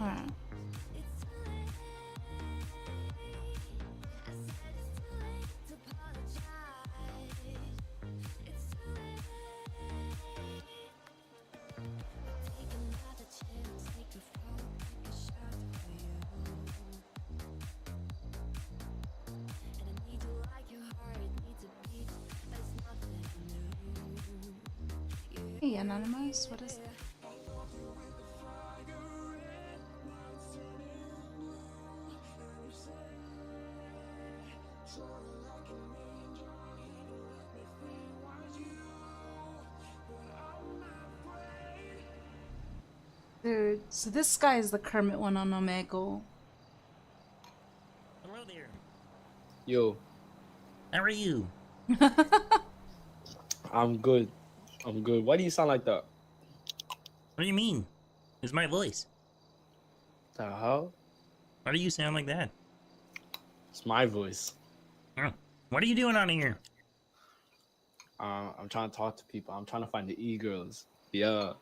Alright. Hey, Anonymous, what is that? Dude, so this guy is the Kermit one on Omegle. Hello there. Yo. How are you? I'm good. I'm good. Why do you sound like that? What do you mean? It's my voice. The hell? Why do you sound like that? It's my voice. What are you doing on here? I'm trying to talk to people. I'm trying to find the e-girls. Yeah.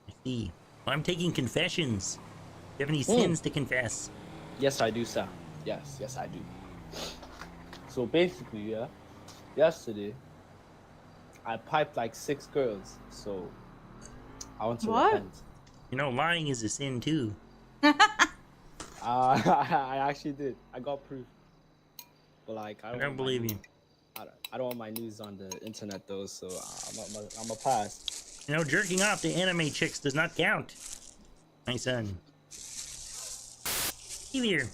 I see. Well, I'm taking confessions. Do you have any sins to confess? Yes, I do, sir. Yes, I do. So basically, yeah, yesterday, I piped like 6 girls. So I want to repent. You know, lying is a sin too. I actually did. I got proof. But like, I don't believe you. I don't want my news on the internet though, so I'm a pass. You know, jerking off to anime chicks does not count, my son. Hey there.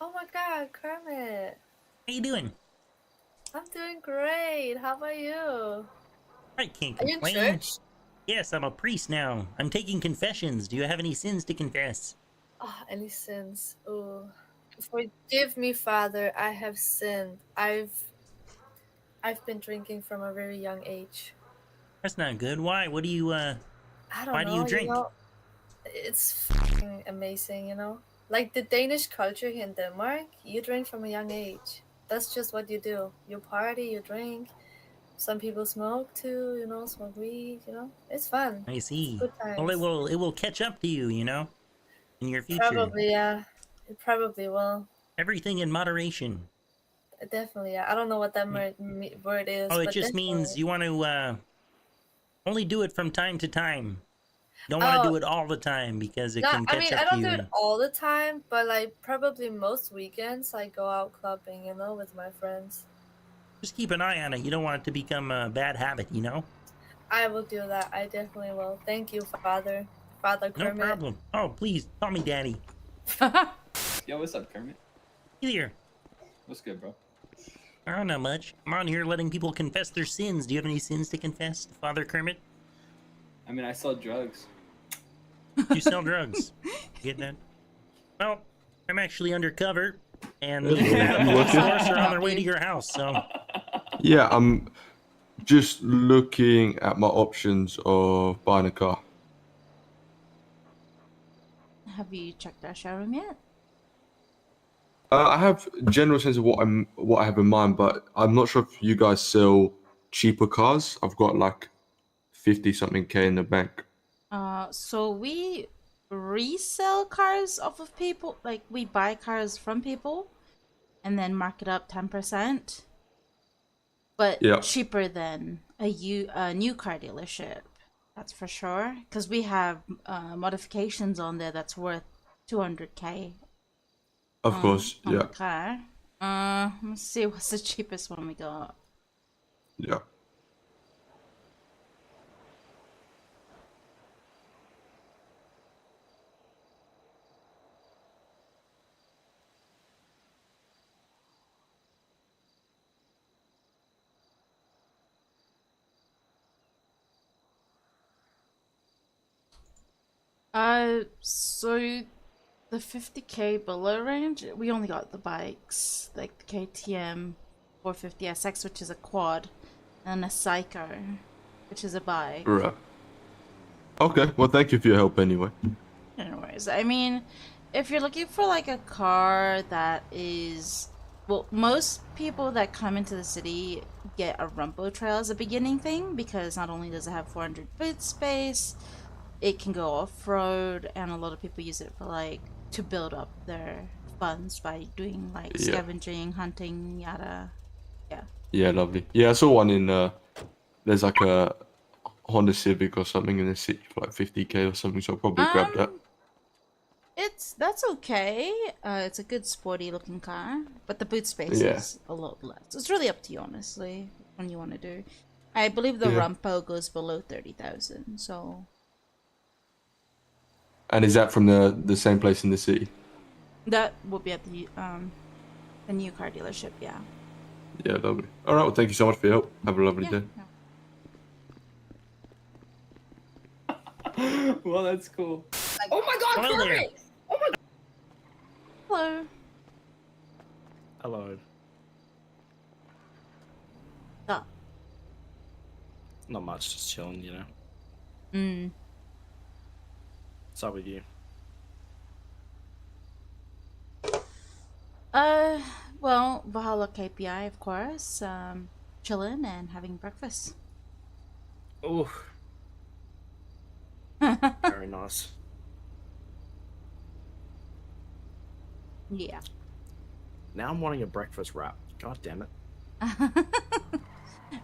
Oh my god, Kermit. How you doing? I'm doing great. How about you? I can't Are you in complain. church? Yes, I'm a priest now. I'm taking confessions. Do you have any sins to confess? Oh, any sins? Oh, forgive me, Father. I have sinned. I've been drinking from a very young age. That's not good. Why? What do you, I don't why know. do you drink? It's fucking amazing, Like the Danish culture here in Denmark, you drink from a young age. That's just what you do. You party, you drink. Some people smoke too, smoke weed, It's fun. I see. Good times. Well, it will catch up to you, you know, in your future. Probably, yeah. It probably will. Everything in moderation. Definitely, yeah. I don't know what that word is. Oh, it but just means definitely. you want to only do it from time to time. You don't want to do it all the time because it can catch up I to don't you. do it all the time, but like probably most weekends I go out clubbing, with my friends. Just keep an eye on it. You don't want it to become a bad habit, you know? I will do that. I definitely will. Thank you, Father Kermit. No problem. Oh, please, call me Daddy. Yo, what's up, Kermit? Here. What's good, bro? Oh, not much. I'm on here letting people confess their sins. Do you have any sins to confess, Father Kermit? I mean, I sell drugs. You sell drugs. Get that? Well, I'm actually undercover, and the stores are on their way to your house, so... Yeah, I'm just looking at my options of buying a car. Have you checked our showroom yet? I have a general sense of what I have in mind, but I'm not sure if you guys sell cheaper cars. I've got like 50-something K in the bank. So we resell cars off of people. Like, we buy cars from people and then mark it up 10%. But cheaper than a new car dealership. That's for sure. Because we have modifications on there that's worth 200K. Of course, on the car. Let's see what's the cheapest one we got. Yeah. So the 50K below range, we only got the bikes, like the KTM 450SX, which is a quad, and a Psycho, which is a bike. Right. Okay, well, thank you for your help anyway. Anyways, I mean, if you're looking for like a car that is, well, most people that come into the city get a Rumpo Trail as a beginning thing, because not only does it have 400 boot space, it can go off-road, and a lot of people use it for like to build up their funds by doing like scavenging, hunting, yada. Yeah. Yeah, lovely. Yeah, I saw one in there's like a Honda Civic or something in the city for like 50k or something, so I'll probably grab that. That's okay. It's a good sporty looking car, but the boot space Yeah. is a lot less. It's really up to you, honestly, when you want to do. I believe the Yeah. Rumpo goes below 30,000, so. And is that from the same place in the city? That will be at the new car dealership, yeah. Yeah, lovely. All right, well, thank you so much for your help. Have a lovely day. No. Well, that's cool. Oh my god, Hello there. Kermit! Oh my Hello. Hello. Stop. Not much, just chilling, you know. Mm. What's up with you? Well, Valhalla KPI, of course. Chilling and having breakfast. Oh. Very nice. Yeah. Now I'm wanting a breakfast wrap. God damn it.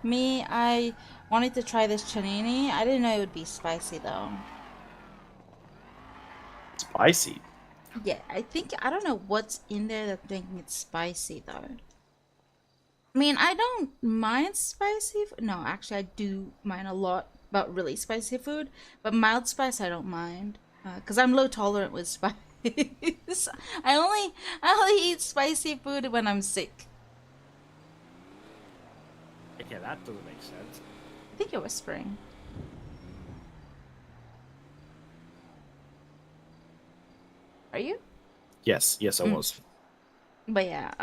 Me, I wanted to try this panini. I didn't know it would be spicy though. Spicy. Yeah, I don't know what's in there that's making it spicy though. I mean, I don't mind spicy. No, actually, I do mind a lot about really spicy food, but mild spice I don't mind, cause I'm low tolerant with spice. I only eat spicy food when I'm sick. Okay, that doesn't make sense. I think you're whispering. Are you? Yes, I was. But yeah,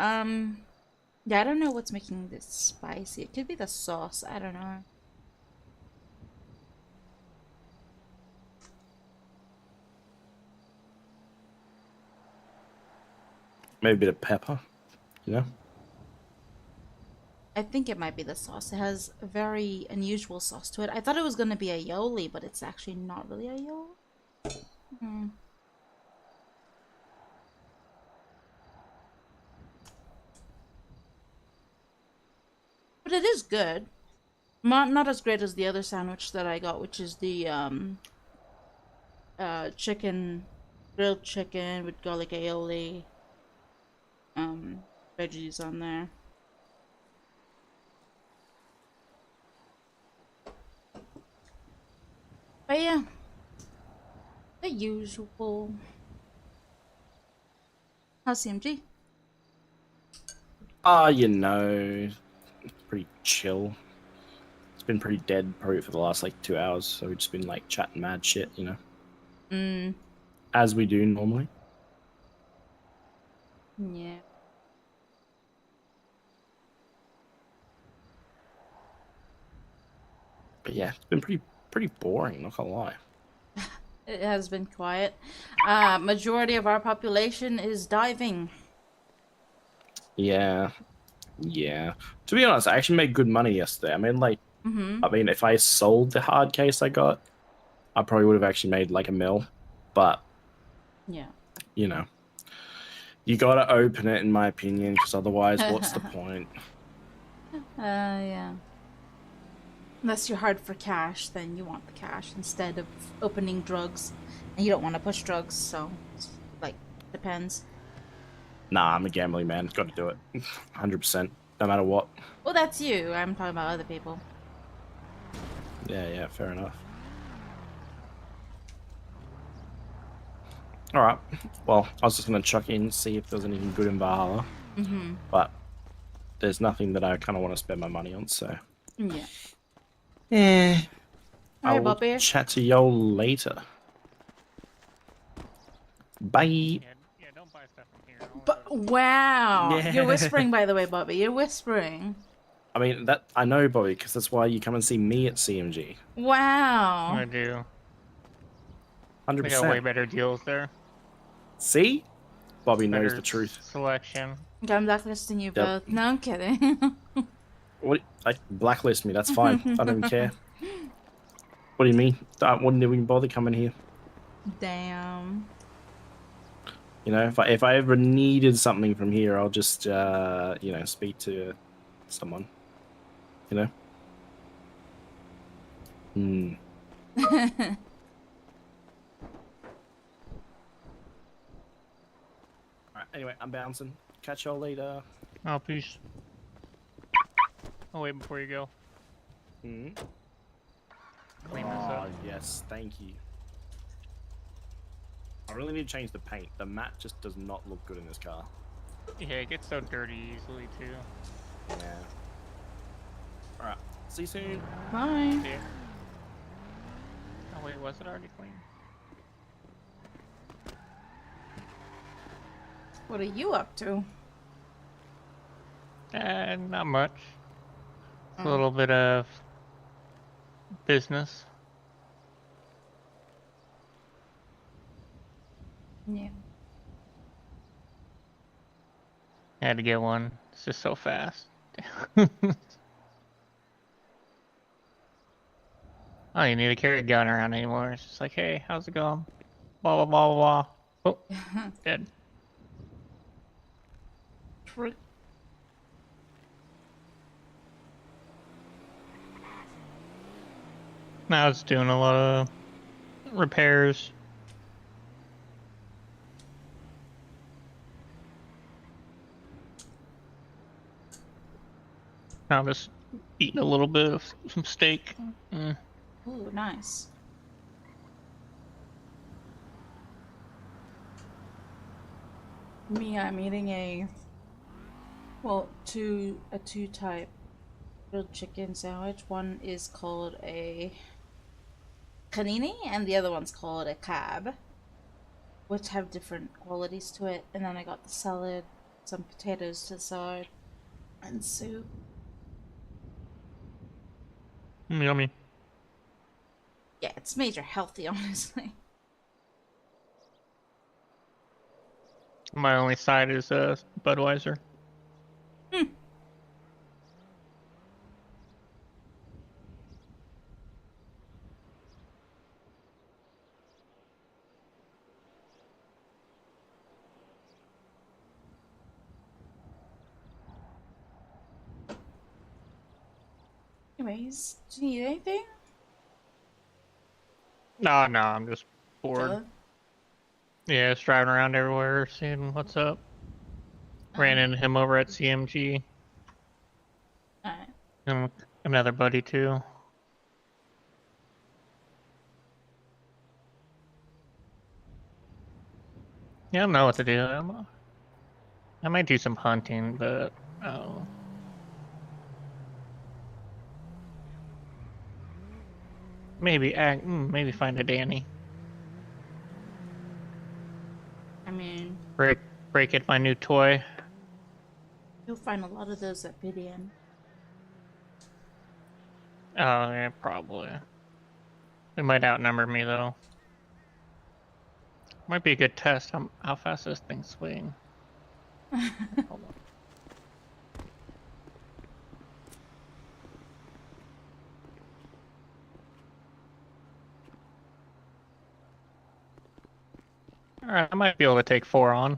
yeah, I don't know what's making this spicy. It could be the sauce. I don't know. Maybe a bit of pepper, you know? I think it might be the sauce. It has a very unusual sauce to it. I thought it was gonna be aioli, but it's actually not really aioli. Hmm. But it is good. Not as great as the other sandwich that I got, which is the chicken, grilled chicken with garlic aioli, veggies on there. But yeah, the usual. How's CMG? You know, it's pretty chill. It's been pretty dead probably for the last like 2 hours, so we've just been like chatting mad shit, you know. As we do normally. Yeah. But yeah, it's been pretty boring, not gonna lie. It has been quiet. Majority of our population is diving. Yeah. To be honest, I actually made good money yesterday. I made like, I mean, if I sold the hard case I got, I probably would have actually made like $1 million. But, Yeah. you know, you gotta open it, in my opinion, because otherwise, what's the point? Yeah. Unless you're hard for cash, then you want the cash instead of opening drugs. And you don't want to push drugs, so, it's, like, depends. Nah, I'm a gambling man. Gotta do it. 100%. No matter what. Well, that's you. I'm talking about other people. Yeah, fair enough. Alright. Well, I was just gonna chuck in, see if there's anything good in Valhalla. But there's nothing that I kind of want to spend my money on, so... Yeah. Yeah. Alright, I'll Bobby. chat to y'all later. Bye. Yeah, don't buy stuff from here. But, wow. Yeah. You're whispering, by the way, Bobby. You're whispering. I mean, that I know, Bobby, because that's why you come and see me at CMG. Wow. I do. 100%. We got way better deals there. See? Bobby knows Better the truth. Selection. Okay, I'm blacklisting you both. No, I'm kidding. What? Like, blacklist me, that's fine. I don't even care. What do you mean? I wouldn't even bother coming here. Damn. You know, if I ever needed something from here, I'll just you know, speak to someone. You know. Hmm. Alright, anyway, I'm bouncing. Catch y'all later. Oh, peace. Oh, wait, before you go. Mm. Clean this up. Yes, thank you. I really need to change the paint. The matte just does not look good in this car. Yeah, it gets so dirty easily, too. Yeah. Alright, see you soon. Bye. Yeah. Oh, wait, was it already clean? What are you up to? Not much. A little bit of business. Yeah. I had to get one. It's just so fast. Oh, you need to carry a gun around anymore. It's just like, hey, how's it going? Blah, blah, blah, blah, blah. Oh, dead. Trick. Now it's doing a lot of repairs. Now I'm just eating a little bit of some steak. Ooh, nice. Me, I'm eating a two type grilled chicken sandwich. One is called a panini, and the other one's called a cab, which have different qualities to it. And then I got the salad, some potatoes to the side, and soup. Yummy. Yeah, it's major healthy, honestly. My only side is Budweiser. Anyways, do you need anything? No, I'm just bored. Duh. Yeah, just driving around everywhere, seeing what's up. Ran into him over at CMG. Alright. And another buddy, too. Yeah, I don't know what to do. I might do some hunting, but maybe find a Danny. I mean, Break it, my new toy. you'll find a lot of those at PDM. Oh, yeah, probably. It might outnumber me, though. Might be a good test how fast this thing swing. Hold on. Alright, I might be able to take 4 on.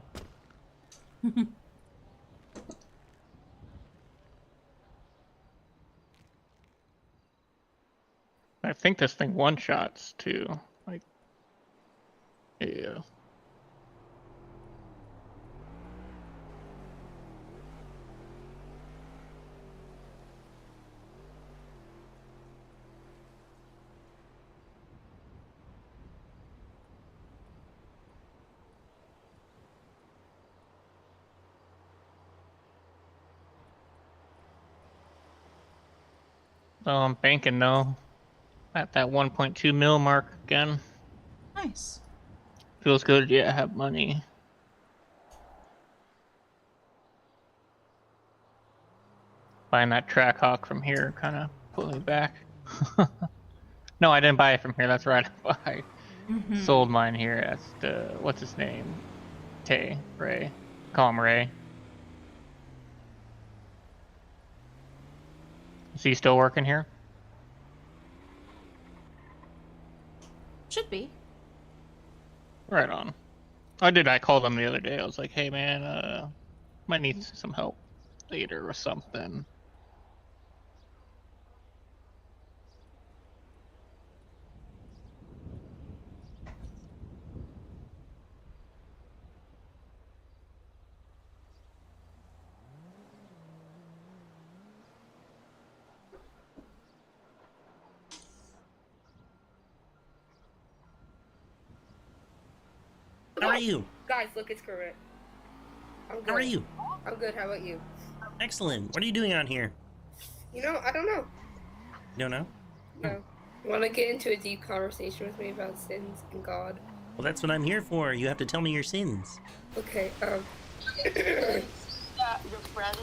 I think this thing one-shots, too. Like, yeah. So I'm banking now at that 1.2 mil mark again. Nice. Feels good. Yeah, I have money. Buying that Trackhawk from here kind of put me back. No, I didn't buy it from here. That's right. I sold mine here at the what's his name? Ray. Call him Ray. Is he still working here? Should be. Right on. I called them the other day. I was like, hey man, might need some help later or something. How are you? Guys, look, it's correct. I'm good. How are you? I'm good. How about you? Excellent. What are you doing out here? You know, I don't know. You don't know? No. You want to get into a deep conversation with me about sins and God? Well, that's what I'm here for. You have to tell me your sins. Okay, your friend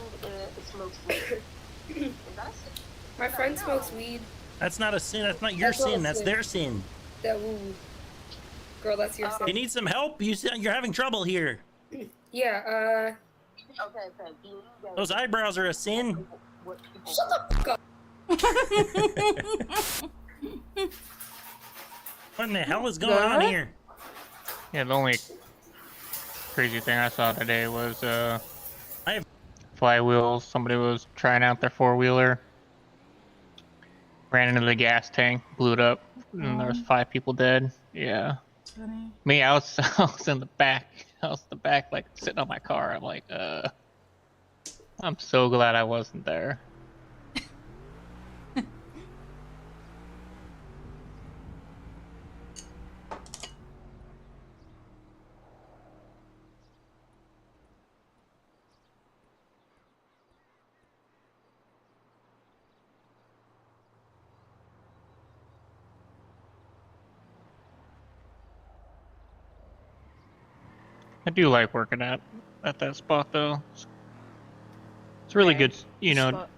smokes weed. Is that a sin? My friend smokes weed. That's not a sin. That's not your sin. That's their sin. Girl, that's your sin. You need some help? You're having trouble here. Yeah, Okay. Those eyebrows are a sin. Shut the fuck up. What in the hell is going on here? Yeah, the only crazy thing I saw today was I have flywheels. Somebody was trying out their four-wheeler, ran into the gas tank, blew it up, and there was 5 people dead. Yeah. That's funny. Me, I was in the back. I was in the back, like sitting on my car. I'm like, I'm so glad I wasn't there. I do like working at that spot though. It's really good, you know, Spot.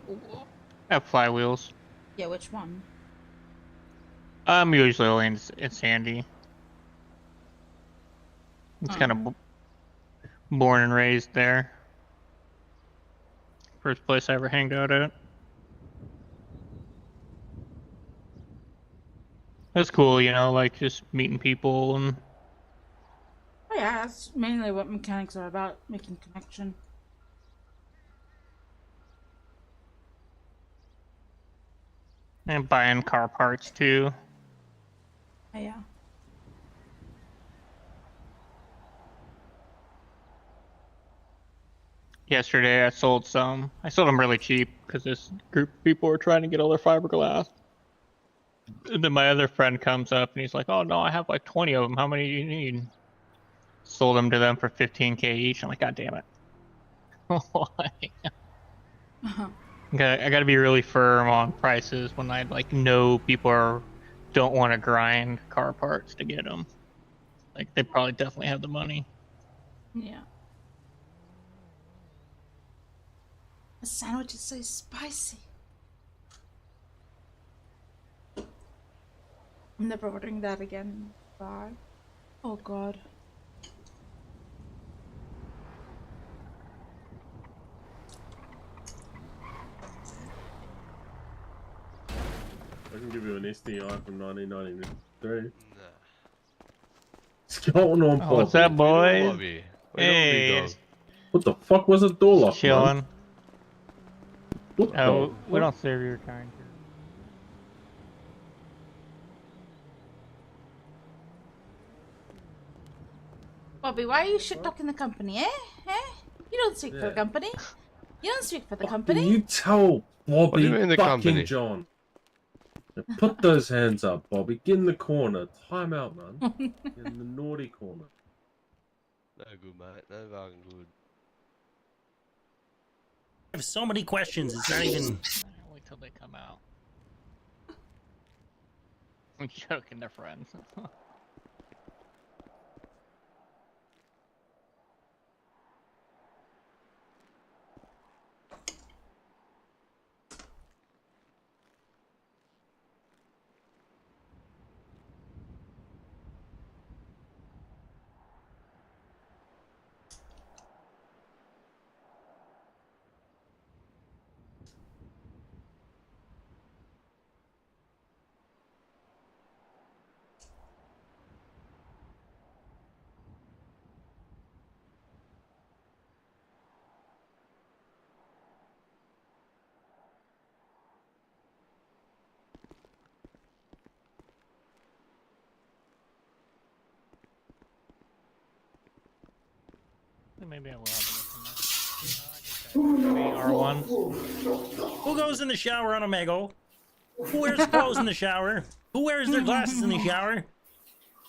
at flywheels. Yeah, which one? I'm usually only in Sandy. It's kind of born and raised there. First place I ever hanged out at. That's cool, you know, like just meeting people and. Oh yeah, that's mainly what mechanics are about, making connection. And buying car parts too. Oh yeah. Yesterday I sold some. I sold them really cheap because this group of people were trying to get all their fiberglass. And then my other friend comes up and he's like, "Oh no, I have like 20 of them. How many do you need?" Sold them to them for 15K each. I'm like, "God damn it!" I gotta be really firm on prices when I like know people don't want to grind car parts to get them. Like they probably definitely have the money. Yeah. The sandwich is so spicy. I'm never ordering that again. Bye. Oh god. I can give you an SDI from 1993. What's going on, Bobby? What's up, boys? Bobby? Hey. What the fuck was the door locked, Chilling. man? What the We don't serve your kind here. Bobby, why are you shit talking the company, eh? Eh? You don't speak for the company. You don't speak for the company. You tell Bobby What do you mean the fucking company? John. Now put those hands up, Bobby. Get in the corner. Time out, man. In the naughty corner. No good, mate. No fucking good. I have so many questions. It's not even. Wait till they come out. I'm joking, they're friends. Maybe I will have a look in there. R1. Who goes in the shower on Omega? Who wears clothes in the shower? Who wears their glasses in the shower?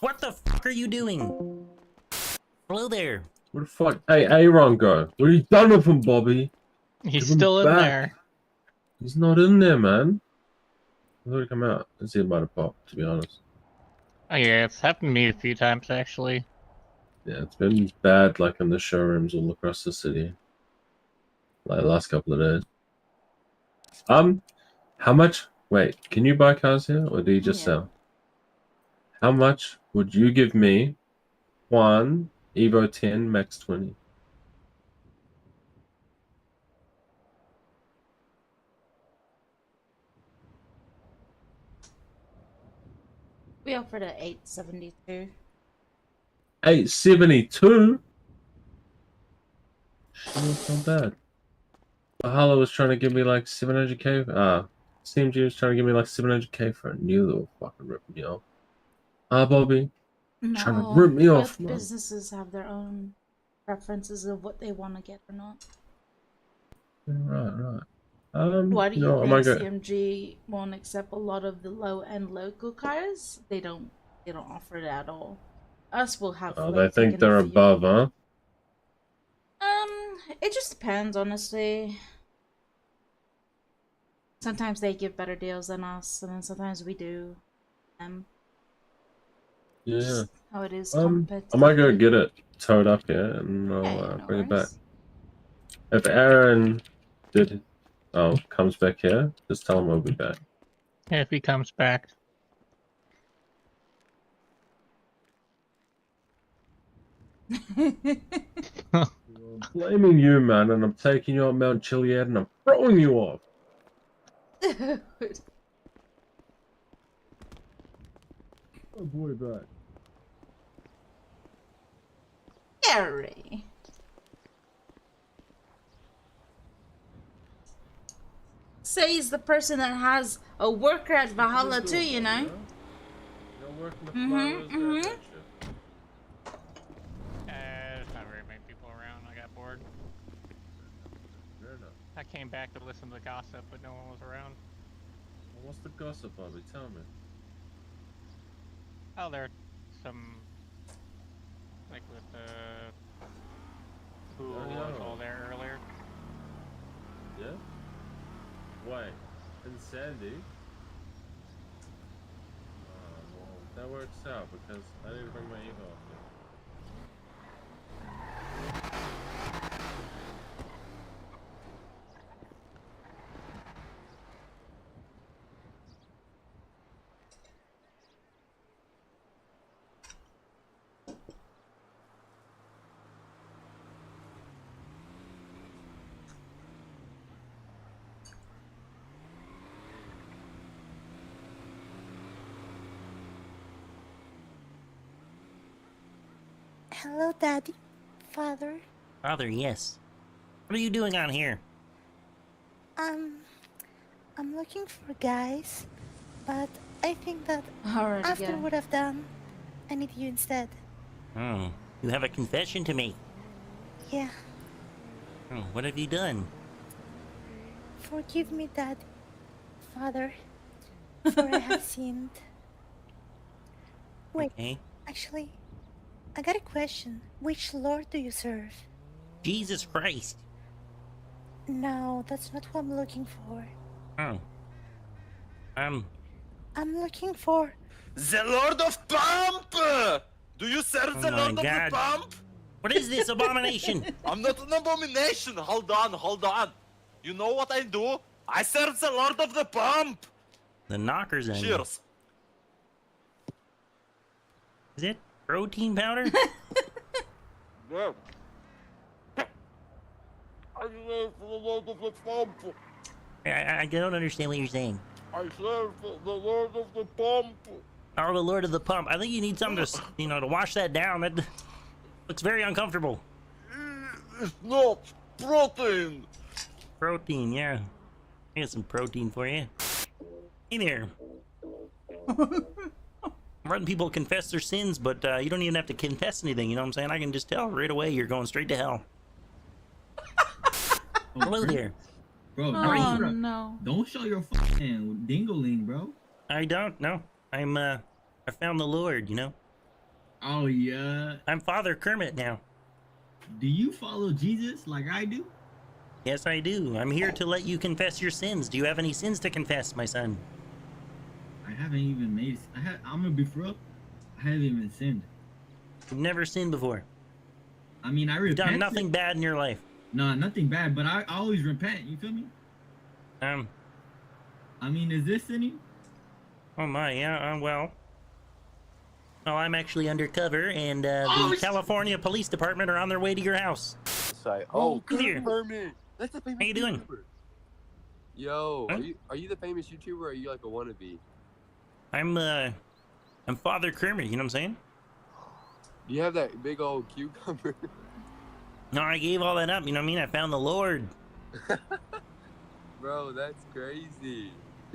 What the fuck are you doing? Hello there. Where the fuck? Hey, Aaron, go. What have you done with him, Bobby? He's Give him still in back. there. He's not in there, man. I thought he'd come out. I see him by the pop, to be honest. Oh yeah, it's happened to me a few times actually. Yeah, it's been bad, like in the showrooms all across the city. Like the last couple of days. How much? Wait, can you buy cars here, or do you just sell? How much would you give me one Evo 10 Max 20? We offered at 872. 872? Shit, that's not bad. Bahala was trying to give me like 700k. CMG was trying to give me like 700k for a new little fucking rip me off. Bobby. No, Trying to rip me off, man. businesses have their own preferences of what they want to get or not. Right. Why do you think CMG won't accept a lot of the low-end local cars? They don't offer it at all. Us will have. Oh, like, they think they're above, huh? It just depends, honestly. Sometimes they give better deals than us, and then sometimes we do. Yeah. Just how it is. I might go get it towed up here, and I'll no bring it worries. back. If Aaron comes back here, just tell him I'll be back. Yeah, if he comes back. I'm blaming you, man, and I'm taking you on Mount Chiliad and I'm throwing you off. Oh boy, back. Gary. Say he's the person that has a worker at Valhalla too, you know. There's not very many people around. I got bored. I came back to listen to the gossip, but no one was around. Well, what's the gossip, Bobby? Tell me. Oh, there's some, like with who was all there earlier. Yeah? Wait, and Sandy? Well, that works out because I didn't bring my Evo up there. Hello, Daddy. Father. Father, yes. What are you doing on here? I'm looking for guys, but I think that Alright, after yeah. what I've done, I need you instead. Oh, you have a confession to make. Yeah. Oh, what have you done? Forgive me, Daddy. Father, for I have sinned. Wait, Okay. actually, I got a question. Which Lord do you serve? Jesus Christ. No, that's not who I'm looking for. Oh. I'm looking for... The Lord of Pump! Do you serve the my Lord God. of the Pump? What is this abomination? I'm not an abomination. Hold on. You know what I do? I serve the Lord of the Pump. The knockers in. Cheers. Is it protein powder? Yeah. I serve the Lord of the Pump. I don't understand what you're saying. I serve the Lord of the Pump. Oh, the Lord of the Pump. I think you need something to, to wash that down. That looks very uncomfortable. It's not protein. Protein, yeah. I got some protein for you. In here. I'm letting people confess their sins, but you don't even have to confess anything, you know what I'm saying? I can just tell right away you're going straight to hell. Hello there. Bro, Oh, no. Don't show your fucking dingaling, bro. I don't, no. I found the Lord, you know? Oh, yeah. I'm Father Kermit now. Do you follow Jesus like I do? Yes, I do. I'm here to let you confess your sins. Do you have any sins to confess, my son? I haven't even made... I'm gonna be for real. I haven't even sinned. You've never sinned before. I mean, I repent. You've done nothing bad in your life. No, nothing bad, but I always repent. You feel me? I mean, is this sinning? Oh my, yeah, well, I'm actually undercover, and the California Police Department are on their way to your house. Come here. That's the famous How you doing? YouTuber. Yo, Huh? are you the famous YouTuber, or are you like a wannabe? I'm Father Kermit, you know what I'm saying? Do you have that big old cucumber? No, I gave all that up, you know what I mean? I found the Lord. Bro, that's crazy.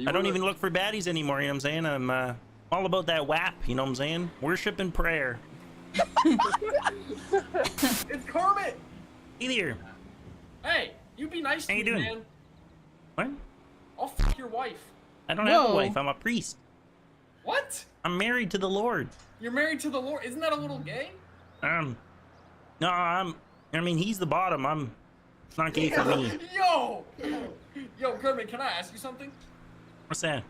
I don't even look for baddies anymore, you know what I'm saying? I'm all about that WAP, you know what I'm saying? Worship and prayer. It's Kermit! Hey there. Hey, you be nice to How me, you doing? man. What? I'll fuck your wife. I don't have a wife, I'm a priest. What? I'm married to the Lord. You're married to the Lord. Isn't that a little gay? No, I mean, he's the bottom. It's not gay for me. Yo! Yo, Kermit, can I ask you something? What's that?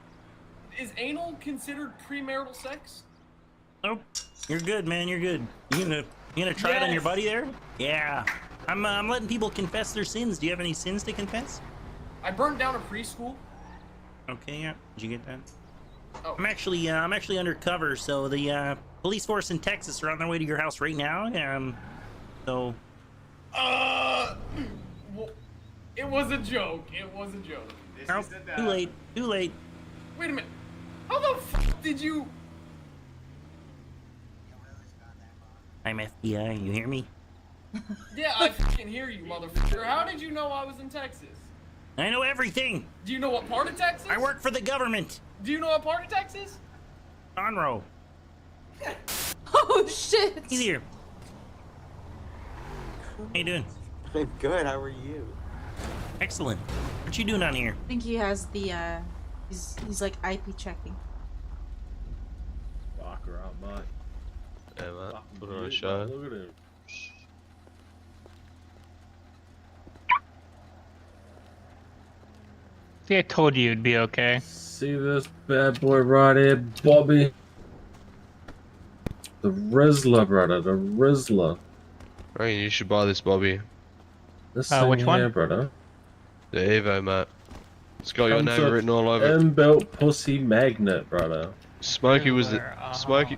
Is anal considered premarital sex? Nope. You're good, man. You're good. You gonna try it on your buddy there? Yeah. I'm letting people confess their sins. Do you have any sins to confess? I burned down a preschool. Okay, yeah. Did you get that? Oh. I'm actually undercover, so the police force in Texas are on their way to your house right now. So. Well, it was a joke. It was a joke. Nope. Too late. Too late. Wait a minute. How the fuck did you? I'm FBI. You hear me? Yeah, I fucking hear you, motherfucker. How did you know I was in Texas? I know everything. Do you know what part of Texas? I work for the government. Do you know what part of Texas? Conroe. Oh shit! Hey there. How you doing? I'm good. How are you? Excellent. What you doing on here? I think he has the he's like IP checking. Fuck her up, mate. Yeah, man. Fucking Put on a beaut, show. mate. Look at him. See, I told you it'd be okay. See this bad boy right here, Bobby? The Rizzler, brother. The Rizzler. I reckon you should buy this, Bobby. This which thing one? here, brother. The Evo, mate. It's got your Comes name with written all over it. Inbuilt pussy magnet, brother. Smokey was the Smokey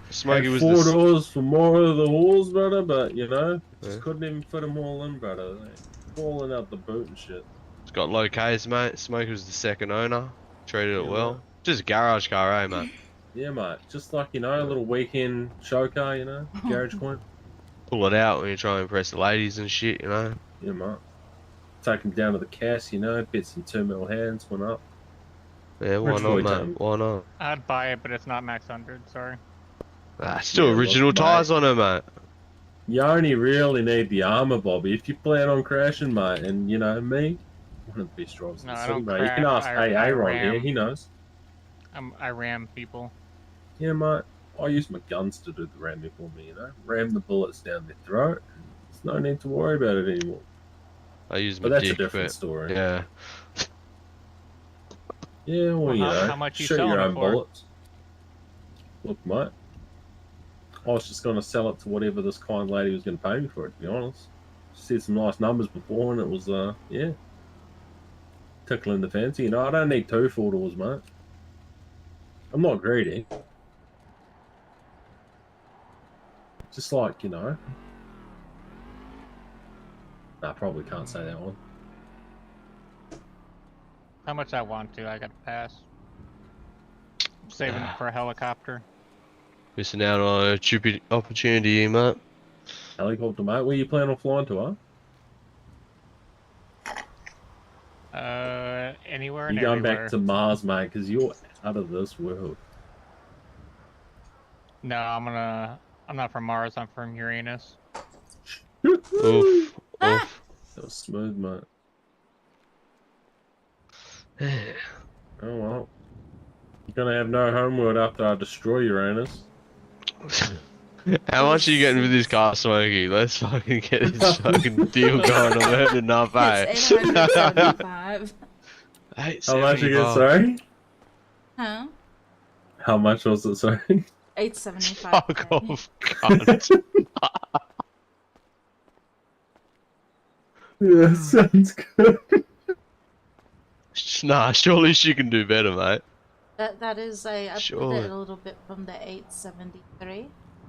was Had 4 the doors for more of the holes, brother, but you know, just Yeah. couldn't even fit them all in, brother. They falling out the boot and shit. It's got low Ks, mate. Smokey was the second owner. Treated it Yeah, well. mate. Just a garage car, eh, mate? Yeah, mate. Just like, you know, a little weekend show car, you know, garage coin. Pull it out when you try and impress the ladies and shit, you know. Yeah, mate. Take them down to the cast, you know, bits and 2mm hands went up. Yeah, why Rich not, boy mate? time. Why not? I'd buy it, but it's not max 100. Sorry. Still Yeah, original look, tyres mate. on it, mate. You only really need the armor, Bobby. If you plan on crashing, mate, and you know me, one of the best drivers in No, the I city, don't mate. You can ask crash. I AA Ron here, ram. he knows. I ram people. Yeah, mate. I use my guns to do the ramming for me, you know. Ram the bullets down their throat. There's no need to worry about it anymore. I use But my that's a dick, different but story. yeah. Yeah, well, you know, how much you shoot selling your it own for? bullets. Look, mate. I was just going to sell it to whatever this kind lady was going to pay me for it, to be honest. She said some nice numbers before, and it was, yeah. Tickling the fancy. You know, I don't need 2 4 doors, mate. I'm not greedy. Just like, you know. I probably can't say that one. How much I want to, I gotta pass. I'm saving it for a helicopter. Missing out on a stupid opportunity, mate. Helicopter, mate. Where you planning on flying to, huh? Anywhere You're and going everywhere. back to Mars, mate, because you're out of this world. No, I'm not from Mars. I'm from Uranus. Oof. Oof. That was smooth, mate. Oh well. You're gonna have no homeworld after I destroy Uranus. How much are you getting for this car, Smokey? Let's fucking get this fucking deal going. I'm earning enough, eh? It's 875. How much again, sorry? Huh? How much was it, sorry? 875. Fuck off, cunt. Yeah, sounds good. Nah, surely she can do better, mate. That is I upped Surely. it a little bit from the 873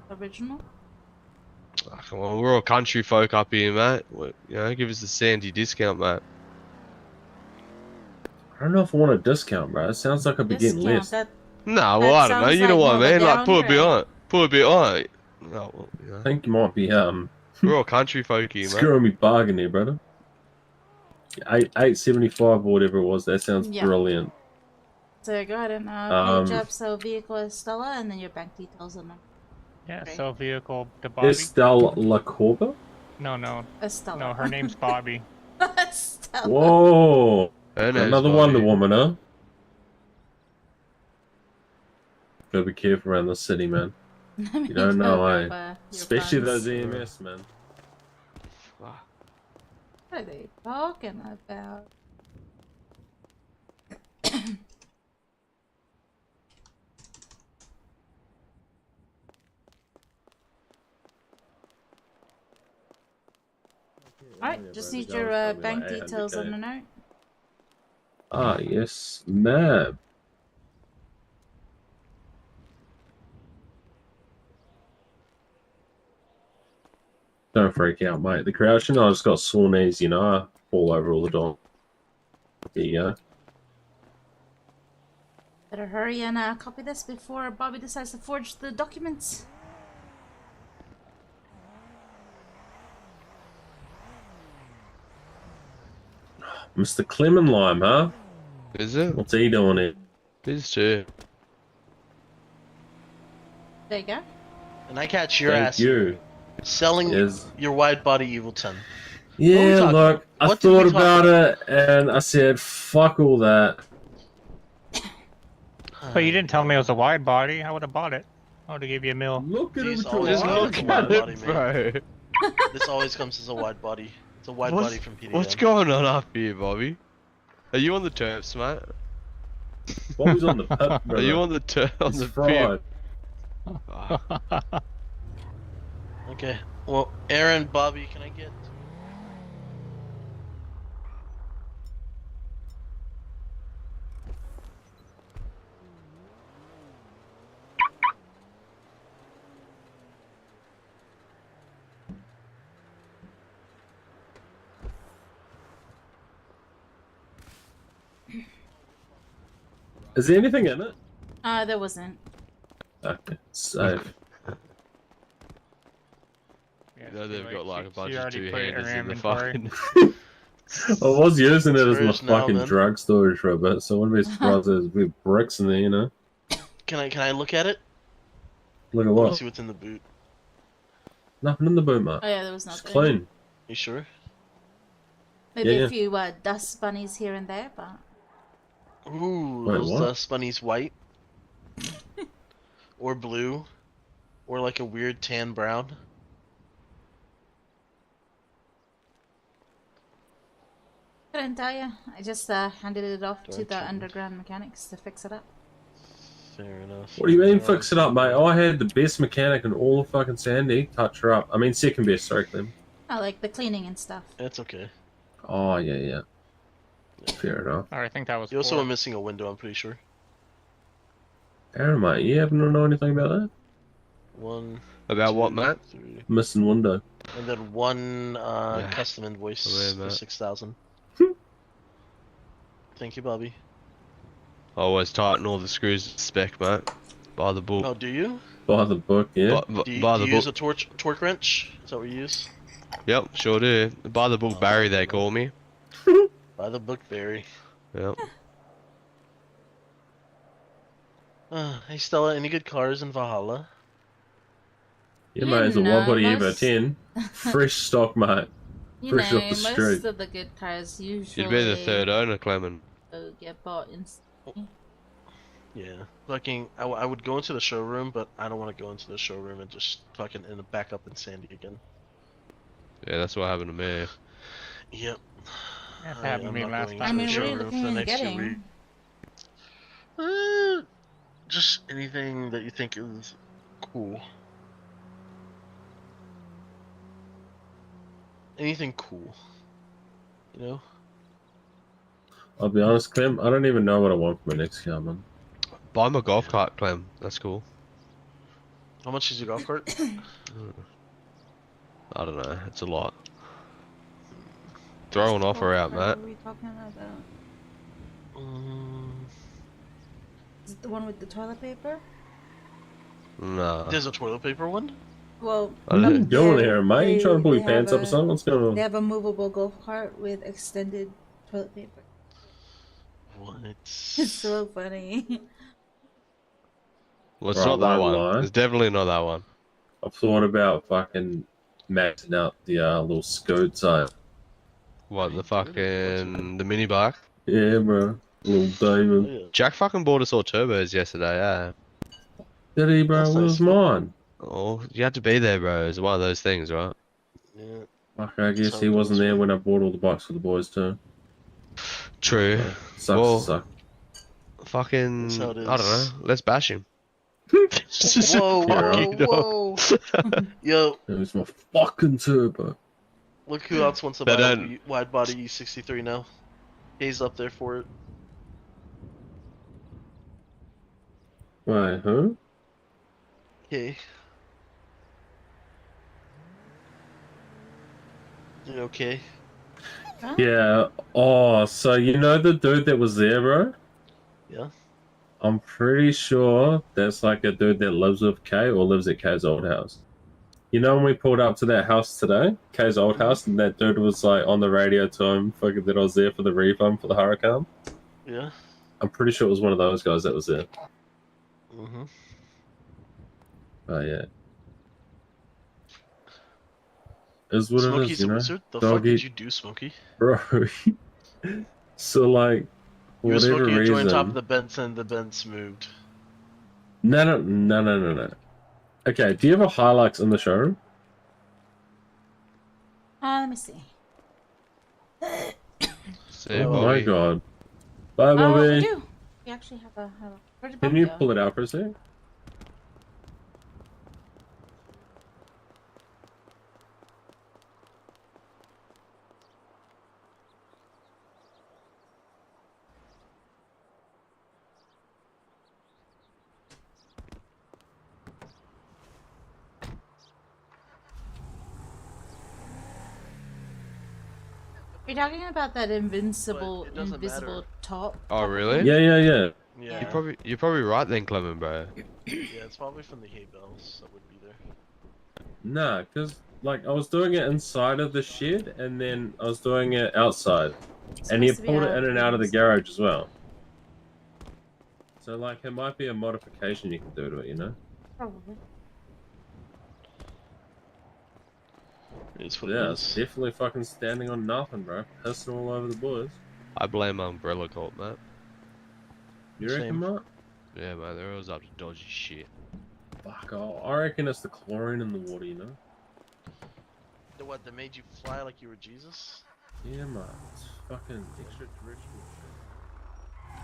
original. Oh, come on, we're all country folk up here, mate. You know, give us a sandy discount, mate. I don't know if I want a discount, bro. It sounds like I'd be getting less. Nah, well, I don't know. You know what I mean? Like, put a bit on it. Put a bit on it. No, well, you know. I think you might be We're all country folk here, mate. screwing me bargain here, brother. 875 or whatever it was. That sounds brilliant. So go ahead and page up so vehicle Estella and then your bank details in them. Yeah, Great. so vehicle to Bobby. Estelle La Corba? No. Estella. No, her name's Bobby. Estella. Whoa! Her name's Another Bobby. Wonder Woman, huh? Gotta be careful around the city, man. You don't know, eh? Especially those EMS, man. What are they talking about? Alright, just need your bank details on the note. Ah, yes, ma'am. Don't freak out, mate. The crouching, I just got sore knees, you know. I fall over all the time. There you go. Better hurry and copy this before Bobby decides to forge the documents. Mr. Clement Lime, huh? Is it? What's he doing here? This too. There you go. And I catch your Thank ass you. selling your wide body Evilton. Yeah, look, I thought about it and I said, fuck all that. But you didn't tell me it was a wide body. I would have bought it. I would have gave you a mill. Look at These him, always come as a wide body, bro. This always comes as a wide body. It's a wide body from PDM. What's going on up here, Bobby? Are you on the turfs, mate? Bobby's on the pip, Are you on the on the pip? Okay. Well, Aaron, Bobby, can I get... Is there anything in it? There wasn't. Okay, safe. You know they've got like a bunch she of already two put it in handers her in the inventory. fucking. I was using it as my Hers now, fucking then. drug storage for a bit, so I wouldn't be surprised there's a bit bricks in there, you know? Can I look at it? Look at I want to what? see what's in the boot. Nothing in the boot, mate. Oh yeah, there was It's nothing. clean. You sure? Maybe Yeah. a few dust bunnies here and there, but... Ooh, Wait, those what? dust bunnies white? Or blue? Or like a weird tan brown? Couldn't tell you. I just handed it off to the Gotcha. underground mechanics to fix it up. Fair enough. What do you mean fix it up, mate? I had the best mechanic in all of fucking Sandy touch her up. I mean, second best, sorry, Clem. I like the cleaning and stuff. It's okay. Oh, yeah. Fair enough. Alright, I think that was You also four. were missing a window, I'm pretty sure. Aaron, mate, you happen to know anything about that? One. About what, mate? Three. Missing window. And then one custom invoice Oh, yeah, for mate. 6,000. Thank you, Bobby. I always tighten all the screws to spec, mate. By the book. Oh, do you? By the book, yeah. Do you, By do the you use a book. torque wrench? Is that what you use? Yep, sure do. By the book, Barry, they call me. By the book, Barry. Yep. Hey, Stella, any good cars in Valhalla? Yeah, mate, it's a wide body Evo 10. Fresh stock, mate. Fresh off the most street. of the good cars usually You'd be the third owner, Clement. Get bought instantly. Yeah, fucking. I would go into the showroom, but I don't want to go into the showroom and just fucking end up back up in Sandy again. Yeah, that's what happened to me. Yep. That happened to me last time. I mean, what are you looking at getting? Just anything that you think is cool. Anything cool. You know? I'll be honest, Clem, I don't even know what I want for my next car, man. Buy my golf cart, Clem. That's cool. How much is your golf cart? I don't know. It's a lot. Throw an offer out, Matt. What are we talking about? Is it the one with the toilet paper? No. There's a toilet paper one? Well, What are you doing here, mate? You trying to pull your pants up or something? What's going on? They have a movable golf cart with extended toilet paper. What? It's so funny. Well, it's Right, not that won't one. lie. It's definitely not that one. I've thought about fucking maxing out the little Scoot side. What, the fucking... the mini bike? Yeah, bro. Little David. Jack fucking bought us all turbos yesterday, yeah. Did he, bro? Where's mine? Oh, you had to be there, bro. It's one of those things, right? Yeah. Fuck, I guess he wasn't there when I bought all the bikes for the boys too. True. Sucks Well, to suck. Fucking... That's how it I don't know. is. Let's bash him. Whoa, whoa, whoa. Yo, It was my fucking turbo. look who else wants to They buy a don't- wide body E63 now. He's up there for it. Wait, who? Okay. You okay? Yeah. Oh, so you know the dude that was there, bro? Yeah. I'm pretty sure that's like a dude that lives with Kay or lives at Kay's old house. You know when we pulled up to that house today, Kay's old house, and that dude was like on the radio to him, fucking that I was there for the refund for the hurricane? Yeah. I'm pretty sure it was one of those guys that was there. Mm-hmm. Oh yeah. Is what it Smokey's is, you a know? wizard? The fuck Doggy. did you do, Smokey? Bro. So like, for You were whatever smoking a joint on top of reason. the Benz and the Benz moved. No. Okay, do you have a Hilux in the showroom? Let me see. See, Oh my Bobby. god. Bye, We Bobby. do. We actually have a... Where did Can Bobby you go? pull it out for a sec? You're talking about that invisible doesn't matter. top? Oh, really? Yeah. Yeah. You're probably right then, Clement, bro. Yeah, it's probably from the hay bales that would be there. Nah, because like I was doing it inside of the shed and then I was doing it outside. And you supposed to be pulled it out in and out of the garage as well. So like it might be a modification you can do to it, you know? Probably. It's what Yeah, it it's is. definitely fucking standing on nothing, bro. Pissing all over the boys. I blame Umbrella Corp, mate. You reckon, Same. Mark? Yeah, mate, they're always up to dodgy shit. Fuck, I reckon it's the chlorine in the water, you know? The what, that made you fly like you were Jesus? Yeah, man. It's fucking extraterrestrial shit.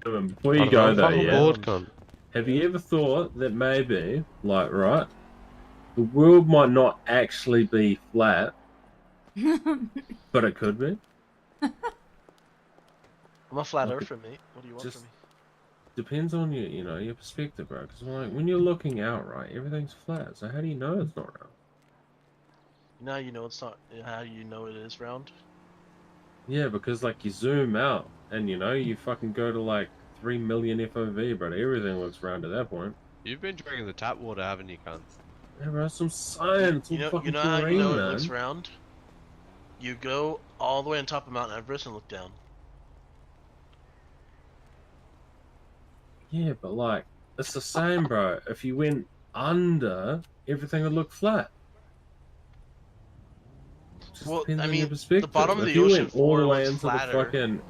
Before you go though, yeah. Have you ever thought that maybe, like, right, the world might not actually be flat, but it could be? I'm a flat Like, earther, mate. What do you want just from me? depends on your, your perspective, bro. Because like when you're looking out, right, everything's flat. So how do you know it's not round? Now you know it's not. How you know it is round? Yeah, because like you zoom out and you fucking go to like 3 million FOV, but everything looks round at that point. You've been drinking the tap water, haven't you, cunt? Yeah, bro, that's what I'm saying. It's all fucking you know how chlorine, you know it man. looks round? You go all the way on top of Mount Everest and look down. Yeah, but like, it's the same, bro. If you went under, everything would look flat. Just Well, depends I on your mean, perspective. the bottom of If the you ocean went all the floor way looks into the flatter. fucking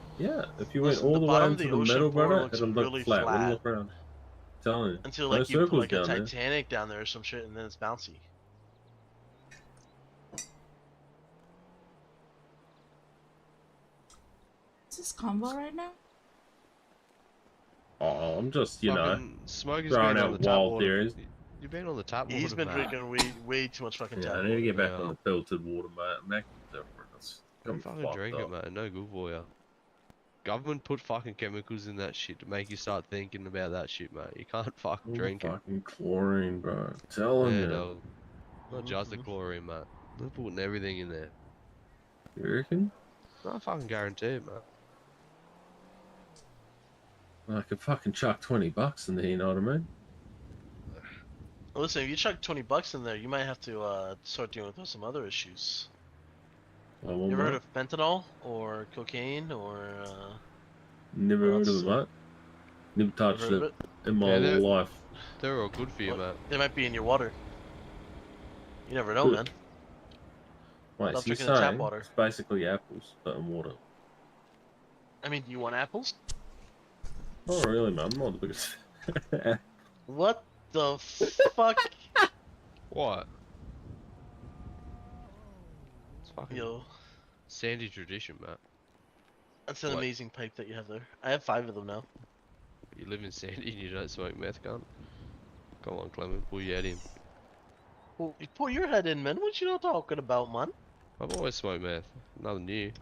if you went Listen, all the the way bottom of into the the ocean middle, floor brother, looks it'll look really flat. Wouldn't flat look round. I'm telling you. until No like you put circles like a down there. Titanic down there or some shit, and then it's bouncy. Is this combo right now? Oh, I'm just, you know, Smokey's throwing been on out the tap wild water. theories. You've been on the tap water, He's been mate. drinking way too much fucking Yeah, tap I need to water. get back on the filtered water, mate. I'm acting different. Don't I'm fucking fucked drink up. it, mate. No good for you. Government put fucking chemicals in that shit to make you start thinking about that shit, mate. You can't fucking All drink it. fucking chlorine, bro. I'm telling Yeah, you. dog. Not just the chlorine, mate. They're putting everything in there. You reckon? I fucking guarantee it, mate. I could fucking chuck $20 in there, you know what I mean? Listen, if you chuck $20 in there, you might have to start dealing with some other issues. Oh, You ever heard of fentanyl or cocaine or? Never heard of it, mate. Never touched heard of it in my Yeah, life. They're all good for you, mate. They might be in your water. You never know, man. Wait, Stop so you're drinking the tap saying water. it's basically apples, but in water? I mean, do you want apples? Oh, really, man? I'm not the biggest. What the fuck? What? It's fucking Yo, sandy tradition, mate. that's an What? amazing pipe that you have there. I have 5 of them now. You live in Sandy and you don't smoke meth, cunt. Come on, Clement, pull your head in. Well, you pull your head in, man. What you not talking about, man? I've always smoked meth. Nothing new.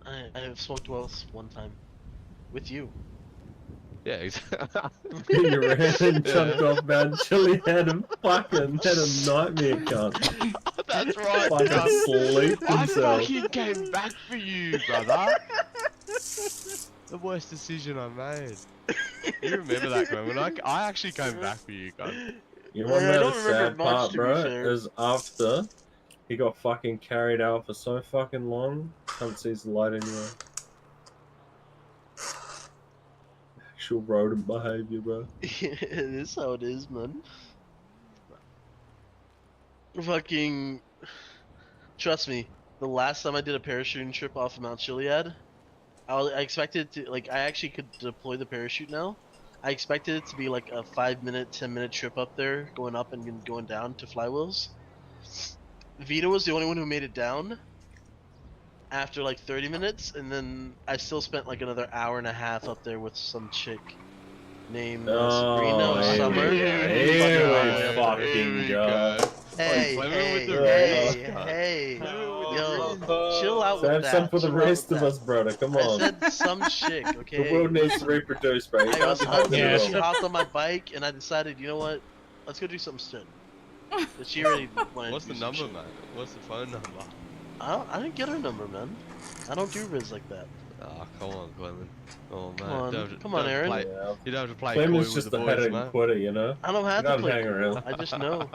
I have smoked wells one time. With you. Yeah, exactly. You ran and jumped off, man. Chili had a nightmare, cunt. That's right, Fucking cunt. sleep I himself. fucking came back for you, brother. The worst decision I made. You remember that, Clement? I actually came back for you, cunt. You want to know the sad much, part, to be bro? fair. Is after he got fucking carried out for so fucking long, can't see the light anyway. Actual rodent behavior, bro. It is how it is, man. Fucking... Trust me, the last time I did a parachuting trip off of Mount Chiliad, I expected to, like, I actually could deploy the parachute now. I expected it to be like a 5-minute, 10-minute trip up there, going up and going down to flywheels. Vito was the only one who made it down after like 30 minutes, and then I still spent like another hour and a half up there with some chick named Sabrina Summer. Here we fucking go. Hey, yo, chill out with that. Save some for the chill out rest with of that. us, brother. Come on. I said some chick, okay? The world needs to reproduce, bro. You I can't was be hungry, fucking she wrong. hopped on my bike, and I decided, you know what? Let's go do something soon. But she already wanted What's to the do some number, shit. mate? What's the phone number? I didn't get her number, man. I don't do Riz like that. Ah, come on, Clement. Oh, man. Come on, Don't have to- come on, don't have to Aaron. play- Yeah. You don't have to play Clement's coy just with the a boys, head and mate. quitter, you know? I don't have You to don't play hang cool. around. I just know.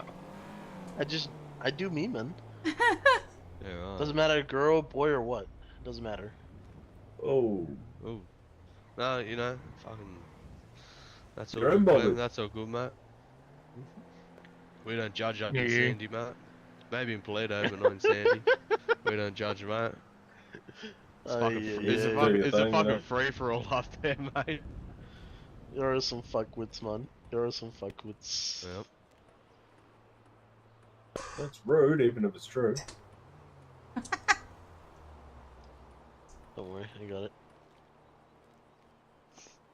I do me, man. Yeah, right. Doesn't matter, girl, boy, or what. Doesn't matter. Oh. Oh. No, you know, fucking... That's all You're good, unbothered. Clement. That's all good, mate. We don't judge up in Yeah. Sandy, mate. Maybe in Toledo, but not in Sandy. We don't judge, mate. It's fucking, it's a yeah. fucking, Do your it's a thing, you fucking know? free-for-all up there, mate. There are some fuckwits, man. There are some fuckwits. Yep. That's rude, even if it's true. Don't worry, I got it.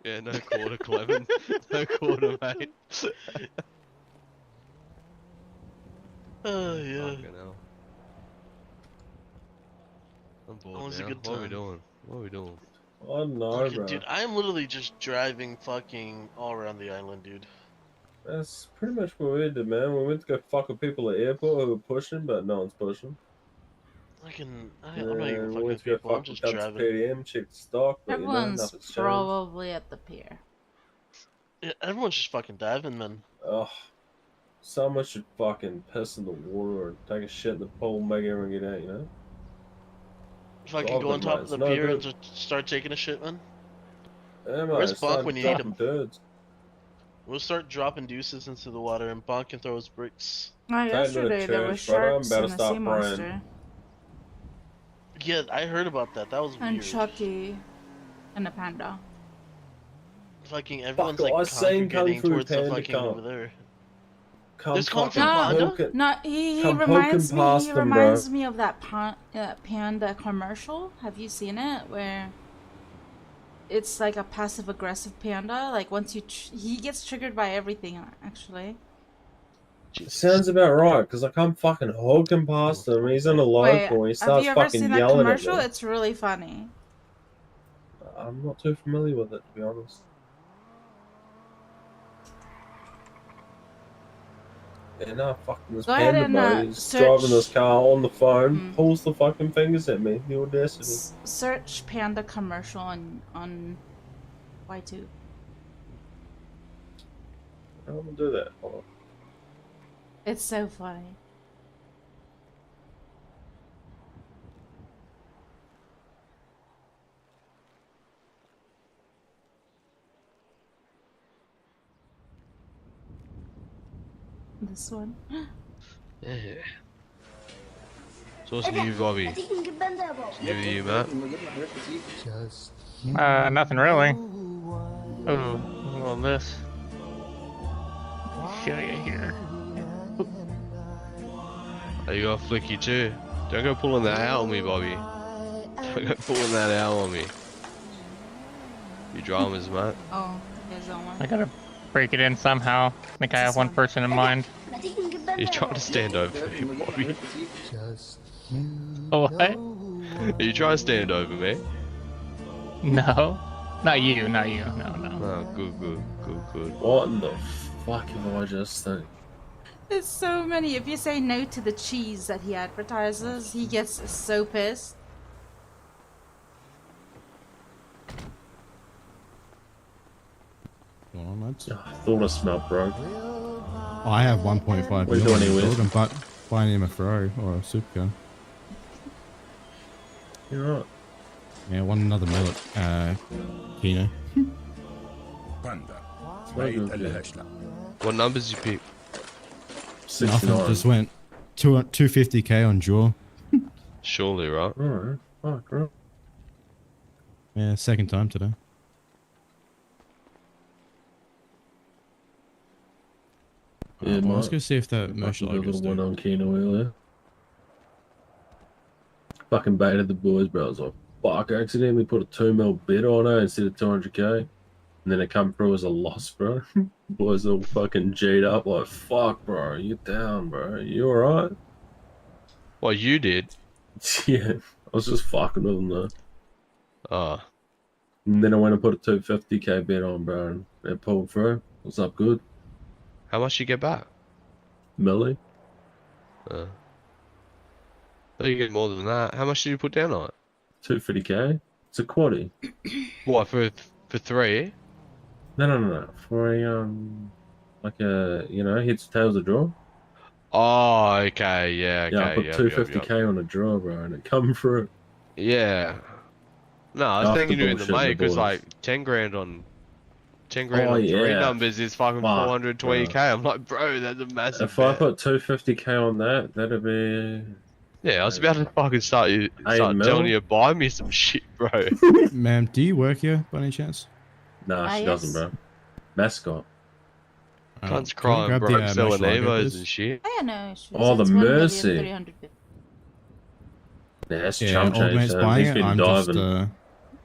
Yeah, no quarter, Clement. No quarter, mate. Oh, yeah. Fucking hell. I'm bored That was a now. good What are we time. doing? What are we doing? Oh no, Okay, bro. dude, I'm literally just driving fucking all around the island, dude. That's pretty much what we did, man. We went to go fuck with people at the airport who were pushing, but no one's pushing. I'm not And even we fucking went with to go people, I'm fuck with just cunts driving. PDM, check the stock, but you know, Everyone's nothing's changed. probably at the pier. Yeah, everyone's just fucking diving, man. Oh, Someone should fucking piss in the water or take a shit in the pool and make everyone get out, you know? If I can go on top of the pier and just start taking a shit, man. Yeah, Where's Bonk when you need him? Dudes. We'll start dropping deuces into the water and Bonk can throw his bricks. Yesterday there were sharks and a sea monster. Yeah, I heard about that. That was and weird. Chucky and a panda. Fucking everyone's Fuck, I like seen congregating Kung Fu towards the Panda fucking come. over there. Come There's Kung Fu fucking Panda? No, he Come reminds poking me. past He them, reminds bro. me of that panda commercial. Have you seen it? Where it's like a passive aggressive panda. Like once you, he gets triggered by everything. Actually. Sounds about right, because I come fucking hogging past him. He's in a local. He Have starts you ever fucking seen that yelling at commercial? me. It's really funny. I'm not too familiar with it, to be honest. Yeah, no, fucking this Go ahead panda, and, bro. He's search- driving this car on the phone, pulls the fucking fingers at me. The audacity. Search panda commercial on Y2. I'm gonna do that. Hold on. It's so funny. This one. Yeah. So what's new, Bobby? What's new with you, Matt? Nothing really. Oh, well, this. Show you here. Oh, you got flicky too. Don't go pulling that out on me, Bobby. Don't go pulling that out on me. You dramas, Matt. Oh, there's that one. I gotta break it in somehow. I think I have one person in mind. You're trying to stand over me, Bobby. What? Are you trying to stand over me? No. Not you, not you. No, no. Oh, good. What in the fuck have I just think? There's so many. If you say no to the cheese that he advertises, he gets so pissed. I thought I smelled broke. I have 1.5 What are you doing here, million. Wiz? I'm buying him a throw or a supercar. You're right. Yeah, one another millet. Kino. What numbers you pick? Nothing. Just went 250k on draw. Surely, right? Alright. Fuck, right. Yeah, second time today. Yeah, Well, let's mate. go see if that Mercial Fucking logo's got one there. on Keno earlier. Fucking baited the boys, bro. I was like, fuck, I accidentally put a 2 mil bid on her instead of 200k. And then it come through as a loss, bro. Boys all fucking G'd up like, fuck, bro. You down, bro. You alright? What you did? Yeah. I was just fucking with them, though. Ah. And then I went and put a 250k bid on, bro. And it pulled through. What's up, good? How much you get back? Millie? Oh, you get more than that. How much did you put down on it? 250k? It's a quaddy. What, for 3? No. For a, like a, heads or tails of draw. Oh, okay, yeah, okay. Yeah, I put yep, 250k yep. on a draw, bro, and it come through. Yeah. No, I was After thinking you in the bullshitting money the because boys. like 10 grand on Oh, 3 yeah. numbers is fucking Fuck, 420k. bro. I'm like, bro, that's a massive If I bet. put 250k on that, that'd be. Yeah, I was about to fucking start mil? telling you to buy me some shit, bro. Ma'am, do you work here by any chance? Nah, she yes. doesn't, bro. Mascot. Cunt's can I crying, grab bro, the, selling Mercial logo, Evos please? and shit. Oh, yeah, no issues. Oh, the It's Mercy. 1,300,000. Yeah, that's Yeah, chump old change. mate's He's buying it. been I'm diving.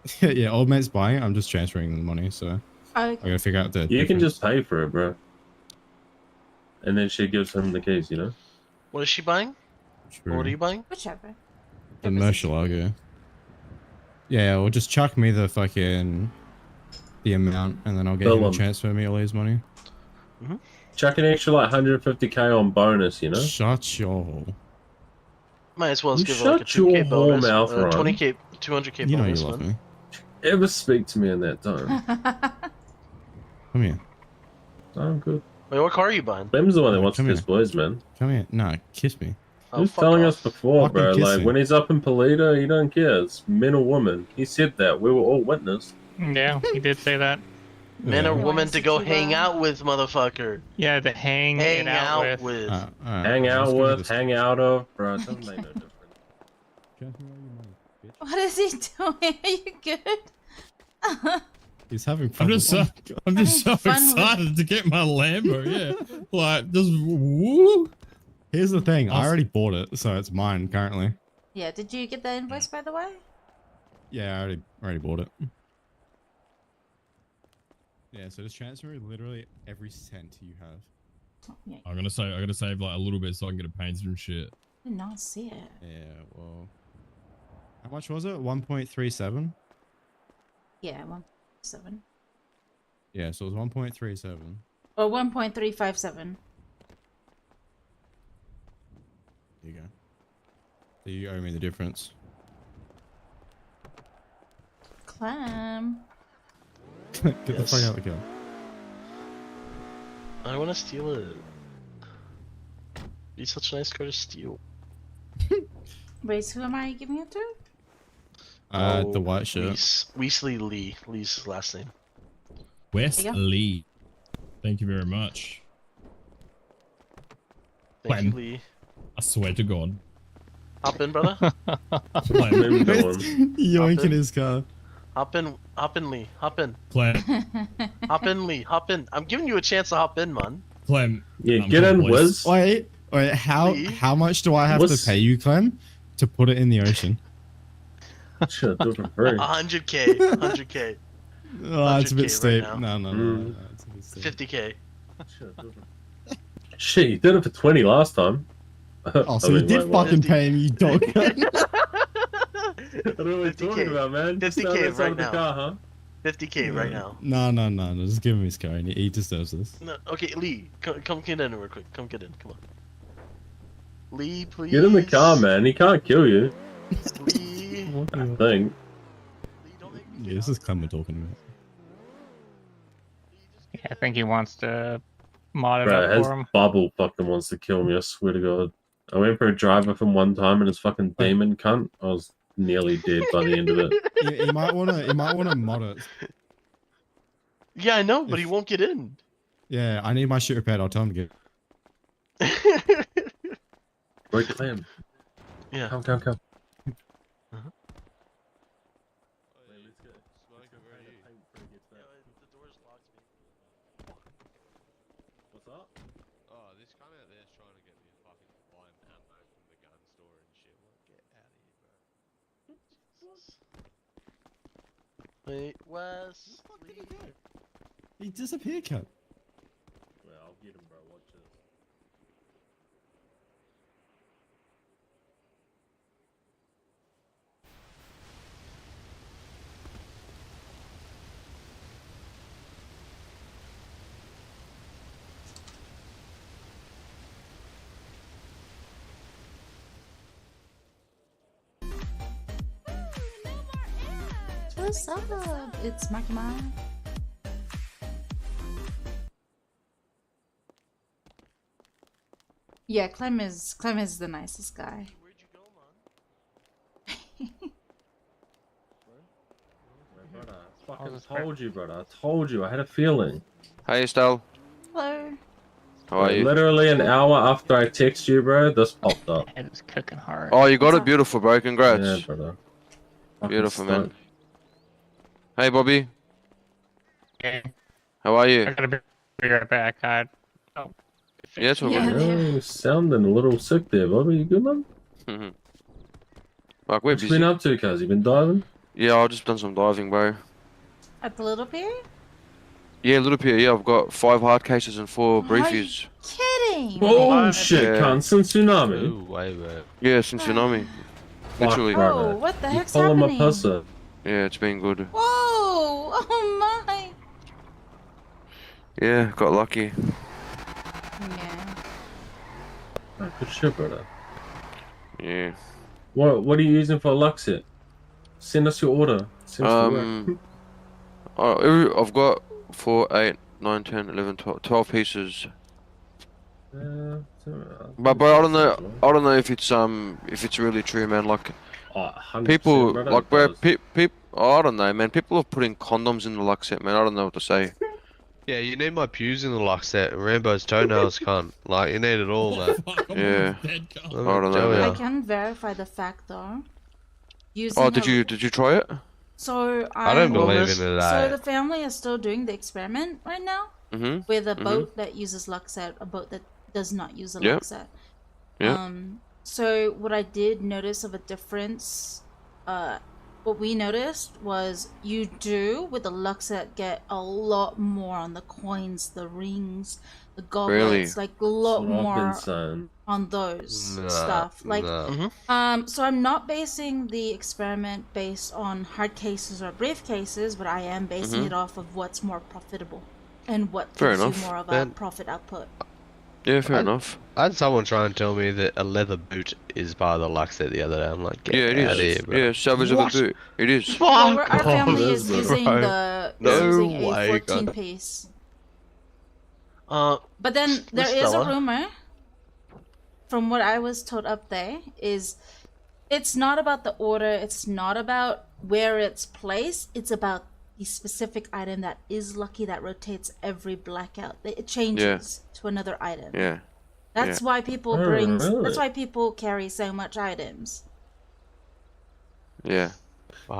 just yeah, old mate's buying it. I'm just transferring the money, so I Okay. gotta figure out the. You can difference. just pay for it, bro. And then she gives him the keys, What is she buying? True. Or what are you buying? Whichever. The Mercial logo. Yeah, or just chuck me the fucking the amount, and then I'll get Bill him to him. transfer me all his money. Chuck an extra like 150k on bonus, Shut your hole. Might as well You give her like a shut your 2k whole bonus, mouth, Ron. 20k, 200k You know you bonus, love man. me. Ever speak to me in that tone? Come here. I'm good. Wait, what car are you buying? Clem's the one that Yeah, wants to come kiss here. boys, man. Come here. No, kiss me. Oh, He's fuck telling off. us before, Fucking bro. kiss Like me. when he's up in Polita, he don't care. It's men or women. He said that. We were all witness. Yeah, he did say that. Men or Yeah. women to go hang out with, motherfucker. Yeah, to hang it out with. Alright, Hang I'm out just gonna with, just- hang out of, bro. It doesn't make no difference. What is he doing? Are you good? He's having fun. I'm just so Having fun with- excited to get my Lambo. Yeah, like just woo. Here's the thing. I already bought it, so it's mine currently. Yeah, did you get the invoice, by the way? Yeah, I already bought it. Yeah, so just transfer me literally every cent you have. Yeah. I gotta save like a little bit so I can get it painted and shit. I did not see it. Yeah, well, how much was it? 1.37. Yeah, 1.7. Yeah, so it was 1.37. Or 1.357. There you go. So you owe me the difference. Clem. Get the fuck out of the car. I want to steal it. Be such a nice car to steal. Wait, so who am I giving it to? The white shirt. Weasley Lee. Lee's his last name. West There you go. Lee. Thank you very much. Thank you, Clem. Lee. I swear to God. Hop in, brother. Clem. Yoinking his car. Hop in, Lee. Hop in. Clem. Hop in, Lee. Hop in. I'm giving you a chance to hop in, man. Clem. Yeah, get in, Wiz. Wait, how much do I have What's- to pay you, Clem, to put it in the ocean? Shit, do it for free. 100k. 100k. Oh, it's a 100K bit right steep. now. No, it's a bit steep. 50k. Shit, you did it for 20 last time. Oh, so you did fucking pay me, you dog. What are we talking about, man? 50k right the now. car, huh? 50k right now. No. Just give him his car. He deserves this. No, okay, Lee, come get in real quick. Come get in. Come on. Lee, please. Get in the car, man. He can't kill you. Lee. I think. Yeah, this is Clem we're talking about. Yeah, I think he wants to mod it Bro, up his for him. bubble fucking wants to kill me, I swear to God. I went for a drive with him one time and his fucking demon cunt, I was nearly dead by the end of it. He might wanna mod it. Yeah, I know, but he won't get in. Yeah, I need my shit repaired. I'll tell him to get. Break Clem. Yeah. Come. What's up? Oh, this cunt out there's trying to get me to fucking buy ammo from the gun store and shit. Get out of here, bro. Wait, Wes. He disappeared, cut. Well, I'll get him, bro. Watch this. What's up? It's Marky Mark. Yeah, Clem is the nicest guy. Where'd you go, man? Brother, I fucking told you, brother. I told you. I had a feeling. Hey, Estelle. Hello. How are you? Literally an hour after I text you, bro, this popped up. Head is cooking hard. Oh, you got it? Beautiful, bro. Congrats. Yeah, brother. Fucking Beautiful, man. stoked. Hey, Bobby. Okay. How are you? I gotta be right back. Oh. Yeah, it's all Yeah. good. You're sounding a little sick there, Bobby. You good, man? Like, we're What you busy. been up to, cuz? You been diving? Yeah, I've just done some diving, bro. At the Little Pier? Yeah, Little Pier. Yeah, I've got 5 hard cases and 4 briefies. Kidding. Bullshit, Yeah. cunt. Since tsunami. Way, bro. Yeah, since tsunami. Literally. Fuck, Oh, brother. what the You heck's call him a happening? pussy. Yeah, it's been good. Whoa! Oh my! Yeah, got lucky. Yeah. Oh, good shit, brother. Yeah. What are you using for LuckSet? Send us your order. Send us the work. I've got 4, 8, 9, 10, 11, 12 pieces But I don't know. I don't know if it's really true, man. Like, 100%, people brother, like it where does. people. I don't know, man. People are putting condoms in the LuckSet, man. I don't know what to say. Yeah, you need my pews in the LuckSet. Rambo's toenails can't. Like, you need it all, man. Yeah. I don't know, I man. can verify the fact though. Oh, did you try it? So I don't believe in it. So the family is still doing the experiment right now with a Mhm. boat that uses LuckSet, a boat that does not use a Yep. LuckSet. Yep. So what I did notice of a difference, what we noticed was you do with the LuckSet get a lot more on the coins, the rings, the goblets, Really? like a lot That's what I've been more saying. on those Nah, stuff. Like, nah. so I'm not basing the experiment based on hard cases or briefcases, but I am basing it off of what's more profitable and what Fair gives enough. you more of a Then- profit output. Yeah, fair enough. I had someone try and tell me that a leather boot is part of the LuckSet the other day. I'm like, get Yeah, it out is. here, bro. Yeah, Savage of a What? boot. It is. Well, Fuck our off, family is bro. using No using a way, 14 God. piece. But then there is a Stella? rumor, from what I was told up there, is it's not about the order, it's not about where it's placed, it's about the specific item that is lucky that rotates every blackout. It changes to another item. Yeah. That's Yeah. why people Oh, bring. really? That's why people carry so much items. Yeah.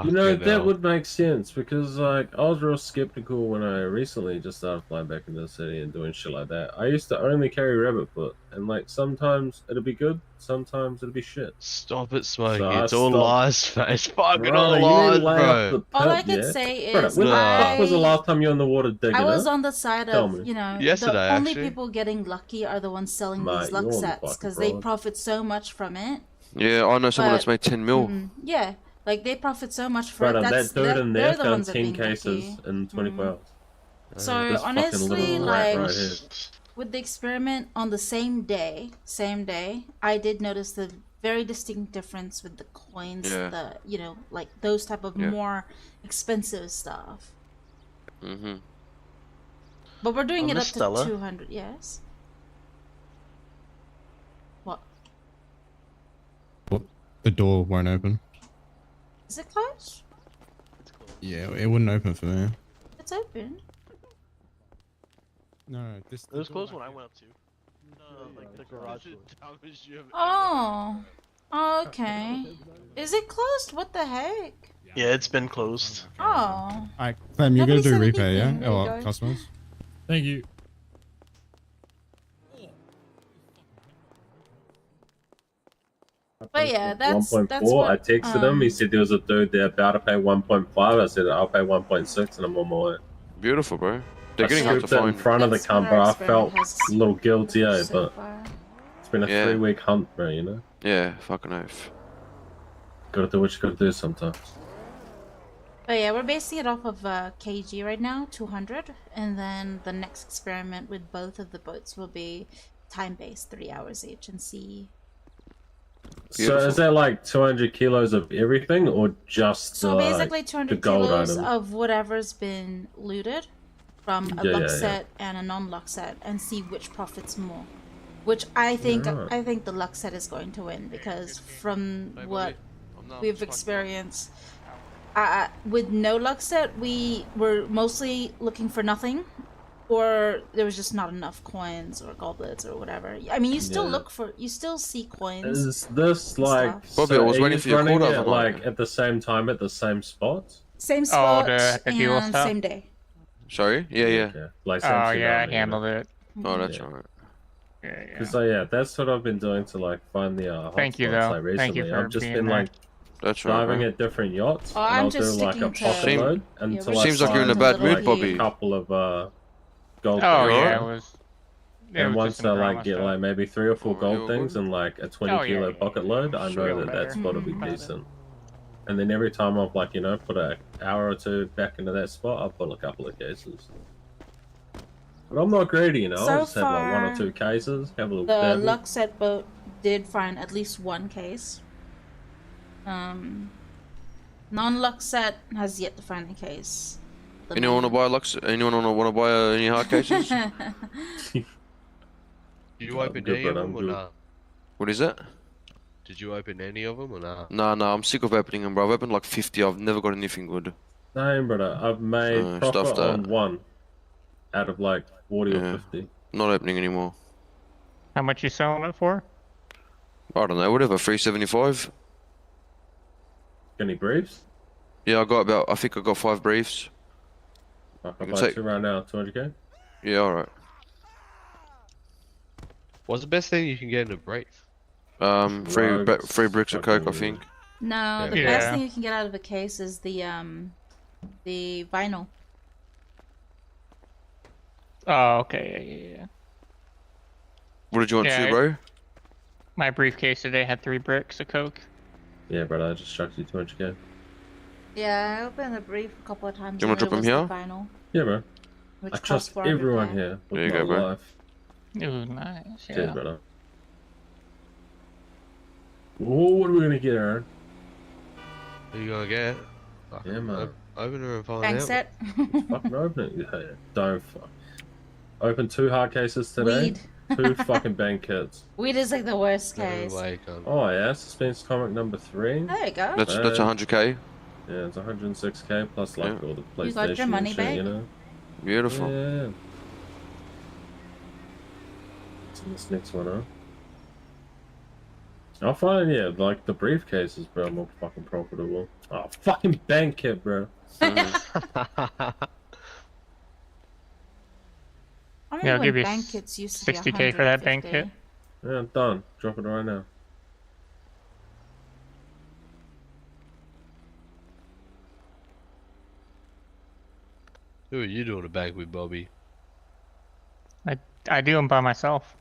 You know, Fucking that hell. would make sense because, like, I was real skeptical when I recently just started flying back into the city and doing shit like that. I used to only carry rabbit foot, and, like, sometimes it'll be good, sometimes it'll be shit. Stop it, Smokey. So I It's all stopped. lies, mate. It's fucking Brother, all you need lies, to lay off bro. the All I pit, could yeah? say Brother, is when the fuck was the I- last time you were on the water digging? I was huh? on the side Tell of, me. you know, Yesterday, the only actually. people getting lucky are the ones selling Mate, these you're on the LuckSets fucking because they fraud. profit so much from it. Yeah, I know someone that's But- made 10 mil. Yeah, like they profit so much from Brother, it. That's that dude in there they're the found ones that are 10 being cases lucky. in 24 hours. So This fucking honestly, little rat like right here. with the experiment on the same day, I did notice the very distinct difference with the coins, Yeah. the like those type of Yeah. more expensive stuff. Mm-hmm. But we're doing it up Miss to Stella? 200. Yes. What? The door won't open. Is it closed? Yeah, it wouldn't open for me. It's open. No, this. It was closed when I went up to. Like the garage door. Oh. Okay. Is it closed? What the heck? Yeah, it's been closed. Oh. Alright, Clem, you're gonna Nobody do said repair, yeah? anything. There you Or go. customers? Thank you. But yeah, that's 1.4. what I texted him. He said there was a dude there about to pay 1.5. I said I'll pay 1.6, and I'm on my way. Beautiful, bro. They're I getting hard to scooped it in find. front of the That's what cunt, our bro. I experiment felt has a little guilty, so but far. it's been a Yeah. 3-week hunt, bro. You know, Yeah, fucking oath. gotta do what you gotta do sometimes. But yeah, we're basing it off of kg right now, 200, and then the next experiment with both of the boats will be time-based, 3 hours each, and see. So is that like 200 kilos of everything, or just So like, basically, the 200 gold kilos item? of whatever's been looted from a Yeah, luck yeah, set and a non-luck set, and see which profits more. Which I think the luck set is going to win because from what we've experienced, with no luck set, we were mostly looking for nothing, or there was just not enough coins or goblets or whatever. I mean, you still Yeah. you still see coins. Is this like? Bobby, I was are waiting you for your running call the it, other like night. at the same time at the same spots? Same spot the dual and stuff? same day. Sorry? Yeah, yeah. Okay. Like Oh same yeah, I tsunami, handled it. Oh, that's Yeah. alright. Yeah, yeah. Because yeah, that's what I've been doing to like find the Thank you, hotspots, though. like recently. Thank you for I've just being been there. like That's right, diving bro. at different yachts, Oh, and I'm I'll just do like a sticking to- pocket Seem- load Yeah, until we're I Seems like you're in a find, bad mood, like, Bobby. a couple of gold Oh things. yeah, it was. It And was once just some I like drama get stuff. like maybe 3 or 4 Oh, gold you're things good. and like a 20 Oh, yeah, kilo yeah, pocket yeah. load, I know Feel that better. that's got to be Mhm. decent. And then every time I've like put an hour or two back into that spot, I'll pull a couple of cases. But I'm not greedy, I'll So just have like 1 or far, 2 cases, have a little The dabble. luck set boat did find at least one case. Non-luck set has yet to find a case. The Anyone wanna buy Lux? Anyone wanna buy any hard cases? You open any of them or not? What is it? Did you open any of them or not? No, I'm sick of opening them, bro. I've opened like 50. I've never got anything good. Same, brother. I've made profit stuff that. on one out of like 40 or 50. Not opening anymore. How much you selling it for? I don't know, whatever, 375. Any briefs? Yeah, I think I got 5 briefs. I'll buy 2 right now, 200k? Yeah, alright. What's the best thing you can get in a brief? 3 bricks of coke, I think. No, the best thing you can get out of a case is the vinyl. Oh, okay, yeah. What did you want to, bro? My briefcase today had 3 bricks of coke. Yeah, brother, I just chucked you 200k. Yeah, I opened the brief a couple of times. Do you want to drop him here? Vinyl, Yeah, bro. which I costs trust 400K. everyone here with There you my go, bro. life. Ooh, nice. Yeah. Cheers, brother. Whoa, what are we gonna get, Aaron? What are you gonna get? Yeah, man. Open her and find Bank out. set. Fucking open it. Yeah, don't fuck. Open 2 hard cases today. Weed. 2 fucking bank kits. Weed is like the worst No case. way, cunt. Oh yeah, suspense comic number 3. There you go. That's 100k. Yeah, it's 106k plus like all the PlayStation You got your money and shit, back? you know? Beautiful. Yeah. What's in this next one, huh? I'll find, yeah, like the briefcases, bro, are more fucking profitable. Oh, fucking bank kit, bro. Yeah, I'll give you bank kits used to be 60k for that bank kit. Yeah, I'm done. Drop it right now. Who are you doing a bank with, Bobby? I do them by myself.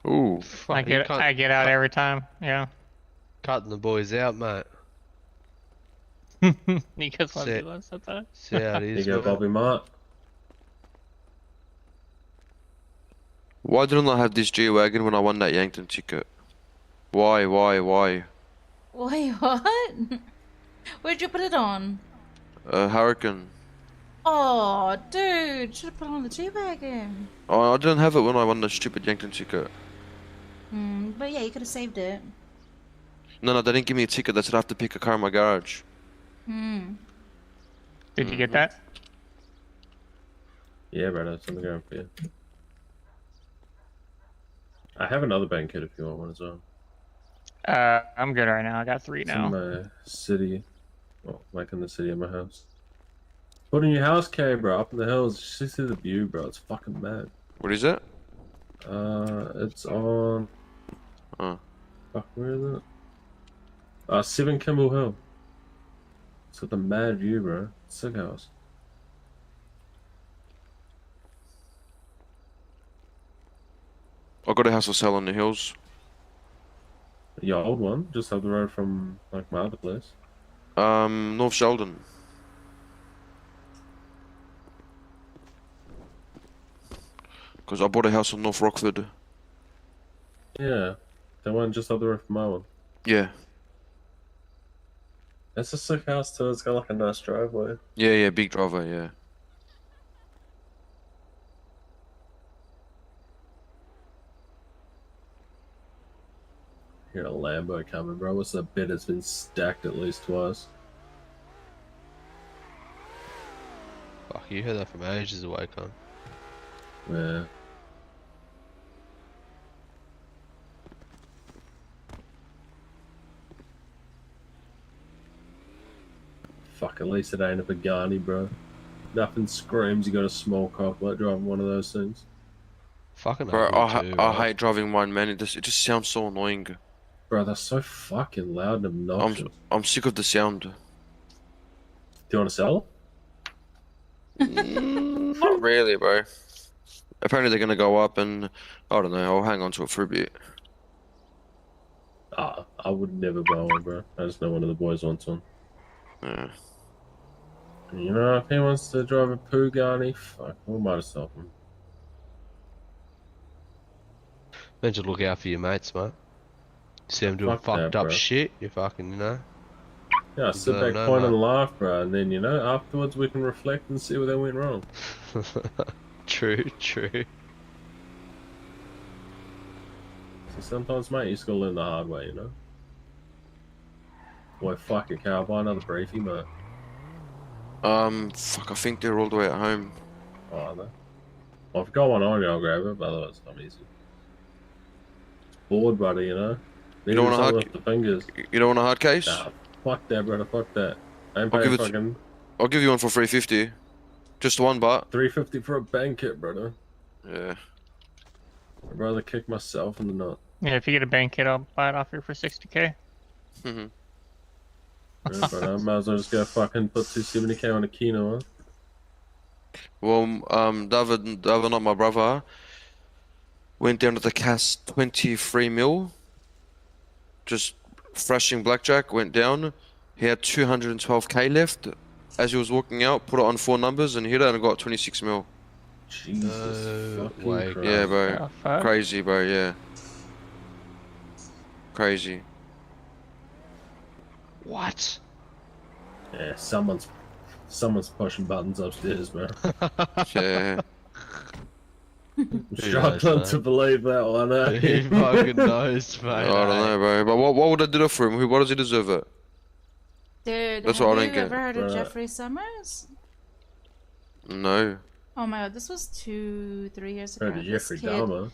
Ooh. I get out every time. Yeah. Cutting the boys out, mate. You guys want to do that sometimes? See how it is, Here you go, mate. Bobby Mart. Why didn't I have this G-Wagon when I won that Yankton ticket? Why? Wait, what? Where'd you put it on? Hurricane. Oh, dude, should have put it on the G-Wagon. Oh, I didn't have it when I won the stupid Yankton ticket. But yeah, you could have saved it. No, they didn't give me a ticket. They said I have to pick a car in my garage. Did you get that? Yeah, bro, that's something going for you. I have another bank kit if you want one as well. I'm good right now. I got 3 It's now. in my city. Well, like in the city of my house. Put in your house, K, bro. Up in the hills. You see the view, bro. It's fucking mad. What is it? It's on... Oh. Fuck, where is it? 7 Kimball Hill. It's got the mad view, bro. Sick house. I got a house for sale on the hills. Your old one, just up the road from like my other place. North Sheldon. Because I bought a house on North Rockford. Yeah, the one just up the road from my one. Yeah. It's a sick house too. It's got like a nice driveway. Yeah, big driveway, yeah. Hear a Lambo coming, bro. What's the bid? It's been stacked at least twice. Fuck, you heard that from ages away, cunt. Yeah. Fuck, at least it ain't a Pagani, bro. Nothing screams you got a small cock like driving one of those things. Fucking Bro, ugly too, I hate driving mine, man. It just sounds so annoying. Bro, that's so fucking loud and obnoxious. I'm sick of the sound. Do you want to sell? Not really, bro. Apparently they're gonna go up, and I don't know. I'll hang on to it for a bit. I would never buy one, bro. I just know one of the boys wants one. Yeah. You know, if he wants to drive a Pagani, fuck, we might have sold him. Meant to look out for your mates, mate. See them doing Fuck fucked that, up bro. shit, you fucking, you know. Yeah, You sit don't back, know, point mate. and laugh, bro, and then, you know, afterwards we can reflect and see where they went wrong. True. Sometimes, mate, you just gotta learn the hard way, you know? Boy, fuck it, can I buy another briefy, mate? Fuck, I think they're all the way at home. Oh, are they? Well, if I've got one on you, I'll grab it, but otherwise I'm easy. It's bored, buddy, you know? You don't want a hard... With the fingers. You don't want a hard case? Nah, fuck that, brother, fuck that. I ain't paying fucking... I'll give you one for 350. Just one, but... 350 for a banquet, brother. Yeah. I'd rather kick myself in the nut. Yeah, if you get a bank kit, I'll buy it off you for 60k. Mm-hmm. Yeah, but I might as well just go fucking put 270k on a Kino, huh? Well, David, not my brother, went down to the cast 23 mil. Just thrashing blackjack, went down. He had 212k left. As he was walking out, put it on 4 numbers and hit it and got 26 mil. Jesus fucking Christ. Yeah, bro. Crazy, bro, yeah. Crazy. What? Yeah, someone's pushing buttons upstairs, bro. Yeah. I'm struggling to believe that one, eh? He fucking knows, mate. I don't know, bro. But what would I do for him? What does he deserve it? Dude, That's have what I you don't get. ever heard of Jeffrey Summers? No. Oh my god, this was 2-3 years ago. Heard of This Jeffrey kid- Dahmer.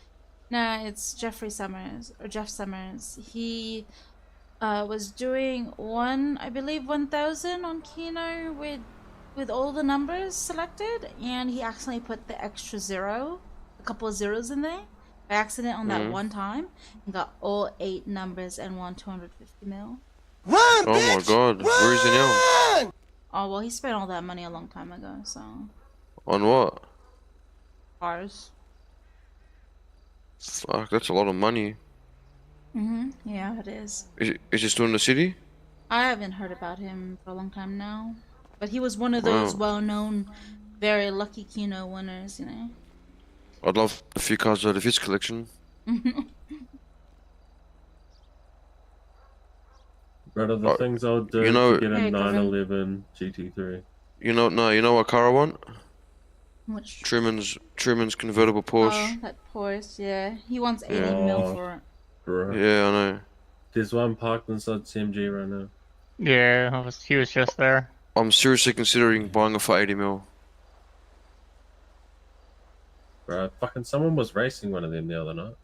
Nah, it's Jeffrey Summers, or Jeff Summers. He was doing 1,000 on Keno with all the numbers selected, and he accidentally put the extra zero, a couple of zeros in there, by accident on that one time, and got all 8 numbers and won 250 mil. Run, oh my god, where is he now? Oh well, he spent all that money a long time ago, so. On what? Cars. Fuck, that's a lot of money. Yeah, it is. Is he still in the city? I haven't heard about him for a long time now. But he was one of those well-known, very lucky Keno winners, you know? I'd love a few cards out of his collection. Brother, the things I'll do you know, to get a 911 GT3. You know what car I want? Which? Truman's convertible Porsche. Oh, that Porsche, yeah. He wants 80 mil for it. Bro. Yeah, I know. There's one parked inside CMG right now. Yeah, he was just there. I'm seriously considering buying it for 80 mil. Bro, fucking someone was racing one of them the other night.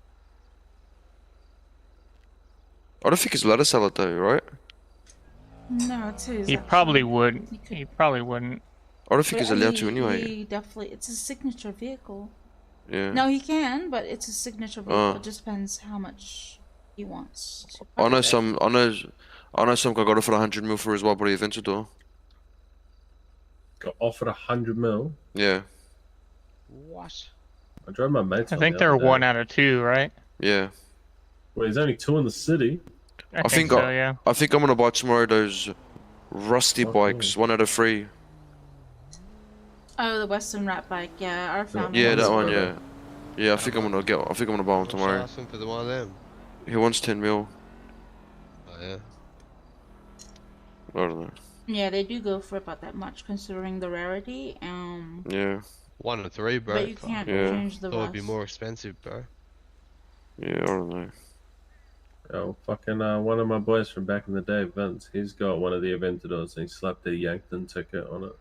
I don't think he's allowed to sell it though, right? No, it's his. He probably would. He probably wouldn't. I don't think he's allowed to anyway. He definitely, it's a signature vehicle. Yeah. No, he can, but it's a signature vehicle. It just depends how much he wants to I know some guy got it for 100 mil for his wild body Aventador. Got offered 100 mil? Yeah. What? I drove my mates. I think they're 1 out of 2, right? Yeah. Well, there's only 2 in the city. I think so, yeah. I think I'm gonna buy tomorrow those rusty bikes, 1 out of 3. Oh, the Western rat bike, yeah, our family. Yeah, that one, yeah. Yeah, I think I'm gonna buy one tomorrow. Asking for the one of them. He wants 10 mil. Oh yeah. I don't know. Yeah, they do go for about that much considering the rarity. Yeah. 1 of 3, bro. But you can't change the Thought it'd be rest. more expensive, bro. Yeah, I don't know. Oh, fucking one of my boys from back in the day, Vince, he's got one of the Aventadors and he slapped a Yankton ticket on it.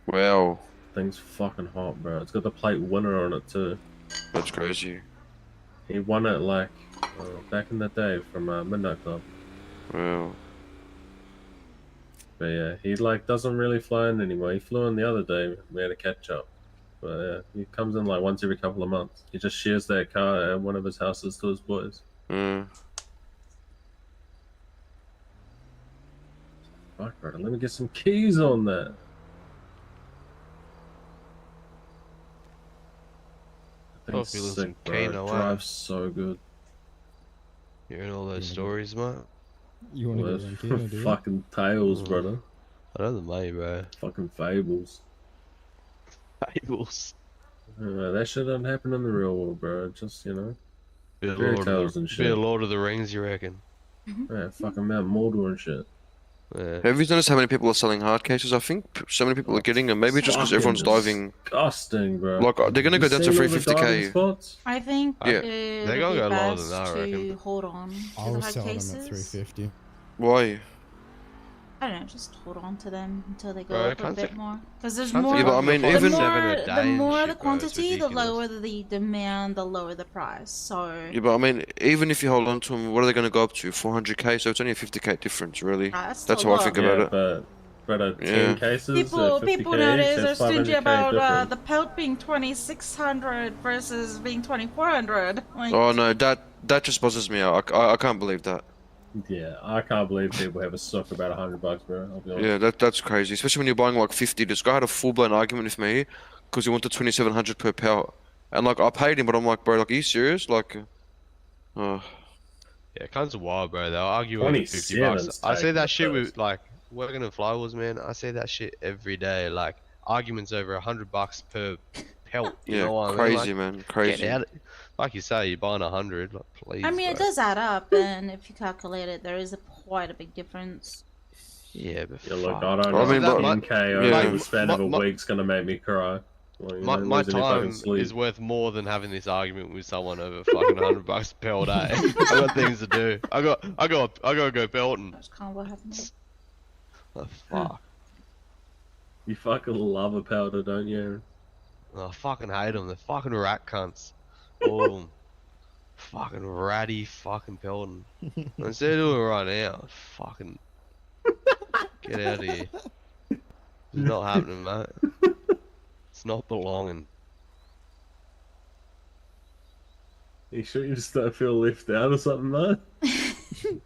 Wow. Thing's fucking hot, bro. It's got the plate winner on it too. That's crazy. He won it like back in the day from Midnight Club. Wow. But yeah, he like doesn't really fly in anymore. He flew in the other day. We had a catch up. But yeah, he comes in like once every couple of months. He just shares that car at one of his houses to his boys. Fuck, brother. Let me get some keys on that. Hope you listen Sick, bro. It Kano, drives so good. Hearing all those stories, mate. You want to Well, get one Kino, do you? fucking tales, brother. I know the money, bro. Fucking fables. Fables. That shit doesn't happen in the real world, bro. Just, you know, Bit of fairy Lord tales of and the, shit. bit of Lord of the Rings, you reckon? Yeah, fucking Mount Mordor and shit. Yeah. Have you noticed how many people are selling hard cases? I think so many people are getting them. Maybe just because everyone's diving. Disgusting, bro. Like they're gonna go down to 350k. I think Yeah. They're it'd gonna be go lower best than that, I reckon. to hold on to I the was hard selling them at cases. 350. Why? I don't know, just hold on to them until they go Bro, up a bit more. Because there's can't more. take Yeah, but I mean, the even- more, 7 a day the and more shit, the bro, it's quantity, the ridiculous. lower the demand, the lower the price. So Yeah, but I mean, even if you hold on to them, what are they gonna go up to? 400k. So it's only a 50k difference, really. That's That's still how a I think lot. about Yeah, it. but 10 Yeah. cases, People 50k nowadays each, are that's stingy 500k about difference. the pelt being 2600 versus being 2400. Like, Oh no, that just buzzes me out. I can't believe that. Yeah, I can't believe people have a suck about $100, bro. I'll be honest. Yeah, that's crazy. Especially when you're buying like 50. This guy had a full blown argument with me because he wanted 2700 per power, and like I paid him, but I'm like, bro, like, are you serious? Like, Yeah, cunts are wild, bro. They'll argue over 50 bucks. 27's I see taking that the shit piss. with like working in flywheels, man. I see that shit every day. Like arguments over $100 per pelt. You yeah, know what I mean? crazy, Like, man, get crazy. out. Like you say, you're buying 100. Like, please. I mean, it bro. does add up, and if you calculate it, there is quite a big difference. Yeah, but Yeah, look, fuck. I don't I know. mean, but- 10k over yeah. the span of a week's gonna make me cry. Like, you know, My losing your fucking time sleep. is worth more than having this argument with someone over fucking $100 per day. I got things to do. I gotta go pelting. That's kind of what happened. Oh, fuck. You fucking love a powder, don't you? Oh, I fucking hate them. They're fucking rat cunts. All of them. Fucking ratty fucking pelting. Instead of doing it right now, fucking get out of here. It's not happening, mate. It's not belonging. You sure you just don't feel left out or something, man?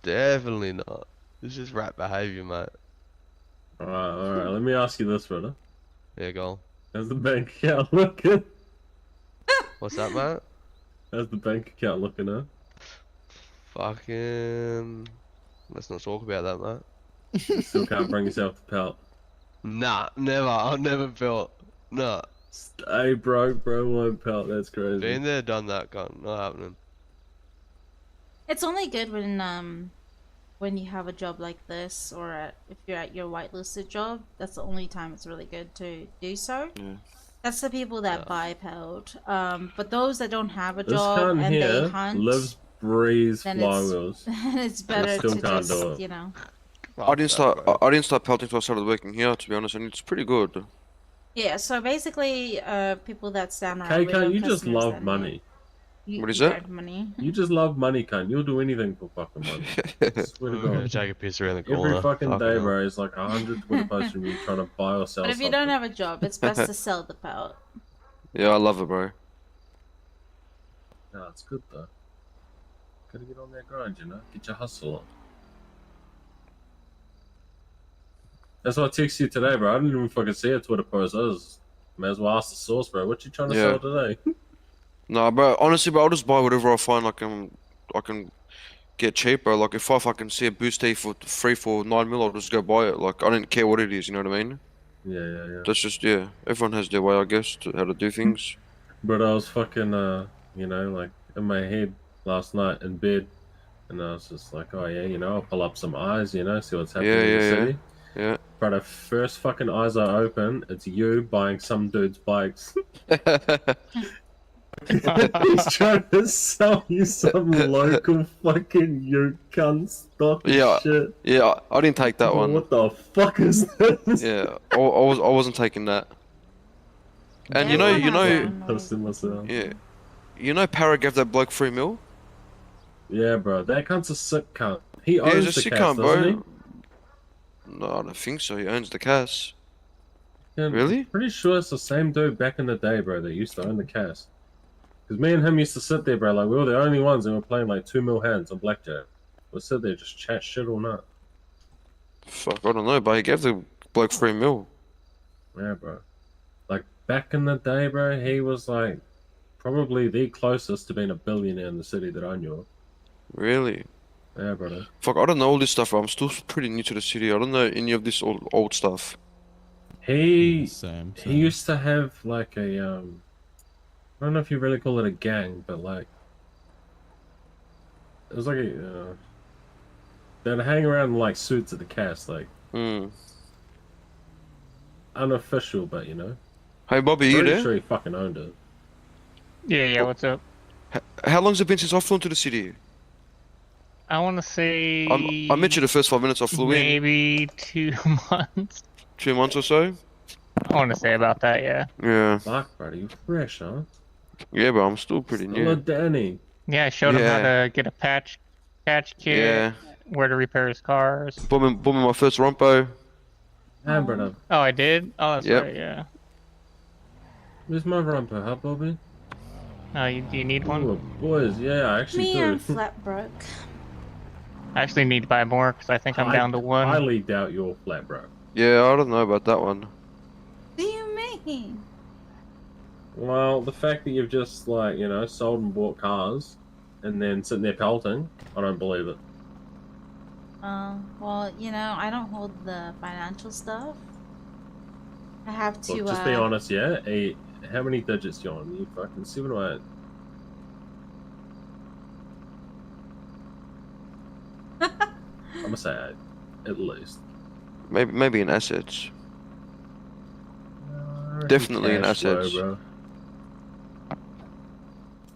Definitely not. It's just rat behaviour, mate. Alright, let me ask you this, brother. Yeah, go on. How's the bank account looking? What's that, mate? How's the bank account looking, huh? Fucking... Let's not talk about that, mate. You still can't bring yourself to pelt. Nah, never. I've never felt. Nah. Stay broke, bro, won't pelt. That's crazy. Been there, done that, cunt. Not happening. It's only good when you have a job like this, or if you're at your whitelisted job. That's the only time it's really good to do so. Yeah. That's the people that buy pelt. But those that don't have a This job cunt and here they hunt, lives, breathes then flywheels. it's better still to can't just, do it. you know. I didn't start pelting until I started working here, to be honest, and it's pretty good. Yeah, so basically, people that stand around. Hey, waiting cunt, on you just customers love that money. What is you that? earn money. You just love money, cunt. You'll do anything for fucking money. Swear to I'm gonna God. take a piss around the corner. Every fucking day, hell. bro, is like 100 Twitter posts from you trying to buy or sell But if you something. don't have a job, it's best to sell the pelt. Yeah, I love it, bro. Nah, it's good though. Gotta get on that grind, you know? Get your hustle on. That's why I texted you today, bro. I didn't even fucking see a Twitter post. I was, may as well ask the source, bro. What you trying to Yeah. sell today? Nah, bro. Honestly, bro, I'll just buy whatever I find I can get cheap, bro. Like if I fucking see a boosty for 9 mil, I'll just go buy it. Like I don't care what it is. You know what I mean? Yeah. That's just Everyone has their way, I guess, to how to do things. But I was fucking, you know, like in my head last night in bed, and I was just like, oh yeah, you know, I'll pull up some eyes, you know, see what's happening in the city. Yeah. But the first fucking eyes I open, it's you buying some dude's bikes. He's trying to sell you some local fucking you cunt stock Yeah. shit. Yeah, I didn't take that one. What the fuck is this? Yeah, I wasn't taking that. And you know, yeah, you know, Para gave that bloke 3 mil. Yeah, bro, that cunt's a sick cunt. He Yeah, owns he's a the sick cast, cunt, doesn't he? bro. No, I don't think so. He owns the cast. Yeah, Really? I'm pretty sure it's the same dude back in the day, bro, that used to own the cast. Because me and him used to sit there, bro, like we were the only ones that were playing like 2 mil hands on blackjack. We'd sit there just chat shit all night. Fuck, I don't know, but he gave the bloke 3 mil. Yeah, bro. Like back in the day, bro, he was like probably the closest to being a billionaire in the city that I knew of. Really? Yeah, brother. Fuck, I don't know all this stuff. I'm still pretty new to the city. I don't know any of this old stuff. He Same. he used to have like a I don't know if you really call it a gang, but like it was like a They'd hang around in like suits at the cast, like unofficial, but you know. Hey Bobby, you Pretty there? sure he fucking owned it. Yeah, what's up? How long's it been since I flew into the city? I want to say... I met you the first 5 minutes I flew in. Maybe 2 months. 2 months or so? I want to say about that, yeah. Yeah. Fuck, buddy, you fresh, huh? Yeah, but I'm still pretty new. Hello, Danny. Yeah, I showed him how to get a patch kit, Yeah. where to repair his cars. Bought me my first Rompo. Brother. Oh, I did? Oh, that's Yep. right, yeah. Where's my romper, huh, Bobby? Do you need one? Ooh, boys, yeah, I actually Me, do. I'm flat broke. I actually need to buy more, because I think I'm down to 1. I highly doubt you're flat, bro. Yeah, I don't know about that one. What do you mean? Well, the fact that you've just, like, you know, sold and bought cars, and then sitting there pelting, I don't believe it. Well, you know, I don't hold the financial stuff. I have to, Look, just be honest, yeah? How many digits do you on? You fucking 7 or 8? I'm gonna say 8, at least. Maybe in assets. Definitely in Cash flow, assets. bro.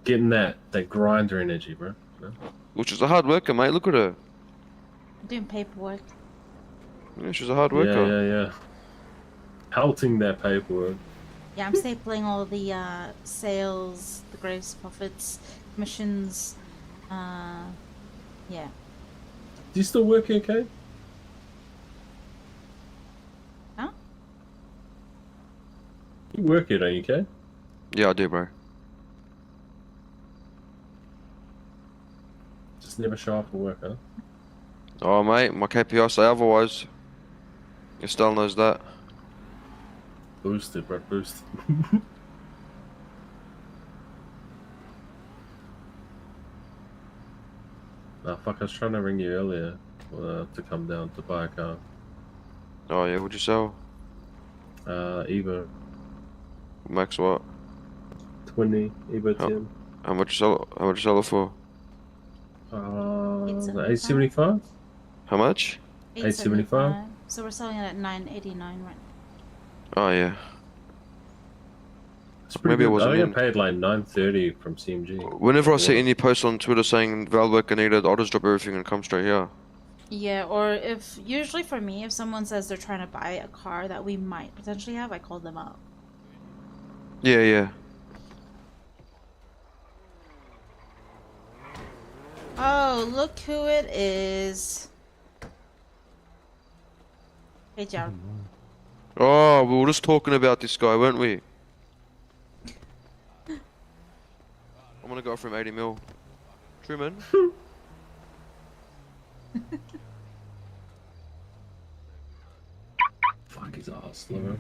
Getting that grinder energy, bro. You know? Well, she's a hard worker, mate. Look at her. I'm doing paperwork. Yeah, she's a hard worker. Yeah. Pelting that paperwork. Yeah, I'm stapling all the sales, the gross profits, commissions. Yeah. Do you still work here, Kate? Huh? You work here, don't you, Kate? Yeah, I do, bro. Just never show up for work, huh? Oh, mate, my KPI say otherwise. Your style knows that. Boosted, bro, boosted. Nah, fuck, I was trying to ring you earlier to come down to buy a car. Oh, yeah, what'd you sell? Evo. Max what? 20, Evo 10. How much you sell it for? 875? How much? 875. So we're selling it at $989 right now. Oh, yeah. Maybe it I wasn't think in. I paid like $930 from CMG. Whenever I see any post on Twitter saying valve work needed, I'll just drop everything and come straight here. Yeah, or usually for me, if someone says they're trying to buy a car that we might potentially have, I call them up. Yeah. Oh, look who it is. Hey, John. Oh, we were just talking about this guy, weren't we? I'm gonna go for him 80 mil. Truman? Fuck his ass, Lord.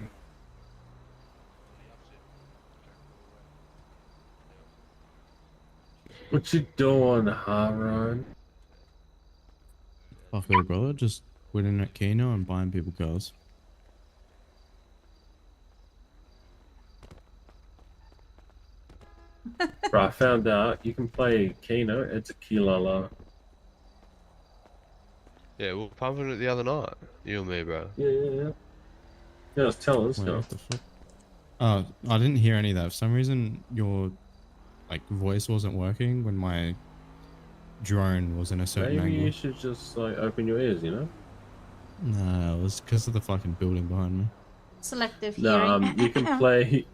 What you doing, Haron? Fuck it, brother. Just winning at Keno and buying people cars. Bro, I found out you can play Keno at Tequila. Yeah, we were pumping it the other night. You and me, bro. Yeah. Yeah, I was telling us. Wait, what the fuck? I didn't hear any of that. For some reason, your voice wasn't working when my drone was in a certain Maybe angle. you should just open your ears, you know? No, it was because of the fucking building behind me. Selective hearing. No, you can play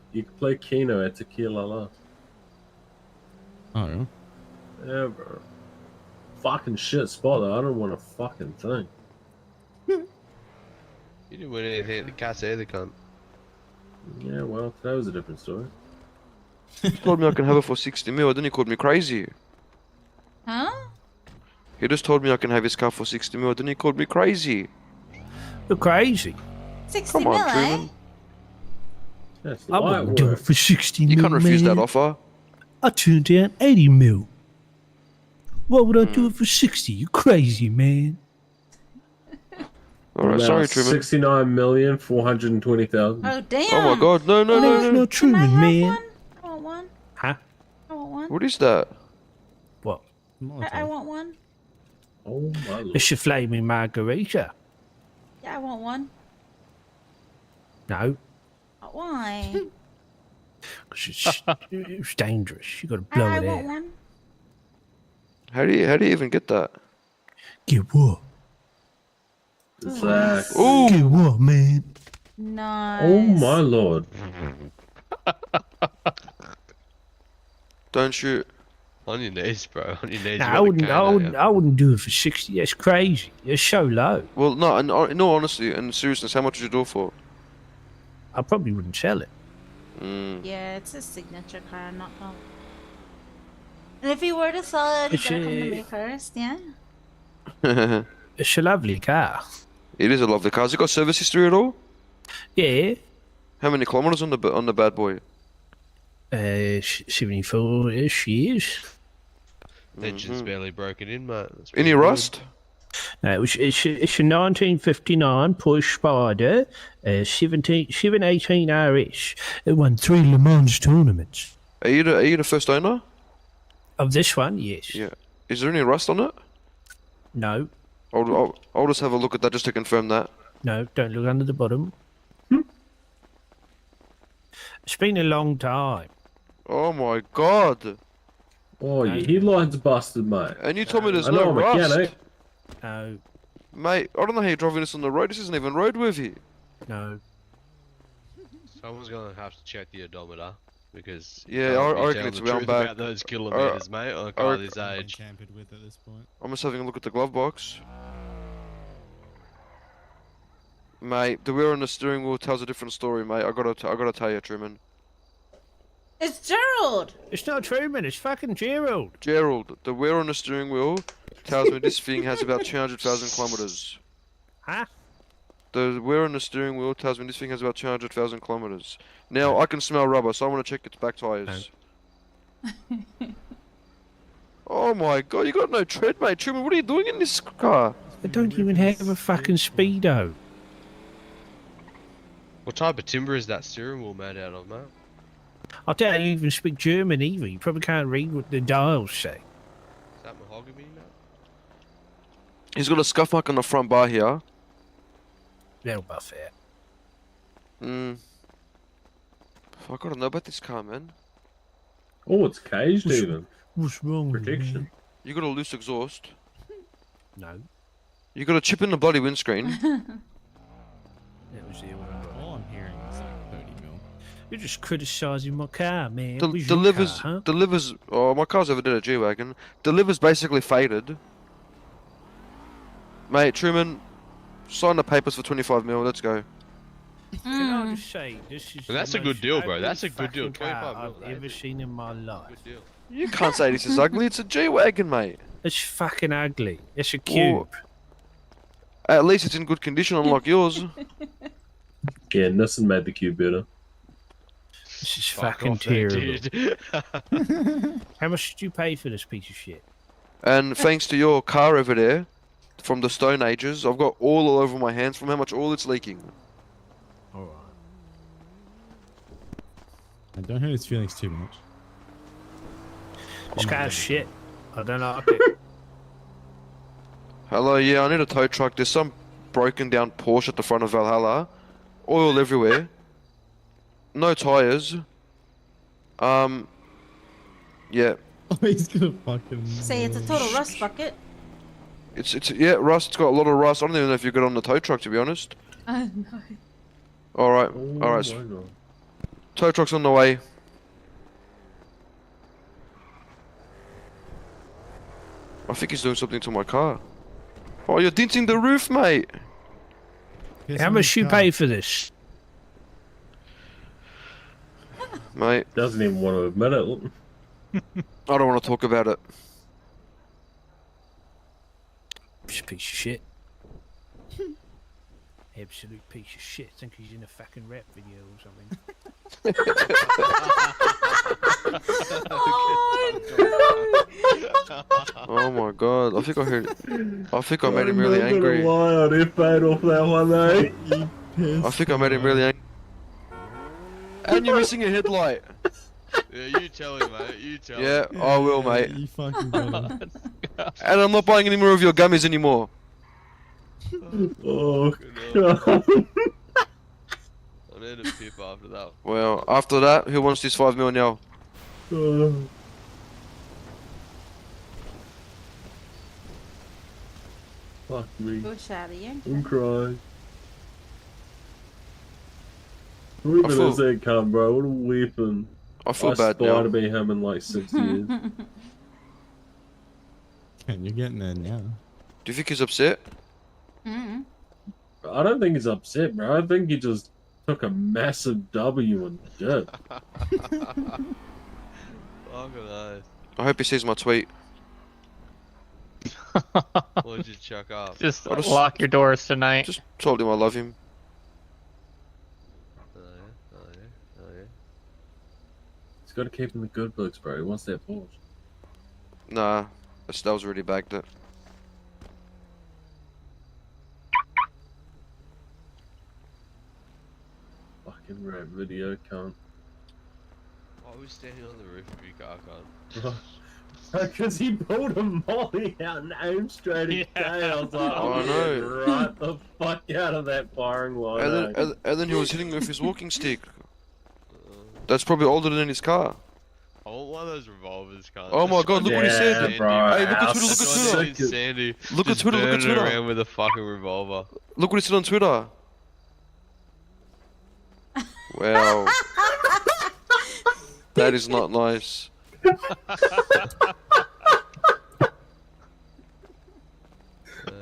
Keno at Tequila. Oh, really? Yeah, bro. Fucking shit spot though. I don't want a fucking thing. You didn't win anything at the cast either, cunt. Yeah, well, that was a different story. He told me I can have it for 60 mil, then he called me crazy. Huh? He just told me I can have his car for 60 mil, then he called me crazy. You're crazy. 60 Come on, mil, Truman. That's I wouldn't do it for 60 mil, You can't refuse man. that offer. I turned down 80 mil. Why would I do it for 60? You crazy, man. Alright, sorry, Truman. 69,420,000. Oh, damn. Oh my god, no. That's not Truman, man. I want one. Huh? I want one. What is that? What? I want one. Oh my lord. It's a flaming margarita. Yeah, I want one. No, Why? because it's dangerous. You got to blow I it want out. one. How do you even get that? Get what? Exactly. Ooh. Get what, man? Nice. Oh my lord. Don't shoot. On your knees, bro. On your knees. No, You I got the wouldn't. cane, I don't wouldn't. you? I wouldn't do it for 60. That's crazy. It's so low. Well, no, in all honesty and seriousness, how much would you do it for? I probably wouldn't sell it. Yeah, it's a signature car, not no. And if you were to sell it, you gotta come to me first, yeah? It's a lovely car. It is a lovely car. Has it got service history at all? Yeah. How many kilometers on the bad boy? 74-ish years. Engine's barely broken in, mate. That's Any pretty good. rust? No, it's a 1959 Porsche Spider, 718 RS. It won 3 Le Mans tournaments. Are you the first owner? Of this one, yes. Yeah. Is there any rust on it? No. I'll just have a look at that just to confirm that. No, don't look under the bottom. It's been a long time. Oh my god. Oh, your headlights busted, mate. And you told me there's I know no a rust. mechanic. No. Mate, I don't know how you're driving this on the road. This isn't even roadworthy. No. Someone's gonna have to check the odometer because Yeah, you I can't be reckon telling it's the around truth back. about those kilometers, mate. On a car this age. With at this point. I'm just having a look at the glove box. Mate, the wheel on the steering wheel tells a different story, mate. I gotta tell you, Truman. It's Gerald! It's not Truman, it's fucking Gerald. Gerald, the wear on the steering wheel tells me this thing has about 200,000 kilometers. Huh? The wear on the steering wheel tells me this thing has about 200,000 kilometers. Now, I can smell rubber, so I want to check its back tires. Oh my god, you got no tread, mate. Truman, what are you doing in this car? I don't even have a fucking Speedo. What type of timber is that steering wheel made out of, mate? I don't even speak German either. You probably can't read what the dials say. Is that mahogany, mate? He's got a scuff mark on the front bar here. That'll buff it. I gotta know about this car, man. Oh, it's caged even. What's wrong with Protection. You got a loose exhaust. No. You got a chip in the bloody windscreen. That was the all I'm hearing is like 30 mil. You're just criticising my car, man. Where's your delivers, car, huh? delivers. Oh, my car's over there, a G-Wagon. Delivers basically faded. Mate, Truman, sign the papers for 25 mil. Let's go. Can I just say, this is Well, that's the a good most deal, bro. ugly That's a good deal. fucking car 25 mil, I've ever seen in my life. Good deal. You can't say this is ugly. It's a G-Wagon, mate. It's fucking ugly. It's a cube. At least it's in good condition, unlike yours. Yeah, Nissan made the cube better. This is Fuck fucking off there, terrible. dude. How much did you pay for this piece of shit? And thanks to your car over there, from the Stone Ages, I've got oil all over my hands from how much oil it's leaking. Alright. I don't hurt his feelings too much. This car's shit. I don't like it. Hello, yeah, I need a tow truck. There's some broken down Porsche at the front of Valhalla. Oil everywhere. No tires. Yeah. Oh, he's gonna fucking. Say it's a total rust bucket. It's yeah, rust. It's got a lot of rust. I don't even know if you got on the tow truck, to be honest. No. Alright, Oh, alright. my God. Tow truck's on the way. I think he's doing something to my car. Oh, you're denting the roof, mate. How much you pay for this? Mate, Doesn't even want to admit it. I don't want to talk about it. Just a piece of shit. Absolute piece of shit. Think he's in a fucking rap video or something. Oh my god, I think I heard. I think I made him I'm really not gonna angry. lie, I F8 off that one, eh? I think I made him really angry. And you're missing a headlight. Yeah, you tell him, mate. You tell Yeah, him. I will, mate. You fucking got him. And I'm not buying any more of your gummies anymore. Oh, God. God. I need a pip after that. Well, after that, who wants this 5 mil now? Fuck me. Go Shaddy. I'm crying. Look at feel- his head come, bro. What a weapon. I feel I bad aspire now. to be him in like 6 years. And you're getting there now. Do you think he's upset? Mm. I don't think he's upset, bro. I think he just took a massive W and did. Fucking nice. I hope he sees my tweet. What did you chuck up? Just I just- lock your doors tonight. Just told him I love him. Oh yeah, oh yeah, oh yeah. He's got to keep in the good books, bro. He wants that Porsche. Nah, that was already bagged it. Fucking rap video, cunt. Why are we standing on the roof of your car, cunt? Because he pulled a molly out and aimed straight at Kay. I was like, Oh, I'm no. getting right the fuck out of that firing line. And then he was hitting me with his walking stick. That's probably older than his car. I want one of those revolvers, cunt. Oh my God, look what he said. bro. Hey, look at Twitter, look at That's Twitter. what Sandy. Look at Just Twitter, look at burning Twitter. around with a fucking revolver. Look what he said on Twitter. Wow. That is not nice.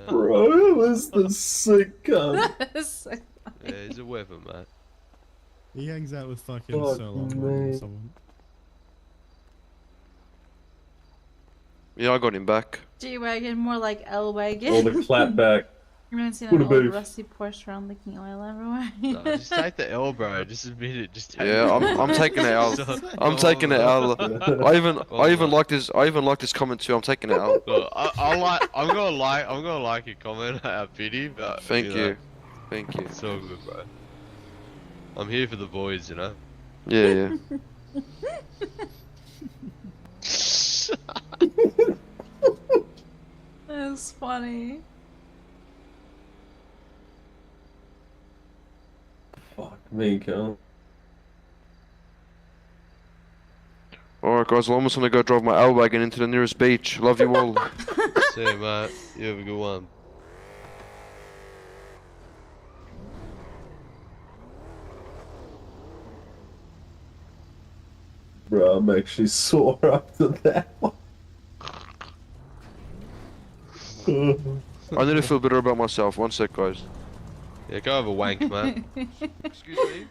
Bro, it was the sick cunt. Yeah, he's a weapon, mate. He hangs out with fucking Fuck so long. me. Someone. Yeah, I got him back. G-Wagon, more like L-Wagon. All the clap back. You're gonna see an What a old move. rusty Porsche around leaking oil everywhere. No, just take the L, bro. Just admit it. Just take Yeah, it. I'm taking the L. I'm taking the L. I even like this. I even like this comment too. I'm taking the L. Look, I'm gonna like your comment at pity, but Thank know, you. Thank you. It's all good, bro. I'm here for the boys, you know. Yeah, yeah. That's funny. Fuck me, cunt. Alright guys, well, I'm almost gonna go drive my L wagon into the nearest beach. Love you all. See you, mate. You have a good one. Bro, I'm actually sore after that one. I need to feel better about myself. One sec, guys. Yeah, go have a wank, mate. Excuse me.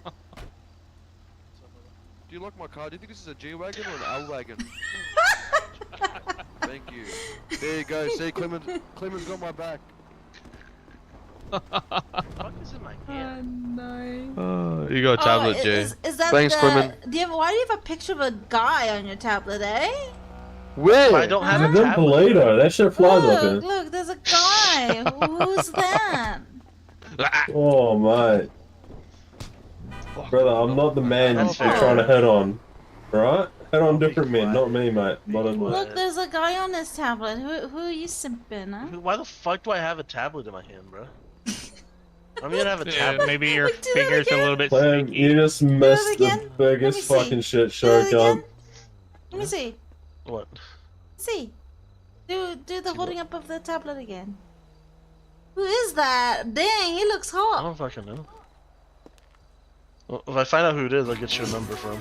Do you like my car? Do you think this is a G wagon or an L wagon? Thank you. There you go. See, Clement's got my back. What is in my hand? Oh, no. You got a tablet, Jay. Is that Thanks, the, Clement. why do you have a picture of a guy on your tablet, eh? Where? I don't have a It's a tablet. Polito. That shit flies up Look, here. look, there's a guy. Who's that? Oh, mate. Brother, I'm not the man That's you're fair. trying to hit on. Right? Hit on different men, not me, mate. Not on Look, there's a guy on this tablet. Who are you simping, huh? Why the fuck do I have a tablet in my hand, bro? I'm gonna have a Yeah, tablet. maybe your Wait, do that fingers are a little bit Clem, sneaky. you just missed the again. biggest Let me see. fucking shit Do show, it again. cunt. Let me see. What? See. Do the holding up of the tablet again. Who is that? Dang, he looks I hot. don't fucking know. Well, if I find out who it is, I'll get you a number from.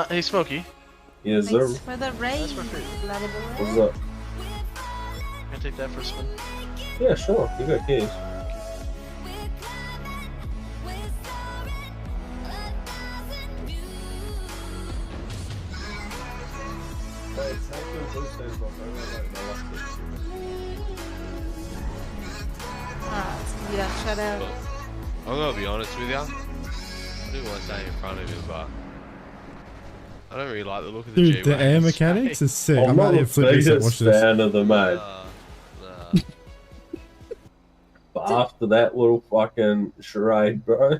Hey Smokey. Yes, sir. Thanks for the raid. That's for free. Blah, blah, blah. What's up? Can I take that for a spin? Yeah, sure. You got keys. Yeah, shut up. I'm gonna be honest with you. I do want to say in front of you, but I don't really like the look of the Dude, the air mechanics is sick. I'm I'm not about the to flip this and watch biggest this. fan of the mate. But after that little fucking charade, bro.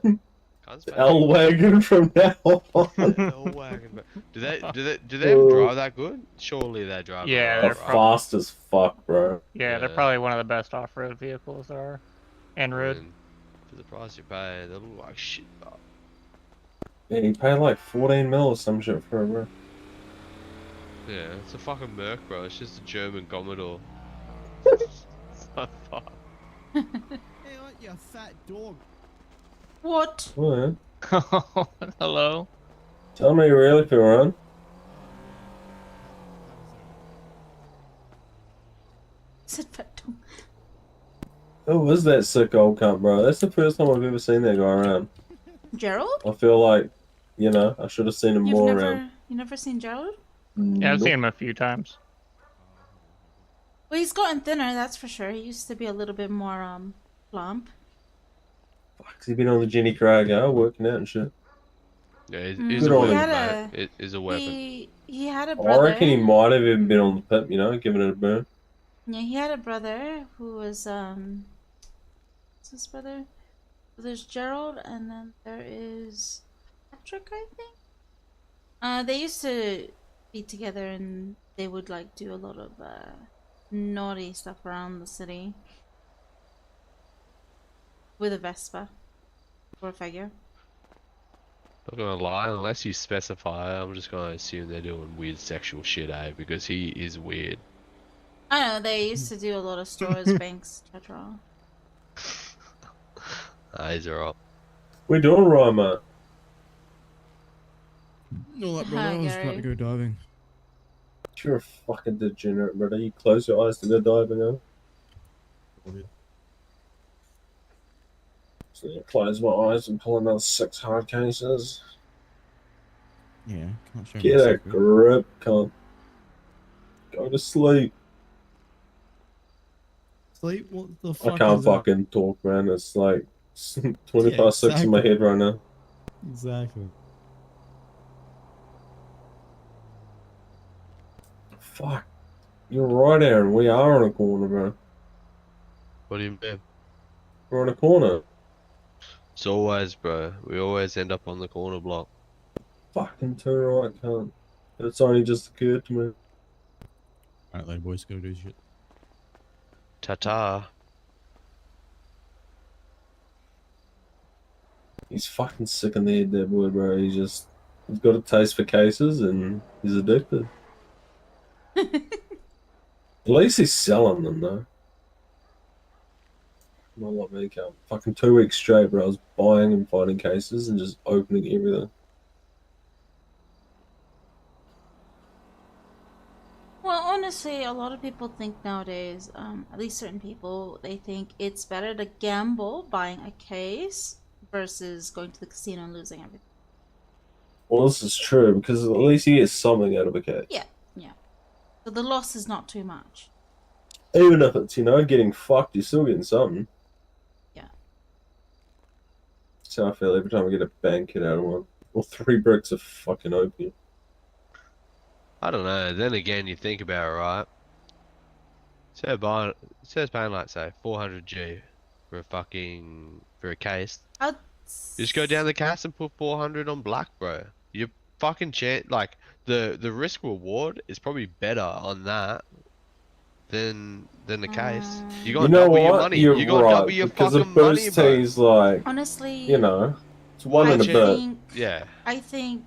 L wagon from now on. L wagon. Do they even drive that good? Surely they drive. Yeah, They're fast as fuck, bro. Yeah, they're probably one of the best off-road vehicles there are. And road. For the price you pay, they look like shit. Yeah, you pay like 14 mil or some shit for it, bro. Yeah, it's a fucking Merc, bro. It's just a German Commodore. So far. Hey, you fat dog. What? Oh, yeah. Hello. Tell me you really feel around. Said fat dog. Who was that sick old cunt, bro? That's the first time I've ever seen that guy around. Gerald? I feel like, you know, I should have seen him more around. You never seen Gerald? Yeah, I've seen him a few times. Well, he's gotten thinner, that's for sure. He used to be a little bit more plump. Fuck, he's been on the Jenny Craig, working out and shit. Yeah, Good he's a on weapon, him. mate. It is a weapon. He had a I brother. reckon he might have even been on the pip, you know, giving it a burn. Yeah, he had a brother who was what's his brother? There's Gerald, and then there is Patrick, I think. They used to be together, and they would like do a lot of naughty stuff around the city with a Vespa or a figure. Not gonna lie, unless you specify, I'm just gonna assume they're doing weird sexual shit, because he is weird. I know they used to do a lot of stores, banks, etc. He's alright. We're doing right, mate. No, that brother, I was about to go diving. You're a fucking degenerate, brother. You close your eyes to go diving, huh? So I close my eyes and pull another 6 hard cases. Yeah, can't show Get me a grip, cunt. Go to sleep. Sleep? What the fuck? I can't is that? fucking talk, man. It's like 20 past 6 in my head right now. Exactly. Fuck. You're right, Aaron. We are on a corner, bro. What do you mean? We're on a corner. It's always, bro. We always end up on the corner block. Fucking too right, cunt. It's only just occurred to me. Alright, later, boys. Go do shit. Ta-ta. He's fucking sick in the head, that boy, bro. He's got a taste for cases and he's addicted. At least he's selling them, though. Not like me, cunt. Fucking 2 weeks straight, bro. I was buying and finding cases and just opening everything. Well, honestly, a lot of people think nowadays, at least certain people, they think it's better to gamble buying a case versus going to the casino and losing everything. Well, this is true because at least he gets something out of a case. Yeah, yeah. So the loss is not too much. Even if it's, you know, getting fucked, you're still getting something. Yeah. That's how I feel every time I get a bank hit out of one. Or 3 bricks of fucking opium. I don't know. Then again, you think about it, right? Instead of paying like say 400G for a case, you just go down the cast and put 400 on black, bro. You fucking like the risk reward is probably better on that than the case. You gotta double your money. You gotta double your fucking money, bro. He's like, honestly, you know, it's one in a bit. Yeah. I think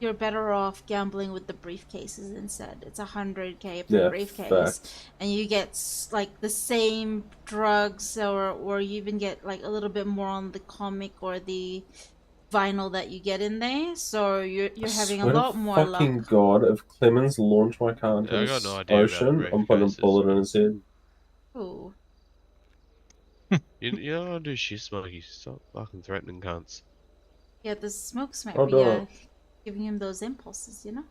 you're better off gambling with the briefcases instead. It's 100K per briefcase, facts. and you get like the same drugs, or you even get like a little bit more on the comic or the vinyl that you get in there. So you're having a lot more luck. Fucking god, if Clemens launched my car into I got this no idea about ocean, I'm putting a bullet in his head. Ooh. You don't do shit, Smokey. Stop fucking threatening cunts. Yeah, the smokes might I'll be do it. giving him those impulses, you know?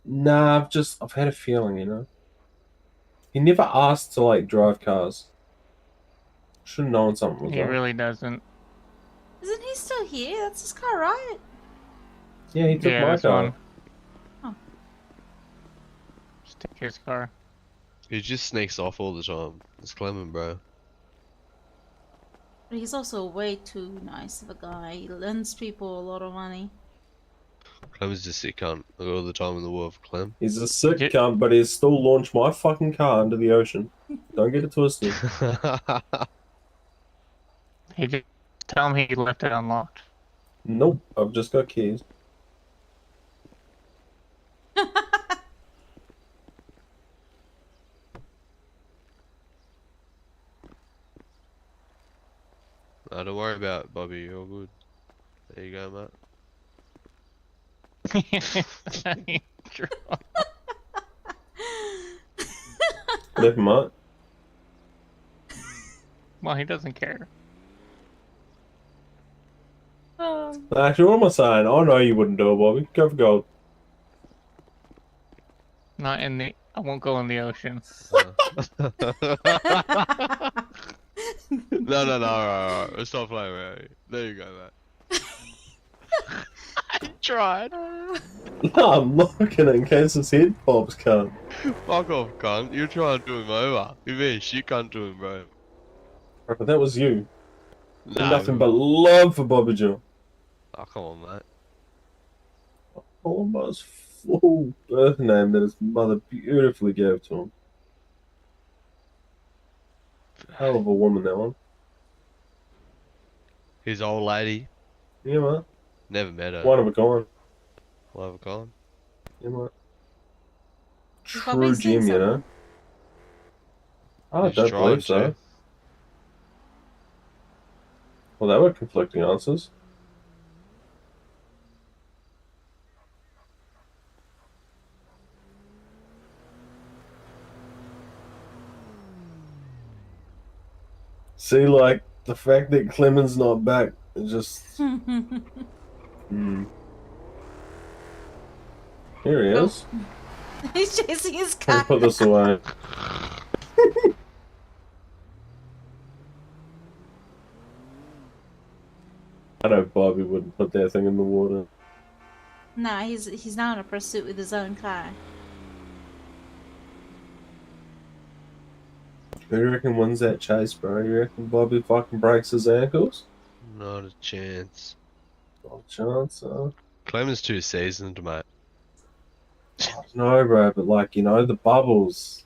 Nah, I've had a feeling, you know. He never asked to like drive cars. Should have known something was He up. really doesn't. Isn't he still here? That's his car, right? Yeah, he took my that's car. one. Oh. Just take his car. He just sneaks off all the time. It's Clement, bro. What But he's also way too nice of a guy. He lends people a lot of money. Clem's just sick cunt. I got all the time in the world for Clem. He's a sick cunt, but he's still launched my fucking car into the ocean. Don't get it twisted. He just tell him he left it unlocked. Nope, I've just got keys. No, don't worry about it, Bobby. You're all good. There you go, mate. Never mind. Well, he doesn't care. Actually, what am I saying? I know you wouldn't do it, Bobby. Go for gold. Not in the. I won't go in the ocean. No, alright. Stop playing, right? There you go, mate. I tried. No, I'm looking in case his head pops, cunt. Fuck off, cunt. You're trying to do him over. You mean shit cunt to him, bro. But that was you. No. Nothing but love for Bobby John. Oh, come on, mate. Almost full birth name that his mother beautifully gave to him. Hell of a woman, that one. His old lady. Yeah, man. Never met her. One of a kind. One of a kind. Yeah, man. probably True seen gem, you know. someone. I He's don't trying believe so. to. Well, they were conflicting answers. See, like, the fact that Clement's not back is just... Here he is. He's chasing his Let me car. put this away. I know Bobby wouldn't put that thing in the water. Nah, he's now in a pursuit with his own car. Who do you reckon wins that chase, bro? You reckon Bobby fucking breaks his ankles? Not a chance. Not a chance, huh? Clem's too seasoned, mate. No, bro, but like, you know, the bubbles.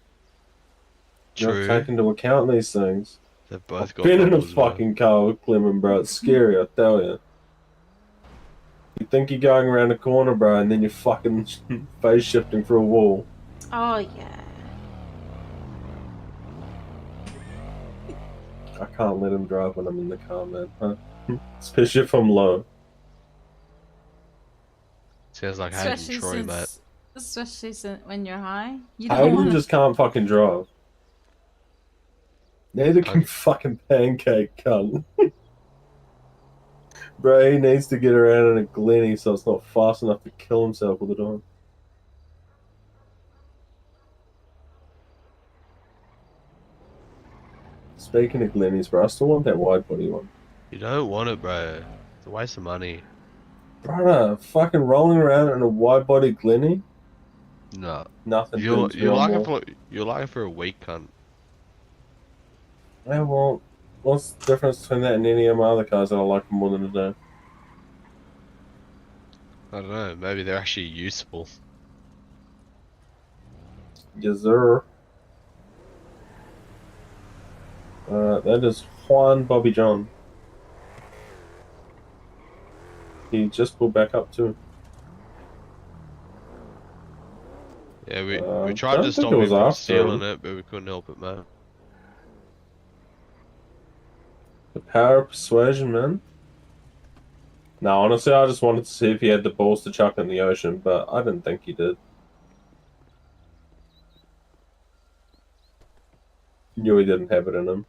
You True. have to take into account these things. They've both I've got been in a bubbles, bro. fucking car with Clement, bro. It's scary, I tell you. You think you're going around a corner, bro, and then you're fucking phase shifting through a wall. Oh yeah. I can't let him drive when I'm in the car, man. Huh? Especially if I'm low. Sounds like Hayden Especially Troy, mate. when you're high. You don't Hayden want just can't fucking drive. Neither can fucking Pancake, cunt. Bro, he needs to get around in a Glenny so it's not fast enough to kill himself all the time. Speaking of Glennies, bro, I still want that wide body one. You don't want it, bro. It's a waste of money. Brother, fucking rolling around in a wide body Glenny? No. Nothing. You're turns me on more. like it for a week, cunt. Yeah, well, what's the difference between that and any of my other cars that I like more than a day? I don't know. Maybe they're actually useful. Yes, sir. That is Juan Bobby John. He just pulled back up too. Yeah, we tried to don't stop think it him was from after stealing him. it, but we couldn't help it, man. The power of persuasion, man. No, honestly, I just wanted to see if he had the balls to chuck it in the ocean, but I didn't think he did. Knew he didn't have it in him.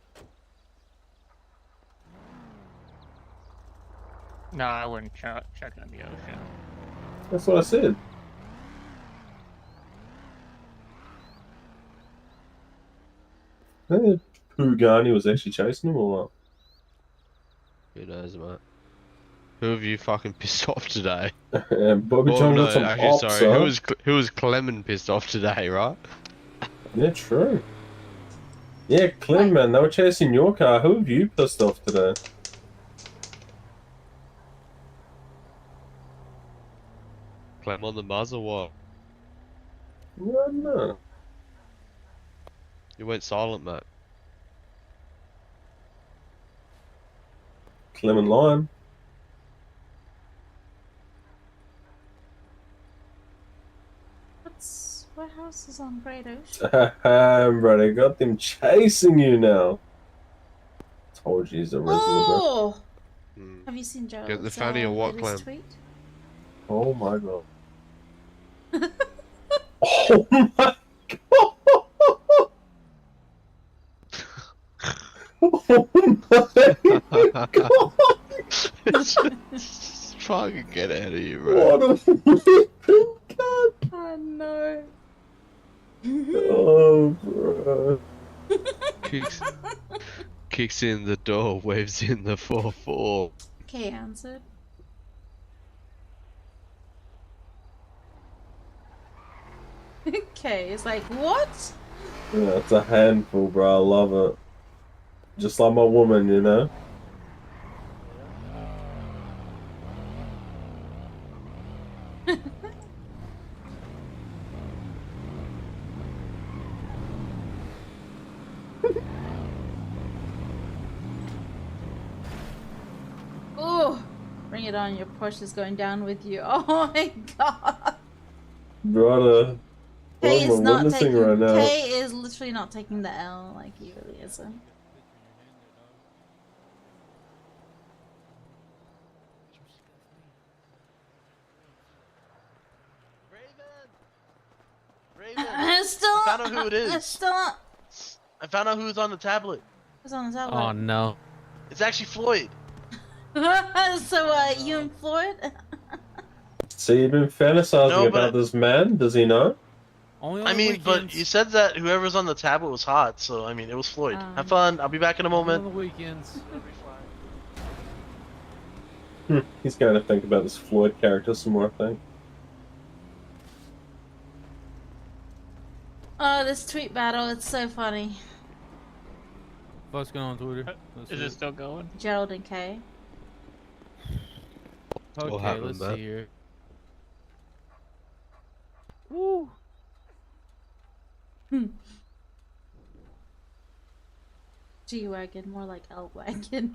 No, I wouldn't chuck it in the ocean. That's what I said. Hey, Pugani was actually chasing him or what? Who knows, mate? Who have you fucking pissed off today? Bobby Oh, John no, got some actually, ops, sorry. huh? Who was Clement pissed off today, right? Yeah, true. Yeah, Clem, man, they were chasing your car. Who have you pissed off today? Clem on the Muzz or what? No. You went silent, mate. Clem and Lime. What house is on Great Ocean? Bro, I got them chasing you now. Told you he's a Rizzler, bro. Oh! Have you seen Joe's Get the fanny or what, latest Clem? tweet? Oh my god. Oh my god! Oh my god! Just fucking get out of here, bro. What a flipping god! Oh no. Oh, bro. Kicks in the door, waves in the 4-4. Okay, answered. Okay, it's like, what? Yeah, it's a handful, bro. I love it. Just like my woman, you know? Oh, bring it on, your Porsche is going down with you. Oh my god. Brother. What Kay am is I not witnessing taking, right now? Kay is literally not taking the L like he really isn't. Raven! Still, I found out who it is. Still not. I found out who's on the tablet. Who's on the tablet? Oh no. It's actually Floyd. So, you and Floyd? So you've been fantasizing No, but- about this man? Does he know? I mean, but you said that whoever's on the tablet was hot, so I mean, it was Floyd. Have fun. I'll be back in a moment. On the weekends. He's going to think about this Floyd character some more, I think. Oh, this tweet battle, it's so funny. What's going on Twitter? Is it still going? Gerald and Kay. What Okay, happened, let's Matt? see here. Woo! G-Wagon, more like L-Wagon.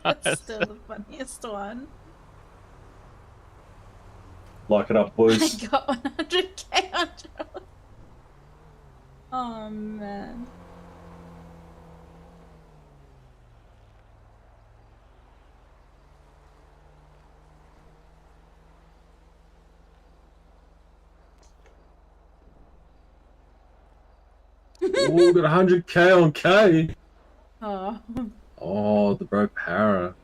That's still the funniest one. Lock it up, boys. I got 100k on Gerald. Oh, man. Ooh, got 100k on K. Oh. Oh, the bro para.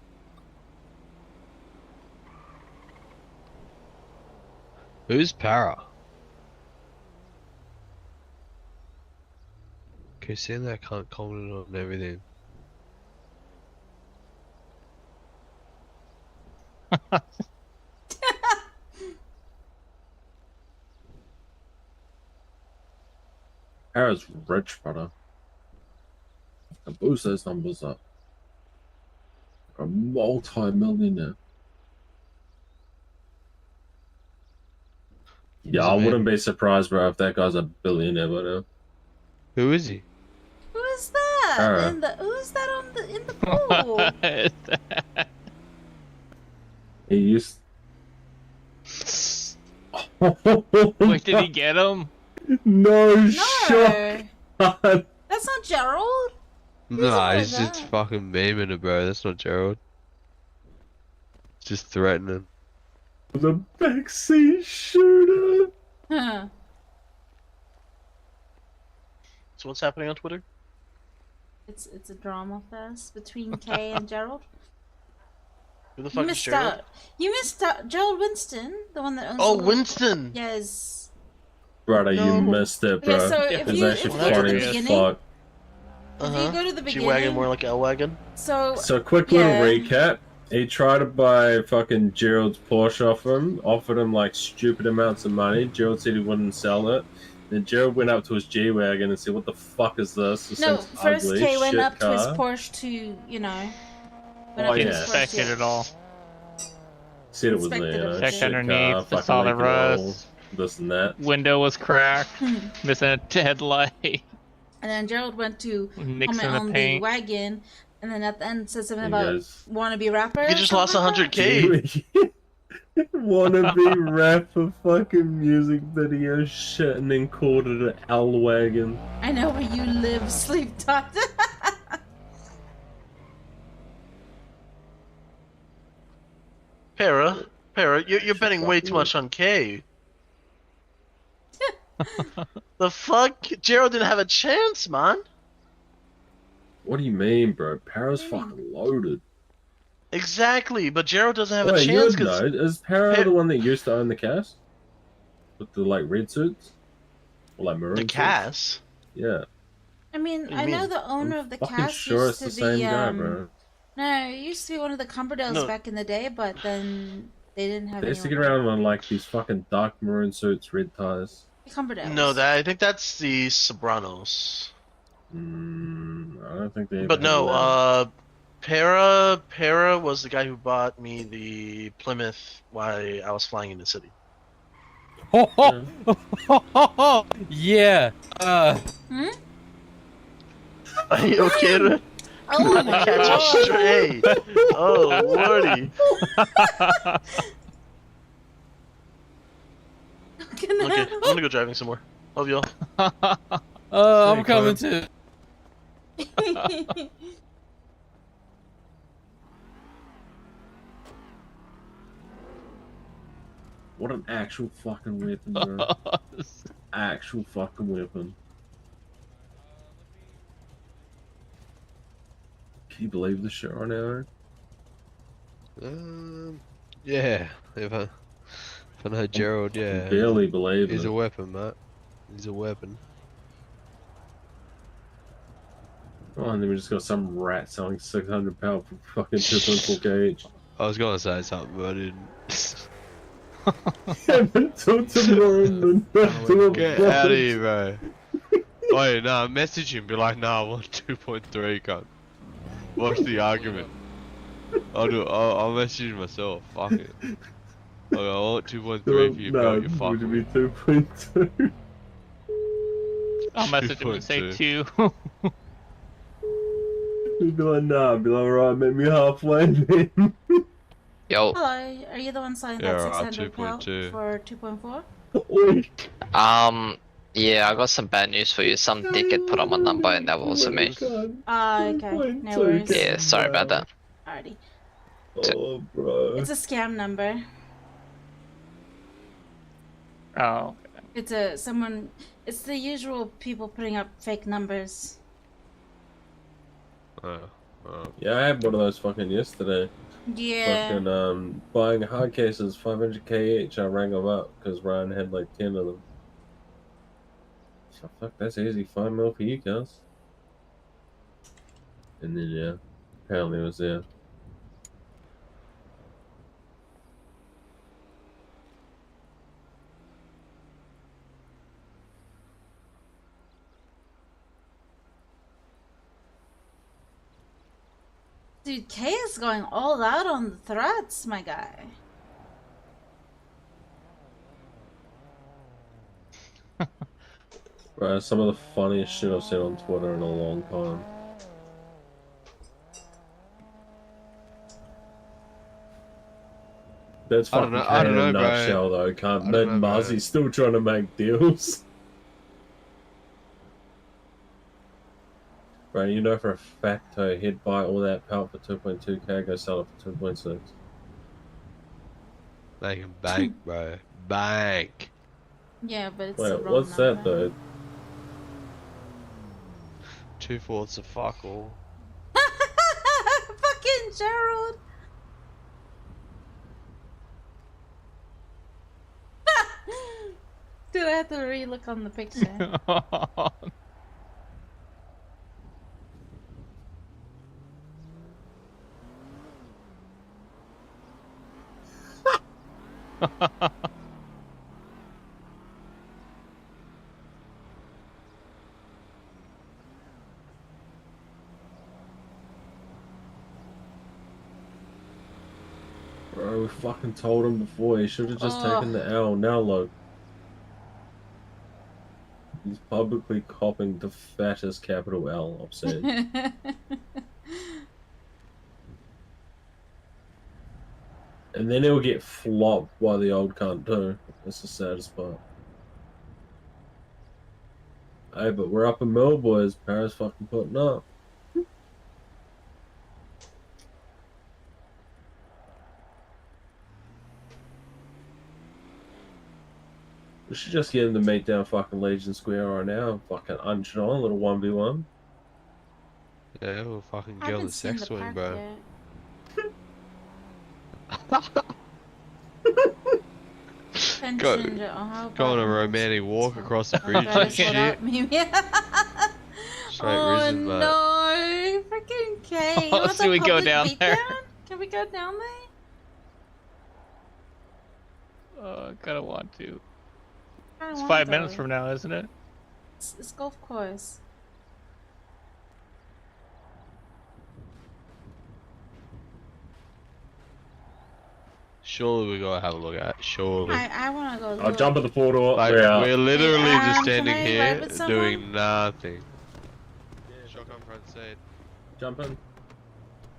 Who's Para? Okay, seeing that I can't comment on everything. Para's rich, brother. And boost those numbers up. A multi-millionaire. Yeah, I wouldn't be surprised, bro, if that guy's a billionaire by now. Who is he? Who is that? Alright. Who's that on the in the pool? He used. Wait, did he get him? No, No. shot. That's not Gerald. Nah, he's that? just fucking memeing it, bro. That's not Gerald. Just threatening. The backseat shooter. Huh. So what's happening on Twitter? It's a drama fest between Kay and Gerald. Who the You fuck is missed Gerald? out. You missed out. Gerald Winston, the one that owns. Oh, the little- Winston. Yes. Brother, you missed it, bro. Okay, so if it's you- actually if you go to funny the as beginning- fuck. If you go to the G-Wagon beginning. more like L-Wagon. So. So, quick yeah. little recap. He tried to buy fucking Gerald's Porsche off him, offered him like stupid amounts of money. Gerald said he wouldn't sell it. Then Gerald went up to his G-Wagon and said, "What the fuck is this? This No, thing's first ugly, Kay went shit up to his car." Porsche to, you know. Went Oh, up to yeah. his Porsche, Expected it all. Said it was Inspected there, everything. shit Checked underneath, car, the fucking solid leaking oil, rust. this and that. Window was cracked, missing a headlight. And then Gerald went to Nicks comment in the on the paint. wagon, and then at the end said something You about guys- wannabe rapper. You just lost 100K. Wanna be rapper fucking music video shit and then called it an L wagon. I know where you live, sleep talk. Para, you're betting way too much on K. The fuck? Gerald didn't have a chance, man. What do you mean, bro? Para's fucking loaded. Exactly, but Gerald doesn't have a Wait, chance you because know, is Para the one that used to own the cast? With the like red suits? Or like maroon the suits? Cass. Yeah. I mean, I know the owner of the Fucking cast sure used it's to the be same guy, bro. No, it used to be one of the Cumberdales No. back in the day, but then they didn't have They used to anyone. get around on like these fucking dark maroon suits, red ties. Cumberdales. No, I think that's the Sobranos. I don't think they. But no, Para was the guy who bought me the Plymouth while I was flying in the city. Yeah. Hmm? Are you okay? To Oh catch a stray. Oh lordy. Okay, I'm gonna go driving some more. Love y'all. I'm coming too. What an actual fucking weapon, bro. Actual fucking weapon. Can you believe this shit right now? Yeah. If I know Gerald, yeah. Barely believe He's it. a weapon, mate. He's a weapon. Oh, and then we just got some rat selling 600 pound for fucking 2.4 kh. I was gonna say something, but I didn't. Until tomorrow, man. Get out of here, bro. Wait, nah, message him, be like, nah, I want 2.3, cunt. What's the argument? I'll message him myself, fuck it. Okay, I want 2.3 for your belt, you fuck. Would it be 2.2? I'll message him and say 2. He'd be like, nah, be like, alright, meet me halfway then. Hello, are you the one selling Yeah, that alright, 600 pelt 2.2. for 2.4? Yeah, I got some bad news for you. Some dickhead put on my number and that wasn't me. Okay, no worries. Yeah, sorry about that. Alrighty. Oh, bro. It's a scam number. Oh. It's it's the usual people putting up fake numbers. Yeah, I had one of those fucking yesterday. Yeah. Fucking, buying hard cases, 500k each, I rang them up, because Ryan had like 10 of them. So, fuck, that's easy, 5 mil for you guys. And then, yeah, apparently it was there. Dude, K is going all out on the threats, my guy. Right, some of the funniest shit I've seen on Twitter in a long time. That's I don't fucking know- I don't in a know, bro. nutshell, though. Can't. I don't Mid know, bro. Marzi's still trying to make deals. Right, you know for a fact he'd buy all that pelt for 2.2k, go sell it for 2.6. They can bank, bro. Bank. Yeah, but it's Wait, the wrong what's number. that though? 2/4 of fuck all. Fucking Gerald. Dude, I have to re-look on the picture. Bro, we fucking told him before. He should have just taken the L. Now look. He's publicly copping the fattest capital L upset. And then he'll get flopped by the old cunt too. That's the saddest part. Hey, but we're up in Mill, boys. Paris fucking putting up. We should just get him to meet down fucking Legion Square right now. Fucking unch on, a little 1v1. Yeah, we'll fucking get on the sex swing, bro. Go on a romantic walk across the bridge and shit. Straight risen, mate. No, freaking Kate. Oh, so we go down there. Can we go down there? I kinda want to. I It's want 5 to. minutes from now, isn't it? It's golf course. Surely we gotta have a look at it. Surely. I want to go. I'll jump at the portal. Like, we're literally just standing can I here ride with someone? doing nothing. Shotgun front seat. Jumping.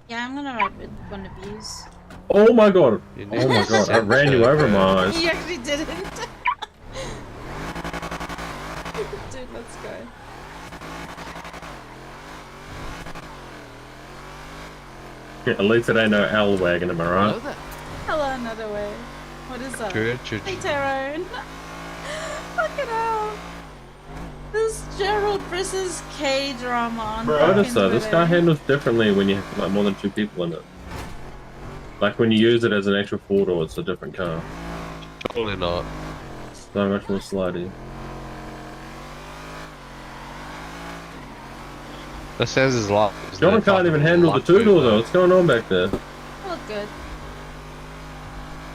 Yeah, I'm gonna ride with one of yous. Oh my god. Oh my god. I ran you over, my eyes. You actually didn't. Dude, let's go. Yeah, at least it ain't no L wagon, am I right? Hello, another way. What is up? Good. Hey, Tyrone. Fucking hell. This Gerald versus K drama on Bro, fucking notice though, this Twitter. car handles differently when you have like more than 2 people in it. Like when you use it as an actual 4-door, it's a different car. Totally not. So much more slidey. That says his luck. John can't even handle the 2-door though. What's going on back there? Look good.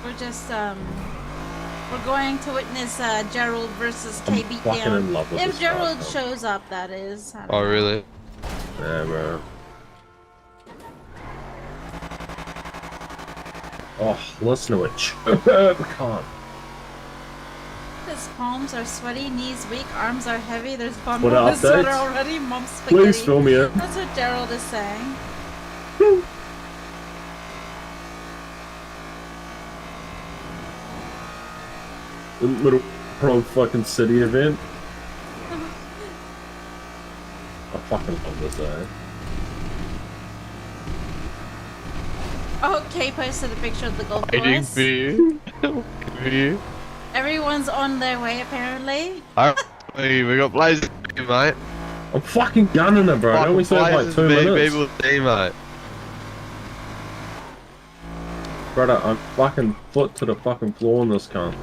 We're just we're going to witness Gerald versus K fucking beatdown. in love with If this car, Gerald though. shows up, that is. I don't Oh, know. really? Yeah, bro. Oh, listen to it. Can't. His palms are sweaty, knees weak, arms are heavy. There's one What more updates? sweater already. Mom's spaghetti. Please fill me in. That's what Gerald is saying. Little pro fucking city event. I fucking love this, eh? Oh, Kay posted a picture of the golf Waiting course. for you. For you. Everyone's on their way, apparently. Hey, we got blazes, mate. I'm fucking gunning it, bro. Don't we still have like 2 minutes? People see, mate. Brother, I'm fucking foot to the fucking floor in this cunt.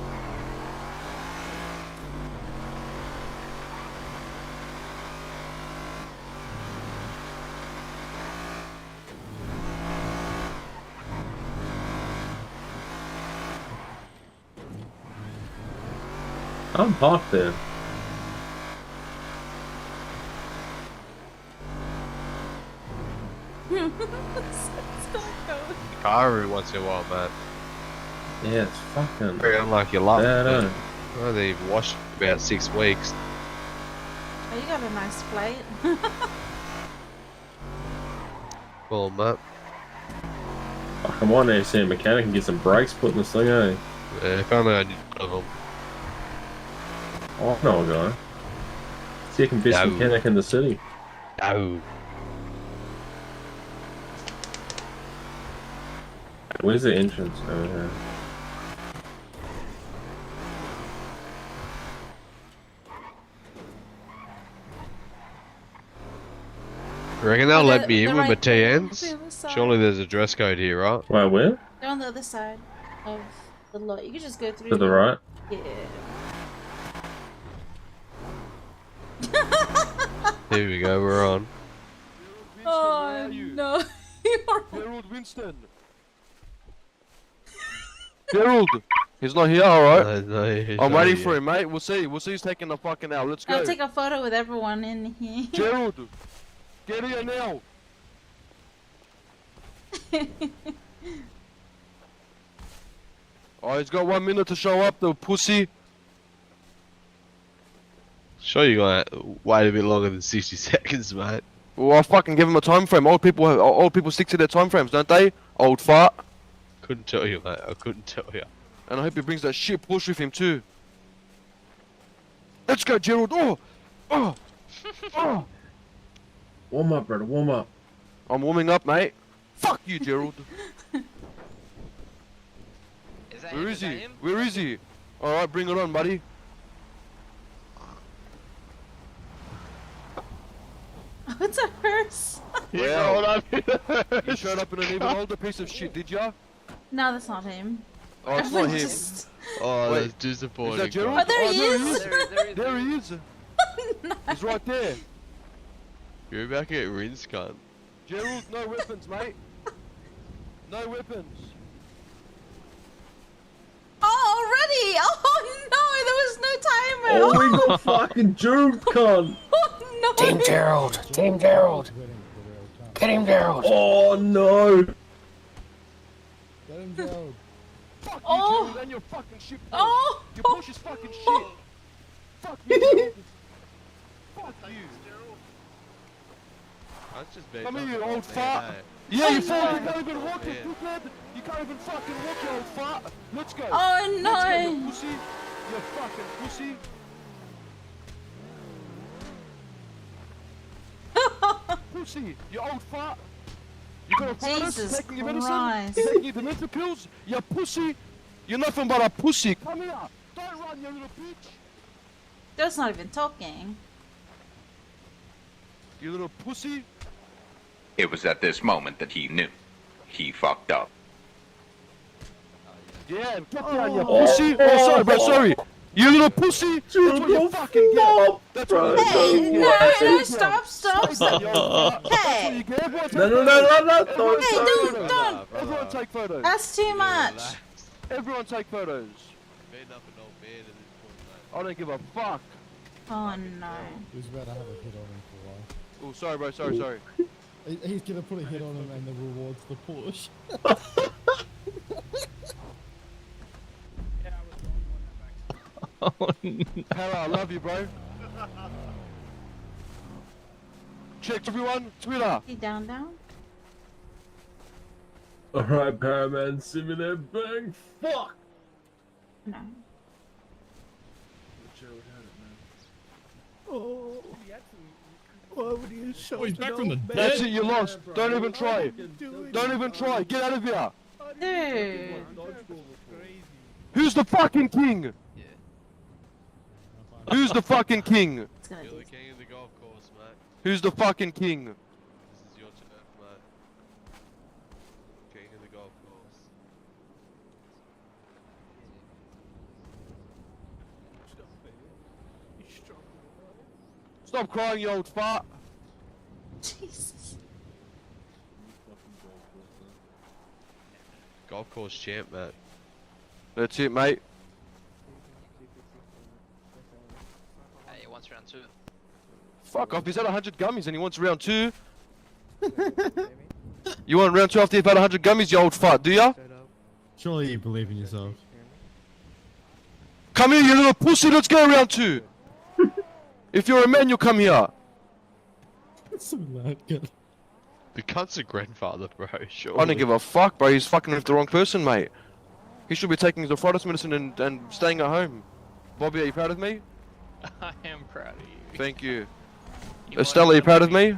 I'm parked there. Car every once in a while, mate. Yeah, it's fucking. Very unlucky luck. Yeah, I know. Well, they've washed for about 6 weeks. Oh, you got a nice flight. Well, mate. Fuck, I'm on there see a mechanic and get some brakes put in this thing, eh? Yeah, if only I knew one of them. Oh, I know a guy. Second best No. mechanic in the city. No. Where's the entrance? Over here. You reckon they'll Oh, let me in they're with my right there, on TNs? the other side. Surely there's a dress code here, right? Wait, where? They're on the other side of the lot. You can just go through. To the right? Yeah. Here we go, we're on. Oh no. Gerald Winston. Gerald! He's not here, alright? No, he's I'm not waiting here. for him, mate. We'll see. We'll see who's taking the fucking out. Let's go. I'll take a photo with everyone in here. Gerald! Get here now! Oh, he's got 1 minute to show up, the pussy. Sure, you're gonna wait a bit longer than 60 seconds, mate. Well, I fucking give him a time frame. Old people stick to their time frames, don't they? Old fart. Couldn't tell you, mate. I couldn't tell you. And I hope he brings that shit push with him too. Let's go, Gerald. Oh, oh, oh. Warm up, brother. Warm up. I'm warming up, mate. Fuck you, Gerald. Where is he? Where is he? All right, bring it on, buddy. Oh, it's a hearse. Well, you showed up in an even older piece of shit, did ya? No, that's not him. Oh, it's not him. Just... Oh, Wait, that's disappointing. Is that Gerald? Oh, there he is. There he is. He's right there. You're about to get rinsed, cunt. Gerald, no weapons, mate. No weapons. Oh, already? Oh no, there was no timer. Oh, we got fucking Gerald, cunt. Oh no. Team Gerald. Team Gerald. Get him, Gerald. Oh no. Get him, Gerald. Fuck you, Oh. Gerald, and your fucking shit. Oh. Your push is fucking shit. Fuck you, Gerald. Fuck you. That's just bad. Come here, you old fart. Yeah, you fall. You can't even walk, you dickhead. You can't even fucking walk, you old fart. Let's go. Oh no. Let's go, you pussy. You fucking pussy. Pussy, you old fart. You got a virus, Jesus taking your medicine, Christ. taking your dementia pills, you pussy. You're nothing but a pussy. Come here. Don't run, you little bitch. That's not even talking. You little pussy. It was at this moment that he knew. He fucked up. Yeah, get down, you pussy. Oh, sorry, bro, sorry. You little pussy. That's what you fucking get. That's what Hey, no, stop. That's what Hey. you get. Everyone take No. photos. Hey, don't. Everyone take photos. That's too much. Everyone take photos. I don't give a fuck. Oh no. He was about to have a hit on him for a while. Oh, sorry, bro, sorry. He's gonna put a hit on him and the reward's the push. Oh, no. Hello, I love you, bro. Check everyone, Twitter. He down. Alright, Paraman, send me that bang. Fuck. No. Oh. Why would you show he's back from the dead. That's it, you lost. Don't even try. Don't even try. Get out of here. Dude. Who's the fucking king? Who's the fucking king? You're the king of the golf course, mate. Who's the fucking king? This is your turf, mate. King of the golf course. Stop crying, you old fart. Jesus. Golf course champ, mate. That's it, mate. Hey, he wants round 2. Fuck off, he's had 100 gummies and he wants round 2. You want round 2 after you've had 100 gummies, you old fart, do ya? Surely you believe in yourself. Come here, you little pussy, let's go round 2. If you're a man, you'll come here. That's so loud, God. The cunt's a grandfather, bro. Sure. I don't give a fuck, bro. He's fucking with the wrong person, mate. He should be taking his arthritis medicine and staying at home. Bobby, are you proud of me? I am proud of you. Thank you. Estella, are you proud of me?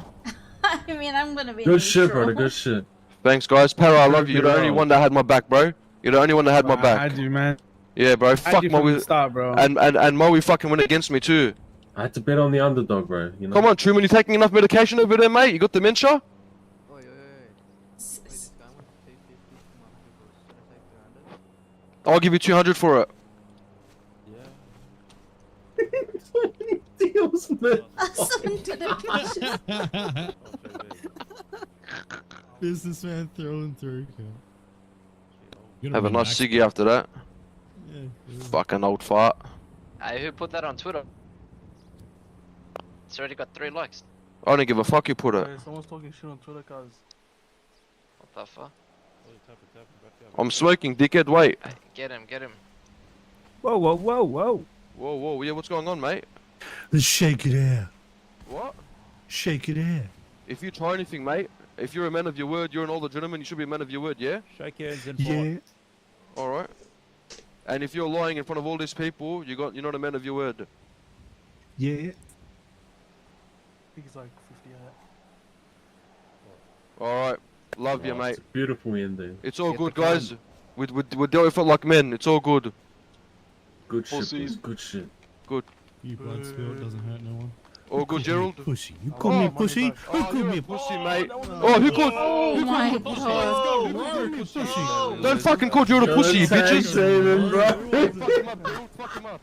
I mean, I'm gonna be. Good shit, neutral. brother. Good shit. Thanks, guys. Para, I love you. You're the only one that had my back, bro. You're the only one that had my I back. had you, man. Yeah, bro. I had Fuck you from the Moe. start, bro. And Moe fucking went against me too. I had to bet on the underdog, bro. You know. Come on, Truman. You taking enough medication over there, mate? You got dementia? I'll give you 200 for it. Deals, man. Businessman through and through. Okay. Have a nice ciggy after that. Yeah. Fucking old fart. Hey, who put that on Twitter? It's already got 3 likes. I don't give a fuck you put it. Someone's talking shit on Twitter, cuz. What the fuck? I'm smoking, dickhead. Wait. Get him, get him. Whoa, whoa, whoa, whoa. Whoa, whoa. Yeah, what's going on, mate? Let's shake it out. What? Shake it out. If you try anything, mate, if you're a man of your word, you're an older gentleman, you should be a man of your word, yeah? Shake hands and yeah. Alright. And if you're lying in front of all these people, you're not a man of your word. Yeah. I think it's like 58. Alright. Love you, mate. It's a beautiful ending. It's all good, guys. We're dealing with it like men. It's all good. Good shit, Pussies. boys. Good shit. Good. You blood spilled doesn't hurt no one. All good, Gerald? Pussy. You call me a pussy? Who called me a pussy, mate? Oh, who called? Oh my god. Don't fucking call Gerald a pussy, you bitches! Fuck him up,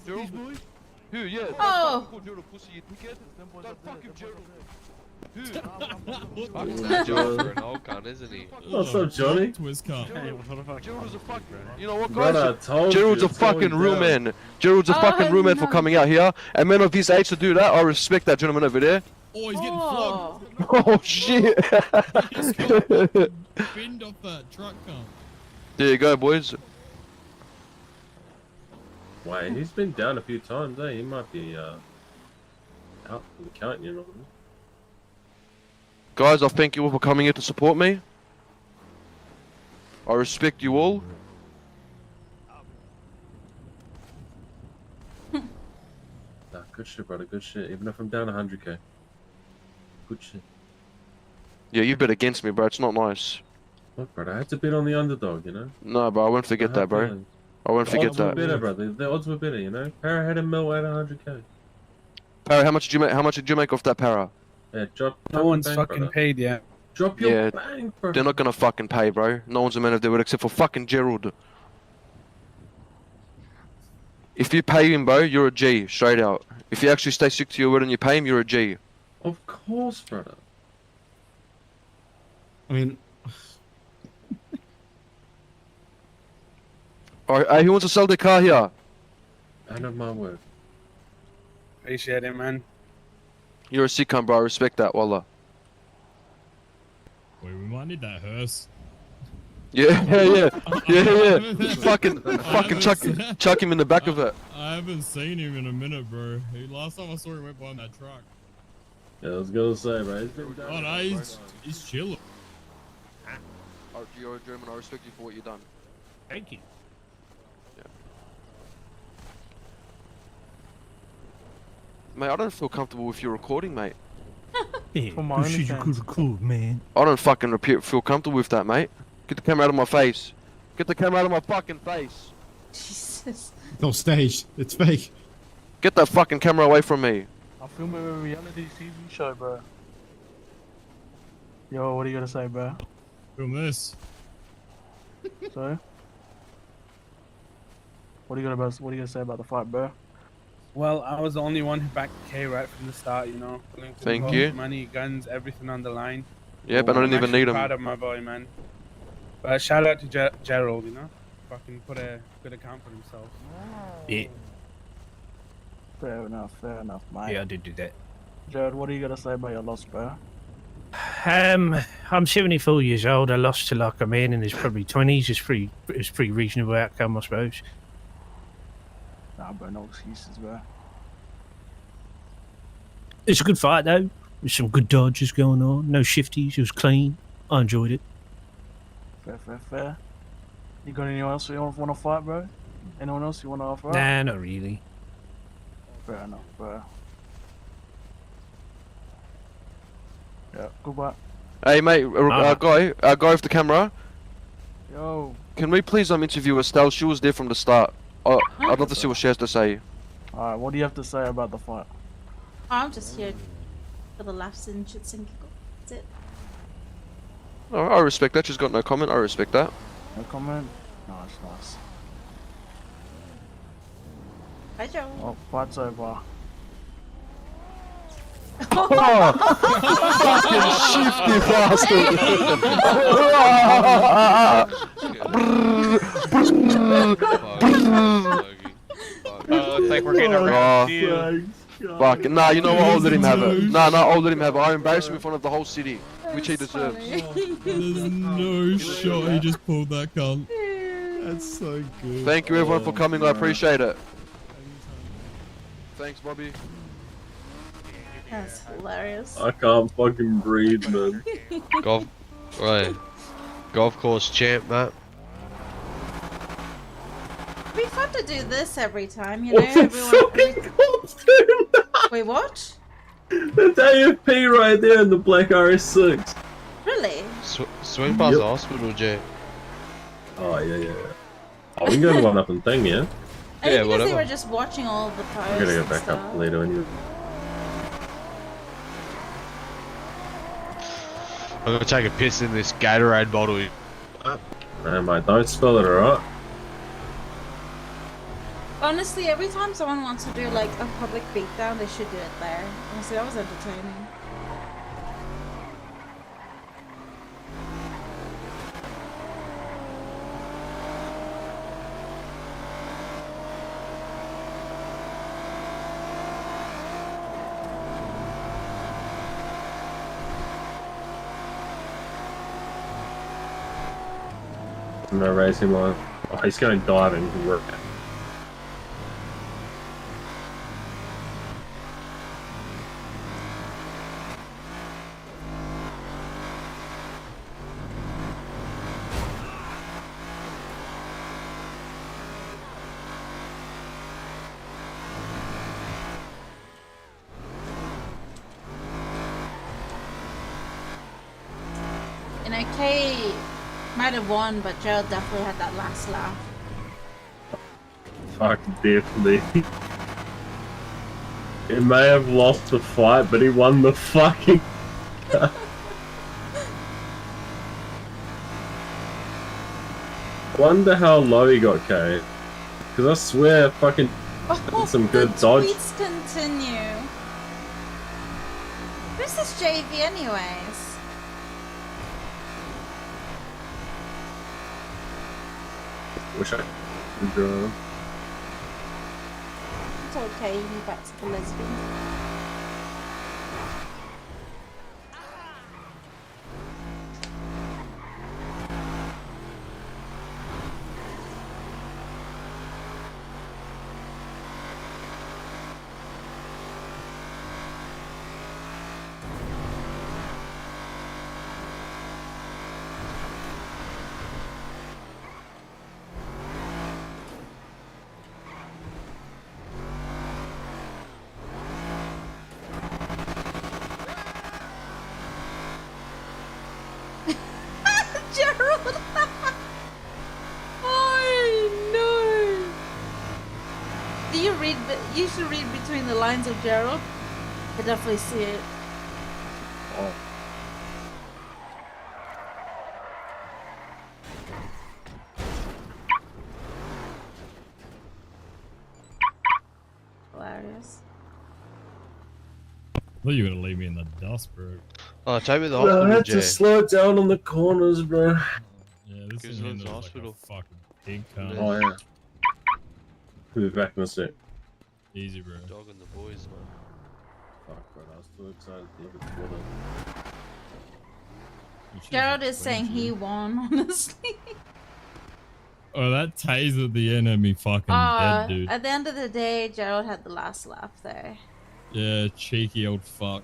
Gerald. Who? Yeah. Oh. Call Gerald a pussy, you dickhead. Don't fuck him, Gerald. Fucking that Joe for an old cunt, isn't he? What's up, Johnny? Twist cunt. Gerald's a fucking. You know what, Brother, I guys? told Gerald's you, a fucking it's real going man. Gerald's a fucking real man for coming out here. And men of his age to do that, I respect that gentleman over there. Oh, he's getting flogged. Oh shit! He's got binned off that truck cunt. There you go, boys. Wait, he's been down a few times, eh? He might be, out for the count, you know what I mean? Guys, I thank you all for coming here to support me. I respect you all. Nah, good shit, brother, good shit. Even if I'm down 100k. Good shit. Yeah, you bet against me, bro. It's not nice. Look, brother, I had to bet on the underdog, you know? No, bro, I won't forget that, bro. I won't forget The odds were that. better, brother. The odds were better, you know? Para had a mil at 100k. Para, how much did you make? How much did you make off that para? Yeah, drop No one's fucking paid yet. Drop your Yeah, bang, bro. they're not gonna fucking pay, bro. No one's a man of their word except for fucking Gerald. If you pay him, bro, you're a G, straight out. If you actually stay stick to your word and you pay him, you're a G. Of course, brother. I mean, Alright, hey, who wants to sell their car here? Hand of my word. Appreciate it, man. You're a sick cunt, bro. I respect that, wallah. Wait, we might need that hearse. Yeah. fucking chuck him in the back of it. I haven't seen him in a minute, bro. Last time I saw him went behind that truck. Yeah, I was gonna say, bro. He's been down. Oh no, he's chilling. You're a German. I respect you for what you've done. Thank you. Mate, I don't feel comfortable with your recording, mate. Yeah, good shit you could record, man. I don't fucking feel comfortable with that, mate. Get the camera out of my face. Get the camera out of my fucking face. Jesus. no stage. It's fake. Get that fucking camera away from me. I'm filming a reality TV show, bro. Yo, what are you gonna say, bro? Film this. Sorry? What are you gonna say about the fight, bro? Well, I was the only one who backed K right from the start, you know. Thank you. Money, guns, everything on the line. Yeah, but I don't even need them. Proud of my boy, man. But shout out to Gerald, you know. Fucking put a good account for himself. Yeah. Fair enough, mate. Yeah, I did do that. Jared, what are you gonna say about your loss, bro? I'm 74 years old. I lost to like a man in his probably 20s. It's pretty reasonable outcome, I suppose. Nah, bro, no excuses, bro. It's a good fight though. There's some good dodges going on. No shifties. It was clean. I enjoyed it. Fair. You got anyone else you want to fight, bro? Anyone else you want to offer up? Nah, not really. Fair enough, bro. Yeah, goodbye. Hey, mate, guy with the camera. Yo. Can we please interview Estelle? She was there from the start. I'd love to see what she has to say. Alright, what do you have to say about the fight? I'm just here for the laughs and shits and giggles. That's it. Oh, I respect that. She's got no comment. I respect that. No comment? Nice. Hi, Joe. Well, fight's over. Oh, fucking shifty bastard! It's like we're getting around to you. Fuck. Nah, you know what? I'll let him have it. Nah, I'll let him have it. I embarrassed him in front of the whole city, which he deserves. There's no shot he just pulled that cunt. That's so good. Thank you everyone for coming. I appreciate it. Thanks, Bobby. That's hilarious. I can't fucking breathe, man. Golf course champ, mate. It'd be fun to do this every time, you know? Everyone. Wait, what? That's AFP right there in the black RS6. Really? Swing past the hospital, Jay. Oh, yeah. Oh, we can go to one up and thing, yeah? I think because they were just watching all of the posts. I'm gonna go back up later anyway. I'm gonna take a piss in this Gatorade bottle. No, mate, don't spill it, alright? Honestly, every time someone wants to do like a public beatdown, they should do it there. Honestly, that was entertaining. I'm gonna raise him on. Oh, he's going diving. Work. You know, Kay might have won, but Gerald definitely had that last laugh. Fuck, definitely. He may have lost the fight, but he won the fucking. Wonder how low he got K. Because I swear, fucking some good dodge. Tweets continue. Who's this JV, anyways? Wish I could draw. It's okay, you back to the lesbian. Gerald! Oh no! Do you read? You should read between the lines of Gerald. I definitely see it. Oh. Hilarious. I thought you were gonna leave me in the dust, bro. Oh, take me to the I hospital, had Jay. to slow down on the corners, bro. Yeah, this Goes is to in the the hospital. Like a fucking pig cunt. Oh, yeah. We'll be back in a sec. Easy, bro. Dog and the boys, man. Fuck, bro, I was too excited to look at Twitter. Gerald is saying he won, honestly. Oh, that taser at the end had me fucking dead, dude. At the end of the day, Gerald had the last laugh there. Yeah, cheeky old fuck.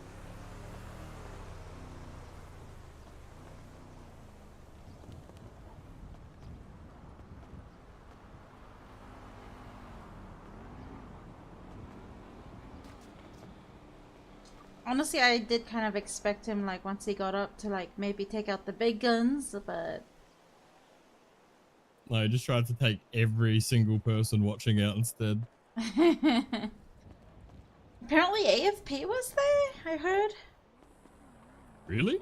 Honestly, I did kind of expect him, like, once he got up to, like, maybe take out the big guns, but... No, I just tried to take every single person watching out instead. Apparently AFP was there, I heard. Really?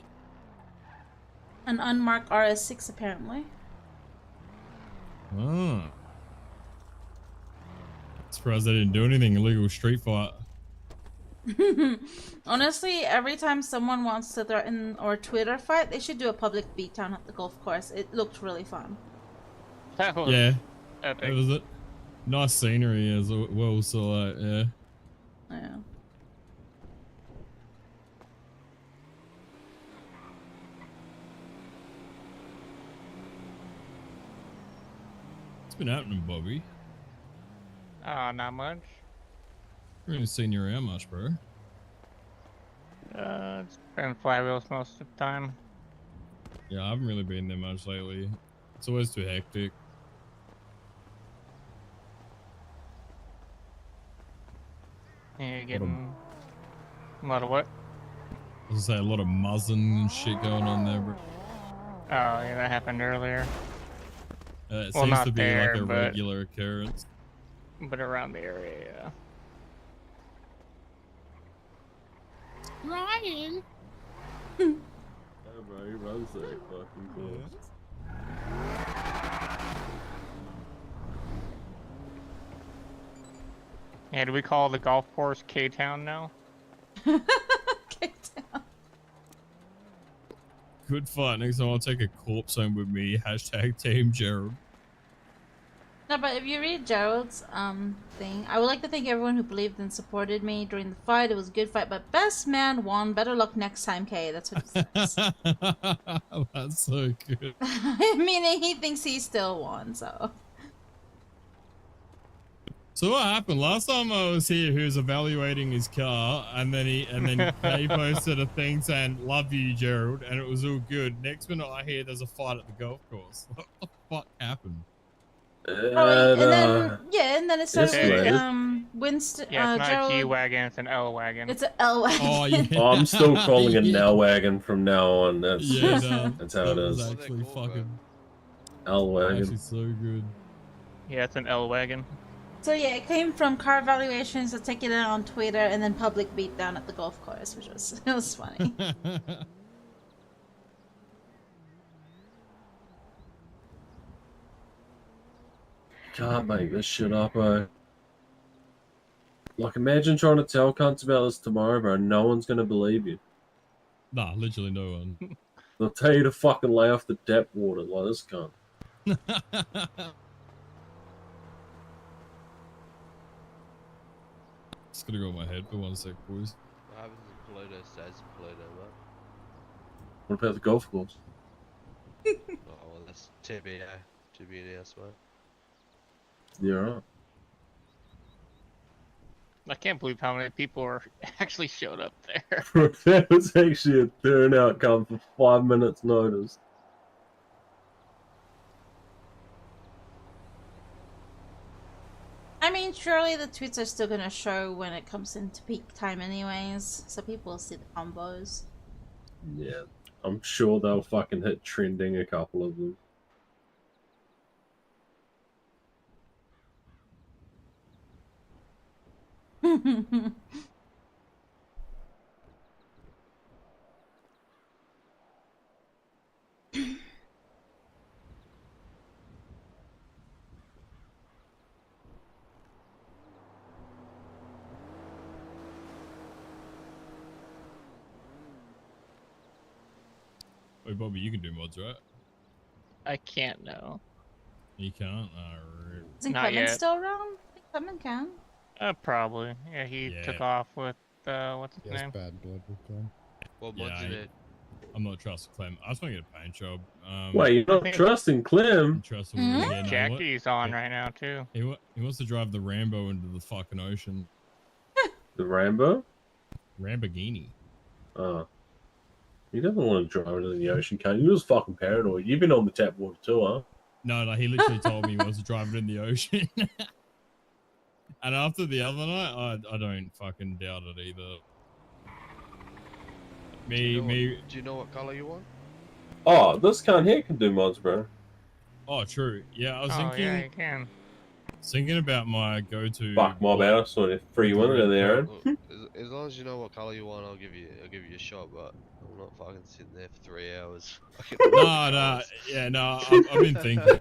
An unmarked RS6, apparently. Oh. Surprised they didn't do anything illegal street fight. Honestly, every time someone wants to threaten or Twitter fight, they should do a public beatdown at the golf course. It looked really fun. That was Yeah. epic. It was a nice scenery as well, so like, yeah. Yeah. What's been happening, Bobby? Not much. We haven't seen you around much, bro. It's been flywheels most of the time. Yeah, I haven't really been there much lately. It's always too hectic. Yeah, you're getting a lot of what? I was gonna say a lot of muzzing and shit going on there, bro. Oh, yeah, that happened earlier. It Well, seems not to be there, like a but- regular occurrence. But around the area, yeah. Ryan! Yeah, bro, he runs that fucking course. Yeah, do we call the golf course K-Town now? Good fight. Next time I'll take a corpse home with me. Hashtag Team Gerald. No, but if you read Gerald's thing, I would like to thank everyone who believed and supported me during the fight. It was a good fight, but best man won. Better luck next time, K. That's what he says. That's so good. Meaning he thinks he still won, so. So what happened last time I was here? He was evaluating his car, and then he posted a thing saying "Love you, Gerald," and it was all good. Next minute I hear there's a fight at the golf course. What the fuck happened? And then it started Winston. Yeah, it's not Gerald, a G-Wagon, it's an L-Wagon. It's an L-Wagon. Oh, yeah. Oh, I'm still calling it an L-Wagon from now on. That's Yeah, no, that's how it that was is. actually fucking L-Wagon. actually so good. Yeah, it's an L-Wagon. So yeah, it came from car valuations, so taking it on Twitter, and then public beatdown at the golf course, which was it was funny. Can't make this shit up, bro. Like, imagine trying to tell cunts about this tomorrow, bro. No one's gonna believe you. Nah, literally no one. They'll tell you to fucking lay off the tap water like this cunt. Just gonna go on my head for 1 sec, boys. What happens in Pluto stays in Pluto, mate. What about the golf course? Oh, well, that's TBA. TBS, mate. Yeah, right. I can't believe how many people actually showed up there. That was actually a turnout come for 5 minutes notice. I mean, surely the tweets are still gonna show when it comes into peak time, anyways, so people will see the combos. Yeah, I'm sure they'll fucking hit trending, a couple of them. Wait, Bobby, you can do mods, right? I can't know. You can't? Alright. Isn't Not Clement yet. still around? I think Clement can. Probably. Yeah, he took off with, what's his name? bad blood with Clem. What mods you need? I'm not trusting Clem. I just want to get a paint job. Wait, you're not trusting Clem? Trust him. Yeah, no, Jackie's on right now, too. He wants to drive the Rambo into the fucking ocean. The Rambo? Lamborghini. Oh. You don't want to drive it in the ocean, can't you? You're just fucking paranoid. You've been on the tap water too, huh? No, he literally told me he wants to drive it in the ocean. And after the other night, I don't fucking doubt it either. Do you know what color you want? Oh, this cunt here can do mods, bro. Oh, true. Yeah, I was Oh, thinking. yeah, you can. Thinking about my go-to. Fuck mob out, so a free winner in there. Look, as long as you know what color you want, I'll give you a shot. But I'm not fucking sitting there for 3 hours. No. I've been thinking.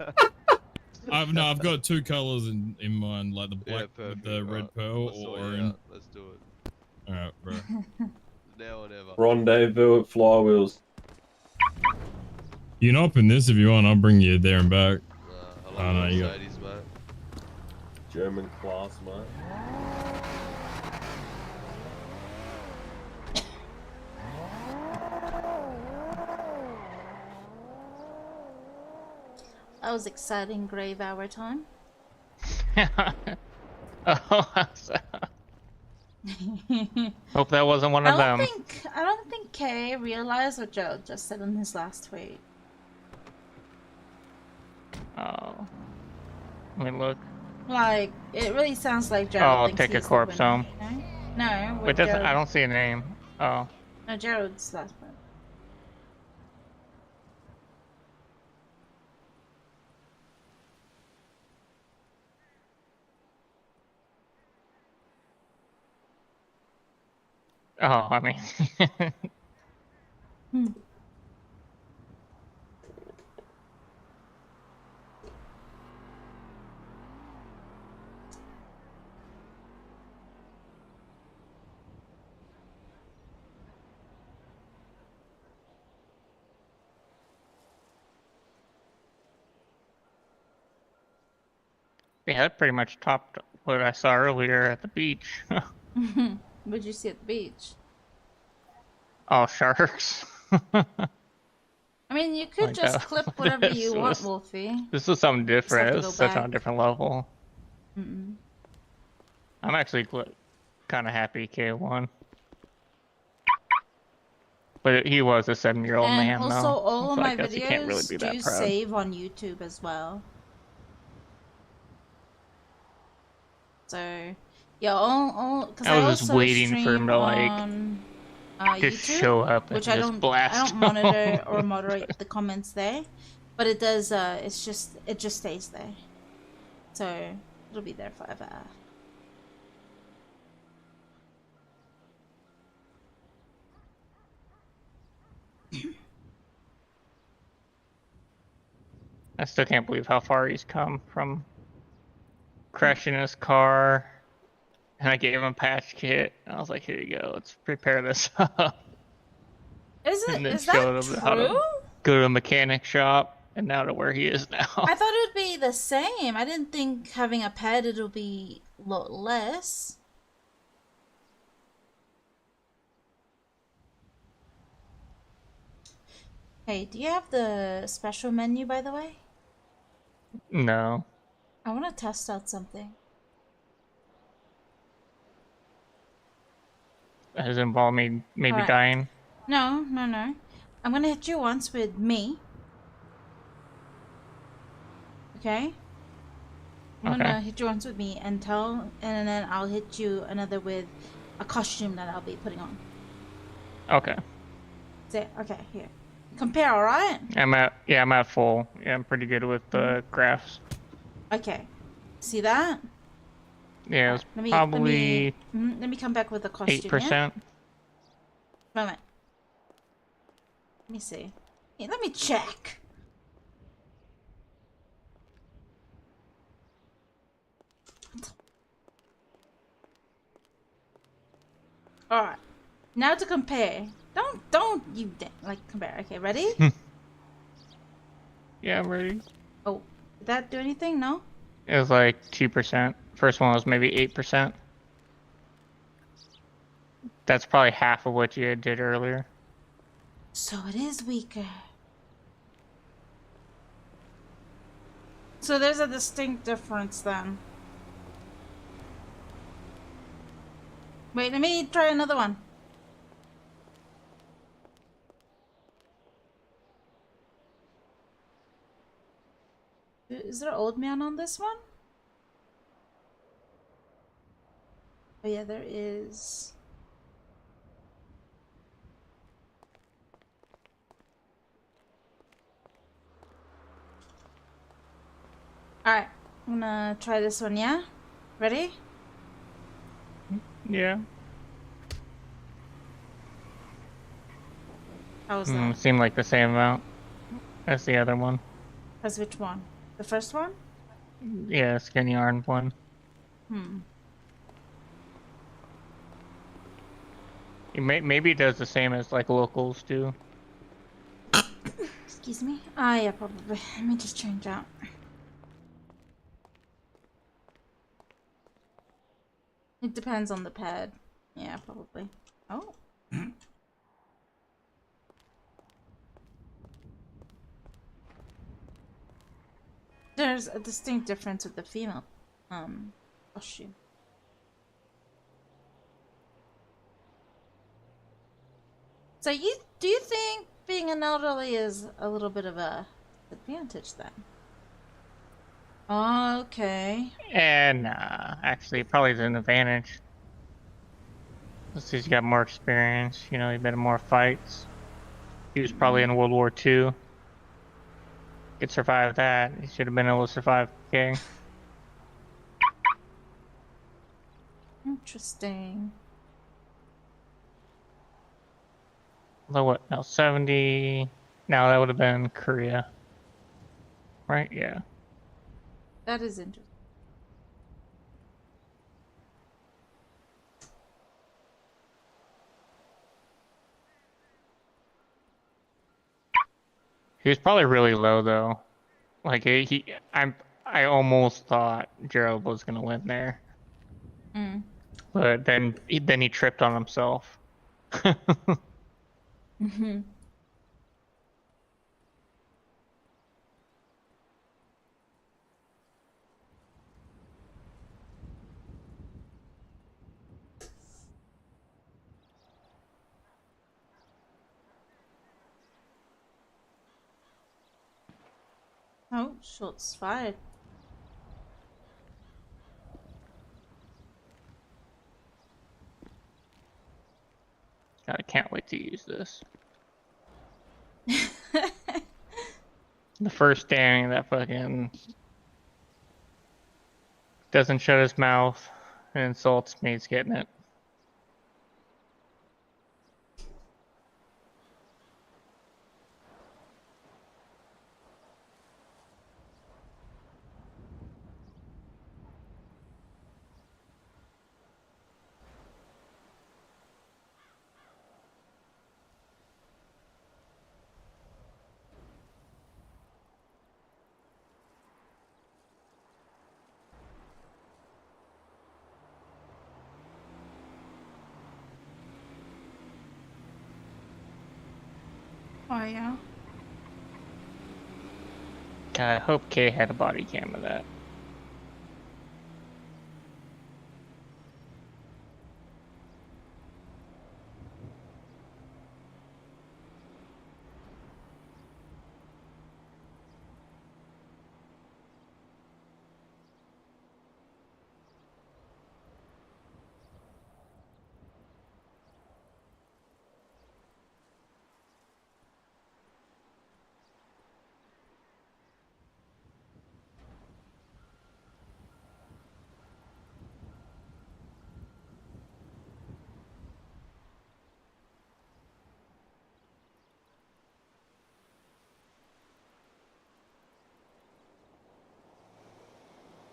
I've got two colors in mind, like the black with the red pearl or orange. Let's do it. All right, bro. Now or never. Rendezvous at Flywheels. You can open this if you want. I'll bring you there and back. I know like you got. Mercedes, mate. German class, mate. That was exciting grave hour time. Oh, hope that wasn't one of them. I don't think Kay realized what Joe just said in his last tweet. Oh. Let me look. Like, it really sounds like Gerald Oh, thinks take a he's the corpse winner, home. you know? No, Wait, doesn't, I don't see a name. Oh. No, Gerald's last one. Oh, I mean. Yeah, that pretty much topped what I saw earlier at the beach. What'd you see at the beach? Oh, sharks. I mean, you could Like just that. clip whatever This you want, was- Wolfie. This is something different. have to This go is such on a back. different level. Mm-mm. I'm actually kind of happy K won. But he was a 7-year-old And man, also, though. all of So my I guess he can't really videos be do that proud. save on YouTube as well. So, yeah, because I I was just also waiting for him stream to, like, on just YouTube, show up and which I just don't blast monitor him. or moderate the comments there, but it does. It just stays there, so it'll be there forever. I still can't believe how far he's come from crashing his car. And I gave him a patch kit. I was like, here you go, let's prepare this up. And then Is showed that him how true? to go to a mechanic shop and now to where he is now. I thought it would be the same. I didn't think having a pet it'll be a lot less. Hey, do you have the special menu, by the way? No. I want to test out something. Has involved me maybe Alright. dying. No. I'm gonna hit you once with me. Okay? I'm gonna hit you once with me and then I'll hit you another with a costume that I'll be putting on. Okay. Okay, here. Compare, alright? I'm at full. Yeah, I'm pretty good with the graphs. Okay. See that? Yeah, it's Let me probably let me come back with a costume. 8%. Yeah? Moment. Let me see. Hey, let me check. Alright. Now to compare. Don't you compare. Okay, ready? Yeah, I'm ready. Oh, did that do anything? No? It was like 2%. First one was maybe 8%. That's probably half of what you did earlier. So it is weaker. So there's a distinct difference then. Wait, let me try another one. Is there old man on this one? Oh yeah, there is. Alright, I'm gonna try this one, yeah? Ready? Yeah. How was that? Seemed like the same amount as the other one. As which one? The first one? Yeah, skinny armed one. Maybe it does the same as like locals do. Excuse me? Ah, yeah, probably. Let me just change out. It depends on the pad. Yeah, probably. Oh. There's a distinct difference with the female costume. So do you think being an elderly is a little bit of a advantage then? Okay. And nah, actually, probably is an advantage. Since he's got more experience, you know, he's been in more fights. He was probably in World War II. Could survive that. He should have been able to survive King. Interesting. Although what? No, 70. No, that would have been Korea. Right? Yeah. That is interesting. He was probably really low though. Like I almost thought Gerald was gonna win there. But then he tripped on himself. Mm-hmm. Oh, shots fired. God, I can't wait to use this. The first Danny that fucking doesn't shut his mouth and insults me is getting it. Oh yeah. God, I hope Kay had a body cam of that.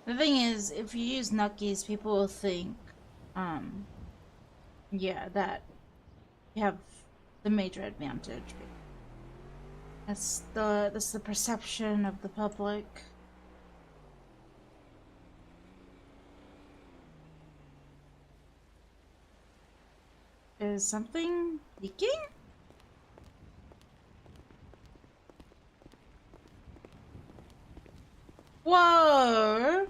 The thing is, if you use Nuckies, people will think, yeah, that you have the major advantage. That's the perception of the public. Is something leaking? Whoa!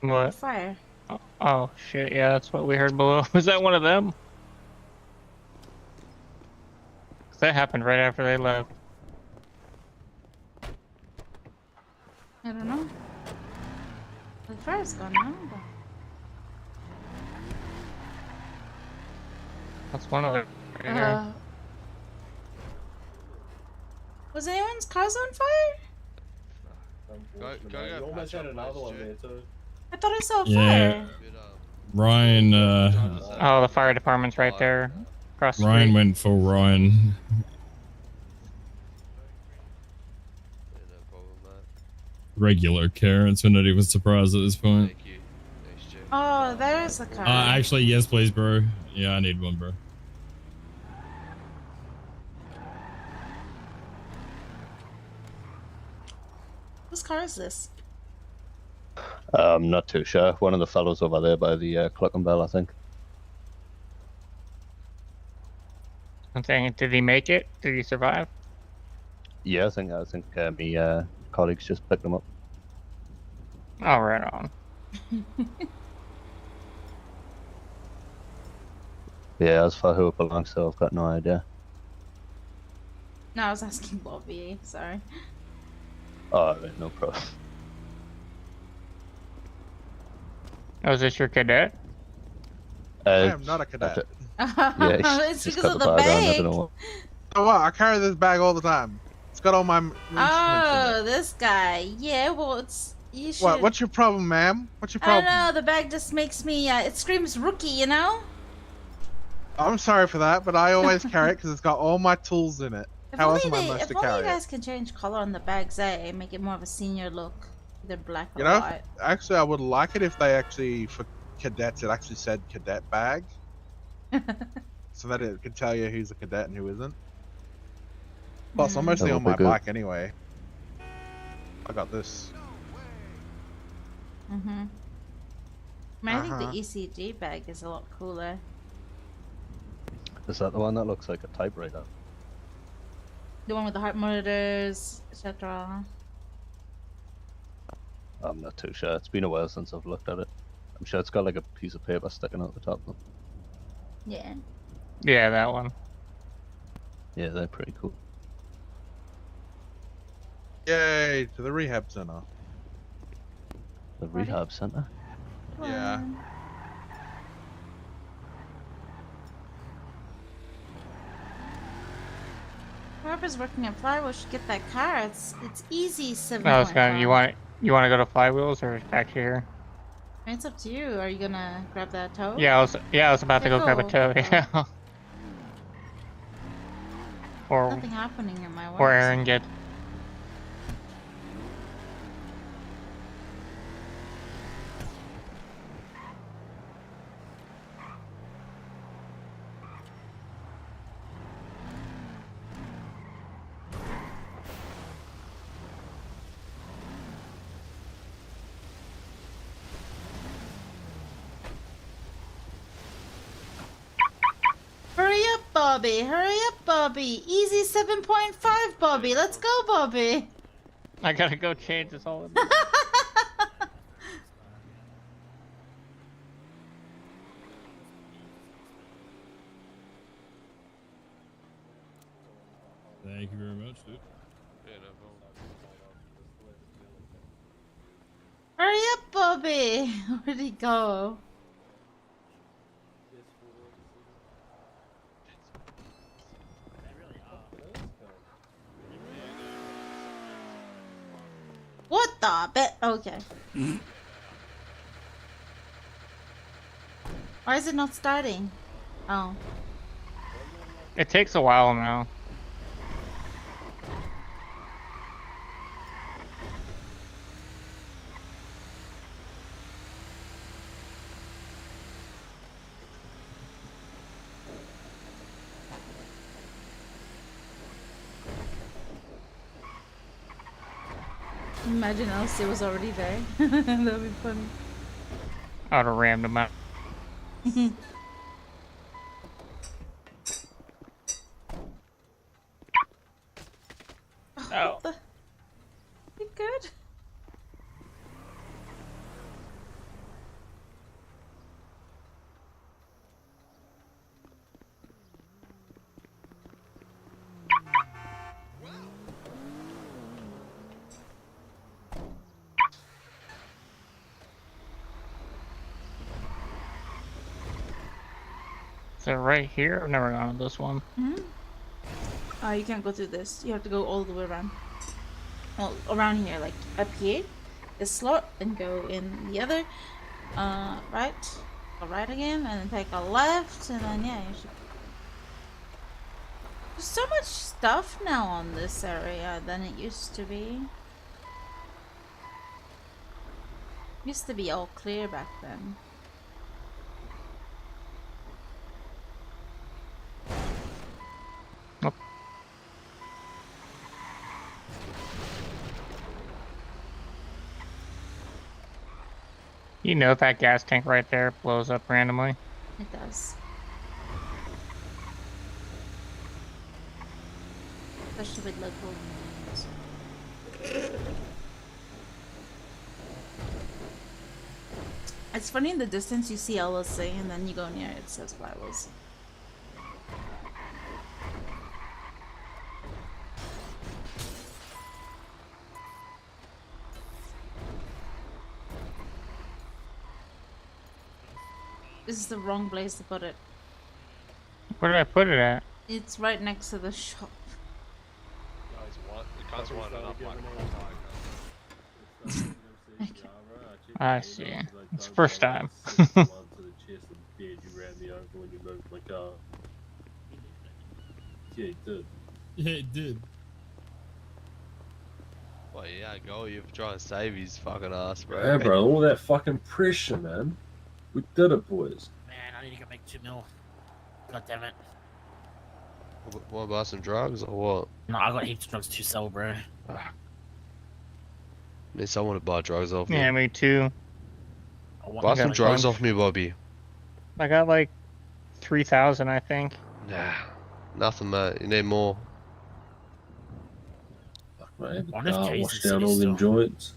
What? Fire. Oh shit, yeah, that's what we heard below. Was that one of them? That happened right after they left. I don't know. The fire's gone now. But... That's one of them. Right here. Was anyone's cars on fire? You almost had another one there too. I thought I saw a Yeah. fire. Ryan, Oh, the fire department's right there. Across the Ryan street. went for Ryan. Regular care. It's not even surprised at this point. Oh, there's a car. Actually, yes, please, bro. Yeah, I need one, bro. Whose car is this? Not too sure. One of the fellows over there by the Clock and Bell, I think. I'm saying, did he make it? Did he survive? Yeah, I think colleagues just picked them up. Oh, right on. Yeah, as for who it belongs to, I've got no idea. No, I was asking Bobby. Sorry. Oh, right, no problem. Oh, is this your cadet? I am not a cadet. Yeah, It's he's because got of the the bag on, I bag. don't know what. Oh, wow, I carry this bag all the time. It's got all my instruments in Oh, it. this guy. Yeah, well, it's you should. What's your problem, ma'am? What's your I don't problem? know. The bag just makes me. It screams rookie, you know. I'm sorry for that, but I always carry it because it's got all my tools in it. How else am I supposed to If only carry you it? guys can change color on the bags, make it more of a senior look. They're black or You know, white. actually, I would like it if they actually, for cadets, it actually said cadet bag. So that it could tell you who's a cadet and who isn't. Plus, I'm mostly That on would my be good. bike anyway. I got this. I think the ECG bag is a lot cooler. Is that the one that looks like a typewriter? The one with the heart monitors, etc. I'm not too sure. It's been a while since I've looked at it. I'm sure it's got like a piece of paper sticking out the top of it. Yeah. Yeah, that one. Yeah, they're pretty cool. Yay, to the rehab center. The rehab center? Yeah. Whoever's working at Flywheel should get that car. It's easy 7.5. No, it's gonna. You want to go to Flywheels or back here? It's up to you. Are you gonna grab that tow? Yeah, I was about to go grab a tow. Okay. Yeah. Or Nothing happening in my work. or Aaron get. Hurry up, Bobby! Hurry up, Bobby! Easy 7.5, Bobby! Let's go, Bobby! I gotta go change this all. Thank you very much, dude. Hurry up, Bobby! Where'd he go? What the bit? Okay. Why is it not starting? Oh. It takes a while now. Imagine Elsie was already there. That'd be funny. I would have rammed him out. Oh. You good? So right here, I've never gone on this one. You can't go through this. You have to go all the way around. Well, around here, like up here, this slot, and go in the other. Right. Go right again, and then take a left, and then yeah, you should. There's so much stuff now on this area than it used to be. Used to be all clear back then. You know that gas tank right there blows up randomly. It does. Especially with local. It's funny, in the distance you see LSA and then you go near it says rivals. This is the wrong place to put it. Where did I put it at? It's right next to the shop. I see. It's the first time. Yeah, it did. Yeah, it did. Well, yeah, go. You're trying to save his fucking ass, bro. Yeah, bro, all that fucking pressure, man. We did it, boys. Man, I need to go make 2 mil. God damn it. Want to buy some drugs or what? No, I got heaps of drugs to sell, bro. Need someone to buy drugs off me. Yeah, me too. Buy some drugs off me, Bobby. I got like 3,000, I think. Nah, nothing, mate. You need more. Mate, Wonder if Casey's wash down city all them still. joints.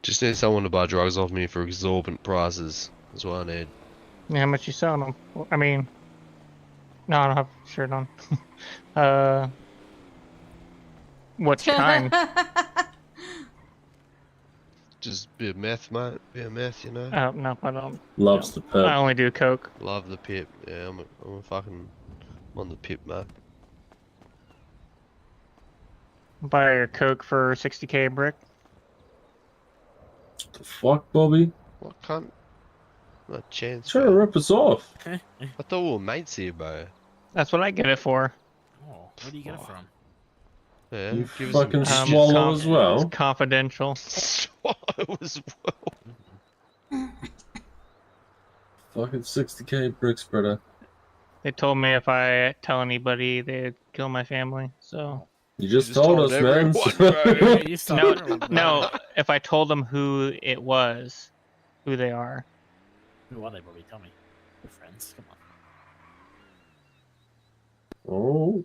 Just need someone to buy drugs off me for exorbitant prices. That's what I need. Yeah, how much you selling them? I mean, no, I don't have a shirt on. What kind? Just a bit of meth, mate. Bit of meth, you know. Oh no, I don't. Loves the pip. I only do coke. Love the pip. Yeah, I'm a fucking I'm on the pip, mate. Buy your coke for 60k a brick. The fuck, Bobby? What cunt? Not a chance. Trying to rip us off. I thought we were mates here, bro. That's what I get it for. Oh, where do you get it from? Yeah, You give us fucking some swallow as well. It's confidential. Swallow as well. Fucking 60k bricks, brother. They told me if I tell anybody, they'd kill my family. So. You just told us, man. No. If I told them who it was, who they are. Who are they, Bobby? Tell me. We're friends. Come on. Oh.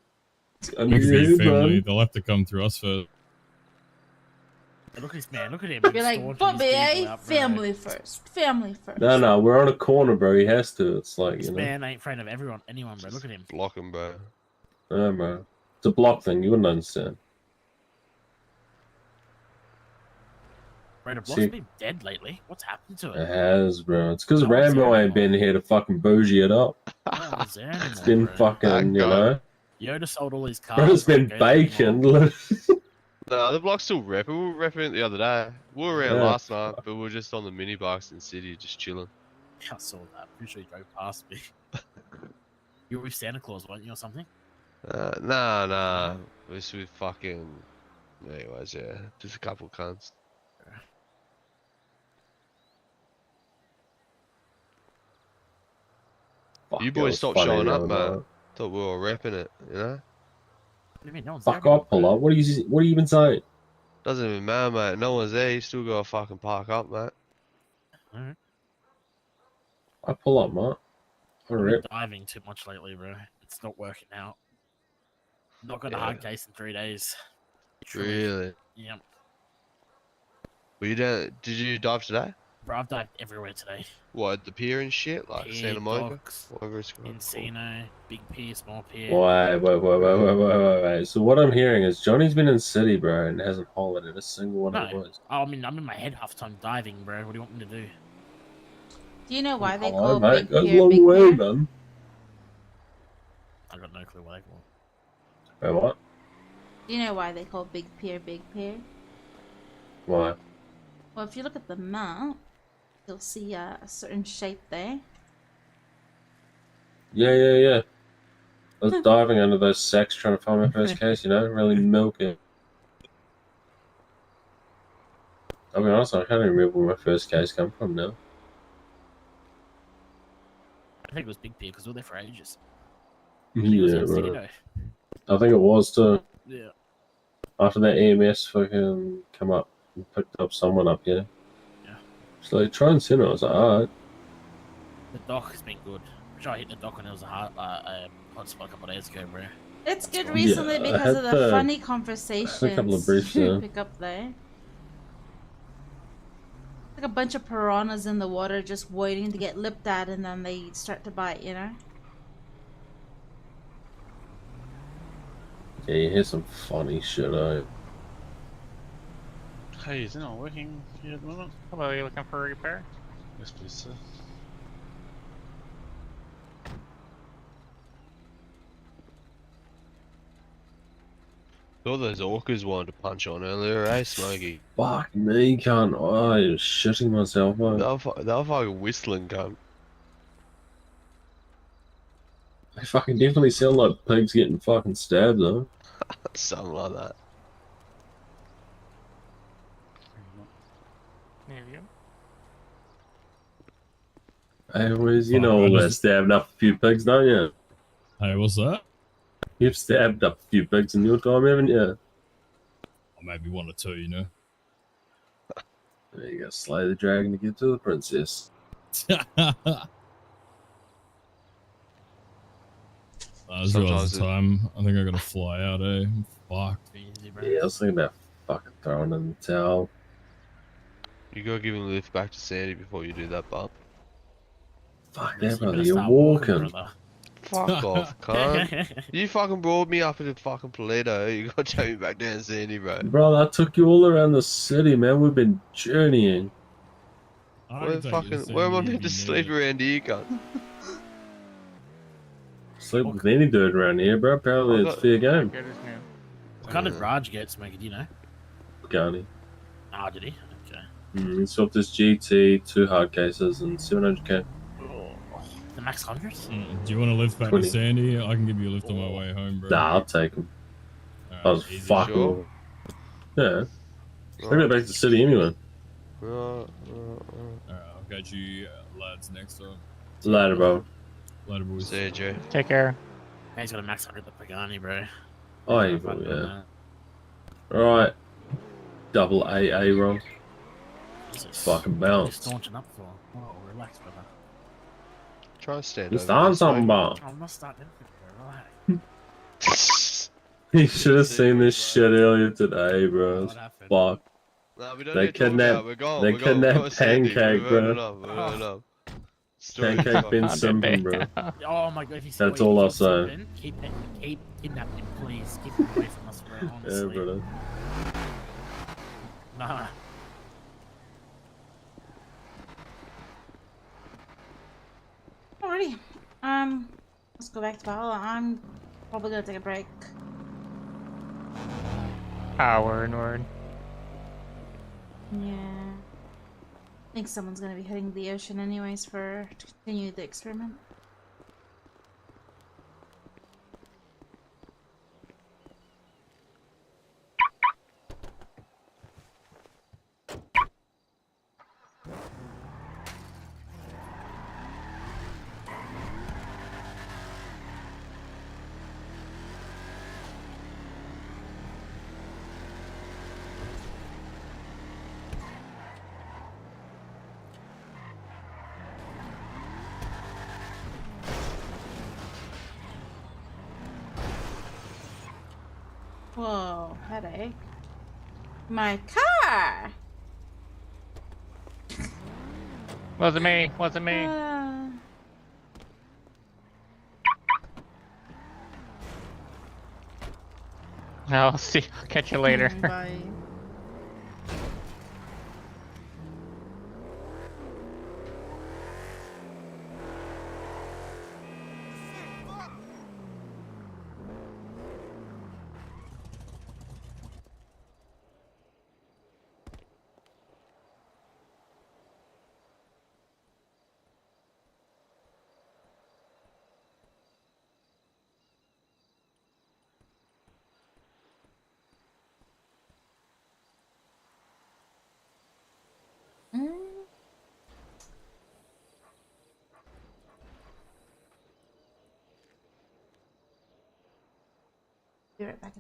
If they're family, they'll have to come through us first. Look at this man. Look at him. You're like, Bobby, family first. Family first. No, we're on a corner, bro. He has to. It's like, This you know. man ain't afraid of anyone, bro. Look at him. Block him, bro. Yeah, bro. It's a block thing. You wouldn't understand. Bro, the block's See- been dead lately. What's happened to It it? has, bro. It's because Rambo ain't been here to fucking bougie it up. No one's there anymore, It's been bro. fucking, you know. Yoda sold all his cars. Bro, it's been Goes bacon. No, the block's still repping. We were repping it the other day. We were around Yeah. last night, but we were just on the mini bikes in the city, just chilling. I saw that. Pretty sure you drove past me. You were with Santa Claus, weren't you, or something? Nah. It was with fucking. Anyways, yeah, just a couple cunts. You Fuck, boys it was stopped funny showing the up, other man. night. Thought we were repping it, you know? What do you mean? No one's Fuck there. off, pull up. What are you even saying? Doesn't even matter, mate. No one's there. You still gotta fucking park up, mate. Alright. I pull up, mate. I I've rip. been diving too much lately, bro. It's not working out. Not got a hard case in 3 days. Really? Yeah. Were you down? Did you dive today? Bro, I've dived everywhere today. What, at the pier and shit? Like Pier, Santa Monica? docks, Whatever. Encino, big pier, small pier. Wait. So what I'm hearing is Johnny's been in city, bro, and hasn't hollered a single one of the No. boys. I mean, I'm in my head half the time diving, bro. What do you want me to do? Do you know why they Hello, call mate. Big Goes a Pier long Big way, Pier? man. I got no clue what they call Wait, what? Do you know why they call Big Pier Big Pier? Why? Well, if you look at the map, you'll see a certain shape there. Yeah. I was diving under those sacks trying to find my first case, you know? Really milk it. I'll be honest, I can't even remember where my first case come from now. I think it was Big Pier because we were there for ages. I think it was Yeah, Encino. right. I think it was too. Yeah. After that EMS fucking come up and picked up someone up here. Yeah. So like, try and send it. I was like, alright. The dock has been good. I hit the dock when it was a hot spot a couple of days ago, bro. It's good recently Yeah, I because had of the funny conversations a couple of briefs, you pick up there. Like a bunch of piranhas in the water just waiting to get lipped at, and then they start to bite, you know? Yeah, you hear some funny shit, Hey, is it not working here at the moment? Hello, are you looking for a repair? Yes, please, sir. All those orcas wanted to punch on earlier, eh, Smokey? Fuck me, cunt. I am shitting myself, They mate. were fucking whistling, cunt. They fucking definitely sound like pigs getting fucking stabbed, though. Something like that. Near you. Hey, Wiz, you Fuck, know I all that just- stabbed up a few pigs, don't you? Hey, what's that? You've stabbed up a few pigs in your time, haven't you? Or maybe one or two, you know. You gotta slay the dragon to get to the princess. As well as the time. I think I gotta fly out, eh? I'm fucked. Yeah, I was thinking about fucking throwing in the towel. You gotta give him a lift back to Sandy before you do that, bump. Fuck that, brother. You're walking. Fuck off, cunt. You fucking brought me up into fucking Toledo. You gotta take me back down to Sandy, bro. Bro, I took you all around the city, man. We've been journeying. Where am I meant to sleep around here, cunt? Sleep with any dude around here, bro. Apparently it's fair game. What kind of garage gets, Smokey? Do you know? Garney. Ah, did he? Okay. He swapped his GT, 2 hard cases, and 700k. The max 100? Do you want to lift back 20. to Sandy? I can give you a lift on my way home, bro. Nah, I'll take him. I was easy. fucking. Sure? Yeah. I go back to the city anyway. Alright, I'll catch you lads next time. Later, bro. Later, boys. See you, Joe. Take care. He's got a max 100 the Pagani, bro. Oh, you will, yeah. Alright. Double AA roll. Fucking bounce. Staunching up for. Oh, relax, brother. Try and stand You over starting this, something, mate. bro. I'm not starting anything, bro. Relax. You should have seen this shit earlier today, bro. It's fucked. Nah, we don't They need to talk kidnapped. about it. We're gone. They We're gone. We're kidnapped going to Sandy. Pancake, We've heard bro. enough. We've heard enough. Story's Pancake fucking- been simping, bro. Oh my god, if you see That's what all you I'll keep say. simping, keep kidnapping him, please. Keep him away from us, bro. Yeah, Honestly. brother. Nah. Alrighty. Let's go back to battle. I'm probably gonna take a break. Power Nord. Yeah. I think someone's gonna be hitting the ocean anyways to continue the experiment. Whoa, headache. My car! Wasn't me. Wasn't me. I'll see. I'll catch you later. Bye. Be right back.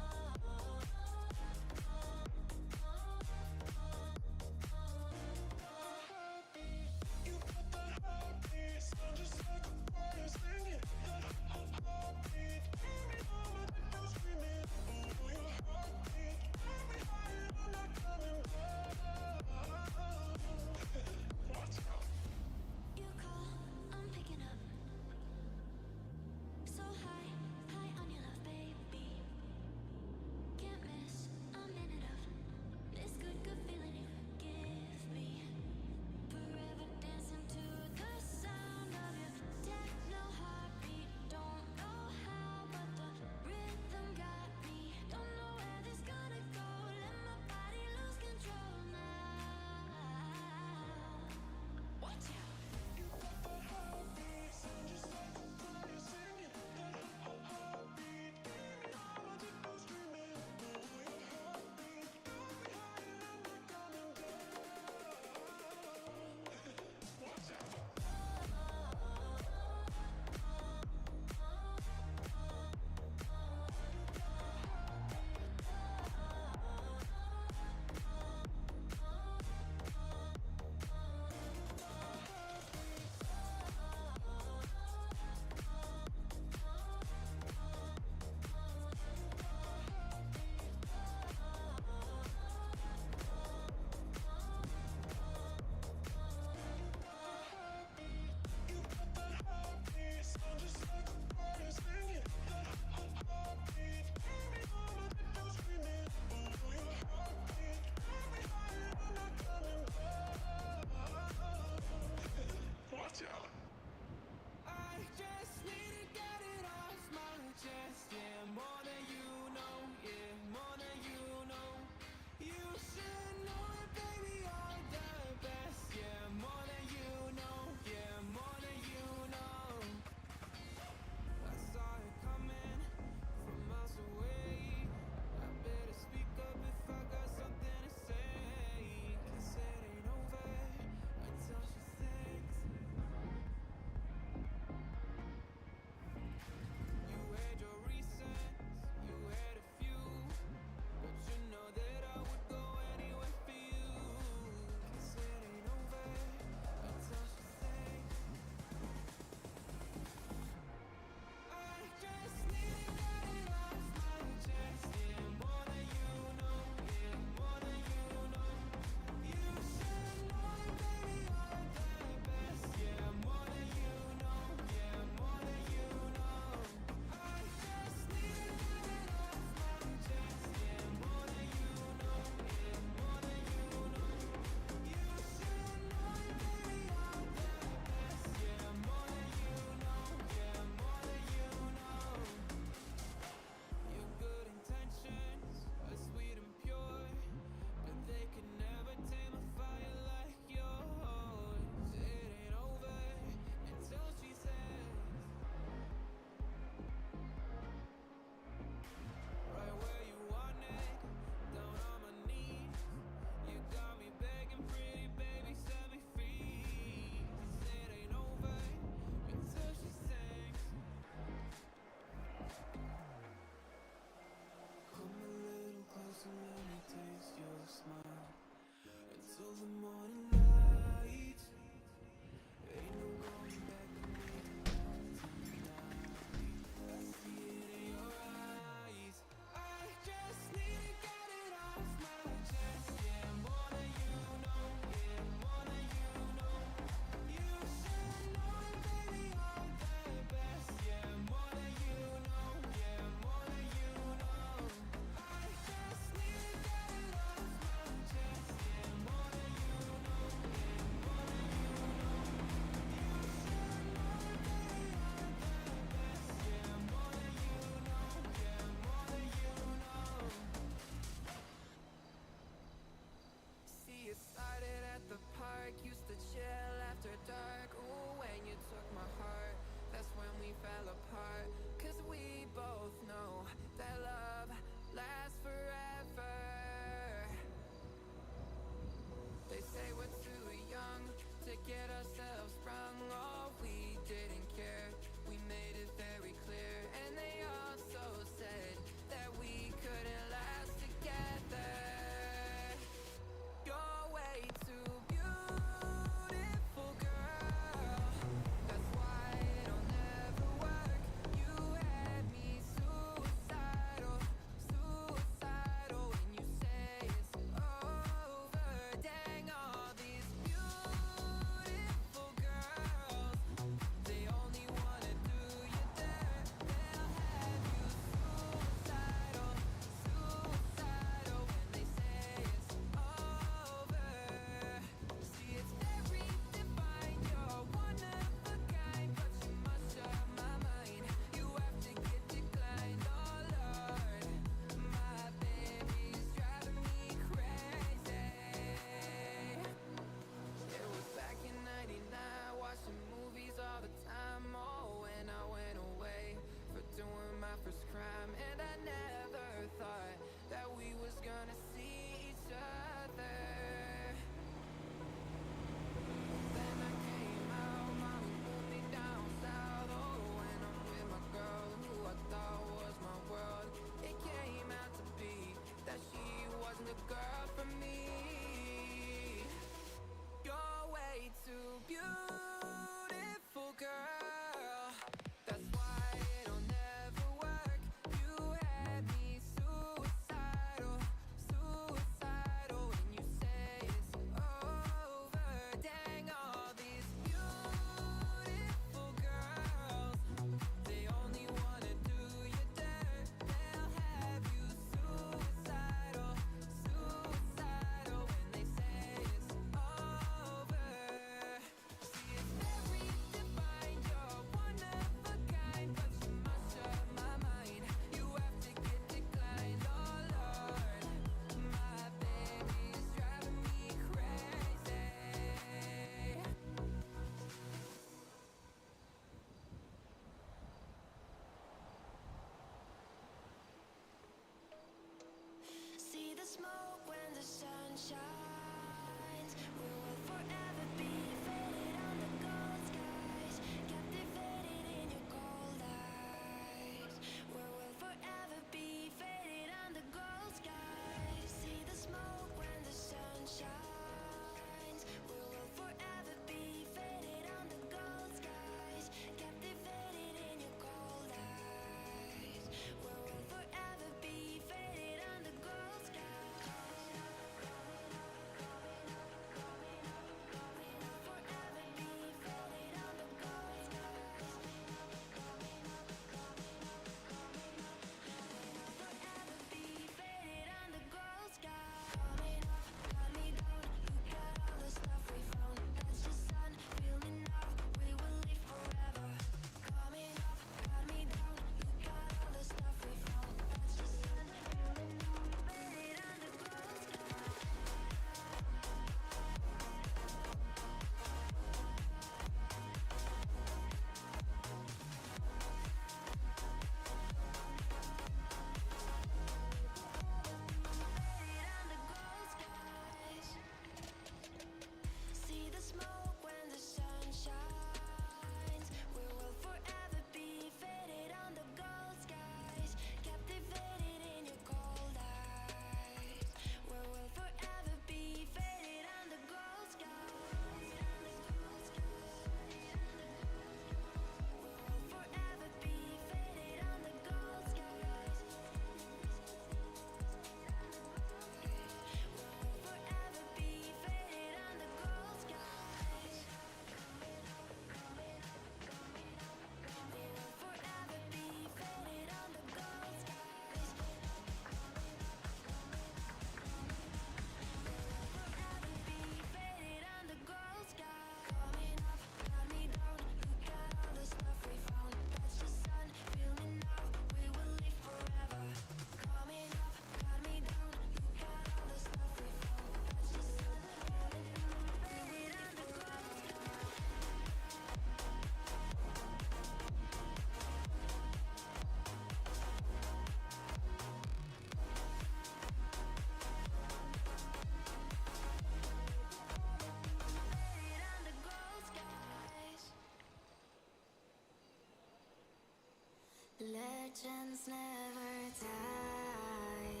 Legends never die.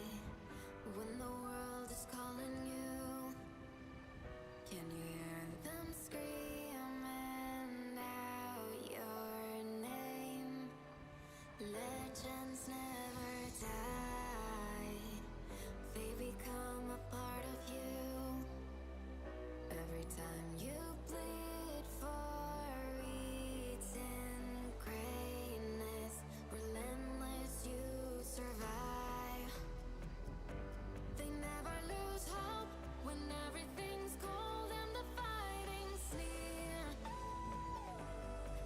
When the world is calling you, can you hear them screaming out your name? Legends never die. They become a part of you. Every time you bleed for eating greatness, relentless you survive. They never lose hope when everything's cold and the fighting's near.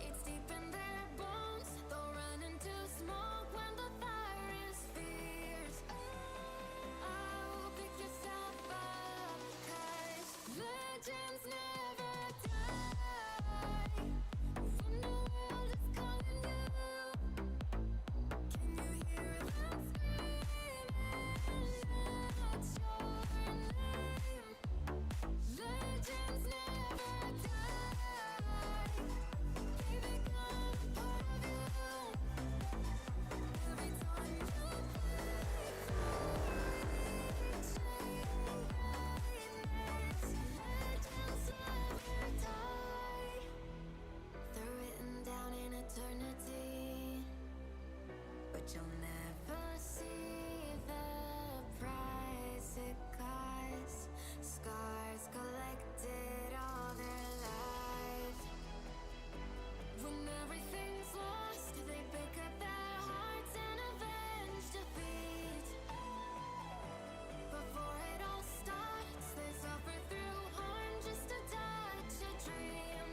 It's deep in their bones, they'll run into smoke when the fire is fierce. Oh, pick yourself up, 'cause legends never die. When the world is calling you, can you hear them screaming out your name? Legends never die. They become a part of you. Every time you bleed for reaching greatness, legends never die. They're written down in eternity, but you'll never see the price it costs. Scars collected all their lives. When everything's lost, they pick up their hearts and avenge defeat. Before it all starts, they suffer through harm just to touch a dream.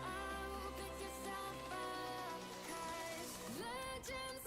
Oh, pick yourself up, 'cause legends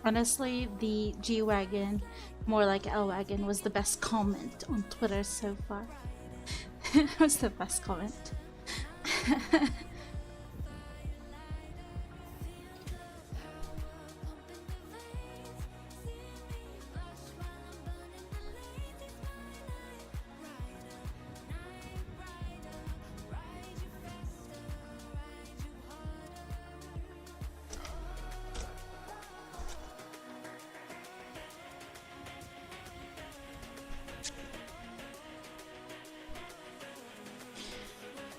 Honestly, the G-Wagon, more like L-Wagon, was the best comment on Twitter so far. It was the best comment.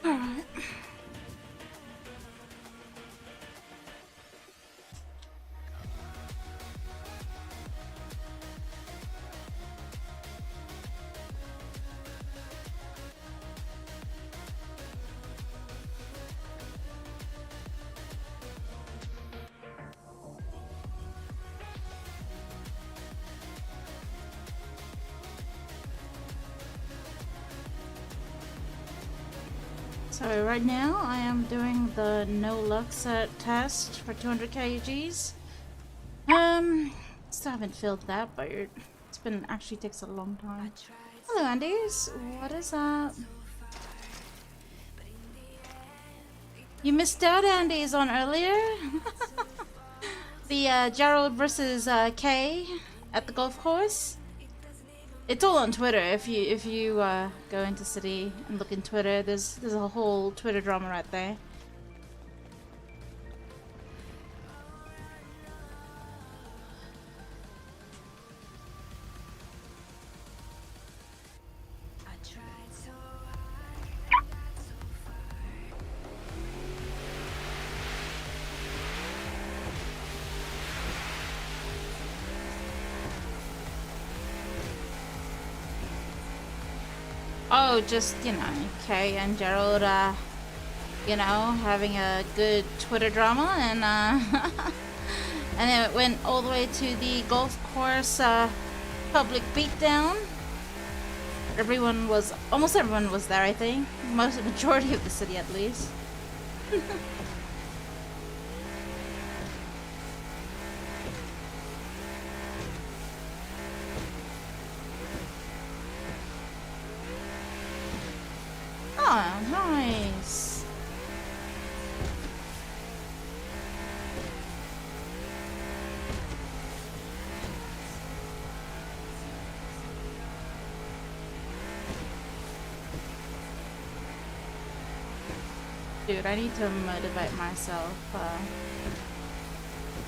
Alright. So right now I am doing the no LuckSet test for 200 kgs. Still haven't filled that, but it's been actually takes a long time. Hello Andes, what is up? You missed out, Andes, on earlier. The Gerald versus Kay at the golf course. It's all on Twitter. If you go into City and look in Twitter, there's a whole Twitter drama right there. Oh, just, you know, Kay and Gerald, you know, having a good Twitter drama, and and it went all the way to the golf course public beatdown. Almost everyone was there, I think. Majority of the city, at least. Oh, nice. Dude, I need to motivate myself,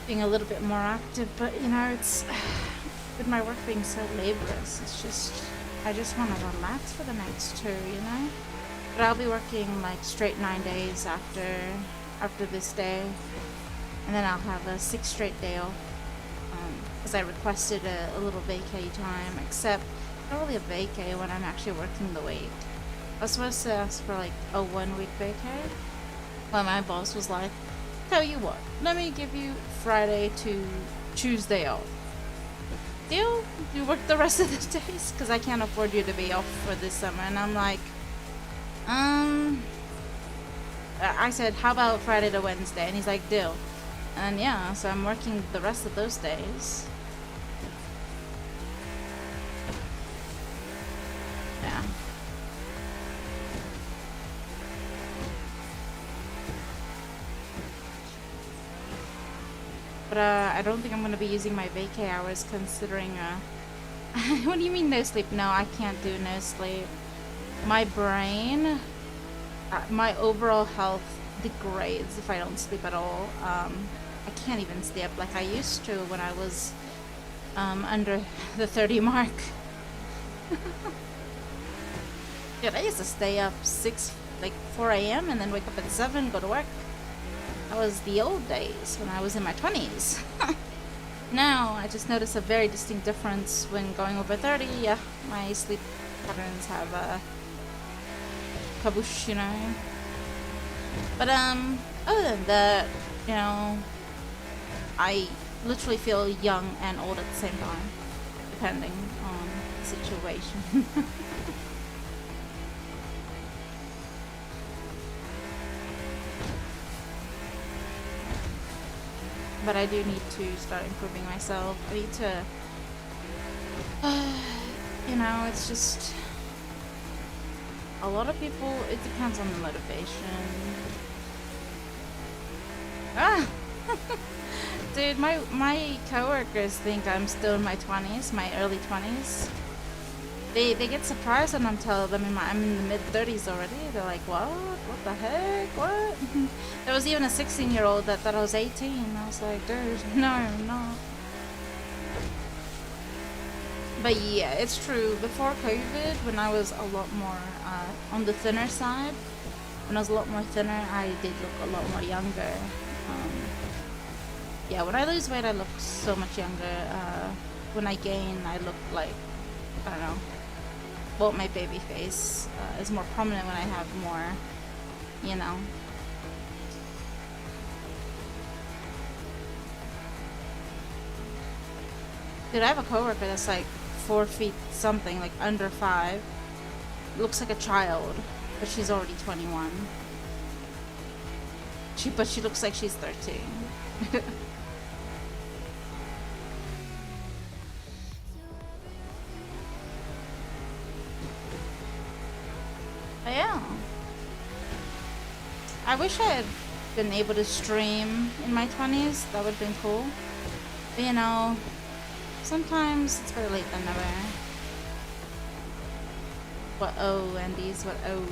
being a little bit more active, but you know, it's with my work being so laborious, it's just, I just want to relax for the next 2, you know? But I'll be working like straight 9 days after this day, and then I'll have a 6 straight day off, because I requested a little vacay time, except not really a vacay when I'm actually working the week. I was supposed to ask for like a 1-week vacay, but my boss was like, tell you what, let me give you Friday to Tuesday off. Deal? You work the rest of the days? Because I can't afford you to be off for this summer. And I'm like, I said, how about Friday to Wednesday? And he's like, deal. And yeah, so I'm working the rest of those days. Yeah. But I don't think I'm going to be using my vacay hours, considering what do you mean no sleep? No, I can't do no sleep. My brain, my overall health degrades if I don't sleep at all. I can't even stay up like I used to when I was under the 30 mark. Dude, I used to stay up 4 a.m. and then wake up at 7, go to work. That was the old days when I was in my 20s. Now, I just notice a very distinct difference when going over 30. Yeah, my sleep patterns have a kaboosh, you know. But other than that, you know, I literally feel young and old at the same time, depending on the situation. But I do need to start improving myself. I need to, you know, it's just a lot of people. It depends on the motivation. Ah, dude, my coworkers think I'm still in my 20s, my early 20s. They get surprised when I'm telling them I'm in the mid 30s already. They're like, what? What the heck? What? There was even a 16-year-old that thought I was 18. I was like, dude, no, I'm not. But yeah, it's true. Before COVID, when I was a lot more on the thinner side, when I was a lot more thinner, I did look a lot more younger. Yeah, when I lose weight, I look so much younger. When I gain, I look like, I don't know. Well, my baby face is more prominent when I have more, you know. Dude, I have a coworker that's like 4 feet something, like under 5. Looks like a child, but she's already 21. But she looks like she's 13. Yeah. I wish I had been able to stream in my 20s. That would have been cool. But you know, sometimes it's better late than never. What oh, Andy's, what oh.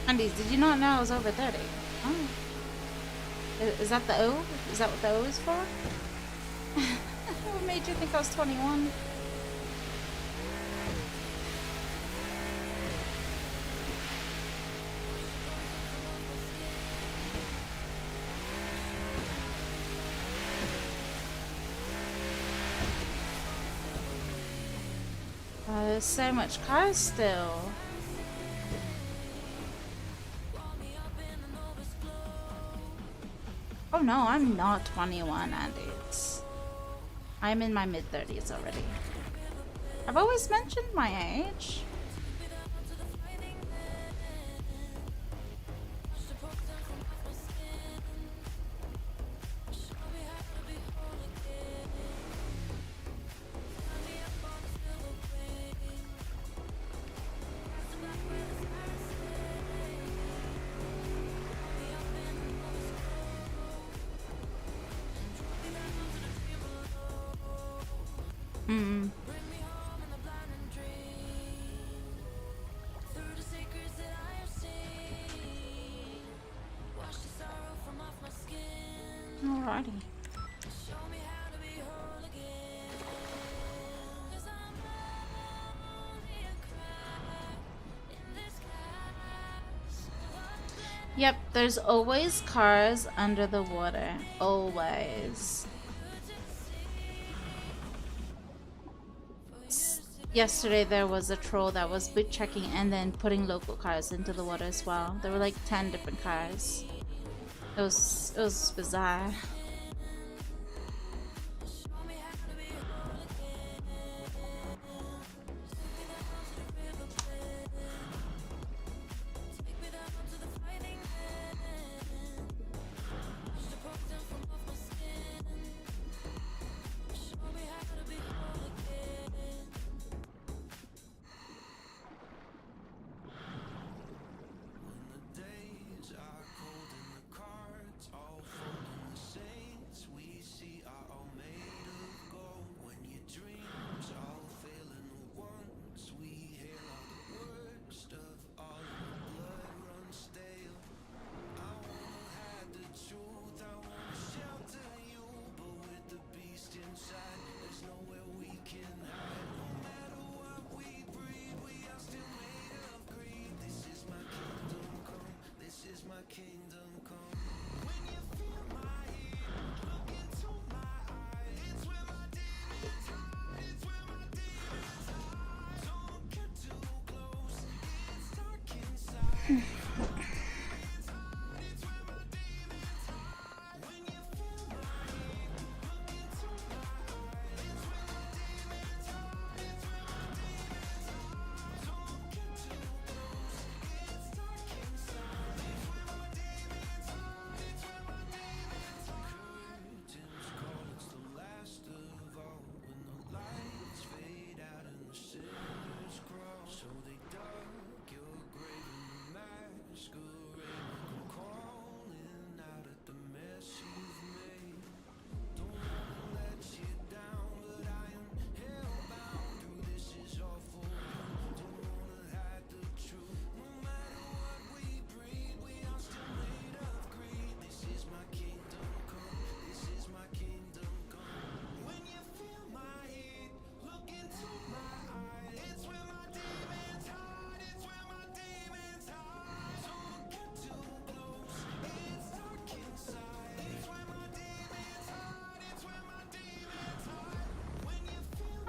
Andy, did you not know I was over 30? Oh. Is that the O? Is that what the O is for? What made you think I was 21? There's so much cars still. Oh no, I'm not 21, Andy. I'm in my mid-30s already. I've always mentioned my age. Alrighty. Yep, there's always cars under the water. Always. Yesterday there was a troll that was boot checking and then putting local cars into the water as well. There were like 10 different cars. It was bizarre.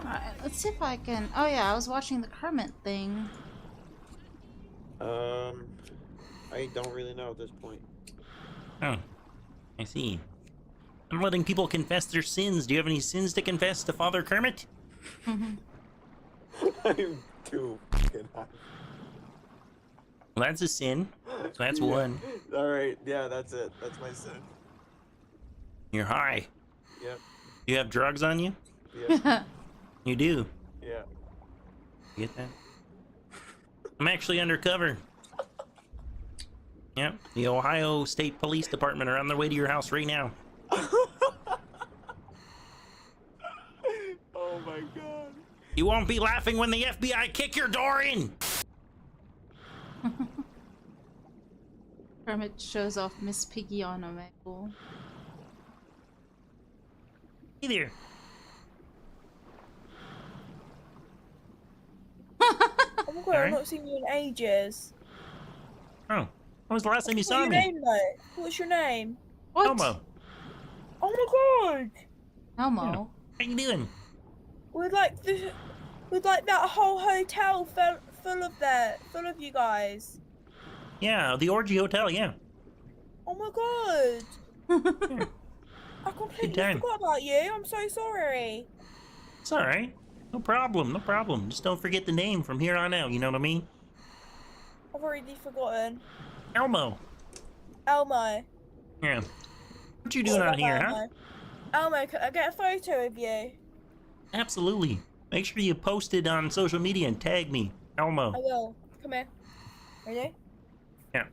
Alright, let's see if I can. Oh yeah, I was watching the Kermit thing. I don't really know at this point. Oh, I see. I'm letting people confess their sins. Do you have any sins to confess to Father Kermit? I'm too fucking high. Well, that's a sin. So that's one. Alright, yeah, that's it. That's my sin. You're high. Yep. You have drugs on you? Yep. You do. Yeah. You get that? I'm actually undercover. Yep. The Ohio State Police Department are on their way to your house right now. Oh my god. You won't be laughing when the FBI kick your door in. Kermit shows off Miss Piggy on a Omegle. Hey there. Oh my god, I've not seen you in ages. Oh, when was the last time you saw What's me? your name, though? What's your name? What? Elmo. Oh my god! Elmo. Yeah. How you doing? With like that whole hotel full of you guys. Yeah, the Orgy Hotel, yeah. Oh my god! I completely time. forgot about you. I'm so sorry. It's alright. No problem, no problem. Just don't forget the name from here on out, you know what I mean? I've already forgotten. Elmo. Elmo. Yeah. What you doing out here, huh? Elmo, can I get a photo of you? Absolutely. Make sure you post it on social media and tag me, Elmo. I will. Come here. Ready? Yeah.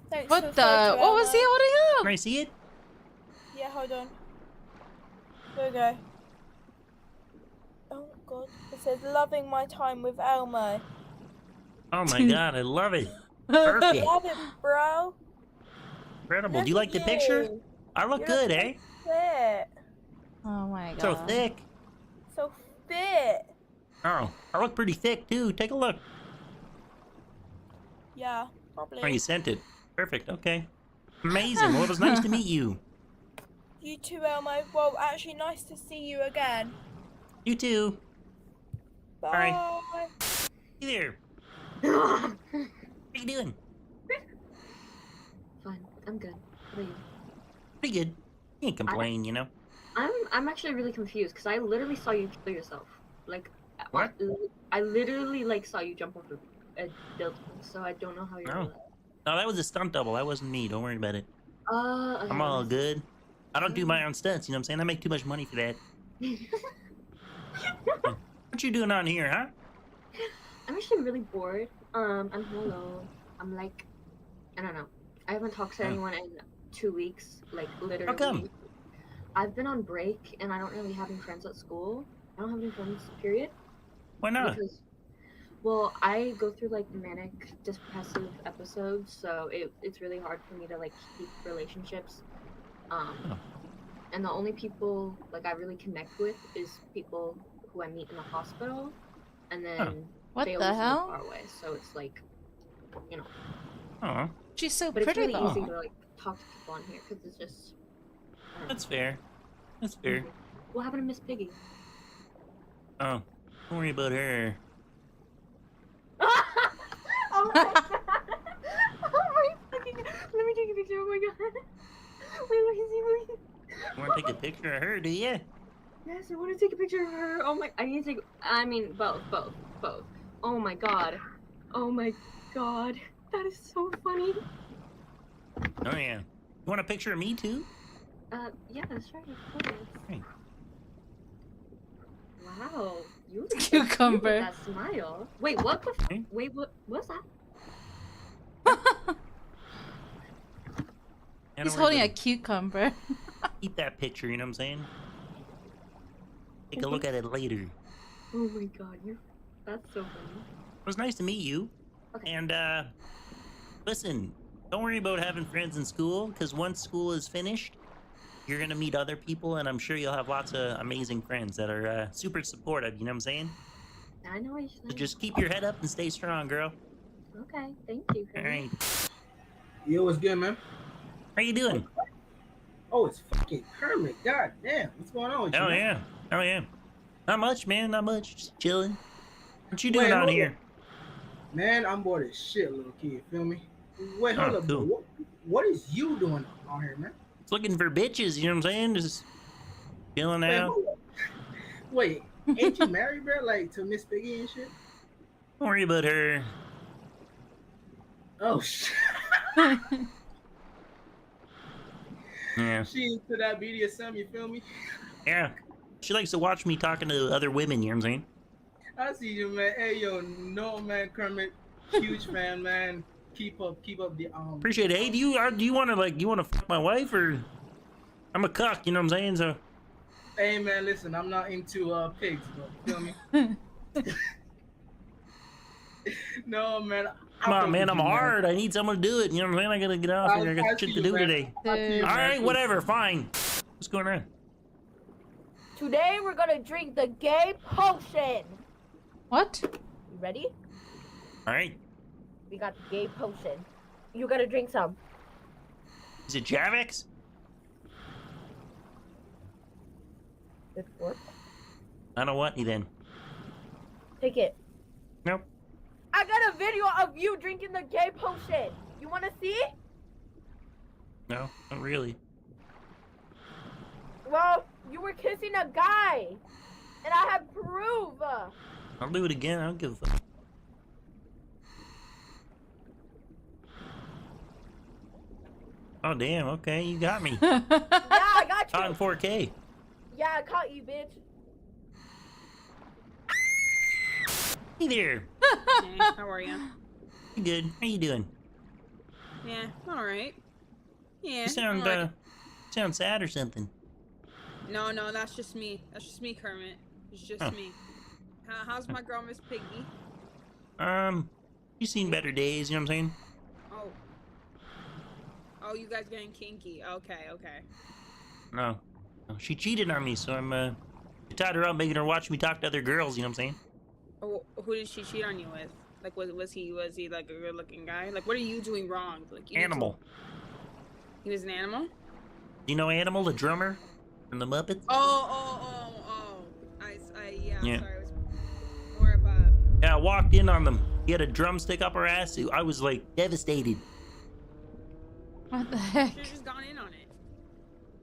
Thanks What for the? photo, What was he Elmo. holding up? Can I see it? Yeah, hold on. There we go. Oh god. It says loving my time with Elmo. Oh my god, I love it. Perfect. Love it, bro. Incredible. Do you like the picture? I look good, eh? Fit. Oh my god. So thick. So fit. Oh, I look pretty thick too. Take a look. Yeah, probably. Oh, you sent it. Perfect. Okay. Amazing. Well, it was nice to meet you. You too, Elmo. Well, actually, nice to see you again. You too. Bye. Bye. Hey there. How you doing? Fine. I'm good. What are you? Pretty good. You can't complain, you know. I'm actually really confused because I literally saw you kill yourself. Like, What? I literally like saw you jump off a building, so I don't know how you're. Oh. No, that was a stunt double. That wasn't me. Don't worry about it. Okay. I'm all good. I don't do my own stunts, you know what I'm saying? I make too much money for that. What you doing on here, huh? I'm actually really bored. I'm home alone. I'm like, I don't know. I haven't talked to anyone in 2 weeks. Like literally. How come? I've been on break and I don't really have any friends at school. I don't have any friends, period. Why not? Because, well, I go through like manic depressive episodes, so it's really hard for me to like keep relationships. And the only people like I really connect with is people who I meet in the hospital, and then What they the always hell? live far away, so it's like, you know. Oh. She's so But pretty it's really though. easy to like talk to people on here because it's just. I don't That's know. fair. That's fair. What happened to Miss Piggy? Oh, don't worry about her. Oh my god! Oh my fucking! Let me take a picture. Oh my god! Wait, let me see. Let me... You want to take a picture of her, do you? Yes, I want to take a picture of her. Oh my! I need to take. I mean, both. Oh my god! Oh my god! That is so funny. Oh yeah. You want a picture of me too? Yeah, that's right. Of course. Hey. Wow, you look Cucumber. So cute with that smile. Wait, what the? Wait, what's that? He's holding a cucumber. Keep that picture, you know what I'm saying? Take a look at it later. Oh my god, that's so funny. It was nice to meet you. Okay. And, listen, don't worry about having friends in school, because once school is finished, you're gonna meet other people, and I'm sure you'll have lots of amazing friends that are, super supportive, you know what I'm saying? I know what you're So saying. just keep your head up and stay strong, girl. Okay, thank you. Alright. Yo, what's good, man? How you doing? Oh, it's fucking Kermit. God damn. What's going on with you? Hell man? yeah. Hell yeah. Not much, man. Not much. Just chilling. What you doing Wait, out hold here? up. Man, I'm bored as shit, little kid. Feel me? Wait, hold Oh, up, cool. bro. What is you doing out here, man? It's looking for bitches, you know what I'm saying? Just chilling Wait, out. hold up. Wait, ain't you married, bro? Like to Miss Piggy and shit? Don't worry about her. Oh shit. Yeah. She into that BDSM, you feel me? Yeah. She likes to watch me talking to other women, you know what I'm saying? I see you, man. Hey, yo, no, man, Kermit, huge fan, man. Keep up the Appreciate it. Hey, do you want to fuck my wife, or I'm a cuck, you know what I'm saying? So. Hey, man, listen, I'm not into pigs, bro. Feel me? No, man. Come on, man, I'm hard. I need someone to do it. You know what I'm saying? I gotta get off here. I got shit to do today. All right, whatever. Fine. What's going on? Today we're gonna drink the gay potion. What? You ready? All right. We got the gay potion. You gotta drink some. Is it Javix? It works. I don't want any then. Take it. Nope. I got a video of you drinking the gay potion. You wanna see? No, not really. Well, you were kissing a guy, and I have proof. I'll do it again. I don't give a fuck. Oh damn! Okay, you got me. Yeah, I got you. Caught in 4K. Yeah, I caught you, bitch. Hey there. Hey, how are you? You good? How you doing? Yeah, all right. Yeah. You sound all right. sound sad or something. No, that's just me. That's just me, Kermit. It's just Huh. me. How's my girl, Miss Piggy? You seen better days. You know what I'm saying? Oh, you guys getting kinky? Okay. No, she cheated on me, so I'm tied her up, making her watch me talk to other girls. You know what I'm saying? Oh, who did she cheat on you with? Like, was he like a good-looking guy? Like, what are you doing wrong? Like, Animal. He was an animal? Do you know Animal, the drummer from the Muppets? Oh. Yeah. Sorry, it was more of a... Yeah, I walked in on them. He had a drumstick up her ass. I was like devastated. What the heck? Should've just gone in on it.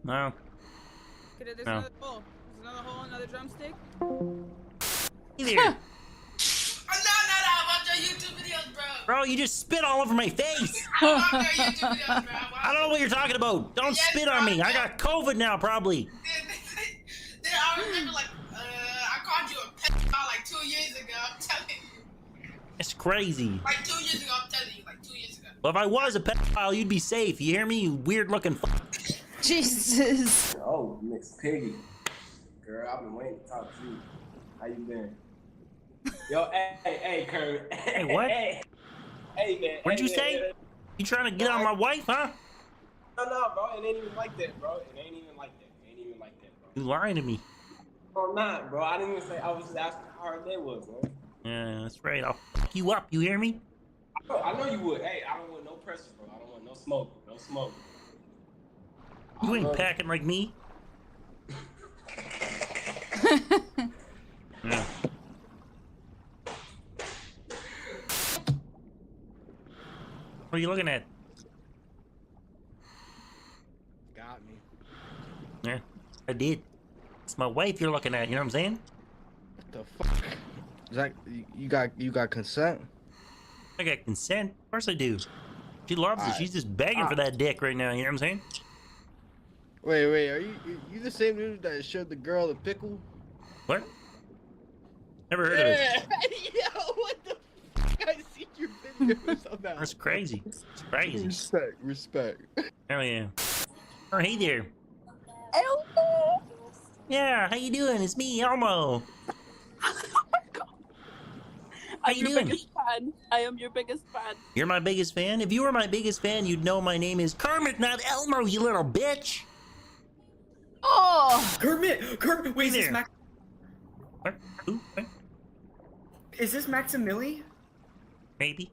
No. There's No. another hole. There's another hole, another drumstick. Hey there. I watch your YouTube videos, bro. Bro, you just spit all over my face. I watch your YouTube videos, bro. I don't know what you're talking about. Don't spit on me. I got COVID now, probably. I remember, like, I called you a pedophile like 2 years ago. I'm telling you. It's crazy. Like 2 years ago, I'm telling you. Like 2 years ago. Well, if I was a pedophile, you'd be safe. You hear me, you weird-looking fuck? Jesus. Oh, Miss Piggy. Girl, I've been waiting to talk to you. How you been? Yo, hey, Kermit. Hey, what? Hey, man. What'd you hey, say? man. You trying to get on my wife, huh? No, bro. It ain't even like that, bro. It ain't even like that, bro. You lying to me. I'm not, bro. I didn't even say. I was just asking how hard day was, man. Yeah, that's right. I'll fuck you up. You hear me? I know you would. Hey, I don't want no pressure, bro. I don't want no smoke. No smoke. You ain't packing like me. Yeah. What are you looking at? Got me. Yeah, I did. It's my wife you're looking at, you know what I'm saying? What the fuck? Is that you got consent? I got consent. Of course I do. She loves it. She's just begging for that dick right now, you know what I'm saying? Wait, are you the same dude that showed the girl the pickle? What? Never heard of it. Yo, what the fuck? I see your videos on that. That's crazy. It's crazy. Respect. Hell yeah. Oh, hey there. Elmo. Yeah, how you doing? It's me, Elmo. How you doing? Fan. I am your biggest fan. You're my biggest fan? If you were my biggest fan, you'd know my name is Kermit, not Elmo, you little bitch. Oh, Kermit, wait, is this there. Max? What? Who? What? Is this Maximili? Maybe.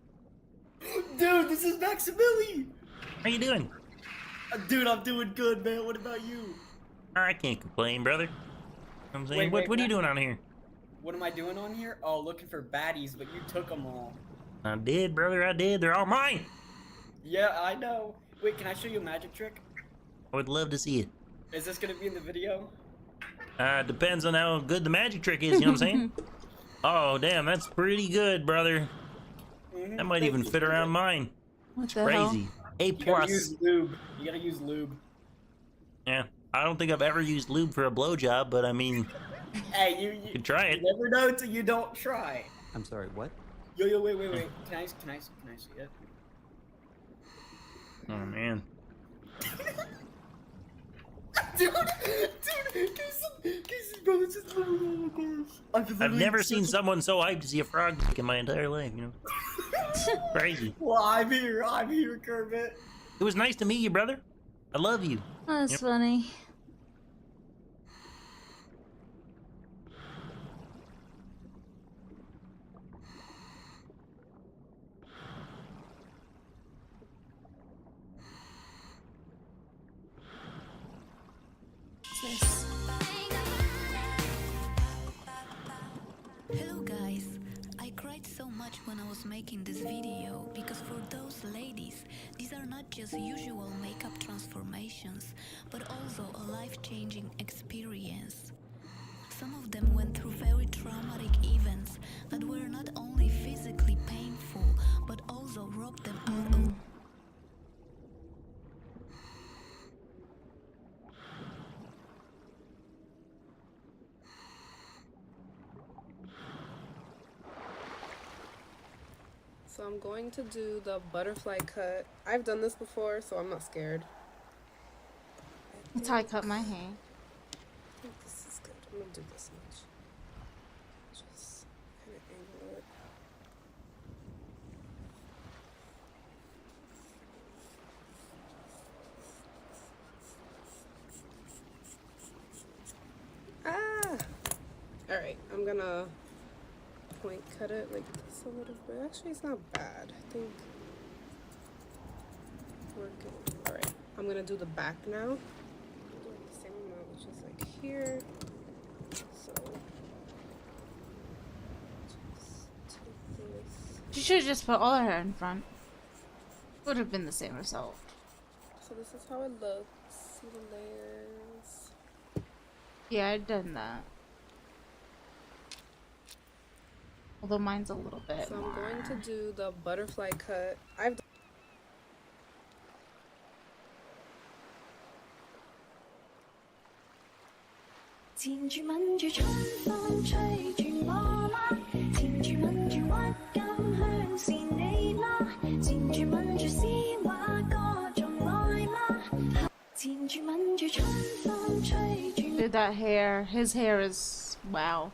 Dude, this is Maximili. How you doing? Dude, I'm doing good, man. What about you? I can't complain, brother. You know what I'm saying? Wait, What are you doing on here? What am I doing on here? Oh, looking for baddies, but you took them all. I did, brother, I did. They're all mine. Yeah, I know. Wait, can I show you a magic trick? I would love to see it. Is this gonna be in the video? Depends on how good the magic trick is, you know what I'm saying? Oh, damn, that's pretty good, brother. That might even fit around mine. What It's the crazy. hell? A You gotta plus. use lube. You gotta use lube. Yeah, I don't think I've ever used lube for a blowjob, but I mean, Hey, you could try it. You never know until you don't try. I'm sorry, what? Yo, wait. Can I see it? Oh man. Dude, Casey, bro, this is literally, oh my gosh. I've never seen someone so hyped to see a frog dick in my entire life, you know? Crazy. Well, I'm here, Kermit. It was nice to meet you, brother. I love you. Oh, that's funny. Hello guys, I cried so much when I was making this video because for those ladies, these are not just usual makeup transformations, but also a life-changing experience. Some of them went through very traumatic events that were not only physically painful, but also robbed them out of So I'm going to do the butterfly cut. I've done this before, so I'm not scared. That's how I cut my hair. I think this is good. I'm gonna do this much. Just kind of angle it. Alright, I'm gonna point cut it like this a little bit. Actually, it's not bad. I think we're good. Alright, I'm gonna do the back now. I'm doing the same amount, which is like here. So, just take this. You should have just put all her hair in front. Would have been the same result. So this is how it looks. See the layers. Yeah, I'd done that. Although mine's a little bit So I'm more. going to do the butterfly cut. I've Dude, that hair, his hair is wow.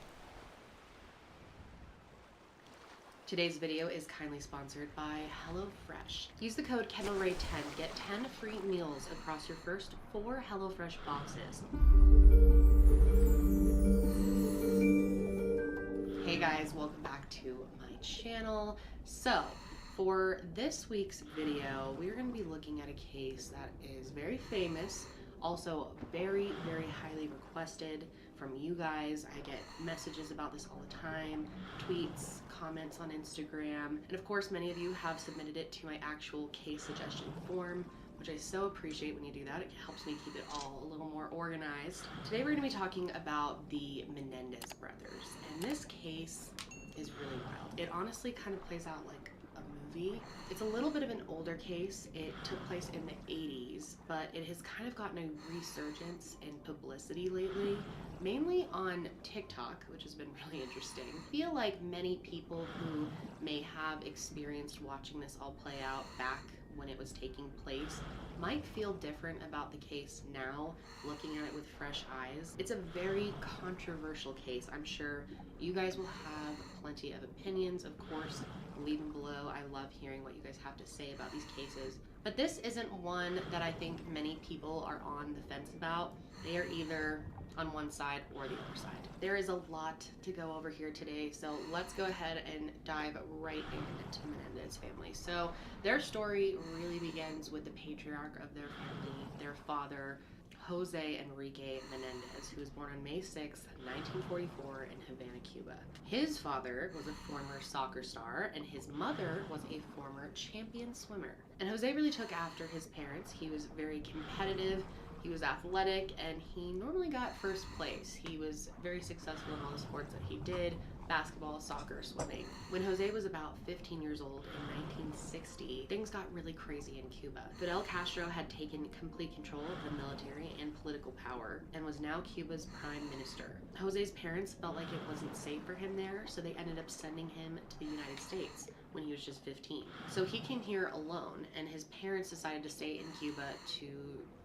Today's video is kindly sponsored by HelloFresh. Use the code KendallRay10 to get 10 free meals across your first 4 HelloFresh boxes. Hey guys, welcome back to my channel. So, for this week's video, we're going to be looking at a case that is very famous, also very, very highly requested from you guys. I get messages about this all the time, tweets, comments on Instagram, and of course many of you have submitted it to my actual case suggestion form, which I so appreciate when you do that. It helps me keep it all a little more organized. Today we're going to be talking about the Menendez brothers, and this case is really wild. It honestly kind of plays out like a movie. It's a little bit of an older case. It took place in the 80s, but it has kind of gotten a resurgence in publicity lately, mainly on TikTok, which has been really interesting. I feel like many people who may have experienced watching this all play out back when it was taking place might feel different about the case now, looking at it with fresh eyes. It's a very controversial case. I'm sure you guys will have plenty of opinions, of course. Leave them below. I love hearing what you guys have to say about these cases. But this isn't one that I think many people are on the fence about. They are either on one side or the other side. There is a lot to go over here today, so let's go ahead and dive right into Menendez family. So their story really begins with the patriarch of their family, their father, Jose Enrique Menendez, who was born on May 6, 1944 in Havana, Cuba. His father was a former soccer star, and his mother was a former champion swimmer. And Jose really took after his parents. He was very competitive, he was athletic, and he normally got first place. He was very successful in all the sports that he did: basketball, soccer, swimming. When Jose was about 15 years old in 1960, things got really crazy in Cuba. Fidel Castro had taken complete control of the military and political power and was now Cuba's prime minister. Jose's parents felt like it wasn't safe for him there, so they ended up sending him to the United States when he was just 15. So he came here alone, and his parents decided to stay in Cuba to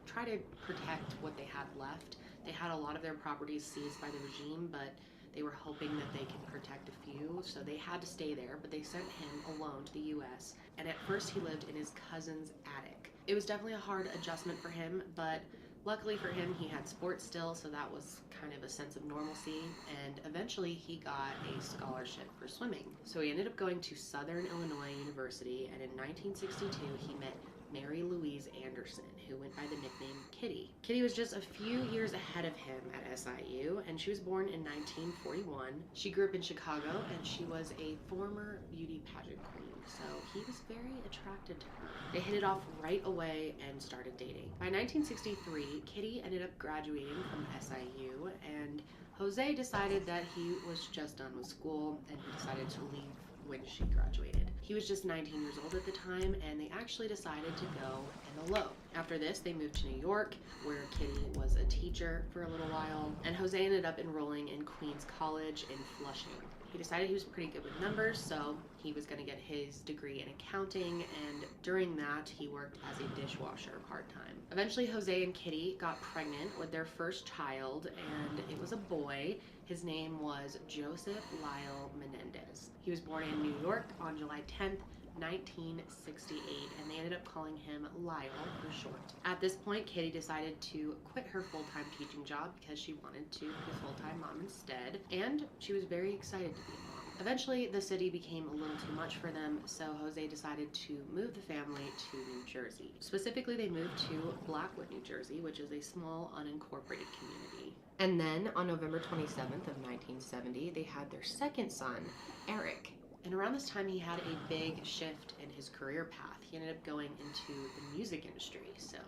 try to protect what they had left. They had a lot of their properties seized by the regime, but they were hoping that they could protect a few, so they had to stay there, but they sent him alone to the US, and at first he lived in his cousin's attic. It was definitely a hard adjustment for him, but luckily for him, he had sports still, so that was kind of a sense of normalcy, and eventually he got a scholarship for swimming. So he ended up going to Southern Illinois University, and in 1962 he met Mary Louise Anderson, who went by the nickname Kitty. Kitty was just a few years ahead of him at SIU, and she was born in 1941. She grew up in Chicago, and she was a former beauty pageant queen, so he was very attracted to her. They hit it off right away and started dating. By 1963, Kitty ended up graduating from SIU, and Jose decided that he was just done with school, and he decided to leave when she graduated. He was just 19 years old at the time, and they actually decided to go and elope. After this, they moved to New York, where Kitty was a teacher for a little while, and Jose ended up enrolling in Queens College in Flushing. He decided he was pretty good with numbers, so he was going to get his degree in accounting, and during that, he worked as a dishwasher part-time. Eventually, Jose and Kitty got pregnant with their first child, and it was a boy. His name was Joseph Lyle Menendez. He was born in New York on July 10th, 1968, and they ended up calling him Lyle for short. At this point, Kitty decided to quit her full-time teaching job because she wanted to be a full-time mom instead, and she was very excited to be a mom. Eventually, the city became a little too much for them, so Jose decided to move the family to New Jersey. Specifically, they moved to Blackwood, New Jersey, which is a small, unincorporated community. And then, on November 27th of 1970, they had their second son, Eric. And around this time, he had a big shift in his career path. He ended up going into the music industry, so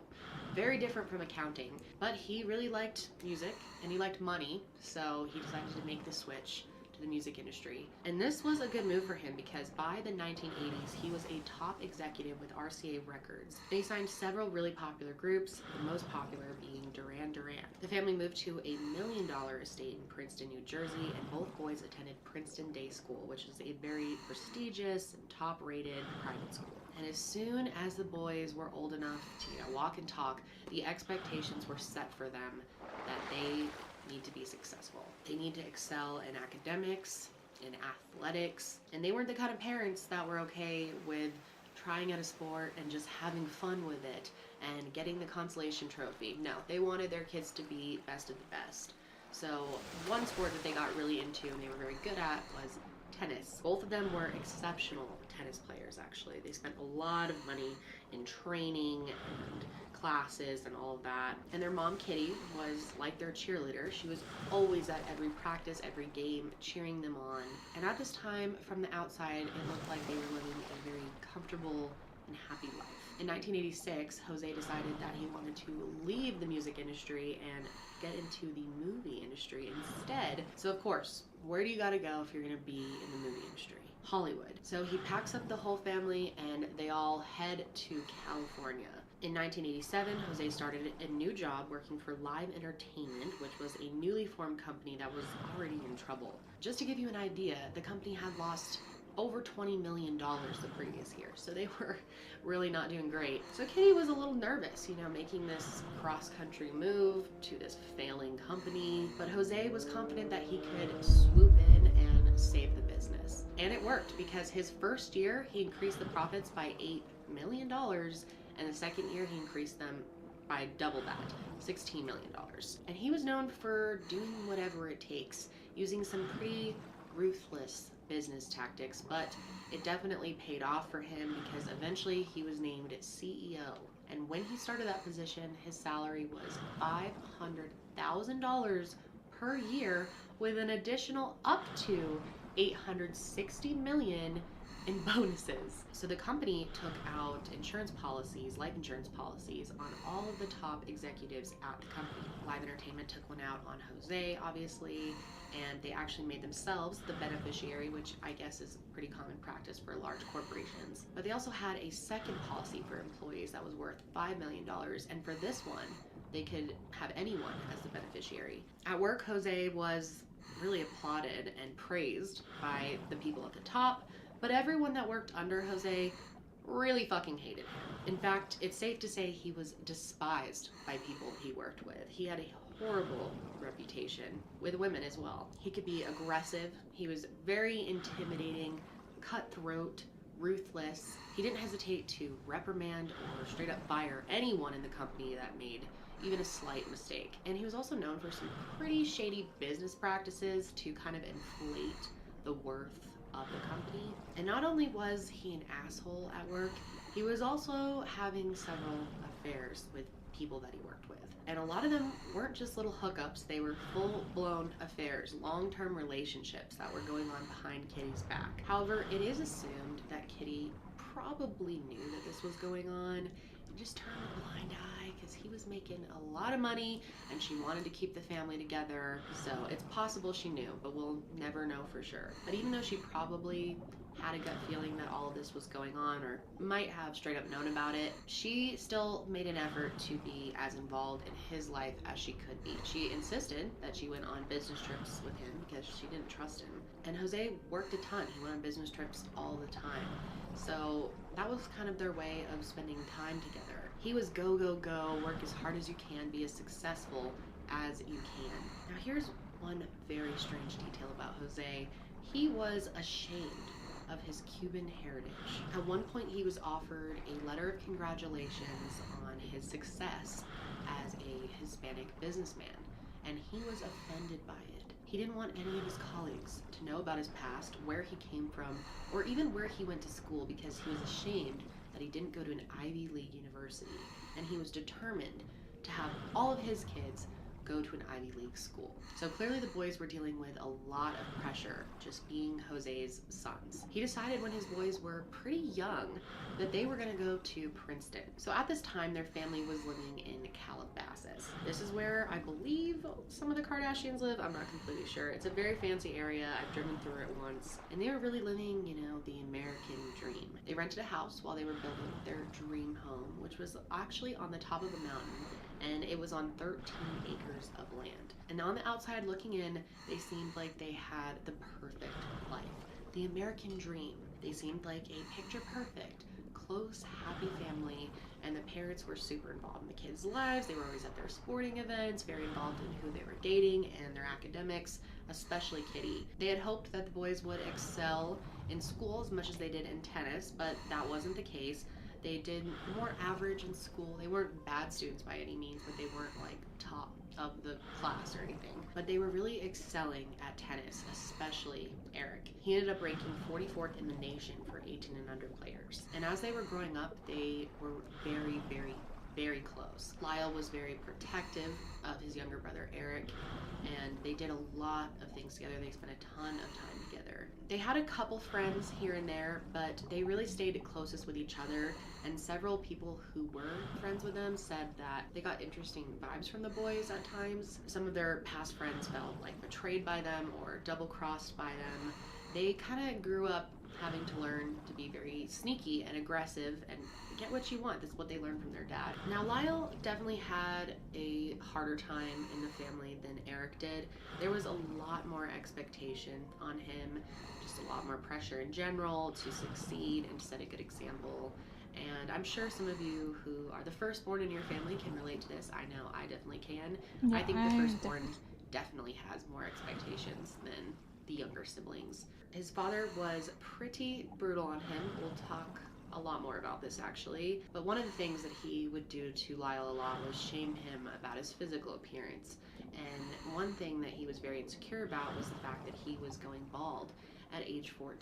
very different from accounting. But he really liked music, and he liked money, so he decided to make the switch to the music industry. And this was a good move for him because by the 1980s, he was a top executive with RCA Records. They signed several really popular groups, the most popular being Duran Duran. The family moved to a $1 million estate in Princeton, New Jersey, and both boys attended Princeton Day School, which is a very prestigious and top-rated private school. And as soon as the boys were old enough to walk and talk, the expectations were set for them that they need to be successful. They need to excel in academics, in athletics, and they weren't the kind of parents that were okay with trying out a sport and just having fun with it and getting the consolation trophy. No, they wanted their kids to be best of the best. So one sport that they got really into and they were very good at was tennis. Both of them were exceptional tennis players, actually. They spent a lot of money in training and classes and all of that. And their mom, Kitty, was like their cheerleader. She was always at every practice, every game, cheering them on. And at this time, from the outside, it looked like they were living a very comfortable and happy life. In 1986, Jose decided that he wanted to leave the music industry and get into the movie industry instead. So of course, where do you gotta go if you're gonna be in the movie industry? Hollywood. So he packs up the whole family and they all head to California. In 1987, Jose started a new job working for Live Entertainment, which was a newly formed company that was already in trouble. Just to give you an idea, the company had lost over $20 million the previous year, so they were really not doing great. So Kitty was a little nervous, making this cross-country move to this failing company, but Jose was confident that he could swoop in and save the business. And it worked, because his first year, he increased the profits by $8 million, and the second year he increased them by double that, $16 million. And he was known for doing whatever it takes, using some pretty ruthless business tactics, but it definitely paid off for him because eventually he was named CEO. And when he started that position, his salary was $500,000 per year, with an additional up to $860 million in bonuses. So the company took out insurance policies, life insurance policies, on all of the top executives at the company. Live Entertainment took one out on Jose, obviously, and they actually made themselves the beneficiary, which I guess is pretty common practice for large corporations. But they also had a second policy for employees that was worth $5 million, and for this one, they could have anyone as the beneficiary. At work, Jose was really applauded and praised by the people at the top, but everyone that worked under Jose really fucking hated him. In fact, it's safe to say he was despised by people he worked with. He had a horrible reputation with women as well. He could be aggressive. He was very intimidating, cutthroat, ruthless. He didn't hesitate to reprimand or straight up fire anyone in the company that made even a slight mistake. And he was also known for some pretty shady business practices to kind of inflate the worth of the company. And not only was he an asshole at work, he was also having several affairs with people that he worked with. And a lot of them weren't just little hookups, they were full-blown affairs, long-term relationships that were going on behind Kitty's back. However, it is assumed that Kitty probably knew that this was going on and just turned a blind eye because he was making a lot of money and she wanted to keep the family together. So it's possible she knew, but we'll never know for sure. But even though she probably had a gut feeling that all of this was going on, or might have straight up known about it, she still made an effort to be as involved in his life as she could be. She insisted that she went on business trips with him because she didn't trust him. And Jose worked a ton. He went on business trips all the time. So that was kind of their way of spending time together. He was go, go, go, work as hard as you can, be as successful as you can. Now here's one very strange detail about Jose. He was ashamed of his Cuban heritage. At one point he was offered a letter of congratulations on his success as a Hispanic businessman, and he was offended by it. He didn't want any of his colleagues to know about his past, where he came from, or even where he went to school, because he was ashamed that he didn't go to an Ivy League university, and he was determined to have all of his kids go to an Ivy League school. So clearly the boys were dealing with a lot of pressure just being Jose's sons. He decided when his boys were pretty young that they were going to go to Princeton. So at this time their family was living in Calabasas. This is where I believe some of the Kardashians live. I'm not completely sure. It's a very fancy area. I've driven through it once, and they were really living, you know, the American dream. They rented a house while they were building their dream home, which was actually on the top of a mountain, and it was on 13 acres of land. And on the outside looking in, they seemed like they had the perfect life. The American dream. They seemed like a picture perfect, close, happy family, and the parents were super involved in the kids' lives. They were always at their sporting events, very involved in who they were dating and their academics, especially Kitty. They had hoped that the boys would excel in school as much as they did in tennis, but that wasn't the case. They did more average in school. They weren't bad students by any means, but they weren't like top of the class or anything. But they were really excelling at tennis, especially Eric. He ended up ranking 44th in the nation for 18 and under players. And as they were growing up, they were very, very, very close. Lyle was very protective of his younger brother Eric, and they did a lot of things together. They spent a ton of time together. They had a couple friends here and there, but they really stayed closest with each other, and several people who were friends with them said that they got interesting vibes from the boys at times. Some of their past friends felt like betrayed by them or double-crossed by them. They kind of grew up having to learn to be very sneaky and aggressive and get what you want. That's what they learned from their dad. Now Lyle definitely had a harder time in the family than Eric did. There was a lot more expectation on him, just a lot more pressure in general to succeed and to set a good example. And I'm sure some of you who are the firstborn in your family can relate to this. I know I definitely can. Yeah, I think the firstborn definitely has more expectations than the younger siblings. His father was pretty brutal on him. We'll talk a lot more about this actually, but one of the things that he would do to Lyle a lot was shame him about his physical appearance. And one thing that he was very insecure about was the fact that he was going bald at age 14,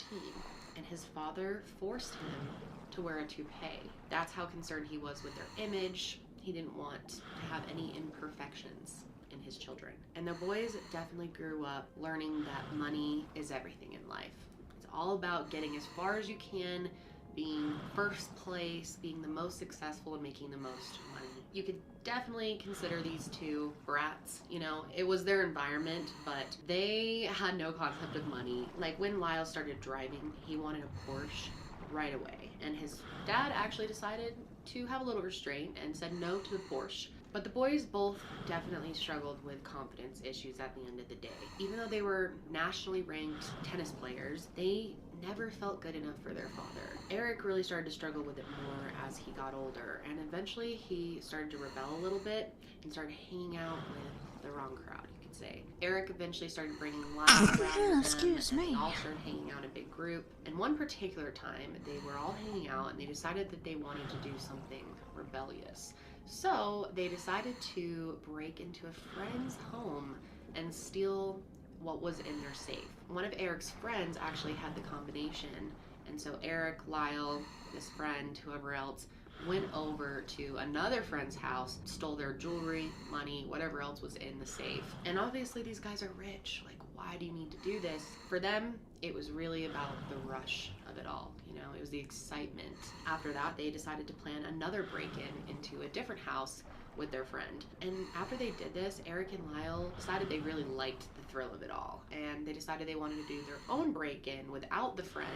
and his father forced him to wear a toupee. That's how concerned he was with their image. He didn't want to have any imperfections in his children. And the boys definitely grew up learning that money is everything in life. It's all about getting as far as you can, being first place, being the most successful, and making the most money. You could definitely consider these two brats. You know, it was their environment, but they had no concept of money. Like when Lyle started driving, he wanted a Porsche right away. And his dad actually decided to have a little restraint and said no to the Porsche. But the boys both definitely struggled with confidence issues at the end of the day. Even though they were nationally ranked tennis players, they never felt good enough for their father. Eric really started to struggle with it more as he got older, and eventually he started to rebel a little bit and started hanging out with the wrong crowd, you could say. Eric eventually started bringing Lyle around with them, and they all started hanging out in a big group. And one particular time, they were all hanging out and they decided that they wanted to do something rebellious. So they decided to break into a friend's home and steal what was in their safe. One of Eric's friends actually had the combination, and so Eric, Lyle, this friend, whoever else, went over to another friend's house, stole their jewelry, money, whatever else was in the safe. And obviously these guys are rich. Like, why do you need to do this? For them, it was really about the rush of it all. You know, it was the excitement. After that, they decided to plan another break-in into a different house with their friend. And after they did this, Eric and Lyle decided they really liked the thrill of it all, and they decided they wanted to do their own break-in without the friend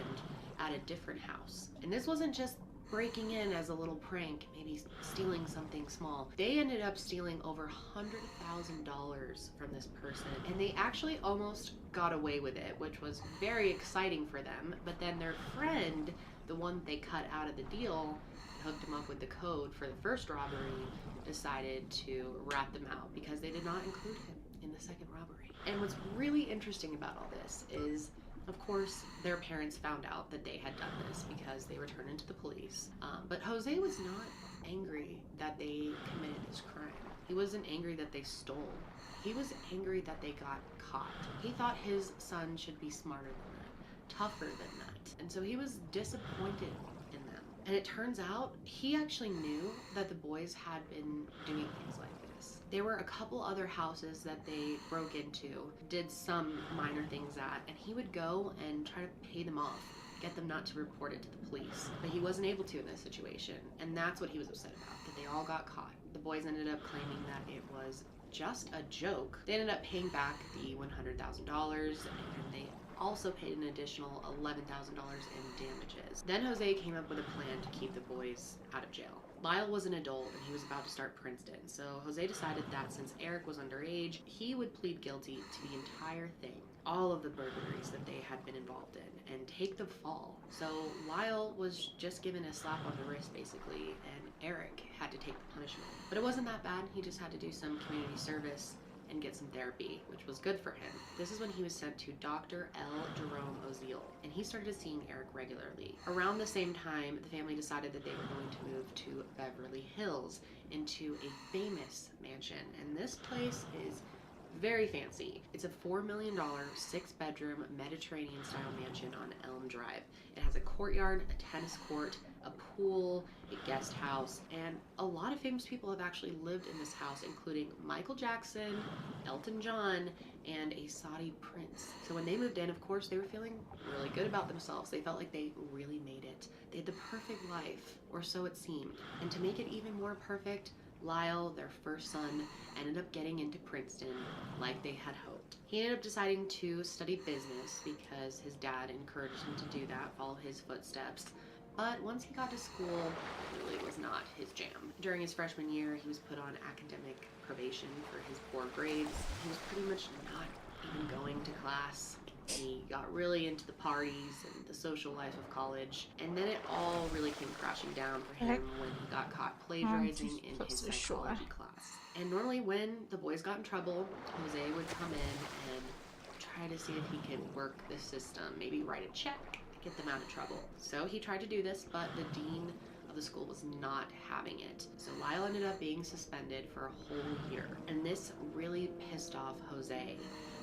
at a different house. And this wasn't just breaking in as a little prank, maybe stealing something small. They ended up stealing over $100,000 from this person, and they actually almost got away with it, which was very exciting for them. But then their friend, the one they cut out of the deal, hooked him up with the code for the first robbery, decided to rat them out because they did not include him in the second robbery. And what's really interesting about all this is, of course, their parents found out that they had done this because they were turned into the police. But Jose was not angry that they committed this crime. He wasn't angry that they stole. He was angry that they got caught. He thought his son should be smarter than that, tougher than that. And so he was disappointed in them. And it turns out he actually knew that the boys had been doing things like this. There were a couple other houses that they broke into, did some minor things at, and he would go and try to pay them off, get them not to report it to the police. But he wasn't able to in this situation, and that's what he was upset about, that they all got caught. The boys ended up claiming that it was just a joke. They ended up paying back the $100,000, and they also paid an additional $11,000 in damages. Then Jose came up with a plan to keep the boys out of jail. Lyle was an adult and he was about to start Princeton, so Jose decided that since Eric was underage, he would plead guilty to the entire thing, all of the burglaries that they had been involved in, and take the fall. So Lyle was just given a slap on the wrist basically, and Eric had to take the punishment. But it wasn't that bad. He just had to do some community service and get some therapy, which was good for him. This is when he was sent to Dr. L. Jerome Oziel, and he started seeing Eric regularly. Around the same time, the family decided that they were going to move to Beverly Hills into a famous mansion, and this place is very fancy. It's a $4 million, 6-bedroom Mediterranean-style mansion on Elm Drive. It has a courtyard, a tennis court, a pool, a guest house, and a lot of famous people have actually lived in this house, including Michael Jackson, Elton John, and a Saudi prince. So when they moved in, of course, they were feeling really good about themselves. They felt like they really made it. They had the perfect life, or so it seemed. And to make it even more perfect, Lyle, their first son, ended up getting into Princeton like they had hoped. He ended up deciding to study business because his dad encouraged him to do that, follow his footsteps. But once he got to school, it really was not his jam. During his freshman year, he was put on academic probation for his poor grades. He was pretty much not even going to class. He got really into the parties and the social life of college, and then it all really came crashing down for him when he got caught plagiarizing in his psychology class. And normally when the boys got in trouble, Jose would come in and try to see if he could work the system, maybe write a check, get them out of trouble. So he tried to do this, but the dean of the school was not having it. So Lyle ended up being suspended for a whole year. And this really pissed off Jose.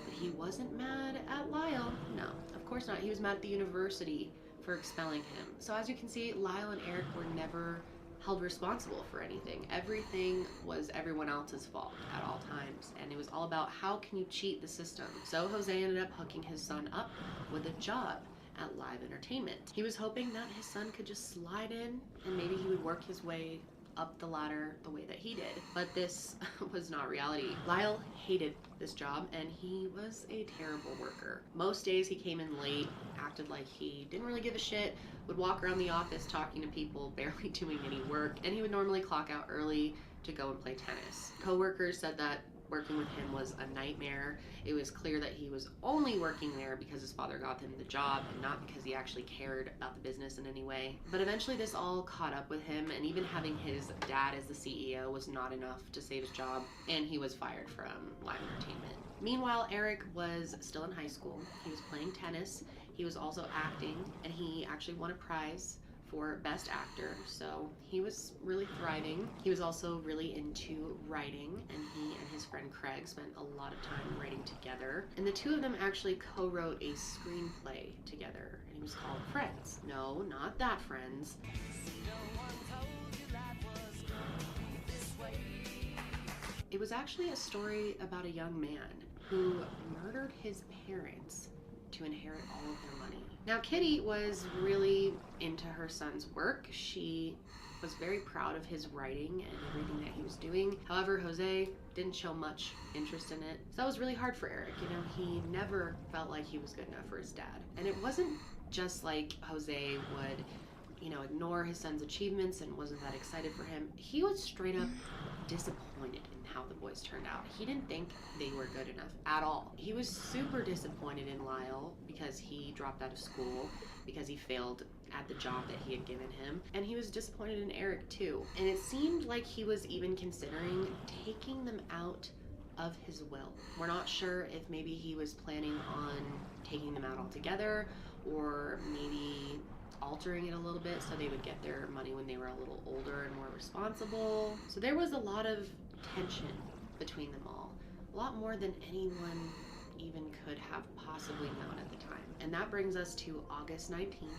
But he wasn't mad at Lyle. No, of course not. He was mad at the university for expelling him. So as you can see, Lyle and Eric were never held responsible for anything. Everything was everyone else's fault at all times, and it was all about how can you cheat the system. So Jose ended up hooking his son up with a job at Live Entertainment. He was hoping that his son could just slide in and maybe he would work his way up the ladder the way that he did. But this was not reality. Lyle hated this job and he was a terrible worker. Most days he came in late, acted like he didn't really give a shit, would walk around the office talking to people, barely doing any work, and he would normally clock out early to go and play tennis. Coworkers said that working with him was a nightmare. It was clear that he was only working there because his father got him the job and not because he actually cared about the business in any way. But eventually this all caught up with him, and even having his dad as the CEO was not enough to save his job, and he was fired from Live Entertainment. Meanwhile, Eric was still in high school. He was playing tennis. He was also acting, and he actually won a prize for Best Actor, so he was really thriving. He was also really into writing, and he and his friend Craig spent a lot of time writing together. And the two of them actually co-wrote a screenplay together, and it was called Friends. No, not that Friends. It was actually a story about a young man who murdered his parents to inherit all of their money. Now, Kitty was really into her son's work. She was very proud of his writing and everything that he was doing. However, Jose didn't show much interest in it. So that was really hard for Eric. You know, he never felt like he was good enough for his dad. And it wasn't just like Jose would, you know, ignore his son's achievements and wasn't that excited for him. He was straight up disappointed in how the boys turned out. He didn't think they were good enough at all. He was super disappointed in Lyle because he dropped out of school, because he failed at the job that he had given him, and he was disappointed in Eric too. And it seemed like he was even considering taking them out of his will. We're not sure if maybe he was planning on taking them out altogether, or maybe altering it a little bit so they would get their money when they were a little older and more responsible. So there was a lot of tension between them all, a lot more than anyone even could have possibly known at the time. And that brings us to August 19th,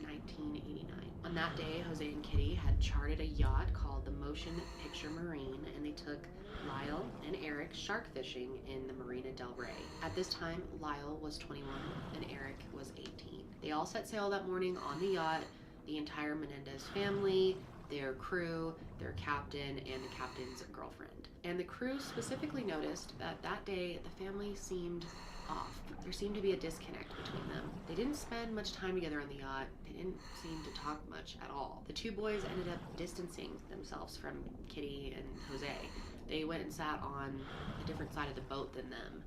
1989. On that day, Jose and Kitty had chartered a yacht called the Motion Picture Marine, and they took Lyle and Eric shark fishing in the Marina del Rey. At this time, Lyle was 21 and Eric was 18. They all set sail that morning on the yacht, the entire Menendez family, their crew, their captain, and the captain's girlfriend. And the crew specifically noticed that that day the family seemed off. There seemed to be a disconnect between them. They didn't spend much time together on the yacht. They didn't seem to talk much at all. The two boys ended up distancing themselves from Kitty and Jose. They went and sat on a different side of the boat than them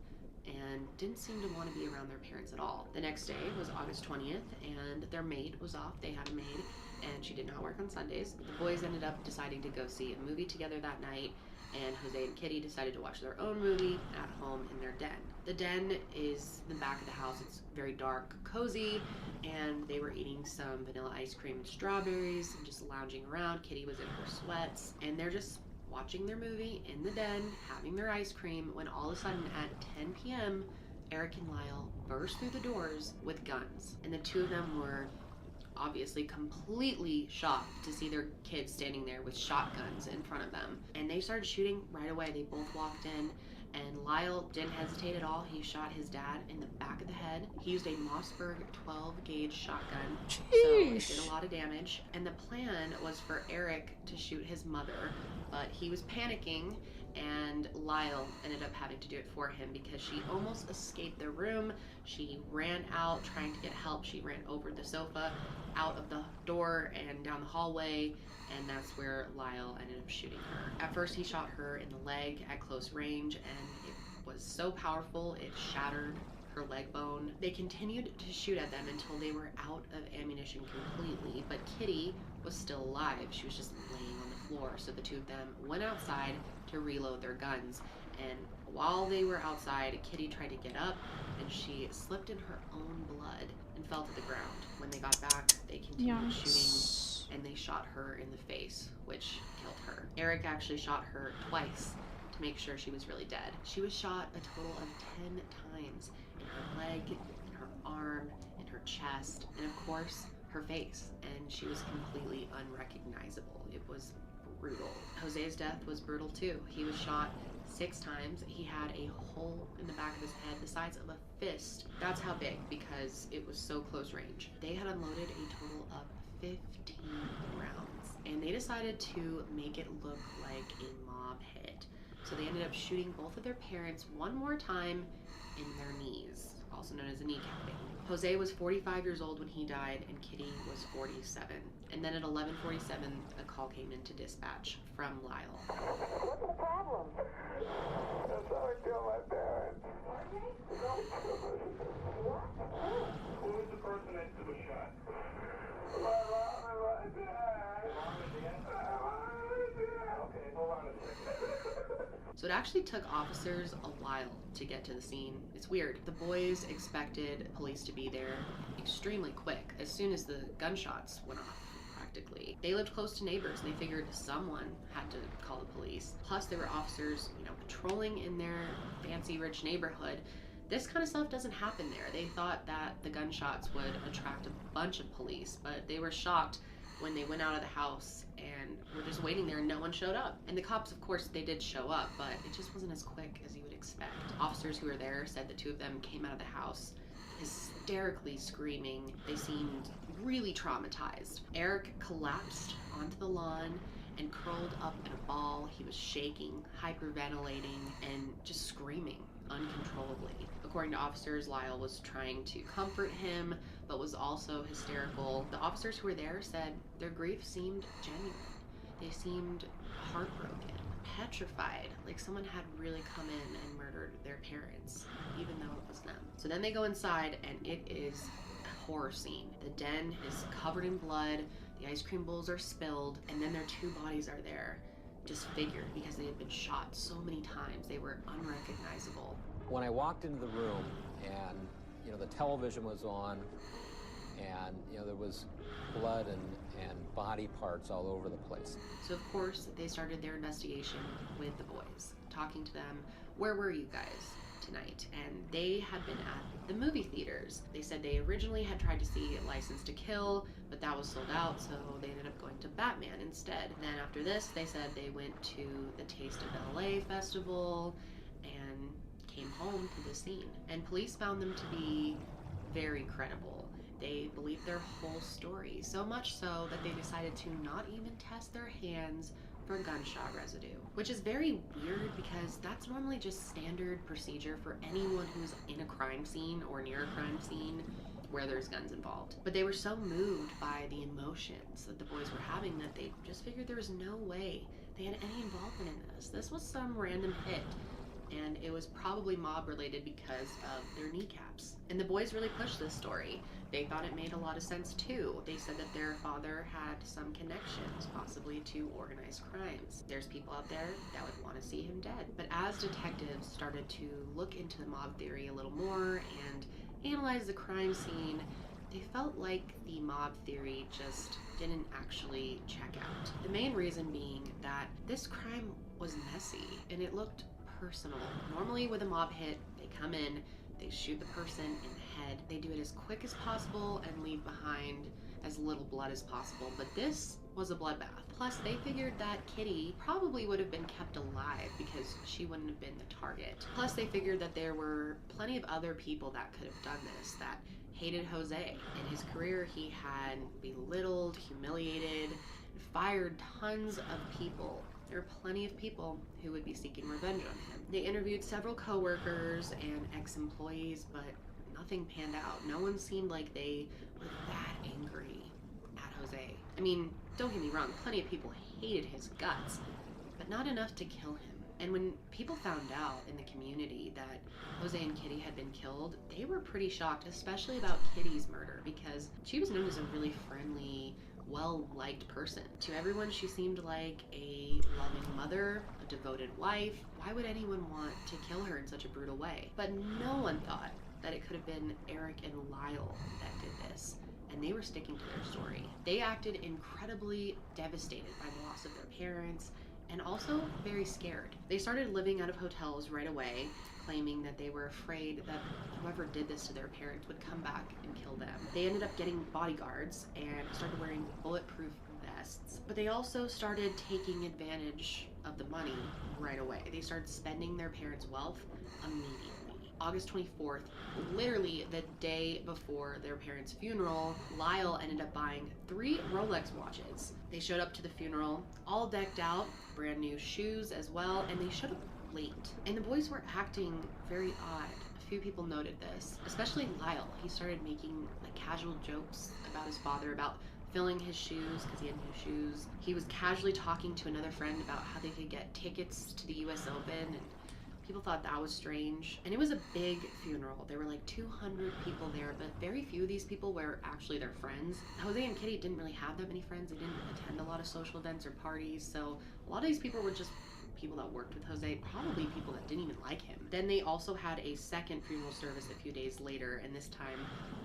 and didn't seem to want to be around their parents at all. The next day was August 20th, and their maid was off. They had a maid, and she did not work on Sundays. The boys ended up deciding to go see a movie together that night, and Jose and Kitty decided to watch their own movie at home in their den. The den is in the back of the house. It's very dark, cozy, and they were eating some vanilla ice cream and strawberries and just lounging around. Kitty was in her sweats, and they're just watching their movie in the den, having their ice cream, when all of a sudden at 10 p.m., Eric and Lyle burst through the doors with guns. And the two of them were obviously completely shocked to see their kids standing there with shotguns in front of them. And they started shooting right away. They both walked in, and Lyle didn't hesitate at all. He shot his dad in the back of the head. He used a Mossberg 12-gauge shotgun, so it did a lot of damage. And the plan was for Eric to shoot his mother, but he was panicking, and Lyle ended up having to do it for him because she almost escaped the room. She ran out trying to get help. She ran over the sofa, out of the door, and down the hallway, and that's where Lyle ended up shooting her. At first, he shot her in the leg at close range, and it was so powerful, it shattered her leg bone. They continued to shoot at them until they were out of ammunition completely, but Kitty was still alive. She was just laying on the floor, so the two of them went outside to reload their guns, and While they were outside, Kitty tried to get up and she slipped in her own blood and fell to the ground. When they got back, they continued shooting and they shot her in the face, which killed her. Eric actually shot her twice to make sure she was really dead. She was shot a total of 10 times in her leg, in her arm, in her chest, and of course, her face. And she was completely unrecognizable. It was brutal. Jose's death was brutal too. He was shot 6 times. He had a hole in the back of his head the size of a fist. That's how big, because it was so close range. They had unloaded a total of 15 rounds, and they decided to make it look like a mob hit. So they ended up shooting both of their parents one more time in their knees, also known as a kneecapping. Jose was 45 years old when he died, and Kitty was 47. And then at 11:47, a call came into dispatch from Lyle. What's the problem? Someone killed my parents. Who was the person that was shot? My mom and my dad. Mom and dad? Okay, hold on a second. So it actually took officers a while to get to the scene. It's weird. The boys expected police to be there extremely quick, as soon as the gunshots went off, practically. They lived close to neighbors, and they figured someone had to call the police. Plus, there were officers, patrolling in their fancy, rich neighborhood. This kind of stuff doesn't happen there. They thought that the gunshots would attract a bunch of police, but they were shocked when they went out of the house and were just waiting there and no one showed up. And the cops, of course, they did show up, but it just wasn't as quick as you would expect. Officers who were there said the 2 of them came out of the house hysterically screaming. They seemed really traumatized. Eric collapsed onto the lawn and curled up in a ball. He was shaking, hyperventilating, and just screaming uncontrollably. According to officers, Lyle was trying to comfort him, but was also hysterical. The officers who were there said their grief seemed genuine. They seemed heartbroken, petrified, like someone had really come in and murdered their parents, even though it was them. So then they go inside, and it is a horror scene. The den is covered in blood, the ice cream bowls are spilled, and then their 2 bodies are there, disfigured because they had been shot so many times. They were unrecognizable. When I walked into the room and, the television was on and, there was blood and body parts all over the place. So of course, they started their investigation with the boys, talking to them, where were you guys tonight? And they had been at the movie theaters. They said they originally had tried to see License to Kill, but that was sold out, so they ended up going to Batman instead. Then after this, they said they went to the Taste of LA festival and came home to the scene. And police found them to be very credible. They believed their whole story, so much so that they decided to not even test their hands for gunshot residue, which is very weird because that's normally just standard procedure for anyone who's in a crime scene or near a crime scene where there's guns involved. But they were so moved by the emotions that the boys were having that they just figured there was no way they had any involvement in this. This was some random hit, and it was probably mob related because of their kneecaps. And the boys really pushed this story. They thought it made a lot of sense too. They said that their father had some connections, possibly to organized crimes. There's people out there that would want to see him dead. But as detectives started to look into the mob theory a little more and analyze the crime scene, they felt like the mob theory just didn't actually check out. The main reason being that this crime was messy and it looked personal. Normally with a mob hit, they come in, they shoot the person in the head, they do it as quick as possible and leave behind as little blood as possible, but this was a bloodbath. Plus, they figured that Kitty probably would have been kept alive because she wouldn't have been the target. Plus, they figured that there were plenty of other people that could have done this, that hated Jose. In his career, he had belittled, humiliated, and fired tons of people. There were plenty of people who would be seeking revenge on him. They interviewed several coworkers and ex-employees, but nothing panned out. No one seemed like they were that angry at Jose. I mean, don't get me wrong, plenty of people hated his guts, but not enough to kill him. And when people found out in the community that Jose and Kitty had been killed, they were pretty shocked, especially about Kitty's murder, because she was known as a really friendly, well-liked person. To everyone, she seemed like a loving mother, a devoted wife. Why why would anyone want to kill her in such a brutal way? But no one thought that it could have been Eric and Lyle that did this, and they were sticking to their story. They acted incredibly devastated by the loss of their parents, and also very scared. They started living out of hotels right away, claiming that they were afraid that whoever did this to their parents would come back and kill them. They ended up getting bodyguards and started wearing bulletproof vests, but they also started taking advantage of the money right away. They started spending their parents' wealth immediately. August 24th, literally the day before their parents' funeral, Lyle ended up buying 3 Rolex watches. They showed up to the funeral, all decked out, brand new shoes as well, and they showed up late. And the boys were acting very odd. A few people noted this, especially Lyle. He started making like casual jokes about his father, about filling his shoes because he had new shoes. He was casually talking to another friend about how they could get tickets to the US Open, and people thought that was strange. And it was a big funeral. There were like 200 people there, but very few of these people were actually their friends. Jose and Kitty didn't really have that many friends. They didn't attend a lot of social events or parties, so a lot of these people were just people that worked with Jose, probably people that didn't even like him. Then they also had a second funeral service a few days later, and this time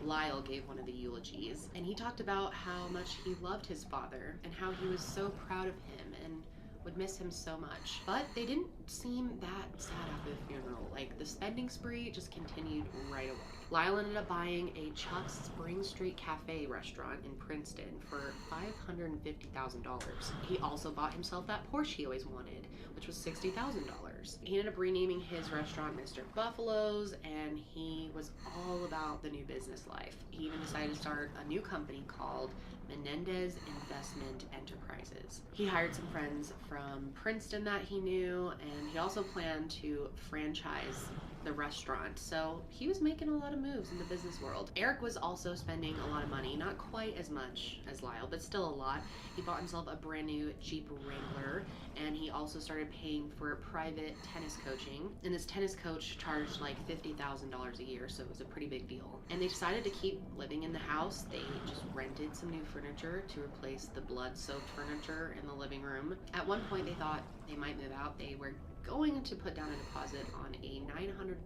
Lyle gave one of the eulogies, and he talked about how much he loved his father and how he was so proud of him and would miss him so much. But they didn't seem that sad after the funeral. Like, the spending spree just continued right away. Lyle ended up buying a Chuck's Spring Street Cafe restaurant in Princeton for $550,000. He also bought himself that Porsche he always wanted, which was $60,000. He ended up renaming his restaurant Mr. Buffalo's, and he was all about the new business life. He even decided to start a new company called Menendez Investment Enterprises. He hired some friends from Princeton that he knew, and he also planned to franchise the restaurant. So he was making a lot of moves in the business world. Eric was also spending a lot of money, not quite as much as Lyle, but still a lot. He bought himself a brand new Jeep Wrangler, and he also started paying for private tennis coaching. And this tennis coach charged like $50,000 a year, so it was a pretty big deal. And they decided to keep living in the house. They just rented some new furniture to replace the blood-soaked furniture in the living room. At one point, they thought they might move out. They were going to put down a deposit on a $900,000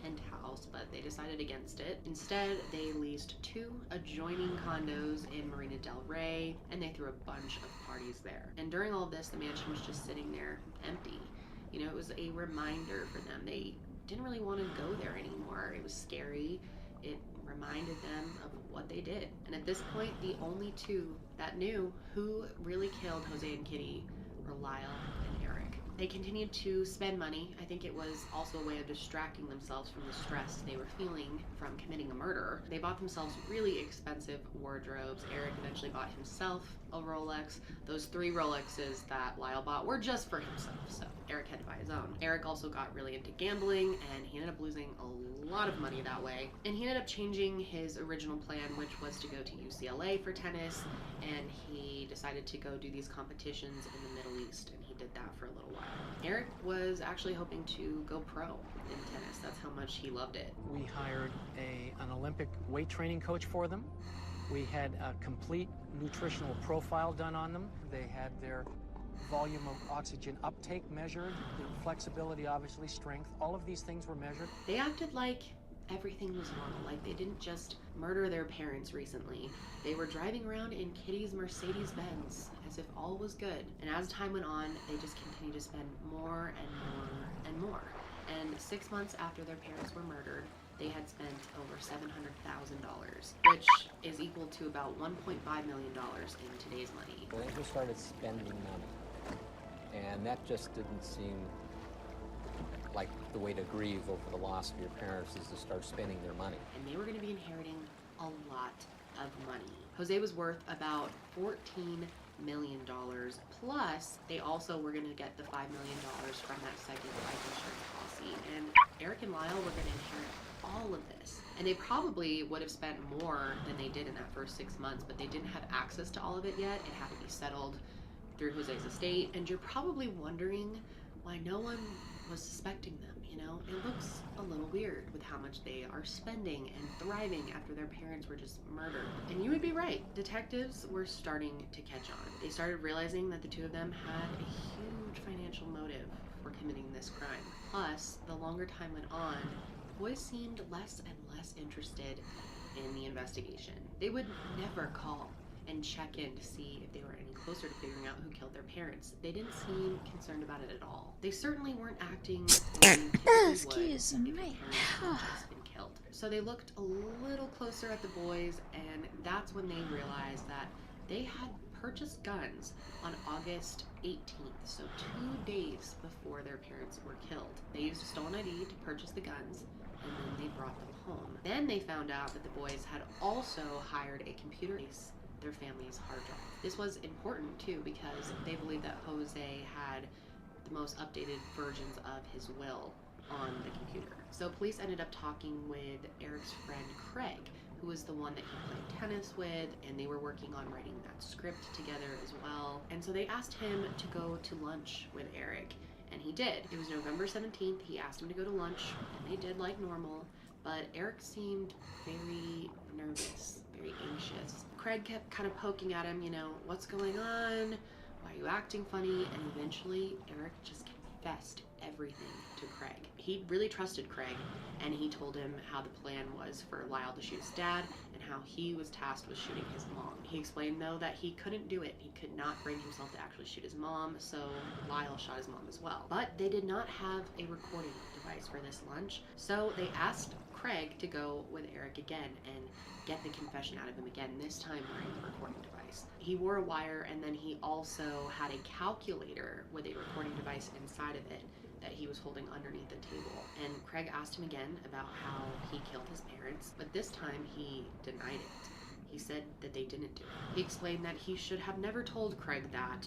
penthouse, but they decided against it. Instead, they leased 2 adjoining condos in Marina del Rey, and they threw a bunch of parties there. And during all of this, the mansion was just sitting there empty. You know, it was a reminder for them. They didn't really want to go there anymore. It was scary. It reminded them of what they did. And at this point, the only 2 that knew who really killed Jose and Kitty were Lyle and Eric. They continued to spend money. I think it was also a way of distracting themselves from the stress they were feeling from committing a murder. They bought themselves really expensive wardrobes. Eric eventually bought himself a Rolex. Those 3 Rolexes that Lyle bought were just for himself, so Eric had to buy his own. Eric also got really into gambling, and he ended up losing a lot of money that way. And he ended up changing his original plan, which was to go to UCLA for tennis, and he decided to go do these competitions in the Middle East, and he did that for a little while. Eric was actually hoping to go pro in tennis. That's how much he loved it. We hired an Olympic weight training coach for them. We had a complete nutritional profile done on them. They had their volume of oxygen uptake measured, their flexibility, obviously, strength. All of these things were measured. They acted like everything was normal, like they didn't just murder their parents recently. They were driving around in Kitty's Mercedes-Benz as if all was good. And as time went on, they just continued to spend more and more and more. And 6 months after their parents were murdered, they had spent over $700,000, which is equal to about $1.5 million in today's money. They just started spending money, and that just didn't seem like the way to grieve over the loss of your parents, is to start spending their money. And they were going to be inheriting a lot of money. Jose was worth about $14 million, plus they also were going to get the $5 million from that second life insurance policy. And Eric and Lyle were going to inherit all of this. And they probably would have spent more than they did in that first 6 months, but they didn't have access to all of it yet. It had to be settled through Jose's estate. And you're probably wondering why no one was suspecting them, you know? It looks a little weird with how much they are spending and thriving after their parents were just murdered. And you would be right. Detectives were starting to catch on. They started realizing that the 2 of them had a huge financial motive for committing this crime. Plus, the longer time went on, boys seemed less and less interested in the investigation. They would never call and check in to see if they were any closer to figuring out who killed their parents. They didn't seem concerned about it at all. They certainly weren't acting like you typically would if your parents had just been killed. So they looked a little closer at the boys, and that's when they realized that they had purchased guns on August 18th, so 2 days before their parents were killed. They used a stolen ID to purchase the guns, and then they brought them home. Then they found out that the boys had also hired a computer case their family's hard drive. This was important too because they believed that Jose had the most updated versions of his will on the computer. So police ended up talking with Eric's friend Craig, who was the one that he played tennis with, and they were working on writing that script together as well. And so they asked him to go to lunch with Eric, and he did. It was November 17th. He asked him to go to lunch, and they did like normal, but Eric seemed very nervous, very anxious. Craig kept kind of poking at him, you know, what's going on? Why are you acting funny? And eventually Eric just confessed everything to Craig. He really trusted Craig, and he told him how the plan was for Lyle to shoot his dad and how he was tasked with shooting his mom. He explained though that he couldn't do it. He could not bring himself to actually shoot his mom, so Lyle shot his mom as well. But they did not have a recording device for this lunch, so they asked Craig to go with Eric again and get the confession out of him again, this time wearing the recording device. He wore a wire, and then he also had a calculator with a recording device inside of it that he was holding underneath the table. And Craig asked him again about how he killed his parents, but this time he denied it. He said that they didn't do it. He explained that he should have never told Craig that,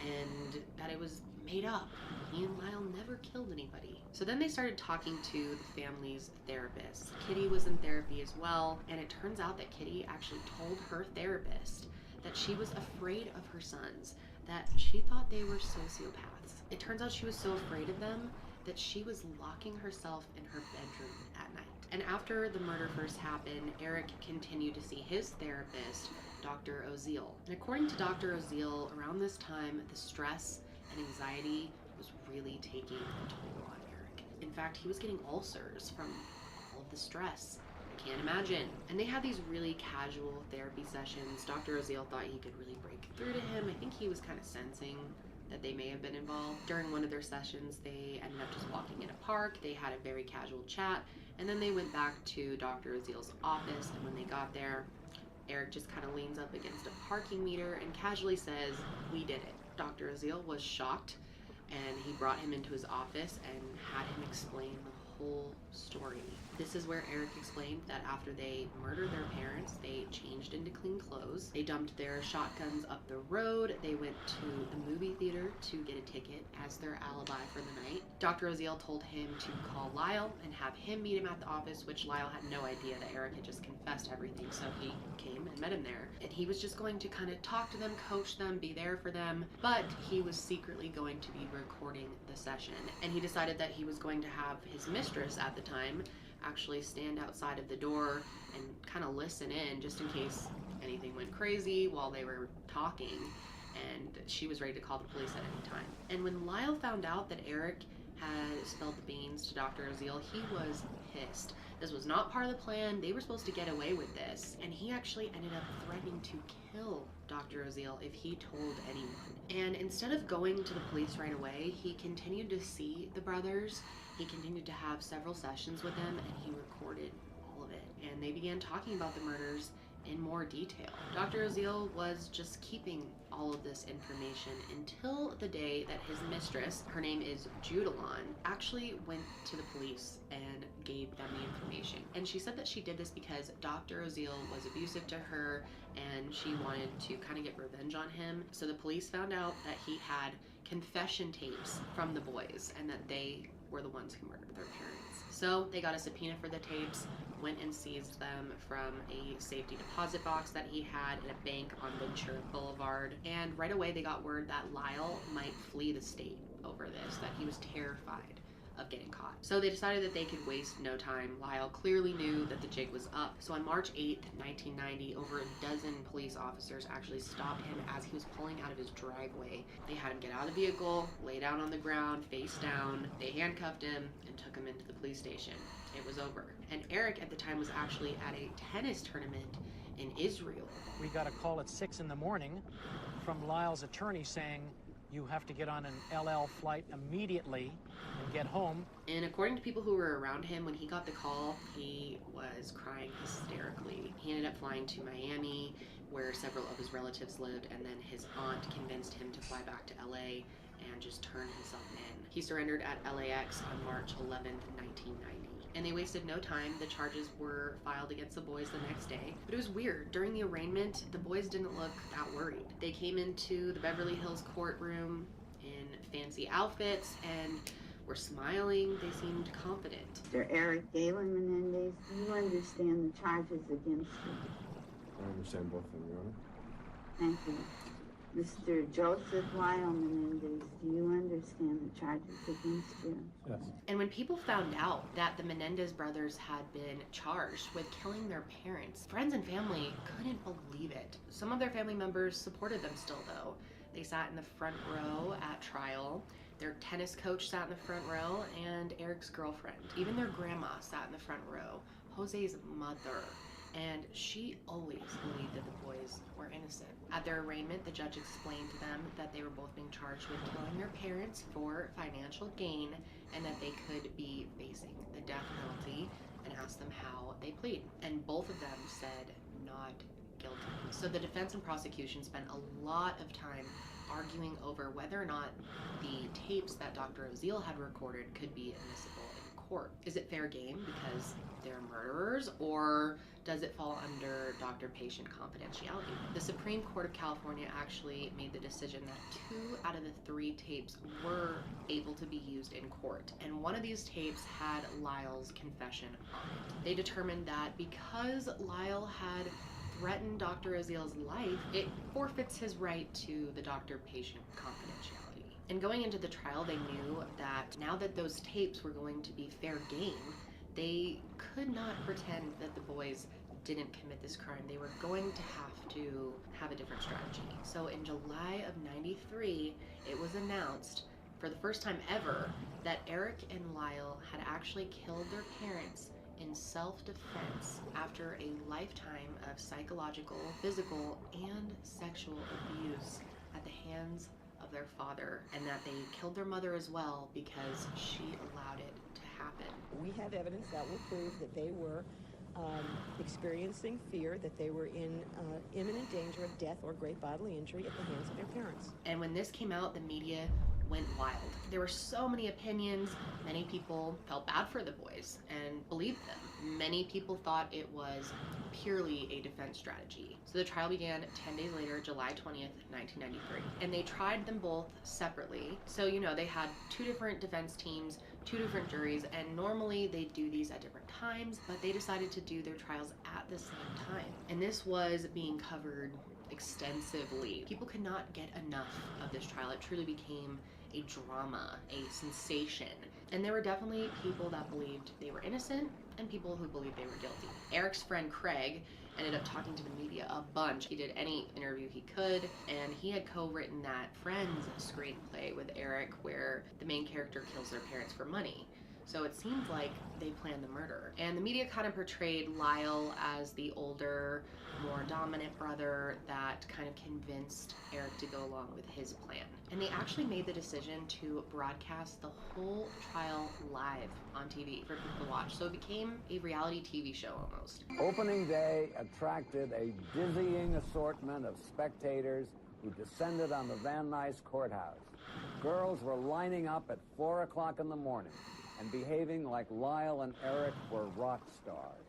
and that it was made up. He and Lyle never killed anybody. So then they started talking to the family's therapist. Kitty was in therapy as well, and it turns out that Kitty actually told her therapist that she was afraid of her sons, that she thought they were sociopaths. It turns out she was so afraid of them that she was locking herself in her bedroom at night. And after the murder first happened, Eric continued to see his therapist, Dr. Oziel. And according to Dr. Oziel, around this time, the stress and anxiety was really taking a toll on Eric. In fact, he was getting ulcers from all of the stress. I can't imagine. And they had these really casual therapy sessions. Dr. Oziel thought he could really break through to him. I think he was kind of sensing that they may have been involved. During one of their sessions, they ended up just walking in a park. They had a very casual chat, and then they went back to Dr. Oziel's office, and when they got there, Eric just kind of leans up against a parking meter and casually says, "We did it." Dr. Oziel was shocked, and he brought him into his office and had him explain the whole story. This is where Eric explained that after they murdered their parents, they changed into clean clothes. They dumped their shotguns up the road. They went to the movie theater to get a ticket as their alibi for the night. Dr. Oziel told him to call Lyle and have him meet him at the office, which Lyle had no idea that Eric had just confessed everything, so he came and met him there. And he was just going to kind of talk to them, coach them, be there for them, but he was secretly going to be recording the session. And he decided that he was going to have his mistress at the time actually stand outside of the door and kind of listen in just in case anything went crazy while they were talking, and she was ready to call the police at any time. And when Lyle found out that Eric had spilled the beans to Dr. Oziel, he was pissed. This was not part of the plan. They were supposed to get away with this, and he actually ended up threatening to kill Dr. Oziel if he told anyone. And instead of going to the police right away, he continued to see the brothers. He continued to have several sessions with them, and he recorded all of it. And they began talking about the murders in more detail. Dr. Oziel was just keeping all of this information until the day that his mistress, her name is Judalon, actually went to the police and gave them the information. And she said that she did this because Dr. Oziel was abusive to her and she wanted to kind of get revenge on him. So the police found out that he had confession tapes from the boys and that they were the ones who murdered their parents. So they got a subpoena for the tapes, went and seized them from a safety deposit box that he had in a bank on Ventura Boulevard. And right away they got word that Lyle might flee the state over this, that he was terrified of getting caught. So they decided that they could waste no time. Lyle clearly knew that the jig was up. So on March 8th, 1990, over a dozen police officers actually stopped him as he was pulling out of his driveway. They had him get out of the vehicle, lay down on the ground, face down. They handcuffed him and took him into the police station. It was over. And Eric at the time was actually at a tennis tournament in Israel. We got a call at 6 in the morning from Lyle's attorney saying, you have to get on an LL flight immediately and get home. And according to people who were around him, when he got the call, he was crying hysterically. He ended up flying to Miami, where several of his relatives lived, and then his aunt convinced him to fly back to LA and just turn himself in. He surrendered at LAX on March 11th, 1990. And they wasted no time. The charges were filed against the boys the next day. But it was weird. During the arraignment, the boys didn't look that worried. They came into the Beverly Hills courtroom in fancy outfits and were smiling. They seemed confident. Mr. Eric Galen Menendez, do you understand the charges against you? I understand both of them, Your Honor. Thank you. Mr. Joseph Lyle Menendez, do you understand the charges against you? Yes. And when people found out that the Menendez brothers had been charged with killing their parents, friends and family couldn't believe it. Some of their family members supported them still, though. They sat in the front row at trial. Their tennis coach sat in the front row, and Eric's girlfriend. Even their grandma sat in the front row, Jose's mother. And she always believed that the boys were innocent. At their arraignment, the judge explained to them that they were both being charged with killing their parents for financial gain and that they could be facing the death penalty, and asked them how they plead. And both of them said not guilty. So the defense and prosecution spent a lot of time arguing over whether or not the tapes that Dr. Oziel had recorded could be admissible in court. Is it fair game because they're murderers, or does it fall under doctor-patient confidentiality? The Supreme Court of California actually made the decision that 2 out of the 3 tapes were able to be used in court, and one of these tapes had Lyle's confession on it. They determined that because Lyle had threatened Dr. Oziel's life, it forfeits his right to the doctor-patient confidentiality. And going into the trial, they knew that now that those tapes were going to be fair game, they could not pretend that the boys didn't commit this crime. They were going to have a different strategy. So in July of '93, it was announced for the first time ever that Eric and Lyle had actually killed their parents in self-defense after a lifetime of psychological, physical, and sexual abuse at the hands of their father, and that they killed their mother as well because she allowed it to happen. We have evidence that will prove that they were experiencing fear, that they were in imminent danger of death or great bodily injury at the hands of their parents. And when this came out, the media went wild. There were so many opinions. Many people felt bad for the boys and believed them. Many people thought it was purely a defense strategy. So the trial began 10 days later, July 20th, 1993. And they tried them both separately. So, you know, they had 2 different defense teams, 2 different juries, and normally they do these at different times, but they decided to do their trials at the same time. And this was being covered extensively. People could not get enough of this trial. It truly became a drama, a sensation. And there were definitely people that believed they were innocent and people who believed they were guilty. Eric's friend Craig ended up talking to the media a bunch. He did any interview he could, and he had co-written that Friends screenplay with Eric where the main character kills their parents for money. So it seemed like they planned the murder. And the media kind of portrayed Lyle as the older, more dominant brother that kind of convinced Eric to go along with his plan. And they actually made the decision to broadcast the whole trial live on TV for people to watch. So it became a reality TV show almost. Opening day attracted a dizzying assortment of spectators who descended on the Van Nuys courthouse. Girls were lining up at 4 o'clock in the morning and behaving like Lyle and Eric were rock stars.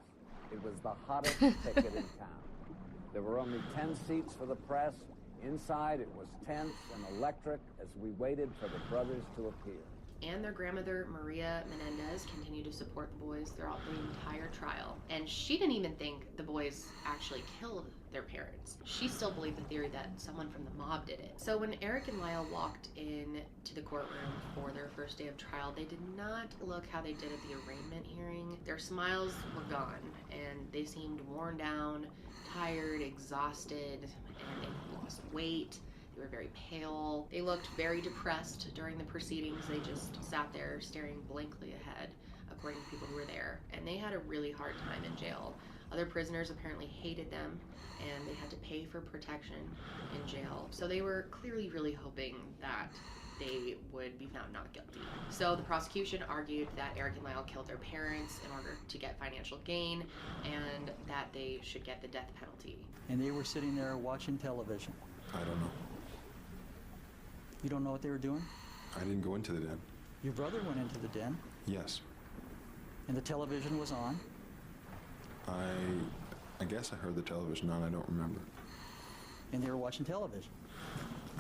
It was the hottest ticket in town. There were only 10 seats for the press. Inside, it was tense and electric as we waited for the brothers to appear. And their grandmother, Maria Menendez, continued to support the boys throughout the entire trial. And she didn't even think the boys actually killed their parents. She still believed the theory that someone from the mob did it. So when Eric and Lyle walked in to the courtroom for their first day of trial, they did not look how they did at the arraignment hearing. Their smiles were gone, and they seemed worn down, tired, exhausted, and they lost weight. They were very pale. They looked very depressed during the proceedings. They just sat there staring blankly ahead, according to people who were there. And they had a really hard time in jail. Other prisoners apparently hated them, and they had to pay for protection in jail. So they were clearly really hoping that they would be found not guilty. So the prosecution argued that Eric and Lyle killed their parents in order to get financial gain, and that they should get the death penalty. And they were sitting there watching television. I don't know. You don't know what they were doing? I didn't go into the den. Your brother went into the den. Yes. And the television was on. I guess I heard the television on, I don't remember. And they were watching television.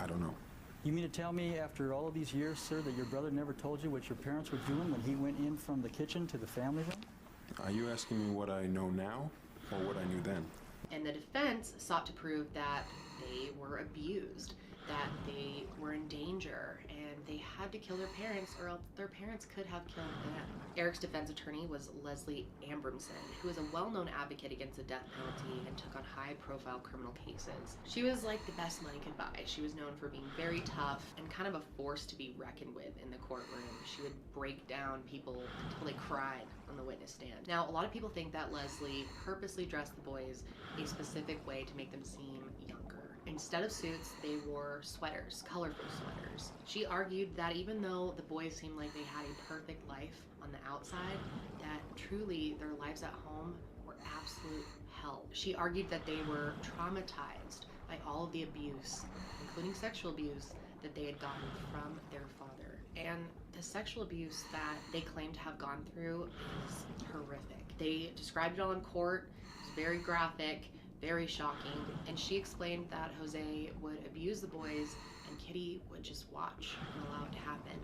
I don't know. You mean to tell me after all of these years, sir, that your brother never told you what your parents were doing when he went in from the kitchen to the family room? Are you asking me what I know now, or what I knew then? And the defense sought to prove that they were abused, that they were in danger, and they had to kill their parents, or else their parents could have killed them. Eric's defense attorney was Leslie Ambramson, who was a well-known advocate against the death penalty and took on high-profile criminal cases. She was like the best money could buy. She was known for being very tough and kind of a force to be reckoned with in the courtroom. She would break down people until they cried on the witness stand. Now, a lot of people think that Leslie purposely dressed the boys a specific way to make them seem younger. Instead of suits, they wore sweaters, colorful sweaters. She argued that even though the boys seemed like they had a perfect life on the outside, that truly their lives at home were absolute hell. She argued that they were traumatized by all of the abuse, including sexual abuse, that they had gotten from their father. And the sexual abuse that they claim to have gone through is horrific. They described it all in court. It was very graphic, very shocking, and she explained that Jose would abuse the boys and Kitty would just watch and allow it to happen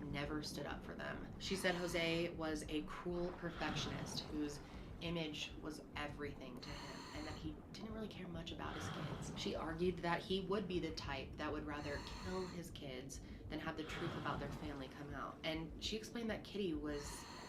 and never stood up for them. She said Jose was a cruel perfectionist whose image was everything to him, and that he didn't really care much about his kids. She argued that he would be the type that would rather kill his kids than have the truth about their family come out. And she explained that Kitty was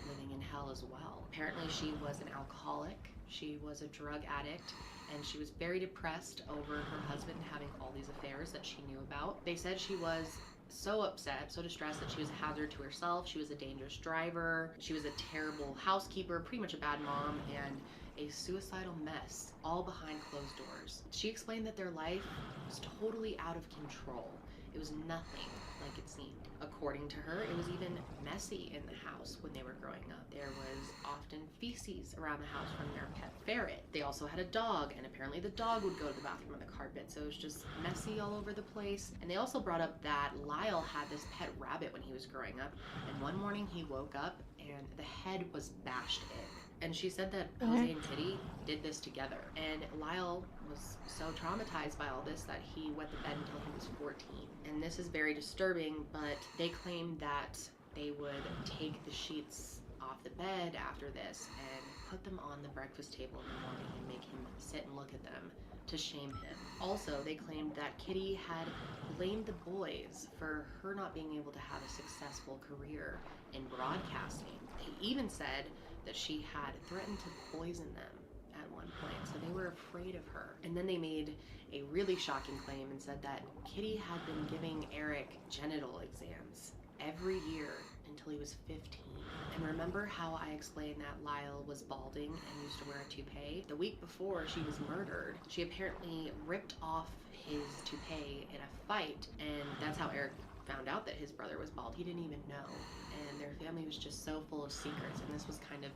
living in hell as well. Apparently she was an alcoholic, she was a drug addict, and she was very depressed over her husband having all these affairs that she knew about. They said she was so upset, so distressed that she was a hazard to herself. She was a dangerous driver. She was a terrible housekeeper, pretty much a bad mom, and a suicidal mess, all behind closed doors. She explained that their life was totally out of control. It was nothing like it seemed. According to her, it was even messy in the house when they were growing up. There was often feces around the house from their pet ferret. They also had a dog, and apparently the dog would go to the bathroom on the carpet, so it was just messy all over the place. And they also brought up that Lyle had this pet rabbit when he was growing up, and one morning he woke up and the head was bashed in. And she said that Jose and Kitty did this together. And Lyle was so traumatized by all this that he wet the bed until he was 14. And this is very disturbing, but they claimed that they would take the sheets off the bed after this and put them on the breakfast table in the morning and make him sit and look at them to shame him. Also, they claimed that Kitty had blamed the boys for her not being able to have a successful career in broadcasting. They even said that she had threatened to poison them at one point, so they were afraid of her. And then they made a really shocking claim and said that Kitty had been giving Eric genital exams every year until he was 15. And remember how I explained that Lyle was balding and used to wear a toupee? The week before she was murdered, she apparently ripped off his toupee in a fight, and that's how Eric found out that his brother was bald. He didn't even know. And their family was just so full of secrets, and this was kind of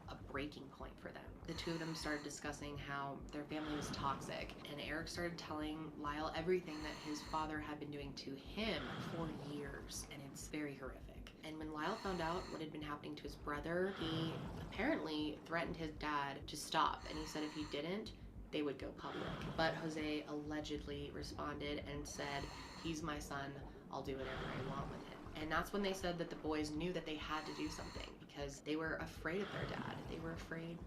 a breaking point for them. The two of them started discussing how their family was toxic, and Eric started telling Lyle everything that his father had been doing to him for years, and it's very horrific. And when Lyle found out what had been happening to his brother, he apparently threatened his dad to stop, and he said if he didn't, they would go public. But Jose allegedly responded and said, "He's my son, I'll do whatever I want with him." And that's when they said that the boys knew that they had to do something because they were afraid of their dad. They were afraid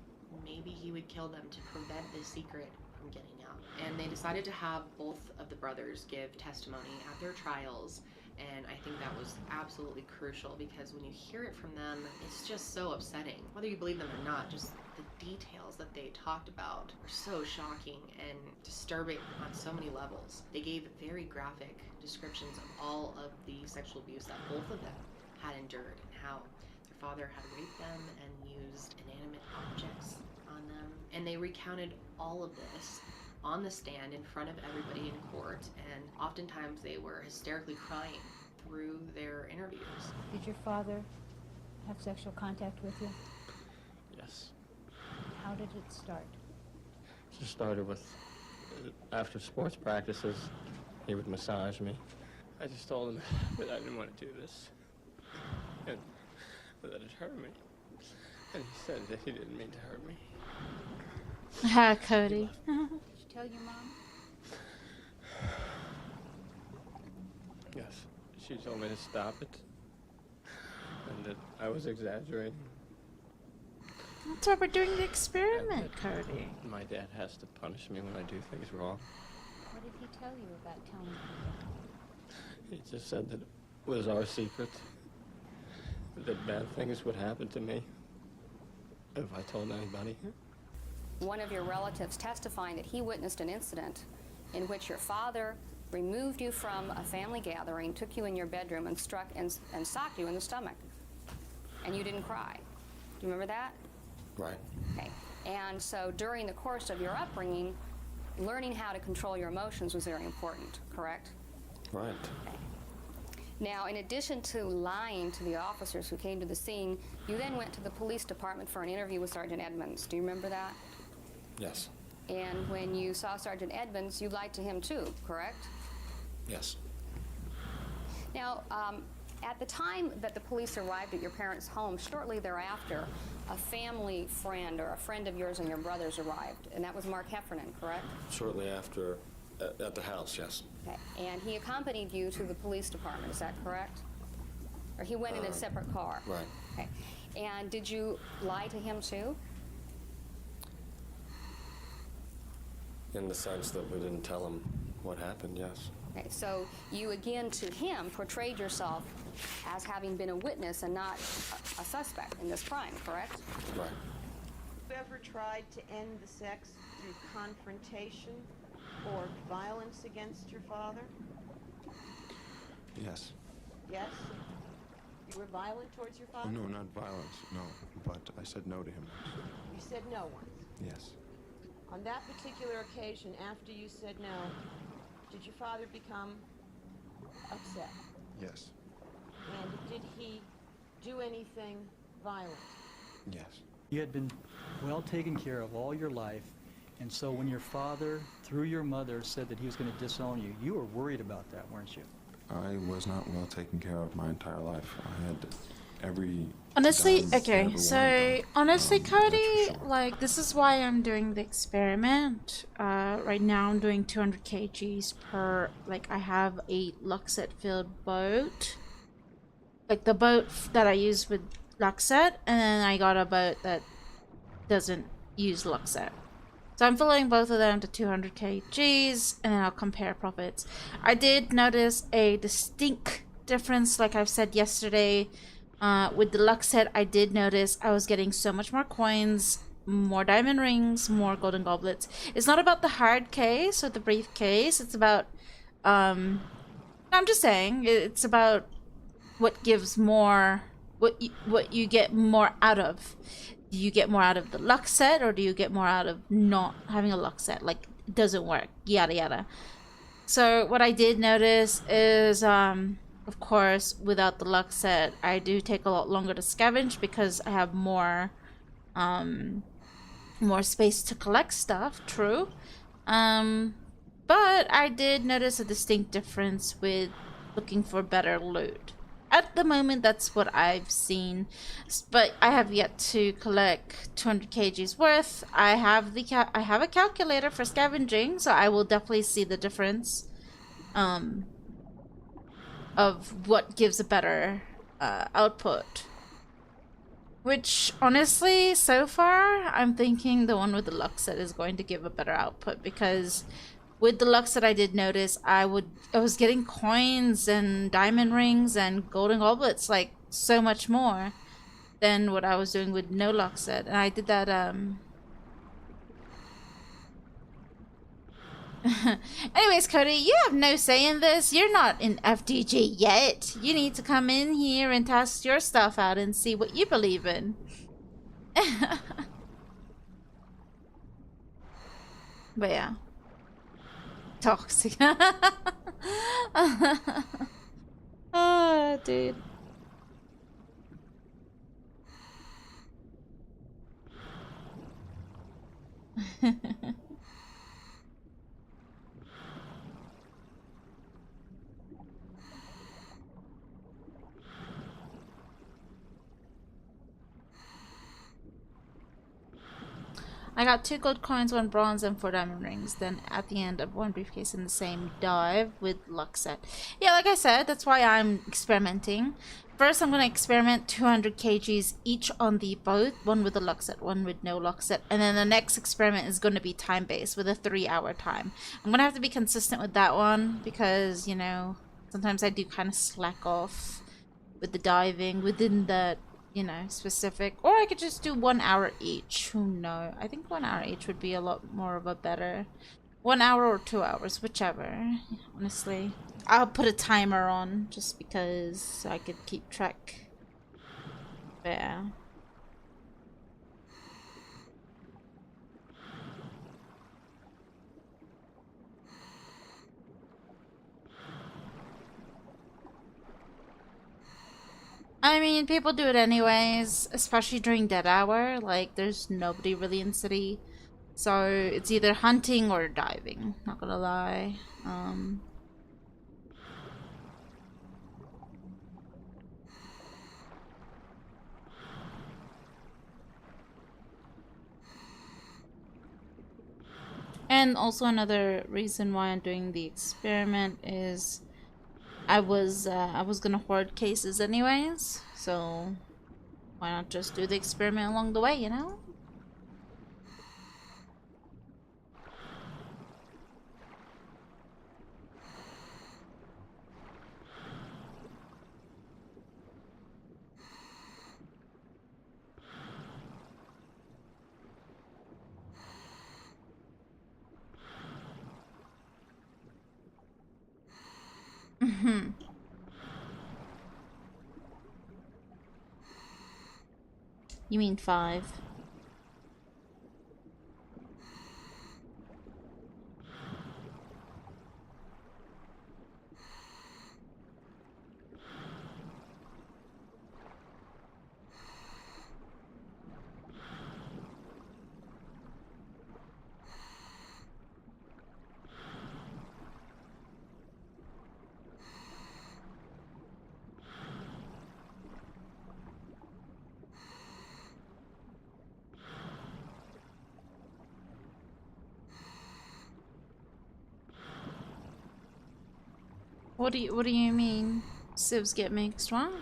maybe he would kill them to prevent this secret from getting out. And they decided to have both of the brothers give testimony at their trials. And I think that was absolutely crucial, because when you hear it from them, it's just so upsetting. Whether you believe them or not, just the details that they talked about were so shocking and disturbing on so many levels. They gave very graphic descriptions of all of the sexual abuse that both of them had endured, and how their father had raped them and used inanimate objects on them. And they recounted all of this on the stand in front of everybody in court, and oftentimes they were hysterically crying through their interviews. Did your father have sexual contact with you? Yes. How did it start? It started with, after sports practices, he would massage me. I just told him that I didn't want to do this, and that it hurt me. And he said that he didn't mean to hurt me. Ha, Cody. Did you tell your mom? Yes. She told me to stop it, and that I was exaggerating. That's why we're doing the experiment, Cody. My dad has to punish me when I do things wrong. What did he tell you about telling people? He just said that it was our secret, that bad things would happen to me if I told anybody. One of your relatives testifying that he witnessed an incident in which your father removed you from a family gathering, took you in your bedroom, and struck and socked you in the stomach. And you didn't cry. Do you remember that? Right. Okay. And so during the course of your upbringing, learning how to control your emotions was very important, correct? Right. Okay. Now, in addition to lying to the officers who came to the scene, you then went to the police department for an interview with Sergeant Edmonds. Do you remember that? Yes. And when you saw Sergeant Edmonds, you lied to him too, correct? Yes. Now, at the time that the police arrived at your parents' home, shortly thereafter, a family friend or a friend of yours and your brothers arrived, and that was Mark Heffernan, correct? Shortly after, at the house, yes. Okay. And he accompanied you to the police department, is that correct? Or he went in a separate car? Right. Okay. And did you lie to him too? In the sense that we didn't tell him what happened, yes. Okay, so you again to him portrayed yourself as having been a witness and not a suspect in this crime, correct? Right. Have you ever tried to end the sex through confrontation or violence against your father? Yes. Yes? You were violent towards your Oh, father? no, not violence, no. But I said no to him. You said no once. Yes. On that particular occasion, after you said no, did your father become upset? Yes. And did he do anything violent? Yes. You had been well taken care of all your life, and so when your father, through your mother, said that he was going to disown you, you were worried about that, weren't you? I was not well taken care of my entire life. I had every... Honestly, okay, so honestly, Cody, like, this is why I'm doing the experiment. Right now I'm doing 200 kgs per, like, I have a LuckSet filled boat. Like, the boat that I use with LuckSet, and then I got a boat that doesn't use LuckSet. So I'm filling both of them to 200 kgs, and then I'll compare profits. I did notice a distinct difference, like I've said yesterday. With the LuckSet, I did notice I was getting so much more coins, more diamond rings, more golden goblets. It's not about the hard case or the briefcase. It's about, I'm just saying, it's about what gives more, what you get more out of. Do you get more out of the LuckSet, or do you get more out of not having a LuckSet? Like, it doesn't work, yada yada. So what I did notice is, of course, without the LuckSet, I do take a lot longer to scavenge because I have more space to collect stuff, true. But I did notice a distinct difference with looking for better loot. At the moment, that's what I've seen, but I have yet to collect 200 kgs worth. I have a calculator for scavenging, so I will definitely see the difference. Of what gives a better output. Which, honestly, so far, I'm thinking the one with the LuckSet is going to give a better output, because with the LuckSet I did notice I was getting coins and diamond rings and golden goblets, like, so much more than what I was doing with no LuckSet. And I did that, Anyways, Cody, you have no say in this. You're not in FDG yet. You need to come in here and test your stuff out and see what you believe in. But yeah. Toxic. Oh, dude. I got 2 gold coins, 1 bronze, and 4 diamond rings. Then at the end of 1 briefcase in the same dive with LuckSet. Yeah, like I said, that's why I'm experimenting. First, I'm going to experiment 200 kgs each on the boat. 1 with the LuckSet, 1 with no LuckSet. And then the next experiment is going to be time-based with a 3-hour time. I'm going to have to be consistent with that one because, you know, sometimes I do kind of slack off with the diving within the, you know, specific. Or I could just do 1 hour each. Who knows? I think 1 hour each would be a lot more of a better 1 hour or 2 hours, whichever, honestly. I'll put a timer on just because so I could keep track. But yeah. I mean, people do it anyways, especially during dead hour. Like, there's nobody really in city. So, it's either hunting or diving, not gonna lie. And also another reason why I'm doing the experiment is I was gonna hoard cases anyways, so why not just do the experiment along the way, you know? You mean 5? What do you mean? Civs get mixed wrong?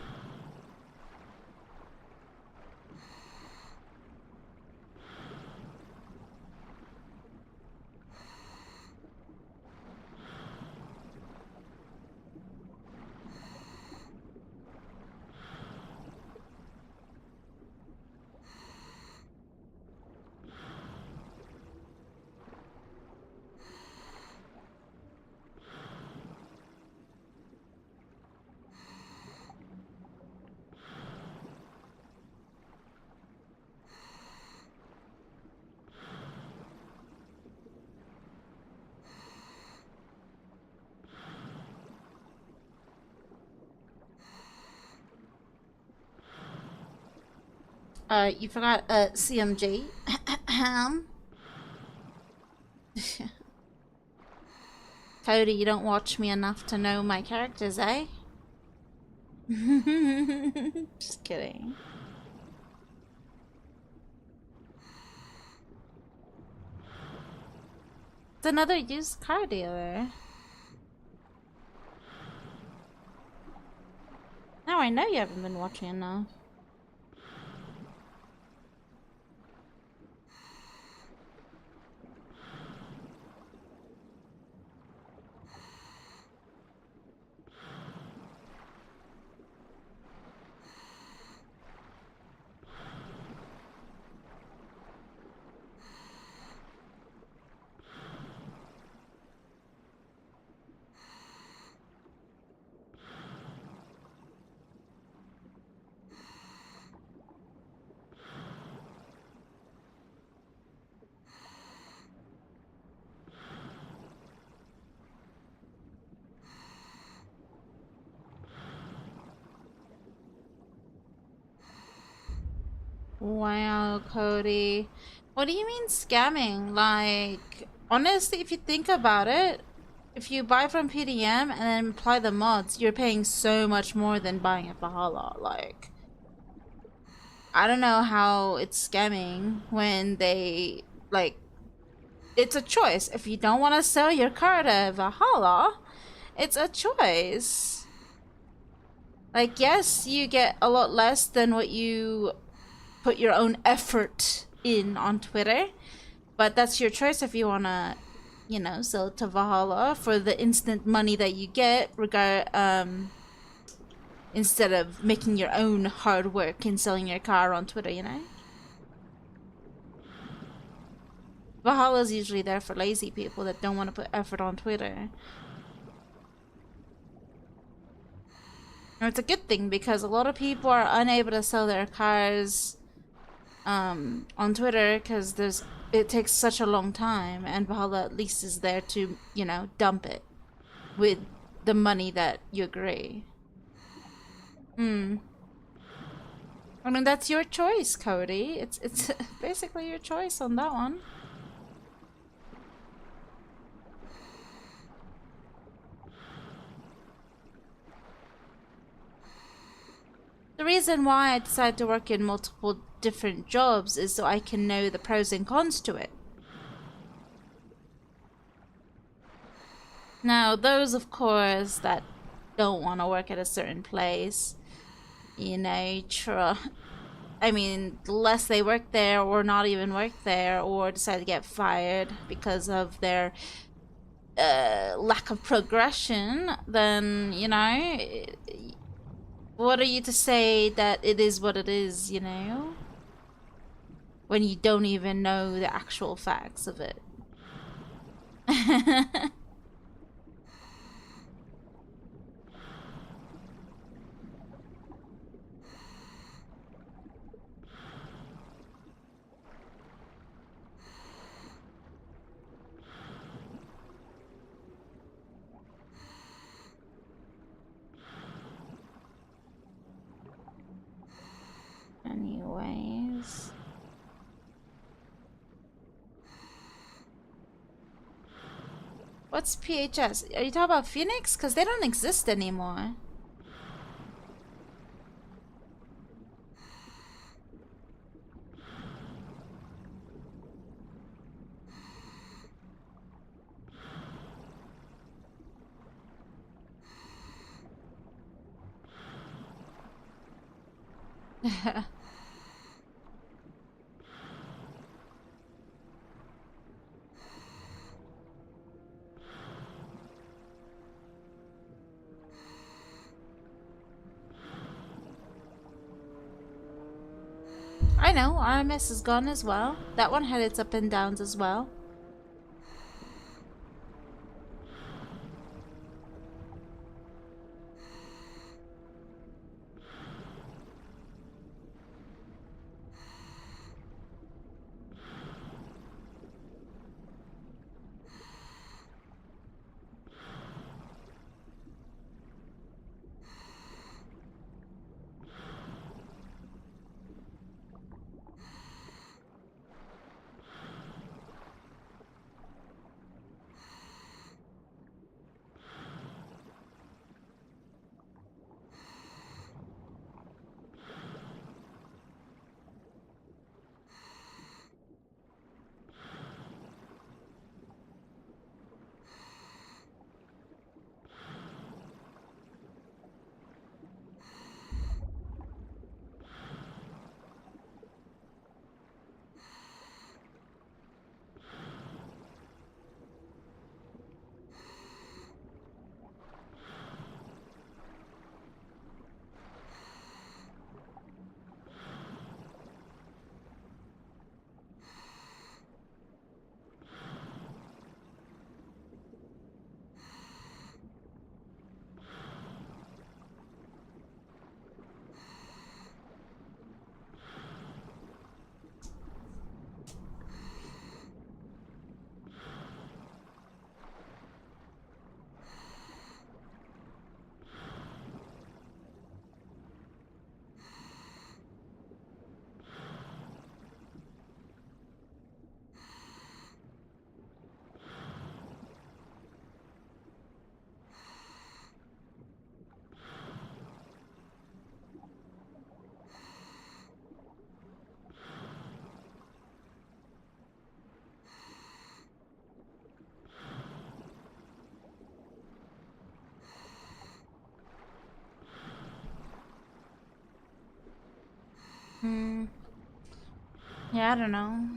You forgot CMG. Cody, you don't watch me enough to know my characters, eh? Just kidding. It's another used car dealer. Now I know you haven't been watching enough. Wow, Cody. What do you mean scamming? Like, honestly, if you think about it, if you buy from PDM and then apply the mods, you're paying so much more than buying at Valhalla. Like, I don't know how it's scamming when they, like, it's a choice. If you don't want to sell your car to Valhalla, it's a choice. Like, yes, you get a lot less than what you put your own effort in on Twitter, but that's your choice if you want to, you know, sell it to Valhalla for the instant money that you get, instead of making your own hard work and selling your car on Twitter, you know? Valhalla's usually there for lazy people that don't want to put effort on Twitter. And it's a good thing because a lot of people are unable to sell their cars on Twitter because it takes such a long time, and Valhalla at least is there to, you know, dump it with the money that you agree. I mean, that's your choice, Cody. It's basically your choice on that one. The reason why I decided to work in multiple different jobs is so I can know the pros and cons to it. Now, those, of course, that don't want to work at a certain place, you know, I mean, the less they work there or not even work there or decide to get fired because of their lack of progression, then, you know, what are you to say that it is what it is, you know? When you don't even know the actual facts of it. Anyways. What's PHS? Are you talking about Phoenix? Because they don't exist anymore. I know, RMS is gone as well. That one had its up and downs as well. Yeah, I don't know.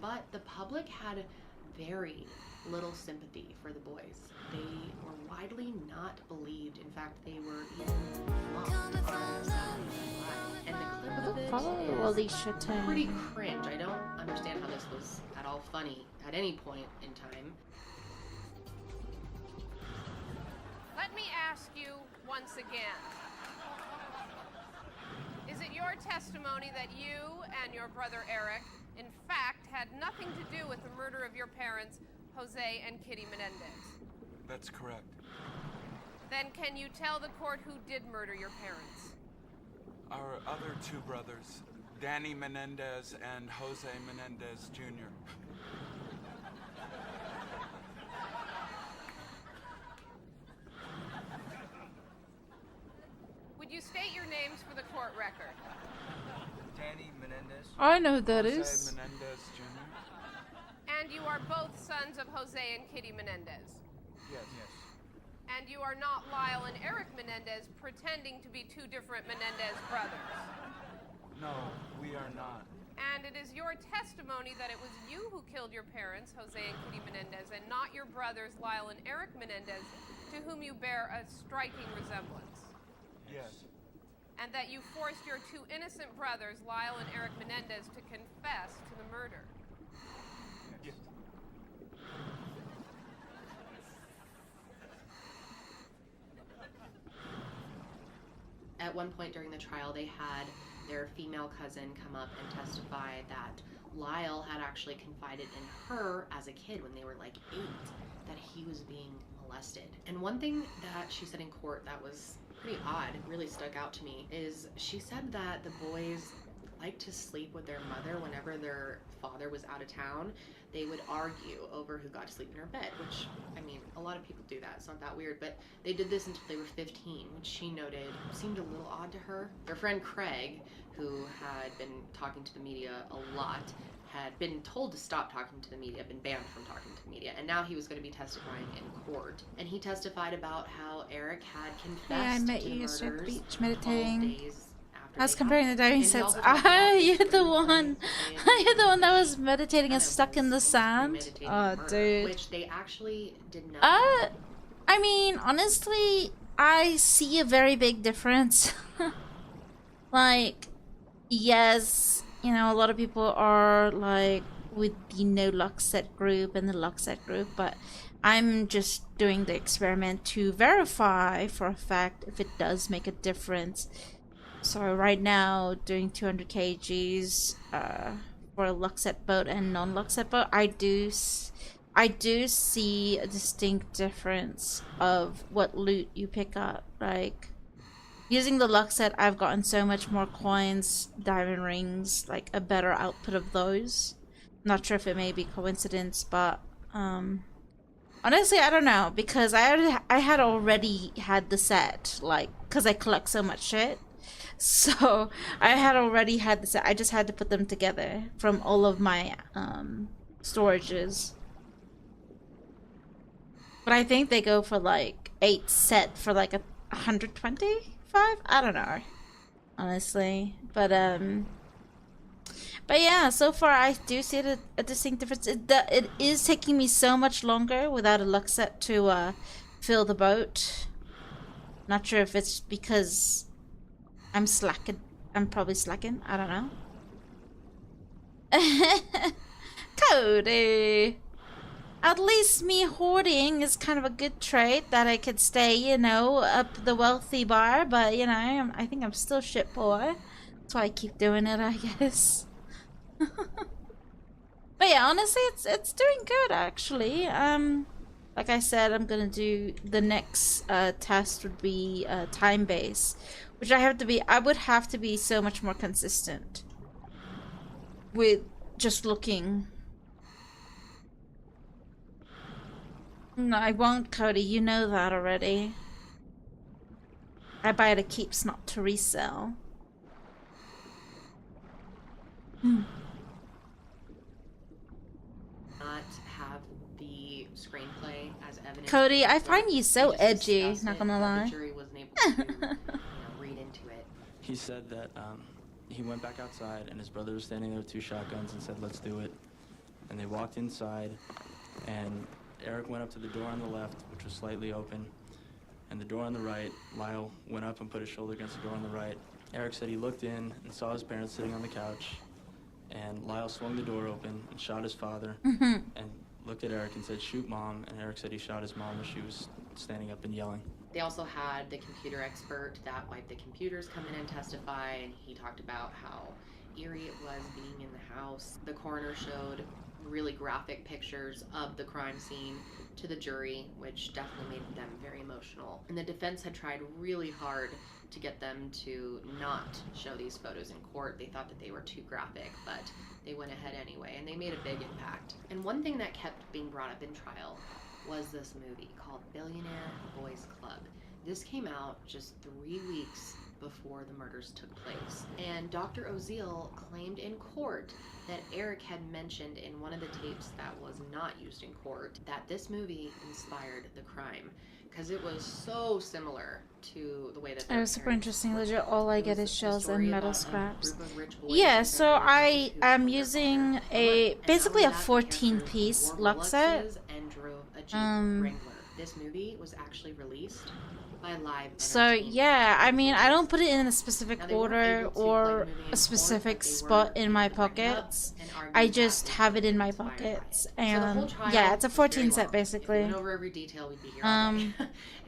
But the public had very little sympathy for the boys. They were widely not believed. In fact, they were even mocked. And the clip of it is pretty cringe. I don't understand how this was at all funny at any point in time. Let me ask you once again. Is it your testimony that you and your brother Eric, in fact, had nothing to do with the murder of your parents, Jose and Kitty Menendez? That's correct. Then can you tell the court who did murder your parents? Our other two brothers, Danny Menendez and Jose Menendez Jr. Would you state your names for the court record? Danny Menendez. I know who that Jose is. Menendez Jr. And you are both sons of Jose and Kitty Menendez? Yes. Yes. And you are not Lyle and Eric Menendez pretending to be two different Menendez brothers? No, we are not. And it is your testimony that it was you who killed your parents, Jose and Kitty Menendez, and not your brothers, Lyle and Eric Menendez, to whom you bear a striking resemblance? Yes. And that you forced your two innocent brothers, Lyle and Eric Menendez, to confess to the murder? Yes. At one point during the trial, they had their female cousin come up and testify that Lyle had actually confided in her as a kid when they were like 8 that he was being molested. And one thing that she said in court that was pretty odd, really stuck out to me, is she said that the boys liked to sleep with their mother whenever their father was out of town. They would argue over who got to sleep in her bed, which, I mean, a lot of people do that. It's not that weird, but they did this until they were 15, which she noted seemed a little odd to her. Their friend Craig, who had been talking to the media a lot, had been told to stop talking to the media, been banned from talking to the media, and now he was going to be testifying in court. And he testified about how Eric had confessed Yeah, I met to you the yesterday at the murders beach 12 meditating. days I was comparing the diving And he sets. also Ah, you're the one. You're the one that was meditating and stuck in the sand. Oh, dude. Which they actually did not. I mean, honestly, I see a very big difference. Like, yes, you know, a lot of people are like with the no LuckSet group and the LuckSet group, but I'm just doing the experiment to verify for a fact if it does make a difference. So right now, doing 200 kgs for a LuckSet boat and non-LuckSet boat, I do see a distinct difference of what loot you pick up. Like, using the LuckSet, I've gotten so much more coins, diamond rings, like a better output of those. Not sure if it may be coincidence, but honestly, I don't know, because I had already had the set, like, because I collect so much shit. So I had already had the set. I just had to put them together from all of my storages. But I think they go for like 8 set for like 125. I don't know, honestly. But yeah, so far I do see a distinct difference. It is taking me so much longer without a LuckSet to fill the boat. Not sure if it's because I'm slacking. I'm probably slacking. I don't know. Cody. At least me hoarding is kind of a good trait that I could stay, you know, up the wealthy bar. But, you know, I think I'm still shit poor. That's why I keep doing it, I guess. But yeah, honestly, it's doing good, actually. Like I said, I'm gonna do the next test would be time base, Which I would have to be so much more consistent with just looking. No, I won't, Cody. You know that already. I buy to keeps, not to resell. Not have the screenplay as evidence. Cody, I find you so edgy, not gonna lie. The jury wasn't able to read into it. He said that he went back outside and his brother was standing there with 2 shotguns and said, "Let's do it." And they walked inside, and Eric went up to the door on the left, which was slightly open, and the door on the right, Lyle went up and put his shoulder against the door on the right. Eric said he looked in and saw his parents sitting on the couch, and Lyle swung the door open and shot his father, and looked at Eric and said, "Shoot, Mom," and Eric said he shot his mom as she was standing up and yelling. They also had the computer expert that wiped the computers come in and testify, and he talked about how eerie it was being in the house. The coroner showed really graphic pictures of the crime scene to the jury, which definitely made them very emotional. And the defense had tried really hard to get them to not show these photos in court. They thought that they were too graphic, but they went ahead anyway, and they made a big impact. And one thing that kept being brought up in trial was this movie called Billionaire Boys Club. This came out just 3 weeks before the murders took place. And Dr. Oziel claimed in court that Eric had mentioned in one of the tapes that was not used in court that this movie inspired the crime, because it was so similar to the way that it was super interesting. Legit, all I get is shells and metal scraps. Yeah, so I am using basically a 14-piece LuckSet. This movie was actually released by Live. So yeah, I mean, I don't put it in a specific order or a specific spot in my pockets. I just have it in my pockets, and yeah, it's a 14 set basically.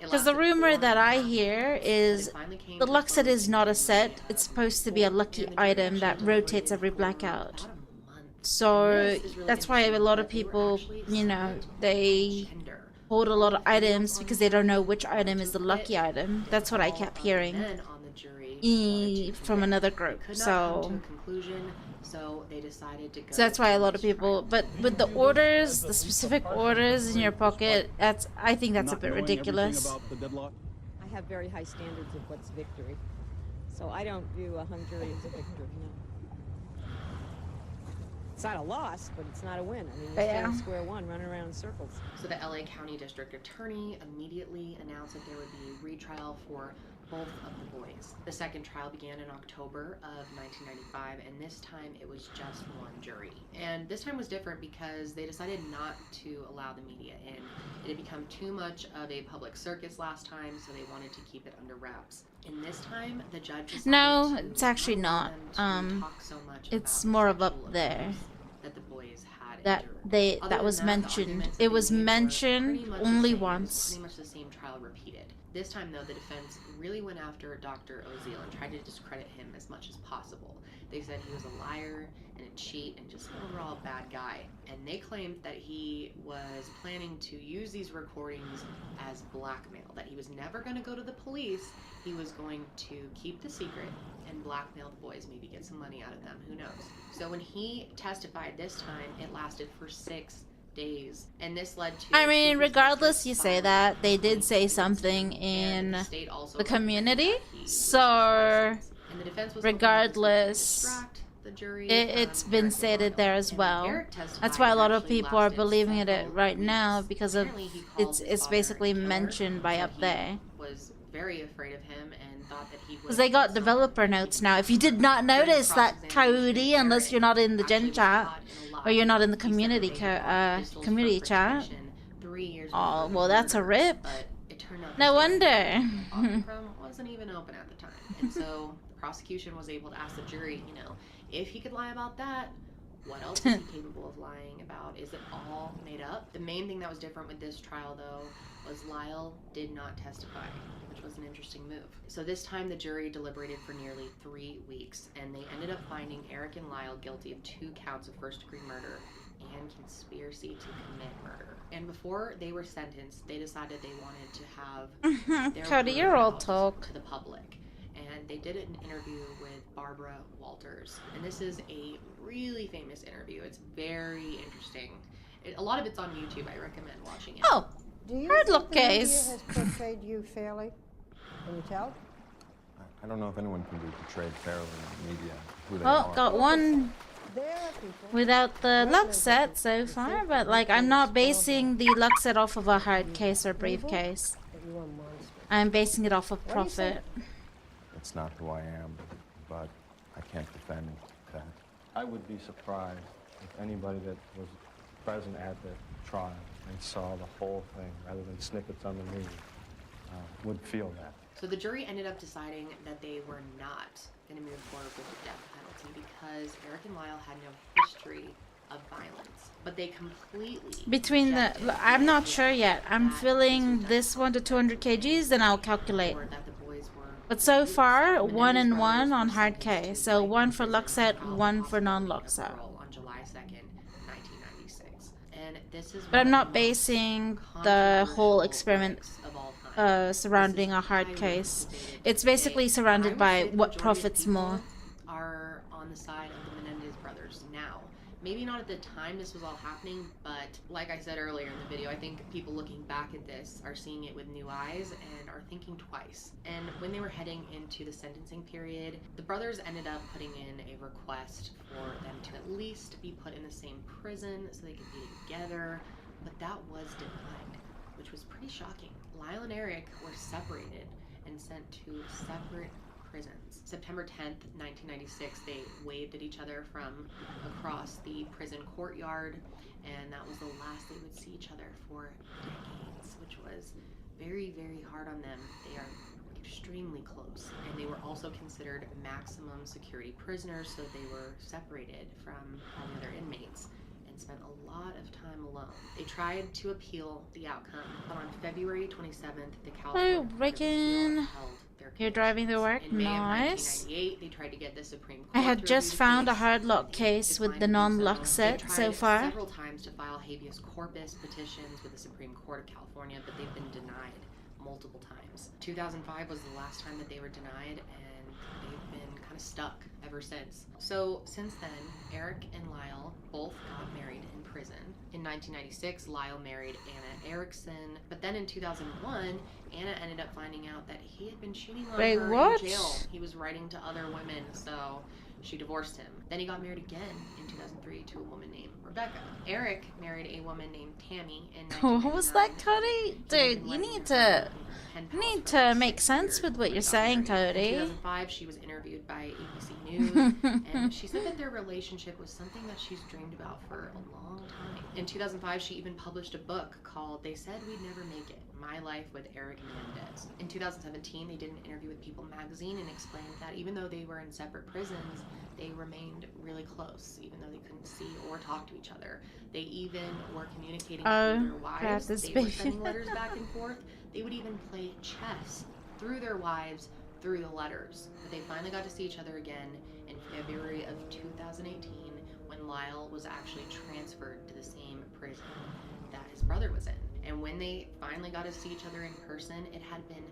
Because the rumor that I hear is the LuckSet is not a set. It's supposed to be a lucky item that rotates every blackout. So that's why a lot of people, you know, they hold a lot of items because they don't know which item is the lucky item. That's what I kept hearing from another group. So that's why a lot of people, but with the orders, the specific orders in your pocket, I think that's a bit ridiculous. I have very high standards of what's victory, so I don't view a hung jury as a victory. No. It's not a loss, but it's not a win. I mean, you're standing square one, running around in circles. So the LA County District Attorney immediately announced that there would be a retrial for both of the boys. The second trial began in October of 1995, and this time it was just one jury. And this time was different because they decided not to allow the media in. It had become too much of a public circus last time, so they wanted to keep it under wraps. And this time, the judge decided no, it's actually not. It's more of up there. That the boys had that was mentioned. It was mentioned only once. Pretty much the same trial repeated. This time, though, the defense really went after Dr. Oziel and tried to discredit him as much as possible. They said he was a liar and a cheat and just an overall bad guy. And they claimed that he was planning to use these recordings as blackmail, that he was never going to go to the police. He was going to keep the secret and blackmail the boys, maybe get some money out of them, who knows. So when he testified this time, it lasted for 6 days, and this led to... I mean, regardless you say that, they did say something in the community, so regardless, it's been stated there as well. That's why a lot of people are believing it right now, because of it's basically mentioned by up there. Was very afraid of him and thought that he was... Because they got developer notes now. If you did not notice that, Cody, unless you're not in the Gen chat, or you're not in the community chat. Oh, well, that's a rip. No wonder. Wasn't even open at the time. And so the prosecution was able to ask the jury, you know, if he could lie about that, what else is he capable of lying about? Is it all made up? The main thing that was different with this trial, though, was Lyle did not testify, which was an interesting move. So this time the jury deliberated for nearly 3 weeks, and they ended up finding Eric and Lyle guilty of 2 counts of first-degree murder and conspiracy to commit murder. And before they were sentenced, they decided they wanted to have their Cody, you're all talk to the public. And and they did an interview with Barbara Walters. And this is a really famous interview. It's very interesting. A lot of it's on YouTube. I recommend watching it. Oh, Do you hard think luck the media case. has portrayed you fairly? Can you tell? I don't know if anyone can be portrayed fairly in the media. Who they Well, are. got one There are people. without the LuckSet so far, but like I'm not basing the LuckSet off of a hard case or briefcase. That you are a monster. I'm basing it off of What do you say? profit. It's not who I am, but I can't defend that. I would be surprised if anybody that was present at the trial and saw the whole thing rather than snippets on the news would feel that. So the jury ended up deciding that they were not going to move forward with the death penalty because Eric and Lyle had no history of violence. But they completely Between the, rejected I'm not the sure yet. I'm that filling this one to 200 kgs, then I'll calculate. or that the boys were But so far, Menendez 1 and brothers 1 on were hard sentenced K. to So life 1 in for prison LuckSet, without 1 for possibility of non-LuckSet. parole on July 2nd, 1996. And this is But I'm one not of the most basing the whole controversial experiment topics of all time. surrounding a hard case. It's basically surrounded by what profits more. Are on the side of the Menendez brothers now. Maybe not at the time this was all happening, but like I said earlier in the video, I think people looking back at this are seeing it with new eyes and are thinking twice. And when they were heading into the sentencing period, the brothers ended up putting in a request for them to at least be put in the same prison so they could be together, but that was denied, which was pretty shocking. Lyle and Eric were separated and sent to separate prisons. September 10th, 1996, they waved at each other from across the prison courtyard, and that was the last they would see each other for decades, which was very, very hard on them. They are extremely close, and they were also considered maximum security prisoners, so they were separated from all the other inmates and spent a lot of time alone. They tried to appeal the outcome, but on February 27th, the California Court of Reckon Appeal held their you're driving to work. in May Nice. of 1998, they tried to get the Supreme Court I had to just review the found a case. hard luck case with the non-LuckSet They so tried far. several times to file habeas corpus petitions with the Supreme Court of California, but they've been denied multiple times. 2005 was the last time that they were denied, and they've been kind of stuck ever since. So since then, Eric and Lyle both got married in prison. In 1996, Lyle married Anna Erickson, but then in 2001, Anna ended up finding out that he had been cheating on Wait, her what? in jail. He was writing to other women, so she divorced him. Then he got married again in 2003 to a woman named Rebecca. Eric married a woman named Tammy in 1999. What was that, Cody? Dude, you need to make sense with what you're saying, In Cody. 2005, she was interviewed by ABC News, and she said that their relationship was something that she's dreamed about for a long time. In 2005, she even published a book called They Said We'd Never Make It, My Life with Eric Menendez. In 2017, they did an interview with People magazine and explained that even though they were in separate prisons, they remained really close, even though they couldn't see or talk to each other. They even were communicating through their wives. They were sending letters back and forth. They would even play chess through their wives, through the letters. But they finally got to see each other again in February of 2018 when Lyle was actually transferred to the same prison that his brother was in. And when they finally got to see each other in person, it had been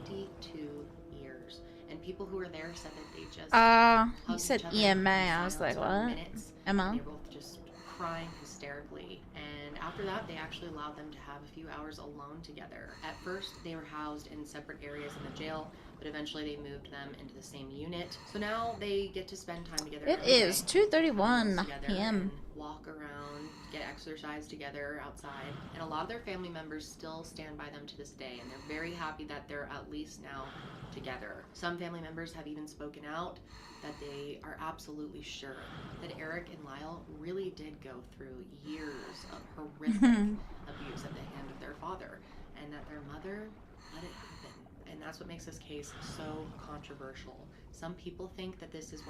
22 years. And people who were there said that they just You hugged said each other EMA. in I was like, silence for what? minutes, Emma? and they were both just crying hysterically. And after that, they actually allowed them to have a few hours alone together. At first, they were housed in separate areas in the jail, but eventually they moved them into the same unit. So now they get to spend time together. It every is day, 2:31 together p.m. and walk around, get exercise together outside. And a lot of their family members still stand by them to this day, and they're very happy that they're at least now together. Some family members have even spoken out that they are absolutely sure that Eric and Lyle really did go through years of horrific abuse at the hand of their father, and that their mother let it happen. And that's what makes this case so controversial. Some people think that this is 100%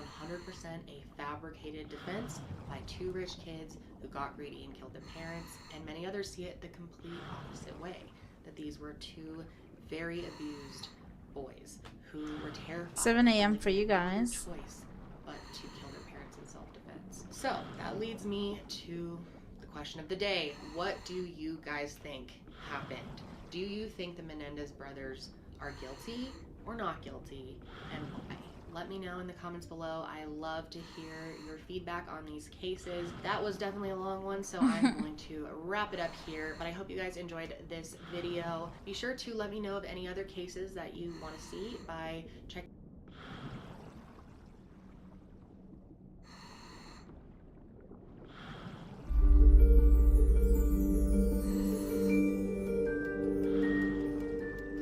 a fabricated defense by two rich kids who got greedy and killed their parents, and many others see it the complete opposite way, that these were two very abused boys who were terrified 7 a.m. for you guys. choice but to kill their parents in self-defense. So that leads me to the question of the day. What do you guys think happened? Do you think the Menendez brothers are guilty, or not guilty, and why? Let me know in the comments below. I love to hear your feedback on these cases. That was definitely a long one, so I'm going to wrap it up here, but I hope you guys enjoyed this video. Be sure to let me know of any other cases that you want to see by checking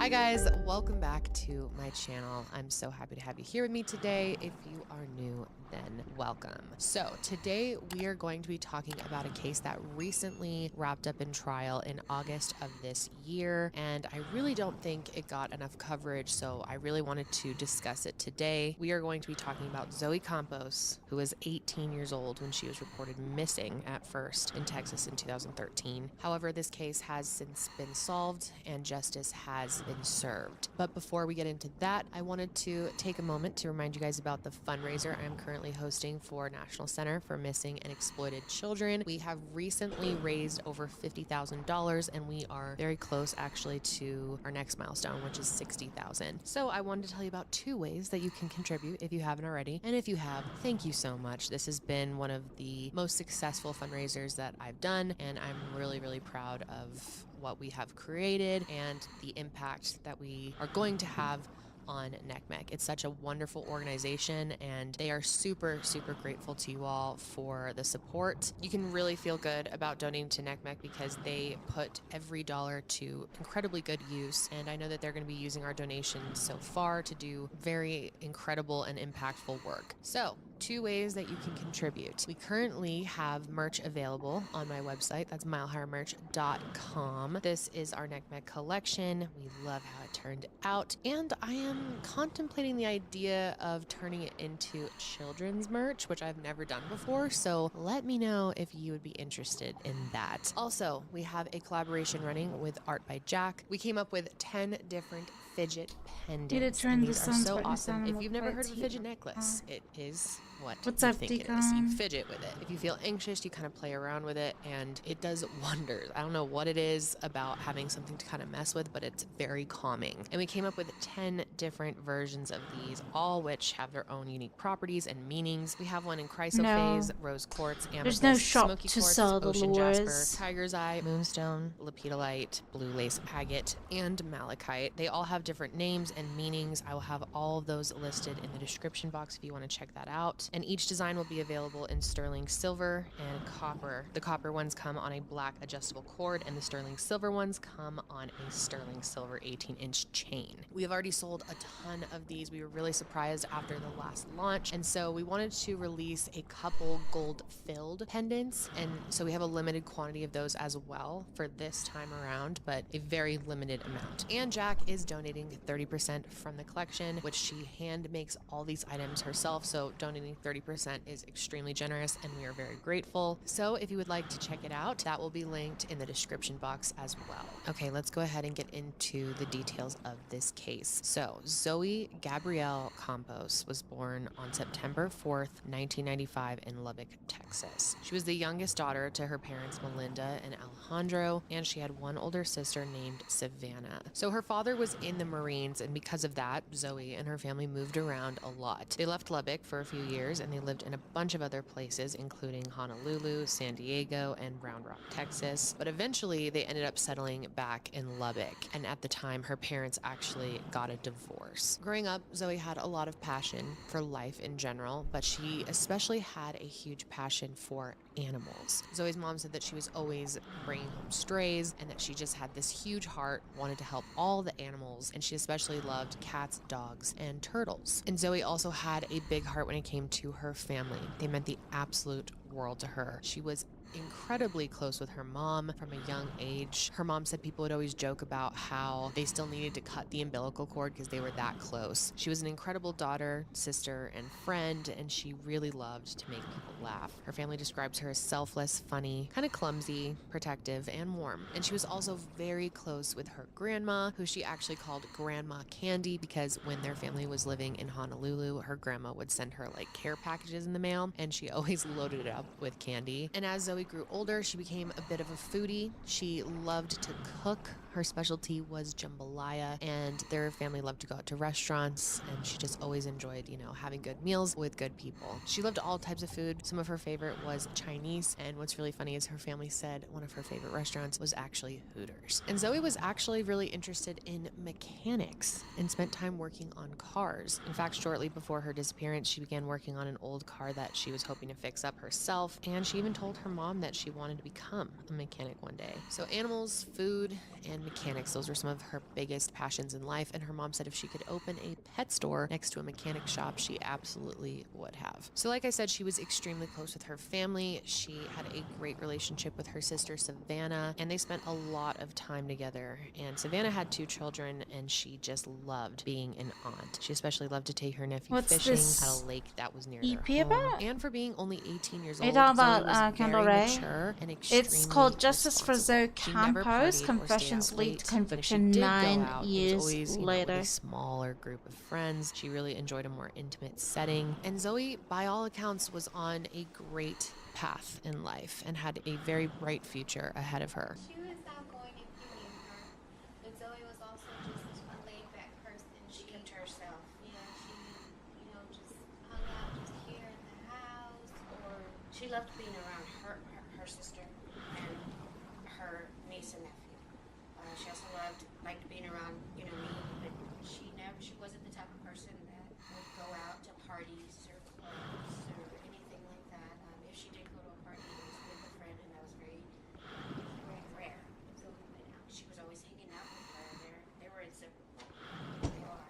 Hi guys, welcome back to my channel. I'm so happy to have you here with me today. If you are new, then welcome. So today we are going to be talking about a case that recently wrapped up in trial in August of this year, and I really don't think it got enough coverage, so I really wanted to discuss it today. We are going to be talking about Zoe Campos, who was 18 years old when she was reported missing at first in Texas in 2013. However, this case has since been solved and justice has been served. But before we get into that, I wanted to take a moment to remind you guys about the fundraiser I'm currently hosting for National Center for Missing and Exploited Children. We have recently raised over $50,000, and we are very close actually to our next milestone, which is $60,000. So I wanted to tell you about 2 ways that you can contribute if you haven't already. And if you have, thank you so much. This has been one of the most successful fundraisers that I've done, and I'm really, really proud of what we have created and the impact that we are going to have on NCMEC. It's such a wonderful organization, and they are super, super grateful to you all for the support. You can really feel good about donating to NCMEC because they put every dollar to incredibly good use, and I know that they're going to be using our donations so far to do very incredible and impactful work. So 2 ways that you can contribute. We currently have merch available on my website. That's milehighermerch.com. This is our NCMEC collection. We love how it turned out, and I am contemplating the idea of turning it into children's merch, which I've never done before, so let me know if you would be interested in that. Also, we have a collaboration running with Art by Jack. We came up with 10 different fidget pendants, and these are so awesome. If you've never heard of a fidget necklace, it is what you think it is. You fidget with it. If you feel anxious, you kind of play around with it, and it does wonders. I don't know what it is about having something to kind of mess with, but it's very calming. And we came up with 10 different versions of these, all which have their own unique properties and meanings. We have one in chrysophase, rose quartz, amethyst, There's no shop smoky to quartz, sell the ocean lures. jasper, tiger's eye, moonstone, lepidolite, blue lace agate, and malachite. They all have different names and meanings. I will have all of those listed in the description box if you want to check that out. And each design will be available in sterling silver and copper. The copper ones come on a black adjustable cord, and the sterling silver ones come on a sterling silver 18-inch chain. We have already sold a ton of these. We were really surprised after the last launch, and so we wanted to release a couple gold-filled pendants, and so we have a limited quantity of those as well for this time around, but a very limited amount. And Jack is donating 30% from the collection, which she hand makes all these items herself, so donating 30% is extremely generous, and we are very grateful. So if you would like to check it out, that will be linked in the description box as well. Okay, let's go ahead and get into the details of this case. So Zoe Gabrielle Campos was born on September 4th, 1995 in Lubbock, Texas. She was the youngest daughter to her parents Melinda and Alejandro, and she had one older sister named Savannah. So her father was in the Marines, and because of that, Zoe and her family moved around a lot. They left Lubbock for a few years, and they lived in a bunch of other places, including Honolulu, San Diego, and Round Rock, Texas. But eventually, they ended up settling back in Lubbock, and at the time, her parents actually got a divorce. Growing up, Zoe had a lot of passion for life in general, but she especially had a huge passion for animals. Zoe's mom said that she was always bringing home strays, and that she just had this huge heart, wanted to help all the animals, and she especially loved cats, dogs, and turtles. And Zoe also had a big heart when it came to her family. They meant the absolute world to her. She was incredibly close with her mom from a young age. Her mom said people would always joke about how they still needed to cut the umbilical cord because they were that close. She was an incredible daughter, sister, and friend, and she really loved to make people laugh. Her family describes her as selfless, funny, kind of clumsy, protective, and warm. And she was also very close with her grandma, who she actually called Grandma Candy, because when their family was living in Honolulu, her grandma would send her like care packages in the mail, and she always loaded it up with candy. And as Zoe grew older, she became a bit of a foodie. She loved to cook Her specialty was jambalaya, and their family loved to go out to restaurants, and she just always enjoyed, you know, having good meals with good people. She loved all types of food. Some of her favorite was Chinese, and what's really funny is her family said one of her favorite restaurants was actually Hooters. And Zoe was actually really interested in mechanics and spent time working on cars. In fact, shortly before her disappearance, she began working on an old car that she was hoping to fix up herself, and she even told her mom that she wanted to become a mechanic one day. So animals, food, and mechanics, those were some of her biggest passions in life, and her mom said if she could open a pet store next to a mechanic shop, she absolutely would have. So like I said, she was extremely close with her family. She had a great relationship with her sister Savannah, and they spent a lot of time together. And Savannah had 2 children, and she just loved being an aunt. She especially loved to take her nephew fishing at a lake that was near their home. About? And for being only 18 years Are you old, talking Zoe about was Kendall very Ray? mature and It's called Justice for Zoe She never Campos. partied or Confessions stayed out lead late. to And if she conviction did go 9 out, it was years always, you know, later. with a smaller group of friends. She really enjoyed a more intimate setting. And Zoe, by all accounts, was on a great path in life and had a very bright future ahead of her. She was outgoing if you knew her, but Zoe was also just a laid-back person. She kept to herself. Yeah, she, you know, just hung out just here in the house, or she loved being around her sister and her niece and nephew. She also liked being around, you know, me, but she wasn't the type of person that would go out to parties or clubs or anything like that. If she did go to a party, it was with a friend, and that was very, very rare. So she was always hanging out with her. They were inseparable. They are.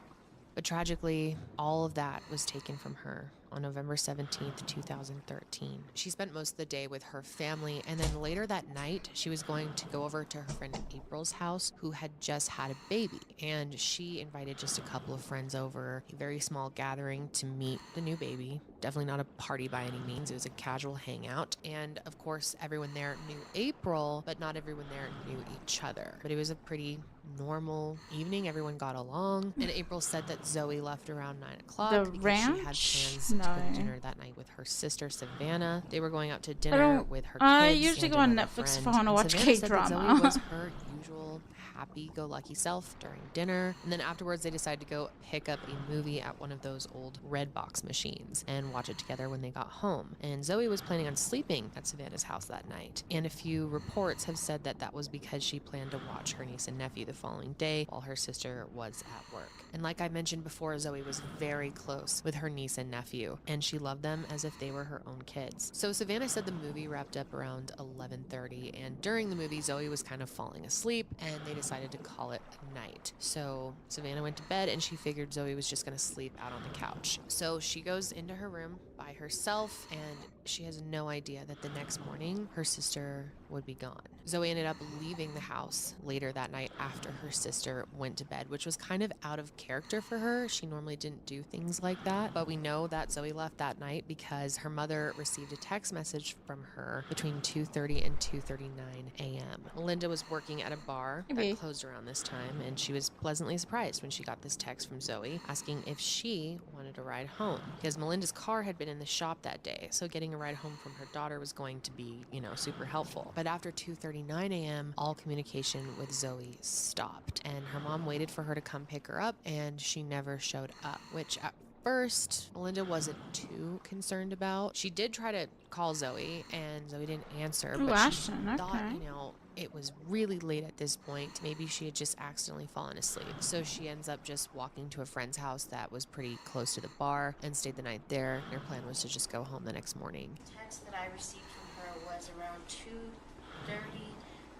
But tragically, all of that was taken from her on November 17th, 2013. She spent most of the day with her family, and then later that night, she was going to go over to her friend April's house, who had just had a baby, and she invited just a couple of friends over, a very small gathering to meet the new baby. Definitely not a party by any means. It was a casual hangout, and of course, everyone there knew April, but not everyone there knew each other. But it was a pretty normal evening. Everyone got along, and April said that Zoe left around 9 o'clock The because ranch? she had plans No. to go to dinner that night with her sister Savannah. They were going out to dinner with her kids. I usually and go on another Netflix if friend. I want to And watch Savannah said that K-drama. Zoe was her usual happy-go-lucky self during dinner, and then afterwards they decided to go pick up a movie at one of those old red box machines and watch it together when they got home. And Zoe was planning on sleeping at Savannah's house that night, and a few reports have said that that was because she planned to watch her niece and nephew the following day while her sister was at work. And like I mentioned before, Zoe was very close with her niece and nephew, and she loved them as if they were her own kids. So Savannah said the movie wrapped up around 11:30, and during the movie Zoe was kind of falling asleep, and they decided to call it a night. So Savannah went to bed, and she figured Zoe was just gonna sleep out on the couch. So she goes into her room by herself, and she has no idea that the next morning her sister would be gone. Zoe ended up leaving the house later that night after her sister went to bed, which was kind of out of character for her. She normally didn't do things like that, but we know that Zoe left that night because her mother received a text message from her between 2:30 and 2:39 a.m. Melinda was working at a bar that closed around this time, and she was pleasantly surprised when she got this text from Zoe asking if she wanted a ride home, because Melinda's car had been in the shop that day, so getting a ride home from her daughter was going to be, you know, super helpful. But after 2:39 a.m., all communication with Zoe stopped, and her mom waited for her to come pick her up, and she never showed up, which at first Melinda wasn't too concerned about. She did try to call Zoe, and Zoe didn't answer, Ooh, but Ashton, she thought, okay. you know, it was really late at this point. Maybe she had just accidentally fallen asleep. So she ends up just walking to a friend's house that was pretty close to the bar and stayed the night there. Her plan was to just go home the next morning. The text that I received from her was around 2:30,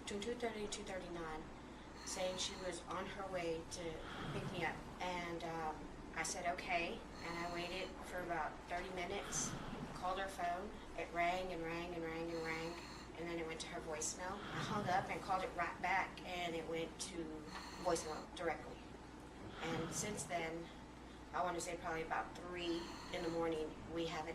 between 2:30 and 2:39, saying she was on her way to pick me up. And I said, okay, and I waited for about 30 minutes, called her phone. It rang and rang and rang and rang, and then it went to her voicemail. I hung up and called it right back, and it went to voicemail directly. And since then, I want to say probably about 3 in the morning, we haven't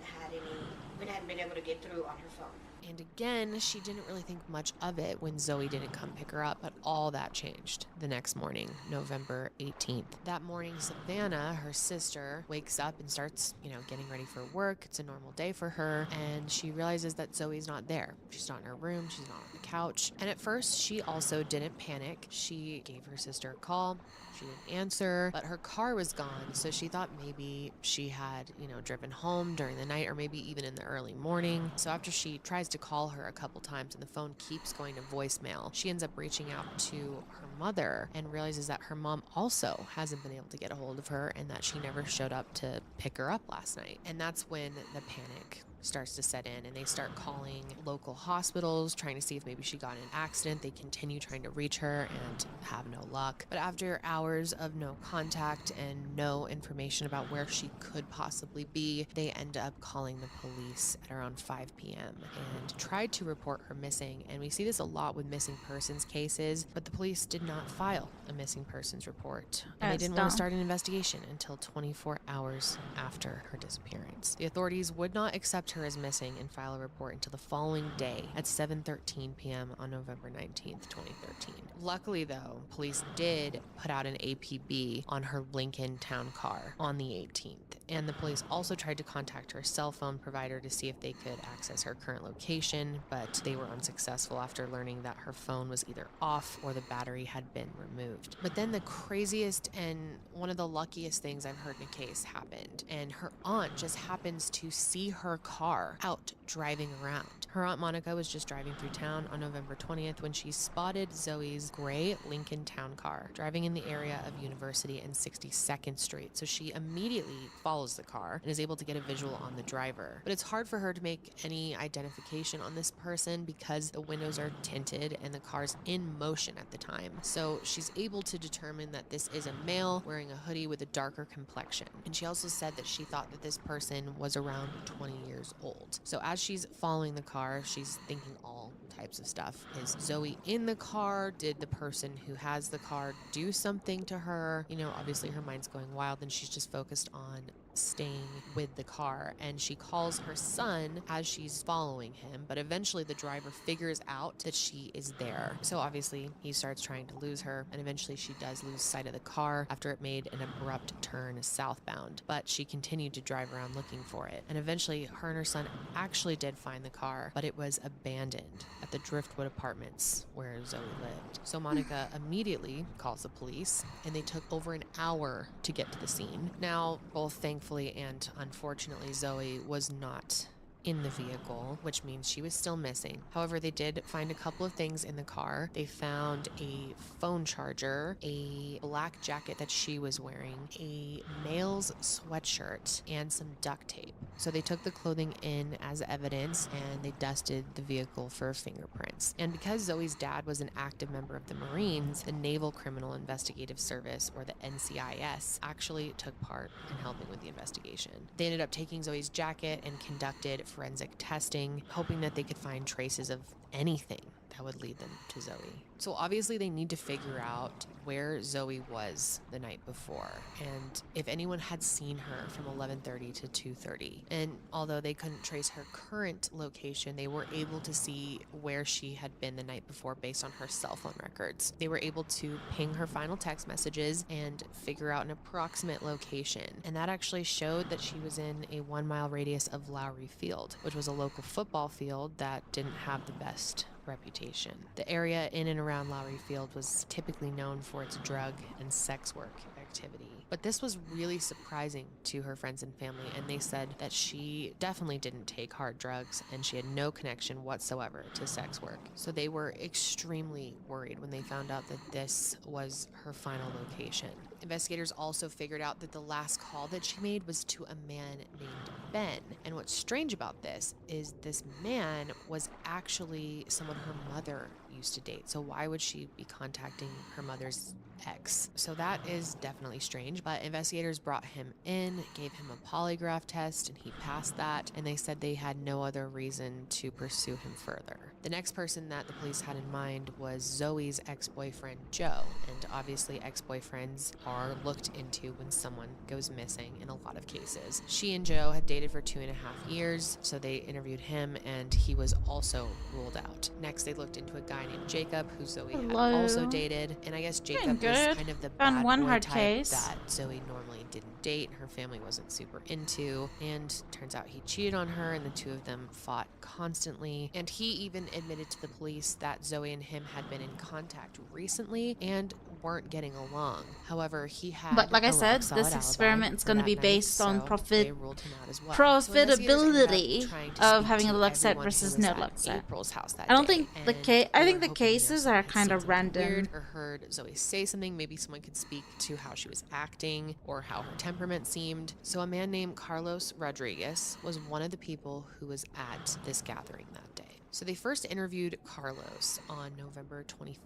been able to get through on her phone. And again, she didn't really think much of it when Zoe didn't come pick her up, but all that changed the next morning, November 18th. That morning, Savannah, her sister, wakes up and starts, getting ready for work. It's a normal day for her, and she realizes that Zoe's not there. She's not in her room, she's not on the couch. And at first, she also didn't panic. She gave her sister a call. She didn't answer, but her car was gone, so she thought maybe she had, driven home during the night or maybe even in the early morning. So after she tries to call her a couple times and the phone keeps going to voicemail, she ends up reaching out to her mother and realizes that her mom also hasn't been able to get a hold of her and that she never showed up to pick her up last night. And that's when the panic starts to set in, and they start calling local hospitals, trying to see if maybe she got in an accident. They continue trying to reach her and have no luck. But after hours of no contact and no information about where she could possibly be, they end up calling the police at around 5 p.m. and tried to report her missing. And we see this a lot with missing persons cases, but the police did not file a missing persons report. And they didn't want to start an investigation until 24 hours after her disappearance. The authorities would not accept her as missing and file a report until the following day at 7:13 p.m. on November 19th, 2013. Luckily, though, police did put out an APB on her Lincoln town car on the 18th, and the police also tried to contact her cell phone provider to see if they could access her current location, but they were unsuccessful after learning that her phone was either off or the battery had been removed. But then the craziest and one of the luckiest things I've heard in a case happened, and her aunt just happens to see her car out driving around. Her Aunt Monica was just driving through town on November 20th when she spotted Zoe's gray Lincoln town car driving in the area of University and 62nd Street. So she immediately follows the car and is able to get a visual on the driver. But it's hard for her to make any identification on this person because the windows are tinted and the car's in motion at the time. So she's able to determine that this is a male wearing a hoodie with a darker complexion. And she also said that she thought that this person was around 20 years old. So as she's following the car, she's thinking all types of stuff. Is Zoe in the car? Did the person who has the car do something to her? Obviously her mind's going wild and she's just focused on staying with the car, and she calls her son as she's following him, but eventually the driver figures out that she is there. So obviously he starts trying to lose her, and eventually she does lose sight of the car after it made an abrupt turn southbound, but she continued to drive around looking for it. And eventually her and her son actually did find the car, but it was abandoned at the Driftwood Apartments where Zoe lived. So Monica immediately calls the police, and they took over an hour to get to the scene. Now, both thankfully and unfortunately, Zoe was not in the vehicle, which means she was still missing. However, they did find a couple of things in the car. They found a phone charger, a black jacket that she was wearing, a male's sweatshirt, and some duct tape. So they took the clothing in as evidence and they dusted the vehicle for fingerprints. And because Zoe's dad was an active member of the Marines, the Naval Criminal Investigative Service, or the NCIS, actually took part in helping with the investigation. They ended up taking Zoe's jacket and conducted forensic testing, hoping that they could find traces of anything that would lead them to Zoe. So obviously they need to figure out where Zoe was the night before and if anyone had seen her from 11:30 to 2:30. And although they couldn't trace her current location, they were able to see where she had been the night before based on her cell phone records. They were able to ping her final text messages and figure out an approximate location. And that actually showed that she was in a 1-mile radius of Lowry Field, which was a local football field that didn't have the best reputation. The area in and around Lowry Field was typically known for its drug and sex work activity. But this was really surprising to her friends and family, and they said that she definitely didn't take hard drugs and she had no connection whatsoever to sex work. So they were extremely worried when they found out that this was her final location. Investigators also figured out that the last call that she made was to a man named Ben. And what's strange about this is this man was actually someone her mother used to date. So why would she be contacting her mother's ex? So that is definitely strange, but investigators brought him in, gave him a polygraph test, and he passed that, and they said they had no other reason to pursue him further. The next person that the police had in mind was Zoe's ex-boyfriend, Joe. And obviously ex-boyfriends are looked into when someone goes missing in a lot of cases. She and Joe had dated for 2.5 years, so they interviewed him and he was also ruled out. Next, they looked into a guy named Jacob, who Zoe had also dated. And I guess Jacob was kind of the bad one boy hard type case. that Zoe normally didn't date, her family wasn't super into, and turns out he cheated on her and the two of them fought constantly. And he even admitted to the police that Zoe and him had been in contact recently and weren't getting along. However, he had But like I said, this experiment is going to be based on profitability of having a LuckSet versus no LuckSet. I don't think I think the cases are kind of random. Or heard Zoe say something, maybe someone could speak to how she was acting or how her temperament seemed. So a man named Carlos Rodriguez was one of the people who was at this gathering that day. So they first interviewed Carlos on November 25th,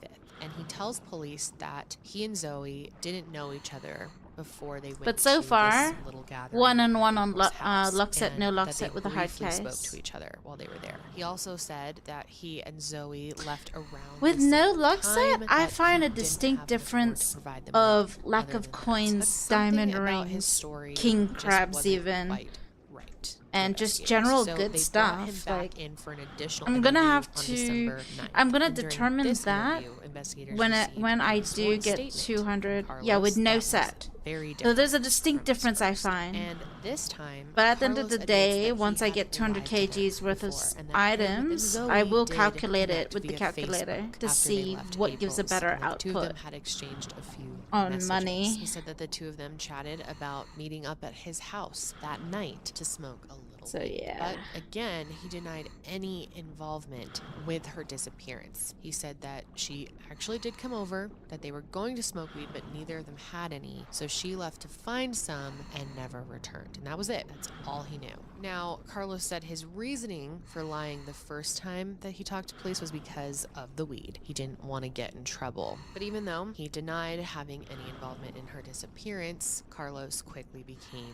and he tells police that he and Zoe didn't know each other before they went But so to far, this little gathering. one-on-one on house, LuckSet, no and that LuckSet they with a hard briefly case. spoke to each other while they were there. He also said that he and Zoe left around With the no same LuckSet, time, I that find he a didn't distinct have much more to difference provide them of with lack other of than that. coins, But something diamond about his rings, story king just crabs wasn't even, quite right and just investigators. general So good they brought him stuff. back Like, in for an additional I'm gonna interview have on to. December 9th. I'm gonna And during determine this that interview, investigators when received I a do sworn get statement 200. from Yeah, with Carlos no that was set. very So there's a different distinct from his difference I first. find. And this time, But at the end of Carlos the admits day, that once he I had get 200 lied to her kgs worth of before, and that him and items, Zoe I will did calculate connect it with the via calculator Facebook to after they see left what gives a April's, better and that the two of output them had exchanged a few on messages. money. He said that the two of them chatted about meeting up at his house that night to smoke a little So weed. yeah. But again, he denied any involvement with her disappearance. He said that she actually did come over, that they were going to smoke weed, but neither of them had any. So she left to find some and never returned. And that was it. That's all he knew. Now, Carlos said his reasoning for lying the first time that he talked to police was because of the weed. He didn't want to get in trouble. But even though he denied having any involvement in her disappearance, Carlos quickly became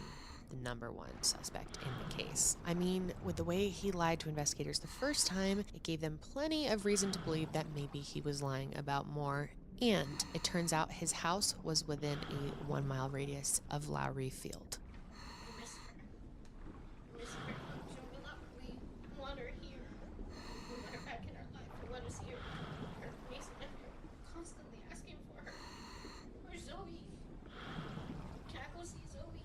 the #1 suspect in the case. I mean, with the way he lied to investigators the first time, it gave them plenty of reason to believe that maybe he was lying about more. And it turns out his house was within a 1-mile radius of Lowry Field. We want her here. We want her back in our life. We want to see her face, and we're constantly asking for her. Where's Zoe? Can I go see Zoe?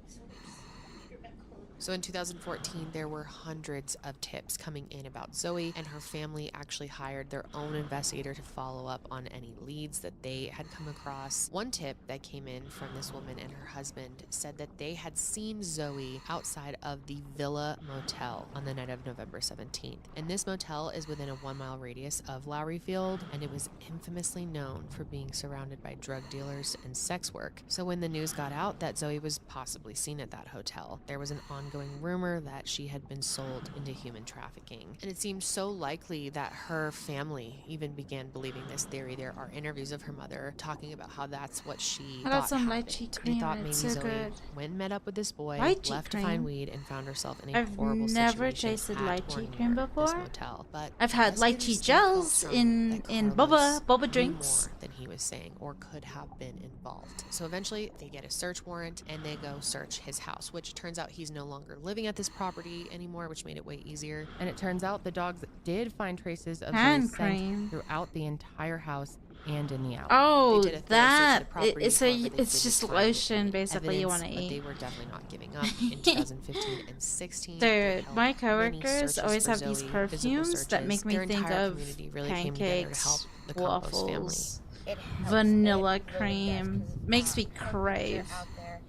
Zoe, just need her back home. So in 2014, there were hundreds of tips coming in about Zoe, and her family actually hired their own investigator to follow up on any leads that they had come across. One tip that came in from this woman and her husband said that they had seen Zoe outside of the Villa Motel on the night of November 17th. And this motel is within a 1-mile radius of Lowry Field, and it was infamously known for being surrounded by drug dealers and sex work. So when the news got out that Zoe was possibly seen at that hotel, there was an ongoing rumor that she had been sold into human trafficking. And it seemed so likely that her family even began believing this theory. There are interviews of her mother talking about how that's what she I got thought some happened. lychee They cream. thought maybe It's so Zoe good. went and met up with this boy, Lychee left to cream? find weed, and found herself in a I've horrible never situation tasted at or lychee cream near before. this motel. But I've had investigators lychee still felt gels strong in that boba Carlos knew drinks. more than he was saying or could have been involved. So eventually they get a search warrant and they go search his house, which turns out he's no longer living at this property anymore, which made it way easier. And it turns out the dogs did find traces of Hand Zoe's scent cream. throughout the entire house and in the alley. Oh, They did a thorough search of that the property, it's however, they it's didn't just find lotion any basically you evidence, want to but eat. they were definitely not giving up. In 2015 and 16, they Dude, held my many coworkers searches always for have these Zoe, perfumes physical that make searches. me Their think entire of community really came together to help pancakes, the Campos family. waffles, It helps. vanilla It really cream. does, 'cause, Makes me when you're crave. out there,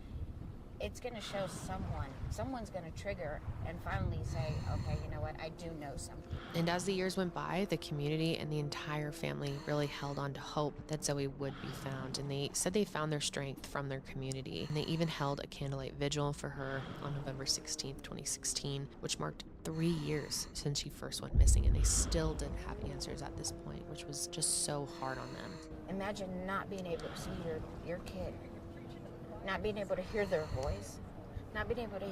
it's going to show someone. Someone's going to trigger and finally say, okay, you know what, I do know something. And as the years went by, the community and the entire family really held on to hope that Zoe would be found. And they said they found their strength from their community. And they even held a candlelight vigil for her on November 16th, 2016, which marked 3 years since she first went missing. And they still didn't have answers at this point, which was just so hard on them. Imagine not being able to see your kid, not being able to hear their voice, not being able to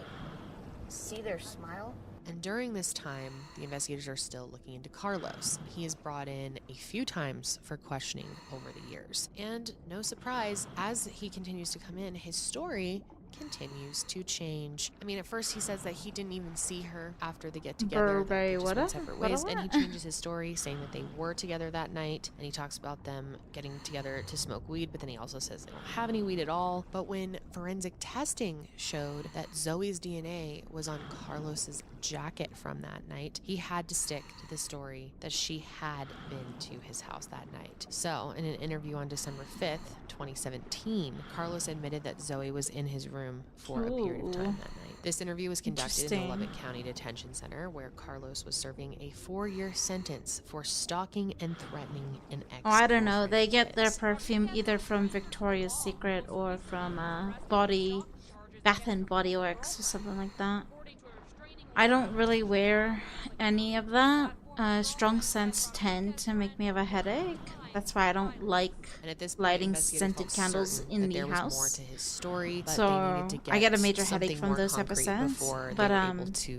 see their smile, And during this time, the investigators are still looking into Carlos. He is brought in a few times for questioning over the years. And no surprise, as he continues to come in, his story continues to change. I mean, at first he says that he didn't even see her after the get-together, that they just went separate ways, and he changes his story, saying that they were together that night, and he talks about them getting together to smoke weed, but then he also says they don't have any weed at all. But when forensic testing showed that Zoe's DNA was on Carlos's jacket from that night, he had to stick to the story that she had been to his house that night. So, in an interview on December 5th, 2017, Carlos admitted that Zoe was in his room for a period of time that night. This interview was conducted in the Lubbock County Detention Center, where Carlos was serving a 4-year sentence for stalking and threatening an ex. Oh, I don't know. They get their perfume either from Victoria's Secret or from Bath and Body Works or something like that. I don't really wear any of that. Strong scents tend to make me have a headache. That's why I don't like lighting scented candles in the house. More to his story, but so they needed to get I get a major headache from those type of scents. But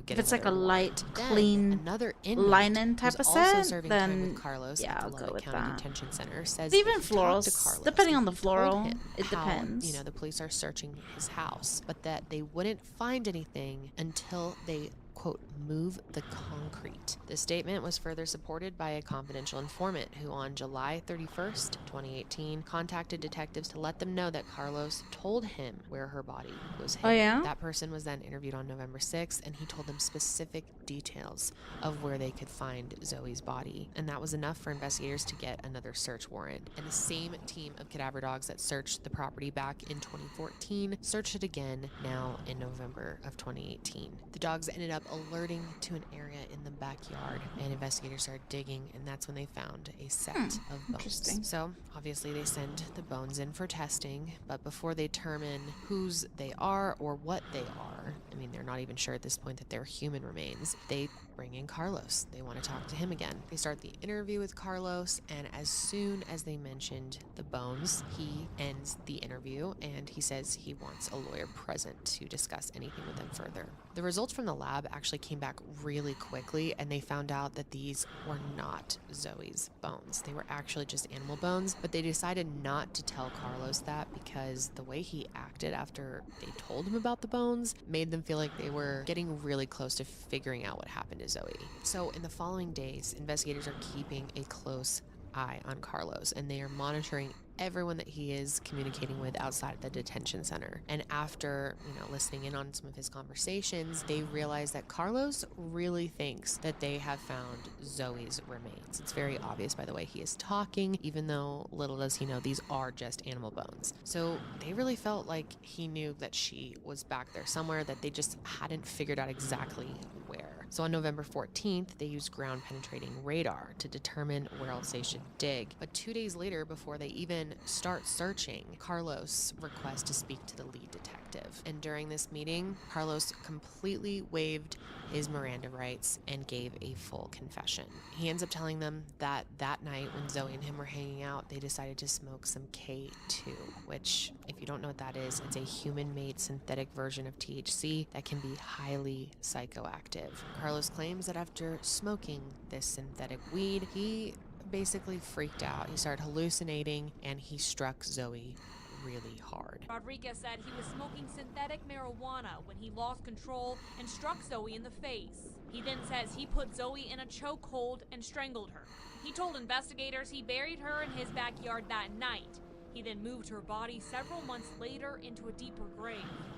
if it's like a light, clean linen type of scent, then yeah, I'll go with that. Detention Center says even florals, depending on the floral, it depends. You know, the police are searching his house, but that they wouldn't find anything until they, quote, move the concrete. This statement was further supported by a confidential informant who on July 31st, 2018, contacted detectives to let them know that Carlos told him where her body was hidden. Oh, yeah? That person was then interviewed on November 6th, and he told them specific details of where they could find Zoe's body. And that was enough for investigators to get another search warrant. And the same team of cadaver dogs that searched the property back in 2014 searched it again now in November of 2018. The dogs ended up alerting to an area in the backyard, and investigators started digging, and that's when they found a set of bones. So obviously they send the bones in for testing, but before they determine whose they are or what they are, I mean, they're not even sure at this point that they're human remains, they bring in Carlos. They want to talk to him again. They start the interview with Carlos, and as soon as they mentioned the bones, he ends the interview and he says he wants a lawyer present to discuss anything with them further. The results from the lab actually came back really quickly, and they found out that these were not Zoe's bones. They were actually just animal bones, but they decided not to tell Carlos that because the way he acted after they told him about the bones made them feel like they were getting really close to figuring out what happened to Zoe. So in the following days, investigators are keeping a close eye on Carlos, and they are monitoring everyone that he is communicating with outside of the detention center. And after, listening in on some of his conversations, they realize that Carlos really thinks that they have found Zoe's remains. It's very obvious by the way he is talking, even though little does he know these are just animal bones. So they really felt like he knew that she was back there somewhere, that they just hadn't figured out exactly where. So on November 14th, they used ground penetrating radar to determine where else they should dig. But 2 days later, before they even start searching, Carlos requests to speak to the lead detective. And during this meeting, Carlos completely waived his Miranda rights and gave a full confession. He ends up telling them that that night when Zoe and him were hanging out, they decided to smoke some K2, which, if you don't know what that is, it's a human-made synthetic version of THC that can be highly psychoactive. Carlos claims that after smoking this synthetic weed, he basically freaked out. He started hallucinating, and he struck Zoe really hard. Rodriguez said he was smoking synthetic marijuana when he lost control and struck Zoe in the face. He then says he put Zoe in a chokehold and strangled her. He told investigators he buried her in his backyard that night. He then moved her body several months later into a deeper grave.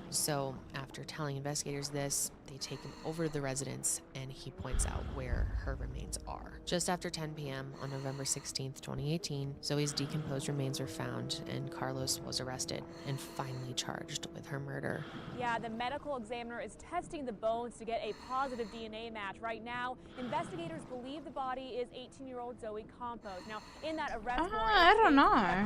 So after telling investigators this, they take him over to the residence, and he points out where her remains are. Just after 10 p.m. on November 16th, 2018, Zoe's decomposed remains were found, and Carlos was arrested and finally charged with her murder. Yeah, the medical examiner is testing the bones to get a positive DNA match. Right now, investigators believe the body is 18-year-old Zoe Campos. Now, in that arrest warrant, I don't know.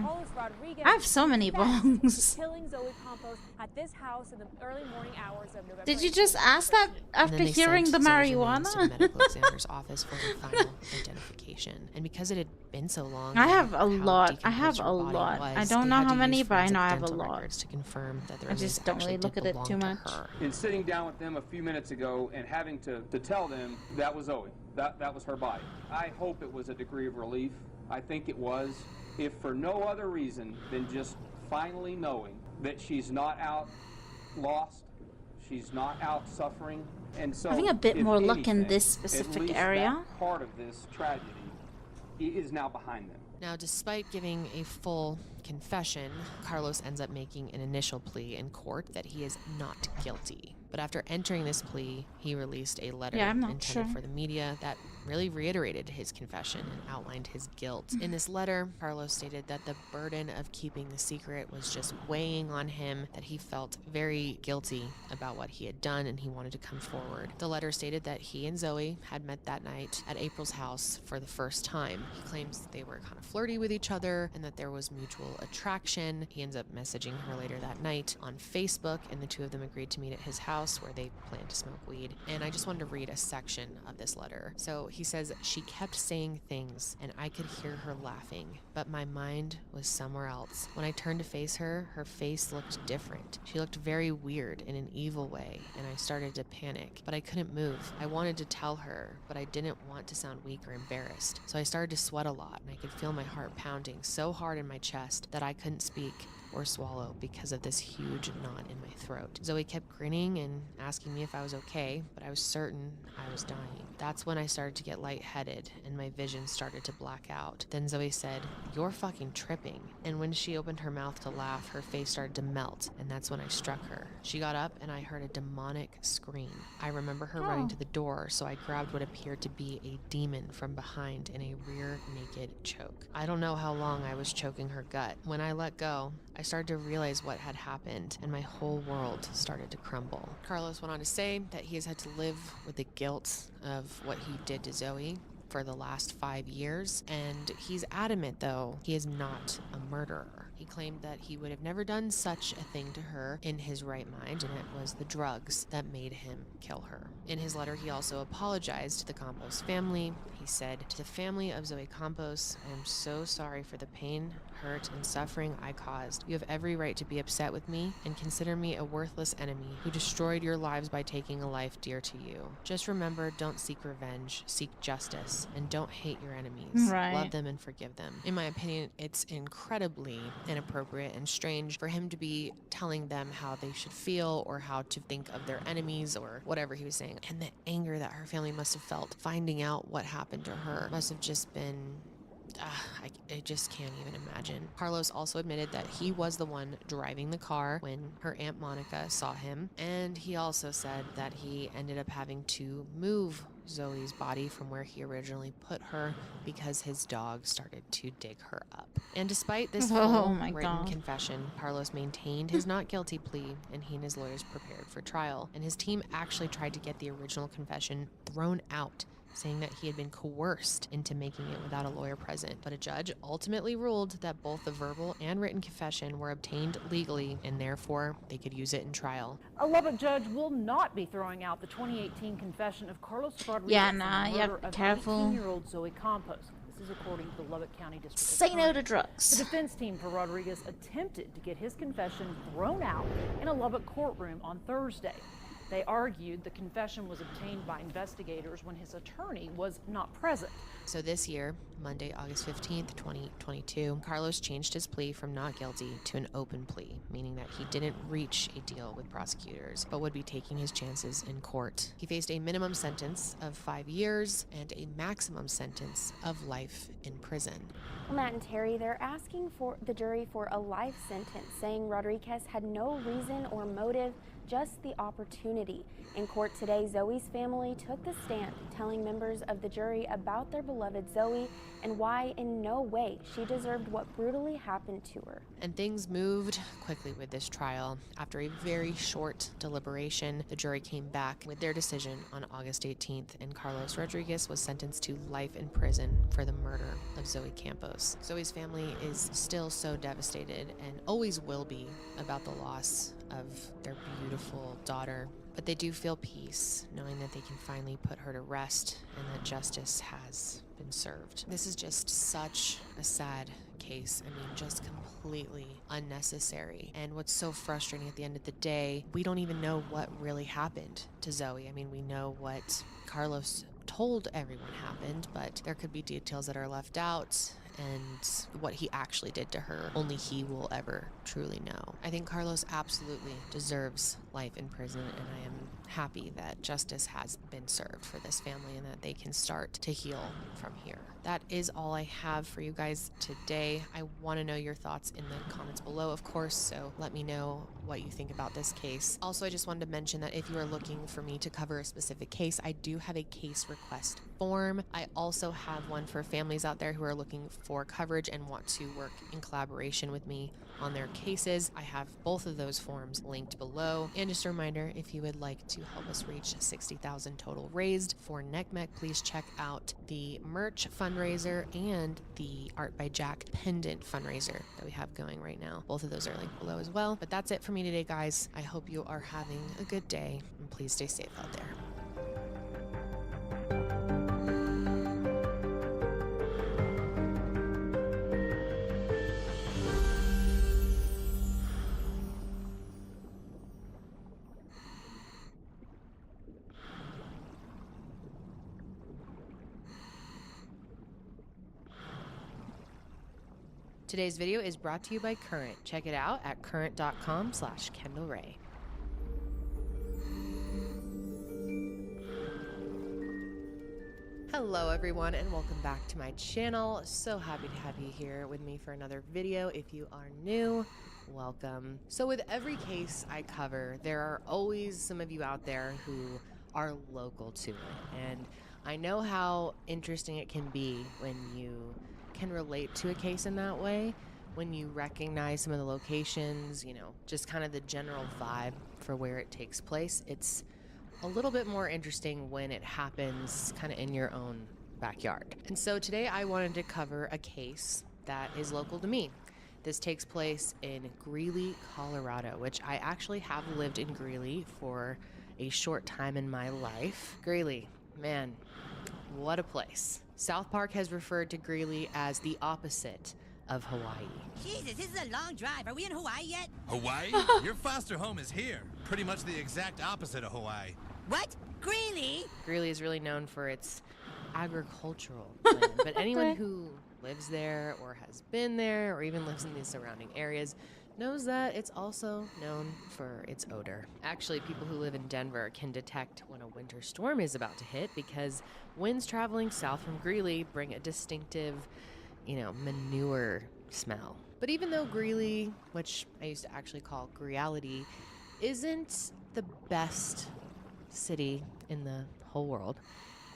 Carlos Rodriguez I have so many bones. killing Zoe Campos at this house in in the early morning hours of November. Did you just ask that after hearing the marijuana? To the medical examiner's office for her final identification. And because it had been so long, I have a how lot. I decomposed have her a body lot. was, I don't they know had how to many, use but I know I forensic have a dental lot. records to confirm that the I remains just don't actually really look did at it belong too to much. her. In sitting down with them a few minutes ago and having to tell them that was Zoe, that was her body. I hope it was a degree of relief. I think it was, if for no other reason than just finally knowing that she's not out lost, she's not out suffering, and so Having a bit if more luck in anything, this at specific least area. that part of this tragedy is now behind them. Now, despite giving a full confession, Carlos ends up making an initial plea in court that he is not guilty. But after entering this plea, he released a letter intended for the media that really reiterated his confession and outlined his guilt. In this letter, Carlos stated that the burden of keeping the secret was just weighing on him, that he felt very guilty about what he had done and he wanted to come forward. The letter stated that he and Zoe had met that night at April's house for the first time. He claims that they were kind of flirty with each other and that there was mutual attraction. He ends up messaging her later that night on Facebook, and the two of them agreed to meet at his house where they planned to smoke weed. And I just wanted to read a section of this letter. So he says, "She kept saying things and I could hear her laughing, but my mind was somewhere else. When I turned to face her, her face looked different. She looked very weird in an evil way, and I started to panic, but I couldn't move. I wanted to tell her, but I didn't want to sound weak or embarrassed. So I started to sweat a lot, and I could feel my heart pounding so hard in my chest that I couldn't speak or swallow because of this huge knot in my throat. Zoe kept grinning and asking me if I was okay, but I was certain I was dying. That's when I started to get lightheaded and my vision started to black out. Then Zoe said, 'You're fucking tripping.' And when she opened her mouth to laugh, her face started to melt, and that's when I struck her. She got up and I heard a demonic scream. I remember her running to the door, so I grabbed what appeared to be a demon from behind in a rear naked choke. I don't know how long I was choking her gut. When I let go, I started to realize what had happened, and my whole world started to crumble." Carlos went on to say that he has had to live with the guilt of what he did to Zoe for the last 5 years, and he's adamant, though, he is not a murderer. He claimed that he would have never done such a thing to her in his right mind, and it was the drugs that made him kill her. In his letter, he also apologized to the Campos family. He said, "To the family of Zoe Campos, I am so sorry for the pain, hurt, and suffering I caused. You have every right to be upset with me and consider me a worthless enemy who destroyed your lives by taking a life dear to you. Just remember, don't seek revenge, seek justice, and don't hate your enemies. Right. Love them and forgive them." In my opinion, it's incredibly inappropriate and strange for him to be telling them how they should feel or how to think of their enemies or whatever he was saying. And the anger that her family must have felt finding out what happened to her must have just been... I just can't even imagine. Carlos also admitted that he was the one driving the car when her Aunt Monica saw him, and he also said that he ended up having to move Zoe's body from where he originally put her because his dog started to dig her up. And despite this full written confession, Carlos maintained his not guilty plea, and he and his lawyers prepared for trial. And his team actually tried to get the original confession thrown out, saying that he had been coerced into making it without a lawyer present. But a judge ultimately ruled that both the verbal and written confession were obtained legally, and therefore they could use it in trial. A Lubbock judge will not be throwing out the 2018 confession of Carlos Rodriguez Yeah, for nah, the you murder have to be of careful. 18-year-old Zoe Campos. This is according to the Lubbock County District Say Attorney. no to drugs. The defense team for Rodriguez attempted to get his confession thrown out in a Lubbock courtroom on Thursday. They argued the confession was obtained by investigators when his attorney was not present. So this year, Monday, August 15th, 2022, Carlos changed his plea from not guilty to an open plea, meaning that he didn't reach a deal with prosecutors, but would be taking his chances in court. He faced a minimum sentence of 5 years and a maximum sentence of life in prison. Well, Matt and Terry, they're asking for the jury for a life sentence, saying Rodriguez had no reason or motive, just the opportunity. In court today, Zoe's family took the stand, telling members of the jury about their beloved Zoe and why in no way she deserved what brutally happened to her. And things moved quickly with this trial. After a very short deliberation, the jury came back with their decision on August 18th, and Carlos Rodriguez was sentenced to life in prison for the murder of Zoe Campos. Zoe's family is still so devastated and always will be about the loss of their beautiful daughter. But they do feel peace, knowing that they can finally put her to rest and that justice has been served. This is just such a sad case. I mean, just completely unnecessary. And what's so frustrating at the end of the day, we don't even know what really happened to Zoe. I mean, we know what Carlos told everyone happened, but there could be details that are left out, and what he actually did to her, only he will ever truly know. I think Carlos absolutely deserves life in prison, and I am happy that justice has been served for this family and that they can start to heal from here. That is all I have for you guys today. I want to know your thoughts in the comments below, of course, so let me know what you think about this case. Also, I just wanted to mention that if you are looking for me to cover a specific case, I do have a case request form. I also have one for families out there who are looking for coverage and want to work in collaboration with me on their cases. I have both of those forms linked below. And just a reminder, if you would like to help us reach 60,000 total raised for NECMEC, please check out the merch fundraiser and the Art by Jack pendant fundraiser that we have going right now. Both of those are linked below as well. But that's it for me today, guys. I hope you are having a good day, and please stay safe out there. Today's video is brought to you by Current. Check it out at current.com/KendallRae. Hello everyone, and welcome back to my channel. So happy to have you here with me for another video. If you are new, welcome. So with every case I cover, there are always some of you out there who are local to it. And I know how interesting it can be when you can relate to a case in that way, when you recognize some of the locations, you know, just kind of the general vibe for where it takes place. It's a little bit more interesting when it happens kind of in your own backyard. And so today I wanted to cover a case that is local to me. This takes place in Greeley, Colorado, which I actually have lived in Greeley for a short time in my life. Greeley, man, what a place. South Park has referred to Greeley as the opposite of Hawaii. Jesus, this is a long drive. Are we in Hawaii yet? Hawaii? Your foster home is here. Pretty much the exact opposite of Hawaii. What? Greeley? Greeley is really known for its agricultural land, but anyone who lives there or has been there or even lives in the surrounding areas knows that it's also known for its odor. Actually, people who live in Denver can detect when a winter storm is about to hit because winds traveling south from Greeley bring a distinctive, manure smell. But even though Greeley, which I used to actually call Greality, isn't the best city in the whole world,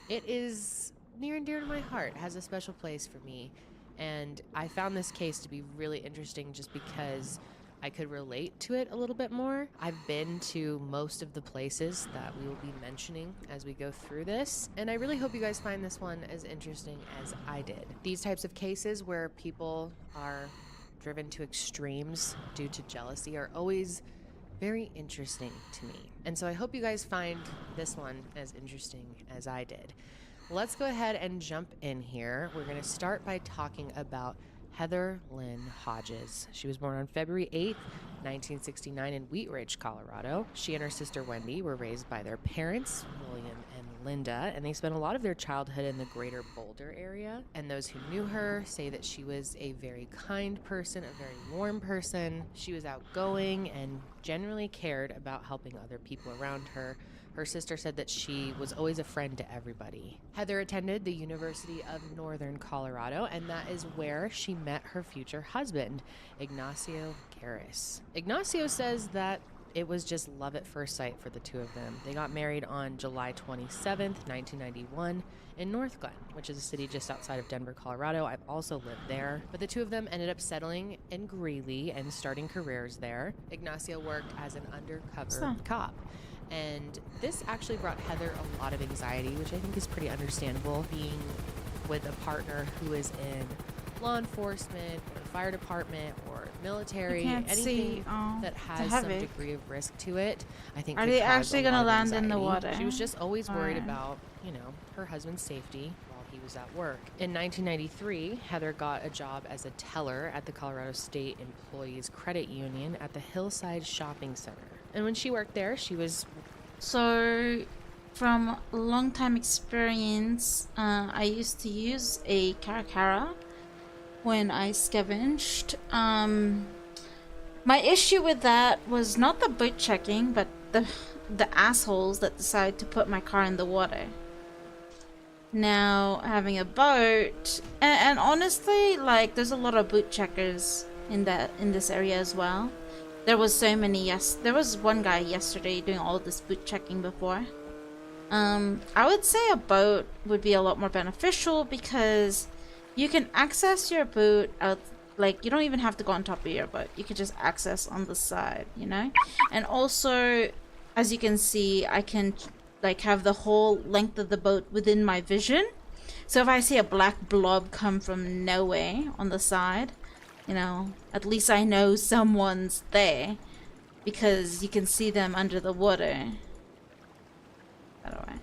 it is near and dear to my heart, has a special place for me. And I found this case to be really interesting just because I could relate to it a little bit more. I've been to most of the places that we will be mentioning as we go through this, and I really hope you guys find this one as interesting as I did. These types of cases where people are driven to extremes due to jealousy are always very interesting to me. And so I hope you guys find this one as interesting as I did. Let's go ahead and jump in here. We're going to start by talking about Heather Lynn Hodges. She was born on February 8th, 1969 in Wheat Ridge, Colorado. She and her sister Wendy were raised by their parents, William and Linda, and they spent a lot of their childhood in the greater Boulder area. And those who knew her say that she was a very kind person, a very warm person. She was outgoing and generally cared about helping other people around her. Her sister said that she was always a friend to everybody. Heather attended the University of Northern Colorado, and that is where she met her future husband, Ignacio Garris. Ignacio says that it was just love at first sight for the two of them. They got married on July 27th, 1991 in North Glen, which is a city just outside of Denver, Colorado. I've also lived there. But the two of them ended up settling in Greeley and starting careers there. Ignacio worked as an undercover cop. And this actually brought Heather a lot of anxiety, which I think is pretty understandable, being with a partner who is in law enforcement or the fire department or military, can't anything see. Oh, that it's has some heavy. degree of risk to it, I think Are could they cause actually a gonna lot of land in the anxiety. water? She was just always worried Alright. about, her husband's safety while he was at work. In 1993, Heather got a job as a teller at the Colorado State Employees Credit Union at the Hillside Shopping Center. And when she worked there, she was... So, from long time experience, I used to use a Caracara when I scavenged. My issue with that was not the boot checking, but the assholes that decide to put my car in the water. Now, having a boat, and honestly, like, there's a lot of boot checkers in this area as well. There was so many, there was one guy yesterday doing all this boot checking before. I would say a boat would be a lot more beneficial because you can access your boot out, like, you don't even have to go on top of your boat. You can just access on the side, And also, as you can see, I can, like, have the whole length of the boat within my vision. So if I see a black blob come from nowhere on the side, at least I know someone's there because you can see them under the water. By the way,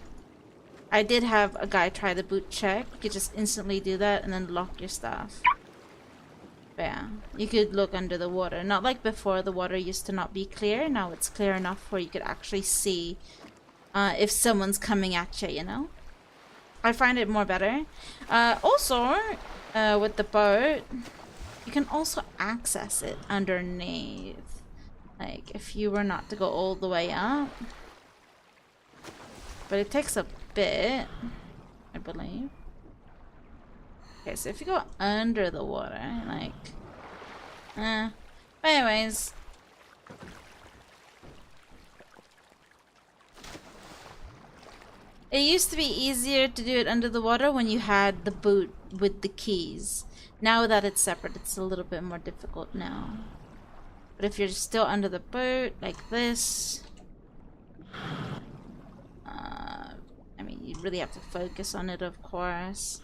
I did have a guy try the boot check. You could just instantly do that and then lock your stuff. But yeah, you could look under the water. Not like before, the water used to not be clear. Now it's clear enough where you could actually see if someone's coming at you, I find it more better. Also, with the boat, you can also access it underneath. Like, if you were not to go all the way up. But it takes a bit, I believe. Okay, so if you go under the water, like... But anyways... It used to be easier to do it under the water when you had the boot with the keys. Now that it's separate, it's a little bit more difficult now. But if you're still under the boot, like this... I mean, you really have to focus on it, of course.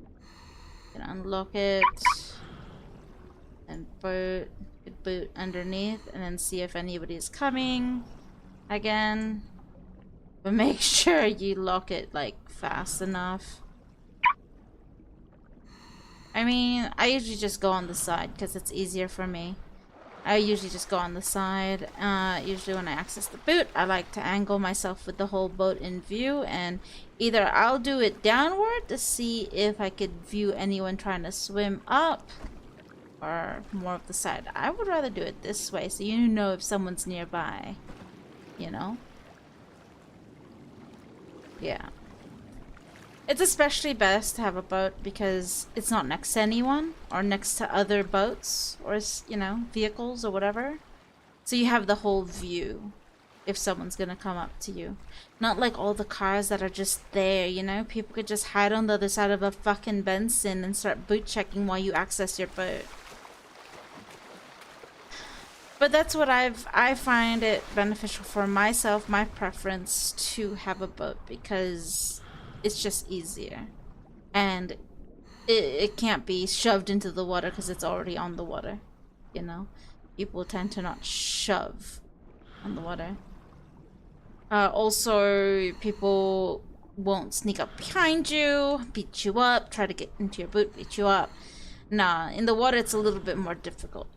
You can unlock it. And boot underneath, and then see if anybody's coming. Again, but make sure you lock it like fast enough. I mean, I usually just go on the side because it's easier for me. I usually just go on the side. Usually when I access the boot, I like to angle myself with the whole boat in view, and either I'll do it downward to see if I could view anyone trying to swim up, or more of the side. I would rather do it this way so you know if someone's nearby. Yeah. It's especially best to have a boat because it's not next to anyone or next to other boats or, vehicles or whatever. So you have the whole view if someone's gonna come up to you. Not like all the cars that are just there, People could just hide on the other side of a fucking Benson and start boot checking while you access your boat. But that's what I find it beneficial for myself, my preference to have a boat because it's just easier. And it can't be shoved into the water because it's already on the water, People tend to not shove on the water. Also, people won't sneak up behind you, beat you up, try to get into your boot, beat you up. Nah, in the water it's a little bit more difficult.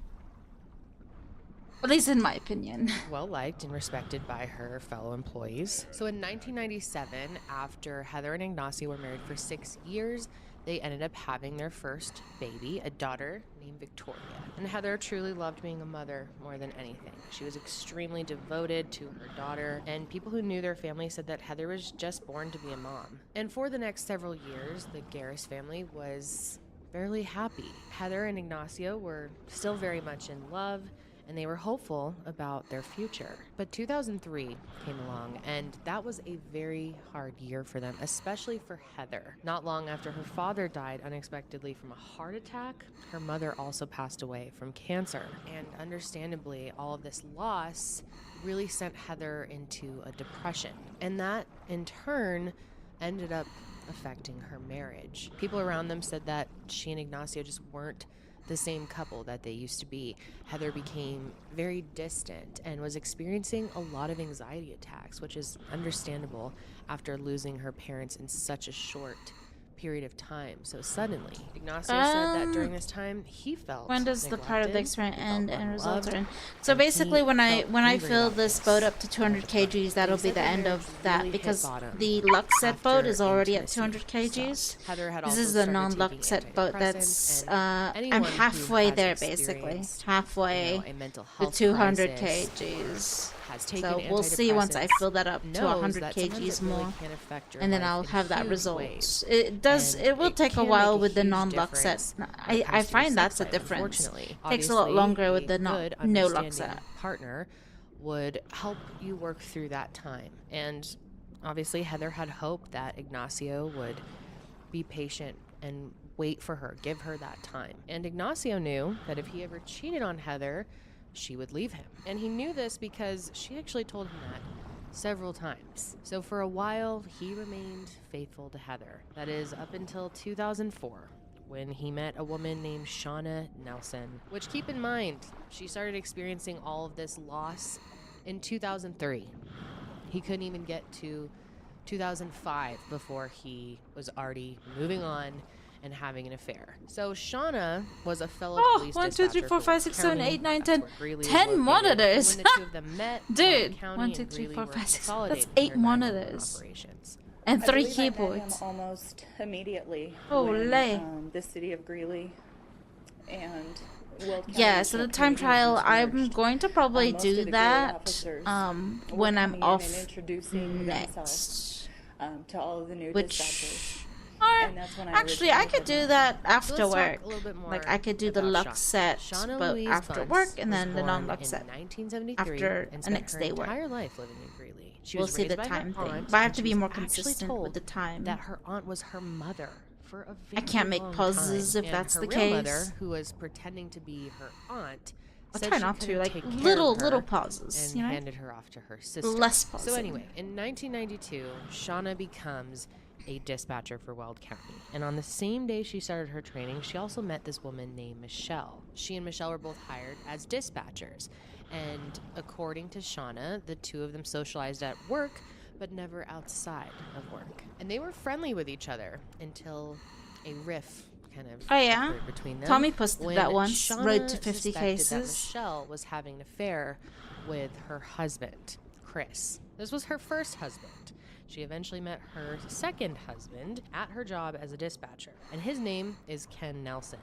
At least in my opinion. Well liked and respected by her fellow employees. So in 1997, after Heather and Ignacio were married for 6 years, they ended up having their first baby, a daughter named Victoria. And Heather truly loved being a mother more than anything. She was extremely devoted to her daughter, and people who knew their family said that Heather was just born to be a mom. And for the next several years, the Garris family was fairly happy. Heather and Ignacio were still very much in love, and they were hopeful about their future. But 2003 came along, and that was a very hard year for them, especially for Heather. Not long after her father died unexpectedly from a heart attack, her mother also passed away from cancer. And understandably, all of this loss really sent Heather into a depression. And that, in turn, ended up affecting her marriage. People around them said that she and Ignacio just weren't the same couple that they used to be. Heather became very distant and was experiencing a lot of anxiety attacks, which is understandable after losing her parents in such a short period of time so suddenly. Ignacio said that during this time he felt when does the part of the experiment end and result unloved, in? So basically when I angry fill about this boat up to 200 kgs, that'll be the end of that, really hit because bottom the LuckSet boat after is already at intimacy 200 kgs. stopped. Heather had This also is the started taking non-LuckSet boat that's I'm anyone who halfway has there basically. experienced, Halfway a mental to health 200 crisis kgs. has taken So we'll see once I antidepressants, fill that up to knows 100 that sometimes kgs it really more, can affect your and then life I'll in have that huge result. ways. It will And take a can while make with the huge non-LuckSet. difference when it I comes to your find that's sex the life, difference. unfortunately. Takes a lot Obviously, longer with the a good, no understanding LuckSet. partner would help you work through that time. And obviously Heather had hope that Ignacio would be patient and wait for her, give her that time. And Ignacio knew that if he ever cheated on Heather, she would leave him. And he knew this because she actually told him that several times. So for a while, he remained faithful to Heather. That is up until 2004, when he met a woman named Shauna Nelson, which, keep in mind, she started experiencing all of this loss in 2003. He couldn't even get to 2005 before he was already moving on and having an affair. So Shauna was a fellow police 1, 2, 3, 4, 5, 6, 7, 8, 9, 10. 10 10 monitors. When the two of them met, Dude, County 1, 2, and 3, Greeley 4, were 5, 6. That's consolidating 8 their 911 monitors. operations. And I 3 believe I met keyboards. him almost immediately. Holy. When, the city of Greeley and Weld County Yeah, so the time trial, I'm going to probably most of do the Greeley that officers when were I'm coming in off and introducing next. themselves, to all of the new Which, dispatchers. or And that's when I actually, I could do that after So let's talk work. a little bit more Like I could do the about LuckSet, Shauna but Louise after Bunce work, and was then the born in non-LuckSet 1973 after and a spent next her day work. entire life living in Greeley. She We'll was see raised the by her time thing, aunt, but I have and to she be was more actually consistent told with the time. that her aunt was her mother for a very I can't make long pauses time. if that's and the her real case. mother, who was pretending to be her aunt, I'll said try she not to, couldn't like, take care little of her pauses, and you know? handed her off to her sister. Less So pausing. anyway, in 1992, Shauna becomes a dispatcher for Weld County. And on the same day she started her training, she also met this woman named Michelle. She and Michelle were both hired as dispatchers. And according to Shauna, the two of them socialized at work, but never outside of work. And they were friendly with each other until a riff kind of occurred between them. Tommy posted when that once, Shauna road to 50 suspected cases. that Michelle was having an affair with her husband, Chris. This was her first husband. She eventually met her second husband at her job as a dispatcher, and his name is Ken Nelson.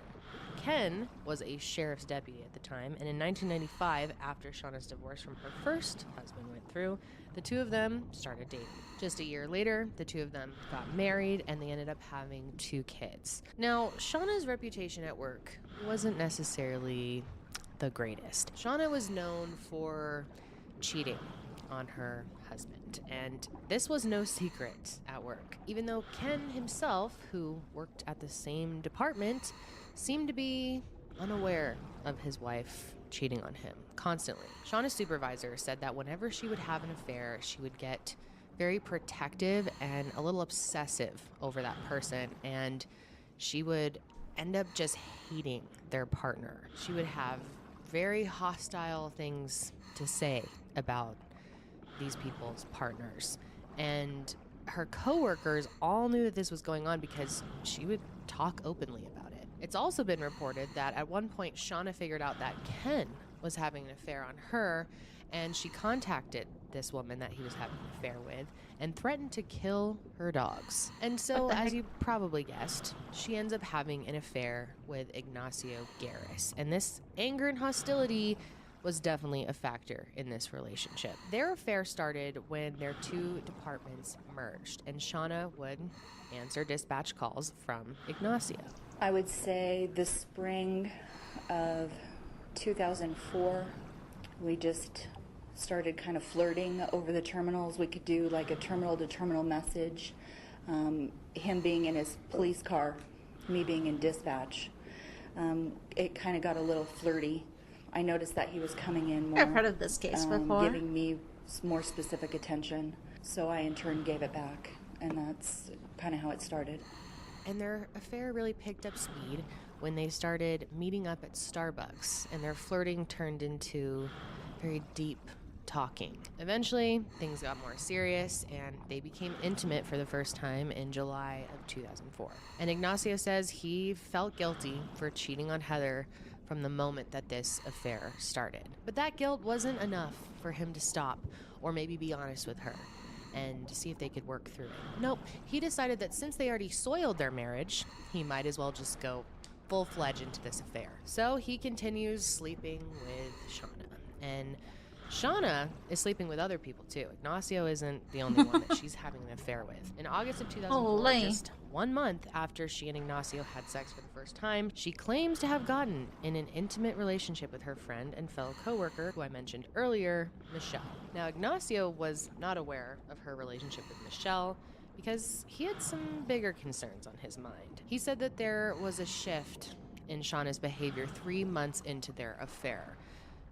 Ken was a sheriff's deputy at the time, and in 1995, after Shauna's divorce from her first husband went through, the two of them started dating. Just a year later, the two of them got married, and they ended up having 2 kids. Now, Shauna's reputation at work wasn't necessarily the greatest. Shauna was known for cheating on her husband, and this was no secret at work, even though Ken himself, who worked at the same department, seemed to be unaware of his wife cheating on him constantly. Shauna's supervisor said that whenever she would have an affair, she would get very protective and a little obsessive over that person, and she would end up just hating their partner. She would have very hostile things to say about these people's partners, and her coworkers all knew that this was going on because she would talk openly about it. It's also been reported that at one point Shauna figured out that Ken was having an affair on her, and she contacted this woman that he was having an affair with and threatened to kill her dogs. And so, as you probably guessed, she ends up having an affair with Ignacio Garris, and this anger and hostility was definitely a factor in this relationship. Their affair started when their 2 departments merged, and Shauna would answer dispatch calls from Ignacio. I would say the spring of 2004, we just started kind of flirting over the terminals. We could do like a terminal-to-terminal message, him being in his police car, me being in dispatch. It kind of got a little flirty. I noticed that he was coming in more. I've heard of this case before. Giving me more specific attention. So I in turn gave it back. And that's kind of how it started. And their affair really picked up speed when they started meeting up at Starbucks, and their flirting turned into very deep talking. Eventually, things got more serious, and they became intimate for the first time in July of 2004. And Ignacio says he felt guilty for cheating on Heather from the moment that this affair started. But that guilt wasn't enough for him to stop, or maybe be honest with her and see if they could work through it. Nope, he decided that since they already soiled their marriage, he might as well just go full-fledged into this affair. So he continues sleeping with Shauna. And Shauna is sleeping with other people too. Ignacio isn't the only one that she's having an affair with. In August of 2004, just 1 month after she and Ignacio had sex for the first time, she claims to have gotten in an intimate relationship with her friend and fellow coworker, who I mentioned earlier, Michelle. Now, Ignacio was not aware of her relationship with Michelle because he had some bigger concerns on his mind. He said that there was a shift in Shauna's behavior 3 months into their affair.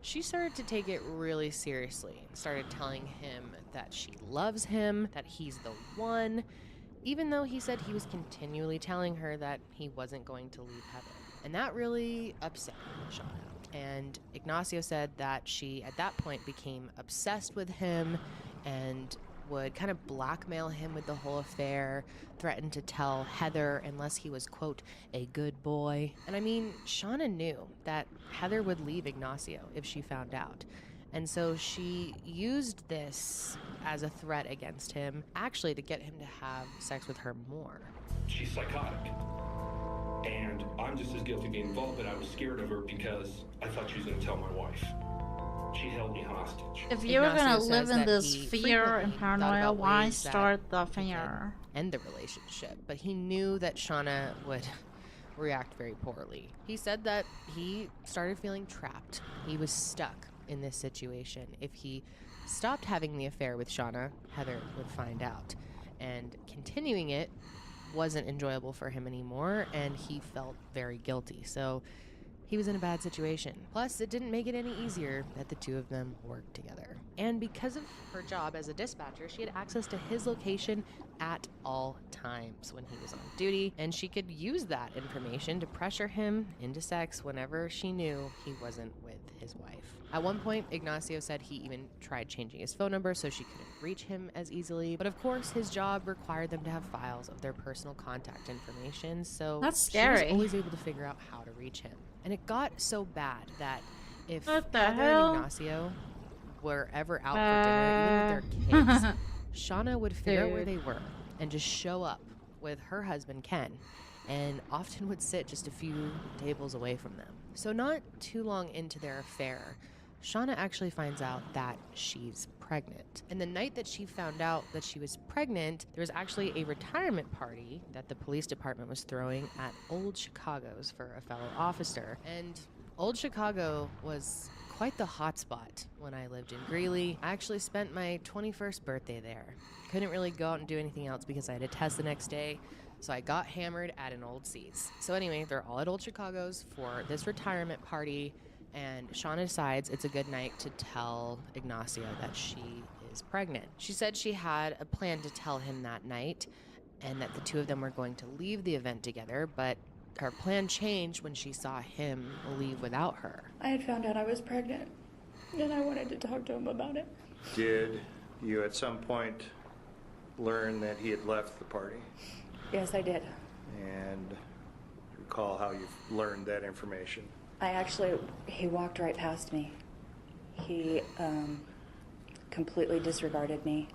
She started to take it really seriously and started telling him that she loves him, that he's the one, even though he said he was continually telling her that he wasn't going to leave Heather. And that really upset Shauna. And Ignacio said that she, at that point, became obsessed with him and would kind of blackmail him with the whole affair, threatened to tell Heather unless he was, quote, a good boy. And I mean, Shauna knew that Heather would leave Ignacio if she found out. And so she used this as a threat against him, actually to get him to have sex with her more. She's psychotic. And I'm just as guilty being involved, but I was scared of her because I thought she was going to tell my wife. She held me hostage. If you were gonna live in this fear and paranoia, why start the fear? End the relationship, but he knew that Shauna would react very poorly. He said that he started feeling trapped. He was stuck in this situation. If he stopped having the affair with Shauna, Heather would find out. And continuing it wasn't enjoyable for him anymore, and he felt very guilty. So he was in a bad situation. Plus, it didn't make it any easier that the two of them worked together. And because of her job as a dispatcher, she had access to his location at all times when he was on duty, and she could use that information to pressure him into sex whenever she knew he wasn't with his wife. At one point, Ignacio said he even tried changing his phone number so she couldn't reach him as easily, but of course his job required them to have files of their personal contact information, so that's scary. She was always able to figure out how to reach him. And it got so bad that if Heather and Ignacio were ever out for dinner, even with their kids, Shauna would figure out where they were and just show up with her husband, Ken, and often would sit just a few tables away from them. So not too long into their affair, Shauna actually finds out that she's pregnant. And the night that she found out that she was pregnant, there was actually a retirement party that the police department was throwing at Old Chicago's for a fellow officer. And Old Chicago was quite the hotspot when I lived in Greeley. I actually spent my 21st birthday there. Couldn't really go out and do anything else because I had a test the next day, so I got hammered at an Old C's. So anyway, they're all at Old Chicago's for this retirement party, and Shauna decides it's a good night to tell Ignacio that she is pregnant. She said she had a plan to tell him that night and that the two of them were going to leave the event together, but her plan changed when she saw him leave without her. I had found out I was pregnant, and I wanted to talk to him about it. Did you at some point learn that he had left the party? Yes, I did. And recall how you learned that information? He walked right past me. He completely disregarded me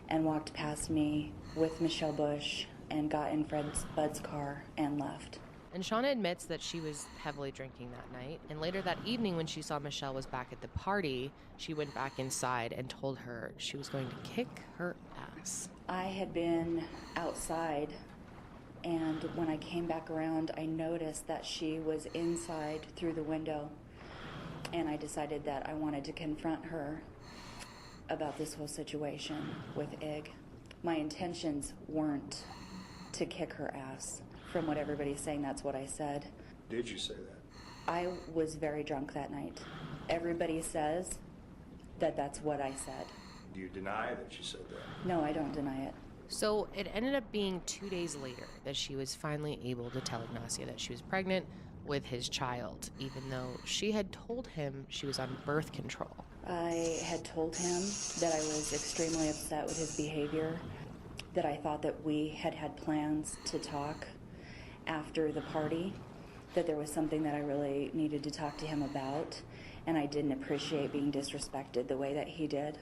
and walked past me with Michelle Bush and got in Bud's car and left. And Shauna admits that she was heavily drinking that night. And later that evening, when she saw Michelle was back at the party, she went back inside and told her she was going to kick her ass. I had been outside, and when I came back around, I noticed that she was inside through the window. And I decided that I wanted to confront her about this whole situation with Ig. My intentions weren't to kick her ass. From what everybody's saying, that's what I said. Did you say that? I was very drunk that night. Everybody says that that's what I said. Do you deny that you said that? No, I don't deny it. So it ended up being 2 days later that she was finally able to tell Ignacio that she was pregnant with his child, even though she had told him she was on birth control. I had told him that I was extremely upset with his behavior, that I thought that we had had plans to talk after the party, that there was something that I really needed to talk to him about, and I didn't appreciate being disrespected the way that he did.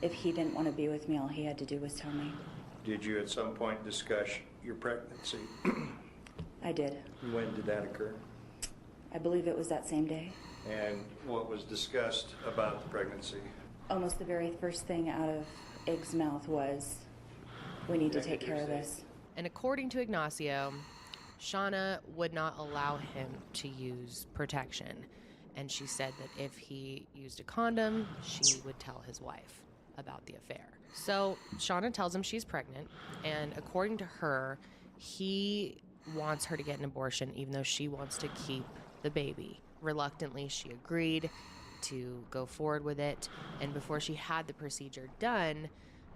If he didn't want to be with me, all he had to do was tell me. Did you at some point discuss your pregnancy? I did. When did that occur? I believe it was that same day. And what was discussed about the pregnancy? Almost the very first thing out of Ig's mouth was, we need to take care of this. And according to Ignacio, Shauna would not allow him to use protection. And she said that if he used a condom, she would tell his wife about the affair. So Shauna tells him she's pregnant, and according to her, he wants her to get an abortion even though she wants to keep the baby. Reluctantly, she agreed to go forward with it, and before she had the procedure done,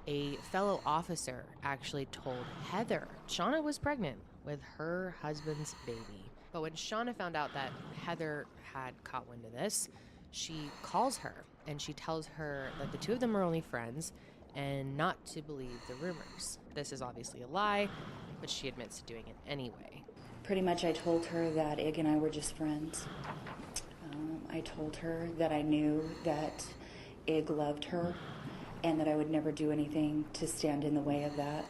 a fellow officer actually told Heather Shauna was pregnant with her husband's baby. But when Shauna found out that Heather had caught wind of this, she calls her and she tells her that the two of them are only friends and not to believe the rumors. This is obviously a lie, but she admits to doing it anyway. Pretty much I told her that Ig and I were just friends. I told her that I knew that Ig loved her and that I would never do anything to stand in the way of that.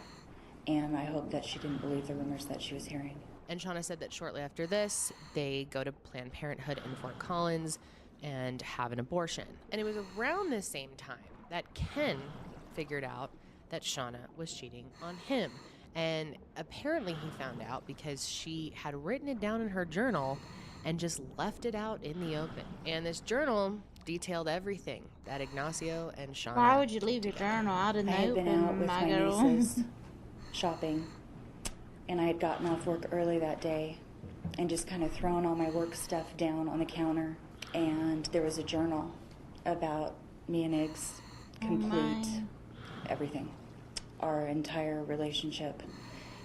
And I hope that she didn't believe the rumors that she was hearing. And Shauna said that shortly after this, they go to Planned Parenthood in Fort Collins and have an abortion. And it was around the same time that Ken figured out that Shauna was cheating on him. And apparently he found out because she had written it down in her journal and just left it out in the open. And this journal detailed everything that Ignacio and Shauna... Why would you leave your journal out in the open, I had been out with my girl? nieces shopping, and I had gotten off work early that day and just kind of thrown all my work stuff down on the counter. And there was a journal about me and Ig's complete everything, our entire relationship.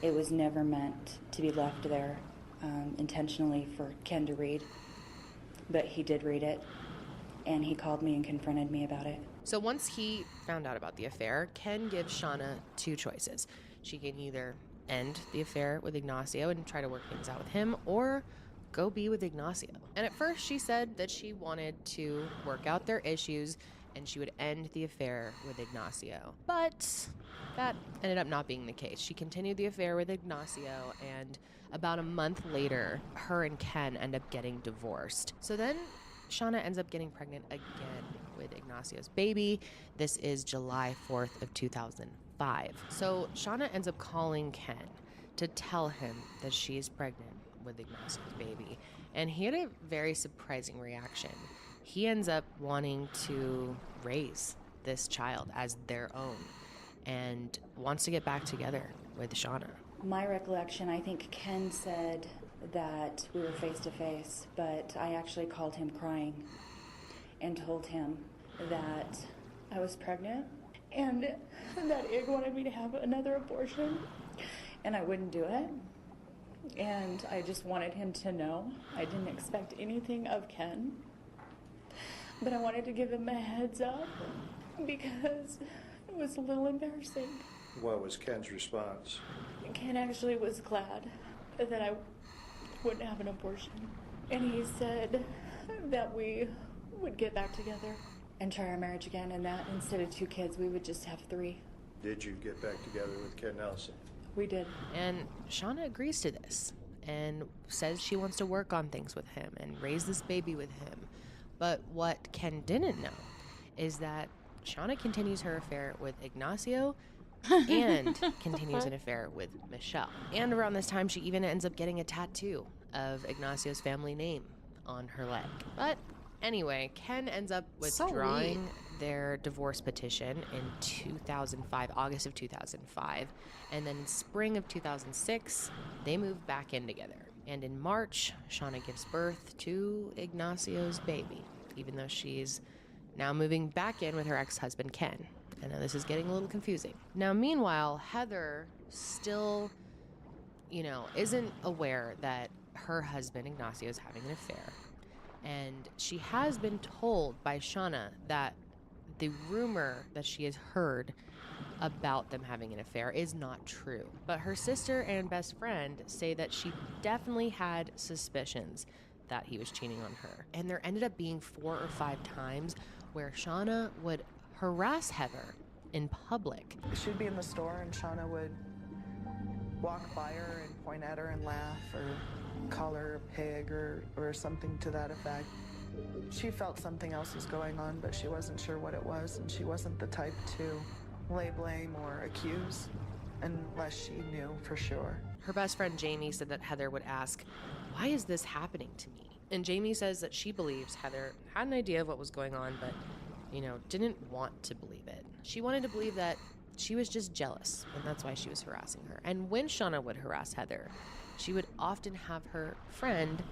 It was never meant to be left there intentionally for Ken to read, but he did read it, and he called me and confronted me about it. So once he found out about the affair, Ken gives Shauna two choices. She can either end the affair with Ignacio and try to work things out with him, or go be with Ignacio. And at first she said that she wanted to work out their issues and she would end the affair with Ignacio. But that ended up not being the case. She continued the affair with Ignacio, and about a month later, her and Ken end up getting divorced. So then Shauna ends up getting pregnant again with Ignacio's baby. This is July 4th of 2005. So Shauna ends up calling Ken to tell him that she is pregnant with Ignacio's baby. And he had a very surprising reaction. He ends up wanting to raise this child as their own and wants to get back together with Shauna. My recollection, I think Ken said that we were face to face, but I actually called him crying and told him that I was pregnant and that Ig wanted me to have another abortion, and I wouldn't do it. And I just wanted him to know. I didn't expect anything of Ken, but I wanted to give him a heads up because it was a little embarrassing. What was Ken's response? Ken actually was glad that I wouldn't have an abortion. And he said that we would get back together and try our marriage again, and that instead of 2 kids, we would just have 3. Did you get back together with Ken Nelson? We did. And Shauna agrees to this and says she wants to work on things with him and raise this baby with him. But what Ken didn't know is that Shauna continues her affair with Ignacio and continues an affair with Michelle. And around this time, she even ends up getting a tattoo of Ignacio's family name on her leg. But anyway, Ken ends up withdrawing their divorce petition in 2005, August of 2005. And then in spring of 2006, they moved back in together. And in March, Shauna gives birth to Ignacio's baby, even though she's now moving back in with her ex-husband, Ken. I know this is getting a little confusing. Now, meanwhile, Heather still, isn't aware that her husband, Ignacio, is having an affair. And she has been told by Shauna that the rumor that she has heard about them having an affair is not true. But her sister and best friend say that she definitely had suspicions that he was cheating on her. And there ended up being 4 or 5 times where Shauna would harass Heather in public. She'd be in the store and Shauna would walk by her and point at her and laugh or call her a pig or something to that effect. She felt something else was going on, but she wasn't sure what it was, and she wasn't the type to lay blame or accuse unless she knew for sure. Her best friend Jamie said that Heather would ask, "Why is this happening to me?" And Jamie says that she believes Heather had an idea of what was going on, but, didn't want to believe it. She wanted to believe that she was just jealous, and that's why she was harassing her. And when Shauna would harass Heather, she would often have her friend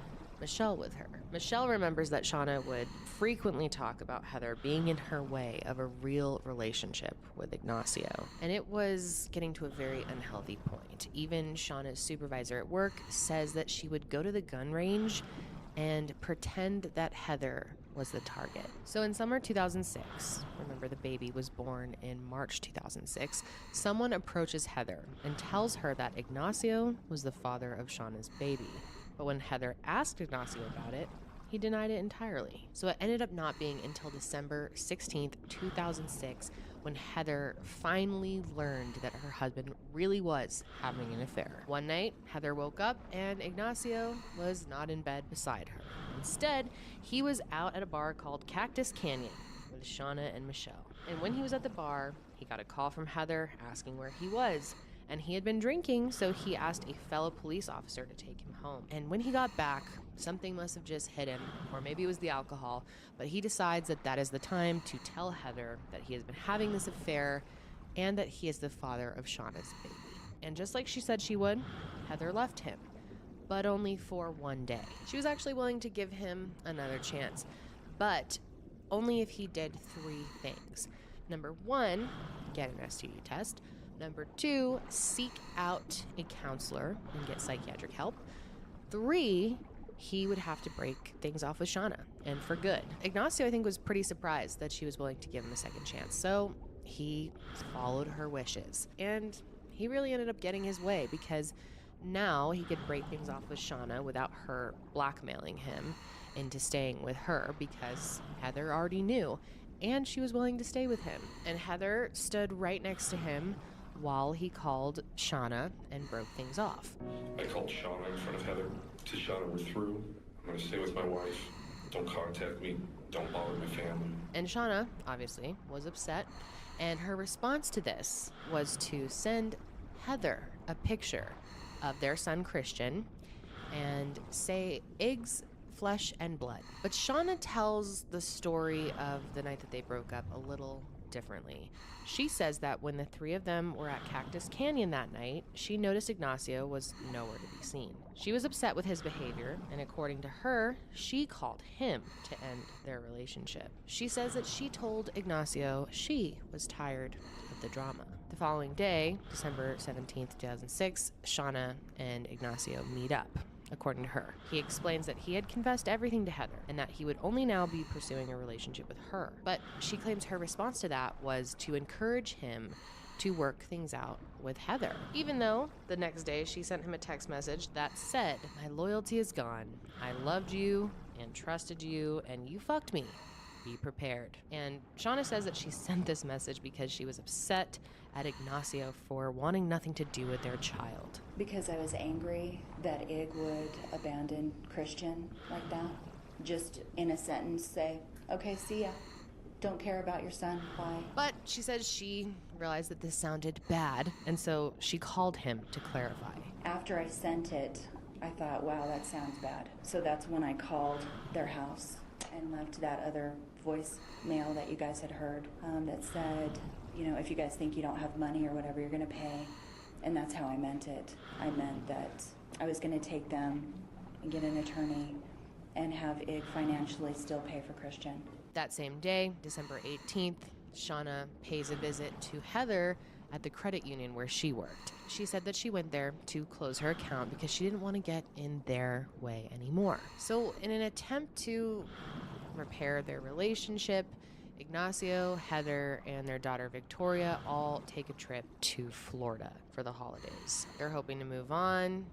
Michelle with her. Michelle remembers that Shauna would frequently talk about Heather being in her way of a real relationship with Ignacio. And it was getting to a very unhealthy point. Even Shauna's supervisor at work says that she would go to the gun range and pretend that Heather was the target. So in summer 2006, remember the baby was born in March 2006, someone approaches Heather and tells her that Ignacio was the father of Shauna's baby. But when Heather asked Ignacio about it, he denied it entirely. So it ended up not being until December 16th, 2006, when Heather finally learned that her husband really was having an affair. One night, Heather woke up and Ignacio was not in bed beside her. Instead, he was out at a bar called Cactus Canyon with Shauna and Michelle. And when he was at the bar, he got a call from Heather asking where he was. And he had been drinking, so he asked a fellow police officer to take him home. And when he got back, something must have just hit him, or maybe it was the alcohol, but he decides that that is the time to tell Heather that he has been having this affair and that he is the father of Shauna's baby. And just like she said she would, Heather left him, but only for one day. She was actually willing to give him another chance, but only if he did 3 things. Number 1, get an STD test. Number 2, seek out a counselor and get psychiatric help. 3, he would have to break things off with Shauna, and for good. Ignacio, I think, was pretty surprised that she was willing to give him a second chance, so he followed her wishes. And he really ended up getting his way, because now he could break things off with Shauna without her blackmailing him into staying with her, because Heather already knew, and she was willing to stay with him. And Heather stood right next to him while he called Shauna and broke things off. I called Shauna in front of Heather. To Shauna, we're through. I'm going to stay with my wife. Don't contact me. Don't bother my family. And Shauna, obviously, was upset. And her response to this was to send Heather a picture of their son, Christian, and say, "Ig's flesh and blood." But Shauna tells the story of the night that they broke up a little differently. She says that when the 3 of them were at Cactus Canyon that night, she noticed Ignacio was nowhere to be seen. She was upset with his behavior, and according to her, she called him to end their relationship. She says that she told Ignacio she was tired of the drama. The following day, December 17th, 2006, Shauna and Ignacio meet up. According to her, he explains that he had confessed everything to Heather and that he would only now be pursuing a relationship with her. But she claims her response to that was to encourage him to work things out with Heather. Even though the next day she sent him a text message that said, "My loyalty is gone. I loved you and trusted you, and you fucked me. Be prepared." And Shauna says that she sent this message because she was upset at Ignacio for wanting nothing to do with their child. Because I was angry that Ig would abandon Christian like that. Just in a sentence say, "Okay, see ya. Don't care about your son. Bye." But she says she realized that this sounded bad, and so she called him to clarify. After I sent it, I thought, wow, that sounds bad. So that's when I called their house and left that other voicemail that you guys had heard that said, if you guys think you don't have money or whatever, you're going to pay. And that's how I meant it. I meant that I was going to take them and get an attorney and have Ig financially still pay for Christian. That same day, December 18th, Shauna pays a visit to Heather at the credit union where she worked. She said that she went there to close her account because she didn't want to get in their way anymore. So in an attempt to repair their relationship, Ignacio, Heather, and their daughter Victoria all take a trip to Florida for the holidays. They're hoping to move on,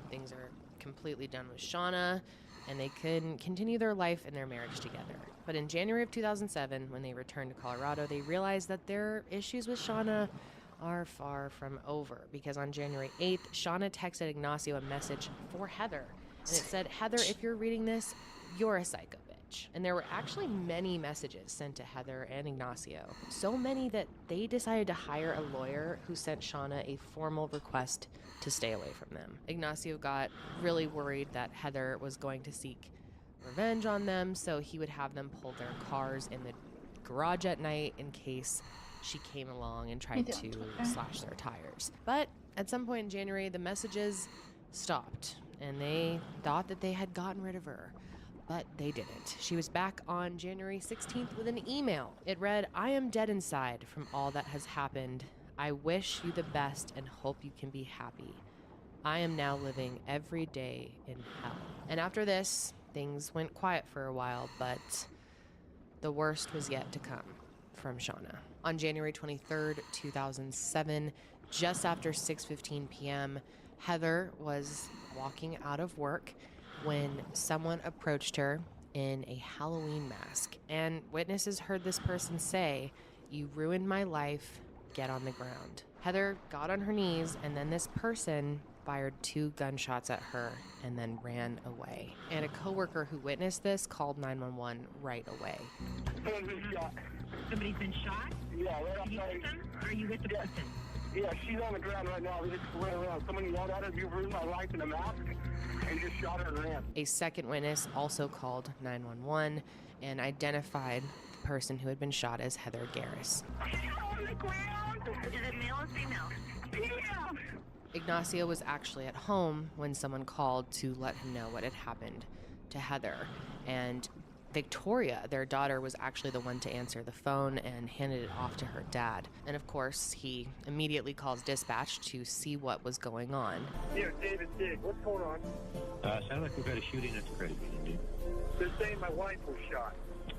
things are completely done with Shauna, and they can continue their life and their marriage together. But in January of 2007, when they returned to Colorado, they realized that their issues with Shauna are far from over, because on January 8th, Shauna texted Ignacio a message for Heather, and it said, "Heather, if you're reading this, you're a psycho bitch." And there were actually many messages sent to Heather and Ignacio, so many that they decided to hire a lawyer who sent Shauna a formal request to stay away from them. Ignacio got really worried that Heather was going to seek revenge on them, so he would have them pull their cars in the garage at night in case she came along and tried to slash their tires. But at some point in January, the messages stopped, and they thought that they had gotten rid of her. But they didn't. She was back on January 16th with an email. It read, "I am dead inside from all that has happened. I wish you the best and hope you can be happy. I am now living every day in hell." And after this, things went quiet for a while, but the worst was yet to come from Shauna. On January 23rd, 2007, just after 6:15 p.m., Heather was walking out of work when someone approached her in a Halloween mask. And witnesses heard this person say, "You ruined my life, get on the ground." Heather got on her knees, and then this person fired 2 gunshots at her and then ran away. And a coworker who witnessed this called 911 right away. Someone's been shot. Somebody's been shot? Yeah, right Are you outside. with them? Or are you with the person? Yeah, she's on the ground right now. We just ran around. Someone yelled at her, "You ruined my life," in a mask, and just shot her and ran. A second witness also called 911 and identified the person who had been shot as Heather Garris. On the ground? Is it male or female? Yeah. Ignacio was actually at home when someone called to let him know what had happened to Heather. And Victoria, their daughter, was actually the one to answer the phone and handed it off to her dad. And of course, he immediately calls dispatch to see what was going on. Yeah, David Dig, what's going on? Sounds like we've got a shooting at the credit union, dude. They're saying my wife was shot.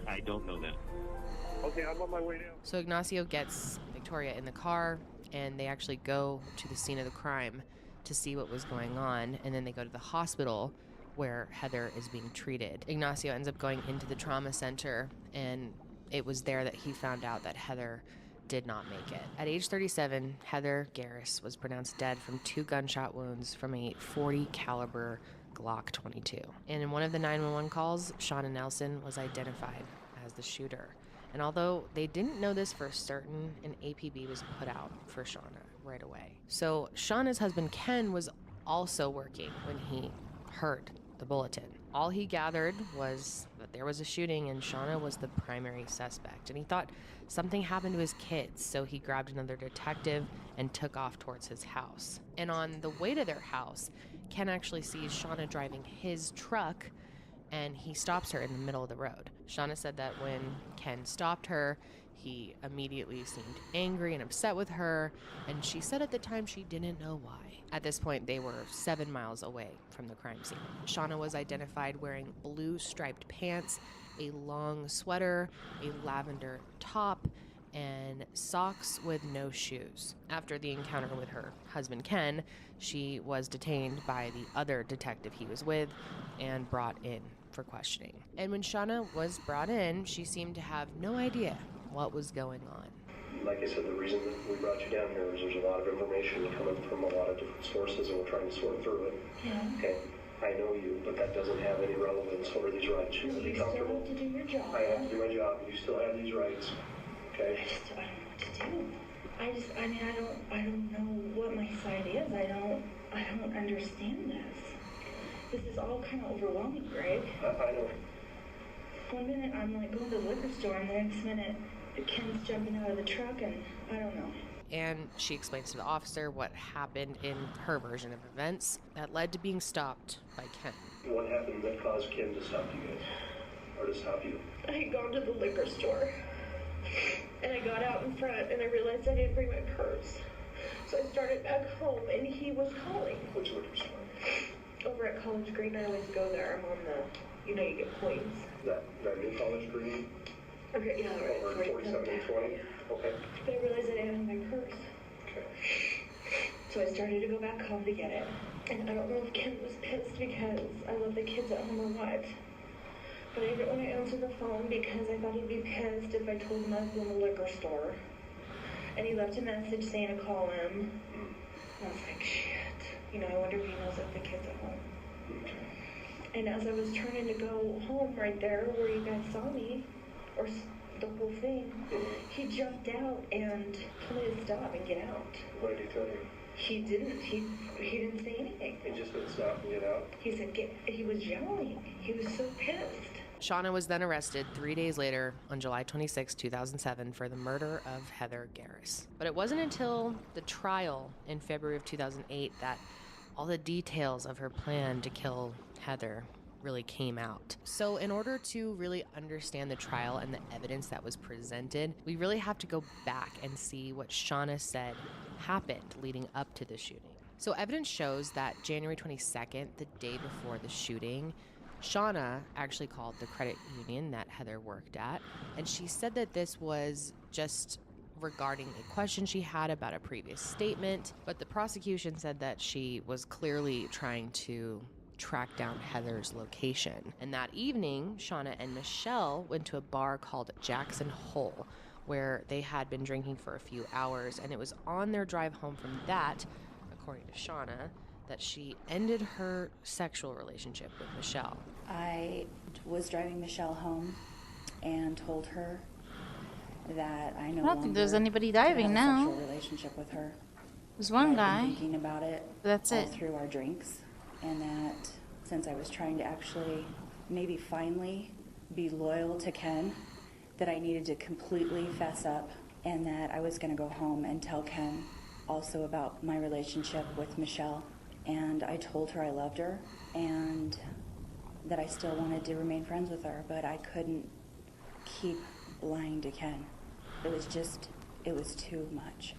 I don't know that. Okay, I'm on my way now. So Ignacio gets Victoria in the car, and they actually go to the scene of the crime to see what was going on, and then they go to the hospital where Heather is being treated. Ignacio ends up going into the trauma center, and it was there that he found out that Heather did not make it. At age 37, Heather Garris was pronounced dead from 2 gunshot wounds from a .40 caliber Glock 22. And in one of the 911 calls, Shauna Nelson was identified as the shooter. And although they didn't know this for certain, an APB was put out for Shauna right away. So Shauna's husband Ken was also working when he heard the bulletin. All he gathered was that there was a shooting and Shauna was the primary suspect. And he thought something happened to his kids, so he grabbed another detective and took off towards his house. And on the way to their house, Ken actually sees Shauna driving his truck, and he stops her in the middle of the road. Shauna said that when Ken stopped her, he immediately seemed angry and upset with her, and she said at the time she didn't know why. At this point, they were 7 miles away from the crime scene. Shauna was identified wearing blue striped pants, a long sweater, a lavender top, and socks with no shoes. After the encounter with her husband Ken, she was detained by the other detective he was with and brought in for questioning. And when Shauna was brought in, she seemed to have no idea what was going on. Like I said, the reason that we brought you down here is there's a lot of information coming from a lot of different sources, and we're trying to sort through it. Yeah. Okay, I know you, but that doesn't have any relevance. What are these rights? You be comfortable? You still have to do your job. I have to do my job. You still have these rights. Okay. I don't know what to do. I don't know what my side is. I don't understand this. This is all kind of overwhelming, Greg. I know. One minute I'm like going to the liquor store, and the next minute Ken's jumping out of the truck, and I don't know. And she explains to the officer what happened in her version of events that led to being stopped by Ken. What happened that caused Ken to stop you guys? Or to stop you? I had gone to the liquor store, and I got out in front, and I realized I didn't bring my purse. So I started back home, and he was calling. Which liquor store? Over at College Green, I always go there. I'm on the, you get points. That new College Green? Okay, yeah, right. Over 47 and 20? Okay. But I realized I didn't have my purse. Okay. So I started to go back home to get it. And I don't know if Ken was pissed because I love the kids at home or what. But I didn't want to answer the phone because I thought he'd be pissed if I told him I was in the liquor store. And he left a message saying to call him. And I was like, shit. I wonder if he knows if the kid's at home. And as I was turning to go home right there where you guys saw me, or the whole thing, he jumped out and told me to stop and get out. What did he tell you? He didn't. He didn't say anything. He just said stop and get out? He said he was yelling. He was so pissed. Shauna was then arrested 3 days later on July 26, 2007 for the murder of Heather Garris. But it wasn't until the trial in February of 2008 that all the details of her plan to kill Heather really came out. So in order to really understand the trial and the evidence that was presented, we really have to go back and see what Shauna said happened leading up to the shooting. So evidence shows that January 22nd, the day before the shooting, Shauna actually called the credit union that Heather worked at, and she said that this was just regarding a question she had about a previous statement, but the prosecution said that she was clearly trying to track down Heather's location. And that evening, Shauna and Michelle went to a bar called Jackson Hole, where they had been drinking for a few hours, and it was on their drive home from that, according to Shauna, that she ended her sexual relationship with Michelle. I was driving Michelle home and told her that I don't think there's anybody diving now. Sexual relationship with her. There's one guy. I've been thinking about it. That's all it. Through our drinks, and that since I was trying to actually, maybe finally, be loyal to Ken, that I needed to completely fess up, and that I was going to go home and tell Ken also about my relationship with Michelle. And I told her I loved her and that I still wanted to remain friends with her, but I couldn't keep lying to Ken. It was too much.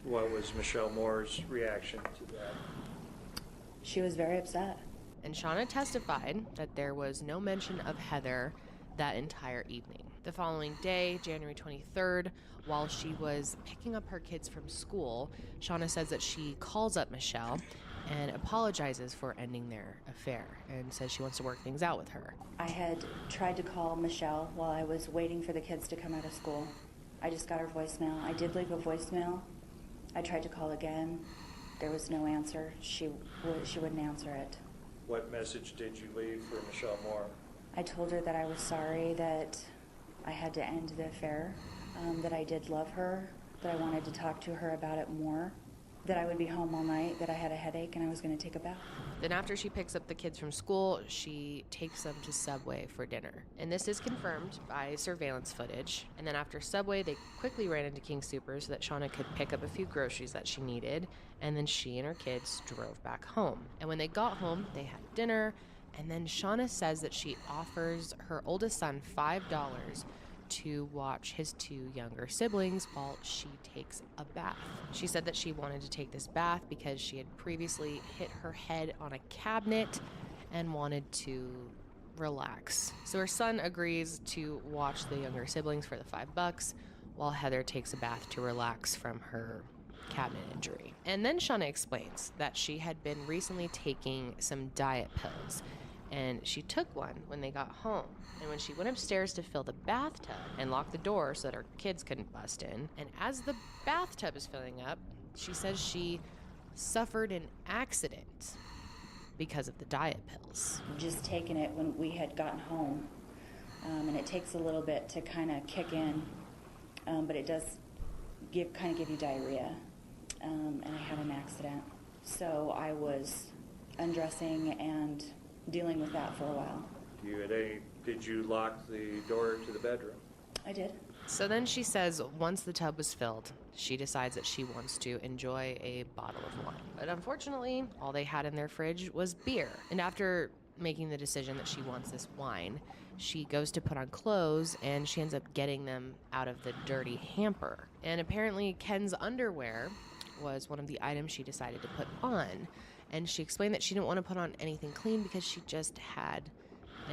What was Michelle Moore's reaction to that? She was very upset. And Shauna testified that there was no mention of Heather that entire evening. The following day, January 23rd, while she was picking up her kids from school, Shauna says that she calls up Michelle and apologizes for ending their affair and says she wants to work things out with her. I had tried to call Michelle while I was waiting for the kids to come out of school. I just got her voicemail. I did leave a voicemail. I tried to call again. There was no answer. She wouldn't answer it. What message did you leave for Michelle Moore? I told her that I was sorry that I had to end the affair, that I did love her, that I wanted to talk to her about it more, that I would be home all night, that I had a headache, and I was going to take a bath. Then after she picks up the kids from school, she takes them to Subway for dinner. And this is confirmed by surveillance footage. And then after Subway, they quickly ran into King Soopers so that Shauna could pick up a few groceries that she needed. And then she and her kids drove back home. And when they got home, they had dinner. And then Shauna says that she offers her oldest son $5 to watch his two younger siblings while she takes a bath. She said that she wanted to take this bath because she had previously hit her head on a cabinet and wanted to relax. So her son agrees to watch the younger siblings for the $5 while Heather takes a bath to relax from her cabinet injury. And then Shauna explains that she had been recently taking some diet pills, and she took one when they got home. And when she went upstairs to fill the bathtub and lock the door so that her kids couldn't bust in, and as the bathtub is filling up, she says she suffered an accident because of the diet pills. Just taking it when we had gotten home, and it takes a little bit to kind of kick in, but it does give you diarrhea, and I had an accident. So I was undressing and dealing with that for a while. Did you lock the door to the bedroom? I did. So then she says once the tub was filled, she decides that she wants to enjoy a bottle of wine. But unfortunately, all they had in their fridge was beer. And after making the decision that she wants this wine, she goes to put on clothes and she ends up getting them out of the dirty hamper. And apparently Ken's underwear was one of the items she decided to put on. And she explained that she didn't want to put on anything clean because she just had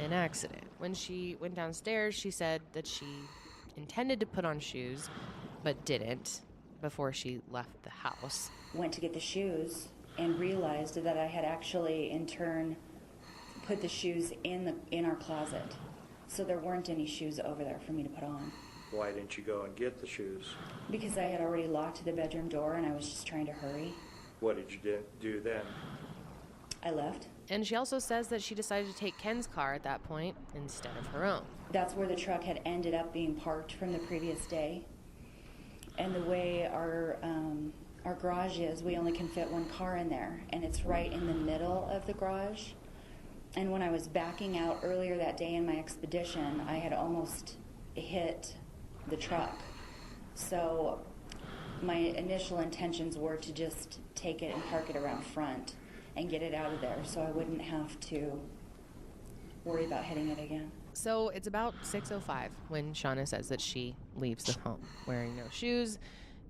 an accident. When she went downstairs, she said that she intended to put on shoes, but didn't before she left the house. Went to get the shoes and realized that I had actually, in turn, put the shoes in our closet. So there weren't any shoes over there for me to put on. Why didn't you go and get the shoes? Because I had already locked the bedroom door and I was just trying to hurry. What did you do then? I left. And she also says that she decided to take Ken's car at that point instead of her own. That's where the truck had ended up being parked from the previous day. And the way our garage is, we only can fit one car in there, and it's right in the middle of the garage. And when I was backing out earlier that day in my expedition, I had almost hit the truck. So my initial intentions were to just take it and park it around front and get it out of there so I wouldn't have to worry about hitting it again. So it's about 6:05 when Shauna says that she leaves the home, wearing no shoes,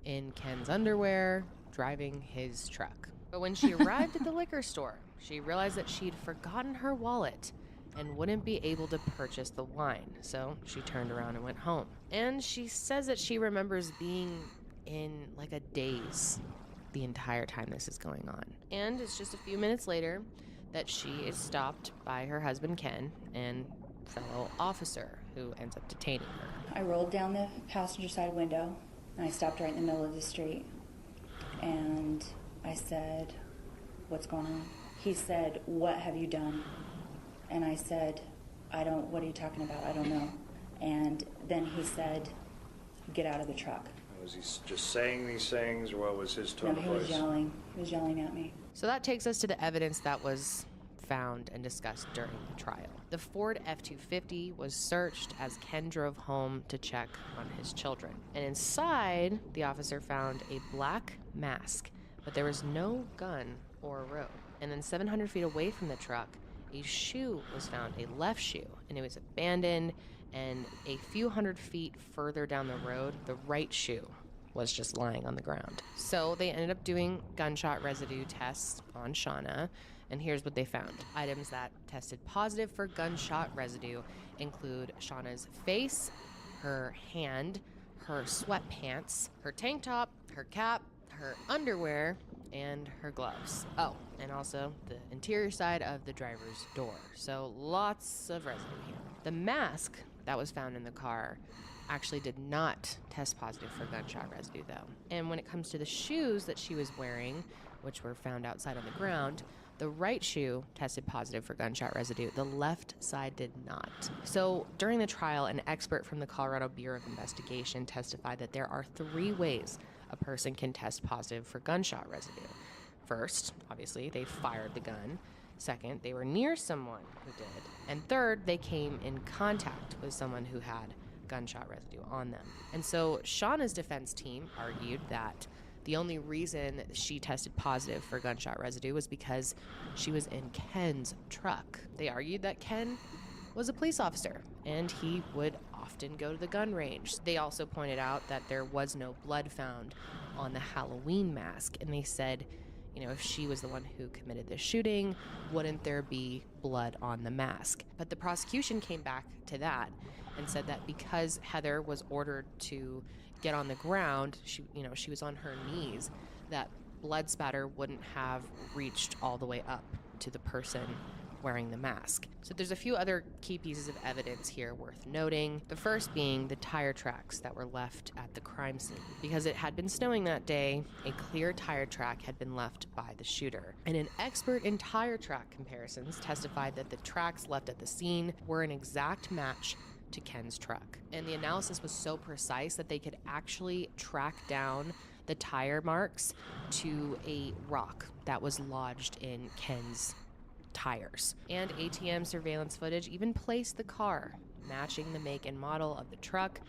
in Ken's underwear, driving his truck. But when she arrived at the liquor store, she realized that she'd forgotten her wallet and wouldn't be able to purchase the wine. So she turned around and went home. And she says that she remembers being in like a daze the entire time this is going on. And it's just a few minutes later that she is stopped by her husband Ken and fellow officer who ends up detaining her. I rolled down the passenger side window and I stopped right in the middle of the street. And I said, "What's going on?" He said, "What have you done?" And I said, "What are you talking about? I don't know." And then he said, "Get out of the truck." Was he just saying these things, or what was his tone of voice? No, he was yelling. He was yelling at me. So that takes us to the evidence that was found and discussed during the trial. The Ford F-250 was searched as Ken drove home to check on his children. And inside, the officer found a black mask, but there was no gun or rope. And then 700 feet away from the truck, a shoe was found, a left shoe, and it was abandoned. And a few hundred feet further down the road, the right shoe was just lying on the ground. So they ended up doing gunshot residue tests on Shauna, and here's what they found. Items that tested positive for gunshot residue include Shauna's face, her hand, her sweatpants, her tank top, her cap, her underwear, and her gloves. Oh, and also the interior side of the driver's door. So lots of residue here. The mask that was found in the car actually did not test positive for gunshot residue, though. And when it comes to the shoes that she was wearing, which were found outside on the ground, the right shoe tested positive for gunshot residue. The left side did not. So during the trial, an expert from the Colorado Bureau of Investigation testified that there are 3 ways a person can test positive for gunshot residue. First, obviously, they fired the gun. Second, they were near someone who did. And third, they came in contact with someone who had gunshot residue on them. And so Shauna's defense team argued that the only reason she tested positive for gunshot residue was because she was in Ken's truck. They argued that Ken was a police officer and he would often go to the gun range. They also pointed out that there was no blood found on the Halloween mask, and they said, you know, if she was the one who committed the shooting, wouldn't there be blood on the mask? But the prosecution came back to that and said that because Heather was ordered to get on the ground, she was on her knees, that blood spatter wouldn't have reached all the way up to the person wearing the mask. So there's a few other key pieces of evidence here worth noting. The first being the tire tracks that were left at the crime scene. Because it had been snowing that day, a clear tire track had been left by the shooter. And an expert in tire track comparisons testified that the tracks left at the scene were an exact match to Ken's truck. And the analysis was so precise that they could actually track down the tire marks to a rock that was lodged in Ken's tires. And ATM surveillance footage even placed the car, matching the make and model of the truck,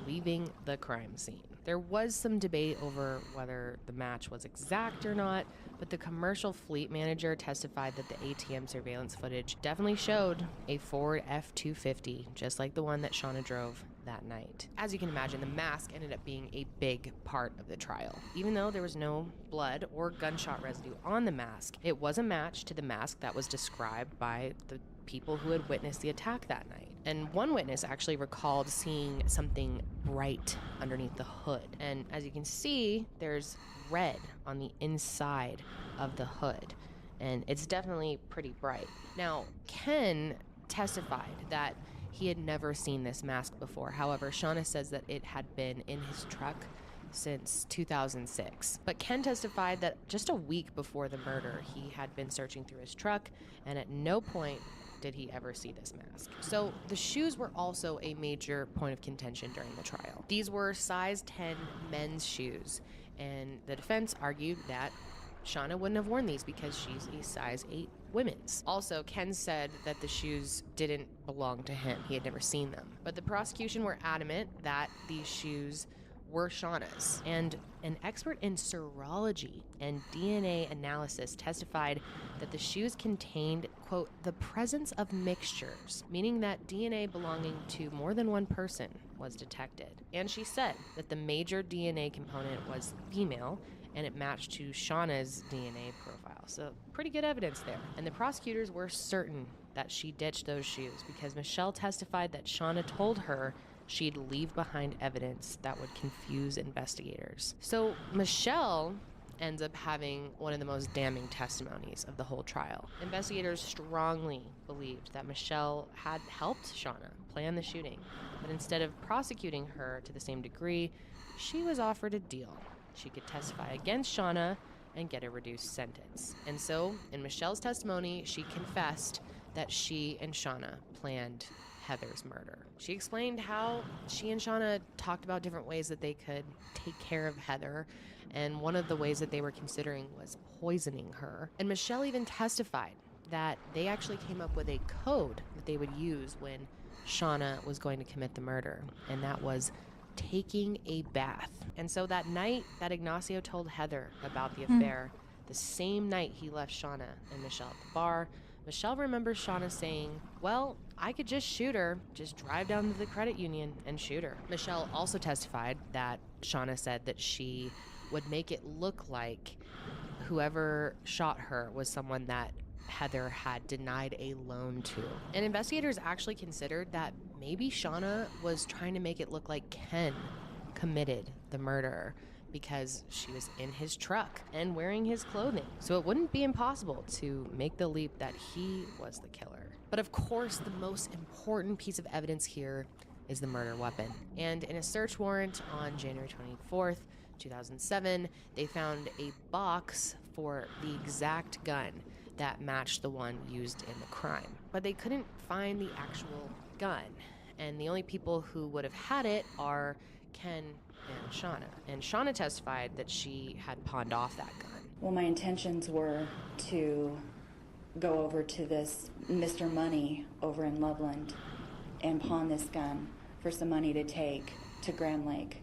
leaving the crime scene. There was some debate over whether the match was exact or not, But the commercial fleet manager testified that the ATM surveillance footage definitely showed a Ford F-250, just like the one that Shauna drove that night. As you can imagine, the mask ended up being a big part of the trial. Even though there was no blood or gunshot residue on the mask, it was a match to the mask that was described by the people who had witnessed the attack that night. And one witness actually recalled seeing something bright underneath the hood. And as you can see, there's red on the inside of the hood, and it's definitely pretty bright. Now, Ken testified that he had never seen this mask before. However, Shauna says that it had been in his truck since 2006. But Ken testified that just a week before the murder, he had been searching through his truck, and at no point did he ever see this mask. So the shoes were also a major point of contention during the trial. These were size 10 men's shoes, and the defense argued that Shauna wouldn't have worn these because she's a size 8 women's. Also, Ken said that the shoes didn't belong to him. He had never seen them. But the prosecution were adamant that these shoes were Shauna's. And an expert in serology and DNA analysis testified that the shoes contained, quote, the presence of mixtures, meaning that DNA belonging to more than one person was detected. And she said that the major DNA component was female, and it matched to Shauna's DNA profile. So pretty good evidence there. And the prosecutors were certain that she ditched those shoes because Michelle testified that Shauna told her she'd leave behind evidence that would confuse investigators. So Michelle ends up having one of the most damning testimonies of the whole trial. Investigators strongly believed that Michelle had helped Shauna plan the shooting, but instead of prosecuting her to the same degree, she was offered a deal. She could testify against Shauna and get a reduced sentence. And so, in Michelle's testimony, she confessed that she and Shauna planned Heather's murder. She explained how she and Shauna talked about different ways that they could take care of Heather, and one of the ways that they were considering was poisoning her. And Michelle even testified that they actually came up with a code that they would use when Shauna was going to commit the murder, and that was taking a bath. And so that night that Ignacio told Heather about the affair, the same night he left Shauna and Michelle at the bar, Michelle remembers Shauna saying, well, I could just shoot her, just drive down to the credit union and shoot her. Michelle also testified that Shauna said that she would make it look like whoever shot her was someone that Heather had denied a loan to. And investigators actually considered that maybe Shauna was trying to make it look like Ken committed the murder because she was in his truck and wearing his clothing. So it wouldn't be impossible to make the leap that he was the killer. But of course, the most important piece of evidence here is the murder weapon. And in a search warrant on January 24th, 2007, they found a box for the exact gun that matched the one used in the crime. But they couldn't find the actual gun. And the only people who would have had it are Ken and Shauna. And Shauna testified that she had pawned off that gun. Well, my intentions were to go over to this Mr. Money over in Loveland and pawn this gun for some money to take to Grand Lake.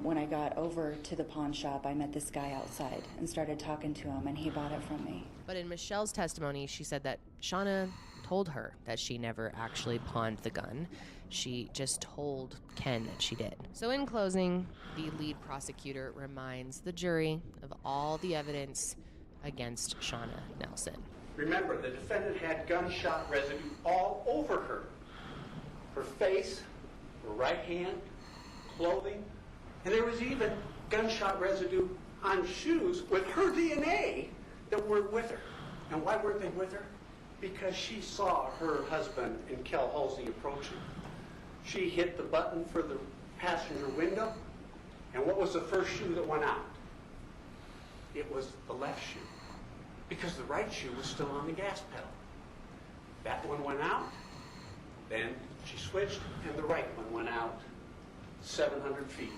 When I got over to the pawn shop, I met this guy outside and started talking to him, and he bought it from me. But in Michelle's testimony, she said that Shauna told her that she never actually pawned the gun. She just told Ken that she did. So in closing, the lead prosecutor reminds the jury of all the evidence against Shauna Nelson. Remember, the defendant had gunshot residue all over her. Her face, her right hand, clothing, and there was even gunshot residue on shoes with her DNA that were with her. And why weren't they with her? Because she saw her husband and Kel Halsey approaching. She hit the button for the passenger window, and what was the first shoe that went out? It was the left shoe, because the right shoe was still on the gas pedal. That one went out, then she switched, and the right one went out 700 feet.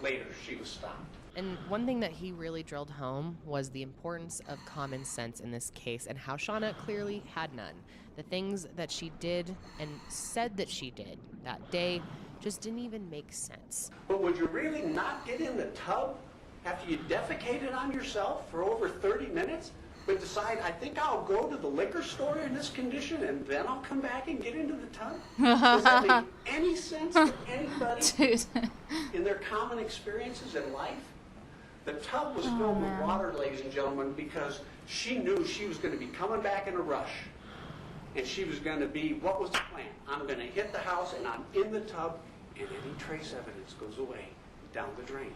Later, she was stopped. And one thing that he really drilled home was the importance of common sense in this case and how Shauna clearly had none. The things that she did and said that she did that day just didn't even make sense. But would you really not get in the tub after you defecated on yourself for over 30 minutes, but decide, I think I'll go to the liquor store in this condition and then I'll come back and get into the tub? Does that make any sense to anybody in their common experiences in life? The tub was filled with water, ladies and gentlemen, because she knew she was going to be coming back in a rush. And she was going to be, what was the plan? I'm going to hit the house and I'm in the tub and any trace evidence goes away down the drain.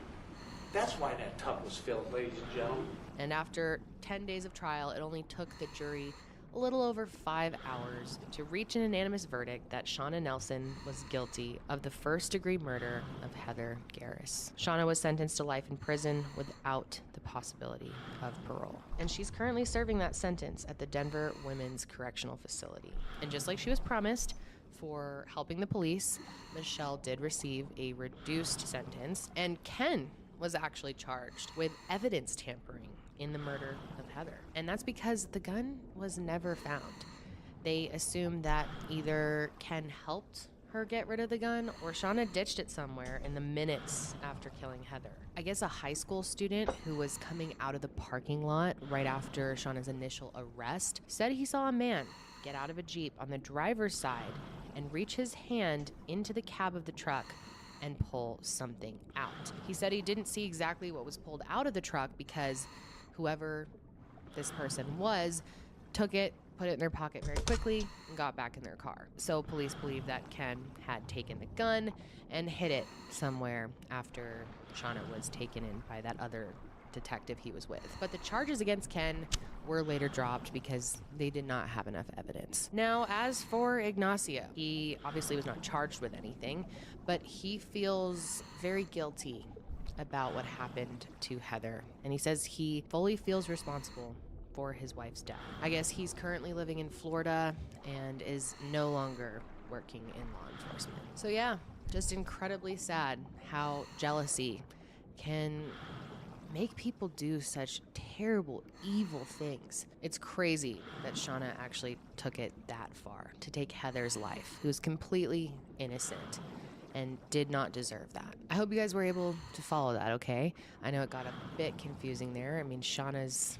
That's why that tub was filled, ladies and gentlemen. And after 10 days of trial, it only took the jury a little over 5 hours to reach an unanimous verdict that Shauna Nelson was guilty of the first-degree murder of Heather Garris. Shauna was sentenced to life in prison without the possibility of parole. And she's currently serving that sentence at the Denver Women's Correctional Facility. And just like she was promised for helping the police, Michelle did receive a reduced sentence, and Ken was actually charged with evidence tampering in the murder of Heather. And that's because the gun was never found. They assumed that either Ken helped her get rid of the gun or Shauna ditched it somewhere in the minutes after killing Heather. I guess a high school student who was coming out of the parking lot right after Shauna's initial arrest said he saw a man get out of a Jeep on the driver's side and reach his hand into the cab of the truck and pull something out. He said he didn't see exactly what was pulled out of the truck because whoever this person was took it, put it in their pocket very quickly, and got back in their car. So police believe that Ken had taken the gun and hid it somewhere after Shauna was taken in by that other detective he was with. But the charges against Ken were later dropped because they did not have enough evidence. Now, as for Ignacio, he obviously was not charged with anything, but he feels very guilty about what happened to Heather, and he says he fully feels responsible for his wife's death. I guess he's currently living in Florida and is no longer working in law enforcement. So yeah, just incredibly sad how jealousy can make people do such terrible, evil things. It's crazy that Shauna actually took it that far to take Heather's life, who's completely innocent and did not deserve that. I hope you guys were able to follow that, okay? I know it got a bit confusing there. I mean, Shauna's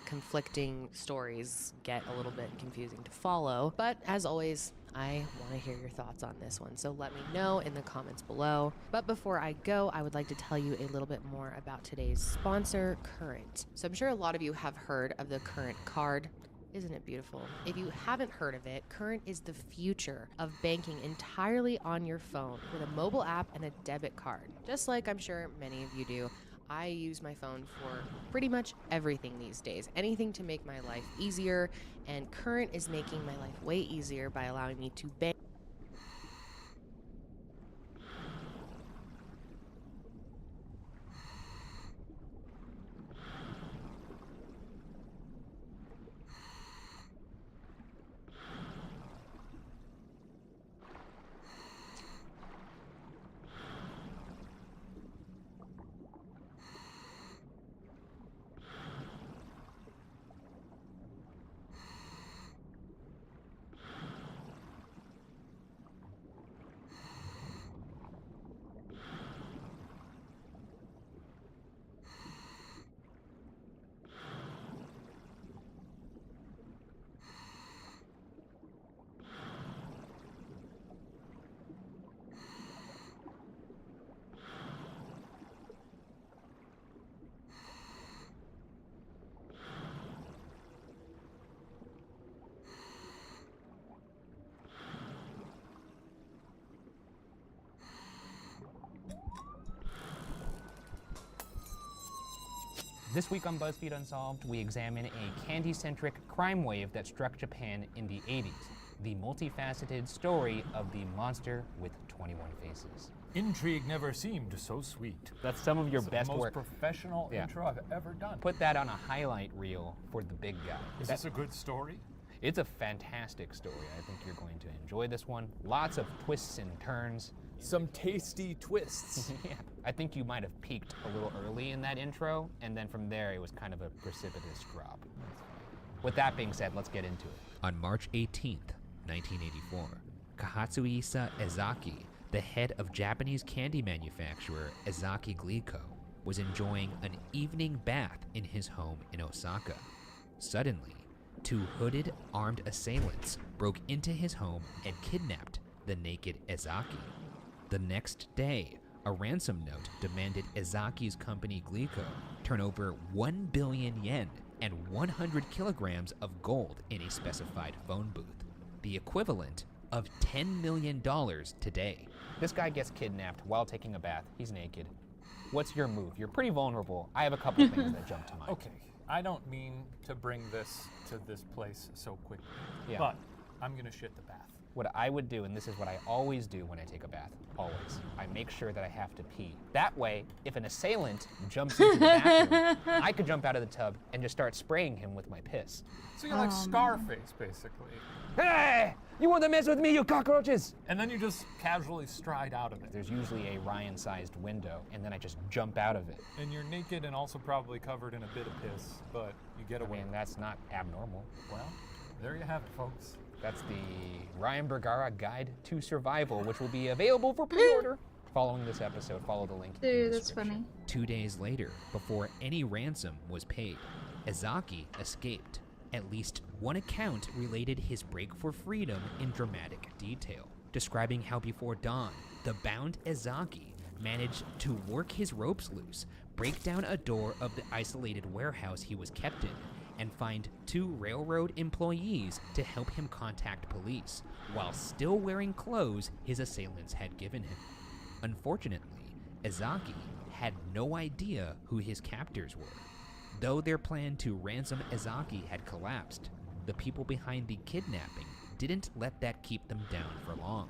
conflicting stories get a little bit confusing to follow, but as always, I want to hear your thoughts on this one, so let me know in the comments below. But before I go, I would like to tell you a little bit more about today's sponsor, Current. So I'm sure a lot of you have heard of the Current card. Isn't it beautiful? If you haven't heard of it, Current is the future of banking entirely on your phone with a mobile app and a debit card. Just like I'm sure many of you do, I use my phone for pretty much everything these days. Anything to make my life easier, and Current is making my life way easier by allowing me to bank. This week on BuzzFeed Unsolved, we examine a candy-centric crime wave that struck Japan in the 80s. The multifaceted story of the monster with 21 faces. Intrigue never seemed so sweet. That's some of your best the most work. Professional intro I've ever done. Put that on a highlight reel for the big guy. Is this a good story? It's a fantastic story. I think you're going to enjoy this one. Lots of twists and turns. Some tasty twists. Yeah. I think you might have peaked a little early in that intro, and then from there it was kind of a precipitous drop. With that being said, let's get into it. On March 18th, 1984, Kahatsuisa Ezaki, the head of Japanese candy manufacturer Ezaki Glico, was enjoying an evening bath in his home in Osaka. Suddenly, 2 hooded, armed assailants broke into his home and kidnapped the naked Ezaki. The next day, a ransom note demanded Ezaki's company Glico turn over 1 billion yen and 100 kilograms of gold in a specified phone booth, the equivalent of $10 million today. This guy gets kidnapped while taking a bath. He's naked. What's your move? You're pretty vulnerable. I have a couple things that jump to mind. Okay, I don't mean to bring this to this place so quickly, Yeah. but I'm gonna shit the bath. What I would do, and this is what I always do when I take a bath, always, I make sure that I have to pee. That way, if an assailant jumps into the bathroom, I could jump out of the tub and just start spraying him with my piss. So you're like Scarface, basically. Hey! You want to mess with me, you cockroaches? And then you just casually stride out of it. There's usually a Ryan-sized window, and then I just jump out of it. And you're naked and also probably covered in a bit of piss, but you get away. I mean, that's not abnormal. Well, there you have it, folks. That's the Ryan Bergara Guide to Survival, which will be available for pre-order. Following this episode, follow the link in the Dude, that's funny. 2 days later, before any ransom was paid, Ezaki escaped. At least one account related his break for freedom in dramatic detail, describing how before dawn, the bound Ezaki managed to work his ropes loose, break down a door of the isolated warehouse he was kept in, and find 2 railroad employees to help him contact police, while still wearing clothes his assailants had given him. Unfortunately, Ezaki had no idea who his captors were. Though their plan to ransom Ezaki had collapsed, the people behind the kidnapping didn't let that keep them down for long.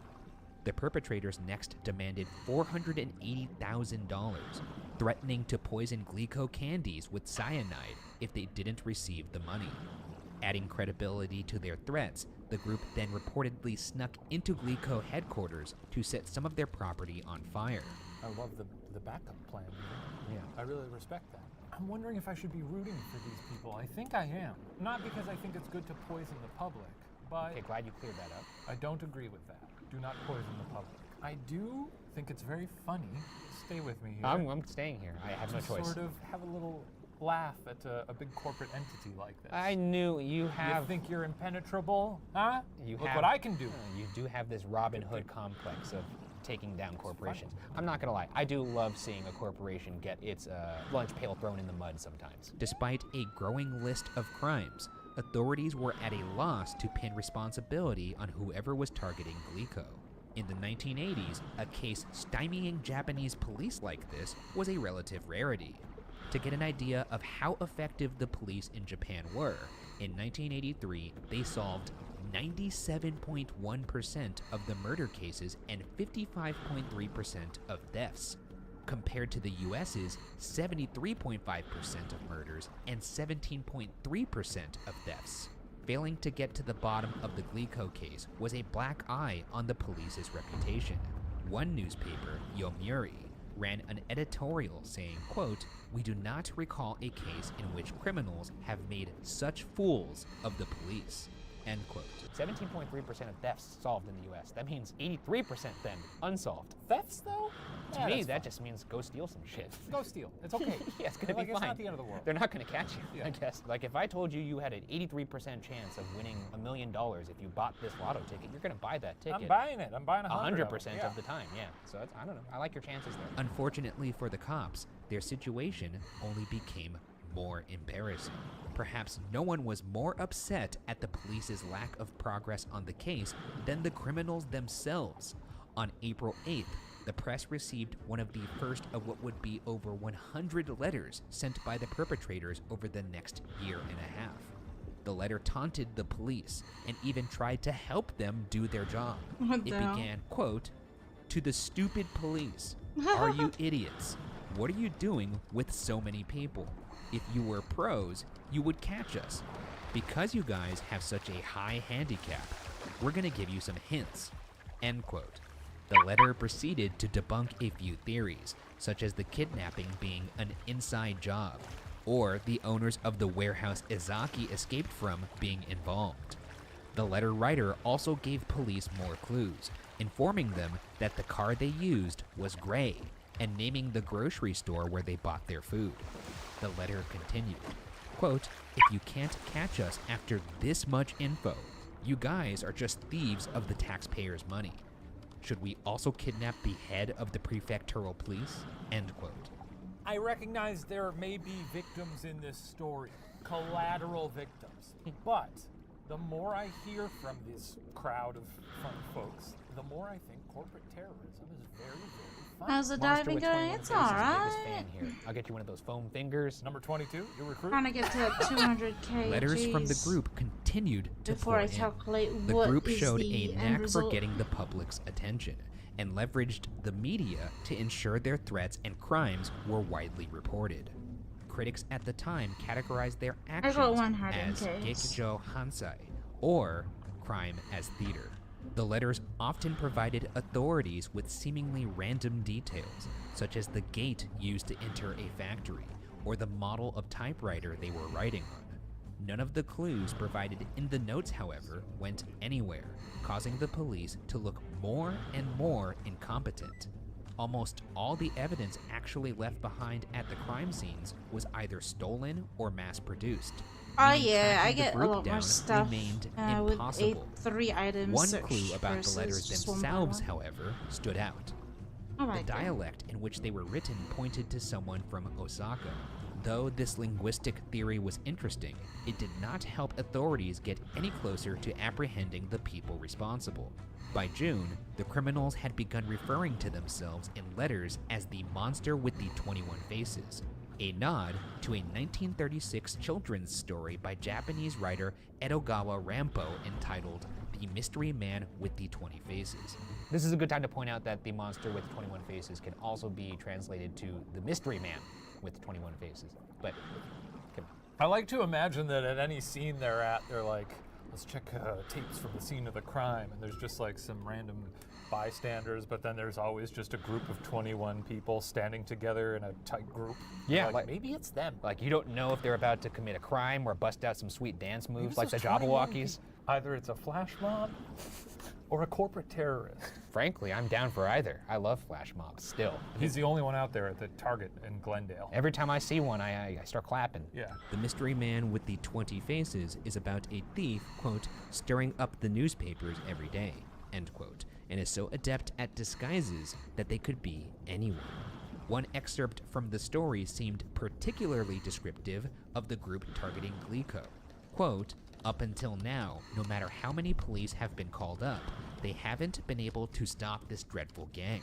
The perpetrators next demanded $480,000, threatening to poison Glico candies with cyanide if they didn't receive the money. Adding credibility to their threats, the group then reportedly snuck into Glico headquarters to set some of their property on fire. I love the backup plan. Yeah. I really respect that. I'm wondering if I should be rooting for these people. I think I am. Not because I think it's good to poison the public, but... Okay, glad you cleared that up. I don't agree with that. Do not poison the public. I do think it's very funny. Stay with me here. I'm staying here. I have no choice. Sort of have a little laugh at a big corporate entity like this. I knew you have... You think you're impenetrable? Huh? Look have, what I can do. You do have this Robin Hood complex of taking down corporations. I'm not gonna lie, I do love seeing a corporation get its lunch pail thrown in the mud sometimes. Despite a growing list of crimes, authorities were at a loss to pin responsibility on whoever was targeting Glico. In the 1980s, a case stymieing Japanese police like this was a relative rarity. To get an idea of how effective the police in Japan were, in 1983, they solved 97.1% of the murder cases and 55.3% of deaths, compared to the US's 73.5% of murders and 17.3% of deaths. Failing to get to the bottom of the Glico case was a black eye on the police's reputation. One newspaper, Yomiuri, ran an editorial saying, quote, "We do not recall a case in which criminals have made such fools of the police." End quote. 17.3% of thefts solved in the US. That means 83% then unsolved. Thefts, though? To me, that just means go steal some shit. Go steal. It's okay. Yeah, it's gonna be fine. It's not the end of the world. They're not gonna catch you, Yeah. I guess. Like if I told you had an 83% chance of winning $1 million if you bought this lotto ticket, you're gonna buy that ticket. I'm buying it. I'm buying 100% of of the time, yeah. So it's, I don't know. I like your chances there. Unfortunately for the cops, their situation only became more embarrassing. Perhaps no one was more upset at the police's lack of progress on the case than the criminals themselves. On April 8th, the press received one of the first of what would be over 100 letters sent by the perpetrators over the next year and a half. The letter taunted the police and even tried to help them do their job. What the It hell? began, quote, "To the stupid police, are you idiots? What are you doing with so many people? If you were pros, you would catch us. Because you guys have such a high handicap, we're gonna give you some hints." End quote. The letter proceeded to debunk a few theories, such as the kidnapping being an inside job, or the owners of the warehouse Ezaki escaped from being involved. The letter writer also gave police more clues, informing them that the car they used was gray and naming the grocery store where they bought their food. The letter continued, quote, "If you can't catch us after this much info, you guys are just thieves of the taxpayers' money. Should we also kidnap the head of the prefectural police?" End quote. I recognize there may be victims in this story, collateral victims, but the more I hear from this crowd of fun folks, the more I think corporate terrorism is very, very fun. How's the diving going? It's alright. I'll get you one of those foam fingers. Number 22, your recruit. Trying to get to 200k. Letters from the group continued to before pour I in. calculate The what group is showed the a end knack for result. getting the public's attention and leveraged the media to ensure their threats and crimes were widely reported. Critics at the time categorized their actions as Gekijo Hansai, or crime as theater. The letters often provided authorities with seemingly random details, such as the gate used to enter a factory, or the model of typewriter they were writing on. None of the clues provided in the notes, however, went anywhere, causing the police to look more and more incompetent. Almost all the evidence actually left behind at the crime scenes was either stolen or mass-produced. Oh yeah, I tracking the get a group lot more down stuff remained with impossible. 3 items. One search clue about the letters versus just one by themselves, one. however, stood out. Oh my The dialect in which they were written pointed to someone from Osaka. Though this linguistic theory was interesting, it did not help authorities get any closer to apprehending the people responsible. By June, the criminals had begun referring to themselves in letters as the monster with the 21 faces, a nod to a 1936 children's story by Japanese writer Edogawa Rampo entitled The Mystery Man with the 20 Faces. This is a good time to point out that the monster with 21 faces can also be translated to the mystery man with 21 faces. But I like to imagine that at any scene they're at, they're like, let's check tapes from the scene of the crime, and there's just like some random bystanders, but then there's always just a group of 21 people standing together in a tight group. yeah, like maybe it's them. Like you don't know if they're about to commit a crime or bust out some sweet dance Maybe moves it's like the just 21 Jabberwockies. Either it's a flash mob or a corporate terrorist. Frankly, I'm down for either. I love flash mobs still. He's the only one out there at the Target in Glendale. Every time I see one, I start clapping. Yeah. The mystery man with the 20 faces is about a thief, quote, stirring up the newspapers every day, end quote, and is so adept at disguises that they could be anyone. One excerpt from the story seemed particularly descriptive of the group targeting Glico. Quote, "Up until now, no matter how many police have been called up, they haven't been able to stop this dreadful gang.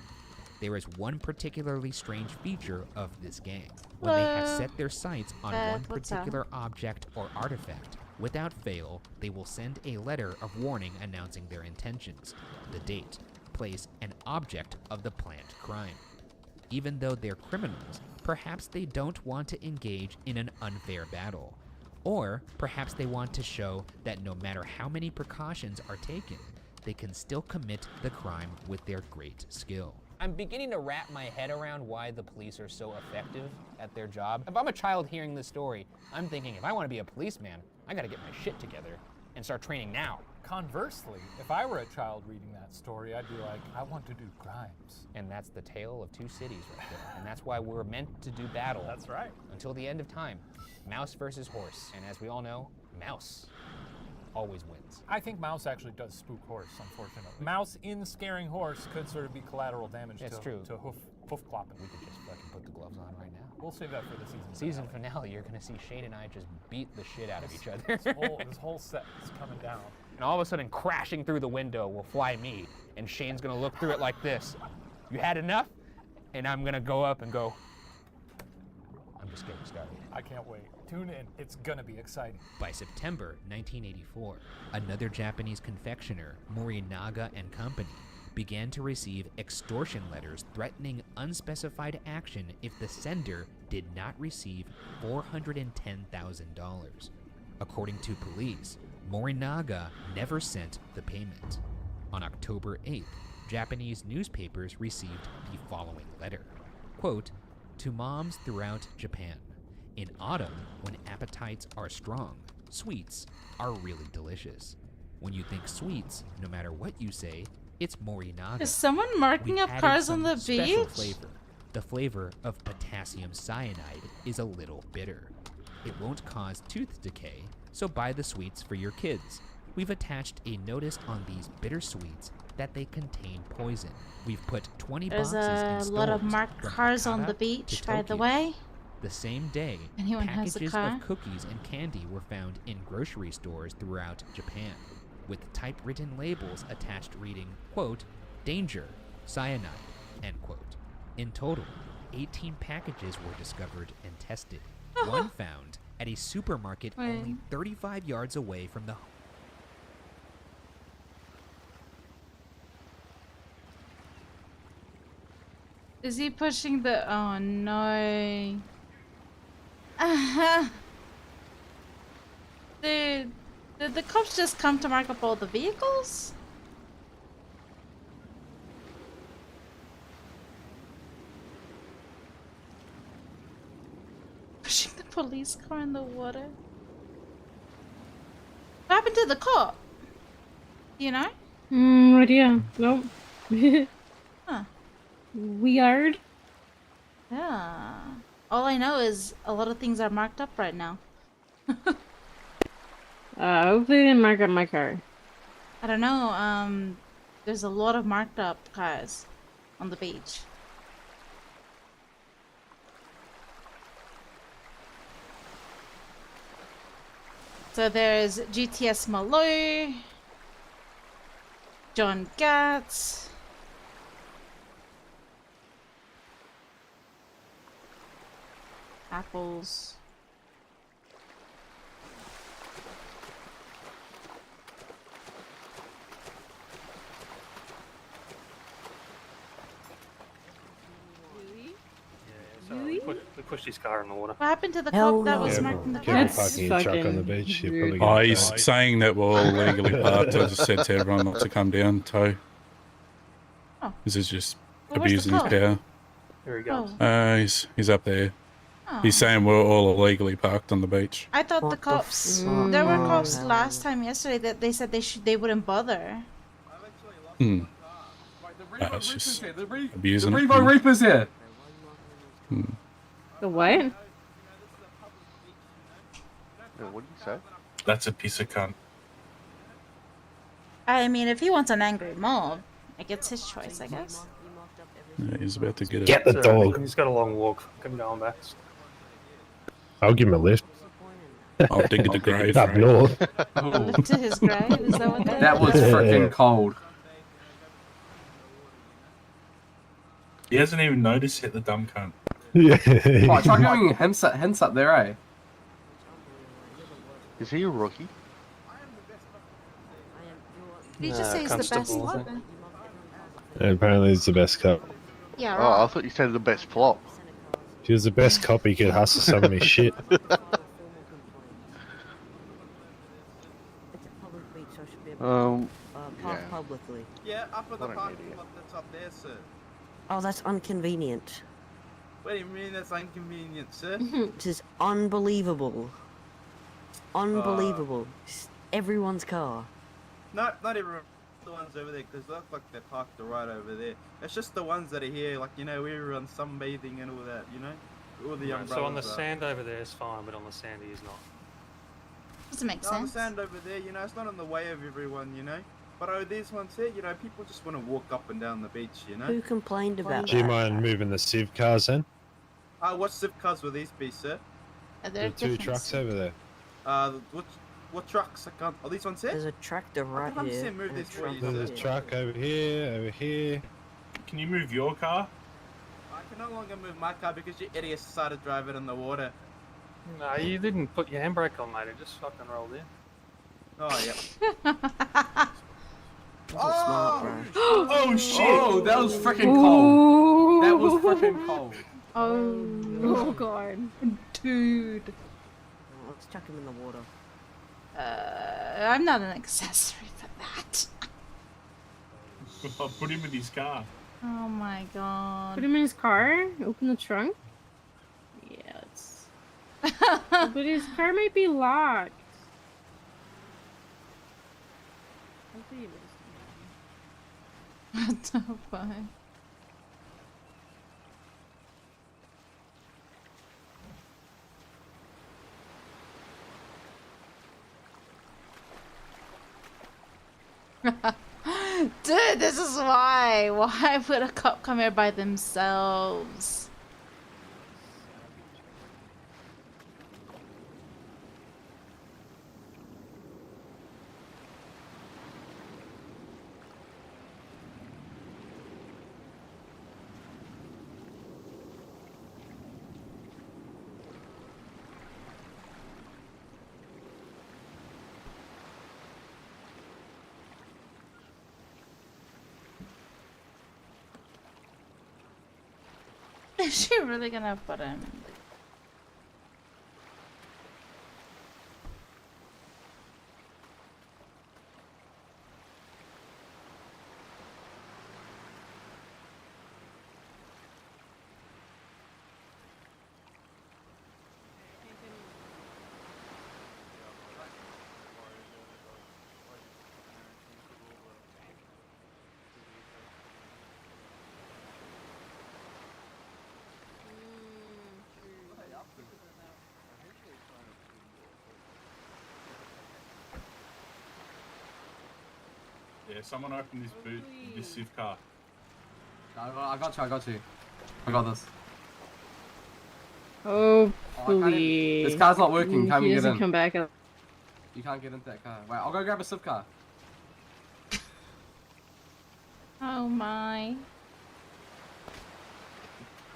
There is one particularly strange feature of this gang. When they have set their sights on one what's up? particular object or artifact, without fail, they will send a letter of warning announcing their intentions, the date, place, and object of the planned crime. Even though they're criminals, perhaps they don't want to engage in an unfair battle. Or perhaps they want to show that no matter how many precautions are taken, they can still commit the crime with their great skill." I'm beginning to wrap my head around why the police are so effective at their job. If I'm a child hearing this story, I'm thinking if I want to be a policeman, I gotta get my shit together and start training now. Conversely, if I were a child reading that story, I'd be like, I want to do crimes. And that's the tale of two cities right there. And that's why we're meant to do battle. That's right. Until the end of time. Mouse versus horse. And as we all know, mouse always wins. I think mouse actually does spook horse, unfortunately. Mouse in scaring horse could sort of be collateral damage That's to, true. to hoof clopping. We could just fucking put the gloves on right now. We'll save that for the season Season finale, you're gonna see Shane and I just beat the shit out of each other. This whole set is coming down. And all of a sudden, crashing through the window will fly me, and Shane's gonna look through it like this. You had enough? And I'm gonna go up and go, I'm just getting started. I can't wait. Tune in. It's gonna be exciting. By September 1984, another Japanese confectioner, Morinaga and Company, began to receive extortion letters threatening unspecified action if the sender did not receive $410,000. According to police, Morinaga never sent the payment. On October 8th, Japanese newspapers received the following letter. Quote, "To moms throughout Japan. In autumn, when appetites are strong, sweets are really delicious. When you think sweets, no matter what you say, it's Morinaga. Is someone marking We've up added cars on some the special beach? flavor. The flavor of potassium cyanide is a little bitter. It won't cause tooth decay, so buy the sweets for your kids. We've attached a notice on these bitter sweets that they contain poison. We've put 20 There's boxes in a lot of stores marked from cars on Hakata the to beach, by the Tokyo. way. The same day, Anyone has a packages car? of cookies and candy were found in grocery stores throughout Japan, with typewritten labels attached reading, quote, danger, cyanide, end quote. In total, 18 packages were discovered and tested. One found at a supermarket only 35 yards away from the home. Is he pushing the... Oh, no. Dude, did the cops just come to mark up all the vehicles? Pushing the police car in the water. What happened to the cop? You know? No idea. Nope. Huh. Weird. Yeah. All I know is a lot of things are marked up right now. Hopefully they didn't mark up my car. I don't know, there's a lot of marked up cars on the beach. So there's GTS Malou, John Gatz, Apples. We pushed his car in the water. What happened to the cop that was marked in the car? Parking your truck on the beach. You're probably Oh, gonna he's die. saying that we're all legally parked. I just said to everyone not to come down, tow. Oh. This is just Well, where's abusing the his cop? power. There he goes. He's up there. Oh. He's saying we're all illegally parked on the beach. I thought the cops. There were cops last time yesterday that they said they wouldn't bother. Hmm. It's just abusing The it. Revo Reaper's here. Hmm. The what? What did you say? That's a piece of cunt. I mean, if he wants an angry mob, like it's his choice, I guess. Yeah, he's about to get it. Get the dog. He's got a long walk. Keep going back. I'll give him a lift. I'll dig to the grave. Up north. Lift to his grave. Is that what that? That was freaking cold. He hasn't even noticed yet, the dumb cunt. Yeah. Oh, try going hints up there, eh? Is he a rookie? Did you just say he's the best one? And apparently he's the best cop. Yeah, Oh, I right. thought you said the best plot. If he was the best cop, he could hustle some of his shit. Yeah. Publicly. Yeah, up at the What an parking idiot. lot that's up there, sir. Oh, that's inconvenient. What do you mean that's inconvenient, sir? This is unbelievable. Unbelievable. It's everyone's car. Not everyone. The ones over there, because they look like they're parked right over there. It's just the ones that are here, like, you know, everyone's sunbathing and all that, you know? All the umbrellas So on the are. sand over there is fine, but on the sand he is not. Doesn't make No, the sense. sand over there, you know, it's not in the way of everyone, you know? But oh, these ones here, you know, people just want to walk up and down the beach, you know? Who complained about Do you mind moving the Civ cars then? What zip cars will these be, sir? The two trucks over there. What trucks? I can't. Are these ones here? There's a tractor right I'm here. saying move this for you, There's sir. a truck over here. Can you move your car? I can no longer move my car because you idiots decided to drive it in the water. No, you didn't put your handbrake on, mate. It just fucking rolled in. Oh, yeah. Oh shit! Oh, that was freaking cold. That was freaking cold. Oh god. Dude. Let's chuck him in the water. I'm not an accessory for that. I'll put him in his car. Oh my god. Put him in his car? Open the trunk? Yeah, it's... But his car might be locked. What the fuck? Dude, this is why. Why would a cop come here by themselves? Is she really gonna put him? Yeah, someone open this boot, this Civ car. I got you. I got this. Oh, I can't please. this car's not working. Can't He get doesn't in. come back. You can't get into that car. Wait, I'll go grab a Civ car. Oh my.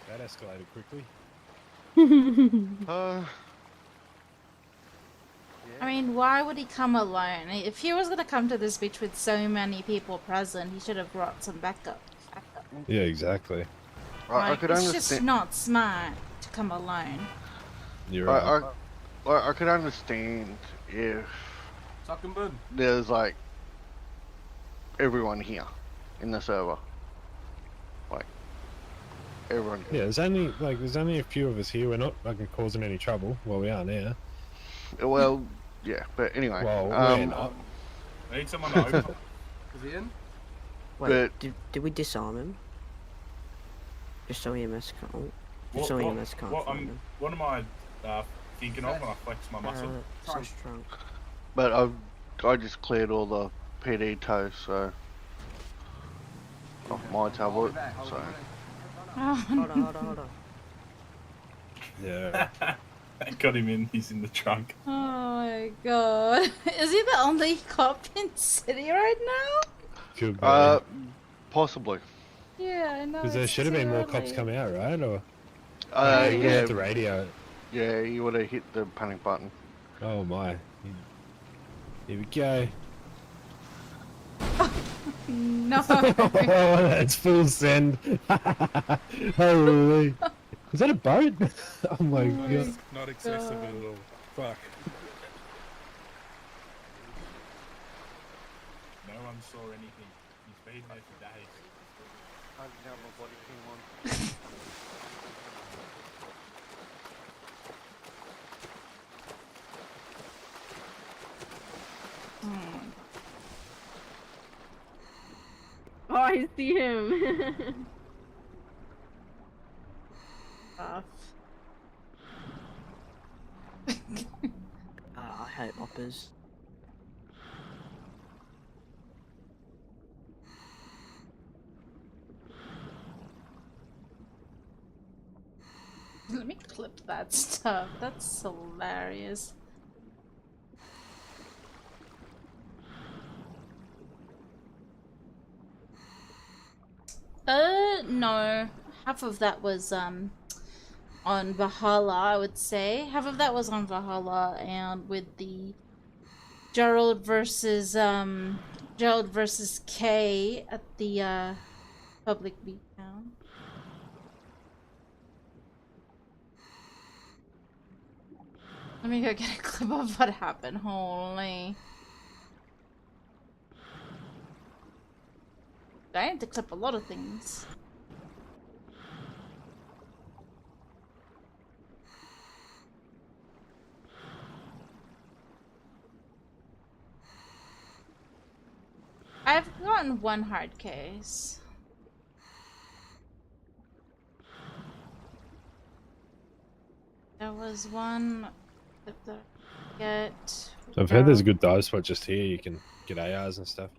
That escalated quickly. I mean, why would he come alone? If he was gonna come to this beach with so many people present, he should have brought some backup. Yeah, exactly. Like, I could it's understand. just not smart to come alone. You're right. I could understand if there's like everyone here in the server. Like everyone. Yeah, there's only a few of us here. We're not causing any trouble. Well, we are now. Well, yeah, but anyway. Well, we're not. I need someone to open. Is he in? Wait, did we disarm him? Just so EMS can't. Just so EMS can't find him. What am I thinking of when I flex my muscle? Sorry. Drunk. But I just cleared all the PD toes, so off my tablet. So. Hold on. Yeah. Got him in. He's in the trunk. Oh my god. Is he the only cop in city right now? Could be. Possibly. Yeah, I know. Because there should have been more cops coming out, right? Or Yeah. hit the radio. Yeah, you would have hit the panic button. Oh my. Here we go. No. Oh, that's full send. Holy. Is that a boat? Oh my god. Not accessible at all. Fuck. No one saw anything. He's been there for days. Oh, I see him. Off. I hate moppers. Let me clip that stuff. That's hilarious. No. Half of that was on Valhalla, I would say. Half of that was on Valhalla, and with the Gerald versus Kay at the public beatdown. Let me go get a clip of what happened. Holy. I had to clip a lot of things. I've gotten one hard case. There was one that the get. I've heard there's a good dive spot just here. You can get ARs and stuff.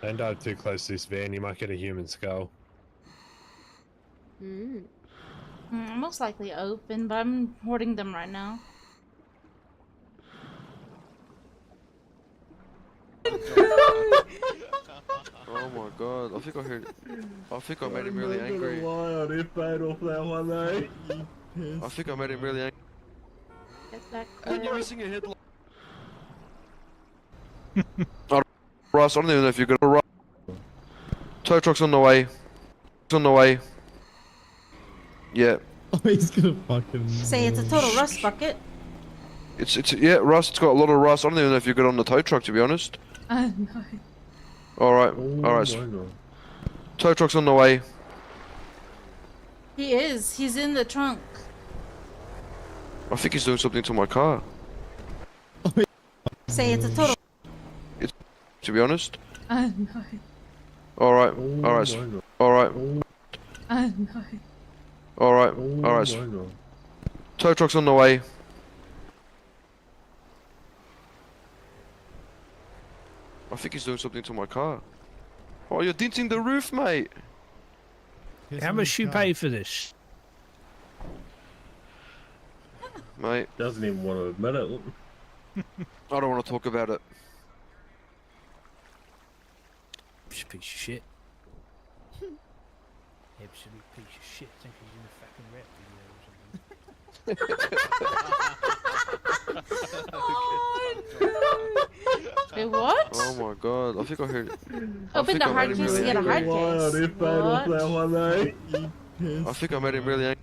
Don't dive too close to this van, you might get a human skull. Most likely open, but I'm hoarding them right now. Oh my god, I think I heard. I think I made him really angry. I paid off that one, eh? I think I made him really angry. Get that And you're missing a headlight. Russ, I don't even know if you're gonna run. Tow truck's on the way. It's on the way. Yeah. Oh, he's gonna fucking. Say it's a total rust bucket. Yeah, rust. It's got a lot of rust. I don't even know if you're good on the tow truck, to be honest. No. Alright, alright. Tow truck's on the way. He is. He's in the trunk. I think he's doing something to my car. Say it's a total. To be honest. No. Alright, alright. Alright. No. Alright, alright. Tow truck's on the way. I think he's doing something to my car. Oh, you're denting the roof, mate. How much you pay for this? Mate. Doesn't even want to admit it. I don't want to talk about it. Piece of shit. Absolute piece of shit. Think he's in a fucking rap video or something. Wait, what? Oh my god, I think I heard. Open the hard case to get a hard case. I think I made him really angry.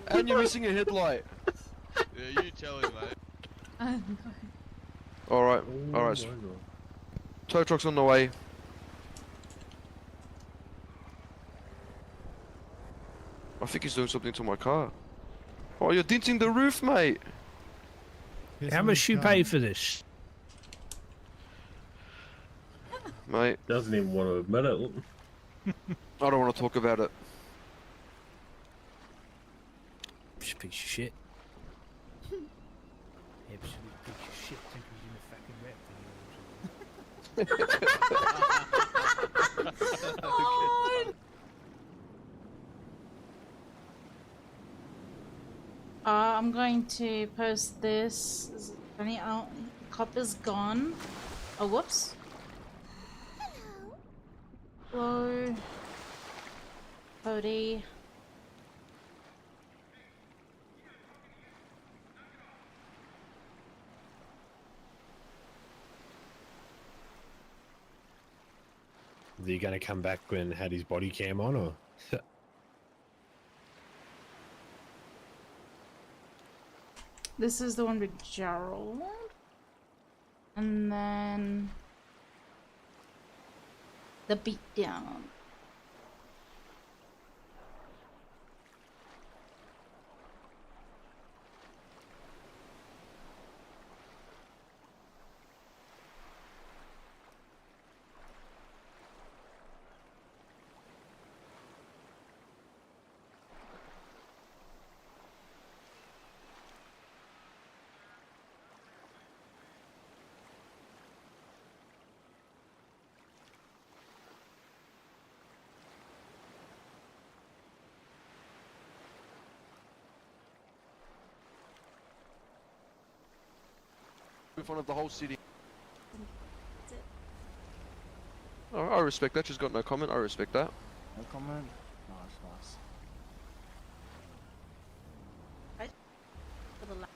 And you're missing a headlight. Yeah, you tell him, mate. Alright, alright. Tow truck's on the way. I think he's doing something to my car. Oh, you're denting the roof, mate. How much you pay for this? Mate. Doesn't even want to admit it. I don't want to talk about it. Piece of shit. Absolute piece of shit. Think he's in a fucking rap video or something. I'm going to post this. Funny, cop is gone. Oh, whoops. Hello. Cody. Are you gonna come back when had his body cam on, or? This is the one with Gerald. And then the beatdown. In front of the whole city. Oh, I respect that. She's got no comment. I respect that. No comment? Nice, nice. What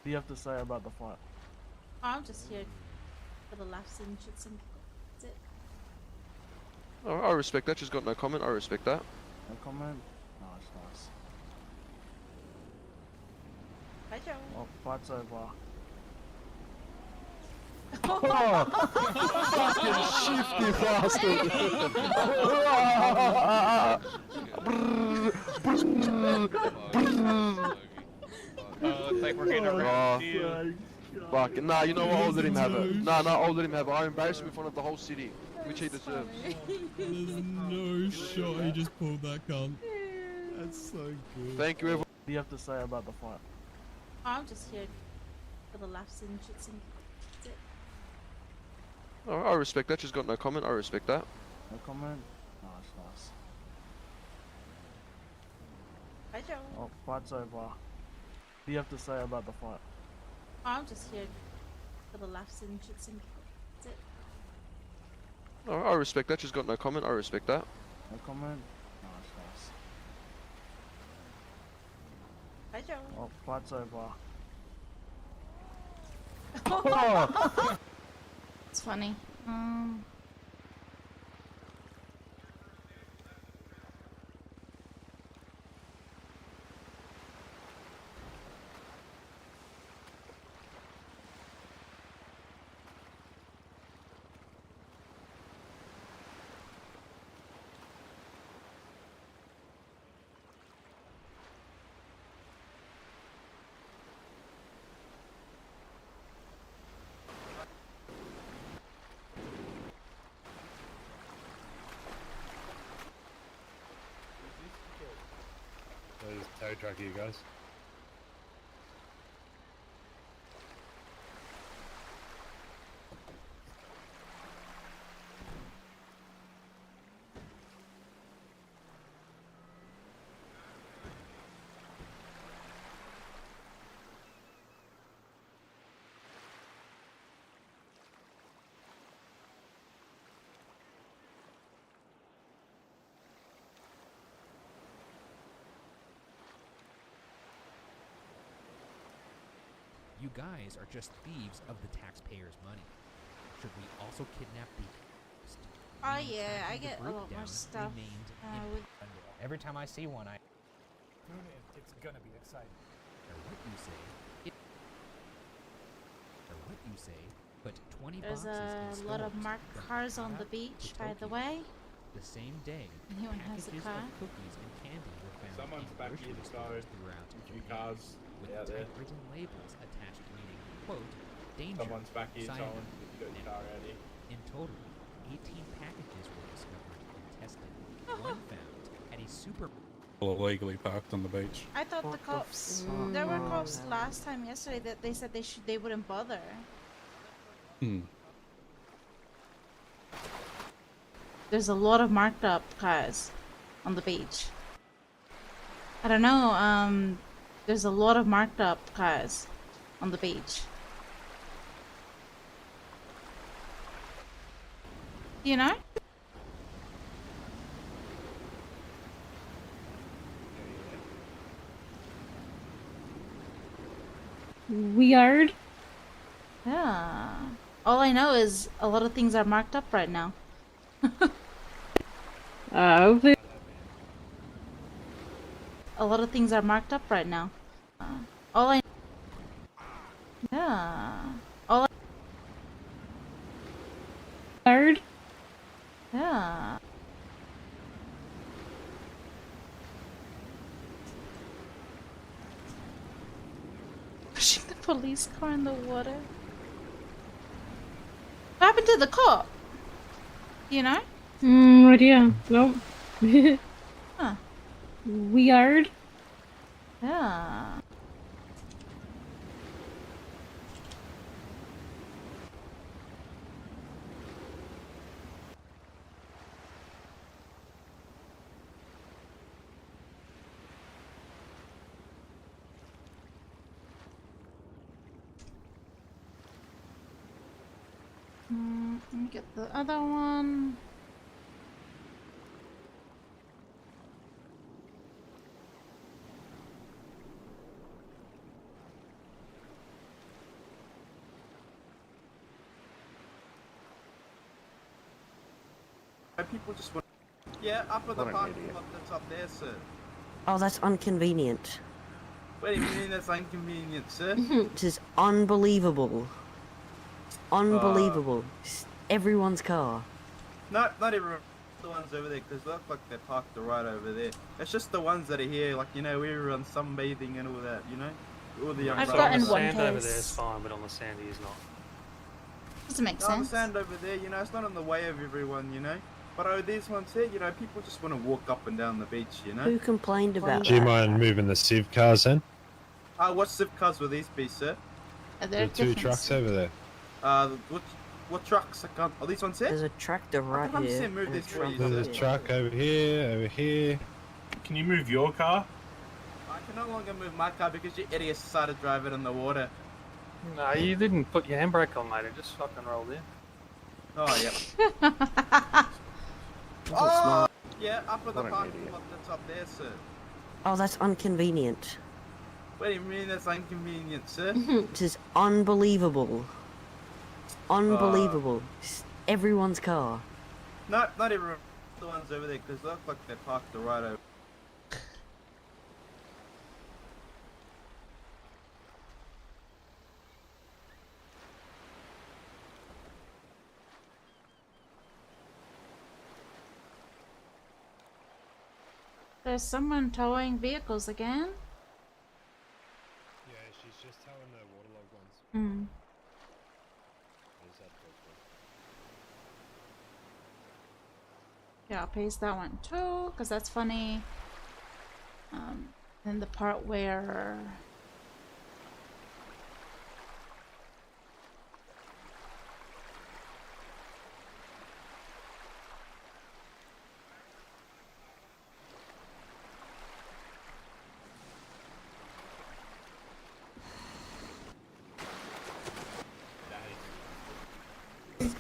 do you have to say about the fight? I'm just here for the laughs and shits and that's it. Oh, I respect that. She's got no comment. I respect that. No comment? Nice, nice. Hi, Joe. Well, fight's over. Oh, fucking shifty bastard! Looks like we're getting around to you. Fuck, nah, you know what? I'll let him have it. Nah, I'll let him have it. I embarrassed him in front of the whole city, which he deserves. There's no shot he just pulled that cunt. That's so good. Thank you, everyone. What do you have to say about the fight? I'm just here for the laughs and shits and that's it. I respect that. She's got no comment. I respect that. No comment? Nice, nice. Hi, Joe. Oh, fight's over. What do you have to say about the fight? I'm just here for the laughs and shits and that's it. I respect that. She's got no comment. I respect that. No comment? Nice, nice. Hi, Joe. Oh, fight's over. It's funny. There's a tow truck here, guys. You guys are just thieves of the taxpayers' money. Should we also kidnap the host? Oh yeah, I get a lot more stuff. With Every time I see one, I... It's gonna be exciting. Or what you say. Or what you say, but 20 There's boxes a lot of marked cars on the beach, by the way. The same day, Anyone has a packages car? of cookies and candy were found Someone's in back grocery here, stores so throughout a few cars with out there. typewritten labels attached meaning, quote, danger, Someone's back here, cyanide, Solon, if you got your car out here. In total, 18 packages were discovered and tested. One found at a super... Illegally parked on the beach. I thought the cops. There were cops last time yesterday that they said they wouldn't bother. There's a lot of marked up cars on the beach. I don't know. There's a lot of marked up cars on the beach. You know? Weird. Yeah. All I know is a lot of things are marked up right now. Hopefully. A lot of things are marked up right now. All I. Yeah. All I. Weird. Yeah. Pushing the police car in the water. What happened to the cop? You know? Idea. Nope. Huh. Weird. Yeah. Let me get the other one. People just want. Yeah, up at the parking lot that's up there, sir. Oh, that's inconvenient. What do you mean that's inconvenient, sir? This is unbelievable. Unbelievable. It's everyone's car. Not everyone. The ones over there, because they look like they're parked right over there. It's just the ones that are here, like, you know, we were on sunbathing and all that, you know? All the I've gotten one sand over there is case. fine, but on the sandy is not. Doesn't make No, sense. the sand over there, you know, it's not in the way of everyone, you know? But oh, these ones here, you know, people just want to walk up and down the beach, you know? Who complained about Do you that? mind moving the Civ cars then? What zip cars will these be, sir? The two trucks over there. Which, What trucks? I can't. Are these ones here? There's a tractor right I'm here. saying move and a this for you, There's sir. a truck over here. Can you move your car? I can no longer move my car because you idiots decided to drive it in the water. No, you didn't put your handbrake on, mate. It just fucking rolled in. Oh, yep. Smart. Yeah, up at the What an parking idiot. lot that's up there, sir. Oh, that's inconvenient. What do you mean that's inconvenient, sir? This is unbelievable. Unbelievable. It's everyone's car. No, not everyone. The ones over there, because they look like they're parked right over. There's someone towing vehicles again. Yeah, she's just towing the waterlogged ones. Hmm. Yeah, I'll paste that one too, because that's funny. Then the part where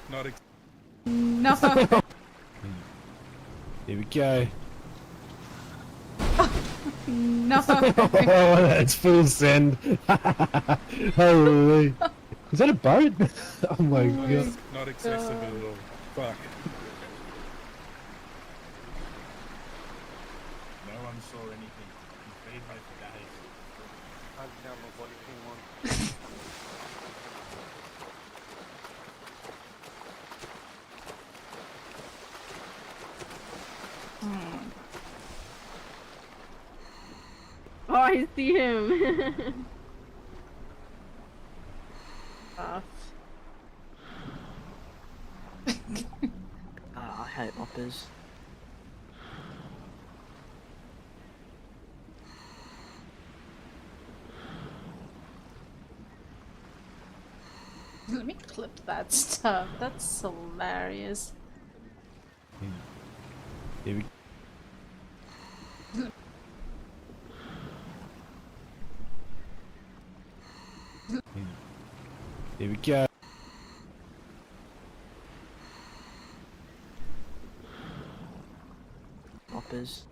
Not no. Here we go. No. Oh, that's full send. Holy. Is that a boat? Oh my god. Not accessible at all. Fuck. No one saw anything. You paid me for days. I've never bought anyone. Oh, I see him. Off. I hate hoppers. Let me clip that stuff. That's hilarious. Here we Here we go. Hoppers.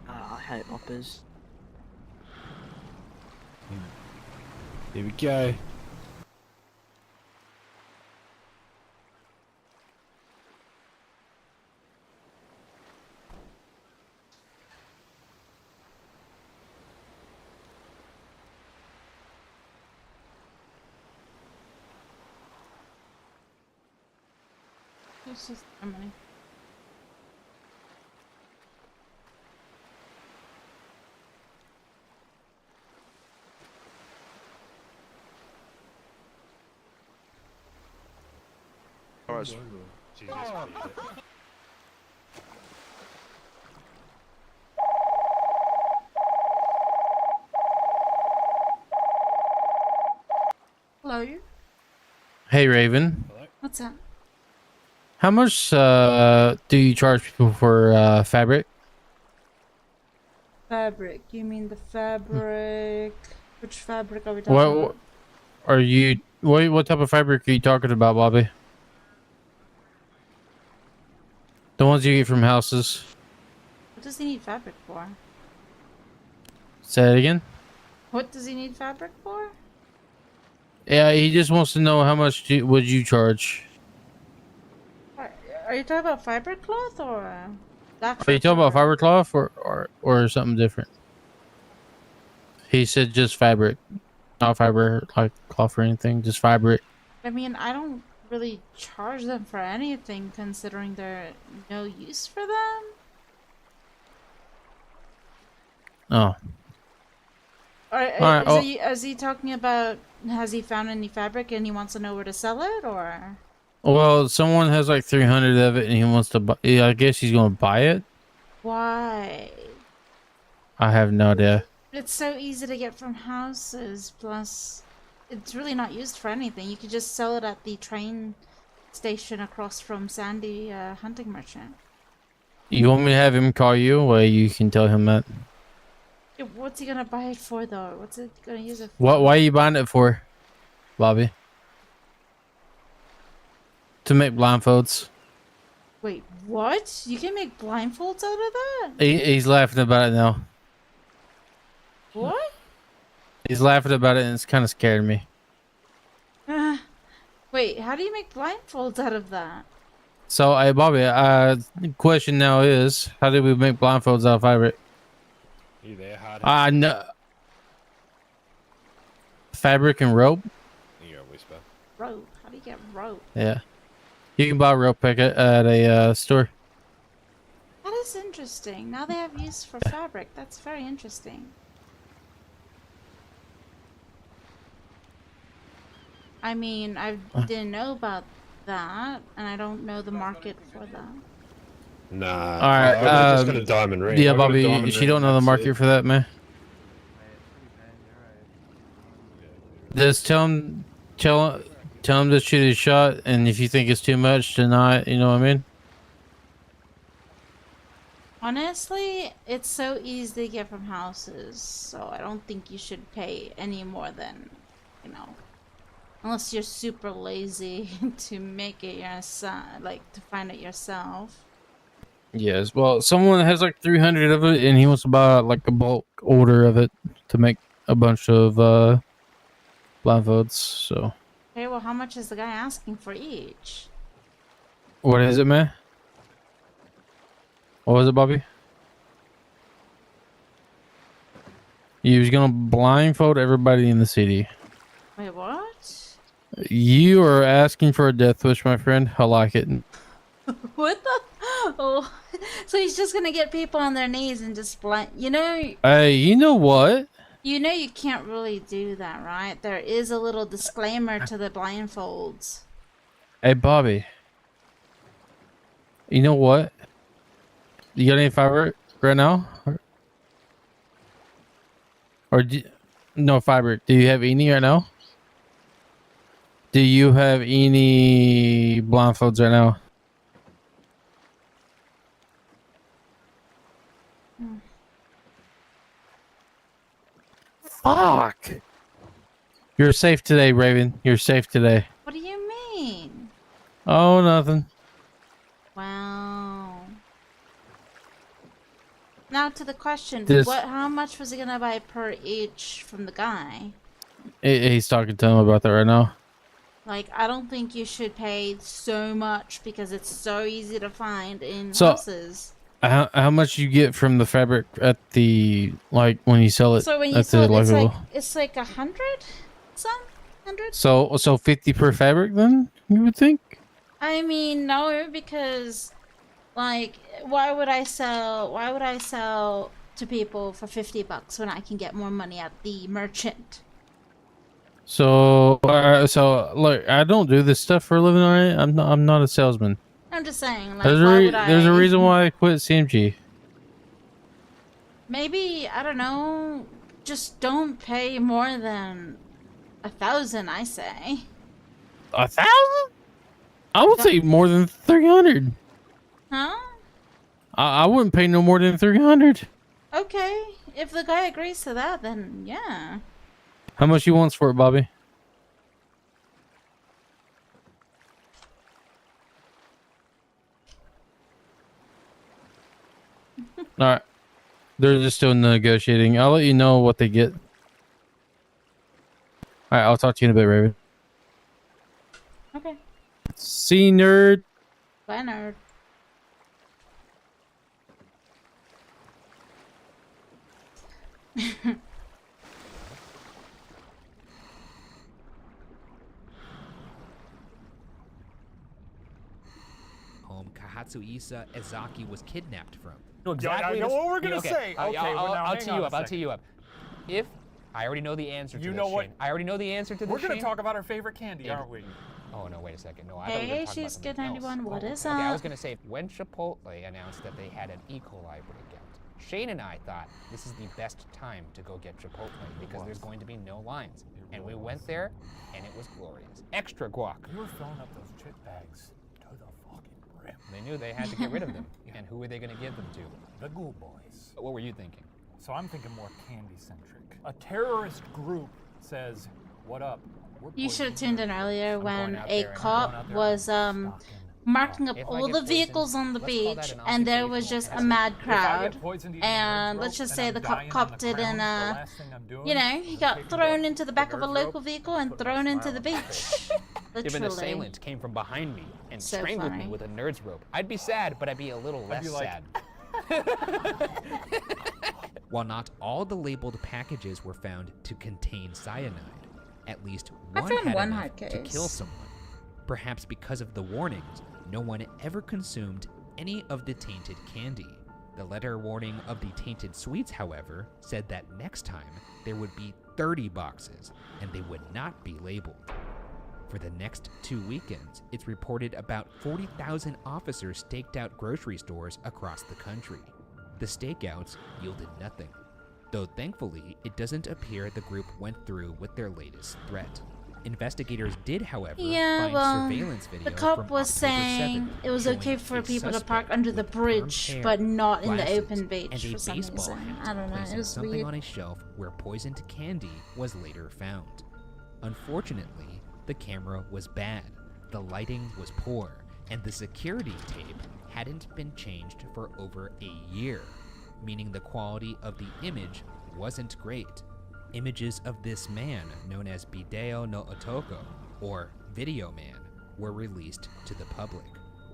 I hate hoppers. Here we go. It's just money. Alright. She just beat it. Hello. Hey Raven, What's up? how much do you charge people for fabric? Fabric. You mean the fabric? Which fabric are we talking about? What are you? What type of fabric are you talking about, Bobby? The ones you get from houses. What does he need fabric for? Say it again. What does he need fabric for? Yeah, he just wants to know how much would you charge. Are you talking about fiber cloth or? Are you talking about fiber cloth or something different? He said just fabric, not fiber like cloth or anything, just fabric. I mean, I don't really charge them for anything considering there's no use for them. Oh. Is he talking about, has he found any fabric and he wants to know where to sell it, or? Well, someone has like 300 of it and he wants to buy. Yeah, I guess he's gonna buy it. Why? I have no idea. It's so easy to get from houses. Plus, it's really not used for anything. You could just sell it at the train station across from Sandy Hunting Merchant. You want me to have him call you? Well, you can tell him that. Yeah, what's he gonna buy it for, though? What's it gonna use it for? Why are you buying it for, Bobby? To make blindfolds. Wait, what? You can make blindfolds out of that? He's laughing about it now. What? He's laughing about it and it's kind of scared me. Wait, how do you make blindfolds out of that? So, hey, Bobby, the question now is, how do we make blindfolds out of fabric? You there, hard? No. Fabric and rope? You got whisper. Rope? How do you get rope? Yeah. You can buy a rope packet at a store. That is interesting. Now they have use for fabric. That's very interesting. I mean, I didn't know about that, and I don't know the market for that. Nah. All right. I just got a diamond ring. Yeah, I got a Bobby, diamond she ring, don't know the that's market it. for that, man. Just tell him to shoot his shot, and if you think it's too much, deny it. You know what I mean? Honestly, it's so easy to get from houses, so I don't think you should pay any more than, you know, unless you're super lazy to make it yourself, like to find it yourself. Yes. Well, someone has like 300 of it, and he wants to buy like a bulk order of it to make a bunch of blindfolds. So. Okay, well, how much is the guy asking for each? What is it, man? What was it, Bobby? You was gonna blindfold everybody in the city. Wait, what? You are asking for a death wish, my friend. I like it. What the? Oh, so he's just gonna get people on their knees and just blind. You know. Hey, you know what? You know you can't really do that, right? There is a little disclaimer to the blindfolds. Hey, Bobby. You know what? You got any fiber right now? No fiber. Do you have any right now? Do you have any blindfolds right now? Fuck. You're safe today, Raven. You're safe today. What do you mean? Oh, nothing. Wow. Now to the question, how much was he gonna buy per each from the guy? He's talking to him about that right now. Like, I don't think you should pay so much because it's so easy to find in So, houses. How much you get from the fabric at the, like, when you sell it So when you at sell the it, it's like 100? Some? 100? So 50 per fabric then, you would think? I mean, no, because, like, why would I sell to people for $50 when I can get more money at the merchant? So look, I don't do this stuff for a living, alright? I'm not a salesman. I'm just saying, like, There's a reason why I quit CMG. Maybe, I don't know, just don't pay more than 1,000, I say. 1,000? I would say more than 300. Huh? I wouldn't pay no more than 300. Okay, if the guy agrees to that, then yeah. How much you wants for it, Bobby? Alright. They're just still negotiating. I'll let you know what they get. Alright, I'll talk to you in a bit, Raven. Okay. See you, nerd. Bye, nerd. Home Kahatsuisa Ezaki was kidnapped from. I know what we're gonna say. Okay, I'll tee you up. If I already know the answer to this, Shane. I already know the answer to this. We're gonna Shane. talk about our favorite candy, aren't we? Oh no, wait a second. No, I thought we were Hey, talking about she's good something else. 91. What is Okay, I was up? gonna say, when Chipotle announced that they had an E. coli breakout, Shane and I thought this is the best time to go get Chipotle because there's going to be no lines. And we went there, and it was glorious. Extra guac. We were filling up those chip bags to the fucking brim. They knew they had to get rid of them. And who were they going to give them to? The Ghoul Boys. What were you thinking? So I'm thinking more candy-centric. A terrorist group says, what up? You should have tuned in earlier when a cop was marking up all the vehicles on the beach, and there was just a mad crowd. And let's just say the cop copped it in a, you know, he got thrown into the back of a local vehicle and thrown into the beach. If an assailant came from behind me and strangled me with a nerd's rope, I'd be sad, but I'd be a little less sad. While not all the labeled packages were found to contain cyanide, at least I one found had one enough hard to case. kill someone. Perhaps because of the warnings, no one ever consumed any of the tainted candy. The letter warning of the tainted sweets, however, said that next time there would be 30 boxes and they would not be labeled. For the next 2 weekends, it's reported about 40,000 officers staked out grocery stores across the country. The stakeouts yielded nothing, though thankfully it doesn't appear the group went through with their latest threat. Investigators did, however, find surveillance video the cop from was October saying 7th it was okay showing for a people to park suspect under the with permed bridge, hair, but not in the glasses, open beach and a for some baseball reason. hat, I don't know, it placing was something weird. on a shelf where poisoned candy was later found. Unfortunately, the camera was bad, the lighting was poor, and the security tape hadn't been changed for over a year, meaning the quality of the image wasn't great. Images of this man, known as Bideo no Otoko, or Video Man, were released to the public,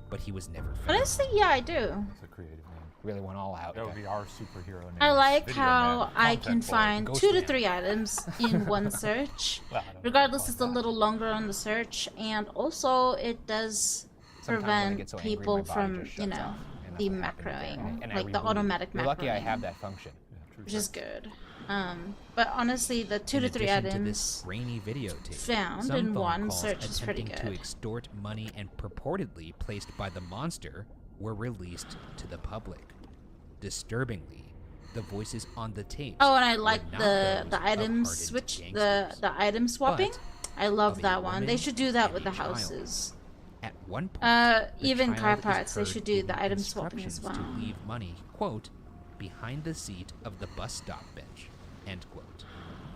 but he was never found. Honestly, yeah, I do. It's a creative name. Really went all out. That would be our superhero name. I like Video how Man. I Content can boy. find Ghost 2 to Man. 3 items in one search. Well, I don't know Regardless, it's a little longer on the search, and also it does Sometimes when I prevent get so angry, people my body from, just you shuts know, off, and the that's what happened there. macroing, And I like the rebooted. automatic You're lucky I macroing, have that function. which is good. But honestly, the 2 to 3 In addition to items this grainy videotape, found some in phone one calls search is pretty attempting to good. extort money and purportedly placed by the monster were released to the public. Disturbingly, the voices on the tapes Oh, and I were like not the those of item hardened switch, gangsters, the item swapping. but I love of a that one. They woman should do that and with a the child. houses. At one point, the Even car child is parts, they heard should do giving the item swapping as instructions well. to leave money, quote, behind the seat of the bus stop bench, end quote.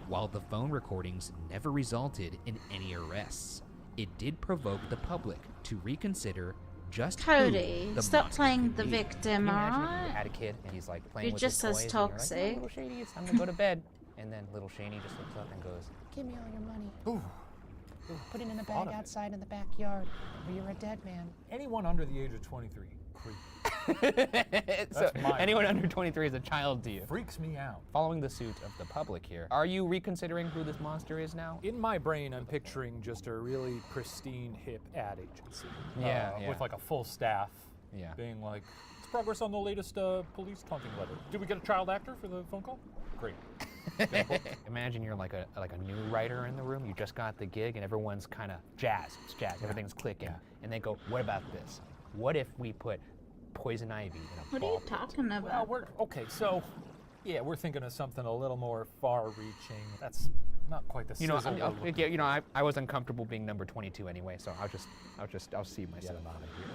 While the phone recordings never resulted in any arrests, it did provoke the public to reconsider just Cody, who the stop monster playing could the be. victim, Can you imagine if alright? you had a kid and he's like playing You're with just his as toys and you're like, toxic. "Oh, little Shady, it's time to go to bed." And then little Shady just looks up and goes, "Give me all your money. Ooh. Put it in a Thought bag of it. outside in the backyard, or you're a dead man." Anyone under the age of 23, creep. So That's my anyone under 23 is a child to you. Freaks me out. Following the suit of the public here, are you reconsidering who this monster is now? In my brain, I'm picturing just a really pristine, hip ad agency. Yeah, yeah. With like a full staff. Yeah. Being like, it's progress on the latest police taunting letter. Did we get a child actor for the phone call? Great. Imagine you're like a new writer in the room. You just got the gig, and everyone's kind of jazzed. It's jazzed. Everything's clicking. And they go, "What about this? What if we put poison ivy in a What are you ball pit?" talking about? Well, we're thinking of something a little more far-reaching. That's not quite the You know, sizzle we're looking I was uncomfortable being number 22 anyway, so I'll see myself out of here.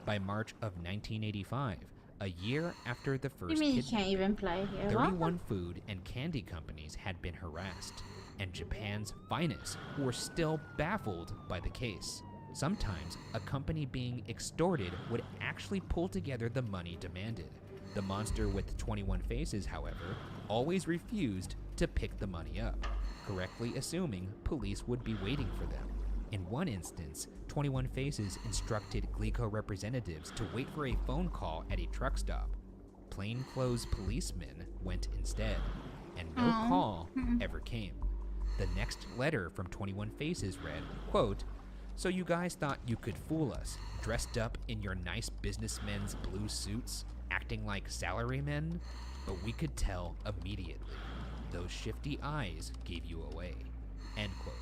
By March of 1985, a year after the first You mean you kidnapping, can't even play here? 31 food and candy companies had been harassed, and Japan's finest were still baffled by the case. Sometimes, a company being extorted would actually pull together the money demanded. The monster with 21 faces, however, always refused to pick the money up, correctly assuming police would be waiting for them. In one instance, 21 Faces instructed Glico representatives to wait for a phone call at a truck stop. Plainclothes policemen went instead, and no call ever came. The next letter from 21 Faces read, quote, "So you guys thought you could fool us, dressed up in your nice businessmen's blue suits, acting like salarymen? But we could tell immediately. Those shifty eyes gave you away." End quote.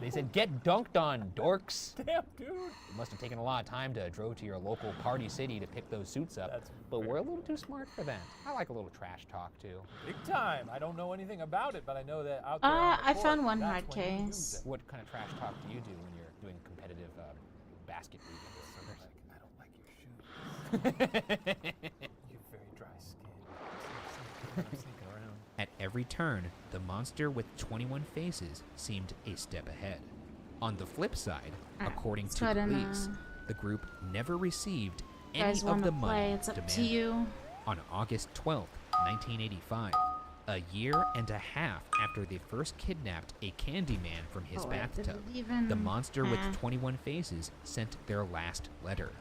They said, "Get dunked on, dorks." Damn, dude. It must have taken a lot of time to drove to your local party city to pick those suits up. But we're a little too smart for that. I like a little trash talk too. Big time. I don't know anything about it, but I know that out there. I found one hard case. What kind of trash talk do you do when you're doing competitive basket weaving? I don't like your shoes. You have very dry skin. Sneaking around. At every turn, the monster with 21 faces seemed a step ahead. On the flip side, according to police, the group never received any of the money it's up demanded. to you. On August 12th, 1985, a year and a half after they first kidnapped a Candyman from his bathtub, the monster with 21 faces sent their last letter,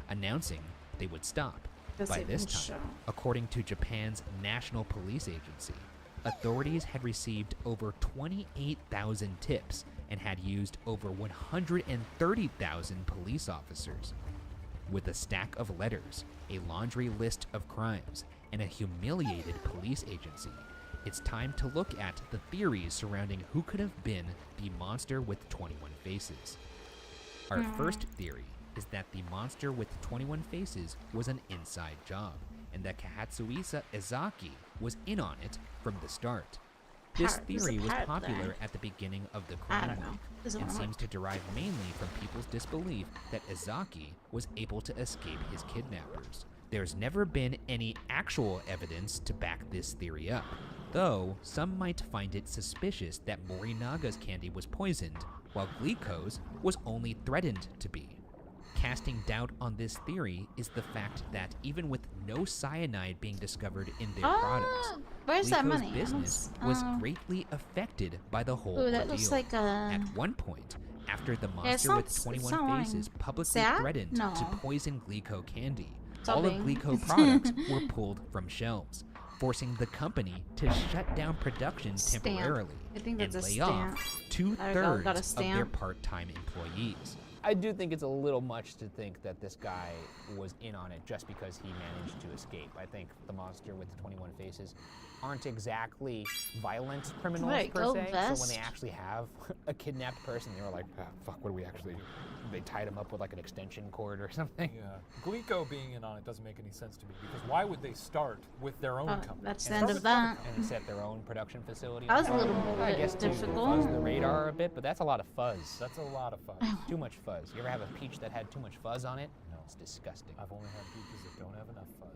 announcing they would stop. By this time, according to Japan's National Police Agency, authorities had received over 28,000 tips and had used over 130,000 police officers. With a stack of letters, a laundry list of crimes, and a humiliated police agency, it's time to look at the theories surrounding who could have been the monster with 21 faces. Our first theory is that the monster with 21 faces was an inside job, and that Katsuhisa Ezaki was in on it from the start. This theory was popular at the beginning of the crime week, and seems to derive mainly from people's disbelief that Ezaki was able to escape his kidnappers. There's never been any actual evidence to back this theory up, though some might find it suspicious that Morinaga's candy was poisoned, while Glico's was only threatened to be. Casting doubt on this theory is the fact that even with no cyanide being discovered in their products, where's that Glico's money? business was greatly affected by the whole ordeal. Looks like At one point, after the monster with 21 faces publicly threatened to poison Glico candy, all of Glico products were pulled from shelves, forcing the company to shut down production temporarily and lay off 2/3 of their part-time employees. I do think it's a little much to think that this guy was in on it just because he managed to escape. I think the monster with the 21 faces aren't exactly violent criminals per se. So when they actually have a kidnapped person, they were like, oh, fuck, what do we actually do? They tied him up with like an extension cord or something. Yeah. Glico being in on it doesn't make any sense to me, because why would they start with their own company? That's the end of that. And set their own production facility. That was a little I guess difficult. to fuzz the radar a bit, but that's a lot of fuzz. That's a lot of fuzz. Too much fuzz. You ever have a peach that had too much fuzz on it? No, it's disgusting. I've only had peaches that don't have enough fuzz.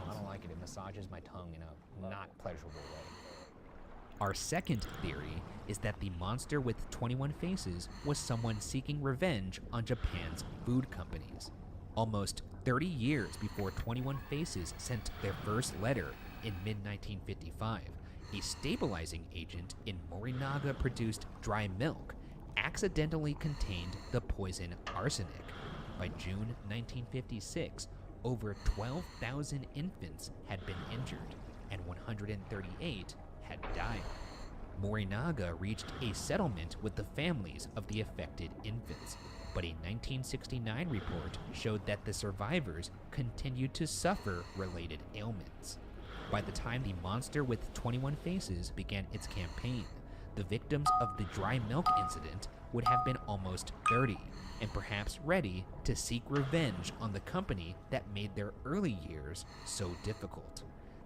I don't like it. It massages my tongue in a not pleasurable way. Our second theory is that the monster with 21 faces was someone seeking revenge on Japan's food companies. Almost 30 years before 21 Faces sent their first letter in mid-1955, a stabilizing agent in Morinaga-produced dry milk accidentally contained the poison arsenic. By June 1956, over 12,000 infants had been injured, and 138 had died. Morinaga reached a settlement with the families of the affected infants, but a 1969 report showed that the survivors continued to suffer related ailments. By the time the monster with 21 faces began its campaign, the victims of the dry milk incident would have been almost 30, and perhaps ready to seek revenge on the company that made their early years so difficult.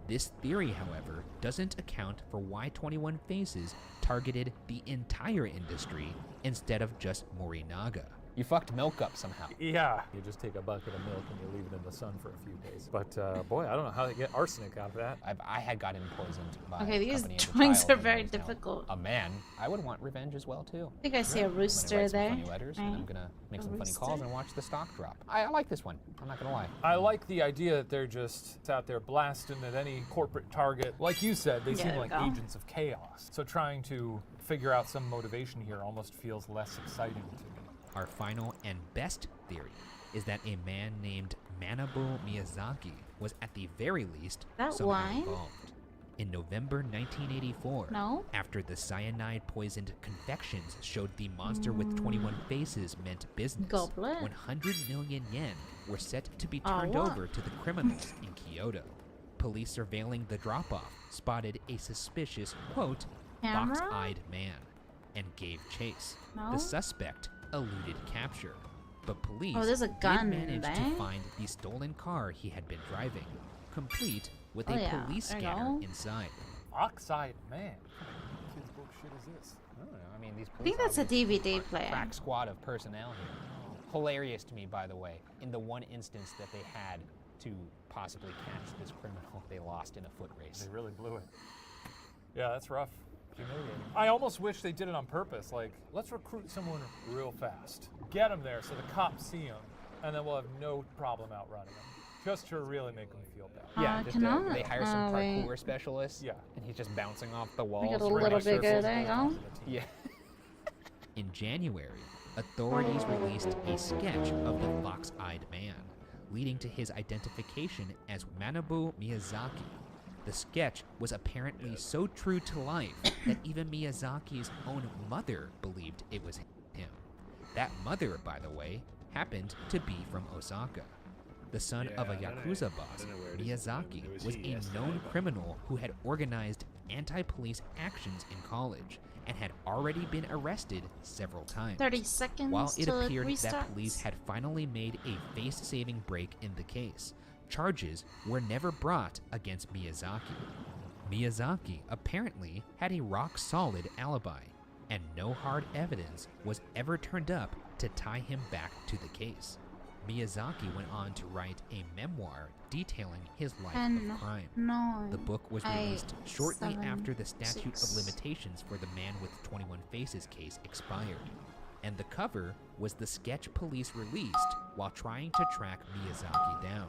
This theory, however, doesn't account for why 21 Faces targeted the entire industry instead of just Morinaga. You fucked milk up somehow. Yeah. You just take a bucket of milk and you leave it in the sun for a few days. But boy, I don't know how they get arsenic out of that. I had gotten poisoned by Okay, a these company as a drawings child are when I very was difficult. A man. I would want revenge as well too. I think I see a rooster I'm gonna write some there. funny letters, and I'm gonna make some funny calls and watch the stock drop. I like this one. I'm not gonna lie. I like the idea that they're just out there blasting at any corporate target. Like you said, they seem like agents of chaos. So trying to figure out some motivation here almost feels less exciting to me. Our final and best theory is that a man named Manabu Miyazaki was at the very least somehow involved. In November 1984, after the cyanide-poisoned confections showed the monster with 21 faces meant business, 100 million yen were set to be turned over to the criminals in Kyoto. Police surveilling the drop-off spotted a suspicious, quote, box-eyed man. and gave chase. No? The suspect eluded capture, but police there's a gun did manage there. to find the stolen car he had been driving, complete with a police there you scanner go. inside. Oxide Man. What kids' book shit is this? I don't know. I mean, these I think that's a DVD player. crack squad of personnel here. Hilarious to me, by the way, in the one instance that they had to possibly catch this criminal, they lost in a foot race. They really blew it. Yeah, that's rough. Humiliating. I almost wish they did it on purpose. Like, let's recruit someone real fast. Get them there so the cops see them, and then we'll have no problem outrunning them. Just to really make them feel bad. Yeah, just they hire some parkour specialists. Yeah. And he's just bouncing off the walls. Make it a little bigger. There you go. Yeah. In January, authorities released a sketch of the fox-eyed man, leading to his identification as Manabu Miyazaki. The sketch was apparently so true to life that even Miyazaki's own mother believed it was him. That mother, by the way, happened to be from Osaka. The son of a Yakuza boss, Miyazaki was a known criminal who had organized anti-police actions in college and had already been arrested several times. 30 seconds While it till it appeared restarts. that police had finally made a face-saving break in the case, charges were never brought against Miyazaki. Miyazaki apparently had a rock-solid alibi, and no hard evidence was ever turned up to tie him back to the case. Miyazaki went on to write a memoir detailing his life 10, of crime. 9, The book was 8, released shortly 7, after the statute 6. of limitations for the Man with 21 Faces case expired, and the cover was the sketch police released while trying to track Miyazaki down.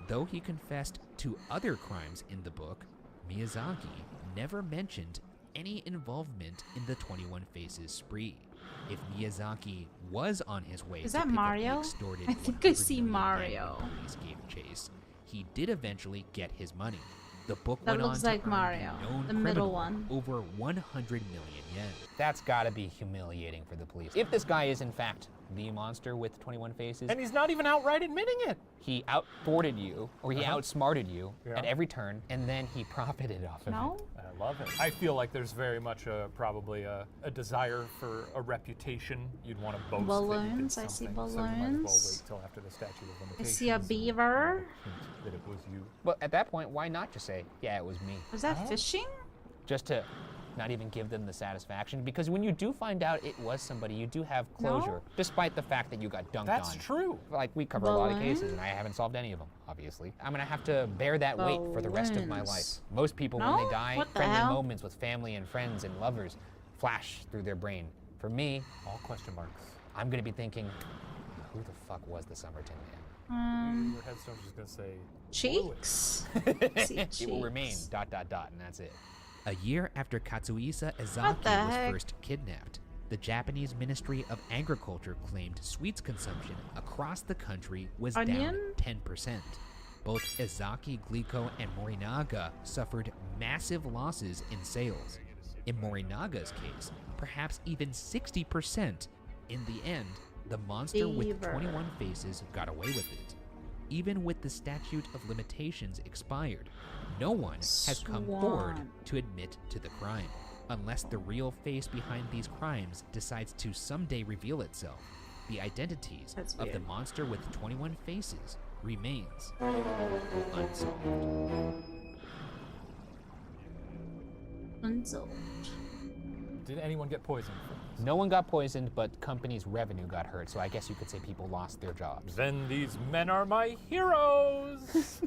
Though he confessed to other crimes in the book, Miyazaki never mentioned any involvement in the 21 Faces spree. If Miyazaki was on his way Is to that pick Mario? up the extorted I think I 100 see million yen Mario. when police gave chase, he did eventually get his money. The book That went on looks to like earn Mario, the known the middle criminal one. over 100 million yen. That's gotta be humiliating for the police. If this guy is in fact the monster with 21 faces, And he's not even outright admitting it. he out-thwarted you, or he outsmarted you Yeah. at every turn, and then he profited off of No? it. I love it. I feel like there's very much probably a desire for a reputation. You'd want to boast Balloons, that you did I see something, so you might as well balloons. wait till after the statute of I limitations. see a beaver. Hint that it was you. But at that point, why not just say, yeah, it was me? Was that fishing? Just to not even give them the satisfaction, because when you do find out it was somebody, you do have closure, despite the fact that you got dunked on. That's true. Like, we cover a lot of cases, and I haven't solved any of them, obviously. I'm gonna have to bear that weight for the rest of my life. Balloons. Most people, when No? they die, What the friendly hell? moments with family and friends and lovers flash through their brain. For me, all question marks. I'm gonna be thinking, who the fuck was the Somerton man? Your headstone's just gonna say Cheeks. It will remain ... and that's it. A year after Katsuhisa What Ezaki the was heck? first kidnapped, the Japanese Ministry of Agriculture claimed sweets consumption across the country was Onion? down 10%. Both Ezaki, Glico, and Morinaga suffered massive losses in sales. In Morinaga's case, perhaps even 60%. In the end, the monster with Beaver. 21 faces got away with it. Even with the statute of limitations expired, no one has come forward Swan. to admit to the crime, unless the real face behind these crimes decides to someday reveal itself. The identities That's of the weird. monster with 21 faces remains unsolved. Unsolved. Did anyone get poisoned from this? No one got poisoned, but company's revenue got hurt, so I guess you could say people lost their jobs. Then these men are my heroes.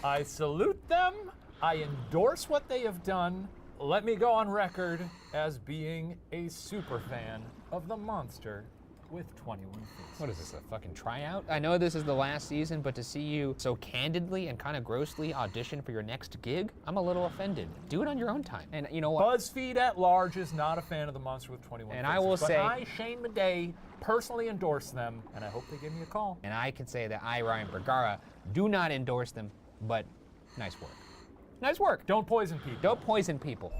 I salute them. I endorse what they have done. Let me go on record as being a super fan of the monster with 21 faces. What is this, a fucking tryout? I know this is the last season, but to see you so candidly and kind of grossly audition for your next gig, I'm a little offended. Do it on your own time. And you know what? BuzzFeed at large is not a fan of the monster with 21 And faces. I will but say- I, Shane Madej, personally endorse them, and I hope they give me a call. And I can say that I, Ryan Bergara, do not endorse them, but nice work. Nice work. Don't poison people. Don't poison people.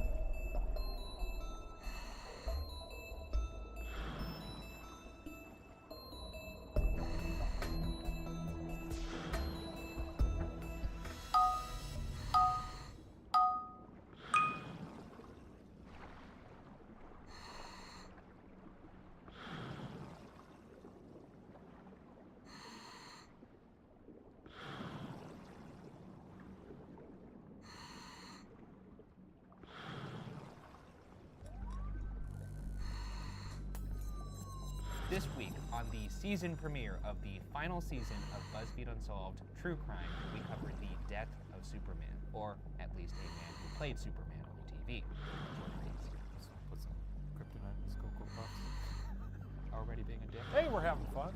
This week, on the season premiere of the final season of BuzzFeed Unsolved True Crime, we covered the death of Superman, or at least a man who played Superman on TV. Put some kryptonite in this Cocoa Puffs. Already being a dick. Hey, we're having fun.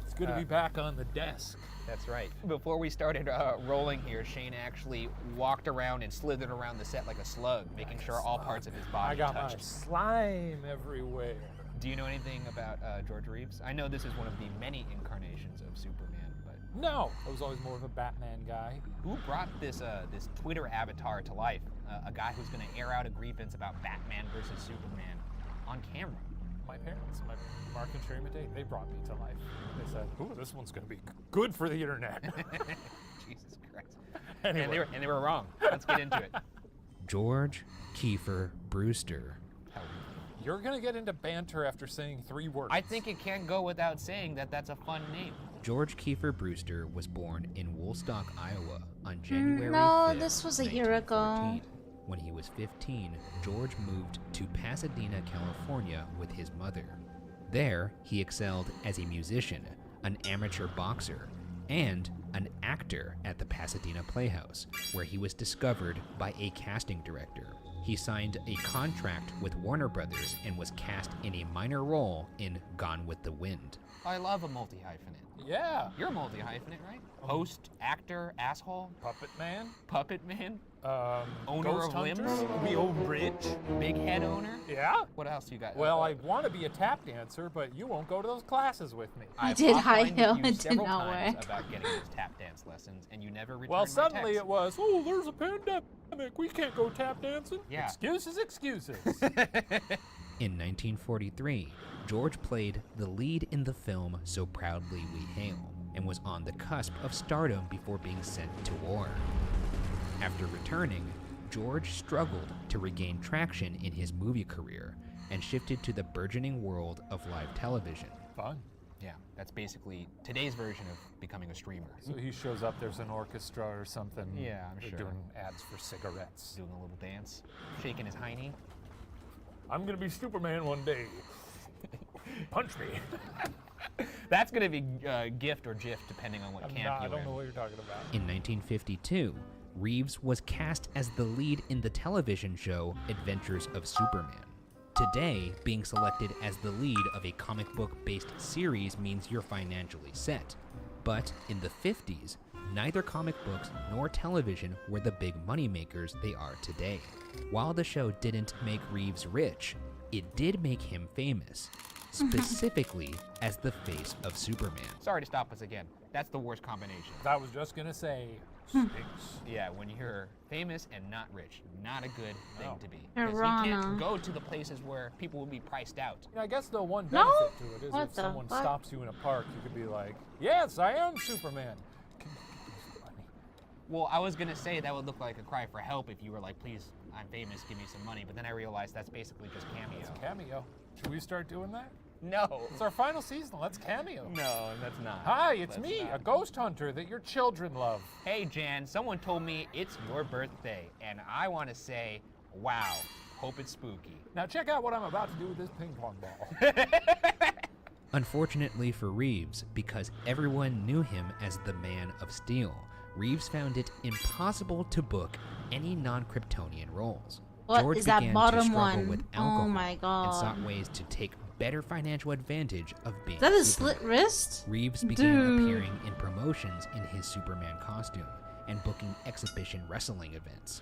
It's good to be back on the desk. That's right. Before we started rolling here, Shane actually walked around and slithered around the set like a slug, making sure all parts of his body I got touched. my slime everywhere. Do you know anything about George Reeves? I know this is one of the many incarnations of Superman, but... No, I was always more of a Batman guy. Who brought this this Twitter avatar to life? A guy who's going to air out a grievance about Batman versus Superman on camera. My parents, Mark and Sherry Matei, they brought me to life. They said, ooh, this one's going to be good for the internet. Jesus Christ. Anyway. And they were wrong. Let's get into it. George Kiefer Brewster. You're going to get into banter after saying 3 words. I think it can't go without saying that that's a fun name. George Kiefer Brewster was born in Woolstock, Iowa on January No, 5th, this was a year ago. When he was 15, George moved to Pasadena, California with his mother. There, he excelled as a musician, an amateur boxer, and an actor at the Pasadena Playhouse, where he was discovered by a casting director. He signed a contract with Warner Brothers and was cast in a minor role in Gone with the Wind. I love a multi-hyphenate. Yeah. You're a multi-hyphenate, right? Host, actor, asshole. Puppet man. Puppet man. Owner Ghost of limbs. hunter. We own bridge. Big head owner. Yeah. What else you got? Well, I want to be a tap dancer, but you won't go to those classes with me. I did high heel. You It did several not times work. about getting those tap dance lessons, and you never returned Well, my suddenly text. it was, oh, there's a pandemic. We can't go tap dancing. Yeah. Excuses, excuses. In 1943, George played the lead in the film So Proudly We Hail and was on the cusp of stardom before being sent to war. After returning, George struggled to regain traction in his movie career and shifted to the burgeoning world of live television. Fun. Yeah, that's basically today's version of becoming a streamer. So he shows up, there's an orchestra or something. Yeah, I'm They're sure. doing ads for cigarettes. Doing a little dance, shaking his hiney. I'm going to be Superman one day. Punch me. That's going to be gift or GIF, depending on what camp I you're don't in. know what you're talking about. In 1952, Reeves was cast as the lead in the television show Adventures of Superman. Today, being selected as the lead of a comic book-based series means you're financially set. But in the 50s, neither comic books nor television were the big moneymakers they are today. While the show didn't make Reeves rich, it did make him famous, specifically as the face of Superman. Sorry to stop us again. That's the worst combination. I was just going to say, stinks. Yeah, when you're famous and not rich, not a good thing to be. You're 'Cause you wrong. can't go to the places where people will be priced out. I guess the one No? benefit to it is What if the someone fuck? stops you in a park, you could be like, yes, I am Superman. Can you give me some money? Well, I was gonna say that would look like a cry for help if you were like, please, I'm famous, give me some money. But then I realized that's basically just cameo. It's cameo. Should we start doing that? No. It's our final season. Let's cameo. No, that's not. Hi, it's That's me, not. a ghost hunter that your children love. Hey, Jan, someone told me it's your birthday, and I want to say, wow, hope it's spooky. Now check out what I'm about to do with this ping pong ball. Unfortunately for Reeves, because everyone knew him as the Man of Steel, Reeves found it impossible to book any non-Kryptonian roles. What George is that began bottom to struggle one? with Oh alcohol my God. and sought ways to take better financial advantage of being Is that his Superman. slit wrist? Reeves began Dude. appearing in promotions in his Superman costume and booking exhibition wrestling events.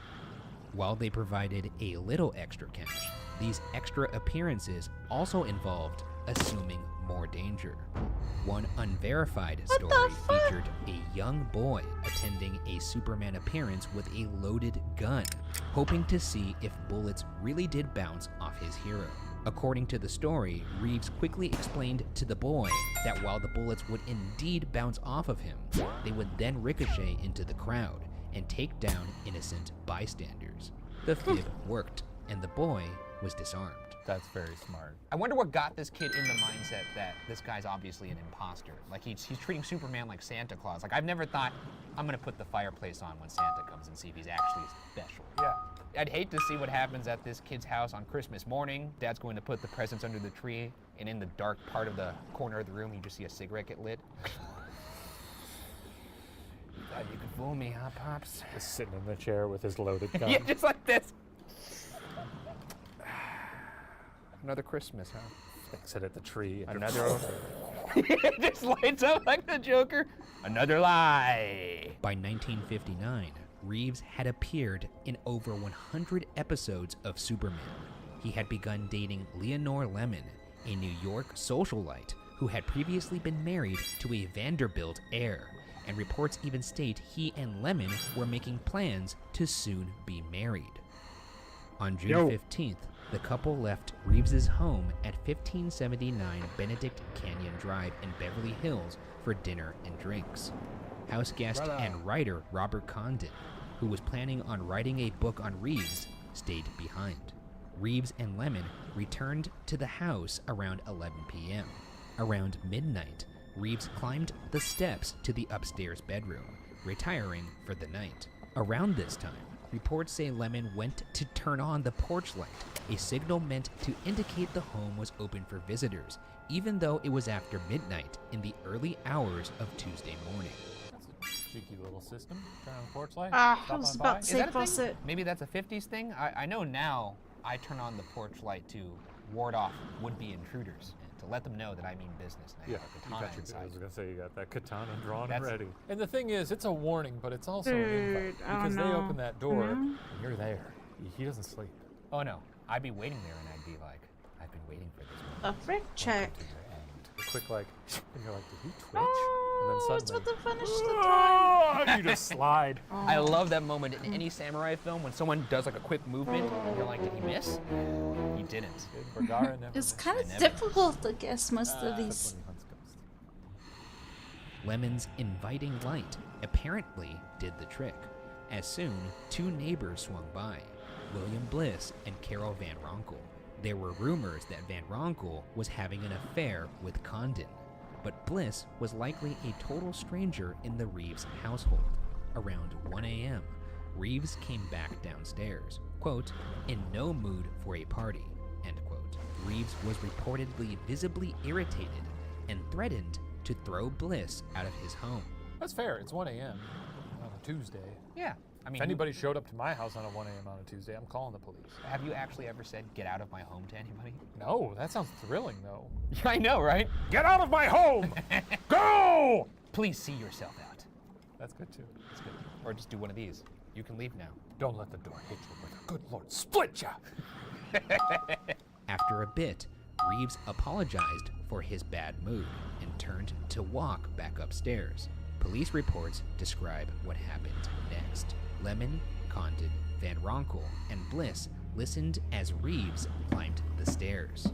While they provided a little extra cash, these extra appearances also involved assuming more danger. One unverified story featured a young boy attending a Superman appearance with a loaded gun, hoping to see if bullets really did bounce off his hero. According to the story, Reeves quickly explained to the boy that while the bullets would indeed bounce off of him, they would then ricochet into the crowd and take down innocent bystanders. The fib worked, and the boy was disarmed. That's very smart. I wonder what got this kid in the mindset that this guy's obviously an imposter. Like he's treating Superman like Santa Claus. Like I've never thought I'm gonna put the fireplace on when Santa comes and see if he's actually special. Yeah. I'd hate to see what happens at this kid's house on Christmas morning. Dad's going to put the presents under the tree, and in the dark part of the corner of the room, you just see a cigarette get lit. Thought you could fool me, huh, Pops? Just sitting in the chair with his loaded gun. Yeah, just like this. Another Christmas, huh? Fix it at the tree. Another. It just lights up like the Joker. Another lie. By 1959, Reeves had appeared in over 100 episodes of Superman. He had begun dating Leonore Lemon, a New York socialite who had previously been married to a Vanderbilt heir, and reports even state he and Lemon were making plans to soon be married. On June 15th, the couple left Reeves's home at 1579 Benedict Canyon Drive in Beverly Hills for dinner and drinks. House guest and writer Robert Condon, who was planning on writing a book on Reeves, stayed behind. Reeves and Lemon returned to the house around 11 p.m. Around midnight, Reeves climbed the steps to the upstairs bedroom, retiring for the night. Around this time, reports say Lemon went to turn on the porch light, a signal meant to indicate the home was open for visitors, even though it was after midnight in the early hours of Tuesday morning. That's a cheeky little system. Turn on the porch light. I was about to say Is that a faucet. thing? Maybe that's a 50s thing? I know now I turn on the porch light to ward off would-be intruders, and to let them know that I mean business. And I Yeah, have a you katana got your, inside. I was gonna say you got that katana drawn That's- and ready. And the thing is, it's a warning, but it's also an Dude, invite I don't because they know. open that door Mhm. and you're there. He doesn't sleep. Oh no, I'd be waiting there and I'd be like, I've been waiting for this moment. A frick check. A quick like, and you're like, did he twitch? Oh, and it's then about suddenly, to finish the time. you just slide. I love that moment in any samurai film when someone does like a quick movement and you're like, did he miss? He didn't. It's kind of difficult to guess most of these. Lemon's inviting light apparently did the trick, as soon 2 neighbors swung by, William Bliss and Carol Van Ronkel. There were rumors that Van Ronkel was having an affair with Condon, but Bliss was likely a total stranger in the Reeves household. Around 1 a.m., Reeves came back downstairs, quote, in no mood for a party, end quote. Reeves was reportedly visibly irritated and threatened to throw Bliss out of his home. That's fair. It's 1 a.m. on a Tuesday. Yeah. I mean, if anybody showed up to my house on a 1 a.m. on a Tuesday, I'm calling the police. Have you actually ever said, get out of my home to anybody? No, that sounds thrilling, though. I know, right? Get out of my home! Go! Please see yourself out. That's good, too. That's good. Or just do one of these. You can leave now. Don't let the door hit you with a good Lord split ya! After a bit, Reeves apologized for his bad mood and turned to walk back upstairs. Police reports describe what happened next. Lemon, Condon, Van Ronkel, and Bliss listened as Reeves climbed the stairs.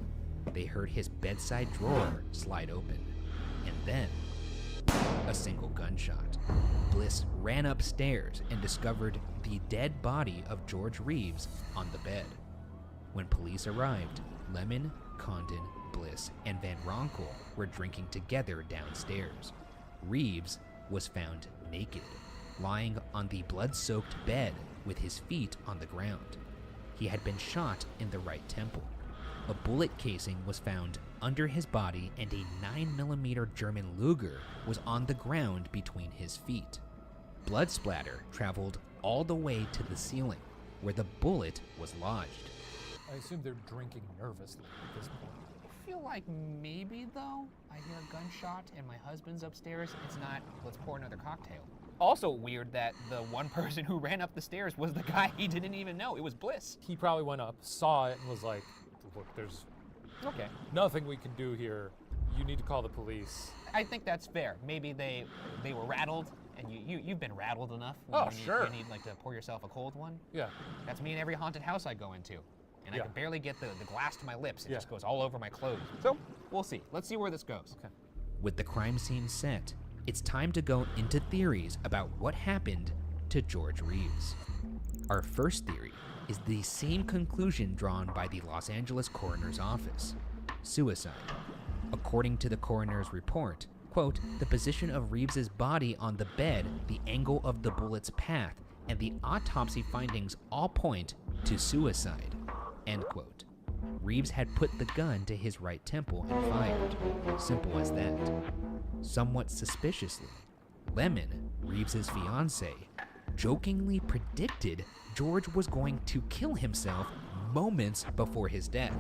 They heard his bedside drawer slide open, and then a single gunshot. Bliss ran upstairs and discovered the dead body of George Reeves on the bed. When police arrived, Lemon, Condon, Bliss, and Van Ronkel were drinking together downstairs. Reeves was found naked, lying on the blood-soaked bed with his feet on the ground. He had been shot in the right temple. A bullet casing was found under his body, and a 9mm German Luger was on the ground between his feet. Blood splatter traveled all the way to the ceiling, where the bullet was lodged. I assume they're drinking nervously at this point. I feel like maybe, though, I hear a gunshot and my husband's upstairs. It's not, let's pour another cocktail. Also weird that the one person who ran up the stairs was the guy he didn't even know. It was Bliss. He probably went up, saw it, and was like, look, there's nothing we can do here. You need to call the police. I think that's fair. Maybe they were rattled, and you've been rattled enough. Oh, you sure. You need like to pour yourself a cold one. Yeah. That's me in every haunted house I go into. And Yeah. I can barely get the glass to my lips. It Yeah. just goes all over my clothes. So, we'll see. Let's see where this goes. Okay. With the crime scene set, it's time to go into theories about what happened to George Reeves. Our first theory is the same conclusion drawn by the Los Angeles Coroner's Office: suicide. According to the coroner's report, quote, the position of Reeves's body on the bed, the angle of the bullet's path, and the autopsy findings all point to suicide, end quote. Reeves had put the gun to his right temple and fired. Simple as that. Somewhat suspiciously, Lemon, Reeves's fiancée, jokingly predicted George was going to kill himself moments before his death.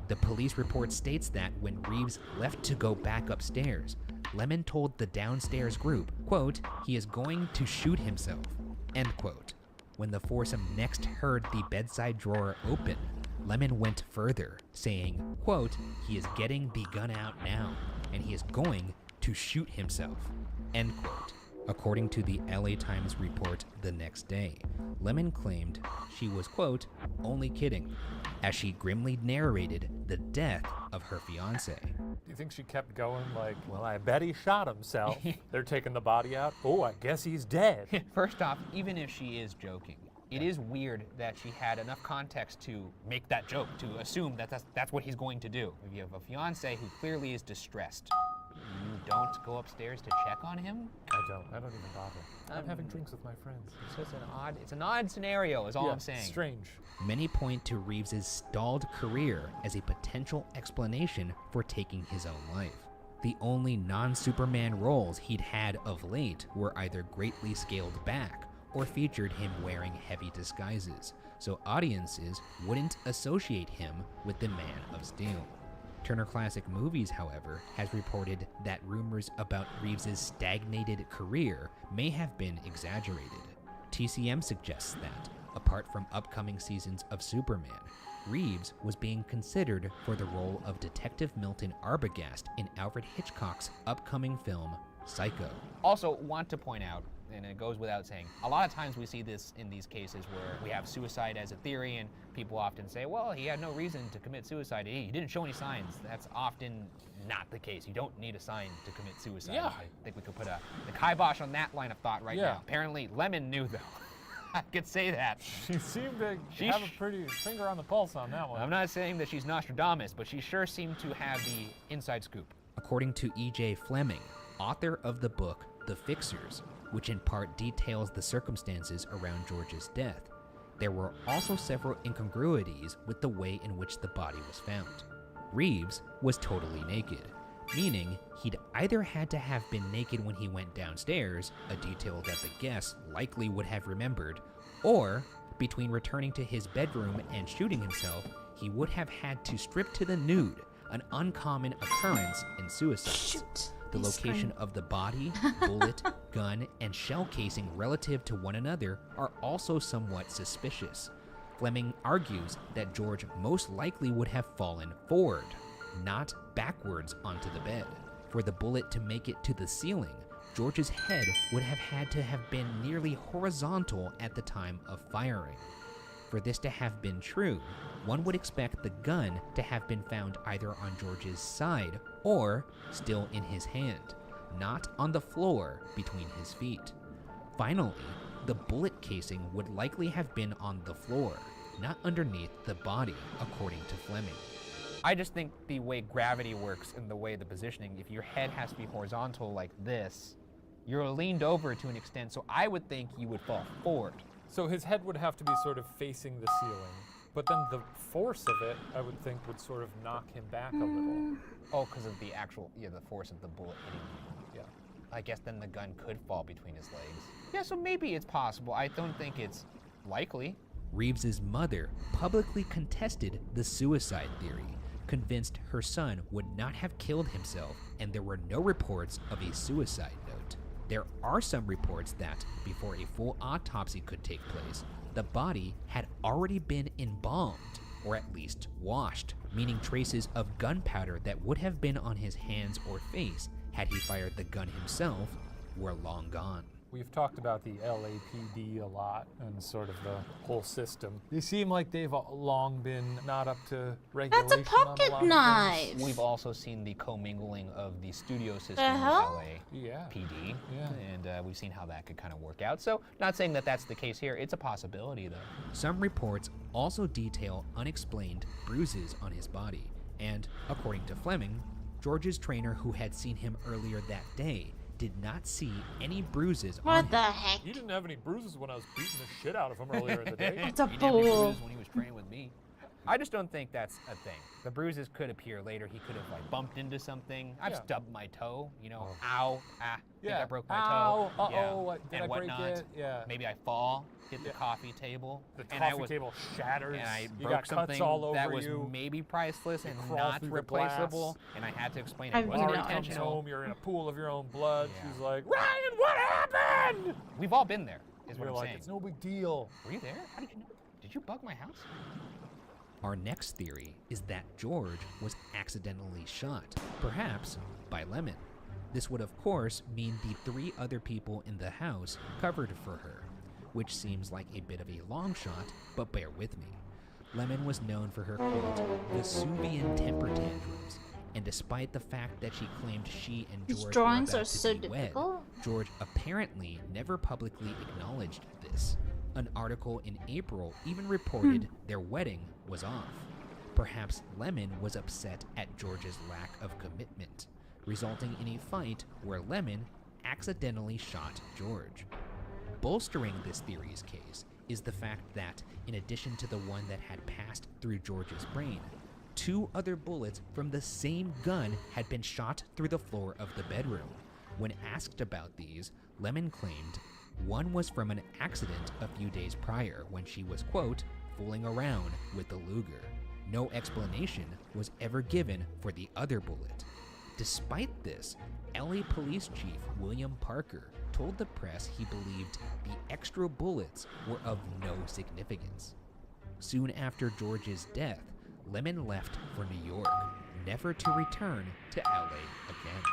The police report states that when Reeves left to go back upstairs, Lemon told the downstairs group, quote, he is going to shoot himself, end quote. When the foursome next heard the bedside drawer open, Lemon went further, saying, quote, he is getting the gun out now, and he is going to shoot himself, end quote. According to the LA Times report the next day, Lemon claimed she was, quote, only kidding, as she grimly narrated the death of her fiancé. Do you think she kept going like, well, I bet he shot himself. They're taking the body out. Oh, I guess he's dead. First off, even if she is joking, it is weird that she had enough context to make that joke, to assume that that's what he's going to do. If you have a fiance who clearly is distressed, you don't go upstairs to check on him? I don't even bother. I'm having drinks with my friends. It's an odd scenario is all I'm saying. Strange. Many point to Reeves's stalled career as a potential explanation for taking his own life. The only non-Superman roles he'd had of late were either greatly scaled back or featured him wearing heavy disguises, so audiences wouldn't associate him with the Man of Steel. Turner Classic Movies, however, has reported that rumors about Reeves's stagnated career may have been exaggerated. TCM suggests that, apart from upcoming seasons of Superman, Reeves was being considered for the role of Detective Milton Arbogast in Alfred Hitchcock's upcoming film, Psycho. Also, want to point out, and it goes without saying, a lot of times we see this in these cases where we have suicide as a theory and people often say, well, he had no reason to commit suicide. He didn't show any signs. That's often not the case. You don't need a sign to commit suicide. Yeah. I think we could put the kibosh on that line of thought right now. Apparently, Lemon knew, though. I could say that. She seemed to have a pretty finger on the pulse on that one. I'm not saying that she's Nostradamus, but she sure seemed to have the inside scoop. According to E.J. Fleming, author of the book The Fixers, which in part details the circumstances around George's death, there were also several incongruities with the way in which the body was found. Reeves was totally naked, meaning he'd either had to have been naked when he went downstairs, a detail that the guests likely would have remembered, or between returning to his bedroom and shooting himself, he would have had to strip to the nude, an uncommon occurrence in suicides. The location of the body, bullet, gun, and shell casing relative to one another are also somewhat suspicious. Fleming argues that George most likely would have fallen forward, not backwards onto the bed. For the bullet to make it to the ceiling, George's head would have had to have been nearly horizontal at the time of firing. For this to have been true, one would expect the gun to have been found either on George's side or still in his hand, not on the floor between his feet. Finally, the bullet casing would likely have been on the floor, not underneath the body, according to Fleming. I just think the way gravity works and the way the positioning, if your head has to be horizontal like this, you're leaned over to an extent, so I would think you would fall forward. So his head would have to be sort of facing the ceiling, but then the force of it, I would think, would sort of knock him back a little. Oh, because of the actual, the force of the bullet hitting you. Yeah. I guess then the gun could fall between his legs. Yeah, so maybe it's possible. I don't think it's likely. Reeves's mother publicly contested the suicide theory, convinced her son would not have killed himself, and there were no reports of a suicide note. There are some reports that, before a full autopsy could take place, the body had already been embalmed, or at least washed, meaning traces of gunpowder that would have been on his hands or face had he fired the gun himself were long gone. We've talked about the LAPD a lot and sort of the whole system. They seem like they've long been not up to regulation. That's a pocket on a lot knife. Of things. We've also seen the commingling of the studio system The of hell? LAPD, and we've seen how that could kind of work out. So, not saying that that's the case here. It's a possibility, though. Some reports also detail unexplained bruises on his body, and according to Fleming, George's trainer who had seen him earlier that day did not see any bruises on What him. the heck? He didn't have any bruises when I was beating the shit out of him earlier in the day. It's a He didn't have any fool. bruises when he was training with me. I just don't think that's a thing. The bruises could appear later. He could have like bumped into something. I've Yeah. stubbed my toe, you know, ow, I think Yeah. I broke my Ow, toe. uh-oh, did and I break whatnot. it? Yeah. Maybe I fall, hit the coffee table. The and I coffee was, table shatters. And I You broke got cuts something all over that was you. maybe priceless You and crawl not through the glass. replaceable. And I had to explain I it wasn't know. Comes intentional. home, you're in a pool of your own blood. Yeah. She's like, Ryan, what happened? We've all been there, is what You're I'm like, saying. it's no big deal. Were you there? How did you know? Did you bug my house? Our next theory is that George was accidentally shot, perhaps by Lemon. This would of course mean the 3 other people in the house covered for her, which seems like a bit of a long shot, but bear with me. Lemon was known for her, quote, Vesuvian temper tantrums, and despite the fact that she claimed she and These George drawings were are about to so be wed, difficult. George apparently never publicly acknowledged this. An article in April even reported their wedding was off. Perhaps Lemon was upset at George's lack of commitment, resulting in a fight where Lemon accidentally shot George. Bolstering this theory's case is the fact that, in addition to the one that had passed through George's brain, 2 other bullets from the same gun had been shot through the floor of the bedroom. When asked about these, Lemon claimed one was from an accident a few days prior when she was, quote, fooling around with the Luger. No explanation was ever given for the other bullet. Despite this, LA Police Chief William Parker told the press he believed the extra bullets were of no significance. Soon after George's death, Lemon left for New York, never to return to LA again.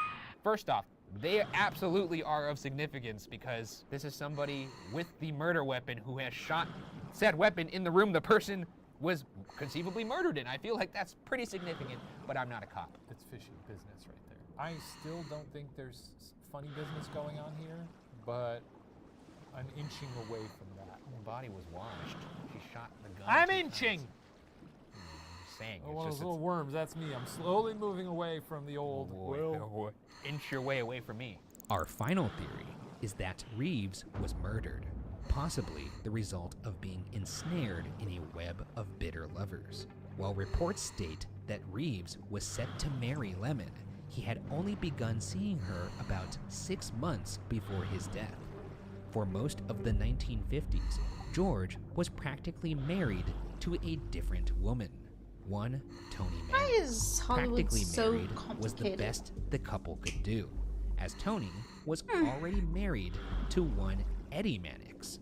First off, they absolutely are of significance because this is somebody with the murder weapon who has shot said weapon in the room the person was conceivably murdered in. I feel like that's pretty significant, but I'm not a cop. It's fishy business right there. I still don't think there's funny business going on here, but I'm inching away from that. The body was washed. She shot the gun. I'm 2 inching! times. Saying. Oh, one of those little worms, that's me. I'm slowly moving away from the old Will. Inch your way away from me. Our final theory is that Reeves was murdered, possibly the result of being ensnared in a web of bitter lovers. While reports state that Reeves was set to marry Lemon, he had only begun seeing her about 6 months before his death. For most of the 1950s, George was practically married to a different woman. One, Tony Why Manning. is Hollywood Practically so married was the complicated? best the couple could do, as Tony was already married to one Eddie Mannix.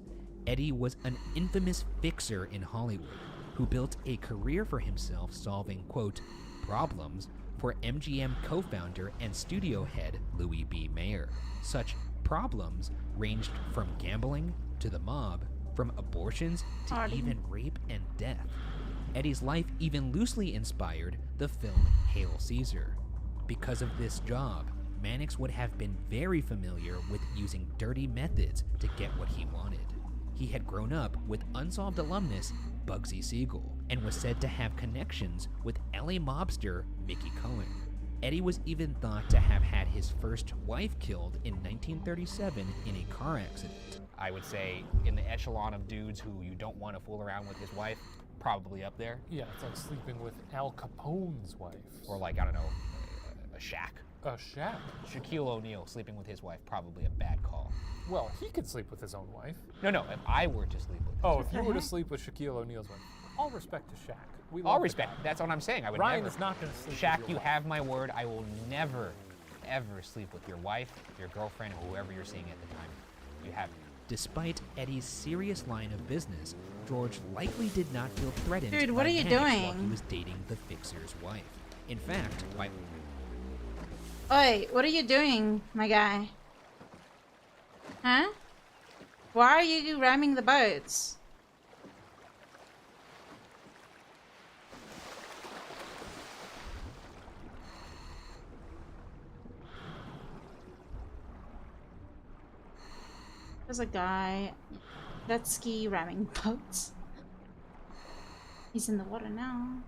Eddie was an infamous fixer in Hollywood who built a career for himself solving, quote, problems for MGM co-founder and studio head Louis B. Mayer. Such problems ranged from gambling to the mob, from abortions to even rape and death. Eddie's life even loosely inspired the film Hail Caesar. Because of this job, Mannix would have been very familiar with using dirty methods to get what he wanted. He had grown up with Unsolved alumnus Bugsy Siegel and was said to have connections with LA mobster Mickey Cohen. Eddie was even thought to have had his first wife killed in 1937 in a car accident. I would say in the echelon of dudes who you don't want to fool around with his wife, probably up there. Yeah, it's like sleeping with Al Capone's wife. Or like, I don't know, a Shaq. A Shaq? Shaquille O'Neal sleeping with his wife, probably a bad call. Well, he could sleep with his own wife. No, if I were to sleep with his Oh, wife. if you were to sleep with Shaquille O'Neal's wife. All respect to Shaq. We All love the respect. guy. That's what I'm saying. I would Ryan never. is not going to sleep Shaq, with you your have my word. I will never, ever sleep with your wife, your girlfriend, or whoever you're seeing at the time. You have it. Despite Eddie's serious line of business, George likely did not feel threatened Dude, by what are you Mannix while doing? he was dating the fixer's wife. In fact, by Oi, what are you doing, my guy? Huh? Why are you ramming the boats? There's a guy jet ski ramming boats. He's in the water now.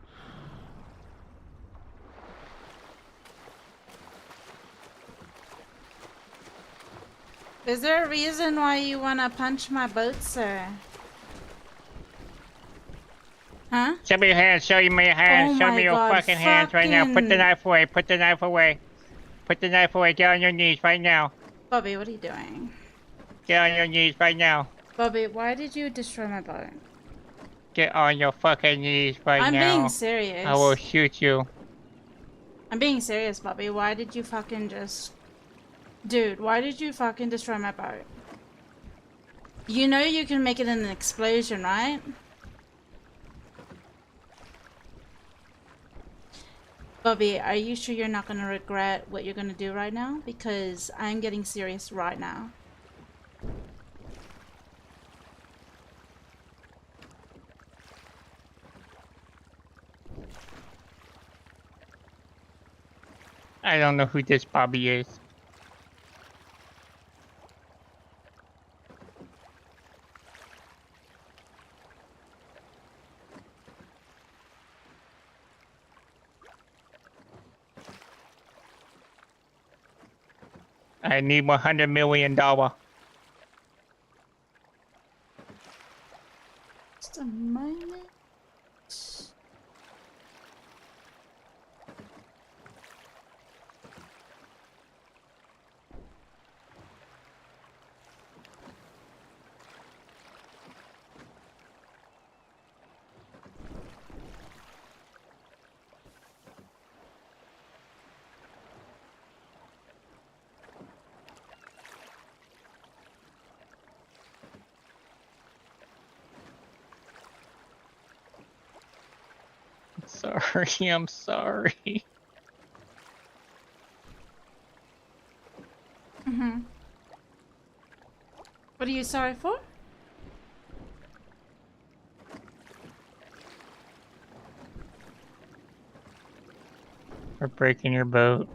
Is there a reason why you wanna punch my boat, sir? Huh? Show me your hands. Show me your hands. Oh Show my me your God, fucking hands right now. Put the knife away. Put the knife away. Put the knife away. Get on your knees right now. Bobby, what are you doing? Get on your knees right now. Bobby, why did you destroy my boat? Get on your fucking knees right I'm now. being serious. I will shoot you. I'm being serious, Bobby. Why did you fucking just... Dude, why did you fucking destroy my boat? You know you can make it an explosion, right? Bobby, are you sure you're not gonna regret what you're gonna do right now? Because I'm getting serious right now. I don't know who this Bobby is. I need $100 million. Just a moment. Sorry, I'm sorry. Mm-hmm. What are you sorry for? For breaking your boat.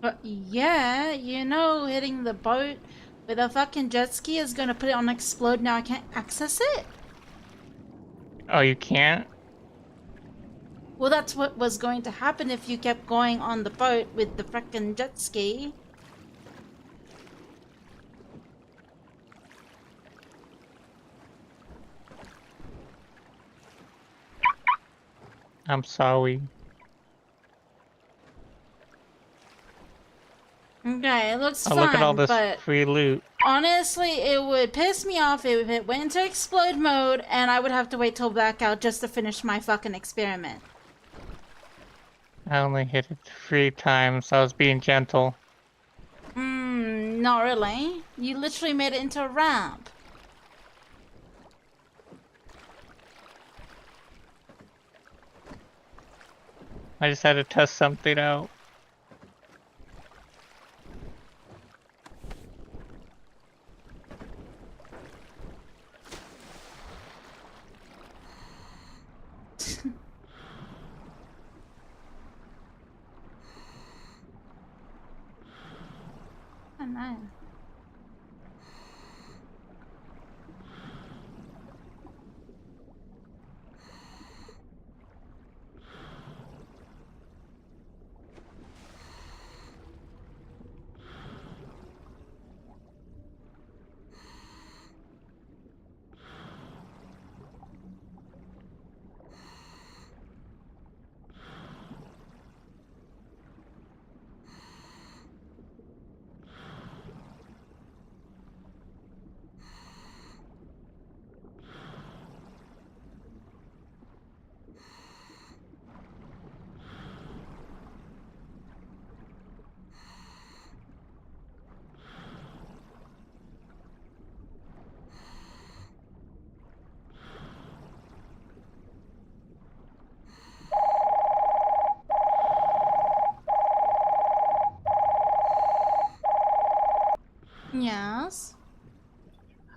But yeah, you know hitting the boat with a fucking jet ski is gonna put it on explode. Now I can't access it. Oh, you can't? Well, that's what was going to happen if you kept going on the boat with the frickin' jet ski. I'm sorry. Okay, it looks Oh, fun, look at all this but free loot. honestly, it would piss me off if it went into explode mode and I would have to wait till blackout just to finish my fucking experiment. I only hit it 3 times. I was being gentle. Not really. You literally made it into a ramp. I just had to test something out. Oh, no. Yes.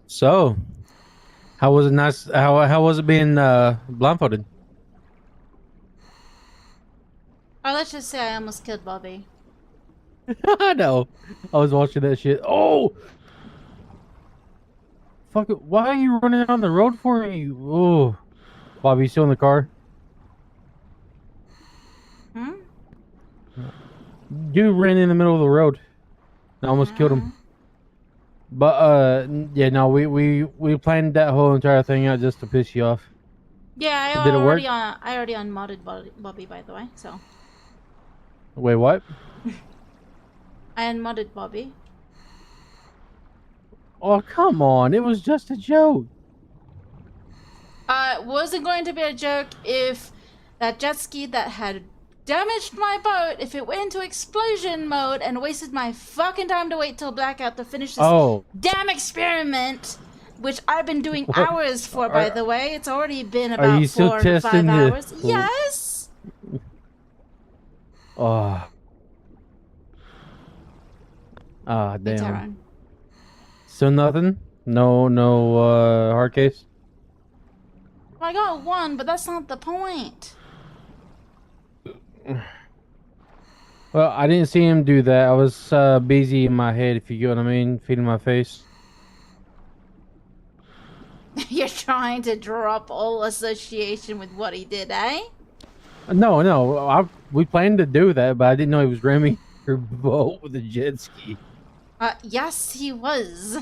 So, how was it nice? How was it being blindfolded? Or let's just say I almost killed Bobby. I know. I was watching that shit. Oh, fuck it! Why are you running on the road for me? Oh, Bobby, you still in the car? Hmm? You ran in the middle of the road. I almost killed him. But yeah, no, we planned that whole entire thing out just to piss you off. Yeah, Did it work? I already unmodded Bobby, by the way. So Wait, what? I unmodded Bobby. Oh, come on! It was just a joke. It wasn't going to be a joke if that jet ski that had damaged my boat, if it went into explosion mode and wasted my fucking time to wait till blackout to finish this damn experiment, which I've been doing hours for, by the way. It's already been about 4 to 5 hours. Yes! Oh. Ah, damn. So nothing? No, hard case? I got 1, but that's not the point. Well, I didn't see him do that. I was busy in my head, if you get what I mean, feeding my face. You're trying to drop all association with what he did, eh? No, we planned to do that, but I didn't know he was ramming your boat with a jet ski. Yes, he was.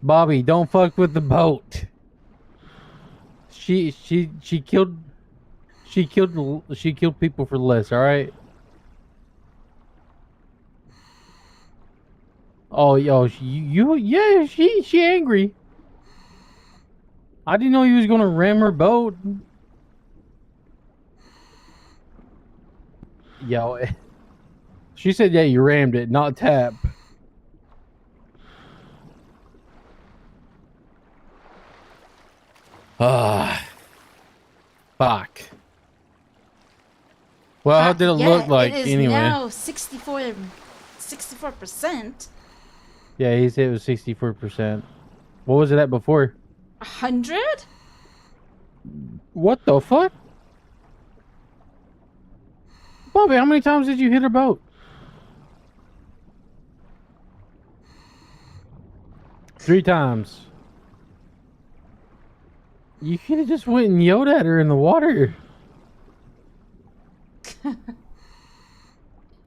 Bobby, don't fuck with the boat. She killed people for less, all right? Oh, yo, she angry. I didn't know he was gonna ram her boat. Yo, she said, yeah, you rammed it, not tap. Fuck. Well, how did it look like it is anyway? Now 64%. Yeah, he said it was 64%. What was it at before? 100? What the fuck? Bobby, how many times did you hit her boat? 3 times. You could have just went and yelled at her in the water.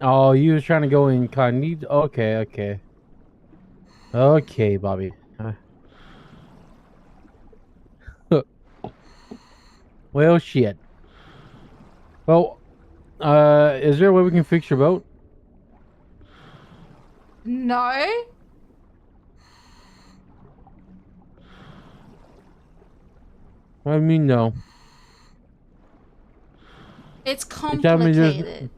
Oh, you was trying to go incognito? Okay. Okay, Bobby. Well, shit. Well, is there a way we can fix your boat? No. I mean, no. It's complicated.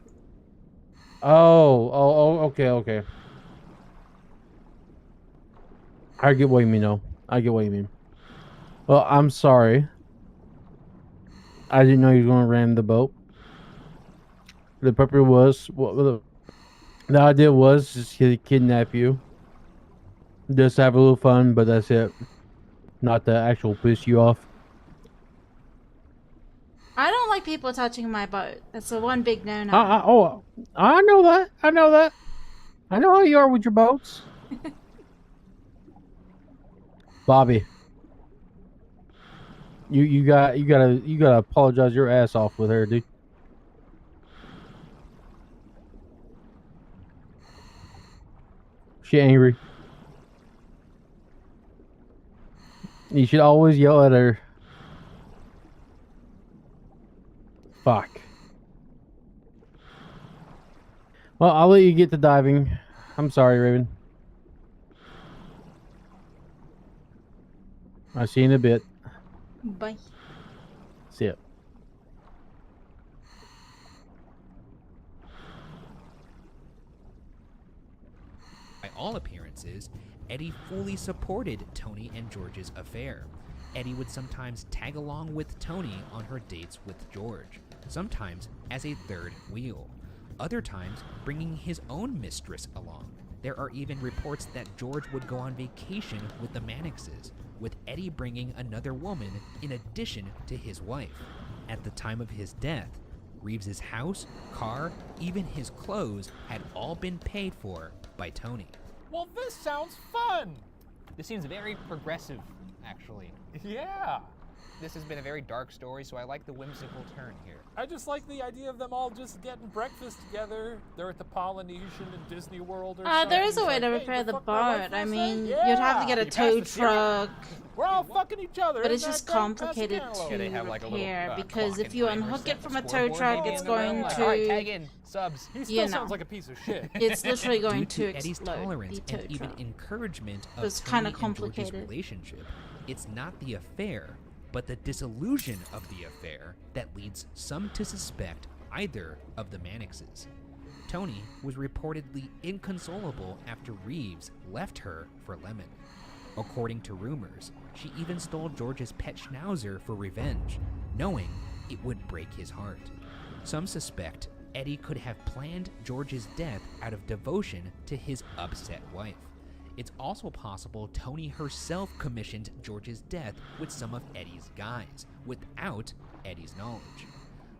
Okay. I get what you mean, though. I get what you mean. Well, I'm sorry. I didn't know you were going to ram the boat. The purpose was... the idea was just to kidnap you. Just have a little fun, but that's it. Not to actually piss you off. I don't like people touching my boat. That's the one big no-no. I know that. I know how you are with your boats. Bobby, you gotta apologize your ass off with her, dude. She angry. You should always yell at her. Fuck. Well, I'll let you get to diving. I'm sorry, Raven. I'll see you in a bit. Bye. See ya. By all appearances, Eddie fully supported Tony and George's affair. Eddie would sometimes tag along with Tony on her dates with George, sometimes as a third wheel, other times bringing his own mistress along. There are even reports that George would go on vacation with the Mannixes, with Eddie bringing another woman in addition to his wife. At the time of his death, Reeves's house, car, even his clothes had all been paid for by Tony. Well, this sounds fun! This seems very progressive, actually. Yeah. this has been a very dark story, so I like the whimsical turn here. I just like the idea of them all just getting breakfast together. They're at the Polynesian in Disney World or something. There is a way to Hey, repair the fuck my wife barn. I last mean, night? you'd have to get a You tow passed the cereal? truck. We're all fucking each other. But it's Isn't just that great? complicated Pass to the Yeah, they have like a little, repair because clock if you and timer unhook set it from the a tow scoreboard truck, maybe it's in the middle. going Like, to. all right, tag in, subs. He still You know. sounds like a piece of shit. It's literally going Due to to Eddie's explode. tolerance the tow and even truck. encouragement So of it's kinda Tony and George's complicated. relationship, it's not the affair, but the disillusion of the affair that leads some to suspect either of the Mannixes. Tony was reportedly inconsolable after Reeves left her for Lemon. According to rumors, she even stole George's pet schnauzer for revenge, knowing it would break his heart. Some suspect Eddie could have planned George's death out of devotion to his upset wife. It's also possible Tony herself commissioned George's death with some of Eddie's guys, without Eddie's knowledge.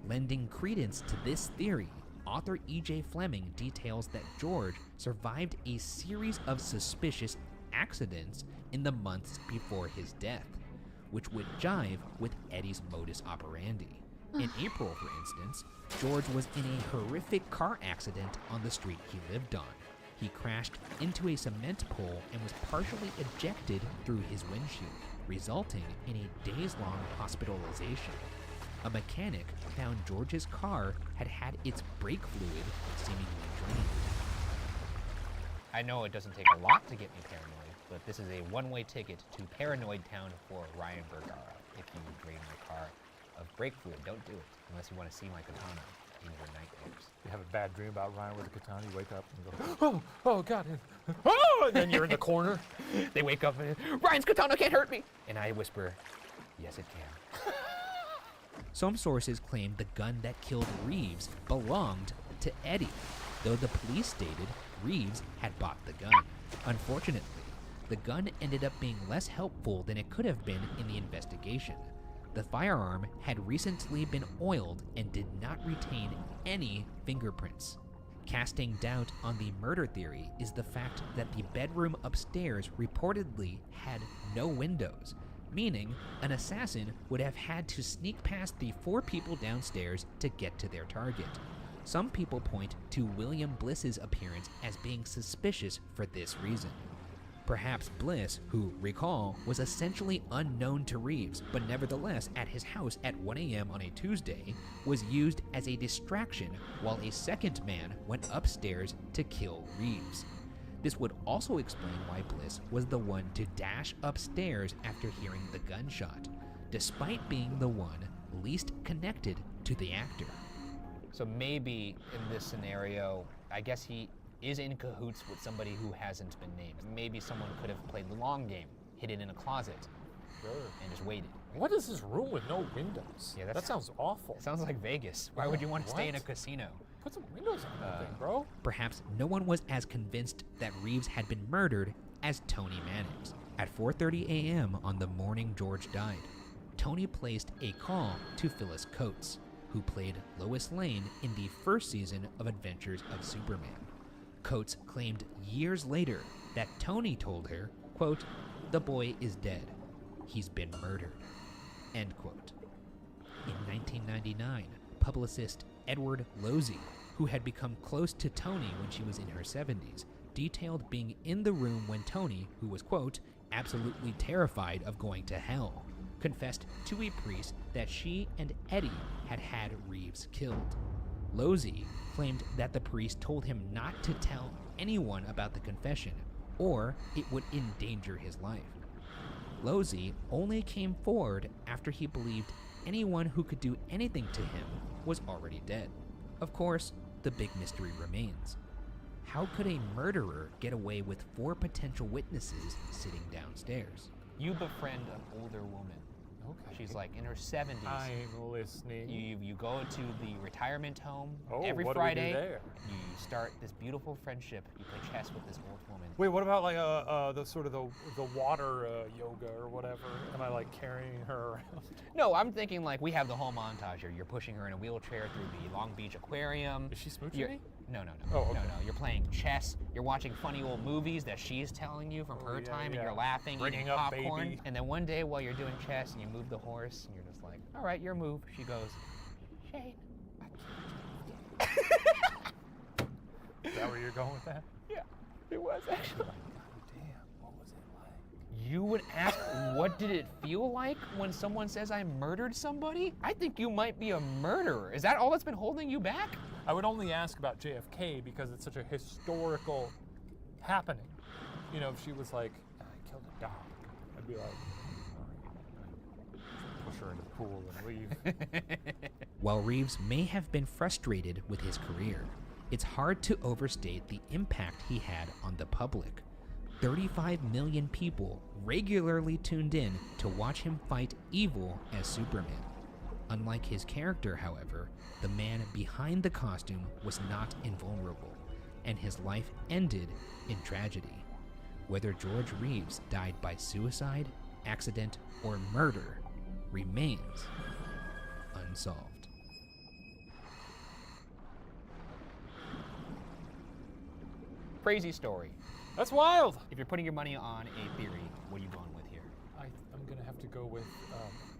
Lending credence to this theory, author E.J. Fleming details that George survived a series of suspicious accidents in the months before his death, which would jive with Eddie's modus operandi. In April, for instance, George was in a horrific car accident on the street he lived on. He crashed into a cement pole and was partially ejected through his windshield, resulting in a days-long hospitalization. A mechanic found George's car had its brake fluid seemingly drained. I know it doesn't take a lot to get me paranoid, but this is a one-way ticket to Paranoid Town for Ryan Bergara. If you drain my car of brake fluid, don't do it unless you want to see my katana in your nightmares. You have a bad dream about Ryan with a katana, you wake up and go, oh God, oh, and then you're in the corner. They wake up and, Ryan's katana can't hurt me! And I whisper, yes it can. Some sources claim the gun that killed Reeves belonged to Eddie, though the police stated Reeves had bought the gun. Unfortunately, the gun ended up being less helpful than it could have been in the investigation. The firearm had recently been oiled and did not retain any fingerprints. Casting doubt on the murder theory is the fact that the bedroom upstairs reportedly had no windows, meaning an assassin would have had to sneak past the 4 people downstairs to get to their target. Some people point to William Bliss's appearance as being suspicious for this reason. Perhaps Bliss, who, recall, was essentially unknown to Reeves, but nevertheless at his house at 1 a.m. on a Tuesday, was used as a distraction while a second man went upstairs to kill Reeves. This would also explain why Bliss was the one to dash upstairs after hearing the gunshot, despite being the one least connected to the actor. So maybe in this scenario, I guess he is in cahoots with somebody who hasn't been named. Maybe someone could have played the long game, hidden in a closet, and just waited. What is this room with no windows? Yeah, that sounds awful. Sounds like Vegas. Why would you want to stay in a casino? Put some windows on that thing, bro. Perhaps no one was as convinced that Reeves had been murdered as Tony Mannix. At 4:30 a.m. on the morning George died, Tony placed a call to Phyllis Coates, who played Lois Lane in the first season of Adventures of Superman. Coates claimed years later that Tony told her, quote, "The boy is dead. He's been murdered," end quote. In 1999, publicist Edward Losey, who had become close to Tony when she was in her 70s, detailed being in the room when Tony, who was, quote, absolutely terrified of going to hell, confessed to a priest that she and Eddie had Reeves killed. Losey claimed that the priest told him not to tell anyone about the confession, or it would endanger his life. Losey only came forward after he believed anyone who could do anything to him was already dead. Of course, the big mystery remains. How could a murderer get away with 4 potential witnesses sitting downstairs? You befriend an older woman. Okay. She's like in her 70s. I'm listening. You go to the retirement home what every do we do Friday. there? You start this beautiful friendship. You play chess with this old woman. Wait, what about like the sort of the water yoga or whatever? Am I like carrying her around? No, I'm thinking like we have the whole montage here. You're pushing her in a wheelchair through the Long Beach Aquarium. Is she smooching me? No. Oh, okay. No. You're playing chess. You're watching funny old movies that she's telling you from her time, and you're laughing, Bringing eating up popcorn. baby. And then one day while you're doing chess and you move the horse, and you're just like, all right, your move. She goes, Shane. Is that where you're going with that? Yeah, it was actually. You would ask, what did it feel like when someone says I murdered somebody? I think you might be a murderer. Is that all that's been holding you back? I would only ask about JFK because it's such a historical happening. You know, if she was like, I killed a dog, I'd be like, all right. Push her into the pool and leave. While Reeves may have been frustrated with his career, it's hard to overstate the impact he had on the public. 35 million people regularly tuned in to watch him fight evil as Superman. Unlike his character, however, the man behind the costume was not invulnerable, and his life ended in tragedy. Whether George Reeves died by suicide, accident, or murder remains unsolved. Crazy story. That's wild. If you're putting your money on a theory, what are you going with here? I'm gonna have to go with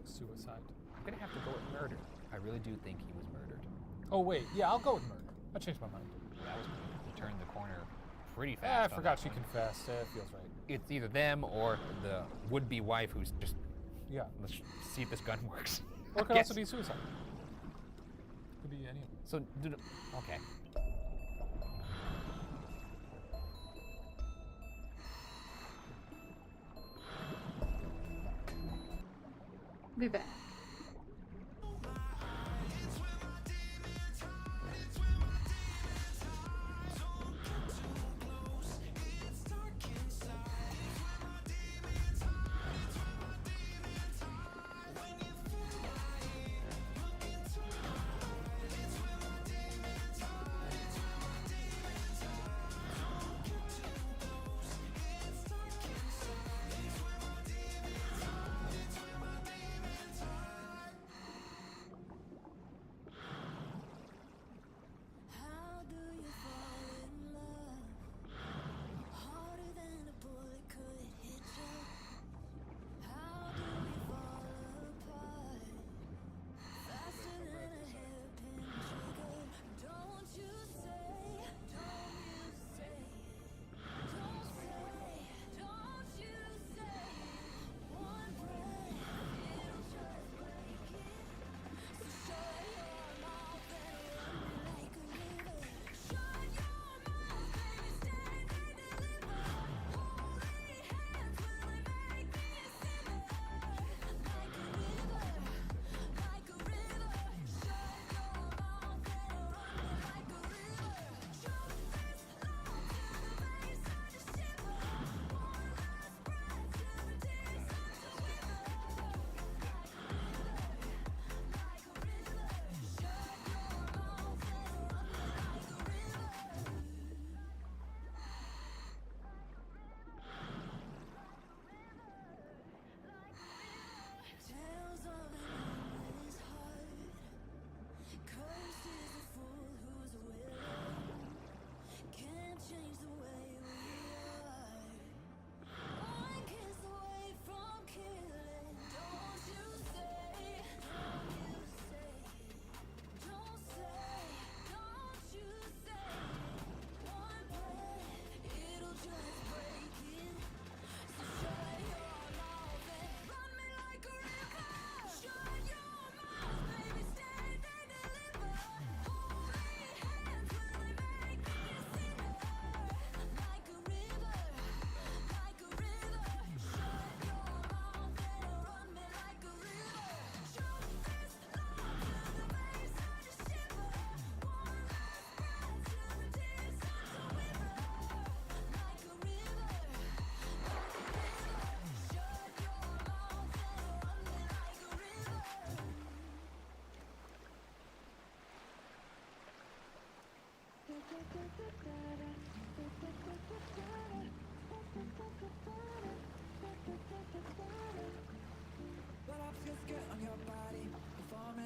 suicide. I'm gonna have to go with murder. I really do think he was murdered. Oh wait, yeah, I'll go with murder. I changed my mind. Well, that was you turned the corner pretty fast. I on forgot that she one. confessed. It feels right. It's either them or the would-be wife who's just. Yeah. Let's see if this gun works. Or it could Yes. also be suicide. Could be any of them. So, okay. Be back.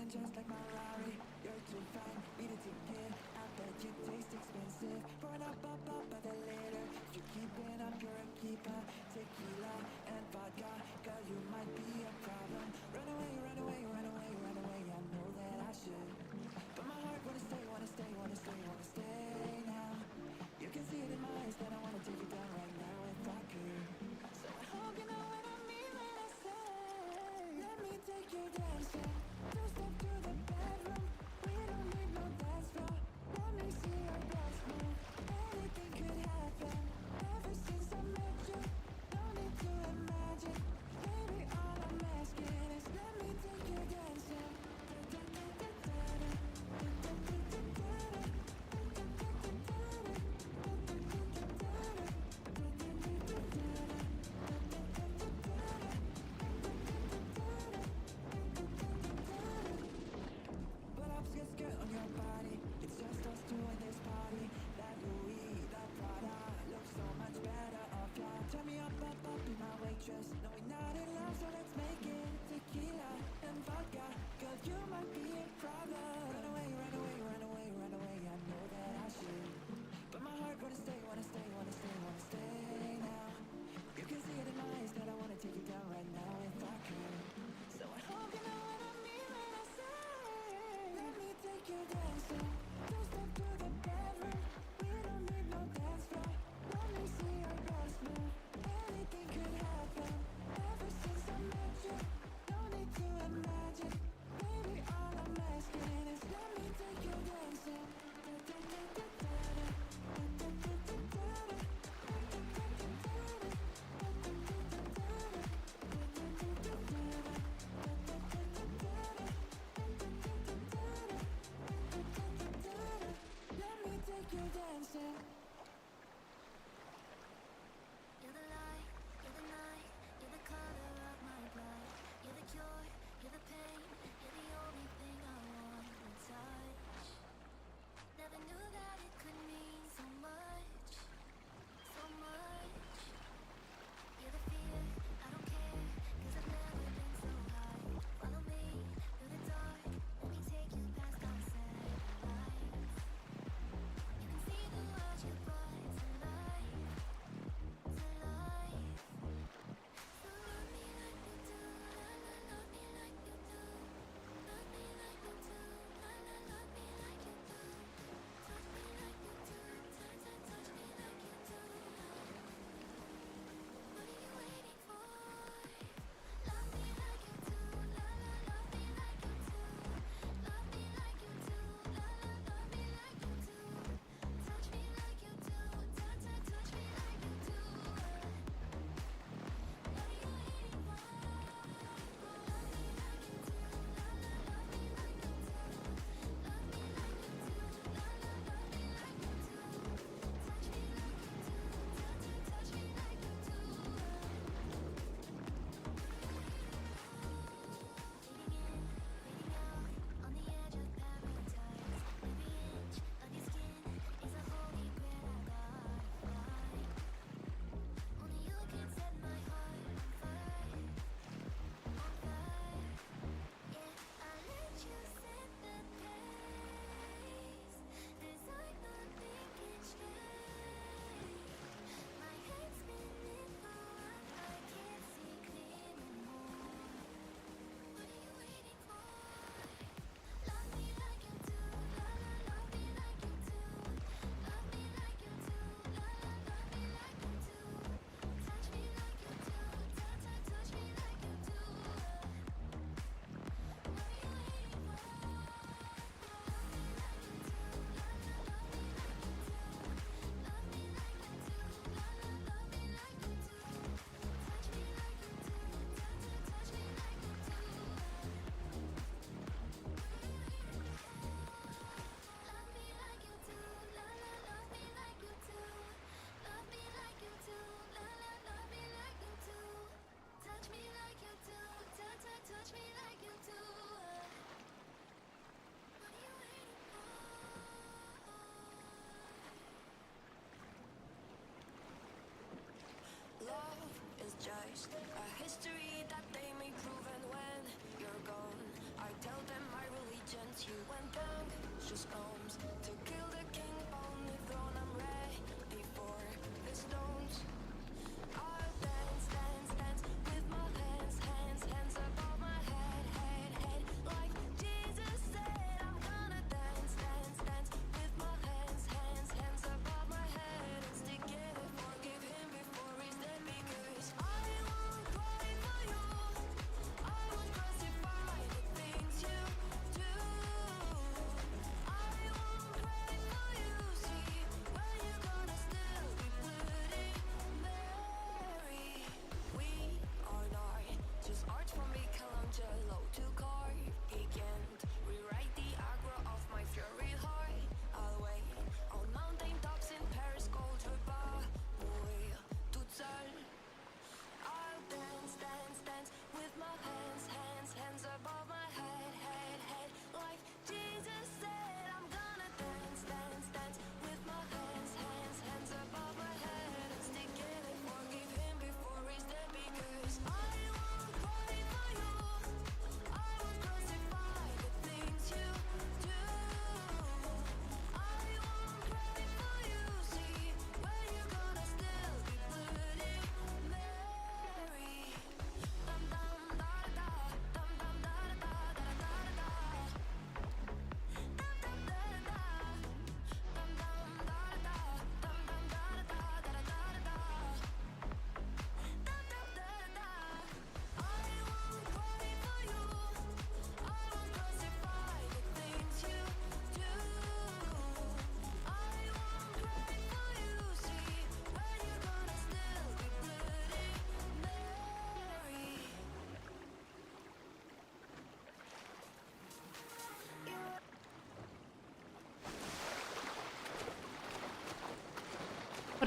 Just like my Rari, you're too fine, need a ticket. I bet you taste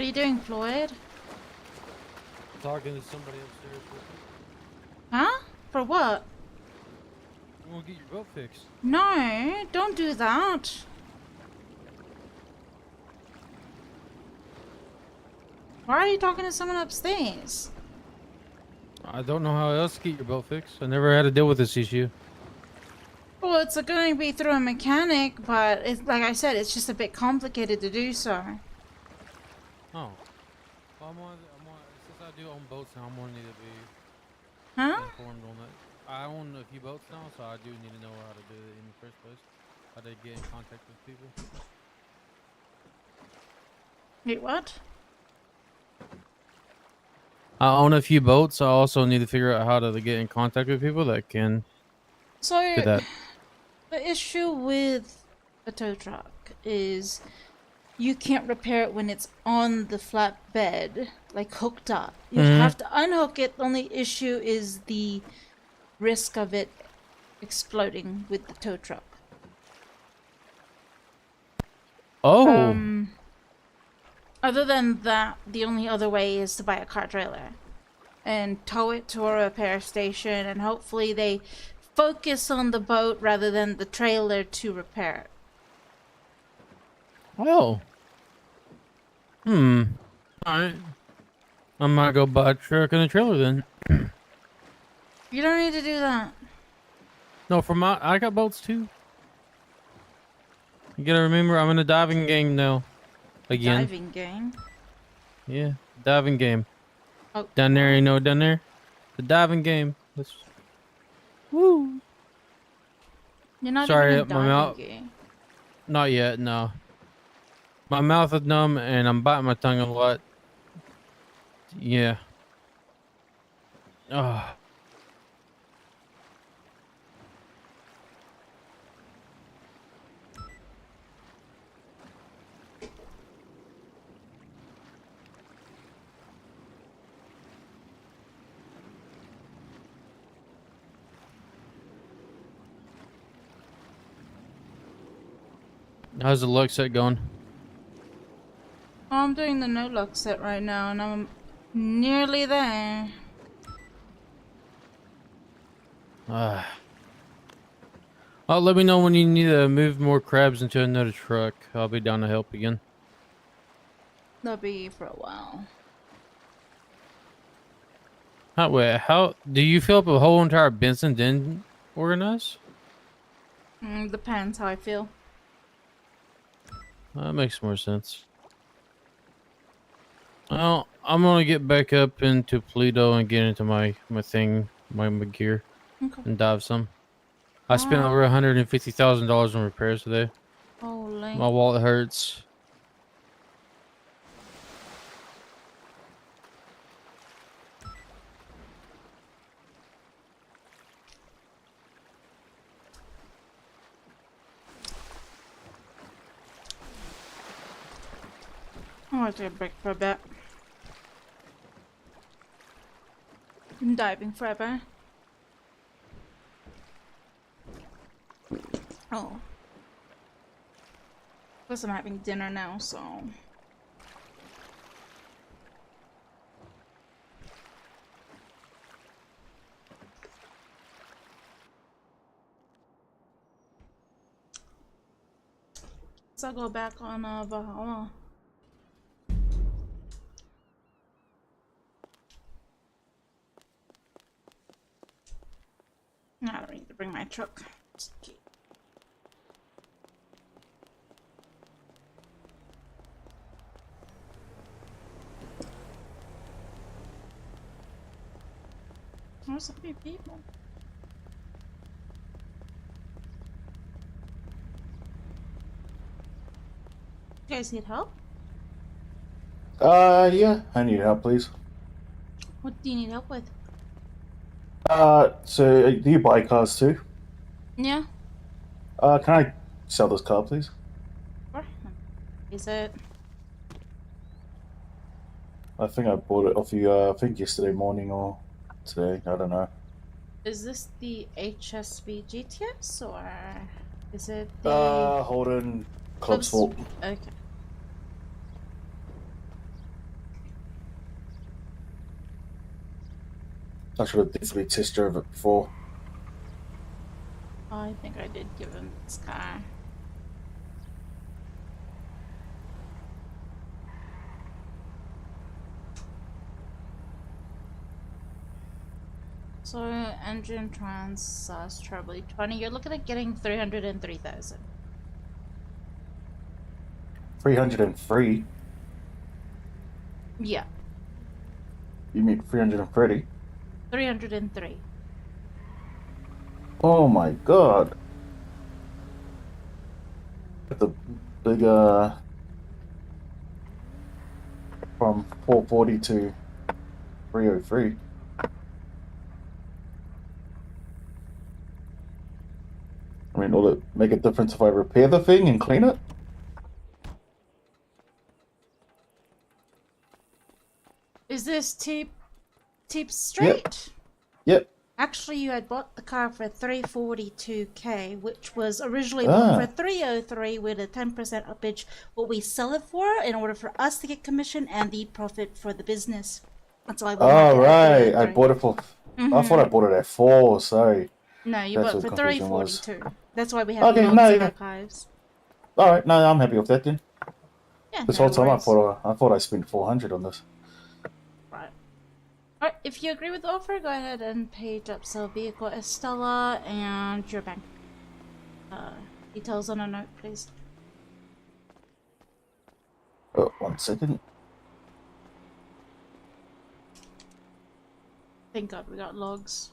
What are you doing, Floyd? Talking to somebody upstairs. Huh? For what? I'm gonna get your boat fixed. No, don't do that. Why are you talking to someone upstairs? I don't know how else to get your boat fixed. I never had to deal with this issue. Well, it's going to be through a mechanic, but it's like I said, it's just a bit complicated to do so. Oh. Well, since I do own boats now, I'm gonna need to be informed on that. I own a few boats now, so I do need to know how to do it in the first place. How to get in contact with people. Wait, what? I own a few boats. I also need to figure out how to get in contact with people that can do that. The issue with a tow truck is you can't repair it when it's on the flatbed, like hooked up. You have to unhook it. The only issue is the risk of it exploding with the tow truck. Oh. Other than that, the only other way is to buy a car trailer and tow it to a repair station, and hopefully they focus on the boat rather than the trailer to repair it. Oh. Alright. I might go buy a truck and a trailer then. You don't need to do that. No, I got boats too. You gotta remember, I'm in a diving game now. Again. Diving game? Yeah, diving game. Oh. Down there, you know, down there? The diving game. Woo! You're not Sorry, even in a my mouth. diving game. Not yet, no. My mouth is numb and I'm biting my tongue a lot. Yeah. Oh. How's the LuckSet going? I'm doing the no luck set right now, and I'm nearly there. Oh, let me know when you need to move more crabs into another truck. I'll be down to help again. That'll be for a while. How do you fill up a whole entire Benson then organize? Depends how I feel. That makes more sense. Well, I'm gonna get back up into Pluto and get into my gear, and dive some. I spent over $150,000 on repairs today. Holy. My wallet hurts. I want to take a break for a bit. I'm diving forever. Oh. Plus I'm having dinner now, so... So I'll go back on Valhalla. I don't need to bring my truck. Okay. There's so many people. You guys need help? Yeah, I need help, please. What do you need help with? So do you buy cars too? Yeah. Can I sell this car, please? Sure. Is it? I think I bought it off you, I think yesterday morning or today, I don't know. Is this the HSV GTS or is it the... Hoarding Club's fault. Okay. I should have definitely test drove it before. I think I did give him this car. So engine trans SAS treble 20. You're looking at getting 303,000. 303. Yeah, You mean 330? 303. Oh my god. The big from 440 to 303. I mean, will it make a difference if I repair the thing and clean it? Is this Teep straight? Yep. Actually, you had bought the car for 342k, which was originally bought for 303 with a 10% uppage. What we sell it for in order for us to get commission and the profit for the business. That's why we Oh, marked it at right. I 303. bought it for. I thought I bought it at 4. Sorry. No, you That's bought it what for confusion was. 342. That's why we have Okay, notes no, in yeah. archives. All right, no, I'm happy with that then. Yeah, This no whole time worries. I thought I spent 400 on this. Right. Alright, if you agree with the offer, go ahead and page up sell vehicle Estella and your bank details on a note, please. Oh, 1 second. Thank God we got logs.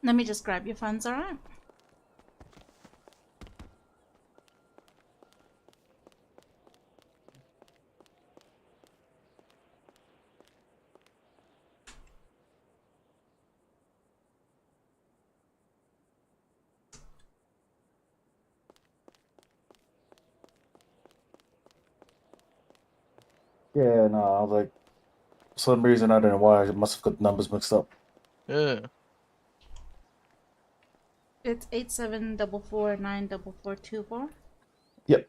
Let me just grab your funds, alright? Yeah, no, I was like, for some reason, I don't know why, I must have got numbers mixed up. Yeah. It's 8744944424. Yep.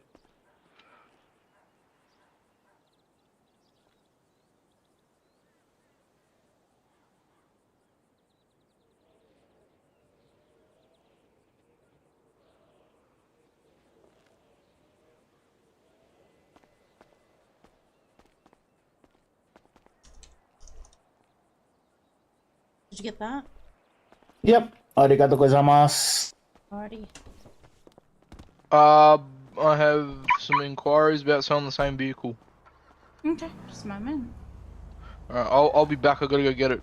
Did you get that? Yep. Arigato gozaimasu. Alrighty. I have some inquiries about selling the same vehicle. Okay, just a moment. Alright, I'll be back. I gotta go get it.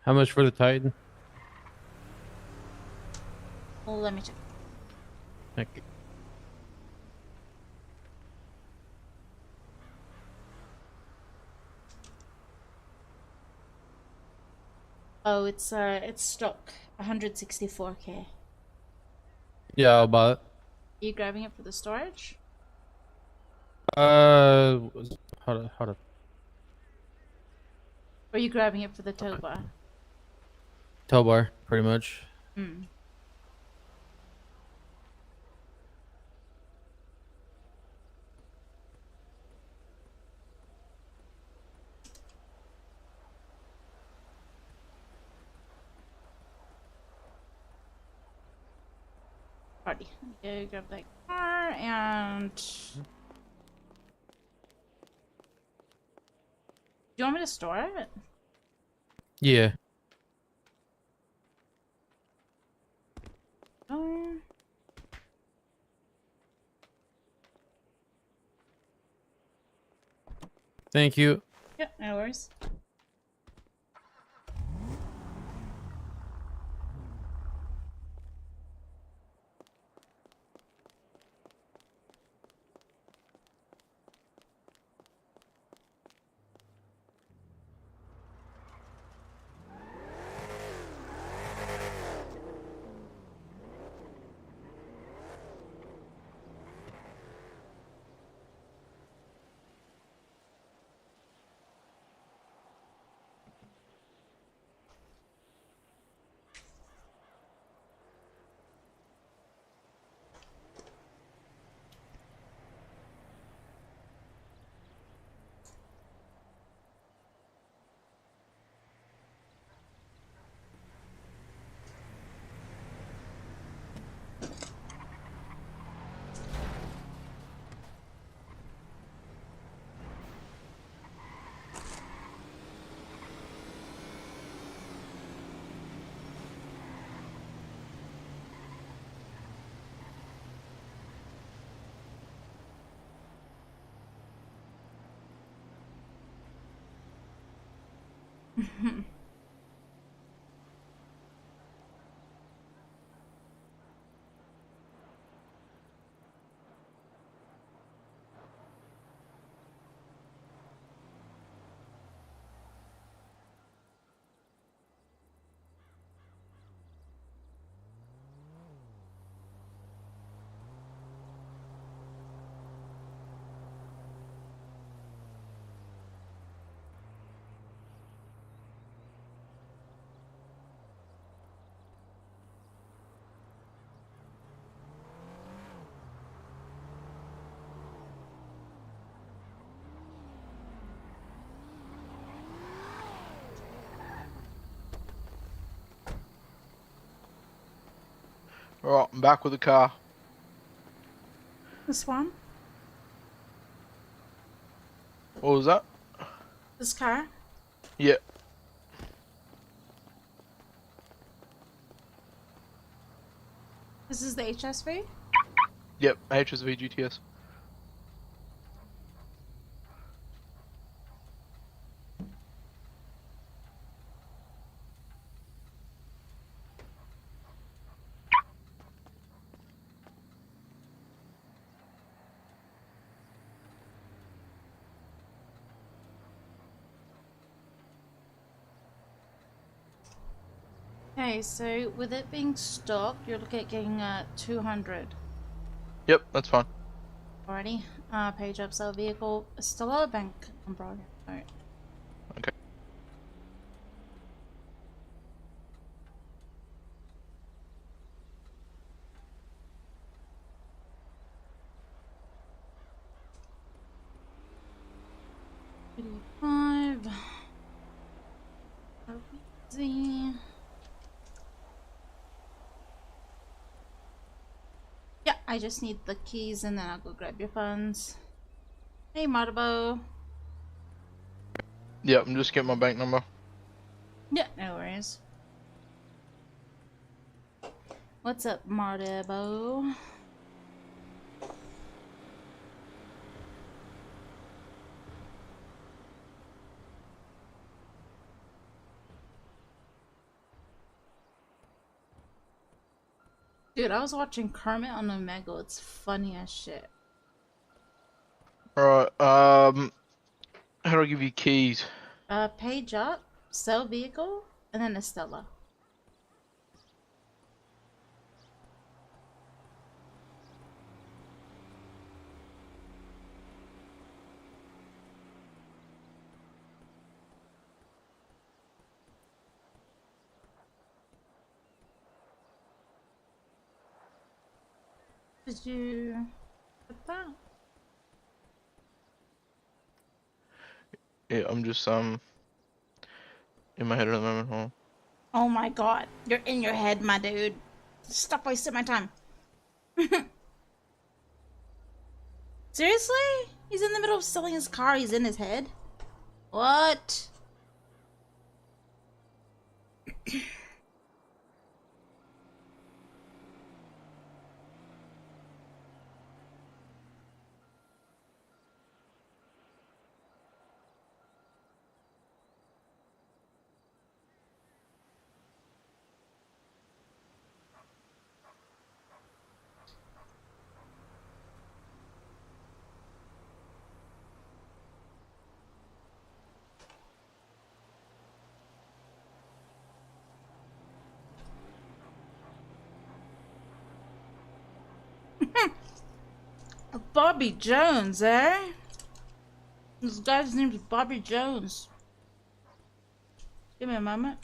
How much for the Titan? Well, let me check. Thank you. Oh, it's stock 164k. Yeah, I'll buy it. Are you grabbing it for the storage? How to Or are you grabbing it for the tow bar? Tow bar, pretty much. Hmm. Party. Go grab that car and. Do you want me to store it? Yeah. Thank you. Yeah, no worries. Alright, I'm back with the car. This one? What was that? This car? Yeah. This is the HSV? Yep, HSV GTS. Okay, so with it being stock, you're looking at getting 200. Yep, that's fine. Alrighty. Page up, sell vehicle. Still a bank number. Alright. Okay. $85. Easy. Yeah, I just need the keys and then I'll go grab your funds. Hey, Marbo. Yep, I'm just getting my bank number. Yeah, no worries. What's up, Marbo? Dude, I was watching Kermit on Omegle. It's funny as shit. Alright, how do I give you keys? Page up, sell vehicle, and then Estella. Did you put that? Yeah, I'm just in my head at the moment. Huh? Oh my god, you're in your head, my dude. Stop wasting my time. Seriously? He's in the middle of selling his car, he's in his head? What? Bobby Jones, eh? This guy's name is Bobby Jones. Give me a moment.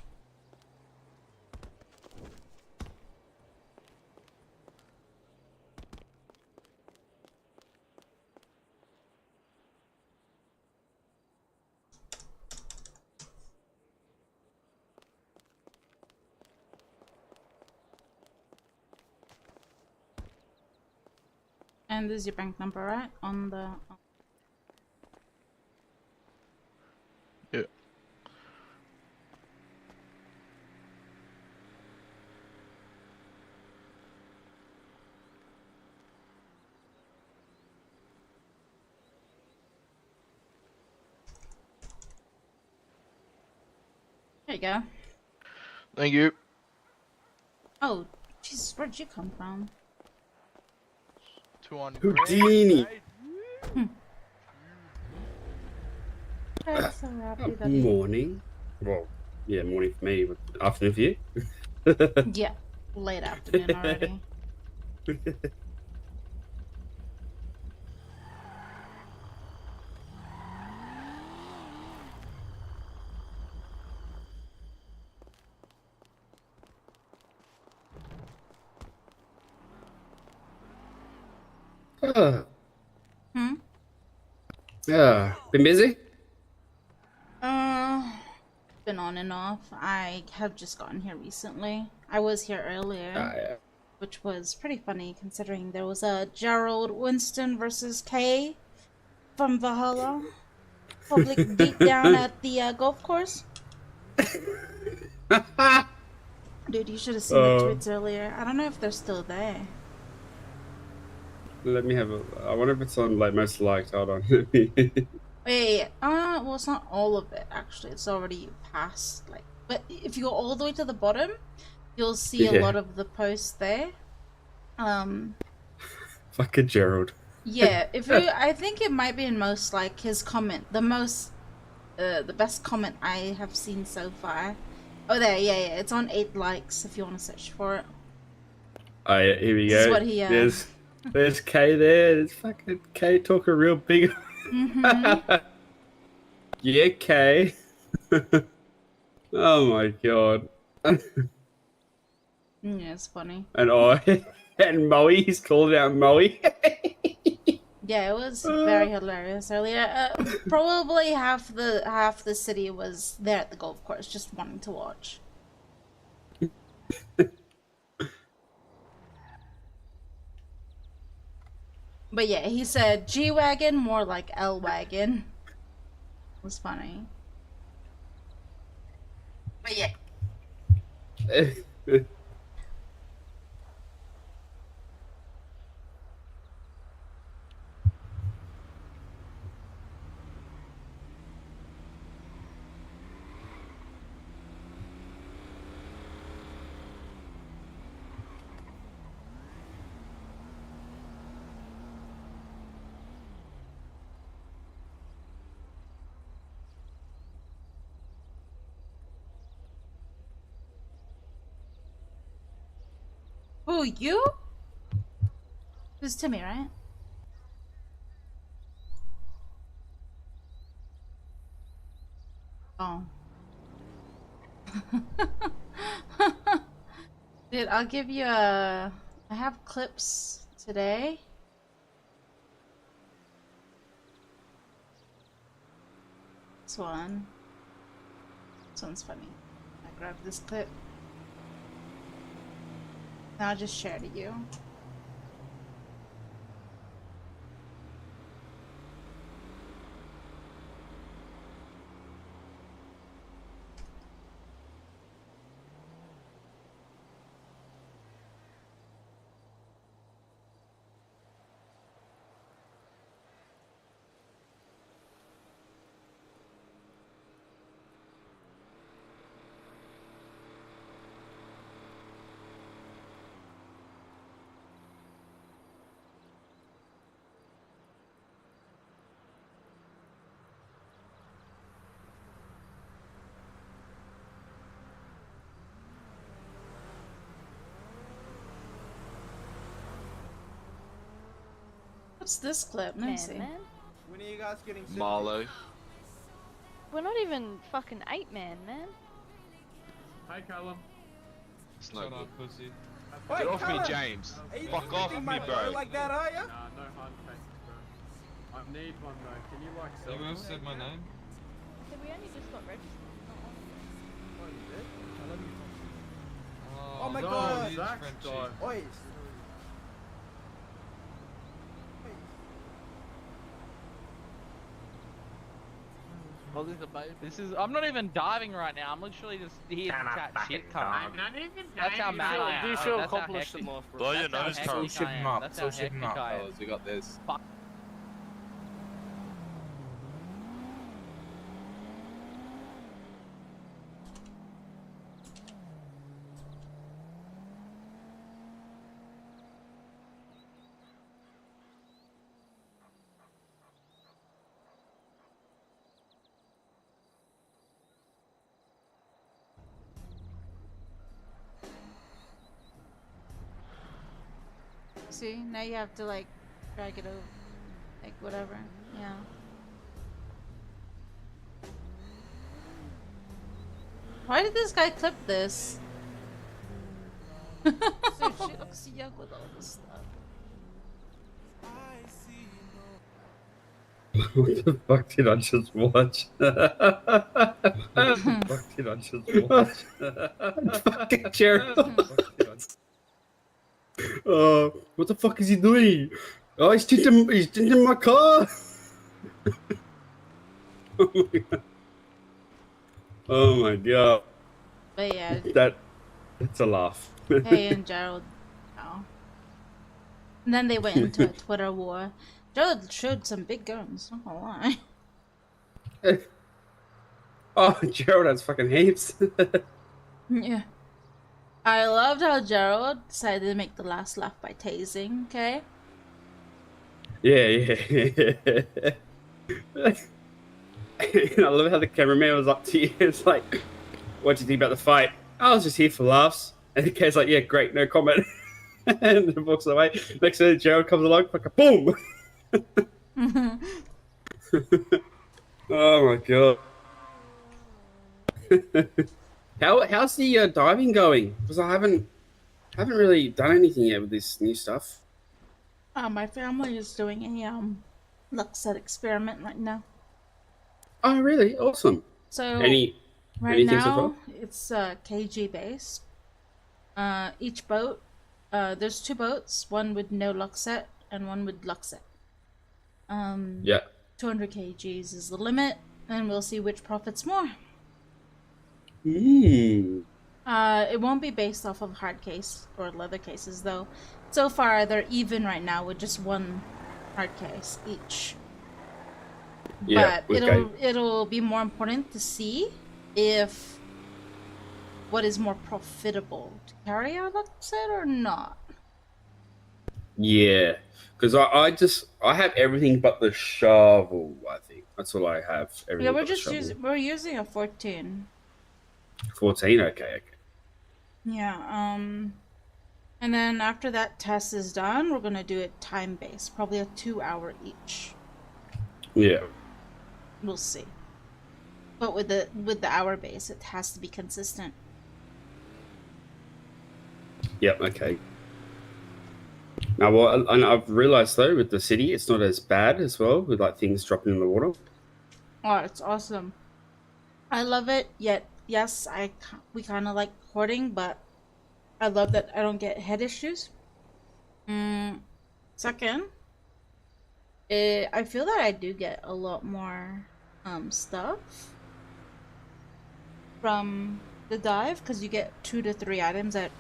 And this is your bank number, right? On the... Yeah. There you go. Thank you. Oh, Jesus, where'd you come from? 200. Houdini. I'm so happy that Morning. Well, yeah, morning for me, but afternoon for you. Yeah, late afternoon already. Hmm? Yeah, been busy? Been on and off. I have just gotten here recently. I was here earlier, Yeah. which was pretty funny considering there was a Gerald Winston versus Kay from Valhalla public beatdown at the golf course. Dude, you should have seen the tweets earlier. I don't know if they're still there. Let me have a. I wonder if it's on like most liked. Hold on. Wait, well, it's not all of it actually. It's already past. Like, but if you go all the way to the bottom, you'll see a lot of the posts there. Fucking Gerald. Yeah, if you, I think it might be in most like his comment, the best comment I have seen so far. Oh, there, yeah, it's on 8 likes if you want to search for it. Oh yeah, here we This go. is what he, There's Kay there. There's fucking Kay talking real big. Yeah, Kay. Oh my god. Yeah, it's funny. And and Moe, he's called out Moe. Yeah, it was very hilarious earlier. Probably half the city was there at the golf course just wanting to watch. But yeah, he said G-Wagon, more like L-Wagon. It was funny. But yeah. Who, you? Who's Timmy, right? Oh. Dude, I'll give you a... I have clips today. This one. This one's funny. I grabbed this clip. And I'll just share to you. What's this clip? Let me see. When are you guys getting sick? Marlo. We're not even fucking 8-man, man. Hi, Callum. It's no good. Pussy. Get off me, James. Fuck off me, bro. Like that, are ya? Nah, no hard cases, bro. I need one though. Can you like sell You me? said my name? So we only just got registered. Oh my no, god! Zach's died. Oi! This is. I'm not even diving right now. I'm literally just here to chat shit. I'm not even diving. That's how mad I am. You That's should Oh, how accomplish hectic- Blow your that's how nose, hectic Carl. I Ship him am. up. That's So how ship him hectic up, I am. fellas. We got this. Fuck. See, now you have to like drag it over, like whatever. Yeah. Why did this guy clip this? So she looks young with all this stuff. What the fuck did I just watch? What the fuck did I just watch? Fucking Gerald. What the fuck is he doing? Oh, he's tinting my car. Oh my god. But yeah. That's a laugh. Hey and Gerald. Oh. And then they went into a Twitter war. Gerald showed some big guns, not gonna lie. Oh, Gerald has fucking heaps. Yeah. I loved how Gerald decided to make the last laugh by tasing, okay? Yeah. And I love how the cameraman was up to you. It's like, what do you think about the fight? I was just here for laughs. And the guy's like, yeah, great, no comment. And then walks away. Next minute, Gerald comes along, like a boom. Oh my god. How's the diving going? Because I haven't really done anything yet with this new stuff. My family is doing a LuckSet experiment right now. Oh really? Awesome. So Anything so far? now it's KG based. Each boat, there's 2 boats, one with no LuckSet and one with LuckSet. Yeah. 200 kgs is the limit, and we'll see which profits more. Mm. It won't be based off of hard case or leather cases though. So far they're even right now with just 1 hard case each. Yeah, but okay. it'll be more important to see if what is more profitable, to carry our LuckSet or not. Yeah, because I have everything but the shovel. I think that's all I have. Everything Yeah, we're but the just shovel. we're using a 14. 14. Okay. Yeah. And then after that test is done, we're gonna do it time based, probably a 2-hour each. Yeah. We'll see. But with the hour base, it has to be consistent. Yep. Okay. Now, and I've realised though with the city, it's not as bad as well with like things dropping in the water. Oh, it's awesome. I love it. Yet, yes, we kind of like hoarding, but I love that I don't get head issues. Second, I feel that I do get a lot more stuff from the dive because you get 2 to 3 items at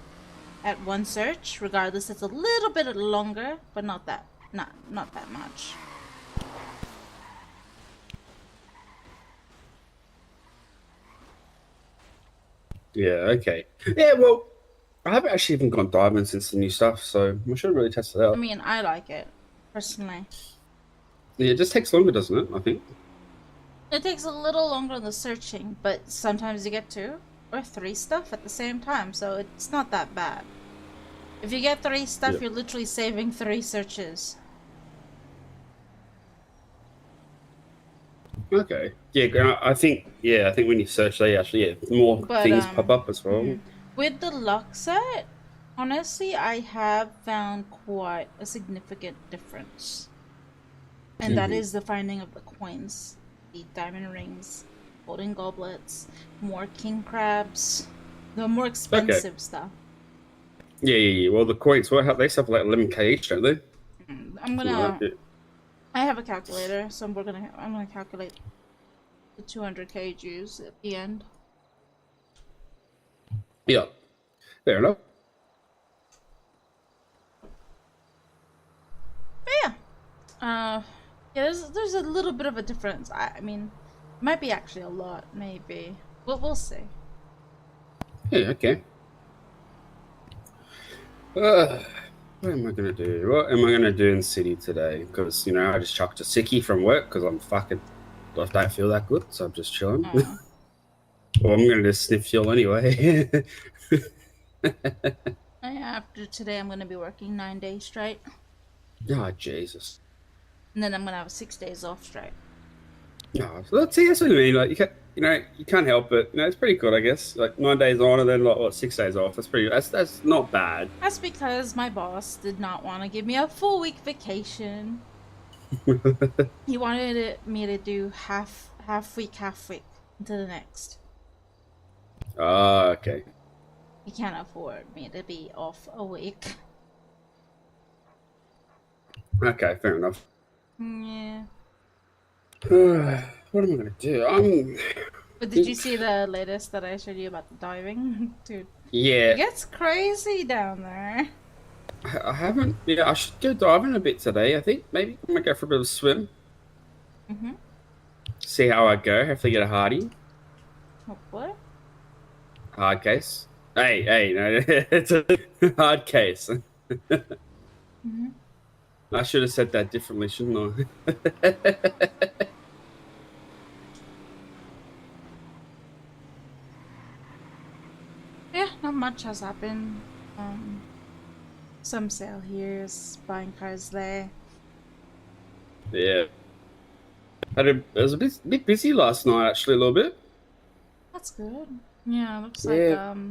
one search. Regardless, it's a little bit longer, but not that much. Yeah. Okay. Yeah. Well, I haven't actually even gone diving since the new stuff, so we should really test it out. I mean, I like it personally. Yeah, it just takes longer, doesn't it? I think. It takes a little longer on the searching, but sometimes you get 2 or 3 stuff at the same time, so it's not that bad. If you get 3 stuff, Yeah. you're literally saving 3 searches. Okay. Yeah, I think when you search, they actually more things pop up as well. With the LuckSet, honestly, I have found quite a significant difference. And that is the finding of the coins, the diamond rings, golden goblets, more king crabs, the more expensive stuff. Yeah. Well, the coins, they sell for like 11k each, don't they? I'm gonna. I have a calculator, so I'm gonna calculate the 200k Jews at the end. Yeah. Fair enough. But yeah. Yeah, there's a little bit of a difference. I mean, it might be actually a lot, maybe. We'll see. Yeah. Okay. What am I gonna do? What am I gonna do in city today? Because I just chucked a sickie from work because I don't feel that good, so I'm just chilling. Well, I'm gonna just sniff fuel anyway. After today, I'm gonna be working 9 days straight, Oh Jesus! and then I'm gonna have 6 days off straight. No, that's what I mean. Like you can't help it. It's pretty good, I guess. Like 9 days on and then 6 days off. That's pretty. That's not bad. That's because my boss did not want to give me a full week vacation. He wanted me to do half week into the next. Okay. He can't afford me to be off a week. Okay, fair enough. Yeah. What am I gonna do? But did you see the latest that I showed you about the diving? Dude. Yeah. It gets crazy down there. I haven't. Yeah, I should go diving a bit today. I think maybe I'm gonna go for a bit of a swim. See how I go. Hopefully get a hardy. What? Hard case. Hey, no, it's a hard case. I should have said that differently, shouldn't I? Yeah, not much has happened. Some sale here, buying cars there. Yeah. I was a bit busy last night, actually, a little bit. That's good. Yeah, looks Yeah. like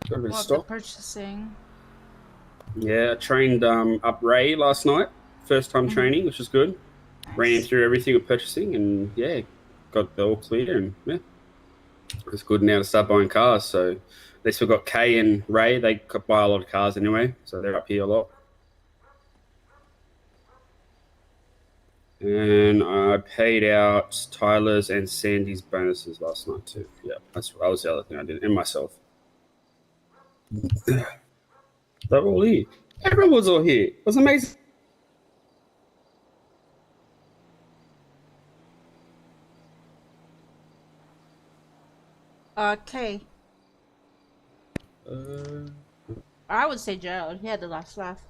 Got a bit of the stock. purchasing. Yeah, I trained up Ray last night. First time training, which was good. Ran through everything with purchasing and yeah, got the all clear and yeah. It's good now to start buying cars. So at least we've got Kay and Ray. They could buy a lot of cars anyway, so they're up here a lot. And I paid out Tyler's and Sandy's bonuses last night too. Yeah, that was the other thing I did, and myself. They're all here. Everyone was all here. It was amazing. Kay. I would say Gerald. He had the last laugh.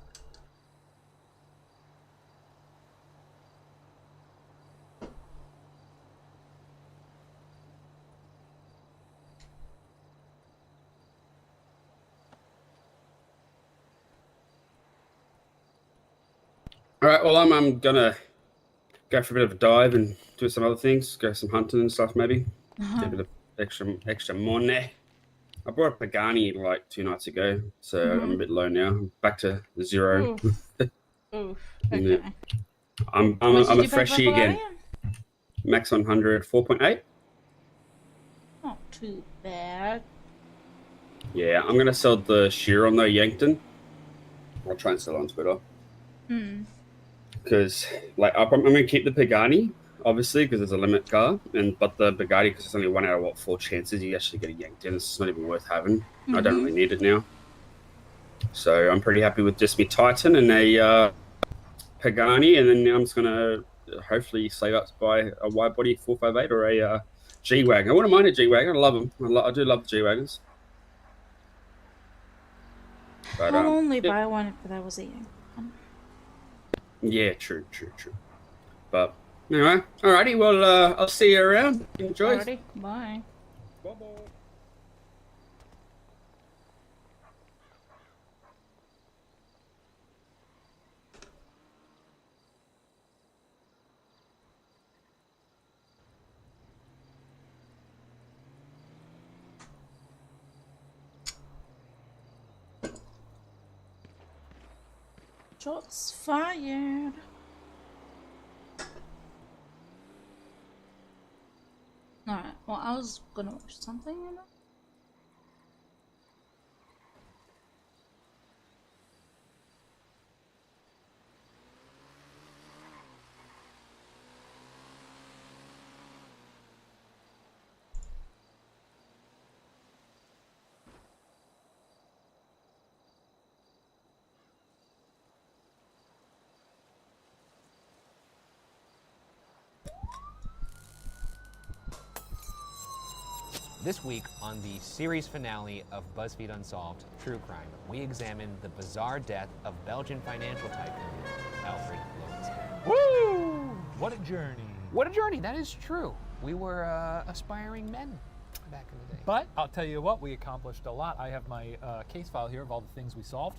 All right, well, I'm gonna go for a bit of a dive and do some other things. Go some hunting and stuff, maybe. Get a bit of extra money. I bought a Pagani like 2 nights ago, so I'm a bit low now. Back to 0. Oof. Yeah. Okay. I'm How much did a you pay for freshie again. Pagani? Max 100, 4.8. Not too bad. Yeah, I'm gonna sell the Chiron though, Yankton. I'll try and sell it on Twitter. Because like I'm gonna keep the Pagani, obviously, because it's a limit car, but the Bugatti, because it's only 1 out of 4 chances you actually get a Yankton. It's not even worth having. I don't really need it now. So I'm pretty happy with just my Titan and a Pagani, and then I'm just gonna hopefully save up to buy a wide body 458 or a G wagon. I wouldn't mind a G wagon. I love them. I do love the G wagons. But, I'll only buy one if that was a Yankton. Yeah, true. But anyway, alrighty. Well, I'll see you around. Enjoy. Alrighty, bye. Bye. Shots fired. Alright, well, I was gonna watch something, you know? This week, on the series finale of BuzzFeed Unsolved True Crime, we examine the bizarre death of Belgian financial tycoon Alfred Lowenstein. Woo! What a journey. What a journey, that is true. We were aspiring men back in the day. But I'll tell you what, we accomplished a lot. I have my case file here of all the things we solved.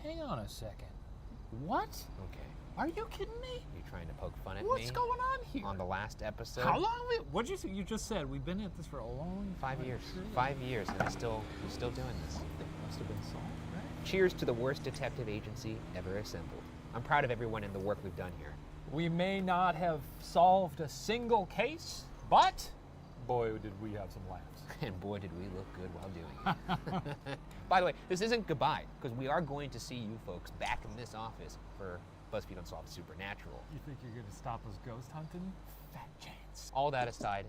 Hang on a second. What? Okay. Are you kidding me? You trying to poke fun at me? What's going on here? On the last episode? How long? What'd you say? You just said we've been at this for a long 5 years. 5 years, and we're still doing this. Something must have been solved, right? Cheers to the worst detective agency ever assembled. I'm proud of everyone and the work we've done here. We may not have solved a single case, but boy, did we have some laughs. And boy, did we look good while doing it. By the way, this isn't goodbye, because we are going to see you folks back in this office for BuzzFeed Unsolved Supernatural. You think you're going to stop us ghost hunting? Fat chance. All that aside,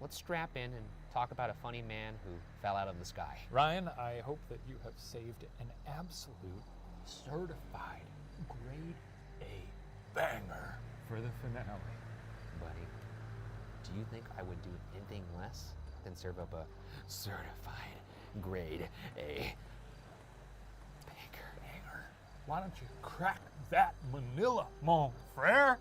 let's strap in and talk about a funny man who fell out of the sky. Ryan, I hope that you have saved an absolute certified grade A banger for the finale. Buddy, do you think I would do anything less than serve up a certified grade A banger? Why don't you crack that Manila, mon frere?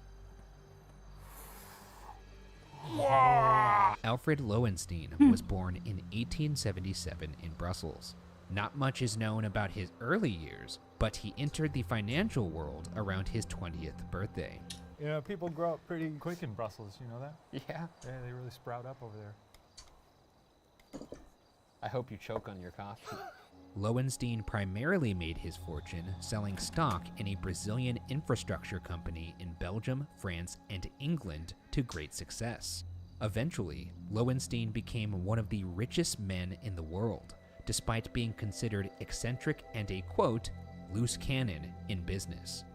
Alfred Lowenstein was born in 1877 in Brussels. Not much is known about his early years, but he entered the financial world around his 20th birthday. You know, people grow up pretty quick in Brussels, you know that? Yeah. Yeah, they really sprout up over there. I hope you choke on your coffee. Lowenstein primarily made his fortune selling stock in a Brazilian infrastructure company in Belgium, France, and England to great success. Eventually, Lowenstein became one of the richest men in the world, despite being considered eccentric and a, quote, loose cannon in business.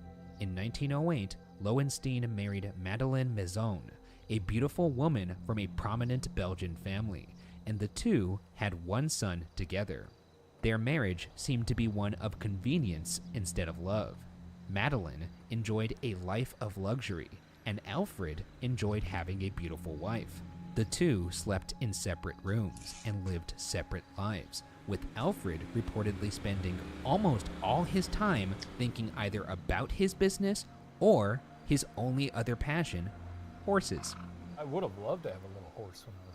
In 1908, Lowenstein married Madeleine Maison, a beautiful woman from a prominent Belgian family, and the two had one son together. Their marriage seemed to be one of convenience instead of love. Madeleine enjoyed a life of luxury, and Alfred enjoyed having a beautiful wife. The two slept in separate rooms and lived separate lives, with Alfred reportedly spending almost all his time thinking either about his business or his only other passion, horses. I would have loved to have a little horse when I was young.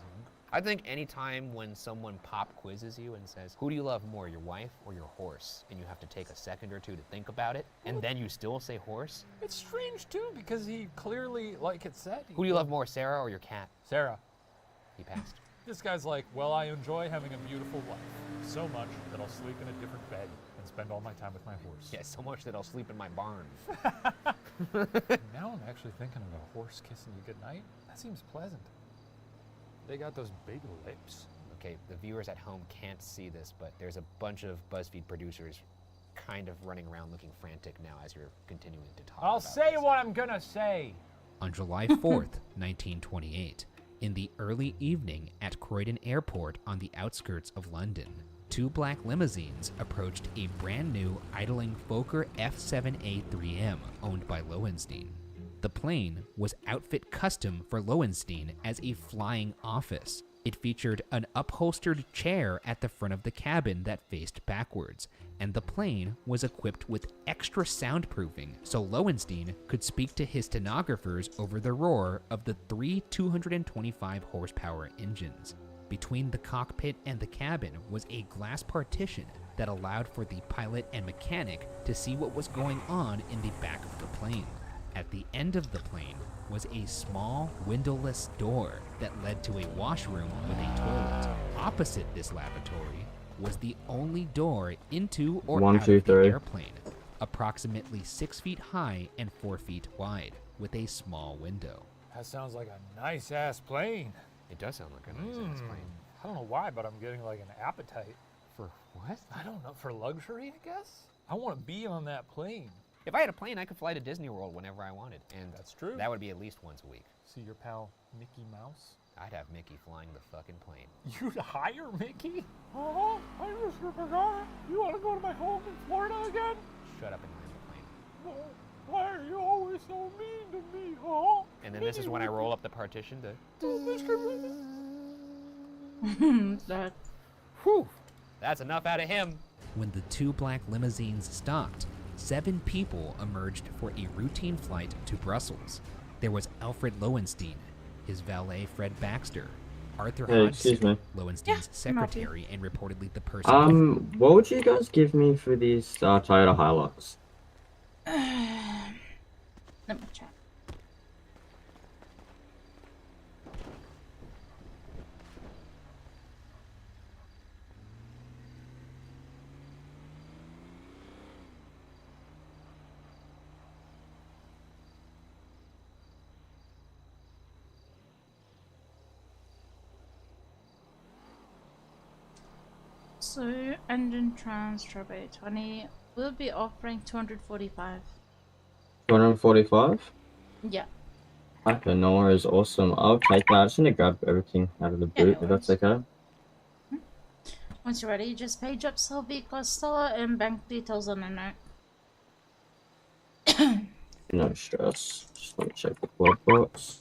I think any time when someone pop quizzes you and says, who do you love more, your wife or your horse? And you have to take a second or two to think about it, and then you still say horse? It's strange too, because he clearly, like it said. Who do you love more, Sarah or your cat? Sarah. He passed. This guy's like, well, I enjoy having a beautiful life so much that I'll sleep in a different bed and spend all my time with my horse. Yeah, so much that I'll sleep in my barn. Now I'm actually thinking of a horse kissing you goodnight. That seems pleasant. They got those big lips. Okay, the viewers at home can't see this, but there's a bunch of BuzzFeed producers kind of running around looking frantic now as you're continuing to talk I'll about say this. what I'm gonna say. On July 4th, 1928, in the early evening at Croydon Airport on the outskirts of London, two black limousines approached a brand new idling Fokker F-7A-3M owned by Lowenstein. The plane was outfit custom for Lowenstein as a flying office. It featured an upholstered chair at the front of the cabin that faced backwards, and the plane was equipped with extra soundproofing so Lowenstein could speak to his stenographers over the roar of the three 225 horsepower engines. Between the cockpit and the cabin was a glass partition that allowed for the pilot and mechanic to see what was going on in the back of the plane. At the end of the plane was a small windowless door that led to a washroom with a toilet. Opposite this lavatory was the only door into or out of the airplane, approximately 6 feet high and 4 feet wide, with a small window. That sounds like a nice-ass plane. It does sound like a nice-ass plane. I don't know why, but I'm getting like an appetite. For what? I don't know, for luxury, I guess? I want to be on that plane. If I had a plane, I could fly to Disney World whenever I wanted, and that's true. That would be at least once a week. See your pal Mickey Mouse? I'd have Mickey flying the fucking plane. You'd hire Mickey? Oh, I just forgot. You want to go to my home in Florida again? Shut up and land the plane. Oh, why are you always so mean to me, huh? And then this is when I roll up the partition to... Whew, that's enough out of him. When the two black limousines stopped, 7 people emerged for a routine flight to Brussels. There was Alfred Lowenstein, his valet Fred Baxter, Arthur Hodgson, excuse me. Lowenstein's secretary and reportedly the person... What would you guys give me for these Toyota Hilux? Let me check. So, engine trans strawberry 20 will be offering 245. 245? Yeah. Okay, no worries, awesome. I'll take that. I just need to grab everything out of the boot, if that's okay. Once you're ready, just page up Selvi Costello and bank details on the note. No stress. Just let me check the quote box.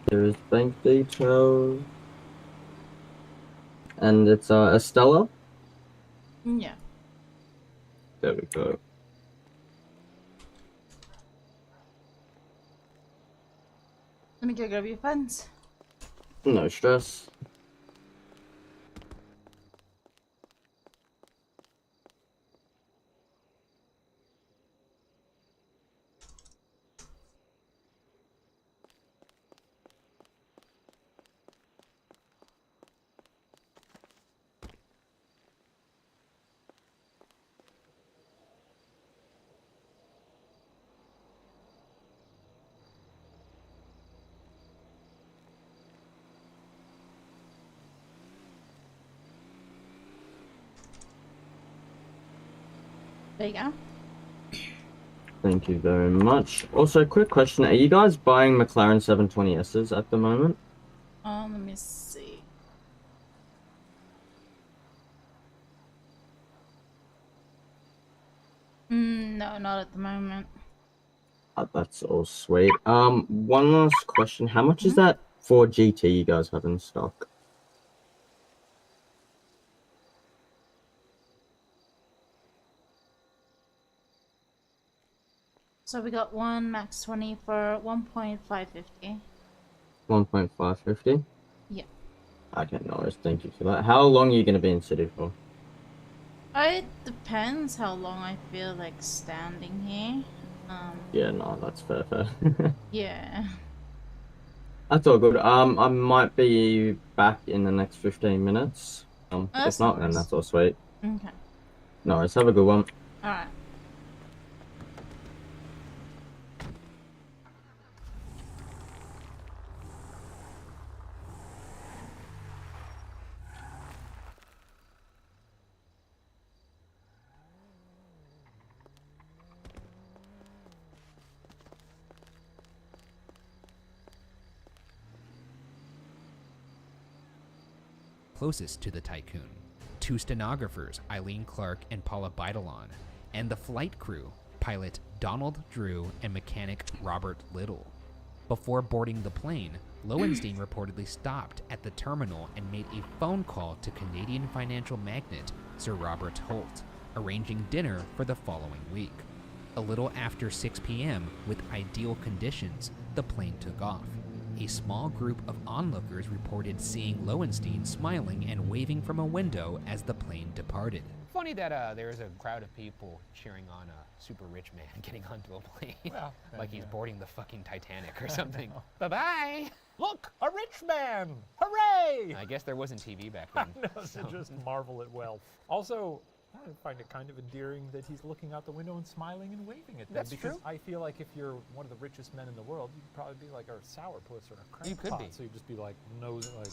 There's bank details. And it's Estella? Yeah. There we go. Let me go grab your funds. No stress. There you go. Thank you very much. Also, quick question. Are you guys buying McLaren 720Ss at the moment? Let me see. No, not at the moment. That's all sweet. One last question. How much is that Ford GT you guys have in stock? So we got one max 20 for 1.550. 1.550? Yeah. Okay, no worries. Thank you for that. How long are you going to be in city for? It depends how long I feel like standing here. Yeah, no, that's fair. Yeah. That's all good. I might be back in the next 15 minutes. That's If not, no then worries. that's all sweet. Okay. No worries. Have a good one. Alright. Closest to the Tycoon, 2 stenographers, Eileen Clark and Paula Beidelon, and the flight crew, pilot Donald Drew and mechanic Robert Little. Before boarding the plane, Lowenstein reportedly stopped at the terminal and made a phone call to Canadian financial magnate Sir Robert Holt, arranging dinner for the following week. A little after 6 p.m., with ideal conditions, the plane took off. A small group of onlookers reported seeing Lowenstein smiling and waving from a window as the plane departed. Funny that there's a crowd of people cheering on a super rich man getting onto a plane. Well, like he's yeah. boarding the fucking Titanic or something. I know. Bye-bye! Look, a rich man! Hooray! I guess there wasn't TV back then. No, so just marvel at wealth. Also, I find it kind of endearing that he's looking out the window and smiling and waving at them. That's because true. I feel like if you're one of the richest men in the world, you'd probably be like a sourpuss or a crackpot. You could be. So you'd just be like, nose like,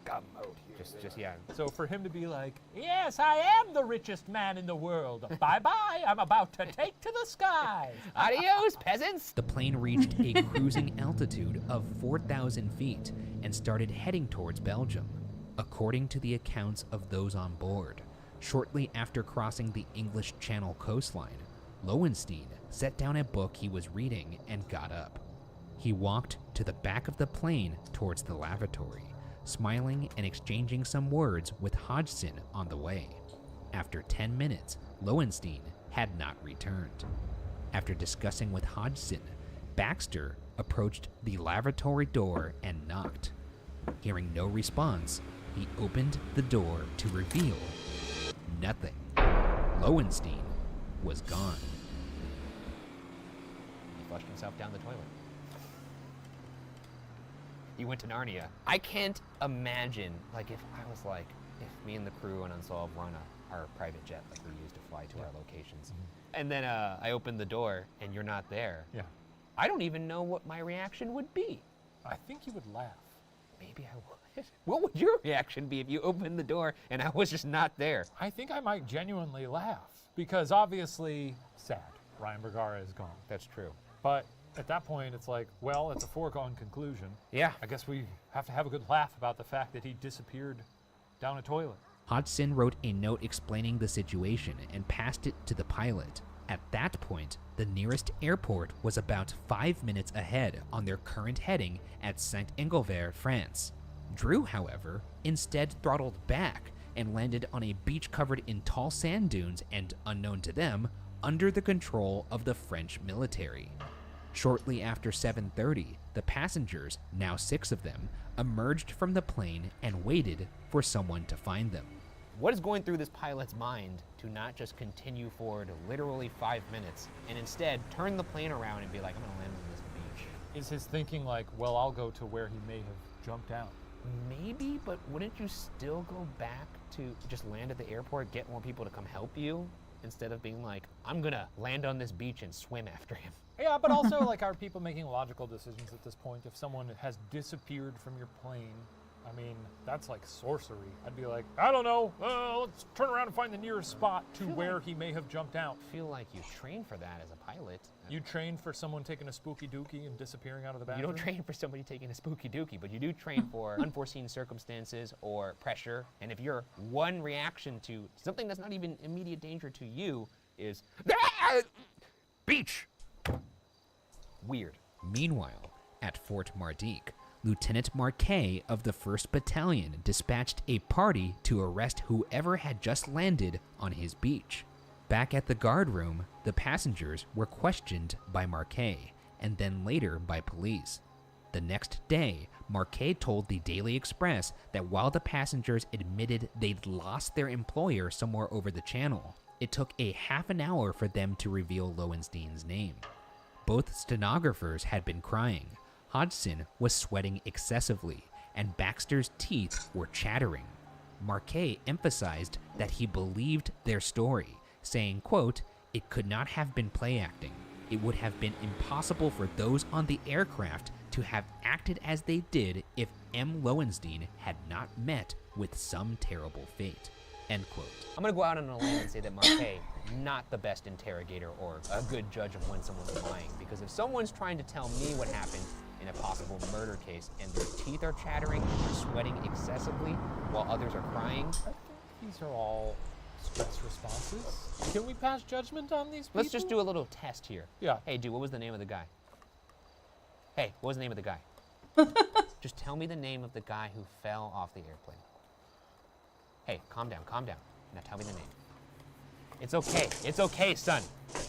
scum out here. Just yeah. So for him to be like, yes, I am the richest man in the world. Bye-bye, I'm about to take to the sky. Adios, peasants! The plane reached a cruising altitude of 4,000 feet and started heading towards Belgium, according to the accounts of those on board. Shortly after crossing the English Channel coastline, Lowenstein set down a book he was reading and got up. He walked to the back of the plane towards the lavatory, smiling and exchanging some words with Hodgson on the way. After 10 minutes, Lowenstein had not returned. After discussing with Hodgson, Baxter approached the lavatory door and knocked. Hearing no response, he opened the door to reveal nothing. Lowenstein was gone. He flushed himself down the toilet. He went to Narnia. I can't imagine, like, if I was like, if me and the crew on Unsolved were on our private jet, like we used to fly to our locations, and then I opened the door and you're not there. Yeah. I don't even know what my reaction would be. I think you would laugh. Maybe I would. What would your reaction be if you opened the door and I was just not there? I think I might genuinely laugh because obviously, sad. Ryan Bergara is gone. That's true. But at that point, it's like, well, it's a foregone conclusion. Yeah. I guess we have to have a good laugh about the fact that he disappeared down a toilet. Hodgson wrote a note explaining the situation and passed it to the pilot. At that point, the nearest airport was about 5 minutes ahead on their current heading at Saint-Engelvert, France. Drew, however, instead throttled back and landed on a beach covered in tall sand dunes and, unknown to them, under the control of the French military. Shortly after 7:30, the passengers, now 6 of them, emerged from the plane and waited for someone to find them. What is going through this pilot's mind to not just continue forward literally 5 minutes and instead turn the plane around and be like, I'm gonna land on this beach? Is his thinking like, well, I'll go to where he may have jumped out? Maybe, but wouldn't you still go back to just land at the airport, get more people to come help you, instead of being like, I'm gonna land on this beach and swim after him? Yeah, but also, like, are people making logical decisions at this point? If someone has disappeared from your plane, I mean, that's like sorcery. I'd be like, I don't know, let's turn around and find the nearest spot to where he may have jumped out. I feel like you train for that as a pilot. You train for someone taking a spooky dookie and disappearing out of the bathroom? You don't train for somebody taking a spooky dookie, but you do train for unforeseen circumstances or pressure. And if your one reaction to something that's not even immediate danger to you is, beach! Weird. Meanwhile, at Fort Mardyk, Lieutenant Marquet of the 1st Battalion dispatched a party to arrest whoever had just landed on his beach. Back at the guard room, the passengers were questioned by Marquet, and then later by police. The next day, Marquet told the Daily Express that while the passengers admitted they'd lost their employer somewhere over the channel, it took a half an hour for them to reveal Lowenstein's name. Both stenographers had been crying, Hodgson was sweating excessively, and Baxter's teeth were chattering. Marquet emphasized that he believed their story, saying, quote, "It could not have been play acting. It would have been impossible for those on the aircraft to have acted as they did if M. Lowenstein had not met with some terrible fate." End quote. I'm gonna go out on a limb and say that Marquet, not the best interrogator or a good judge of when someone's lying, because if someone's trying to tell me what happened in a possible murder case and their teeth are chattering and they're sweating excessively while others are crying, I think these are all stress responses. Can we pass judgment on these people? Let's just do a little test here. Yeah. Hey, dude, what was the name of the guy? Hey, what was the name of the guy? Just tell me the name of the guy who fell off the airplane. Hey, calm down, calm down. Now tell me the name. It's okay, son.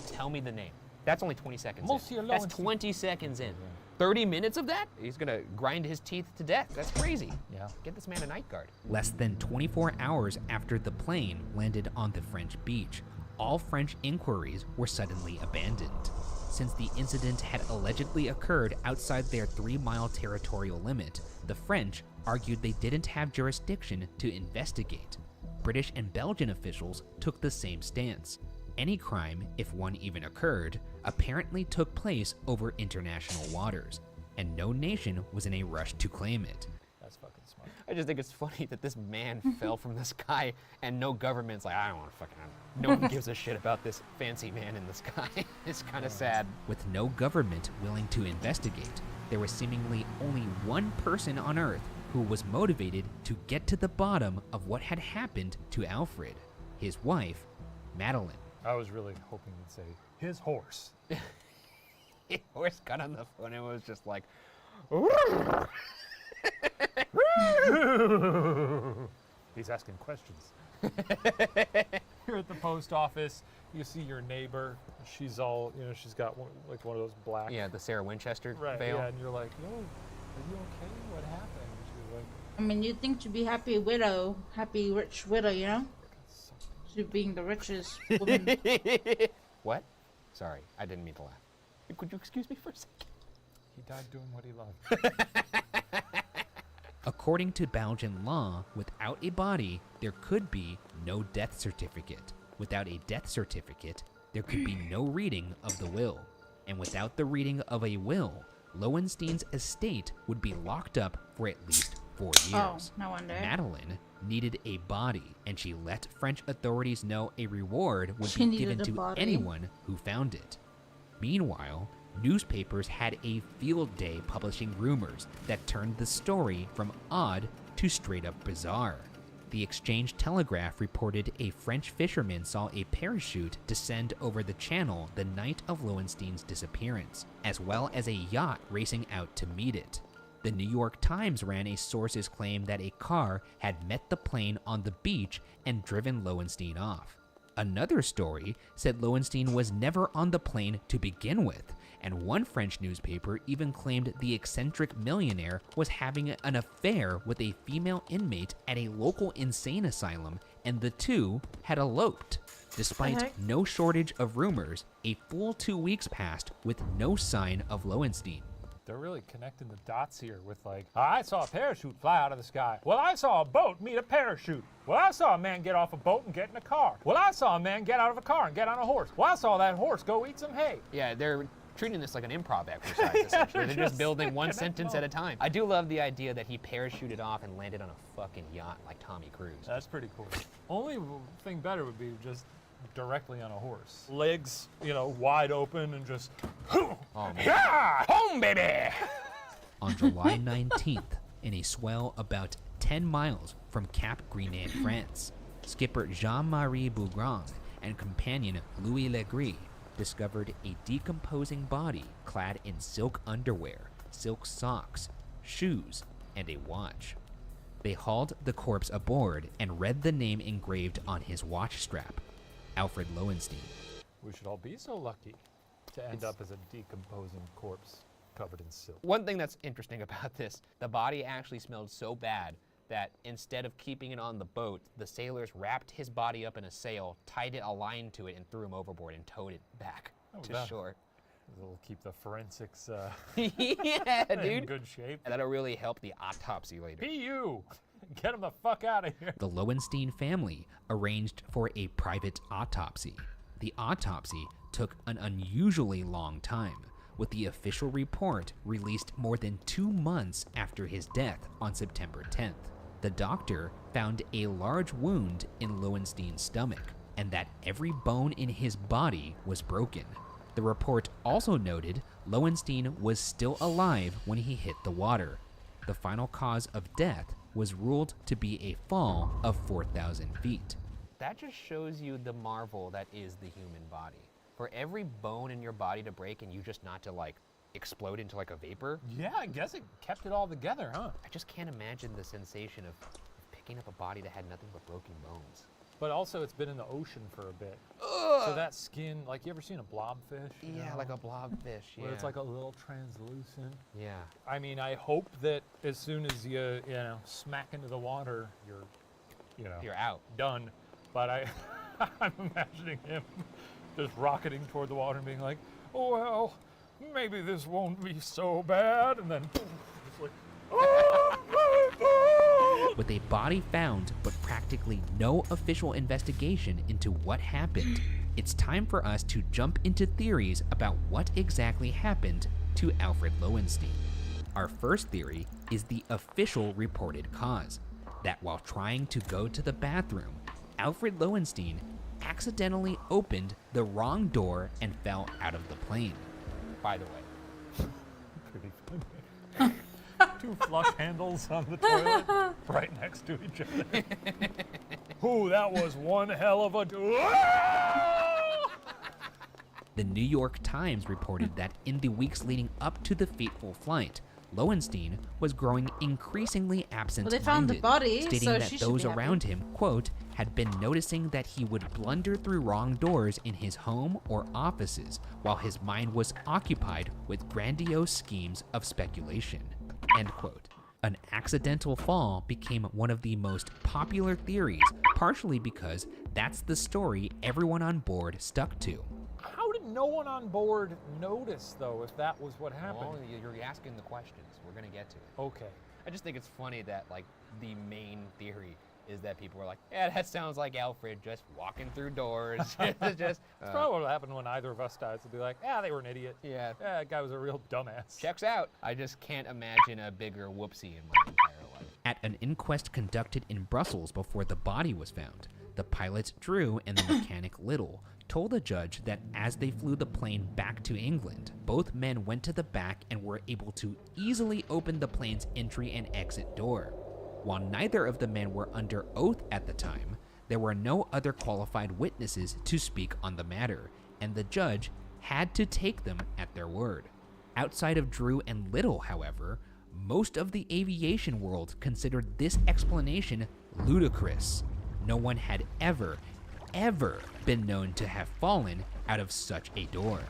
Tell me the name. That's only 20 seconds in. That's 20 seconds in. 30 minutes of that? He's gonna grind his teeth to death. That's crazy. Yeah. Get this man a night guard. Less than 24 hours after the plane landed on the French beach, all French inquiries were suddenly abandoned. Since the incident had allegedly occurred outside their 3-mile territorial limit, the French argued they didn't have jurisdiction to investigate. British and Belgian officials took the same stance. Any crime, if one even occurred, apparently took place over international waters, and no nation was in a rush to claim it. That's fucking smart. I just think it's funny that this man fell from the sky and no government's like, I don't want to fucking, no one gives a shit about this fancy man in the sky. It's kind of sad. With no government willing to investigate, there was seemingly only one person on Earth who was motivated to get to the bottom of what had happened to Alfred, his wife, Madeline. I was really hoping you'd say, his horse. His horse got on the phone and was just like, he's asking questions. You're at the post office, you see your neighbor, she's all, she's got one of those black. Yeah, the Sarah Winchester right, veil. Yeah, and you're like, yo, are you okay? What happened? She's like, I mean, you'd think to be happy rich widow, She's being the richest woman. What? Sorry, I didn't mean to laugh. Could you excuse me for a second? He died doing what he loved. According to Belgian law, without a body, there could be no death certificate. Without a death certificate, there could be no reading of the will. And without the reading of a will, Lowenstein's estate would be locked up for at least 4 years. Oh, no wonder. Madeline needed a body, and she let French authorities know a reward would She be given needed a to body. anyone who found it. Meanwhile, newspapers had a field day publishing rumors that turned the story from odd to straight up bizarre. The Exchange Telegraph reported a French fisherman saw a parachute descend over the channel the night of Lowenstein's disappearance, as well as a yacht racing out to meet it. The New York Times ran a source's claim that a car had met the plane on the beach and driven Lowenstein off. Another story said Lowenstein was never on the plane to begin with, and one French newspaper even claimed the eccentric millionaire was having an affair with a female inmate at a local insane asylum, and the two had eloped. Despite no shortage of rumors, a full 2 weeks passed with no sign of Lowenstein. They're really connecting the dots here with like, I saw a parachute fly out of the sky. Well, I saw a boat meet a parachute. Well, I saw a man get off a boat and get in a car. Well, I saw a man get out of a car and get on a horse. Well, I saw that horse go eat some hay. Yeah, they're treating this like an improv exercise, essentially. They're just building one sentence at a time. I do love the idea that he parachuted off and landed on a fucking yacht like Tommy Cruise. That's pretty cool. Only thing better would be just directly on a horse. Legs, wide open and just, yeah, home baby! On July 19th, in a swell about 10 miles from Cap Grenade, France, skipper Jean-Marie Bougrand and companion Louis Legris discovered a decomposing body clad in silk underwear, silk socks, shoes, and a watch. They hauled the corpse aboard and read the name engraved on his watch strap, Alfred Lowenstein. We should all be so lucky to end up as a decomposing corpse covered in silk. One thing that's interesting about this, the body actually smelled so bad that instead of keeping it on the boat, the sailors wrapped his body up in a sail, tied a line to it, and threw him overboard and towed it back to shore. It'll keep the forensics yeah, dude. in good shape. And that'll really help the autopsy later. PU! Get him the fuck out of here. The Lowenstein family arranged for a private autopsy. The autopsy took an unusually long time, with the official report released more than 2 months after his death on September 10th. The doctor found a large wound in Lowenstein's stomach, and that every bone in his body was broken. The report also noted Lowenstein was still alive when he hit the water. The final cause of death was ruled to be a fall of 4,000 feet. That just shows you the marvel that is the human body. For every bone in your body to break and you just not to like explode into like a vapor. Yeah, I guess it kept it all together, huh? I just can't imagine the sensation of picking up a body that had nothing but broken bones. But also it's been in the ocean for a bit. So that skin, like you ever seen a blobfish? Yeah, like a blobfish, yeah. Where it's like a little translucent. Yeah. I mean, I hope that as soon as you smack into the water, you're out. Done. But I'm imagining him just rocketing toward the water and being like, oh, well, maybe this won't be so bad. And then, just like, With a body found, but practically no official investigation into what happened, it's time for us to jump into theories about what exactly happened to Alfred Lowenstein. Our first theory is the official reported cause, that while trying to go to the bathroom, Alfred Lowenstein accidentally opened the wrong door and fell out of the plane. By the way. Pretty funny. 2 flush handles on the toilet right next to each other. Ooh, that was one hell of a door. The New York Times reported that in the weeks leading up to the fateful flight, Lowenstein was growing increasingly absent-minded, Well, they found the body, stating so that she should those be happy. around him, quote, had been noticing that he would blunder through wrong doors in his home or offices while his mind was occupied with grandiose schemes of speculation, end quote. An accidental fall became one of the most popular theories, partially because that's the story everyone on board stuck to. How did no one on board notice, though, if that was what happened? Well, you're asking the questions. We're going to get to it. Okay. I just think it's funny that, like, the main theory is that people are like, yeah, that sounds like Alfred just walking through doors. It's probably what happened when either of us dies. It'd be like, they were an idiot. Yeah. That guy was a real dumbass. Checks out. I just can't imagine a bigger whoopsie in my entire life. At an inquest conducted in Brussels before the body was found, the pilot Drew and the mechanic Little told the judge that as they flew the plane back to England, both men went to the back and were able to easily open the plane's entry and exit door. While neither of the men were under oath at the time, there were no other qualified witnesses to speak on the matter, and the judge had to take them at their word. Outside of Drew and Little, however, most of the aviation world considered this explanation ludicrous. No one had ever been known to have fallen out of such a door.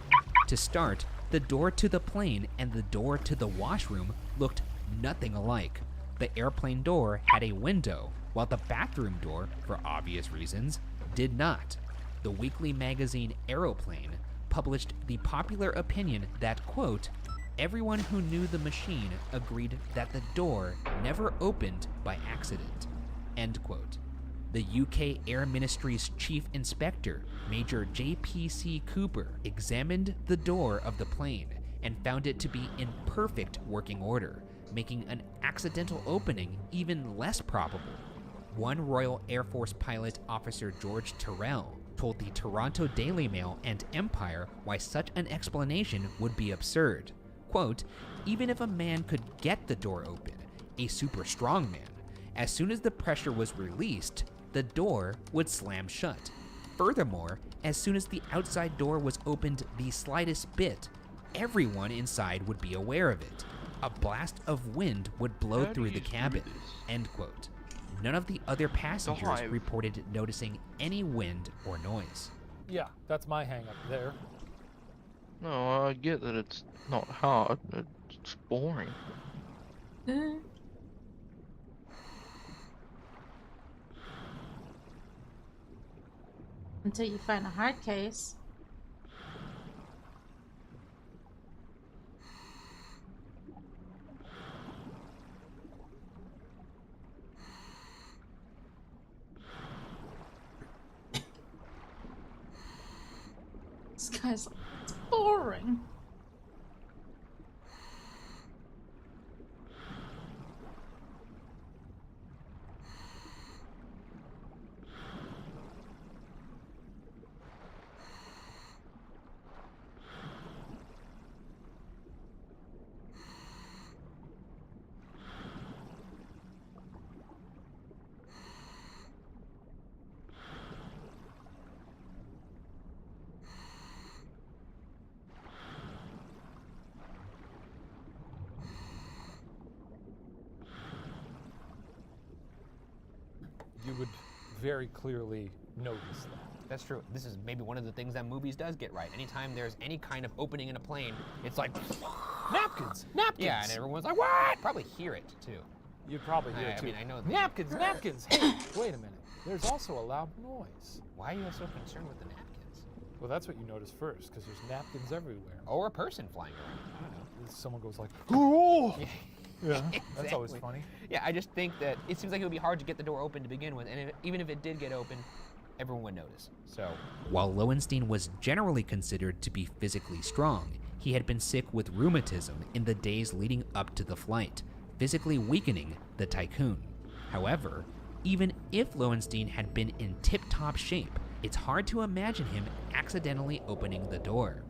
To start, the door to the plane and the door to the washroom looked nothing alike. The airplane door had a window, while the bathroom door, for obvious reasons, did not. The weekly magazine Aeroplane published the popular opinion that, quote, everyone who knew the machine agreed that the door never opened by accident, end quote. The UK Air Ministry's Chief Inspector, Major J.P.C. Cooper, examined the door of the plane and found it to be in perfect working order, making an accidental opening even less probable. One Royal Air Force pilot, Officer George Terrell, told the Toronto Daily Mail and Empire why such an explanation would be absurd. Quote, even if a man could get the door open, a super strong man, as soon as the pressure was released, the door would slam shut. Furthermore, as soon as the outside door was opened the slightest bit, everyone inside would be aware of it. A blast of wind would blow through the cabin, end quote. None of the other passengers reported noticing any wind or noise. Yeah, that's my hang-up there. No, I get that it's not hard. It's boring. Until you find a hard case. This guy's like, it's boring. You would very clearly notice that. That's true. This is maybe one of the things that movies does get right. Anytime there's any kind of opening in a plane, it's like, napkins, napkins. Yeah, and everyone's like, what? Probably hear it too. You'd probably hear it too. I mean, I know. Napkins, napkins. Hey, wait a minute. There's also a loud noise. Why are you so concerned with the napkins? Well, that's what you notice first, because there's napkins everywhere. Or a person flying around. I don't know. Someone goes like, oh! Yeah, Exactly. that's always funny. Yeah, I just think that it seems like it would be hard to get the door open to begin with, and even if it did get open, everyone would notice. So, while Lowenstein was generally considered to be physically strong, he had been sick with rheumatism in the days leading up to the flight, physically weakening the Tycoon. However, even if Lowenstein had been in tip-top shape, it's hard to imagine him accidentally opening the door.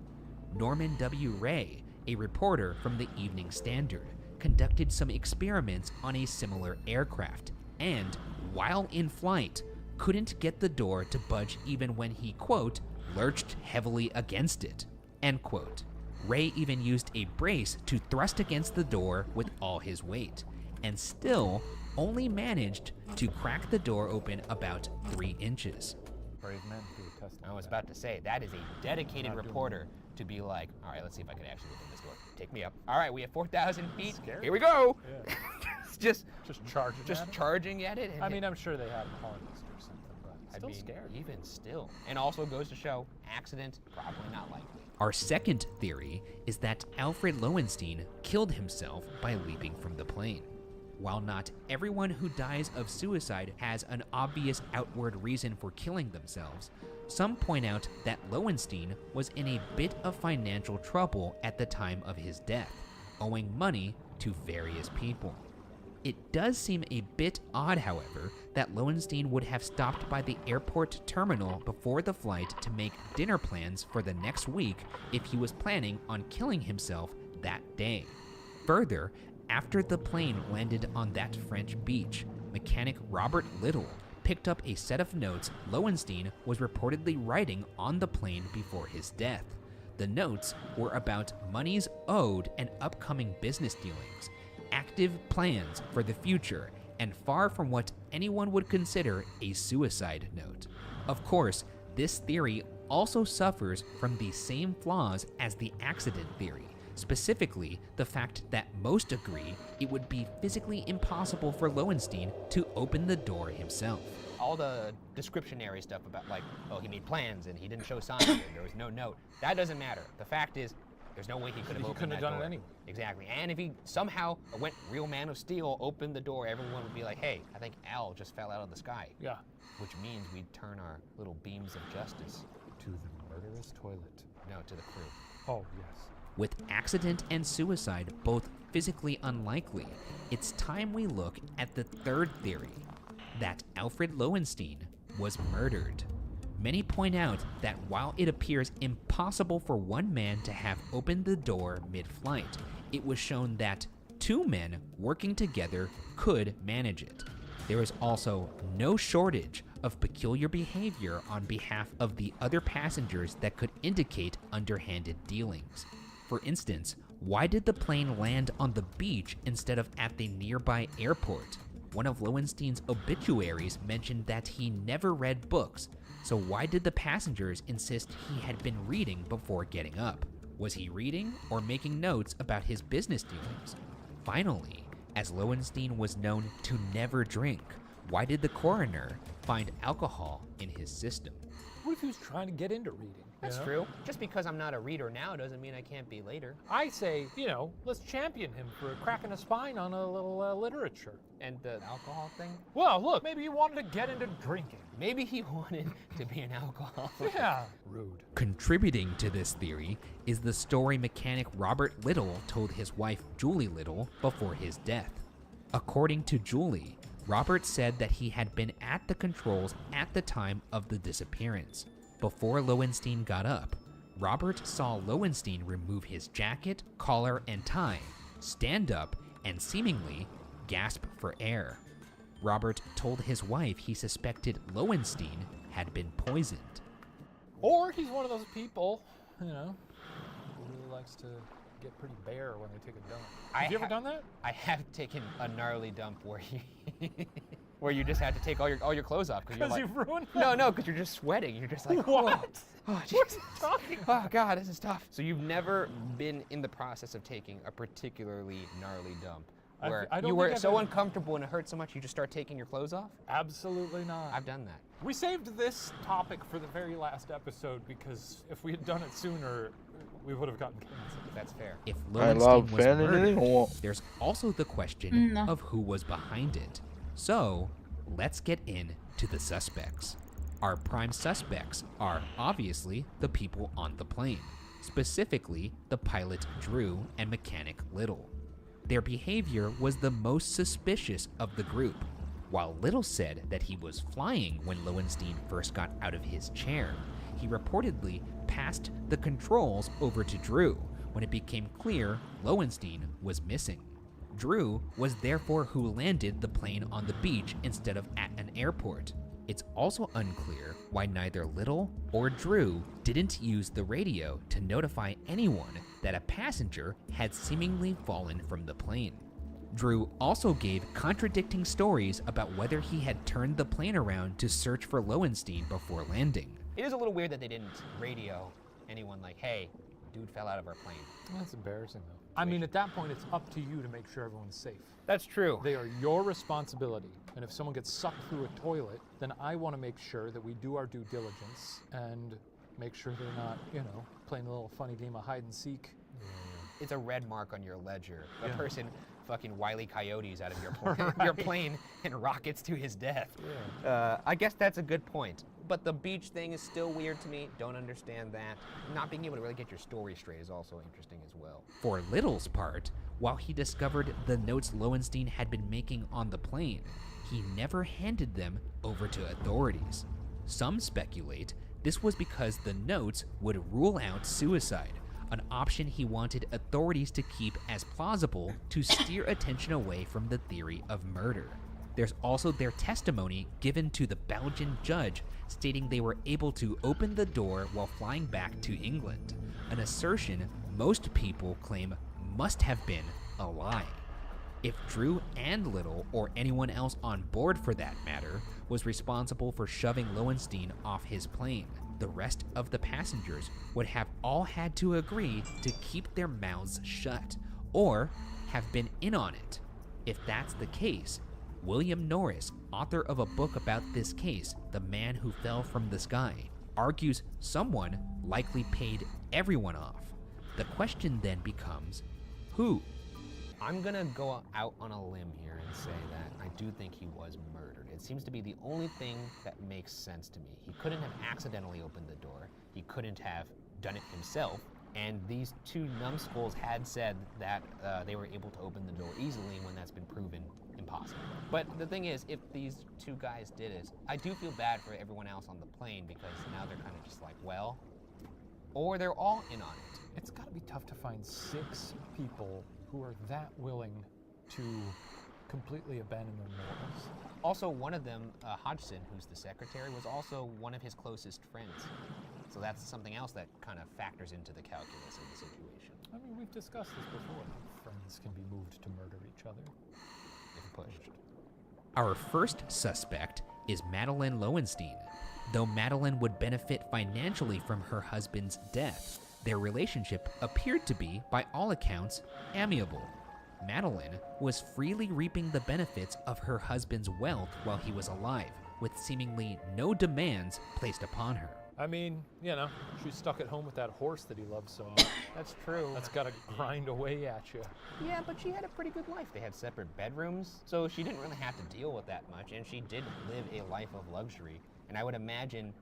Norman W. Ray, a reporter from the Evening Standard, conducted some experiments on a similar aircraft, and, while in flight, couldn't get the door to budge even when he, quote, lurched heavily against it, end quote. Ray even used a brace to thrust against the door with all his weight, and still only managed to crack the door open about 3 inches. Brave men do a test. I was about to say, that is a dedicated reporter to be like, all right, let's see if I can actually open this door. Take me up. All right, we have 4,000 feet. Scary. Here we go. Yeah. just charging. Charging at it. I mean, I'm sure they had a harness or something, but still scary. Even still. And also goes to show, accident, probably not likely. Our second theory is that Alfred Lowenstein killed himself by leaping from the plane. While not everyone who dies of suicide has an obvious outward reason for killing themselves, some point out that Lowenstein was in a bit of financial trouble at the time of his death, owing money to various people. It does seem a bit odd, however, that Lowenstein would have stopped by the airport terminal before the flight to make dinner plans for the next week if he was planning on killing himself that day. Further, after the plane landed on that French beach, mechanic Robert Little picked up a set of notes Lowenstein was reportedly writing on the plane before his death. The notes were about monies owed and upcoming business dealings, active plans for the future, and far from what anyone would consider a suicide note. Of course, this theory also suffers from the same flaws as the accident theory. Specifically, the fact that most agree it would be physically impossible for Lowenstein to open the door himself. All the descriptionary stuff about like, oh, he made plans and he didn't show signs and there was no note. That doesn't matter. The fact is, there's no way he could have opened that door. He couldn't have done it anyway. Exactly. And if he somehow went real Man of Steel, opened the door, everyone would be like, hey, I think Al just fell out of the sky. Yeah. Which means we'd turn our little beams of justice to the murderous toilet. No, to the crew. Oh, yes. With accident and suicide both physically unlikely, it's time we look at the third theory, that Alfred Lowenstein was murdered. Many point out that while it appears impossible for one man to have opened the door mid-flight, it was shown that 2 men working together could manage it. There is also no shortage of peculiar behavior on behalf of the other passengers that could indicate underhanded dealings. For instance, why did the plane land on the beach instead of at the nearby airport? One of Lowenstein's obituaries mentioned that he never read books, So why did the passengers insist he had been reading before getting up? Was he reading or making notes about his business dealings? Finally, as Lowenstein was known to never drink, why did the coroner find alcohol in his system? What if he was trying to get into reading? That's true. Just because I'm not a reader now doesn't mean I can't be later. I say, let's champion him for cracking a spine on a little literature. And the alcohol thing? Well, look, maybe he wanted to get into drinking. Maybe he wanted to be an alcoholic. Yeah. Rude. Contributing to this theory is the story mechanic Robert Little told his wife Julie Little before his death. According to Julie, Robert said that he had been at the controls at the time of the disappearance. Before Lowenstein got up, Robert saw Lowenstein remove his jacket, collar, and tie, stand up, and seemingly gasp for air. Robert told his wife he suspected Lowenstein had been poisoned. Or he's one of those people, who really likes to get pretty bare when they take a dump. Have you ever done that? I have taken a gnarly dump where where you just had to take all your clothes off because like, you've ruined it? No, because you're just sweating. You're just like, what? Oh, Jesus. Oh, God, this is tough. So you've never been in the process of taking a particularly gnarly dump where you were so uncomfortable and it hurt so much you just start taking your clothes off? Absolutely not. I've done that. We saved this topic for the very last episode because if we had done it sooner, we would have gotten canceled. That's fair. If Lowenstein was murdered, there's also the question of who was behind it. So, let's get into the suspects. Our prime suspects are obviously the people on the plane, specifically the pilot Drew and mechanic Little. Their behavior was the most suspicious of the group. While Little said that he was flying when Lowenstein first got out of his chair, he reportedly passed the controls over to Drew when it became clear Lowenstein was missing. Drew was therefore who landed the plane on the beach instead of at an airport. It's also unclear why neither Little or Drew didn't use the radio to notify anyone that a passenger had seemingly fallen from the plane. Drew also gave contradicting stories about whether he had turned the plane around to search for Lowenstein before landing. It is a little weird that they didn't radio anyone like, hey, dude fell out of our plane. That's embarrassing, though. I mean, at that point, it's up to you to make sure everyone's safe. That's true. They are your responsibility. And if someone gets sucked through a toilet, then I want to make sure that we do our due diligence and make sure they're not, playing a little funny game of hide and seek. It's a red mark on your ledger. A person fucking Wile E. Coyotes out of your plane and rockets to his death. Yeah. I guess that's a good point. But the beach thing is still weird to me. Don't understand that. Not being able to really get your story straight is also interesting as well. For Little's part, while he discovered the notes Lowenstein had been making on the plane, he never handed them over to authorities. Some speculate this was because the notes would rule out suicide, an option he wanted authorities to keep as plausible to steer attention away from the theory of murder. There's also their testimony given to the Belgian judge stating they were able to open the door while flying back to England, an assertion most people claim must have been a lie. If Drew and Little, or anyone else on board for that matter, was responsible for shoving Lowenstein off his plane, the rest of the passengers would have all had to agree to keep their mouths shut, or have been in on it. If that's the case, William Norris, author of a book about this case, The Man Who Fell from the Sky, argues someone likely paid everyone off. The question then becomes, who? I'm gonna go out on a limb here and say that I do think he was murdered. It seems to be the only thing that makes sense to me. He couldn't have accidentally opened the door. He couldn't have done it himself. And these two numbskulls had said that they were able to open the door easily when that's been proven impossible. But the thing is, if these two guys did it, I do feel bad for everyone else on the plane because now they're kind of just like, well, or they're all in on it. It's gotta be tough to find 6 people who are that willing to completely abandon their morals. Also, one of them, Hodgson, who's the secretary, was also one of his closest friends. So that's something else that kind of factors into the calculus of the situation. I mean, we've discussed this before. Friends can be moved to murder each other. If pushed. Our first suspect is Madeline Lowenstein. Though Madeline would benefit financially from her husband's death, their relationship appeared to be, by all accounts, amiable. Madeline was freely reaping the benefits of her husband's wealth while he was alive, with seemingly no demands placed upon her. I mean, you know, she's stuck at home with that horse that he loves so much. That's true. That's gotta grind away at you. Yeah, but she had a pretty good life. They had separate bedrooms, so she didn't really have to deal with that much, and she did live a life of luxury. And I would imagine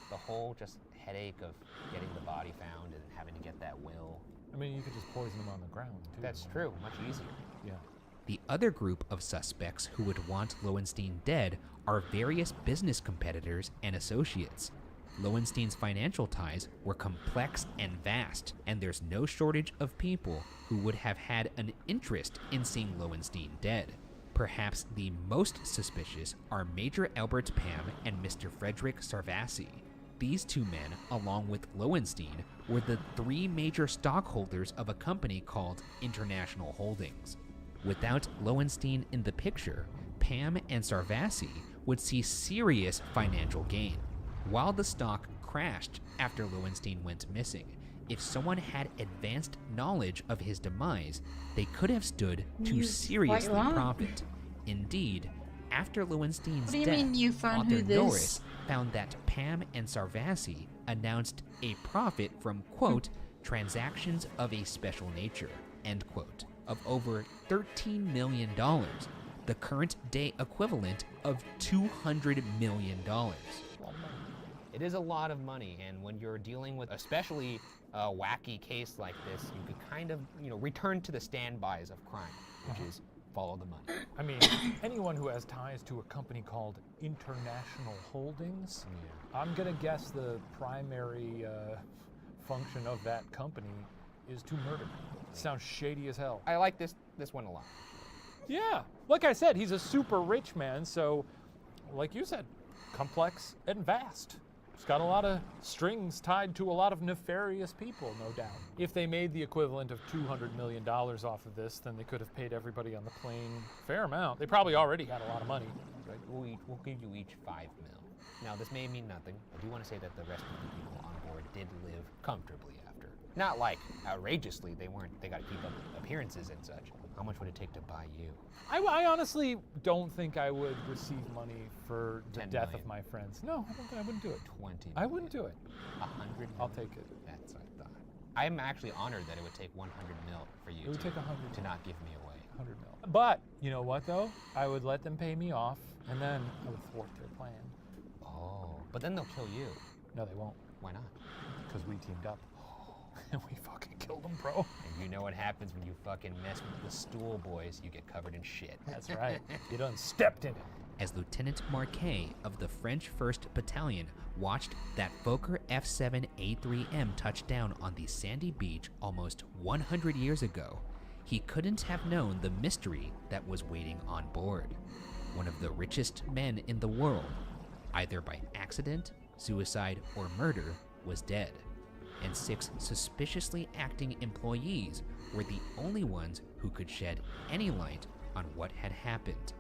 the whole just headache of getting the body found and having to get that will. I mean, you could just poison them on the ground, too. That's true, much easier. Yeah. The other group of suspects who would want Lowenstein dead are various business competitors and associates. Lowenstein's financial ties were complex and vast, and there's no shortage of people who would have had an interest in seeing Lowenstein dead. Perhaps the most suspicious are Major Albert Pam and Mr. Frederick Sarvassi. These two men, along with Lowenstein, were the three major stockholders of a company called International Holdings. Without Lowenstein in the picture, Pam and Sarvassi would see serious financial gain. While the stock crashed after Lowenstein went missing, if someone had advanced knowledge of his demise, they could have stood to seriously profit. Indeed, after Lowenstein's death, author Norris found that Pam and Sarvassi announced a profit from, quote, transactions of a special nature, end quote, of over $13 million, the current day equivalent of $200 million. It is a lot of money, and when you're dealing with especially a wacky case like this, you could kind of, you know, return to the standbys of crime, which is follow the money. I mean, anyone who has ties to a company called International Holdings, I'm gonna guess the primary function of that company is to murder. Sounds shady as hell. I like this one a lot. Yeah, like I said, he's a super rich man, so, like you said, complex and vast. It's got a lot of strings tied to a lot of nefarious people, no doubt. If they made the equivalent of $200 million off of this, then they could have paid everybody on the plane a fair amount. They probably already had a lot of money. Right? We'll give you each $5 million. Now, this may mean nothing. I do want to say that the rest of the people on board did live comfortably after. Not like outrageously, they got to keep up appearances and such. How much would it take to buy you? I honestly don't think I would receive money for the death of my friends. No, I wouldn't do it. 20. I wouldn't do it. 100. I'll take it. That's what I thought. I'm actually honored that it would take 100 mil for you. It would take 100 to not give me away. 100 mil. But you know what though? I would let them pay me off, and then I would thwart their plan. Oh, but then they'll kill you. No, they won't. Why not? Because we teamed up. And we fucking killed them, bro. And you know what happens when you fucking mess with the stool boys, you get covered in shit. That's right. You done stepped in it. As Lieutenant Marquet of the French 1st Battalion watched that Fokker F-7A3M touch down on the sandy beach almost 100 years ago, he couldn't have known the mystery that was waiting on board. One of the richest men in the world, either by accident, suicide, or murder, was dead. And 6 suspiciously acting employees were the only ones who could shed any light on what had happened.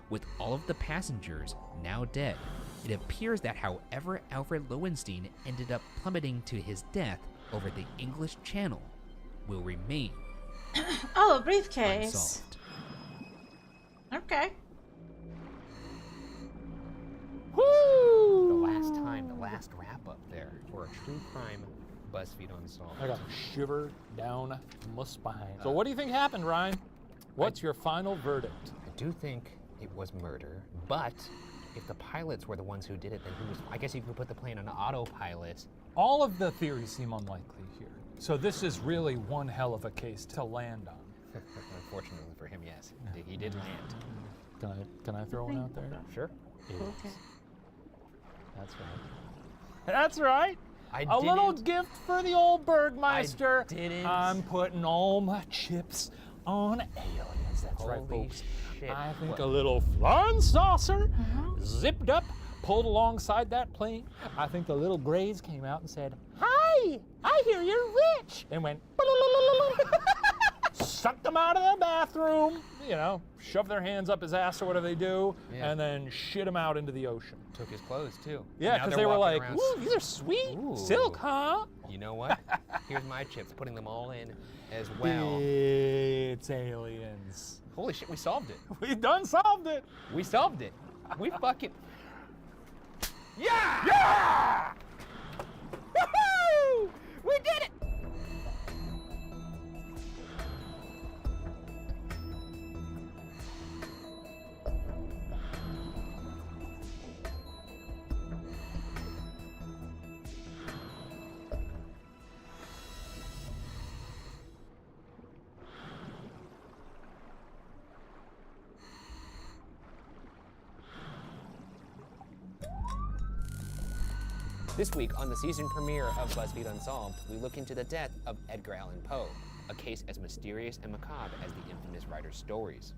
With all of the passengers now dead, it appears that however Alfred Lowenstein ended up plummeting to his death over the English Channel will remain oh, a briefcase. Unsolved. Okay. Woo! The last wrap up there for a true crime BuzzFeed Unsolved. I got a shiver down my spine. So what do you think happened, Ryan? What's your final verdict? I do think it was murder, but if the pilots were the ones who did it, then who was? I guess you could put the plane on autopilot. All of the theories seem unlikely here. So this is really one hell of a case to land on. Unfortunately for him, yes. He did land. Can I throw one out there? Sure. Okay. That's right. That's right. A little gift for the old Bergmeister. I'm putting all my chips on aliens. That's right, folks. Shit. I think a little flying saucer zipped up, pulled alongside that plane. I think the little Greys came out and said, "Hi, I hear you're rich," and went suck them out of the bathroom, shove their hands up his ass or whatever they do, and then shit him out into the ocean. Took his clothes too. Yeah, because they were like, ooh, these are sweet. Silk, huh? You know what? Here's my chips, putting them all in as well. It's aliens. Holy shit, we solved it. We done solved it. We solved it. We fucking... Yeah! Yeah! Woohoo! We did it! This week on the season premiere of BuzzFeed Unsolved, we look into the death of Edgar Allan Poe, a case as mysterious and macabre as the infamous writer's stories.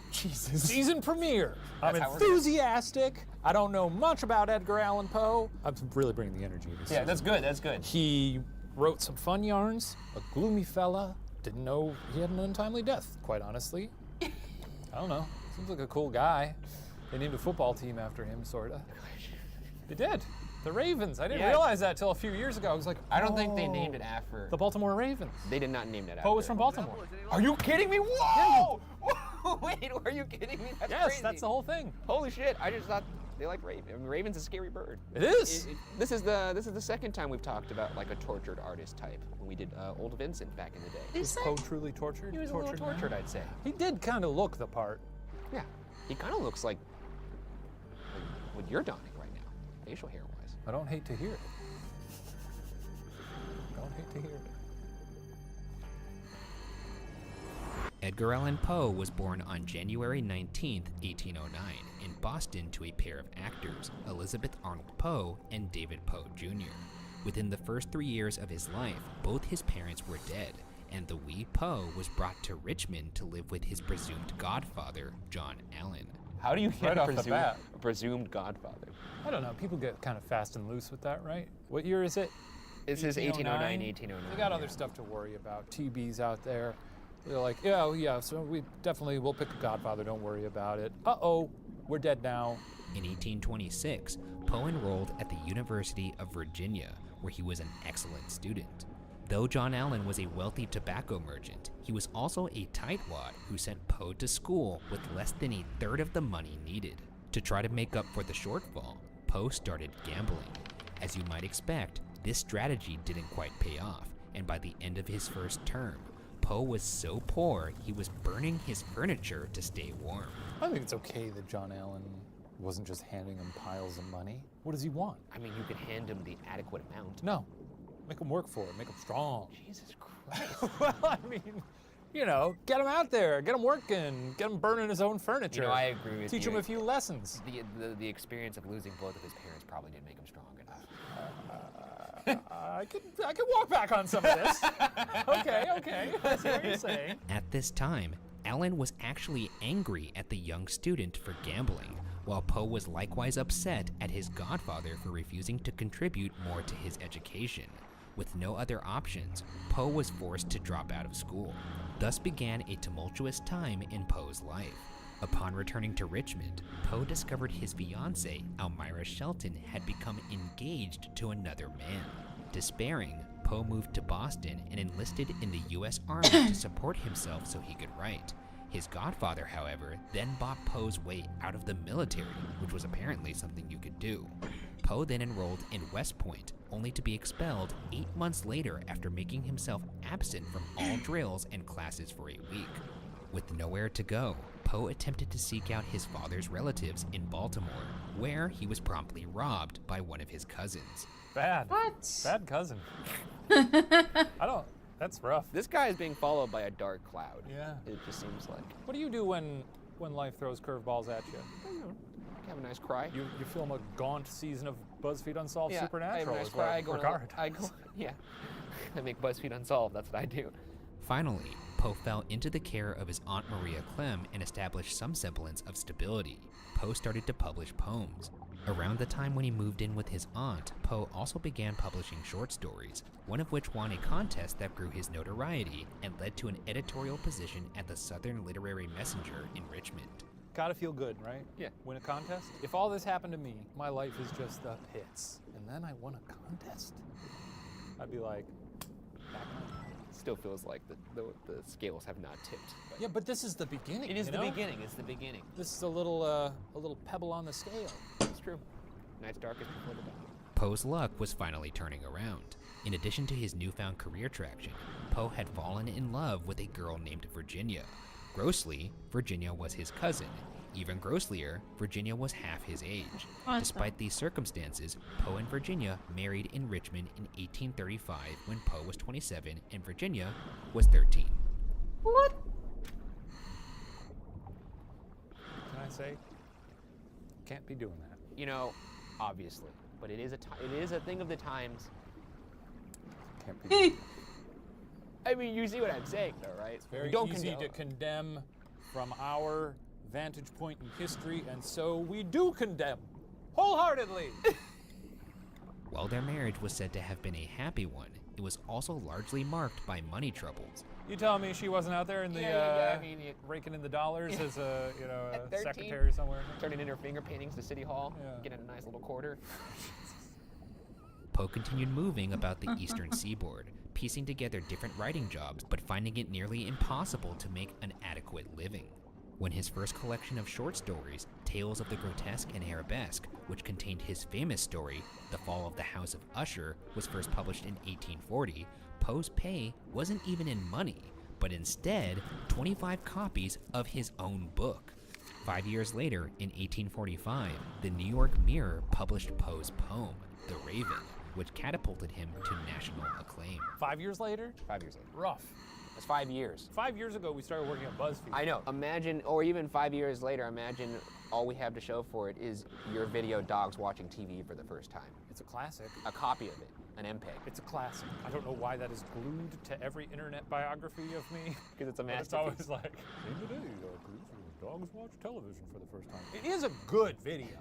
Jesus. Season premiere. I'm That's how we're enthusiastic. I don't know much about Edgar Allan Poe. I'm really bringing the energy this season. That's good, that's good. He wrote some fun yarns, a gloomy fella. Didn't know he had an untimely death, quite honestly. I don't know. Seems like a cool guy. They named a football team after him, sorta. They did. The Ravens. I didn't realize that till a few years ago. I was like, I don't think they named it after... The Baltimore Ravens. They did not name it after... Poe was from Baltimore. Are you kidding me? Whoa! Whoa! Wait, are you kidding me? That's crazy. That's the whole thing. Holy shit, I just thought they like Ravens. I mean, Raven's a scary bird. It is. This is the second time we've talked about like a tortured artist type. When we did Old Vincent back in the day. Was Poe truly tortured? He was a little tortured, I'd say. He did kind of look the part. Yeah, he kind of looks like what you're donning right now, facial hair wise. I don't hate to hear it. Don't hate to hear it. Edgar Allan Poe was born on January 19, 1809, in Boston to a pair of actors, Elizabeth Arnold Poe and David Poe Jr. Within the first 3 years of his life, both his parents were dead, and the wee Poe was brought to Richmond to live with his presumed godfather, John Allen. How do you Right off the bat. a presumed godfather? I don't know. People get kind of fast and loose with that, right? What year is it? This is 1809, 1809. They got other stuff to worry about. TBs out there. They're like, yeah, so we'll pick a godfather, don't worry about it. Uh-oh, we're dead now. In 1826, Poe enrolled at the University of Virginia, where he was an excellent student. Though John Allen was a wealthy tobacco merchant, he was also a tightwad who sent Poe to school with less than a third of the money needed. To try to make up for the shortfall, Poe started gambling. As you might expect, this strategy didn't quite pay off, and by the end of his first term, Poe was so poor he was burning his furniture to stay warm. I think it's okay that John Allen wasn't just handing him piles of money. What does he want? I mean, you could hand him the adequate amount. No. Make him work for it. Make him strong. Jesus Christ. Well, I mean, get him out there. Get him working. Get him burning his own furniture. I agree with you. Teach him a few lessons. The experience of losing both of his parents probably didn't make him strong enough. I could walk back on some of this. Okay. I see what you're saying. At this time, Allen was actually angry at the young student for gambling, while Poe was likewise upset at his godfather for refusing to contribute more to his education. With no other options, Poe was forced to drop out of school. Thus began a tumultuous time in Poe's life. Upon returning to Richmond, Poe discovered his fiancée, Elmira Shelton, had become engaged to another man. Despairing, Poe moved to Boston and enlisted in the U.S. Army to support himself so he could write. His godfather, however, then bought Poe's way out of the military, which was apparently something you could do. Poe then enrolled in West Point, only to be expelled 8 months later after making himself absent from all drills and classes for a week. With nowhere to go, Poe attempted to seek out his father's relatives in Baltimore, where he was promptly robbed by one of his cousins. Bad. What? Bad cousin. That's rough. This guy is being followed by a dark cloud. Yeah. It just seems like. What do you do when life throws curveballs at you? Have a nice cry. You film a gaunt season of BuzzFeed Unsolved Supernatural. I have a nice cry. I make BuzzFeed Unsolved. That's what I do. Finally, Poe fell into the care of his Aunt Maria Clem and established some semblance of stability. Poe started to publish poems. Around the time when he moved in with his aunt, Poe also began publishing short stories, one of which won a contest that grew his notoriety and led to an editorial position at the Southern Literary Messenger in Richmond. Gotta feel good, right? Yeah. Win a contest? If all this happened to me, my life is just the pits, and then I won a contest, I'd be like, Still feels like the scales have not tipped. yeah, but this is the beginning. It is you the know? beginning. It's the beginning. This is a little pebble on the scale. It's true. Night's darkest before the dawn. Poe's luck was finally turning around. In addition to his newfound career traction, Poe had fallen in love with a girl named Virginia. Grossly, Virginia was his cousin. Even grosslier, Virginia was half his age. Awesome. Despite these circumstances, Poe and Virginia married in Richmond in 1835 when Poe was 27 and Virginia was 13. What? Can I say? Can't be doing that. You know, obviously, but it is a thing of the times. Can't be. I mean, you see what I'm saying, though, right? It's very don't easy to condemn from our vantage point in history, and so we do condemn wholeheartedly. While their marriage was said to have been a happy one, it was also largely marked by money troubles. You telling me she wasn't out there in the I mean, raking in the dollars as a At 13, secretary somewhere? Turning in her finger paintings to City Hall, getting a nice little quarter. Poe continued moving about the eastern seaboard, piecing together different writing jobs, but finding it nearly impossible to make an adequate living. When his first collection of short stories, Tales of the Grotesque and Arabesque, which contained his famous story, The Fall of the House of Usher, was first published in 1840, Poe's pay wasn't even in money, but instead 25 copies of his own book. 5 years later, in 1845, the New York Mirror published Poe's poem, The Raven, which catapulted him to national acclaim. 5 years later? 5 years later. Rough. That's 5 years. 5 years ago, we started working at BuzzFeed. I know. Imagine, or even 5 years later, imagine all we have to show for it is your video dogs watching TV for the first time. It's a classic. A copy of it, an MPEG. It's a classic. I don't know why that is glued to every internet biography of me. Because it's a masterpiece. It's always like, in the day, dogs watch television for the first time. It is a good video,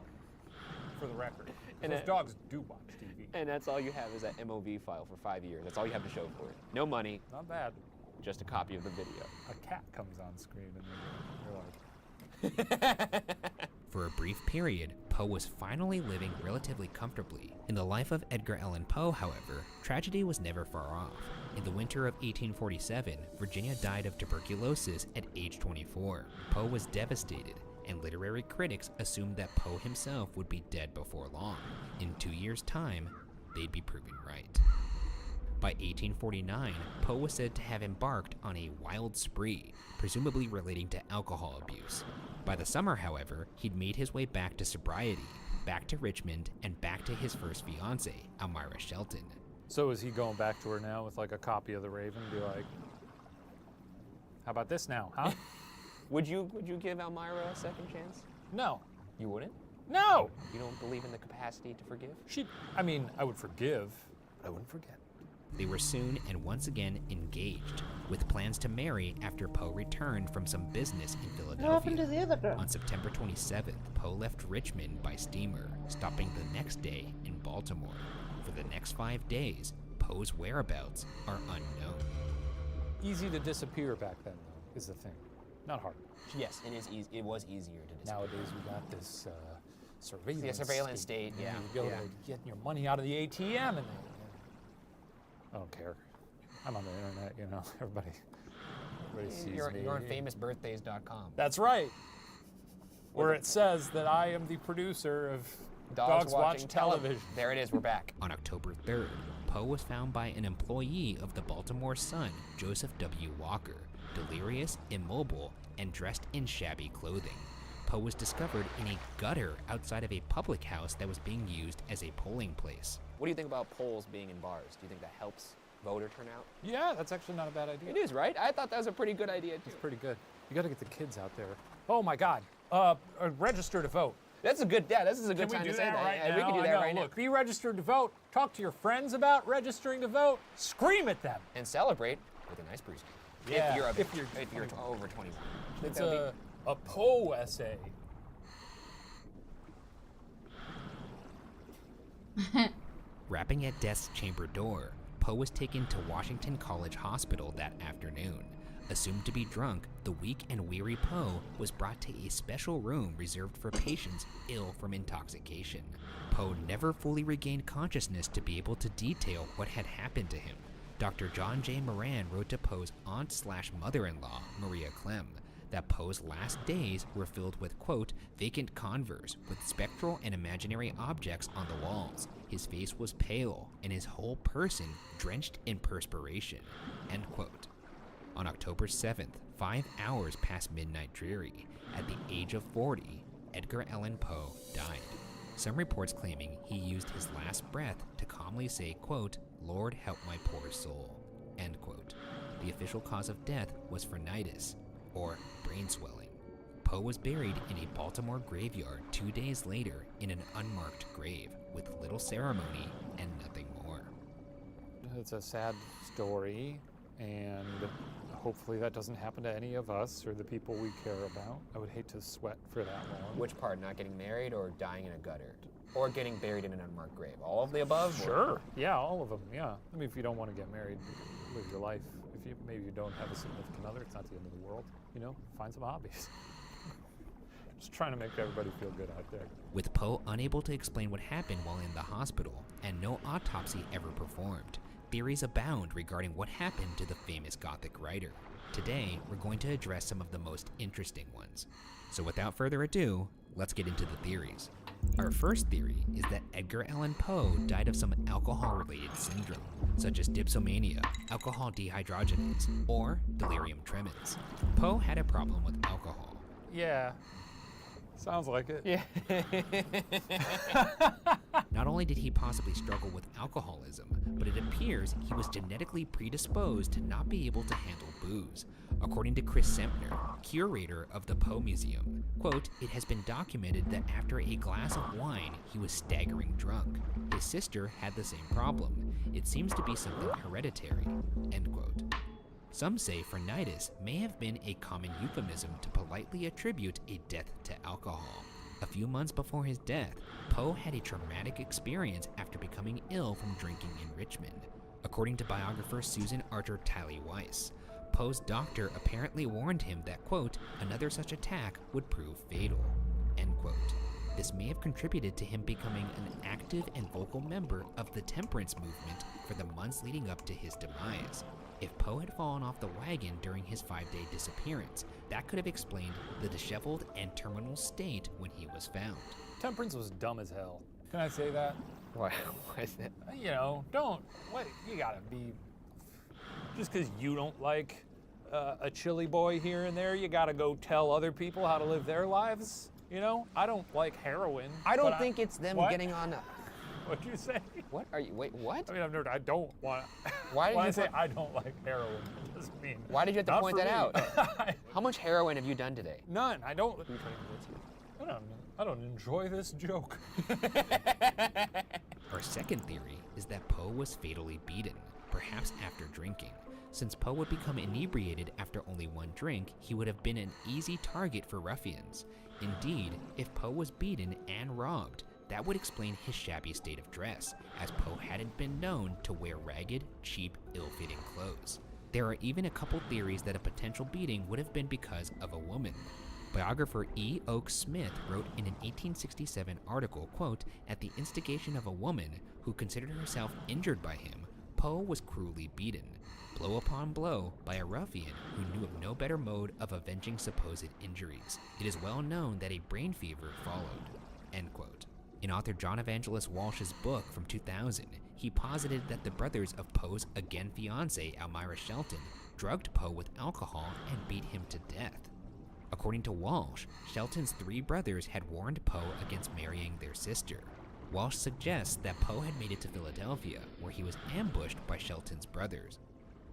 for the record. And those dogs do watch TV. And that's all you have is that MOV file for 5 years. That's all you have to show for it. No money. Not bad. Just a copy of the video. A cat comes on screen and you're like... For a brief period, Poe was finally living relatively comfortably. In the life of Edgar Allan Poe, however, tragedy was never far off. In the winter of 1847, Virginia died of tuberculosis at age 24. Poe was devastated, and literary critics assumed that Poe himself would be dead before long. In 2 years' time, they'd be proven right. By 1849, Poe was said to have embarked on a wild spree, presumably relating to alcohol abuse. By the summer, however, he'd made his way back to sobriety, back to Richmond, and back to his first fiancée, Elmira Shelton. So is he going back to her now with like a copy of The Raven and be like, how about this now, huh? Would you give Elmira a second chance? No. You wouldn't? No! You don't believe in the capacity to forgive? I would forgive, but I wouldn't forget. They were soon and once again engaged, with plans to marry after Poe returned from some business in Philadelphia. What happened to the other girl? On September 27th, Poe left Richmond by steamer, stopping the next day in Baltimore. For the next 5 days, Poe's whereabouts are unknown. Easy to disappear back then, though, is the thing. Not hard. Yes, it is. It was easier to disappear. Nowadays, we got this surveillance. Yeah, surveillance state. Yeah. You go to get your money out of the ATM, and I don't care. I'm on the internet, you know. Everybody sees me. You're on famousbirthdays.com. That's right. Where it says that I am the producer of Dogs Watch Television. There it is. We're back. On October 3rd, Poe was found by an employee of the Baltimore Sun, Joseph W. Walker, delirious, immobile, and dressed in shabby clothing. Poe was discovered in a gutter outside of a public house that was being used as a polling place. What do you think about polls being in bars? Do you think that helps voter turnout? Yeah, that's actually not a bad idea. It is, right? I thought that was a pretty good idea, too. It's pretty good. You got to get the kids out there. Oh, my God. Register to vote. This is a good time to say that. Can we do that right now? We can do that right now. Look, be registered to vote. Talk to your friends about registering to vote. Scream at them. And celebrate with a nice breeze. Yeah, if you're over 21. It's a Poe essay. Rapping at death's chamber door, Poe was taken to Washington College Hospital that afternoon. Assumed to be drunk, the weak and weary Poe was brought to a special room reserved for patients ill from intoxication. Poe never fully regained consciousness to be able to detail what had happened to him. Dr. John J. Moran wrote to Poe's aunt/mother-in-law, Maria Clem, that Poe's last days were filled with, quote, vacant convers with spectral and imaginary objects on the walls. His face was pale and his whole person drenched in perspiration, end quote. On October 7th, 5 hours past midnight dreary, at the age of 40, Edgar Allan Poe died. Some reports claiming he used his last breath to calmly say, quote, Lord help my poor soul, end quote. The official cause of death was phrenitis, or brain swelling. Poe was buried in a Baltimore graveyard 2 days later in an unmarked grave with little ceremony and nothing more. It's a sad story, and hopefully that doesn't happen to any of us or the people we care about. I would hate to sweat for that long. Which part? Not getting married or dying in a gutter? Or getting buried in an unmarked grave? All of the above? Sure. Or? Yeah, all of them, yeah. I mean, if you don't want to get married, live your life. If maybe you don't have a significant other, it's not the end of the world. You know, find some hobbies. Just trying to make everybody feel good out there. With Poe unable to explain what happened while in the hospital and no autopsy ever performed, theories abound regarding what happened to the famous Gothic writer. Today, we're going to address some of the most interesting ones. So without further ado, let's get into the theories. Our first theory is that Edgar Allan Poe died of some alcohol-related syndrome, such as dipsomania, alcohol dehydrogenase, or delirium tremens. Poe had a problem with alcohol. Yeah. Sounds like it. Yeah. Not only did he possibly struggle with alcoholism, but it appears he was genetically predisposed to not be able to handle booze. According to Chris Sempner, curator of the Poe Museum, quote, it has been documented that after a glass of wine, he was staggering drunk. His sister had the same problem. It seems to be something hereditary, end quote. Some say phrenitis may have been a common euphemism to politely attribute a death to alcohol. A few months before his death, Poe had a traumatic experience after becoming ill from drinking in Richmond. According to biographer Susan Archer Talley Weiss, Poe's doctor apparently warned him that, quote, another such attack would prove fatal, end quote. This may have contributed to him becoming an active and vocal member of the temperance movement for the months leading up to his demise. If Poe had fallen off the wagon during his 5-day disappearance, that could have explained the disheveled and terminal state when he was found. Temperance was dumb as hell. Can I say that? Why is that? You know, you gotta be, just because you don't like a chili boy here and there, you gotta go tell other people how to live their lives, you know? I don't like heroin. I don't think it's them getting on What'd you say? What are you? Wait, what? I mean, I don't want. Why did when you I say I don't like heroin? It doesn't mean. Why did you have to point that me. out? How much heroin have you done today? None. I don't. I don't enjoy this joke. Our second theory is that Poe was fatally beaten, perhaps after drinking. Since Poe would become inebriated after only one drink, he would have been an easy target for ruffians. Indeed, if Poe was beaten and robbed, that would explain his shabby state of dress, as Poe hadn't been known to wear ragged, cheap, ill-fitting clothes. There are even a couple theories that a potential beating would have been because of a woman. Biographer E. Oak Smith wrote in an 1867 article, quote, at the instigation of a woman who considered herself injured by him, Poe was cruelly beaten, blow upon blow, by a ruffian who knew of no better mode of avenging supposed injuries. It is well known that a brain fever followed, end quote. In author John Evangelist Walsh's book from 2000, he posited that the brothers of Poe's again fiancée, Elmira Shelton, drugged Poe with alcohol and beat him to death. According to Walsh, Shelton's 3 brothers had warned Poe against marrying their sister. Walsh suggests that Poe had made it to Philadelphia, where he was ambushed by Shelton's brothers.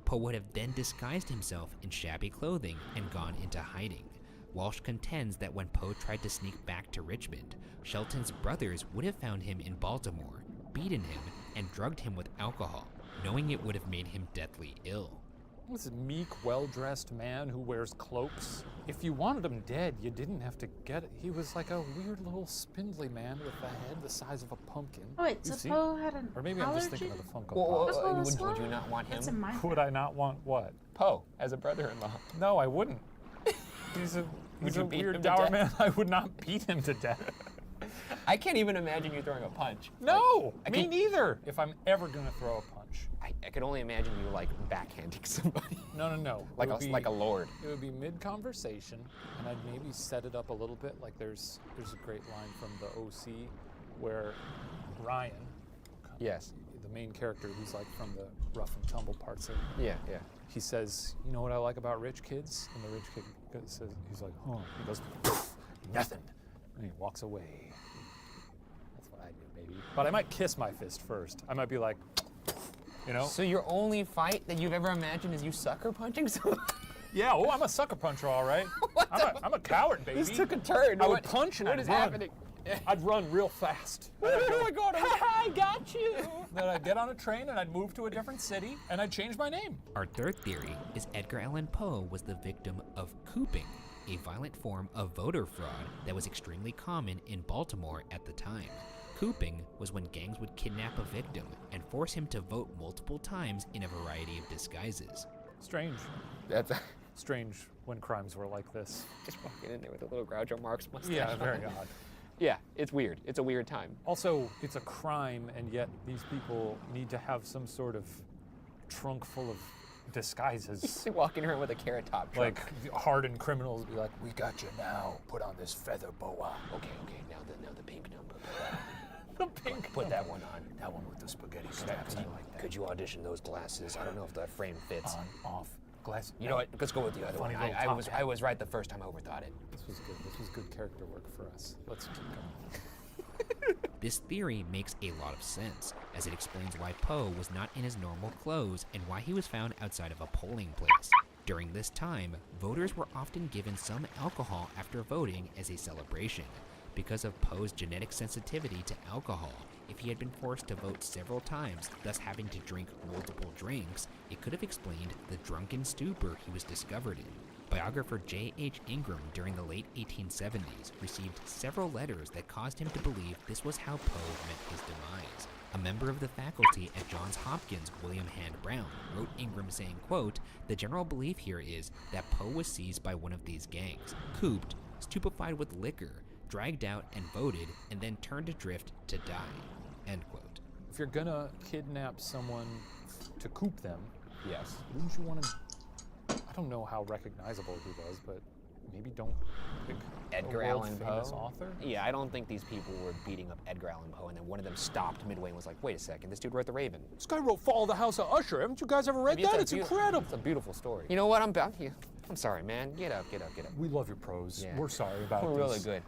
Poe would have then disguised himself in shabby clothing and gone into hiding. Walsh contends that when Poe tried to sneak back to Richmond, Shelton's brothers would have found him in Baltimore, beaten him, and drugged him with alcohol, knowing it would have made him deathly ill. This is meek, well-dressed man who wears cloaks. If you wanted him dead, you didn't have to get it. He was like a weird little spindly man with a head the size of a pumpkin. Oh wait, so Poe had an Or maybe I'm just thinking of the Funko Well, Pop. would you not want him? That's in my Would I not want what? Poe as a brother-in-law. No, I wouldn't. He's a Would you beat him weird to dour death? man. I would not beat him to death. I can't even imagine you throwing a punch. No, Like, me neither. If I'm ever gonna throw a punch. I could only imagine you like backhanding somebody. No. Like It would like a lord. It would be mid-conversation, and I'd maybe set it up a little bit. Like there's a great line from the OC where Ryan, yes, the main character, who's like from the rough and tumble parts of yeah. He says, "You know what I like about rich kids?" And the rich kid says, he's like, "Huh?" He goes, "Poof, nothing," and he walks away. That's what I do, baby. But I might kiss my fist first. I might be like, you know. So your only fight that you've ever imagined is you sucker punching someone? Yeah, oh, I'm a sucker puncher, all right. I'm a coward, baby. This took a turn. I would punch and what I'd is run. happening? I'd run real fast. Oh my God! I got you. Then I'd get on a train and I'd move to a different city and I'd change my name. Our third theory is Edgar Allan Poe was the victim of cooping, a violent form of voter fraud that was extremely common in Baltimore at the time. Cooping was when gangs would kidnap a victim and force him to vote multiple times in a variety of disguises. Strange. That's strange when crimes were like this. Just walking in there with a little Groucho Marx mustache. Yeah, very odd. Yeah, it's weird. It's a weird time. Also, it's a crime, and yet these people need to have some sort of trunk full of disguises. Walking around with a carrot top trunk. Like hardened criminals be like, "We got you now. Put on this feather boa." Okay. Now the pink number. The pink. Put that one on. That one with the spaghetti straps. I like that. Could you audition those glasses? I don't know if that frame fits. On, off, glass. You know what? Let's go with the other one. Funny little I top was hat. I was right the first time I overthought it. This was good. This was good character work for us. Let's keep going. This theory makes a lot of sense, as it explains why Poe was not in his normal clothes and why he was found outside of a polling place. During this time, voters were often given some alcohol after voting as a celebration. Because of Poe's genetic sensitivity to alcohol, if he had been forced to vote several times, thus having to drink multiple drinks, it could have explained the drunken stupor he was discovered in. Biographer J.H. Ingram during the late 1870s received several letters that caused him to believe this was how Poe met his demise. A member of the faculty at Johns Hopkins, William Hand Brown, wrote Ingram saying, quote, "The general belief here is that Poe was seized by one of these gangs, cooped, stupefied with liquor, dragged out and voted, and then turned adrift to die," end quote. If you're gonna kidnap someone to coop them, yes, wouldn't you want to? I don't know how recognizable he was, but maybe don't pick Edgar a Allan world-famous Poe. author. Yeah, I don't think these people were beating up Edgar Allan Poe, and then one of them stopped midway and was like, "Wait a second, this dude wrote The Raven." This guy wrote Fall of the House of Usher. Haven't you guys ever read that? It's incredible. It's a beautiful story. You know what? I'm sorry, man. Get up. We love your prose. Yeah. We're sorry about We're really this. good.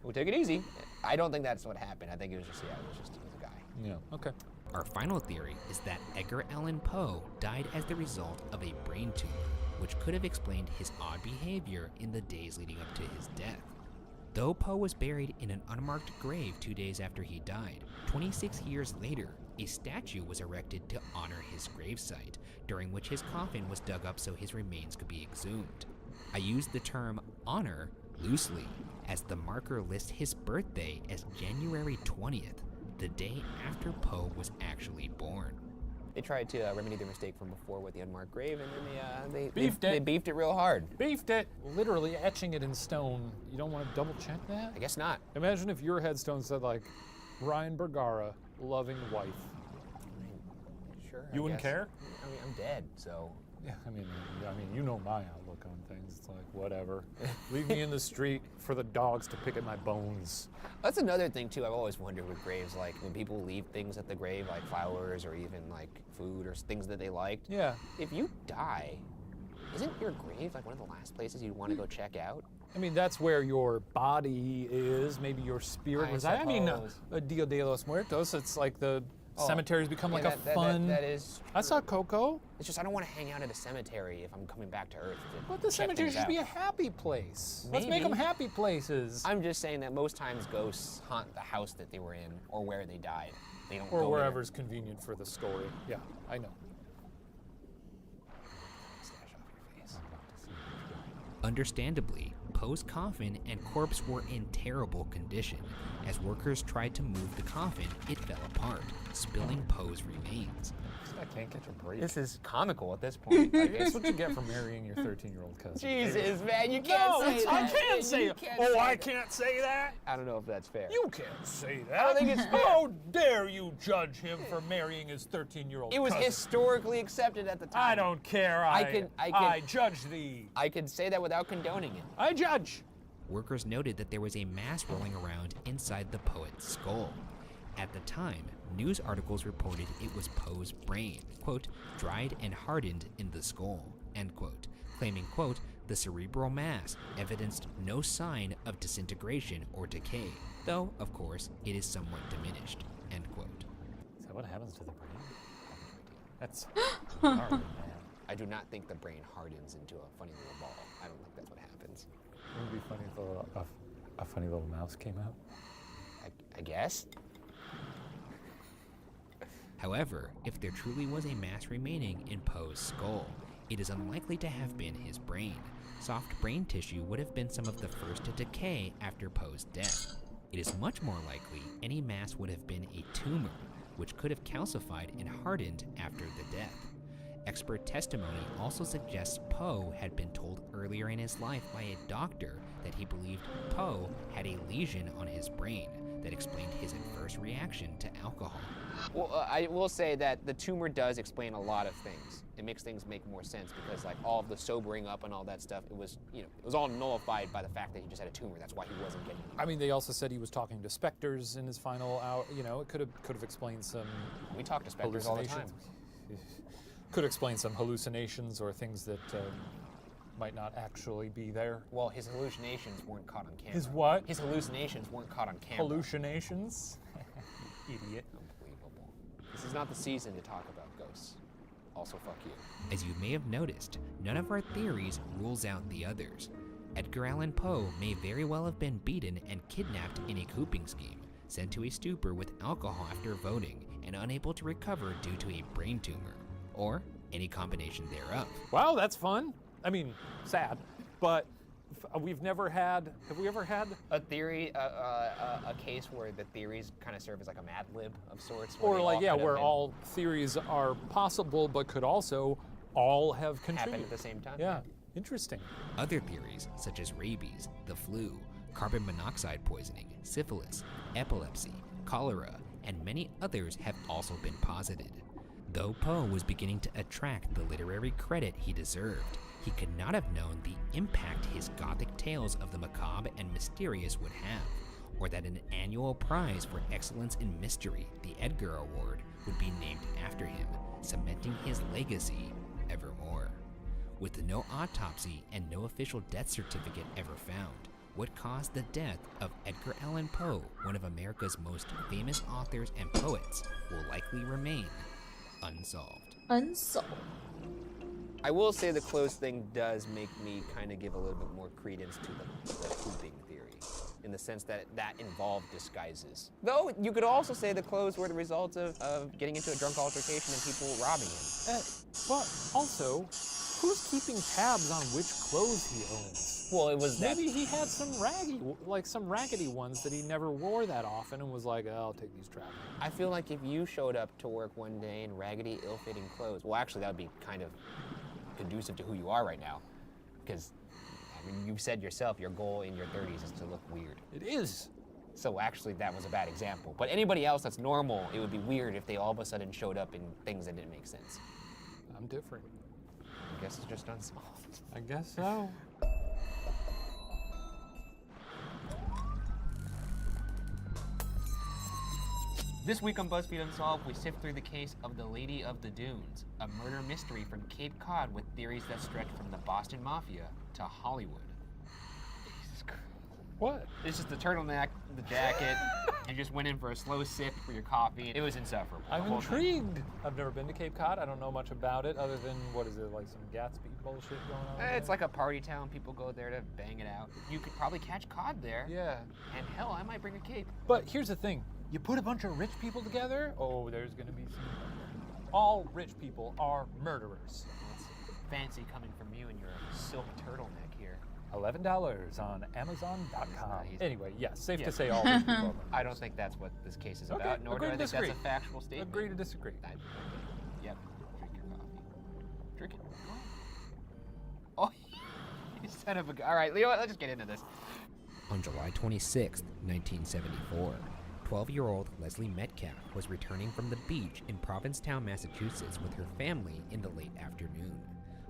We'll take it easy. I don't think that's what happened. I think it was just he was a guy. Yeah. Okay. Our final theory is that Edgar Allan Poe died as the result of a brain tumor, which could have explained his odd behavior in the days leading up to his death. Though Poe was buried in an unmarked grave 2 days after he died, 26 years later, a statue was erected to honor his gravesite, during which his coffin was dug up so his remains could be exhumed. I use the term honor loosely, as the marker lists his birthday as January 20th, the day after Poe was actually born. They tried to remedy their mistake from before with the unmarked grave, and then they Beefed beefed it real hard. Beefed it, literally etching it in stone. You don't want to double check that? I guess not. Imagine if your headstone said like, Ryan Bergara, loving wife. Sure. You wouldn't care? I mean, I'm dead, so. Yeah, I mean, you know my outlook on things. It's like, whatever. Leave me in the street for the dogs to pick at my bones. That's another thing too. I've always wondered with graves, like when people leave things at the grave, like flowers or even like food or things that they liked. Yeah. If you die, isn't your grave like one of the last places you'd want to go check out? I mean, that's where your body is. Maybe your spirit resides. I mean, Dia de los Muertos. It's like the cemeteries become like a fun. That is. I saw Coco. It's just I don't want to hang out at a cemetery if I'm coming back to Earth. But the cemetery should be a happy place. Let's make them happy places. I'm just saying that most times ghosts haunt the house that they were in or where they died. They don't or go wherever's convenient for the story. Yeah, I know. Understandably, Poe's coffin and corpse were in terrible condition. As workers tried to move the coffin, it fell apart, spilling Poe's remains. This guy can't catch a break. This is comical at this point. That's what you get for marrying your 13-year-old cousin. Jesus, man, you can't say that. I can't say that. I can't say that. I don't know if that's fair. You can't say that. I don't think it's fair. How dare you judge him for marrying his 13-year-old cousin? It was historically accepted at the time. I don't care. I judge thee. I could say that without condoning it. I judge. Workers noted that there was a mass rolling around inside the poet's skull. At the time, news articles reported it was Poe's brain, quote, dried and hardened in the skull, end quote, claiming, quote, the cerebral mass evidenced no sign of disintegration or decay, though, of course, it is somewhat diminished, end quote. Is that what happens to the brain? That's hard, man. I do not think the brain hardens into a funny little ball. I don't think that's what happens. Wouldn't it be funny if a funny little mouse came out? I guess. However, if there truly was a mass remaining in Poe's skull, it is unlikely to have been his brain. Soft brain tissue would have been some of the first to decay after Poe's death. It is much more likely any mass would have been a tumor, which could have calcified and hardened after the death. Expert testimony also suggests Poe had been told earlier in his life by a doctor that he believed Poe had a lesion on his brain that explained his adverse reaction to alcohol. Well, I will say that the tumor does explain a lot of things. It makes things make more sense because, like, all of the sobering up and all that stuff, it was all nullified by the fact that he just had a tumor. That's why he wasn't getting it. I mean, they also said he was talking to specters in his final hour. You know, it could have explained some. We talk to specters all the time. Could explain some hallucinations or things that might not actually be there. Well, his hallucinations weren't caught on camera. His what? His hallucinations weren't caught on camera. Hallucinations? Idiot. Unbelievable. This is not the season to talk about ghosts. Also, fuck you. As you may have noticed, none of our theories rules out the others. Edgar Allan Poe may very well have been beaten and kidnapped in a cooping scheme, sent to a stupor with alcohol after voting, and unable to recover due to a brain tumor, or any combination thereof. Wow, that's fun. I mean, sad, but we've never had. Have we ever had a theory, a case where the theories kind of serve as like a Mad Lib of sorts? Or like, yeah, where all theories are possible, but could also all have contributed happen at the same time. Yeah, interesting. Other theories, such as rabies, the flu, carbon monoxide poisoning, syphilis, epilepsy, cholera, and many others have also been posited. Though Poe was beginning to attract the literary credit he deserved, he could not have known the impact his gothic tales of the macabre and mysterious would have, or that an annual prize for excellence in mystery, the Edgar Award, would be named after him, cementing his legacy evermore. With no autopsy and no official death certificate ever found, what caused the death of Edgar Allan Poe, one of America's most famous authors and poets, will likely remain unsolved. I will say the clothes thing does make me kind of give a little bit more credence to the pooping theory, in the sense that that involved disguises. Though you could also say the clothes were the result of getting into a drunk altercation and people robbing him. But also, who's keeping tabs on which clothes he owns? Well, it was maybe he had some raggedy ones that he never wore that often and was like, oh, I'll take these traveling. I feel like if you showed up to work one day in raggedy, ill-fitting clothes, well, actually, that would be kind of conducive to who you are right now, because I mean, you said yourself your goal in your 30s is to look weird. It is. So actually, that was a bad example. But anybody else that's normal, it would be weird if they all of a sudden showed up in things that didn't make sense. I'm different. I guess it's just unsolved. I guess so. This week on BuzzFeed Unsolved, we sift through the case of the Lady of the Dunes, a murder mystery from Cape Cod with theories that stretch from the Boston Mafia to Hollywood. Jesus Christ. What? It's just the turtleneck, the jacket. You just went in for a slow sip for your coffee. It was insufferable. I'm intrigued. I've never been to Cape Cod. I don't know much about it other than, what is it, like some Gatsby bullshit going on? It's like a party town. People go there to bang it out. You could probably catch cod there. Yeah. And hell, I might bring a cape. But here's the thing. You put a bunch of rich people together, oh, there's gonna be some... All rich people are murderers. It's fancy coming from you and your silk turtleneck here. $11 on Amazon.com. Anyway, yes, safe Yeah. to say all these people. I don't think that's what this case is Okay, about, nor do agree I to think that's disagree. a factual statement. Agree to disagree. Yep. Drink your coffee. Drink it. Go ahead. Oh, you son of a... All right, Leo, let's just get into this. On July 26, 1974, 12-year-old Leslie Metcalf was returning from the beach in Provincetown, Massachusetts with her family in the late afternoon.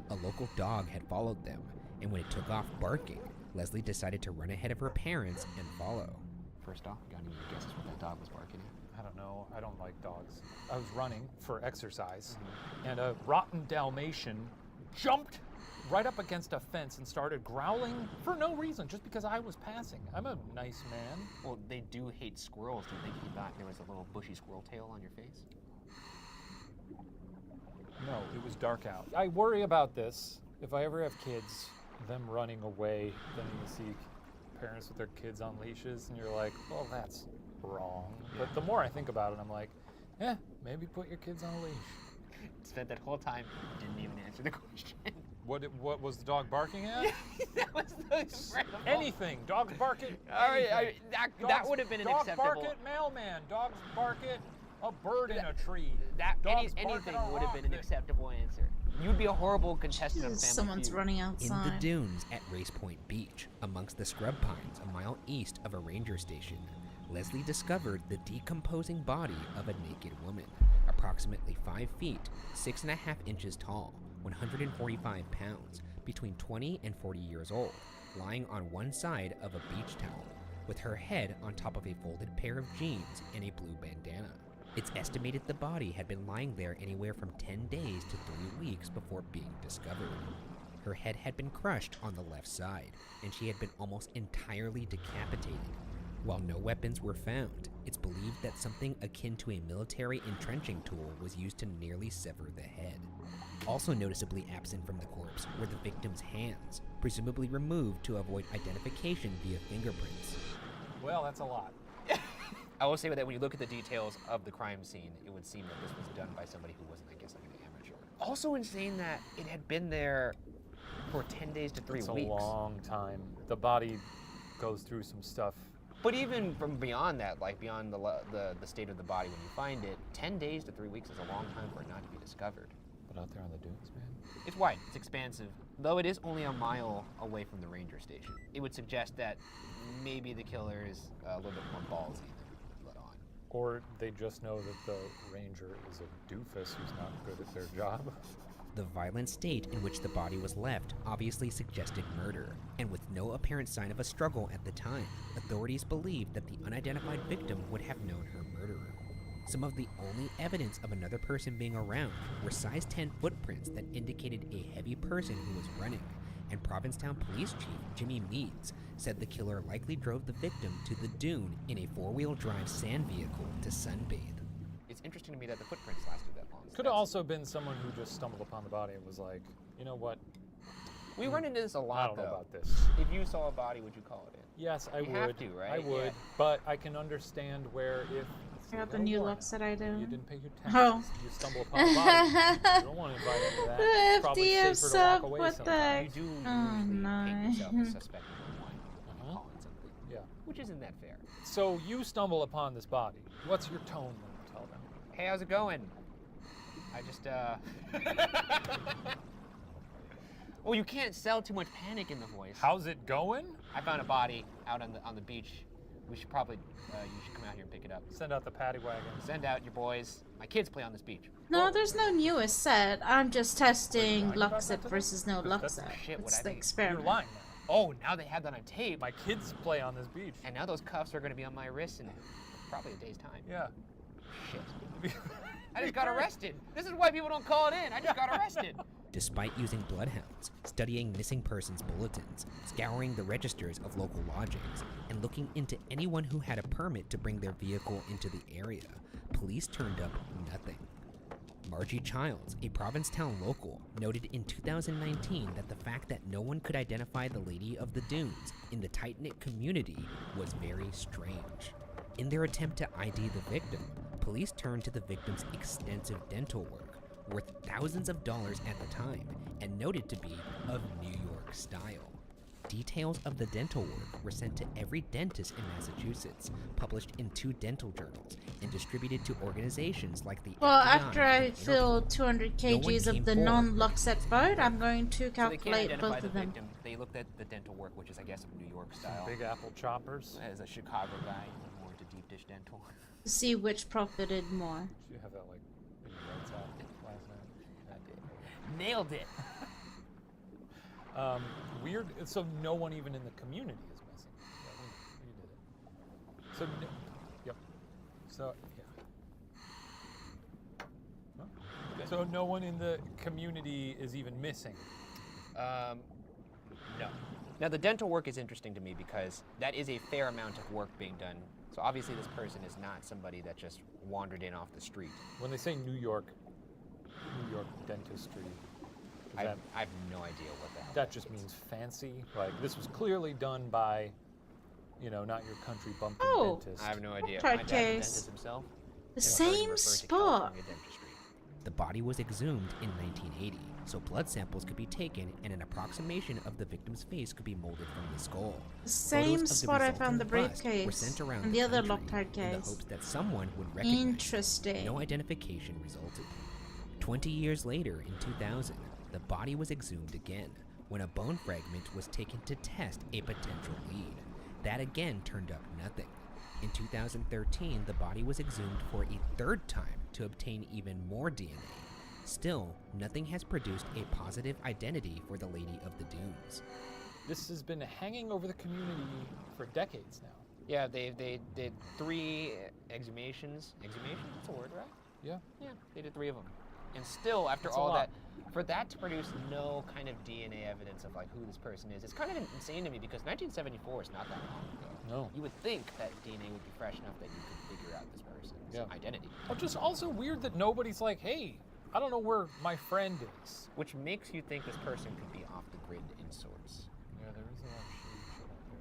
A local dog had followed them, and when it took off barking, Leslie decided to run ahead of her parents and follow. First off, got any guesses what that dog was barking at? I don't know. I don't like dogs. I was running for exercise, and a rotten Dalmatian jumped right up against a fence and started growling for no reason, just because I was passing. I'm a nice man. Well, they do hate squirrels. Do you think he thought there was a little bushy squirrel tail on your face? No, it was dark out. I worry about this. If I ever have kids, them running away, then you see parents with their kids on leashes, and you're like, well, that's wrong. But the more I think about it, I'm like, maybe put your kids on a leash. Spent that whole time, didn't even answer the question. What was the dog barking at? That was incredible. Anything. Dogs bark at All right, anything. that would have been an acceptable... Dogs bark at mailman. Dogs bark at a bird in a tree. Anything would have been an acceptable answer. You'd be a horrible contestant of Family Someone's Feud. running In outside. the dunes at Race Point Beach, amongst the scrub pines a mile east of a ranger station, Leslie discovered the decomposing body of a naked woman, approximately 5 feet, 6.5 inches tall, 145 pounds, between 20 and 40 years old, lying on one side of a beach towel, with her head on top of a folded pair of jeans and a blue bandana. It's estimated the body had been lying there anywhere from 10 days to 3 weeks before being discovered. Her head had been crushed on the left side, and she had been almost entirely decapitated. While no weapons were found, it's believed that something akin to a military entrenching tool was used to nearly sever the head. Also noticeably absent from the corpse were the victim's hands, presumably removed to avoid identification via fingerprints. Well, that's a lot. I will say that when you look at the details of the crime scene, it would seem that this was done by somebody who wasn't, I guess, like an amateur. Also insane that it had been there for 10 days to 3 It's weeks. a long time. The body goes through some stuff. But even from beyond that, like beyond the state of the body when you find it, 10 days to 3 weeks is a long time for it not to be discovered. But out there on the dunes, man. It's wide, it's expansive, though it is only a mile away from the ranger station. It would suggest that maybe the killer is a little bit more ballsy than let on. Or they just know that the ranger is a doofus who's not good at their job. The violent state in which the body was left obviously suggested murder, and with no apparent sign of a struggle at the time, authorities believed that the unidentified victim would have known her murderer. Some of the only evidence of another person being around were size 10 footprints that indicated a heavy person who was running, and Provincetown Police Chief Jimmy Meads said the killer likely drove the victim to the dune in a four-wheel drive sand vehicle to sunbathe. It's interesting to me that the footprints lasted that long. Could have also been someone who just stumbled upon the body and was like, you know what? We run into this a lot, I don't know though. about this. If you saw a body, would you call it in? Yes, I You would. have to, right? I would, Yeah. but I can understand where if I got the new LuckSet item. you didn't pay your taxes, Oh. you stumble upon the body, you don't want to invite into that. It's probably FDM safer to walk sub, away what the sometimes. You do Oh, usually no. paint yourself as suspect number one when calling something. Yeah. Which isn't that fair. So you stumble upon this body. What's your tone when you tell them? Hey, how's it going? I just, Well, you can't sell too much panic in the voice. How's it going? I found a body out on the beach. We should probably, you should come out here and pick it up. Send out the paddy wagon. Send out your boys. My kids play on this beach. No, there's no newest set. I'm just testing LuckSet versus no That's LuckSet. shit, what It's I the think. experiment. You're lying now. Oh, now they have that on tape. My kids play on this beach. And now those cuffs are going to be on my wrists in probably a day's time. Yeah. Shit. I just got arrested. This is why people don't call it in. I just got arrested. Despite using bloodhounds, studying missing persons bulletins, scouring the registers of local lodgings, and looking into anyone who had a permit to bring their vehicle into the area, police turned up nothing. Margie Childs, a Provincetown local, noted in 2019 that the fact that no one could identify the Lady of the Dunes in the tight-knit community was very strange. In their attempt to ID the victim, police turned to the victim's extensive dental work, worth thousands of dollars at the time, and noted to be of New York style. Details of the dental work were sent to every dentist in Massachusetts, published in 2 dental journals, and distributed to organizations like the Well, FDG after I and fill Interpol. 200 No one kgs came of the forward non-LuckSet boat, I'm going to So they can't calculate identify both the of them. victim. They looked at the dental work, which is, I guess, New York style. Big Apple choppers. As a Chicago guy, more into deep dish dental. To see which profited more. You have that like in your notes out last night. Nailed it. Weird. So no one even in the community is missing. Yeah, we did it. So no, yep. So yeah. Huh? So no one in the community is even missing. No. Now the dental work is interesting to me because that is a fair amount of work being done. So obviously this person is not somebody that just wandered in off the street. When they say New York dentistry, I have no idea what the hell that just means fancy. Like this was clearly done by, you know, not your country bumpkin dentist. I have no idea. Hard My dad's a case. dentist himself. The I've heard him same refer to spot. California dentistry. The body was exhumed in 1980, so blood samples could be taken and an approximation of the victim's face could be molded from the skull. The same Photos of spot I resultant found the bust were briefcase sent around and the other country locked hard in the case. hopes that someone would recognize it. Interesting. No identification resulted. 20 years later, in 2000, the body was exhumed again when a bone fragment was taken to test a potential lead. That again turned up nothing. In 2013, the body was exhumed for a 3rd time to obtain even more DNA. Still, nothing has produced a positive identity for the Lady of the Dunes. This has been hanging over the community for decades now. Yeah, they did 3 exhumations. Exhumations? That's a word, right? Yeah. Yeah, they did 3 of them. And still, after That's a all lot. that, for that to produce no kind of DNA evidence of like who this person is, it's kind of insane to me because 1974 is not that long ago. No. You would think that DNA would be fresh enough that you could figure out this person's identity. Well, just also weird that nobody's like, hey, I don't know where my friend is. Which makes you think this person could be off the grid in sorts. Yeah, there is a lot of shit out there.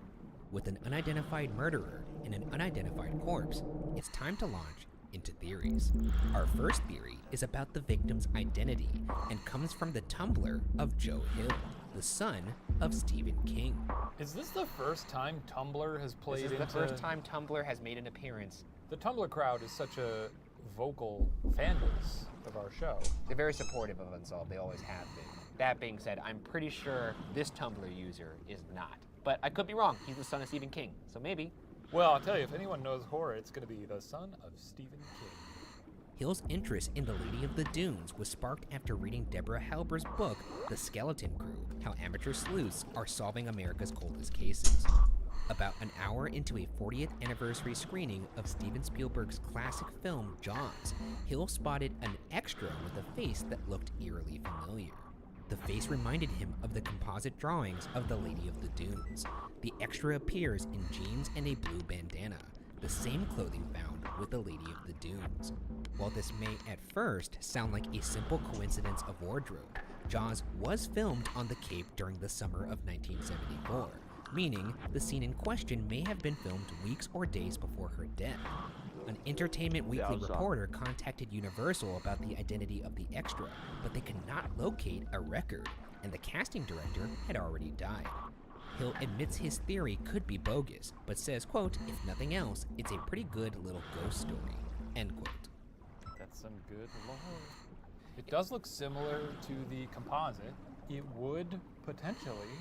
With an unidentified murderer and an unidentified corpse, it's time to launch into theories. Our first theory is about the victim's identity and comes from the Tumblr of Joe Hill, the son of Stephen King. Is this the first time Tumblr has played into... This is the first time Tumblr has made an appearance. The Tumblr crowd is such a vocal fan base of our show. They're very supportive of Unsolved. They always have been. That being said, I'm pretty sure this Tumblr user is not. But I could be wrong. He's the son of Stephen King, so maybe. Well, I'll tell you, if anyone knows horror, it's going to be the son of Stephen King. Hill's interest in the Lady of the Dunes was sparked after reading Deborah Halber's book, The Skeleton Crew, How Amateur Sleuths Are Solving America's Coldest Cases. About an hour into a 40th anniversary screening of Steven Spielberg's classic film, Jaws, Hill spotted an extra with a face that looked eerily familiar. The face reminded him of the composite drawings of the Lady of the Dunes. The extra appears in jeans and a blue bandana, the same clothing found with the Lady of the Dunes. While this may at first sound like a simple coincidence of wardrobe, Jaws was filmed on the Cape during the summer of 1974, meaning the scene in question may have been filmed weeks or days before her death. An Entertainment Weekly reporter contacted Universal about the identity of the extra, but they could not locate a record, and the casting director had already died. Hill admits his theory could be bogus, but says, quote, if nothing else, it's a pretty good little ghost story, end quote. That's some good lore. It does look similar to the composite. It would potentially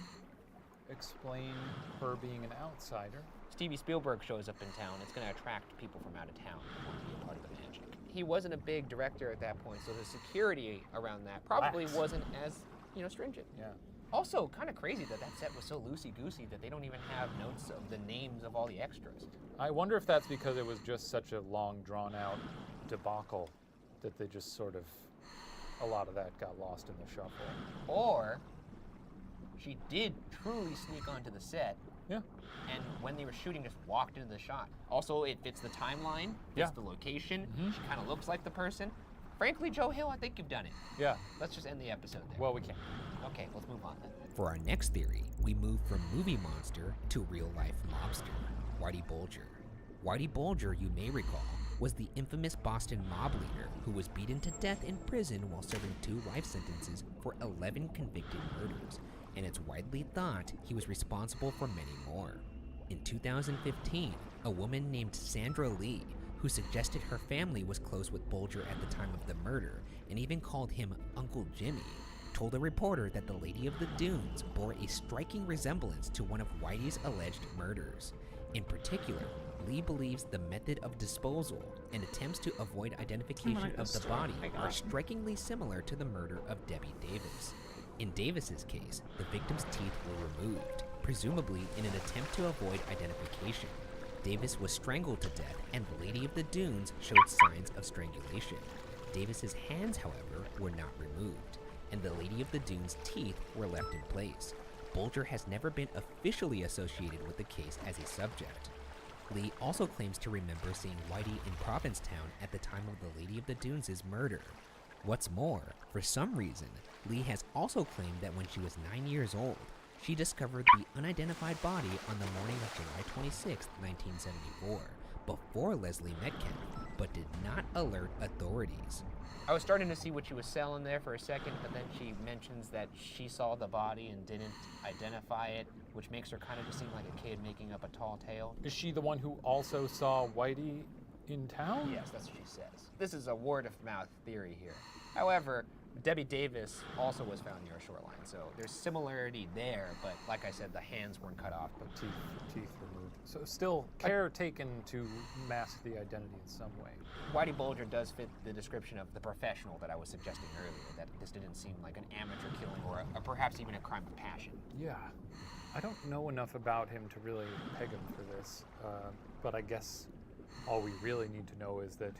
explain her being an outsider. Stevie Spielberg shows up in town. It's going to attract people from out of town who want to be a part of the magic. He wasn't a big director at that point, so the security around that probably wasn't as, stringent. Yeah. Also, kind of crazy that set was so loosey-goosey that they don't even have notes of the names of all the extras. I wonder if that's because it was just such a long, drawn-out debacle that they just sort of, a lot of that got lost in the shuffle. Or she did truly sneak onto the set. Yeah. And when they were shooting, just walked into the shot. Also, it fits the timeline, fits the location. She kind of looks like the person. Frankly, Joe Hill, I think you've done it. Yeah. Let's just end the episode there. Well, we can. Okay, let's move on then. For our next theory, we move from movie monster to real-life mobster, Whitey Bulger. Whitey Bulger, you may recall, was the infamous Boston mob leader who was beaten to death in prison while serving 2 life sentences for 11 convicted murders, and it's widely thought he was responsible for many more. In 2015, a woman named Sandra Lee, who suggested her family was close with Bulger at the time of the murder and even called him Uncle Jimmy, told a reporter that the Lady of the Dunes bore a striking resemblance to one of Whitey's alleged murders. In particular, Lee believes the method of disposal and attempts to avoid identification of the body are strikingly similar to the murder of Debbie Davis. In Davis's case, the victim's teeth were removed, presumably in an attempt to avoid identification. Davis was strangled to death, and the Lady of the Dunes showed signs of strangulation. Davis's hands, however, were not removed, and the Lady of the Dunes' teeth were left in place. Bulger has never been officially associated with the case as a subject. Lee also claims to remember seeing Whitey in Provincetown at the time of the Lady of the Dunes' murder. What's more, for some reason, Lee has also claimed that when she was 9 years old, she discovered the unidentified body on the morning of July 26, 1974, before Leslie Metcalf, but did not alert authorities. I was starting to see what she was selling there for a second, but then she mentions that she saw the body and didn't identify it, which makes her kind of just seem like a kid making up a tall tale. Is she the one who also saw Whitey in town? Yes, that's what she says. This is a word-of-mouth theory here. However, Debbie Davis also was found near a shoreline, so there's similarity there, but like I said, the hands weren't cut off, but teeth removed. So still care taken to mask the identity in some way. Whitey Bulger does fit the description of the professional that I was suggesting earlier, that this didn't seem like an amateur killing or perhaps even a crime of passion. Yeah. I don't know enough about him to really peg him for this, but I guess all we really need to know is that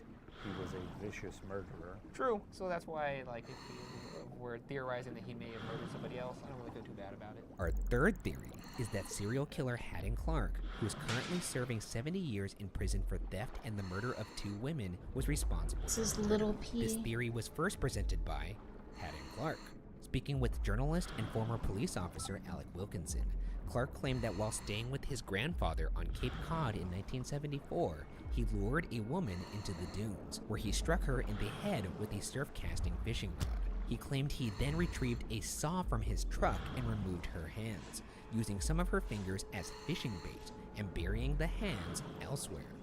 he was a vicious murderer. True. So that's why, like, if we're theorizing that he may have murdered somebody else, I don't really feel too bad about it. Our third theory is that serial killer Haddon Clark, who is currently serving 70 years in prison for theft and the murder of 2 women, was responsible. This is Little P. This theory was first presented by Haddon Clark. Speaking with journalist and former police officer Alec Wilkinson, Clark claimed that while staying with his grandfather on Cape Cod in 1974, he lured a woman into the dunes, where he struck her in the head with a surf-casting fishing rod. He claimed he then retrieved a saw from his truck and removed her hands, using some of her fingers as fishing bait and burying the hands elsewhere.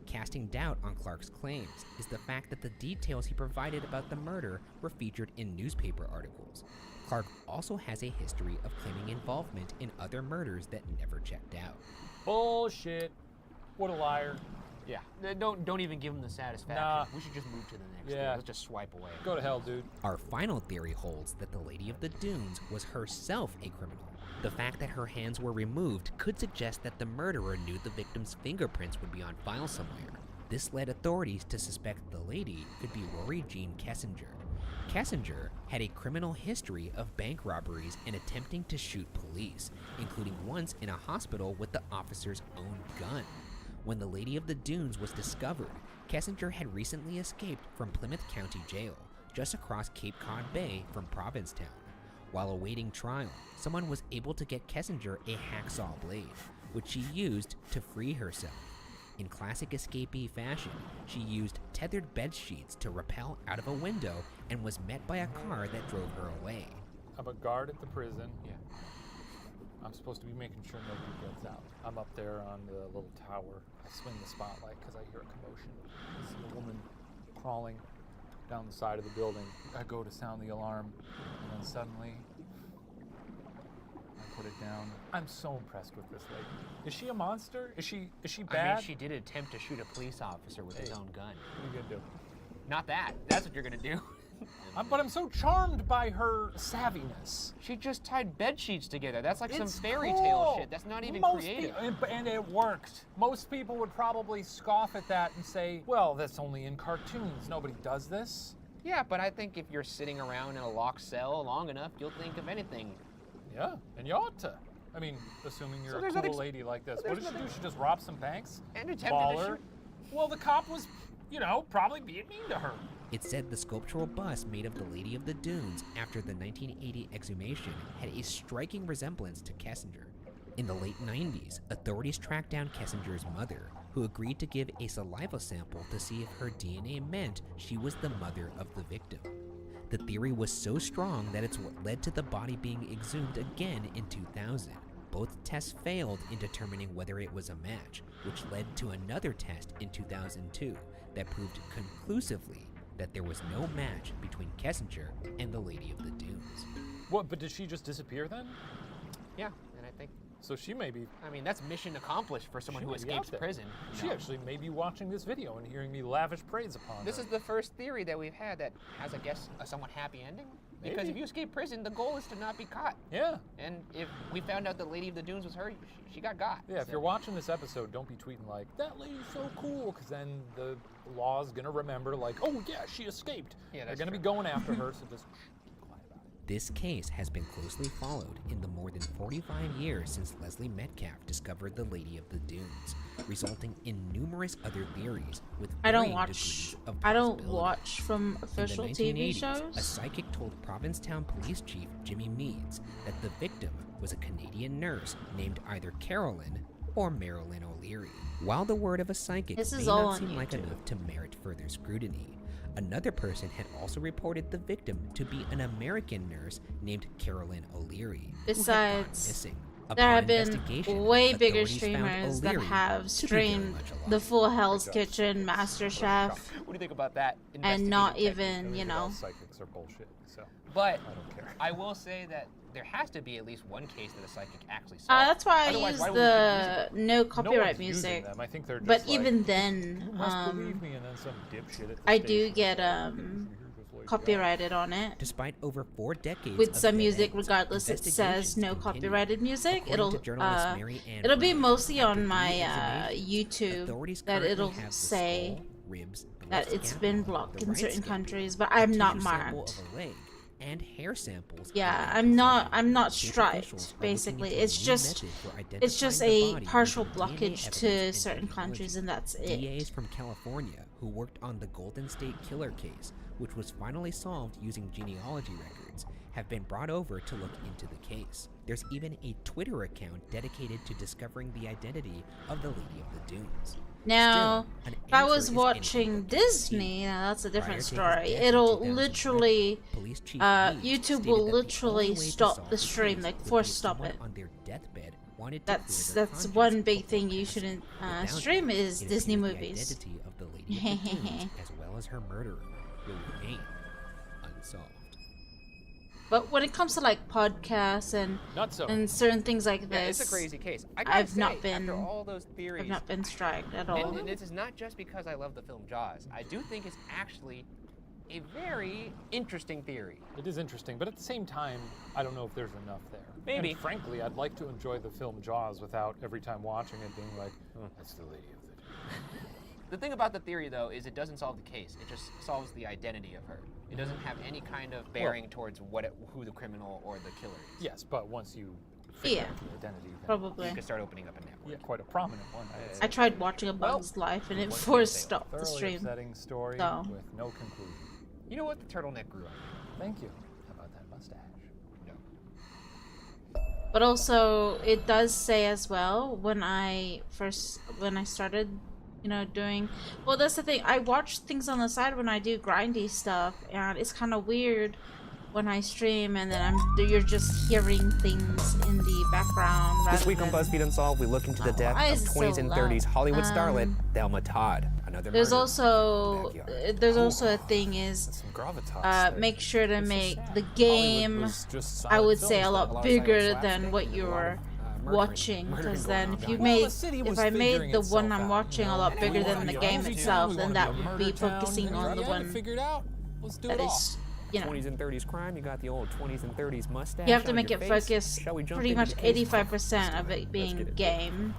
Casting doubt on Clark's claims is the fact that the details he provided about the murder were featured in newspaper articles. Clark also has a history of claiming involvement in other murders that never checked out. Bullshit. What a liar. Yeah, don't even give him the satisfaction. Nah. We should just move to the next one. Let's just swipe away. Go to hell, dude. Our final theory holds that the Lady of the Dunes was herself a criminal. The fact that her hands were removed could suggest that the murderer knew the victim's fingerprints would be on file somewhere. This led authorities to suspect the lady could be Rory Jean Kessinger. Kessinger had a criminal history of bank robberies and attempting to shoot police, including once in a hospital with the officer's own gun. When the Lady of the Dunes was discovered, Kessinger had recently escaped from Plymouth County Jail, just across Cape Cod Bay from Provincetown. While awaiting trial, someone was able to get Kessinger a hacksaw blade, which she used to free herself. In classic escapee fashion, she used tethered bed sheets to rappel out of a window and was met by a car that drove her away. I'm a guard at the prison. Yeah. I'm supposed to be making sure nobody gets out. I'm up there on the little tower. I swing the spotlight because I hear a commotion. I see a woman crawling down the side of the building. I go to sound the alarm, and then suddenly I put it down. I'm so impressed with this lady. Is she a monster? Is she bad? I mean, she did attempt to shoot a police officer with his own gun. What are you gonna do? Not that. That's what you're gonna do. But I'm so charmed by her savviness. She just tied bed sheets together. That's like some fairy tale shit. That's not even creative. And it worked. Most people would probably scoff at that and say, well, that's only in cartoons. Nobody does this. Yeah, but I think if you're sitting around in a locked cell long enough, you'll think of anything. Yeah, and you ought to. I mean, assuming you're a cool lady like this. What did she do? She just robbed some banks? And attempted to shoot. Well, the cop was, probably being mean to her. It said the sculptural bust made of the Lady of the Dunes after the 1980 exhumation had a striking resemblance to Kessinger. In the late 90s, authorities tracked down Kessinger's mother, who agreed to give a saliva sample to see if her DNA meant she was the mother of the victim. The theory was so strong that it's what led to the body being exhumed again in 2000. Both tests failed in determining whether it was a match, which led to another test in 2002 that proved conclusively that there was no match between Kessinger and the Lady of the Dunes. What, but did she just disappear then? Yeah, and I think... So she may be... I mean, that's mission accomplished for someone who escapes prison. She actually may be watching this video and hearing me lavish praise upon her. This is the first theory that we've had that has, I guess, a somewhat happy ending. Because Maybe. if you escape prison, the goal is to not be caught. Yeah. And if we found out the Lady of the Dunes was her, she got. Yeah, if you're watching this episode, don't be tweeting like, that lady's so cool, because then the law's going to remember like, oh yeah, she escaped. Yeah, they're going to be going after her, so just... This case has been closely followed in the more than 45 years since Leslie Metcalf discovered the Lady of the Dunes, resulting in numerous other theories with varying degrees of I don't plausibility. watch from official In the TV 1980s, shows. a psychic told Provincetown Police Chief Jimmy Meads that the victim was a Canadian nurse named either Carolyn or Marilyn O'Leary. While the word of a psychic This may is all not on seem like YouTube. enough to merit further scrutiny, another person had also reported the victim to be an American nurse named Carolyn O'Leary, who had gone Besides, missing. there Upon have been investigation, way bigger authorities found streamers that O'Leary have to be very streamed much alive. the full Hell's Kitchen, MasterChef, What do you think about that? and not investigative even, technique? you know. Psychics are bullshit, so... But I don't care. I will say that there has to be at least one case that a psychic actually solved. That's why I Otherwise, use why would we keep using the it? no copyright one's using music. them. I think they're But just like, even then, you must believe me, and then some dipshit at the I do station get copyrighted on it. Despite over 4 decades With of some dead music, ends, regardless it says no investigations copyrighted music, According to journalist Mary Ann it'll be Brown, mostly after on 3 my exhumations, authorities YouTube that currently it'll have the say skull, ribs, the that left it's scapula, been blocked the in right certain scapula, countries, but a I'm not tissue sample marked. of a leg, and hair samples. Yeah, I'm not State striped, officials are basically. looking into It's a new just method for it's just identifying the a body partial using DNA blockage evidence to and certain technology. countries, and that's it. DAs from California who worked on the Golden State Killer case, which was finally solved using genealogy records, have been brought over to look into the case. There's even a Twitter account dedicated to discovering the identity of the Lady of the Dunes. Now, Still, an if I answer was is watching anything Disney, now that's a Prior different to his story. death in It'll 2011, literally, Police Chief Meads YouTube stated will that the only literally way to stop solve the stream, case like would be force if stop someone it. on their deathbed wanted to That's clear their conscience one big of thing the you past. shouldn't Without stream it, is it Disney appears movies. The identity of the Lady of the Dunes, as well as her murderer, will remain unsolved. But when it comes to like podcasts and Not so. and certain things like Yeah, this, it's a crazy case. I gotta I've say, not been after all those theories, I've not been striked at all. and this is not just because I love the film Jaws. I do think it's actually a very interesting theory. It is interesting, but at the same time, I don't know if there's enough there. Maybe. And frankly, I'd like to enjoy the film Jaws without every time watching it being like, oh, that's the Lady of the Dunes. The thing about the theory, though, is it doesn't solve the case. It just solves the identity of her. It doesn't have any kind of bearing towards who the criminal or the killer is. Yes, but once you figure out the identity, then probably. You can start opening up a network. Yeah, quite a prominent one. I tried watching A Bug's Life and it Once forced again, stopped the thoroughly stream. upsetting story So. with no conclusion. You know what? The turtleneck grew on me. Thank you. How about that mustache? But also, it does say as well when I started, you know, doing. Well, that's the thing. I watch things on the side when I do grindy stuff, and it's kind of weird when I stream and then you're just hearing things in the background. This week rather on than- BuzzFeed Unsolved, we look into the death why of is it so 20s and loud? 30s Hollywood starlet Thelma Todd. Another There's murder. also a thing is make sure to make the game, was just I would silent say, a films, lot a lot of bigger silent than slapstick, what and a you're lot of, watching, murdering because going then on if down you there. made Well, the city was if I made figuring the itself one I'm out, watching you a know? lot And bigger we than wanted the to game be a itself, movie, then we that wanted to would be a be murder town, focusing and on we the got it one figured out. Let's do that it all. is, you know. 20s and 30s crime, you got the old 20s and 30s mustache. You have to on make your it face. focus Shall we jump pretty into much the case? 85% of it being game.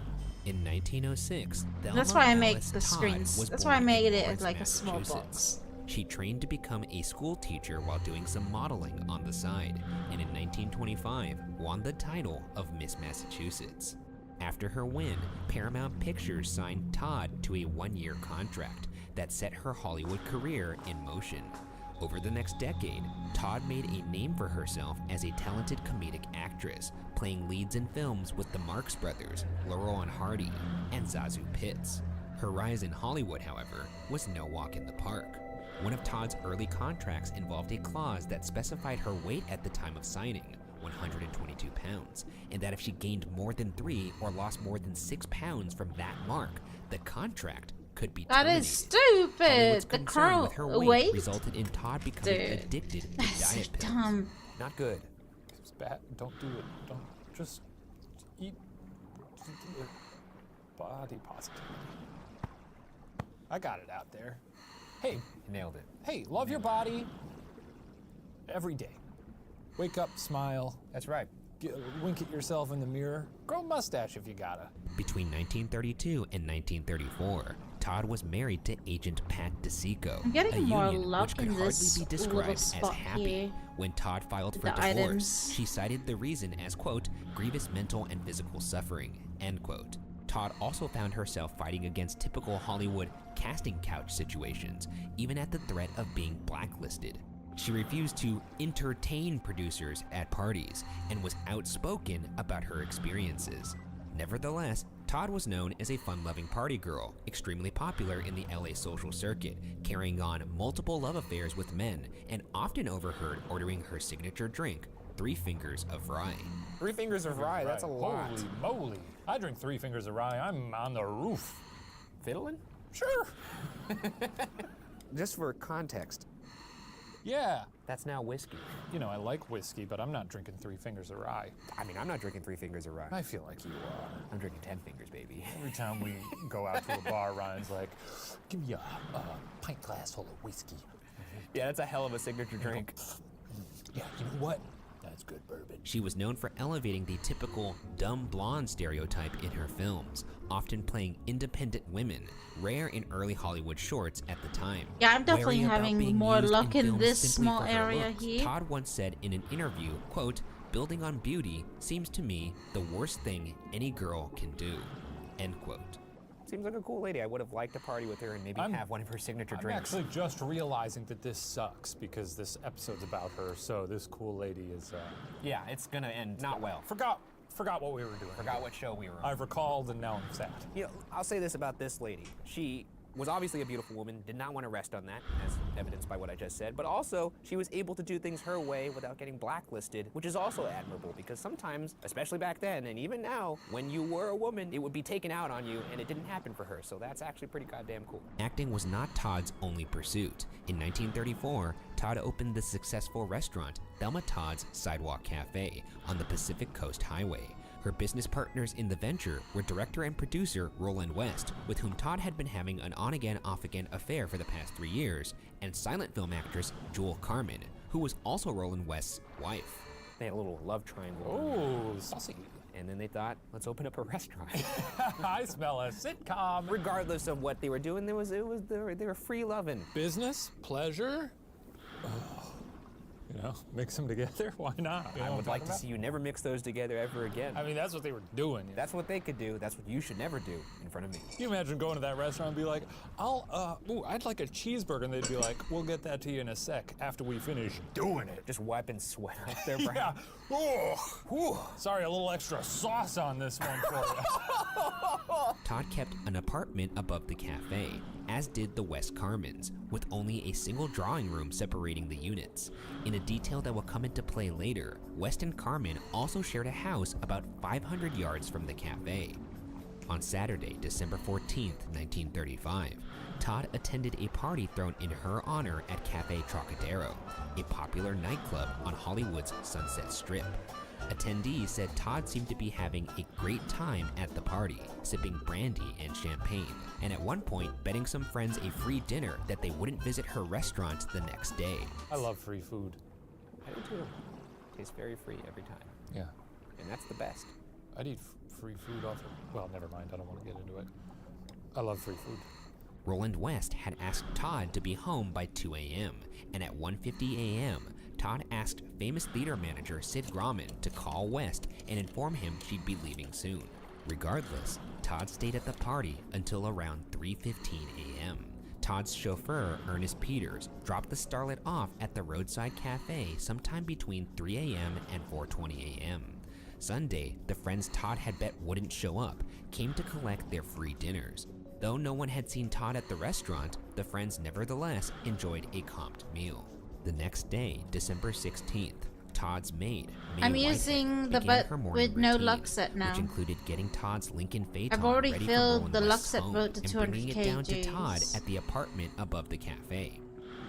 In 1906, That's Thelma why I make Alice the Todd screens. was That's why I born made in it Lawrence, like a small Massachusetts. box. She trained to become a school teacher while doing some modeling on the side, and in 1925 won the title of Miss Massachusetts. After her win, Paramount Pictures signed Todd to a one-year contract that set her Hollywood career in motion. Over the next decade, Todd made a name for herself as a talented comedic actress, playing leads in films with the Marx Brothers, Laurel and Hardy, and Zazu Pitts. Her rise in Hollywood, however, was no walk in the park. One of Todd's early contracts involved a clause that specified her weight at the time of signing, 122 pounds, and that if she gained more than 3 or lost more than 6 pounds from that mark, the contract could be terminated. That is stupid. Hollywood's The concern with her current weight weight resulted in Todd becoming addicted to diet pills. Dumb. Not good. It's bad. Don't do it. Don't just eat body positivity. I got it out there. Hey, You nailed it. hey, love your body every day. Wake up, smile. That's right. Wink at yourself in the mirror. Grow a mustache if you gotta. Between 1932 and 1934, Todd was married to agent Pat DeSico, I'm getting a more union luck which could in hardly this be little described as spot happy. here. When Todd filed for The divorce, items. she cited the reason as, quote, grievous mental and physical suffering, end quote. Todd also found herself fighting against typical Hollywood casting couch situations, even at the threat of being blacklisted. She refused to entertain producers at parties and was outspoken about her experiences. Nevertheless, Todd was known as a fun-loving party girl, extremely popular in the LA social circuit, carrying on multiple love affairs with men, and often overheard ordering her signature drink, 3 Fingers of Rye. 3 Fingers of Rye, that's a lot. Holy moly. I drink 3 Fingers of Rye. I'm on the roof. Fiddling? Sure. Just for context. Yeah. That's now whiskey. You know, I like whiskey, but I'm not drinking 3 Fingers of Rye. I mean, I'm not drinking 3 Fingers of Rye. I feel like you are. I'm drinking 10 Fingers, baby. Every time we go out to a bar, Ryan's like, give me a pint glass full of whiskey. Yeah, that's a hell of a signature drink. Yeah, you know what? That's good bourbon. She was known for elevating the typical dumb blonde stereotype in her films, often playing independent women, rare in early Hollywood shorts at the time. Yeah, I'm definitely Wary about having being more used luck in films this simply small for her area looks. here. Todd once said in an interview, quote, building on beauty seems to me the worst thing any girl can do, end quote. Seems like a cool lady. I would have liked to party with her and maybe have one of her signature I'm drinks. actually just realizing that this sucks because this episode's about her, so this cool lady is, Yeah, it's gonna end not well. Forgot what we were doing. Forgot what show we were on. I've recalled and now I'm sad. You know, I'll say this about this lady. She was obviously a beautiful woman, did not want to rest on that, as evidenced by what I just said, but also she was able to do things her way without getting blacklisted, which is also admirable because sometimes, especially back then and even now, when you were a woman, it would be taken out on you and it didn't happen for her, so that's actually pretty goddamn cool. Acting was not Todd's only pursuit. In 1934, Todd opened the successful restaurant Thelma Todd's Sidewalk Cafe on the Pacific Coast Highway. Her business partners in the venture were director and producer Roland West, with whom Todd had been having an on-again, off-again affair for the past 3 years, and silent film actress Jewel Carmen, who was also Roland West's wife. They had a little love triangle. Oh, saucy. And then they thought, let's open up a restaurant. I smell a sitcom. Regardless of what they were doing, they were free loving. Business, pleasure. You know, mix them together. Why not? You know I would like to about? see you never mix those together ever again. I mean, that's what they were doing. You know? That's what they could do. That's what you should never do in front of me. Can you imagine going to that restaurant and be like, I'd like a cheeseburger, and they'd be like, we'll get that to you in a sec after we finish doing it. Just wiping sweat off their brow. Yeah. Oh, sorry, a little extra sauce on this one for you. Todd kept an apartment above the cafe, as did the West Carmens, with only a single drawing room separating the units. In a detail that will come into play later, West and Carmen also shared a house about 500 yards from the cafe. On Saturday, December 14th, 1935, Todd attended a party thrown in her honor at Cafe Trocadero, a popular nightclub on Hollywood's Sunset Strip. Attendees said Todd seemed to be having a great time at the party, sipping brandy and champagne, and at one point betting some friends a free dinner that they wouldn't visit her restaurant the next day. I love free food. I do too. Tastes very free every time. Yeah. And that's the best. I'd eat free food off of, well, never mind, I don't want to get into it. I love free food. Roland West had asked Todd to be home by 2 a.m., and at 1:50 a.m., Todd asked famous theater manager Sid Grauman to call West and inform him she'd be leaving soon. Regardless, Todd stayed at the party until around 3:15 a.m. Todd's chauffeur, Ernest Peters, dropped the starlet off at the roadside cafe sometime between 3 a.m. and 4:20 a.m. Sunday, the friends Todd had bet wouldn't show up came to collect their free dinners. Though no one had seen Todd at the restaurant, the friends nevertheless enjoyed a comped meal. The next day, December 16th, Todd's maid, May I'm Whitehead, using the began butt her morning with no routine, LuckSet now. which included getting Todd's Lincoln Phaeton I've already ready filled for the Roland West's LuckSet home boat to and 200 bringing it down to Todd kgs. at the apartment above the cafe.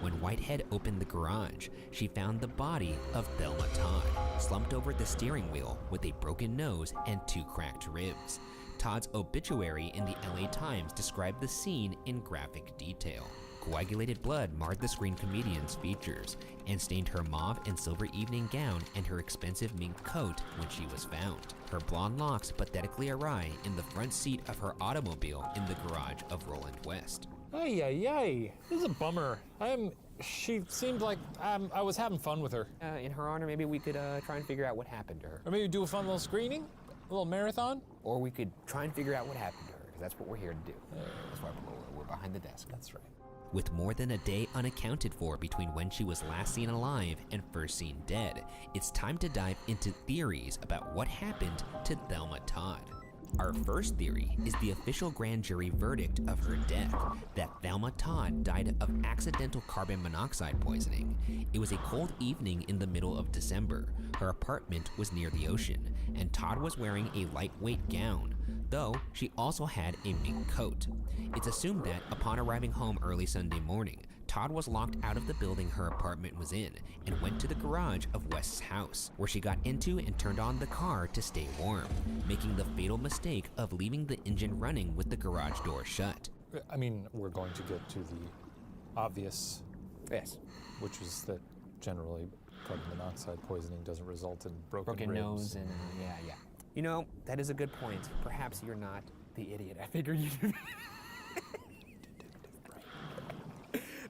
When Whitehead opened the garage, she found the body of Thelma Todd, slumped over the steering wheel with a broken nose and 2 cracked ribs. Todd's obituary in the LA Times described the scene in graphic detail. Coagulated blood marred the screen comedian's features and stained her mauve and silver evening gown and her expensive mink coat when she was found. Her blonde locks pathetically awry in the front seat of her automobile in the garage of Roland West. Ay, ay, ay. This is a bummer. She seemed like I was having fun with her. In her honor, maybe we could try and figure out what happened to her. Or maybe do a fun little screening? A little marathon? Or we could try and figure out what happened to her, because that's what we're here to do. That's why we're behind the desk. That's right. With more than a day unaccounted for between when she was last seen alive and first seen dead, it's time to dive into theories about what happened to Thelma Todd. Our first theory is the official grand jury verdict of her death, that Thelma Todd died of accidental carbon monoxide poisoning. It was a cold evening in the middle of December. Her apartment was near the ocean, and Todd was wearing a lightweight gown, though she also had a mink coat. It's assumed that upon arriving home early Sunday morning, Todd was locked out of the building her apartment was in and went to the garage of West's house, where she got into and turned on the car to stay warm, making the fatal mistake of leaving the engine running with the garage door shut. I mean, we're going to get to the obvious, yes, which is that generally carbon monoxide poisoning doesn't result in broken ribs. Nose and yeah. You know, that is a good point. Perhaps you're not the idiot I figured you to be.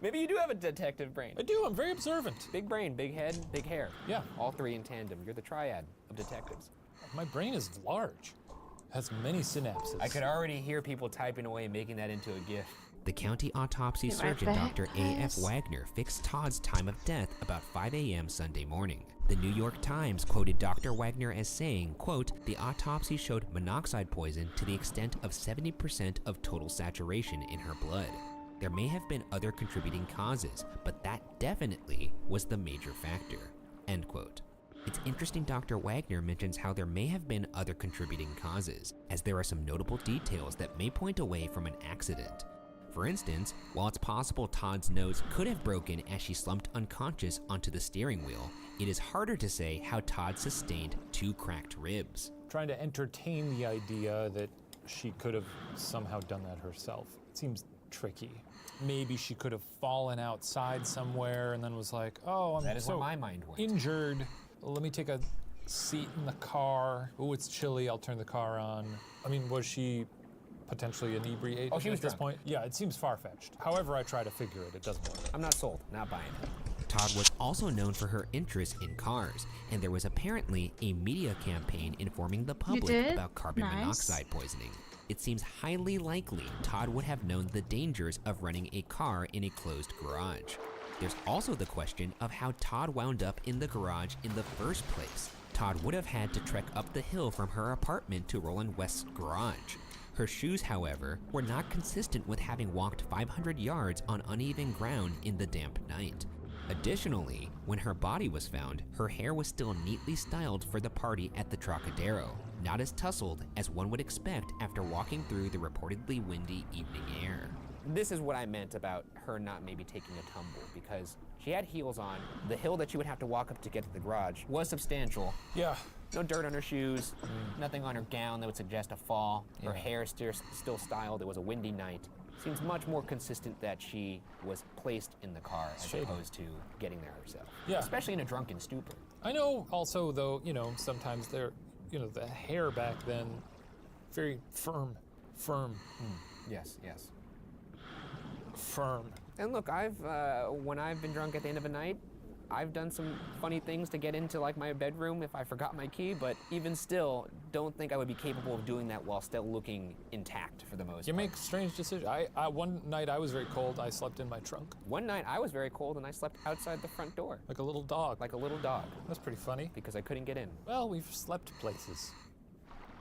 Maybe you do have a detective brain. I do, I'm very observant. Big brain, big head, big hair. Yeah. All 3 in tandem. You're the triad of detectives. My brain is large. Has many synapses. I could already hear people typing away, making that into a GIF. The county autopsy surgeon, Dr. A.F. Wagner, fixed Todd's time of death about 5 a.m. Sunday morning. The New York Times quoted Dr. Wagner as saying, quote, "The autopsy showed monoxide poison to the extent of 70% of total saturation in her blood. There may have been other contributing causes, but that definitely was the major factor," end quote. It's interesting Dr. Wagner mentions how there may have been other contributing causes, as there are some notable details that may point away from an accident. For instance, while it's possible Todd's nose could have broken as she slumped unconscious onto the steering wheel, it is harder to say how Todd sustained 2 cracked ribs. Trying to entertain the idea that she could have somehow done that herself. It seems tricky. Maybe she could have fallen outside somewhere and then was like, oh, I'm that is so where my mind went. Injured. Let me take a seat in the car. Oh, it's chilly. I'll turn the car on. I mean, was she potentially inebriated she was at this drunk. point? Yeah, it seems far-fetched. However I try to figure it, it doesn't work. I'm not sold. Not buying it. Todd was also known for her interest in cars, and there was apparently a media campaign informing the public about carbon monoxide poisoning. It seems highly likely Todd would have known the dangers of running a car in a closed garage. There's also the question of how Todd wound up in the garage in the first place. Todd would have had to trek up the hill from her apartment to Roland West's garage. Her shoes, however, were not consistent with having walked 500 yards on uneven ground in the damp night. Additionally, when her body was found, her hair was still neatly styled for the party at the Trocadero, not as tousled as one would expect after walking through the reportedly windy evening air. This is what I meant about her not maybe taking a tumble, because she had heels on. The hill that she would have to walk up to get to the garage was substantial. Yeah. No dirt on her shoes, nothing on her gown that would suggest a fall. Her hair still styled. It was a windy night. Seems much more consistent that she was placed in the car as opposed to getting there herself. Yeah. Especially in a drunken stupor. I know also, though, sometimes they're, the hair back then, very firm. Yes. Firm. And look, when I've been drunk at the end of a night, I've done some funny things to get into my bedroom if I forgot my key, but even still, don't think I would be capable of doing that while still looking intact for the most part. You make strange decisions. One night I was very cold, I slept in my trunk. One night I was very cold and I slept outside the front door. Like a little dog. Like a little dog. That's pretty funny. Because I couldn't get in. Well, we've slept places.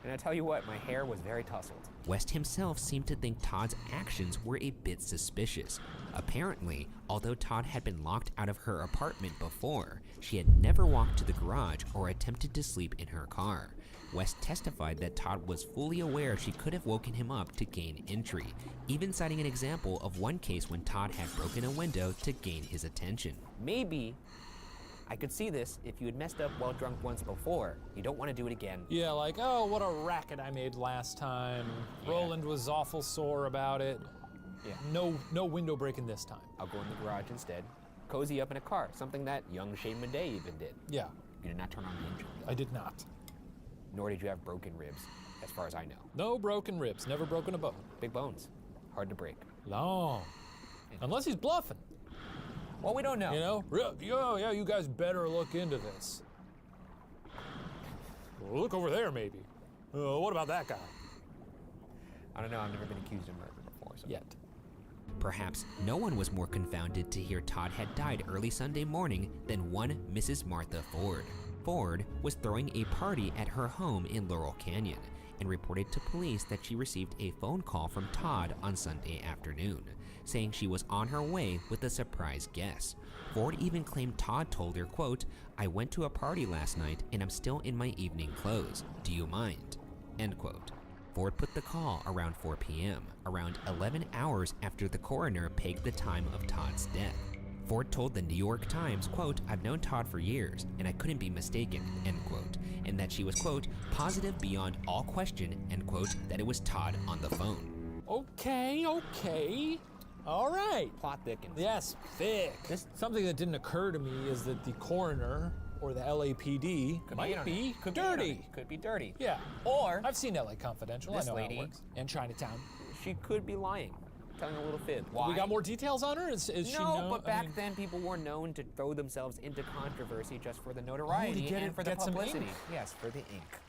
And I tell you what, my hair was very tousled. West himself seemed to think Todd's actions were a bit suspicious. Apparently, although Todd had been locked out of her apartment before, she had never walked to the garage or attempted to sleep in her car. West testified that Todd was fully aware she could have woken him up to gain entry, even citing an example of one case when Todd had broken a window to gain his attention. Maybe I could see this if you had messed up while drunk once before. You don't want to do it again. Yeah, like, oh, what a racket I made last time. Yeah. Roland was awful sore about it. Yeah. No window breaking this time. I'll go in the garage instead. Cozy up in a car, something that young Shane Madej even did. Yeah. You did not turn on the engine, though. I did not. Nor did you have broken ribs, as far as I know. No broken ribs, never broken a bone. Big bones, hard to break. No. Unless he's bluffing. Well, we don't know. You know? Yeah, you guys better look into this. Well, look over there, maybe. What about that guy? I don't know, I've never been accused of murder before, so. Yet. Perhaps no one was more confounded to hear Todd had died early Sunday morning than one Mrs. Martha Ford. Ford was throwing a party at her home in Laurel Canyon and reported to police that she received a phone call from Todd on Sunday afternoon, saying she was on her way with a surprise guest. Ford even claimed Todd told her, quote, "I went to a party last night and I'm still in my evening clothes. Do you mind?" End quote. Ford put the call around 4 p.m., around 11 hours after the coroner pegged the time of Todd's death. Ford told the New York Times, quote, "I've known Todd for years, and I couldn't be mistaken," end quote, and that she was, quote, "positive beyond all question," end quote, that it was Todd on the phone. Okay. All right. Plot thickens. Yes, thick. Something that didn't occur to me is that the coroner or the LAPD might be dirty. Could be dirty. Yeah. Or I've seen LA Confidential. This I know lady how it works. And Chinatown. She could be lying, telling a little fib. Why? We got more details on her? Is she known? But back then people were known to throw themselves into controversy just for the notoriety and for the publicity. Yes, for the ink.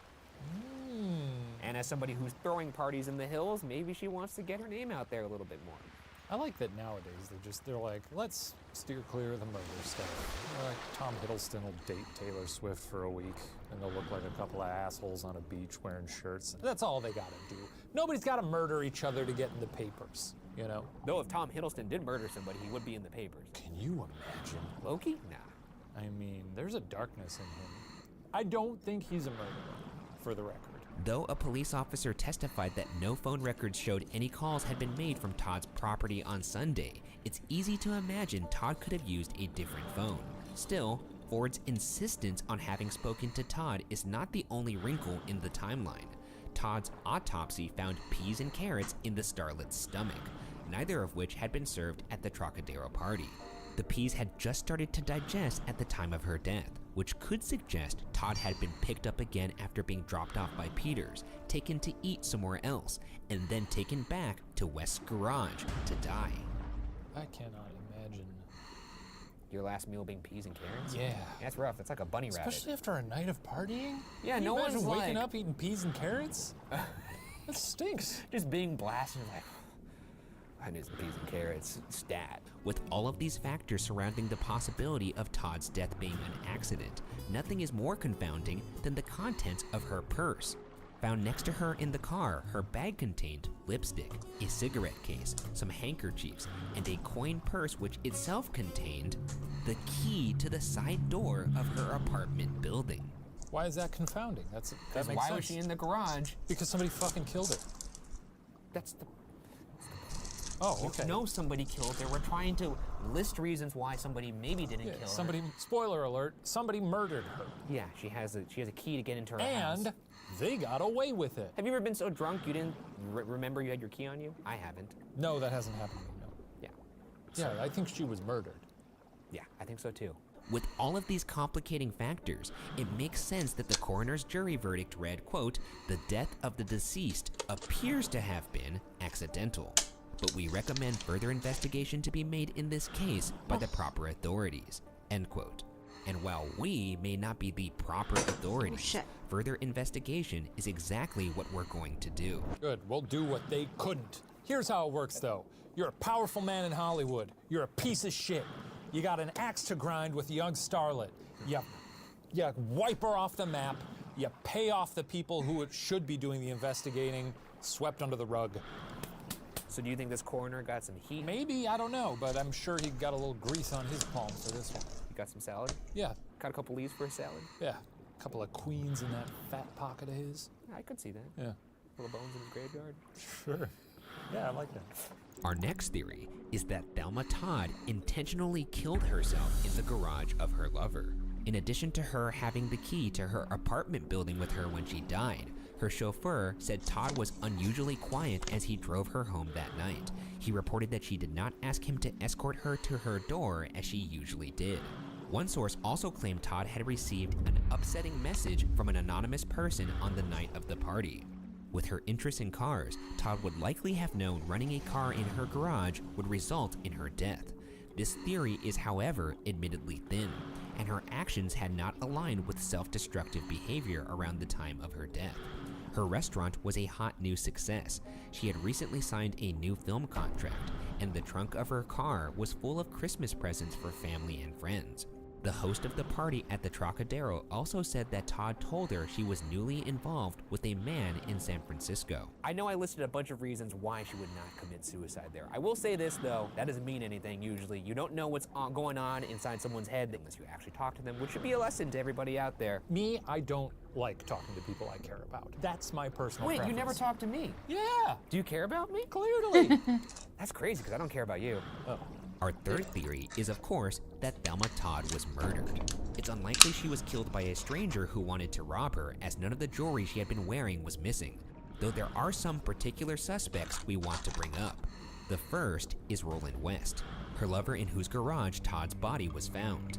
And as somebody who's throwing parties in the hills, maybe she wants to get her name out there a little bit more. I like that nowadays they're like, let's steer clear of the murder stuff. Like Tom Hiddleston will date Taylor Swift for a week and they'll look like a couple of assholes on a beach wearing shirts. That's all they gotta do. Nobody's gotta murder each other to get in the papers, you know? Though if Tom Hiddleston did murder somebody, he would be in the papers. Can you imagine? Loki? Nah. I mean, there's a darkness in him. I don't think he's a murderer, for the record. Though a police officer testified that no phone records showed any calls had been made from Todd's property on Sunday, it's easy to imagine Todd could have used a different phone. Still, Ford's insistence on having spoken to Todd is not the only wrinkle in the timeline. Todd's autopsy found peas and carrots in the starlet's stomach, neither of which had been served at the Trocadero party. The peas had just started to digest at the time of her death, which could suggest Todd had been picked up again after being dropped off by Peters, taken to eat somewhere else, and then taken back to West's garage to die. I cannot imagine. Your last meal being peas and carrots? Yeah. That's rough. That's like a bunny rabbit. Especially after a night of partying? Yeah, Can no you one's imagine waking like... up eating peas and carrots? That stinks. Just being blasted like... I need some peas and carrots, stat. With all of these factors surrounding the possibility of Todd's death being an accident, nothing is more confounding than the contents of her purse. Found next to her in the car, her bag contained lipstick, a cigarette case, some handkerchiefs, and a coin purse which itself contained the key to the side door of her apartment building. Why is that confounding? That makes sense. Why was she in the garage? Because somebody fucking killed her. That's the... Oh, okay. You know somebody killed her. We're trying to list reasons why somebody maybe didn't kill her. Somebody, spoiler alert, somebody murdered her. Yeah, she has a key to get into her house. And they got away with it. Have you ever been so drunk you didn't remember you had your key on you? I haven't. No, that hasn't happened to me, no. Yeah. Yeah, I think she was murdered. Yeah, I think so too. With all of these complicating factors, it makes sense that the coroner's jury verdict read, quote, "The death of the deceased appears to have been accidental. But we recommend further investigation to be made in this case by the proper authorities," end quote. And while we may not be the proper authorities, further investigation is exactly what we're going to do. Good, we'll do what they couldn't. Here's how it works though. You're a powerful man in Hollywood. You're a piece of shit. You got an axe to grind with a young starlet. You wipe her off the map. You pay off the people who should be doing the investigating, swept under the rug. So do you think this coroner got some heat? Maybe, I don't know, but I'm sure he got a little grease on his palms for this one. You got some salad? Yeah. Got a couple leaves for a salad? Yeah. A couple of queens in that fat pocket of his. I could see that. Yeah. Little bones in his graveyard. Sure. Yeah, I like that. Our next theory is that Thelma Todd intentionally killed herself in the garage of her lover. In addition to her having the key to her apartment building with her when she died, her chauffeur said Todd was unusually quiet as he drove her home that night. He reported that she did not ask him to escort her to her door as she usually did. One source also claimed Todd had received an upsetting message from an anonymous person on the night of the party. With her interest in cars, Todd would likely have known running a car in her garage would result in her death. This theory is, however, admittedly thin, and her actions had not aligned with self-destructive behavior around the time of her death. Her restaurant was a hot new success. She had recently signed a new film contract, and the trunk of her car was full of Christmas presents for family and friends. The host of the party at the Trocadero also said that Todd told her she was newly involved with a man in San Francisco. I know I listed a bunch of reasons why she would not commit suicide there. I will say this though, that doesn't mean anything usually. You don't know what's going on inside someone's head unless you actually talk to them, which should be a lesson to everybody out there. Me, I don't like talking to people I care about. That's my personal preference. Wait, you never talk to me? Yeah. Do you care about me? Clearly. That's crazy because I don't care about you. Oh. Our third theory is, of course, that Thelma Todd was murdered. It's unlikely she was killed by a stranger who wanted to rob her, as none of the jewelry she had been wearing was missing, though there are some particular suspects we want to bring up. The first is Roland West, her lover in whose garage Todd's body was found.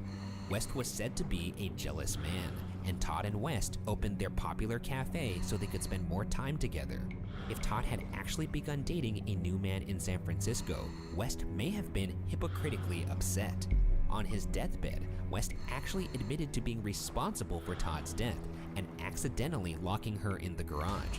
West was said to be a jealous man, and Todd and West opened their popular cafe so they could spend more time together. If Todd had actually begun dating a new man in San Francisco, West may have been hypocritically upset. On his deathbed, West actually admitted to being responsible for Todd's death and accidentally locking her in the garage.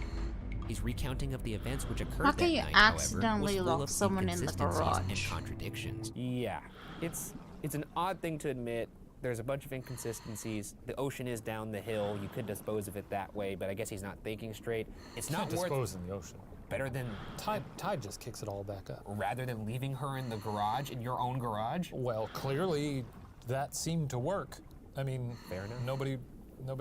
His recounting of the events which occurred How that can you night, accidentally however, was full lock of someone in the inconsistencies and garage? contradictions. Yeah, it's an odd thing to admit. There's a bunch of inconsistencies. The ocean is down the hill. You could dispose of it that way, but I guess he's not thinking straight. It's not worth dispose in the ocean. Better than Tide just kicks it all back up. Rather than leaving her in the garage, in your own garage. Well, clearly that seemed to work. I mean, fair enough. Nobody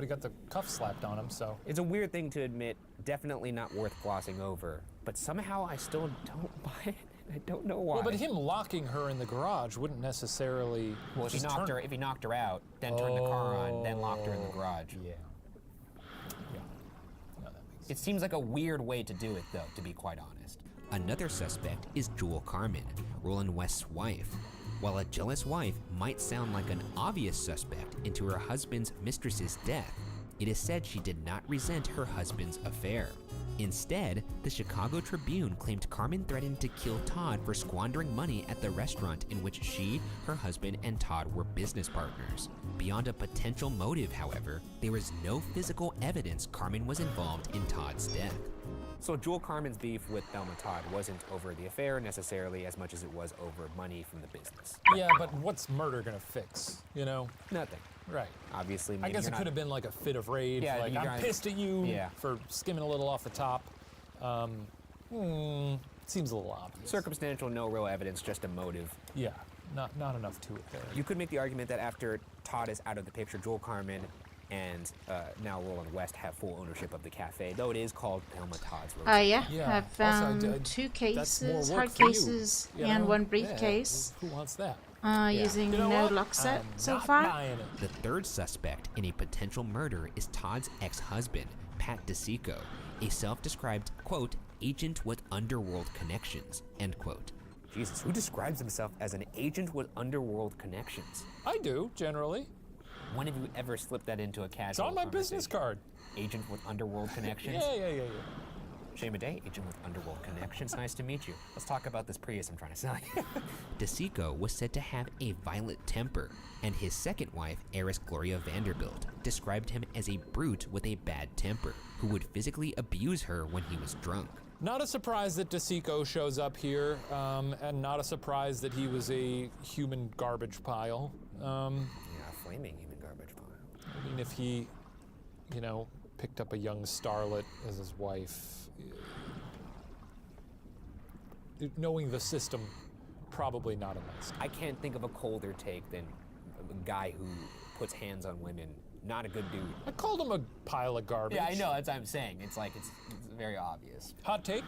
got the cuff slapped on him, so. It's a weird thing to admit. Definitely not worth glossing over. But somehow I still don't buy it. I don't know why. Well, but him locking her in the garage wouldn't necessarily. Well, if he knocked her out, then turned the car on, then locked her in the garage. Yeah. It seems like a weird way to do it, though, to be quite honest. Another suspect is Jewel Carmen, Roland West's wife. While a jealous wife might sound like an obvious suspect into her husband's mistress's death, it is said she did not resent her husband's affair. Instead, the Chicago Tribune claimed Carmen threatened to kill Todd for squandering money at the restaurant in which she, her husband, and Todd were business partners. Beyond a potential motive, however, there is no physical evidence Carmen was involved in Todd's death. So Jewel Carmen's beef with Thelma Todd wasn't over the affair necessarily as much as it was over money from the business. Yeah, but what's murder gonna fix, you know? Nothing. Right. Obviously, I guess it could have been like a fit of rage, Yeah, like you I'm guys- pissed at you Yeah. for skimming a little off the top. Seems a little obvious. Circumstantial, no real evidence, just a motive. Yeah, not enough to it there. You could make the argument that after Todd is out of the picture, Jewel Carmen and now Roland West have full ownership of the cafe, though it is called Thelma Todd's Roast. Yeah, I've found two cases, hard cases, and one briefcase. Who wants that? Using no LuckSet so far. The third suspect in a potential murder is Todd's ex-husband, Pat DeSico, a self-described, quote, agent with underworld connections, end quote. Jesus, who describes himself as an agent with underworld connections? I do, generally. When have you ever slipped that into a casual It's on my business card. Agent with underworld connections? Yeah. Shame a day, agent with underworld connections. Nice to meet you. Let's talk about this Prius I'm trying to sell you. DeSico was said to have a violent temper, and his second wife, heiress Gloria Vanderbilt, described him as a brute with a bad temper, who would physically abuse her when he was drunk. Not a surprise that DeSico shows up here, and not a surprise that he was a human garbage pile. Yeah, a flaming human garbage pile. I mean, if he, picked up a young starlet as his wife. Knowing the system, probably not a nice guy. I can't think of a colder take than a guy who puts hands on women. Not a good dude. I called him a pile of garbage. Yeah, I know, that's what I'm saying. It's like, it's very obvious. Hot take?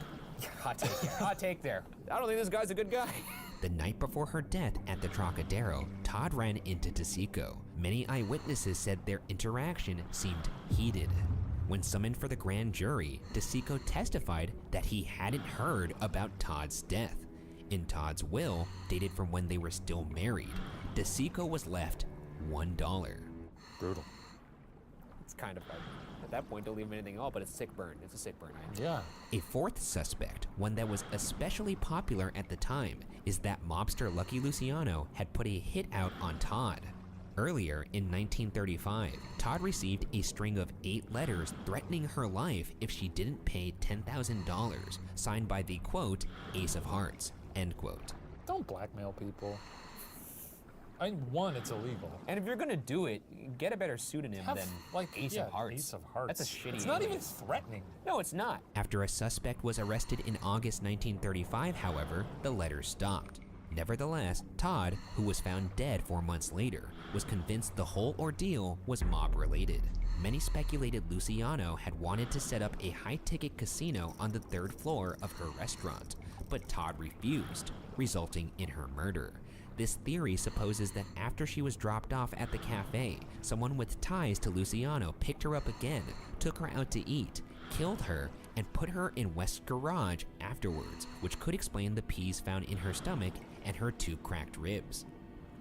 Hot take, yeah. Hot take there. I don't think this guy's a good guy. The night before her death at the Trocadero, Todd ran into DeSico. Many eyewitnesses said their interaction seemed heated. When summoned for the grand jury, DeSico testified that he hadn't heard about Todd's death. In Todd's will, dated from when they were still married, DeSico was left $1. Brutal. It's kind of like, at that point, don't leave him anything at all, but it's a sick burn. It's a sick burn. Yeah. A fourth suspect, one that was especially popular at the time, is that mobster Lucky Luciano had put a hit out on Todd. Earlier in 1935, Todd received a string of 8 letters threatening her life if she didn't pay $10,000, signed by the, quote, Ace of Hearts, end quote. Don't blackmail people. I mean, one, it's illegal. And if you're gonna do it, get a better pseudonym than Ace of Hearts. Ace of Hearts. That's a shitty It's not even alias. threatening. No, it's not. After a suspect was arrested in August 1935, however, the letters stopped. Nevertheless, Todd, who was found dead 4 months later, was convinced the whole ordeal was mob-related. Many speculated Luciano had wanted to set up a high-ticket casino on the 3rd floor of her restaurant, but Todd refused, resulting in her murder. This theory supposes that after she was dropped off at the cafe, someone with ties to Luciano picked her up again, took her out to eat, killed her, and put her in West's garage afterwards, which could explain the peas found in her stomach and her 2 cracked ribs.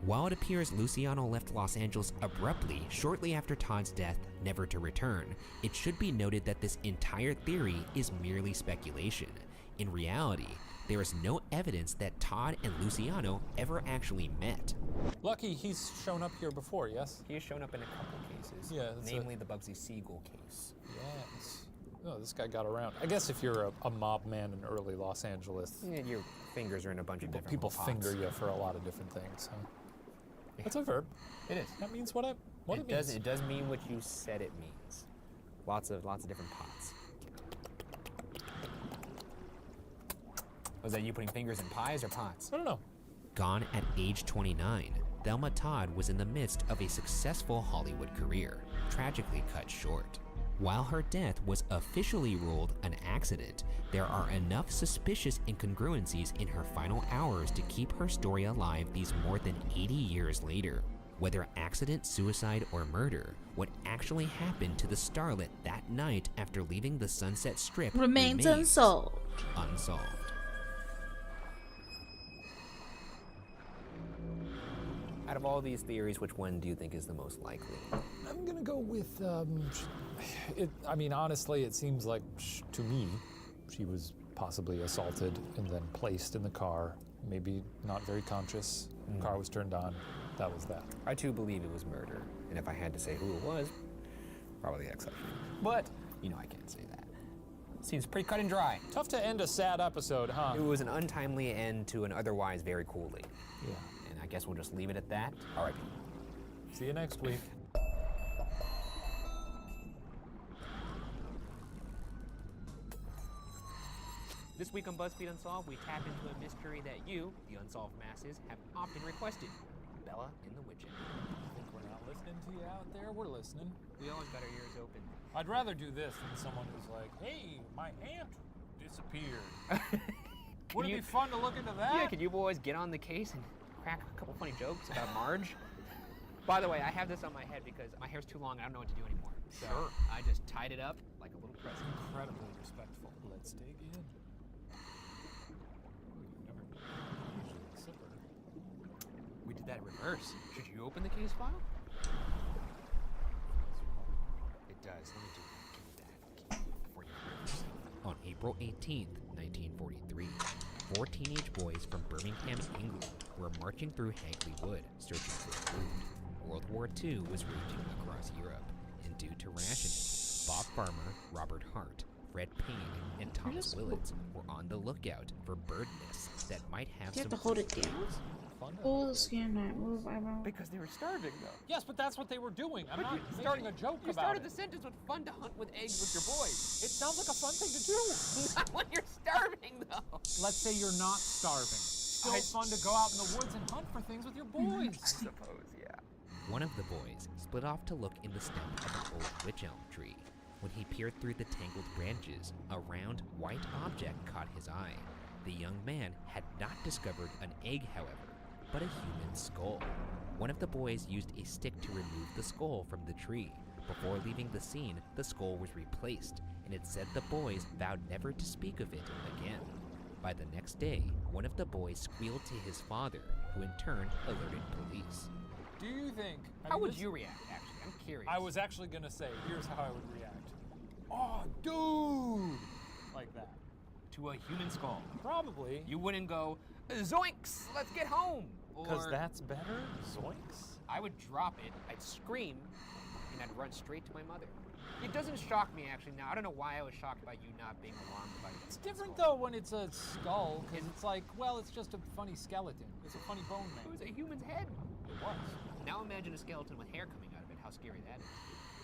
While it appears Luciano left Los Angeles abruptly shortly after Todd's death, never to return, it should be noted that this entire theory is merely speculation. In reality, there is no evidence that Todd and Luciano ever actually met. Lucky, he's shown up here before, yes? He has shown up in a couple cases. Yeah, namely the Bugsy Siegel case. Yes. Oh, this guy got around. I guess if you're a mob man in early Los Angeles, yeah, your fingers are in a bunch of different people pots. finger you for a lot of different things. Huh? Yeah. That's a verb. It is. That means what it means. It does mean what you said it means. Lots of different pots. Was that you putting fingers in pies or pots? I don't know. Gone at age 29, Thelma Todd was in the midst of a successful Hollywood career, tragically cut short. While her death was officially ruled an accident, there are enough suspicious incongruencies in her final hours to keep her story alive these more than 80 years later. Whether accident, suicide, or murder, what actually happened to the starlet that night after leaving the Sunset Strip remains unsolved. Out of all these theories, which one do you think is the most likely? I'm gonna go with, I mean, honestly, it seems like, to me, she was possibly assaulted and then placed in the car, maybe not very conscious. Car was turned on, that was that. I too believe it was murder, and if I had to say who it was, probably the ex-husband. But, you know, I can't say that. Seems pretty cut and dry. Tough to end a sad episode, huh? It was an untimely end to an otherwise very cool lady. Yeah. And I guess we'll just leave it at that. R.I.P. See you next week. This week on BuzzFeed Unsolved, we tap into a mystery that you, the unsolved masses, have often requested. Bella in the Witch End. I think we're not listening to you out there. We're listening. We always got our ears open. I'd rather do this than someone who's like, hey, my aunt disappeared. Wouldn't it be fun to look into that? Yeah, could you boys get on the case and crack a couple funny jokes about Marge? By the way, I have this on my head because my hair's too long and I don't know what to do anymore. So Sure. I just tied it up like a little present. Incredibly respectful. Let's dig in. We did that in reverse. Should you open the case file? It does. Let me do that. Before you reverse. On April 18th, 1943, 4 teenage boys from Birmingham, England were marching through Hagley Wood, searching for food. World War II was raging across Europe, and due to rationing, Bob Farmer, Robert Hart, Fred Payne, and Thomas Willits were on the lookout for bird nests that might have You some have to hold it fruit. down? fun to Pull hunt the skin out, move eyebrow. Because they were starving, though. Yes, but that's what they were doing. I'm But not you starting a joke You about started it. the sentence with fun to hunt with eggs with your boys. It sounds like a fun thing to do. Not when you're starving, though. Let's say you're not starving. Still fun to go out in the woods and hunt for things with your boys. I suppose, yeah. One of the boys split off to look in the stem of an old wych elm tree. When he peered through the tangled branches, a round, white object caught his eye. The young man had not discovered an egg, however, but a human skull. One of the boys used a stick to remove the skull from the tree. Before leaving the scene, the skull was replaced, and it said the boys vowed never to speak of it again. By the next day, one of the boys squealed to his father, who in turn alerted police. Do you think... How would you react, actually? I'm curious. I was actually going to say, here's how I would react. Oh, dude! Like that. To a human skull? Probably. You wouldn't go, zoinks, let's get home! Because that's better? Zoinks? I would drop it, I'd scream, and I'd run straight to my mother. It doesn't shock me, actually, now. I don't know why I was shocked by you not being alarmed by it. It's different, though, when it's a skull, because it's like, well, it's just a funny skeleton. It's a funny bone man. It was a human's head. It was. Now imagine a skeleton with hair coming out of it. How scary that is.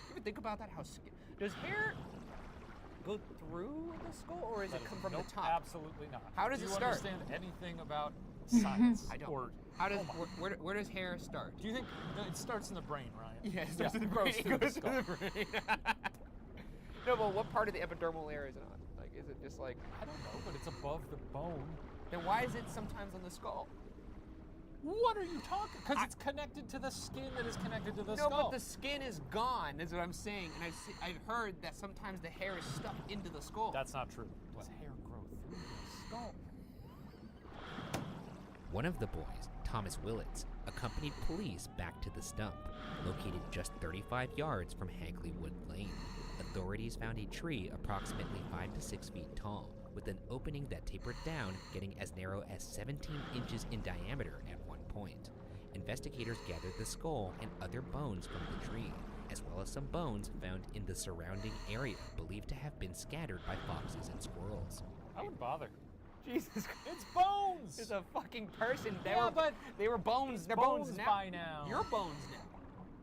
You ever think about that? Does hair go through the skull, or does it come from the top? Absolutely not. How does it start? Do you understand anything about science? I don't. Or, how does where does hair start? Do you think it starts in the brain, Ryan? Yeah, it starts in the brain. It goes through the brain. No, but what part of the epidermal layer is it on? Like, is it just like? I don't know, but it's above the bone. Then why is it sometimes on the skull? What are you talking? Because it's connected to the skin that is connected to the skull. No, but the skin is gone, is what I'm saying. And I've heard that sometimes the hair is stuck into the skull. That's not true. Does hair grow through the skull? One of the boys, Thomas Willits, accompanied police back to the stump, located just 35 yards from Hagley Wood Lane. Authorities found a tree approximately 5 to 6 feet tall, with an opening that tapered down, getting as narrow as 17 inches in diameter at one point. Investigators gathered the skull and other bones from the tree, as well as some bones found in the surrounding area, believed to have been scattered by foxes and squirrels. I wouldn't bother. Jesus Christ. It's bones! It's a fucking person. They were bones. They're bones now. By now. You're bones now.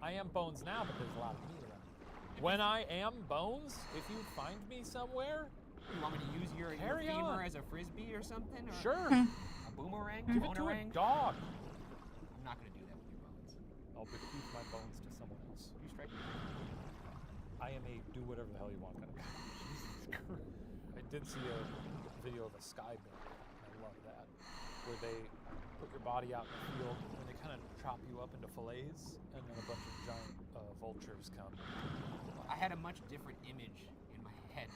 I am bones now, but there's a lot of meat around. When I am bones, if you find me somewhere, you want me to use your femur as a frisbee or something? Or sure. A boomerang? Give it to a dog. I'm not going to do that with your bones. I'll bequeath my bones to someone else. You strike me. I am a do whatever the hell you want kind of guy. Jesus Christ. I did see a video of a sky bear. I love that. Where they put your body out in the field and they kind of chop you up into fillets, and then a bunch of giant vultures come. I had a much different image in my head.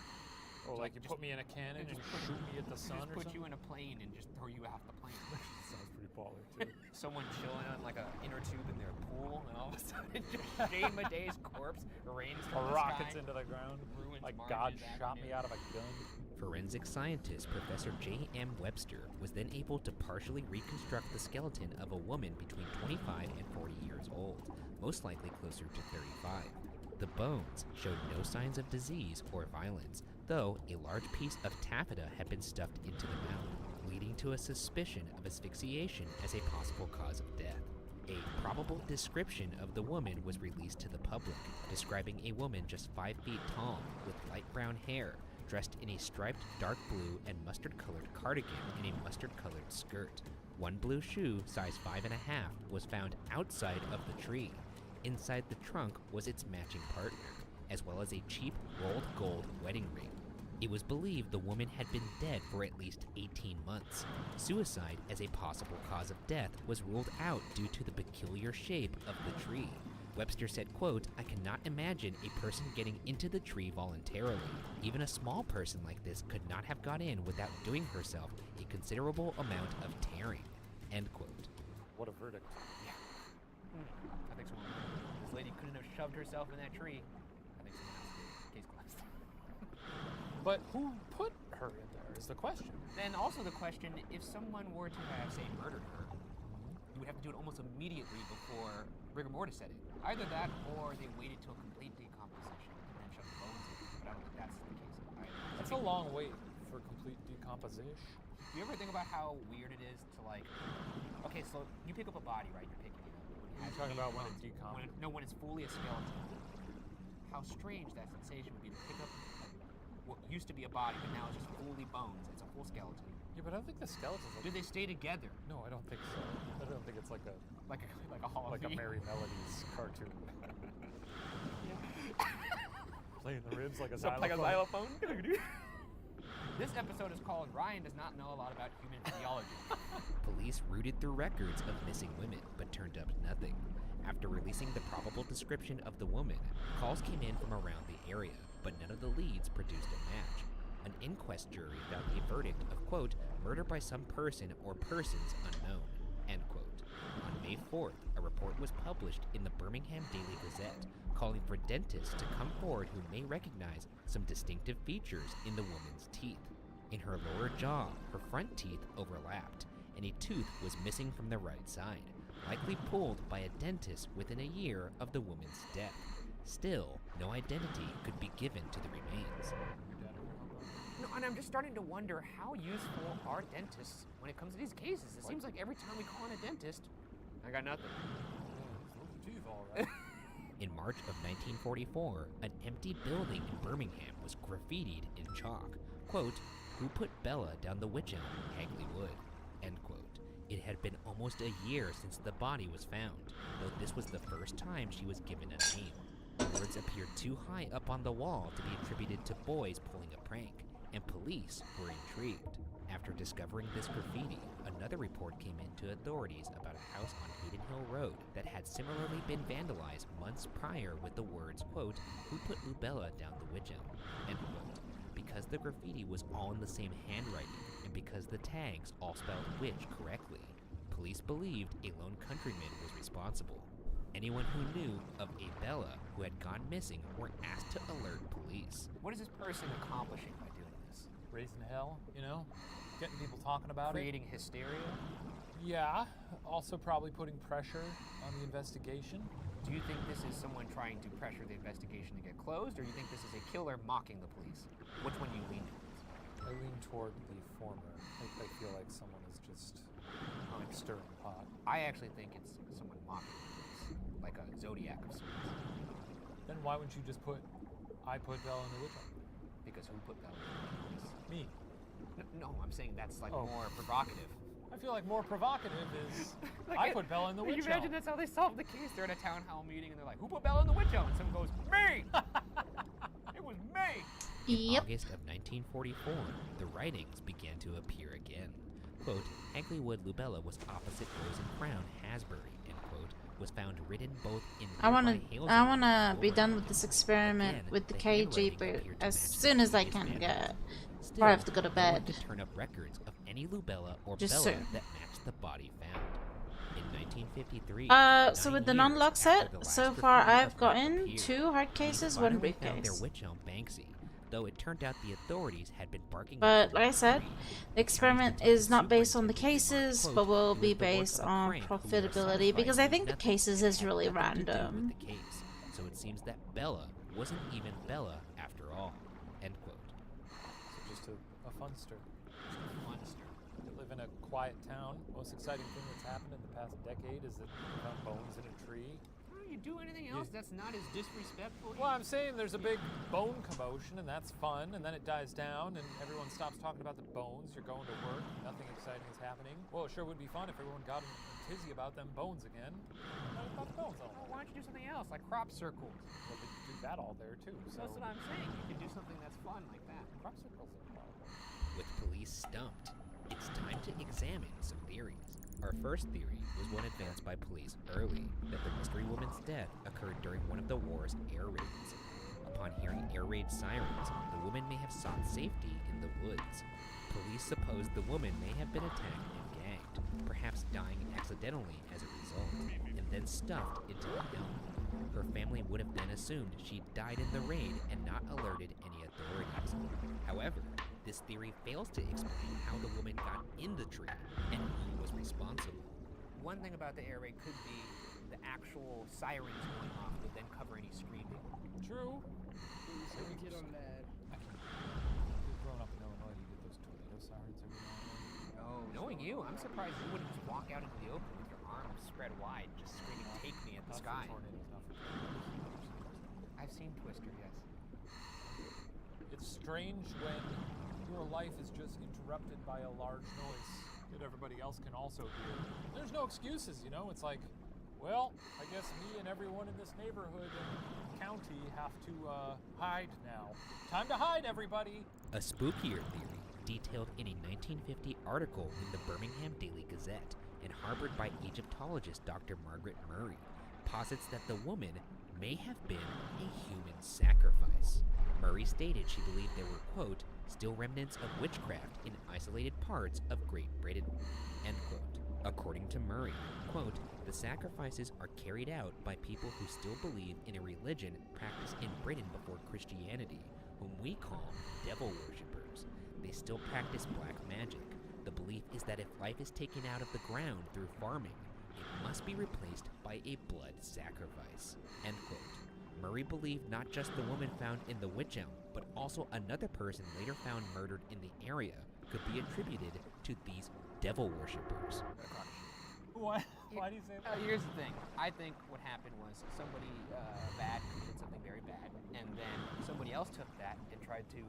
Or like you put me in a cannon and shoot me at the sun or something? Put you in a plane and just throw you off the plane. Sounds pretty baller, too. Someone chilling on like a inner tube in their pool, and all of a sudden just Shane Madej's corpse rains from the rockets sky, into the ground. Ruins Like Marge's God afternoon. shot me out of a gun. Forensic scientist Professor J.M. Webster was then able to partially reconstruct the skeleton of a woman between 25 and 40 years old, most likely closer to 35. The bones showed no signs of disease or violence, though a large piece of taffeta had been stuffed into the mouth, leading to a suspicion of asphyxiation as a possible cause of death. A probable description of the woman was released to the public, describing a woman just 5 feet tall, with light brown hair, dressed in a striped dark blue and mustard-colored cardigan and a mustard-colored skirt. One blue shoe, size 5.5, was found outside of the tree. Inside the trunk was its matching partner, as well as a cheap rolled gold wedding ring. It was believed the woman had been dead for at least 18 months. Suicide as a possible cause of death was ruled out due to the peculiar shape of the tree. Webster said, quote, "I cannot imagine a person getting into the tree voluntarily. Even a small person like this could not have got in without doing herself a considerable amount of tearing," end quote. What a verdict. Yeah. I think someone. This lady couldn't have shoved herself in that tree. I think someone else did. Case closed. But who put her in there is the question. Then also the question, if someone were to have, say, murdered her, you would have to do it almost immediately before rigor mortis set in. Either that, or they waited till complete decomposition and then shoved the bones in. But I don't think that's the case either. That's a long wait for complete decomposition. Do you ever think about how weird it is to like? Okay, so you pick up a body, right? You're picking it up. You're talking about when it decomposes. When it's fully a skeleton. How strange that sensation would be to pick up what used to be a body, but now it's just fully bones. It's a full skeleton. Yeah, but I don't think the skeletons. Do they stay together? No, I don't think so. I don't think it's like a Hall like a Merry Melodies cartoon. Playing the ribs like a xylophone. Like a xylophone. This episode is called Ryan Does Not Know a Lot About Human Physiology. Police rooted through records of missing women, but turned up nothing. After releasing the probable description of the woman, calls came in from around the area, but none of the leads produced a match. An inquest jury found a verdict of, quote, murder by some person or persons unknown, end quote. On May 4th, a report was published in the Birmingham Daily Gazette, calling for dentists to come forward who may recognize some distinctive features in the woman's teeth. In her lower jaw, her front teeth overlapped, and a tooth was missing from the right side, likely pulled by a dentist within a year of the woman's death. Still, no identity could be given to the remains. No, and I'm just starting to wonder how useful are dentists when it comes to these cases. It seems like every time we call in a dentist, I got nothing. Teeth, all right. In March of 1944, an empty building in Birmingham was graffitied in chalk. Quote, who put Bella down the witch elm, Hagley Wood, end quote. It had been almost a year since the body was found, though this was the first time she was given a name. The words appeared too high up on the wall to be attributed to boys pulling a prank, and police were intrigued. After discovering this graffiti, another report came in to authorities about a house on Hayden Hill Road that had similarly been vandalized months prior with the words, quote, who put Lubella down the witch elm, end quote. Because the graffiti was all in the same handwriting, and because the tags all spelled witch correctly, police believed a lone countryman was responsible. Anyone who knew of a Bella who had gone missing were asked to alert police. What is this person accomplishing by doing this? Raising hell, you know? Getting people talking about Creating hysteria? Yeah. Also probably putting pressure on the investigation. Do you think this is someone trying to pressure the investigation to get closed, or do you think this is a killer mocking the police? Which one do you lean towards? I lean toward the former. I feel like someone is just like stirring the pot. I actually think it's someone mocking the police, like a Zodiac of sorts. Then why wouldn't you just I put Bella in the witch elm? Because who put Bella in the police? Me. No, I'm saying that's like more provocative. I feel like more provocative is I put Bella in the witch elm. You imagine that's how they solved the case. They're at a town hall meeting and they're like, who put Bella in the witch elm? And someone goes, me! It was me! In August of 1944, the writings began to appear again. Quote, Hagley Wood Lubella was opposite Rose and Crown, Hasbury, end quote, was found written both in I wanna be done with this experiment with the KG, but as soon as I can get. Or I have to go to bed. To turn up records of any Lubella or Just Bella soon. that matched the body found. In 1953, so with the non-LuckSet, so far I've gotten 2 hard cases, 1 found briefcase. their witch elm Banksy, though it turned out the authorities had been barking. But like I said, the experiment is not based on the cases, but will be based on profitability, because I think the cases is really random. So it seems that Bella wasn't even Bella after all. End quote. So just a funster. Just a funster. We live in a quiet town. Most exciting thing that's happened in the past decade is that we found bones in a tree. You do anything else that's not as disrespectful? Well, I'm saying there's a big bone commotion, and that's fun, and then it dies down, and everyone stops talking about the bones. You're going to work, nothing exciting is happening. Well, it sure would be fun if everyone got a tizzy about them bones again. Not about the bones all. Well, why don't you do something else, like crop circles? Well, they do that all there, too. So. That's what I'm saying. You can do something that's fun like that. Crop circles are fun. With police stumped, it's time to examine some theories. Our first theory was one advanced by police early, that the mystery woman's death occurred during one of the war's air raids. Upon hearing air raid sirens, the woman may have sought safety in the woods. Police suppose the woman may have been attacked and gagged, perhaps dying accidentally as a result, and then stuffed into a helm. Her family would have then assumed she died in the raid and not alerted any authorities. However, this theory fails to explain how the woman got in the tree and who was responsible. One thing about the air raid could be the actual sirens going off would then cover any screaming. True. So we get on that. You've grown up in Illinois, you get those tornado sirens every now and then. Knowing you, I'm surprised you wouldn't just walk out into the open with your arms spread wide, just screaming, "Take me" at the sky. I've seen Twister, yes. It's strange when your life is just interrupted by a large noise that everybody else can also hear. There's no excuses, you know? It's like, well, I guess me and everyone in this neighborhood and county have to hide now. Time to hide, everybody! A spookier theory, detailed in a 1950 article in the Birmingham Daily Gazette and harbored by Egyptologist Dr. Margaret Murray, posits that the woman may have been a human sacrifice. Murray stated she believed there were, quote, still remnants of witchcraft in isolated parts of Great Britain, end quote. According to Murray, quote, the sacrifices are carried out by people who still believe in a religion practiced in Britain before Christianity, whom we call devil worshippers. They still practice black magic. The belief is that if life is taken out of the ground through farming, it must be replaced by a blood sacrifice, end quote. Murray believed not just the woman found in the witch elm, but also another person later found murdered in the area could be attributed to these devil worshippers. Why do you say that? Here's the thing. I think what happened was somebody bad committed something very bad, and then somebody else took that and tried to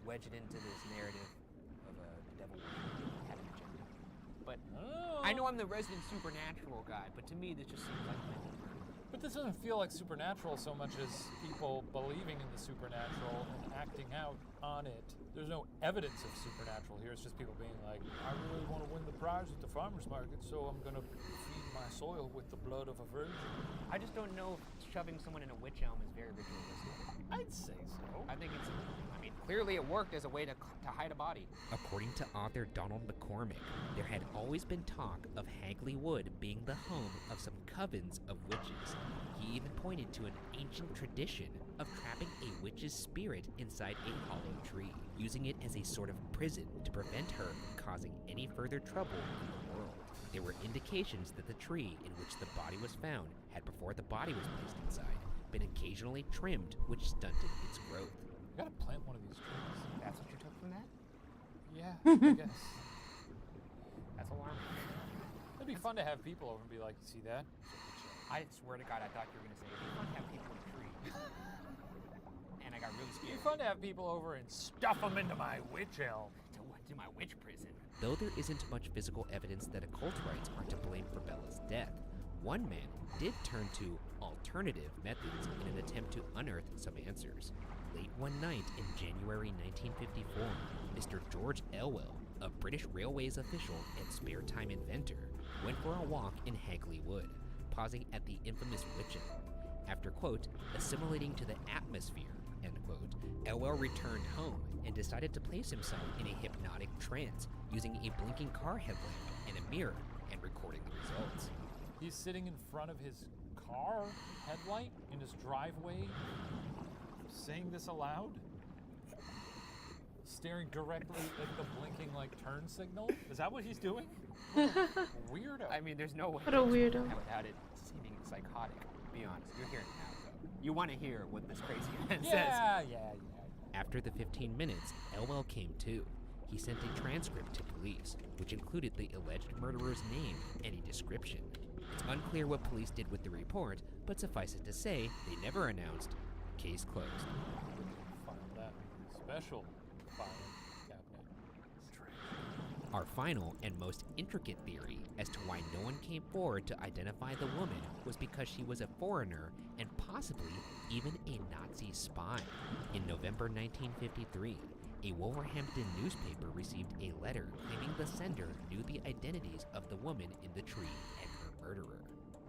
wedge it into this narrative of a devil worshipper had an agenda. But I know I'm the resident supernatural guy, but to me this just seems like mental murder. But this doesn't feel like supernatural so much as people believing in the supernatural and acting out on it. There's no evidence of supernatural here. It's just people being like, I really want to win the prize at the farmer's market, so I'm going to feed my soil with the blood of a virgin. I just don't know if shoving someone in a witch elm is very ritualistic. I'd say so. I think it's, clearly it worked as a way to hide a body. According to author Donald McCormick, there had always been talk of Hagley Wood being the home of some covens of witches. He even pointed to an ancient tradition of trapping a witch's spirit inside a hollow tree, using it as a sort of prison to prevent her from causing any further trouble in the world. There were indications that the tree in which the body was found had, before the body was placed inside, been occasionally trimmed, which stunted its growth. You gotta plant one of these trees. That's what you took from that? Yeah, I guess. That's alarming. It'd be fun to have people over and be like, you see that? I swear to God, I thought you were going to say, it'd be fun to have people in a tree. And I got really scared. It'd be fun to have people over and stuff them into my witch elm. To my witch prison. Though there isn't much physical evidence that occultites are to blame for Bella's death, one man did turn to alternative methods in an attempt to unearth some answers. Late one night in January 1954, Mr. George Elwell, a British Railways official and spare time inventor, went for a walk in Hagley Wood, pausing at the infamous witch elm. After, quote, assimilating to the atmosphere, end quote, Elwell returned home and decided to place himself in a hypnotic trance using a blinking car headlamp and a mirror and recording the results. He's sitting in front of his car headlight in his driveway, saying this aloud? Staring directly at the blinking, turn signal? Is that what he's doing? Weirdo. I mean, there's no way. What a weirdo. Without it seeming psychotic. Be honest, you're hearing it now, though. You want to hear what this crazy man says. Yeah. After the 15 minutes, Elwell came to. He sent a transcript to police, which included the alleged murderer's name and a description. It's unclear what police did with the report, but suffice it to say, they never announced, case closed. File that special file cabinet. Our final and most intricate theory as to why no one came forward to identify the woman was because she was a foreigner and possibly even a Nazi spy. In November 1953, a Wolverhampton newspaper received a letter claiming the sender knew the identities of the woman in the tree and her murderer.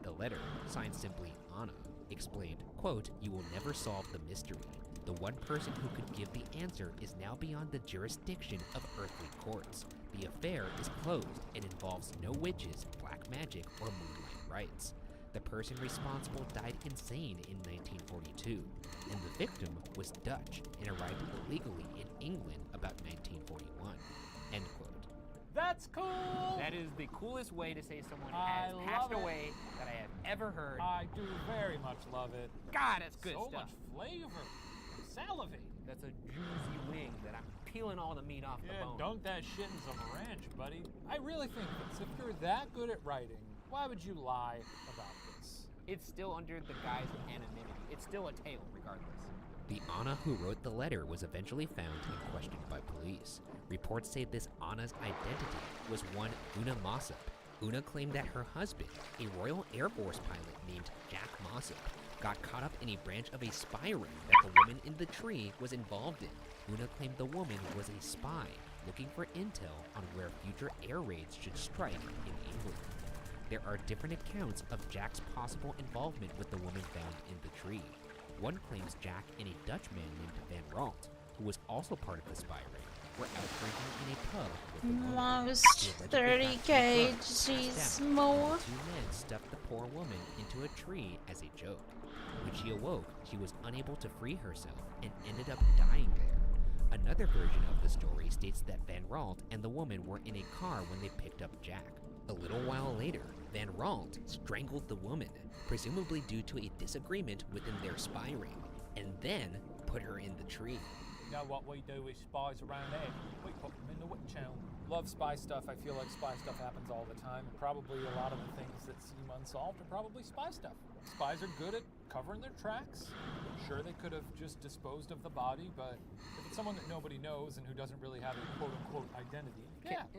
The letter, signed simply Anna, explained, quote, you will never solve the mystery. The one person who could give the answer is now beyond the jurisdiction of earthly courts. The affair is closed and involves no witches, black magic, or moonlight rites. The person responsible died insane in 1942, and the victim was Dutch and arrived illegally in England about 1941. End quote. That's cool! That is the coolest way to say someone has passed away that I have ever heard. I do very much love it. God, that's good so stuff. So much flavor. I'm salivating. That's a juicy wing that I'm peeling all the meat off the bone. Dunk that shit in some ranch, buddy. I really think this. If you're that good at writing, why would you lie about this? It's still under the guise of anonymity. It's still a tale, regardless. The Anna who wrote the letter was eventually found and questioned by police. Reports say this Anna's identity was one Una Mossop. Una claimed that her husband, a Royal Air Force pilot named Jack Mossop, got caught up in a branch of a spy ring that the woman in the tree was involved in. Una claimed the woman was a spy looking for intel on where future air raids should strike in England. There are different accounts of Jack's possible involvement with the woman found in the tree. One claims Jack and a Dutchman named Van Ralt, who was also part of the spy ring, were out drinking in a pub with the woman. Lost 30 kgs more. Two men stuffed the poor woman into a tree as a joke. When she awoke, she was unable to free herself and ended up dying there. Another version of the story states that Van Ralt and the woman were in a car when they picked up Jack. A little while later, Van Ralt strangled the woman, presumably due to a disagreement within their spy ring, and then put her in the tree. You know what we do with spies around here? We put them in the witch elm. Love spy stuff. I feel like spy stuff happens all the time. Probably a lot of the things that seem unsolved are probably spy stuff. Spies are good at covering their tracks. Sure, they could have just disposed of the body, but if it's someone that nobody knows and who doesn't really have a quote-unquote identity,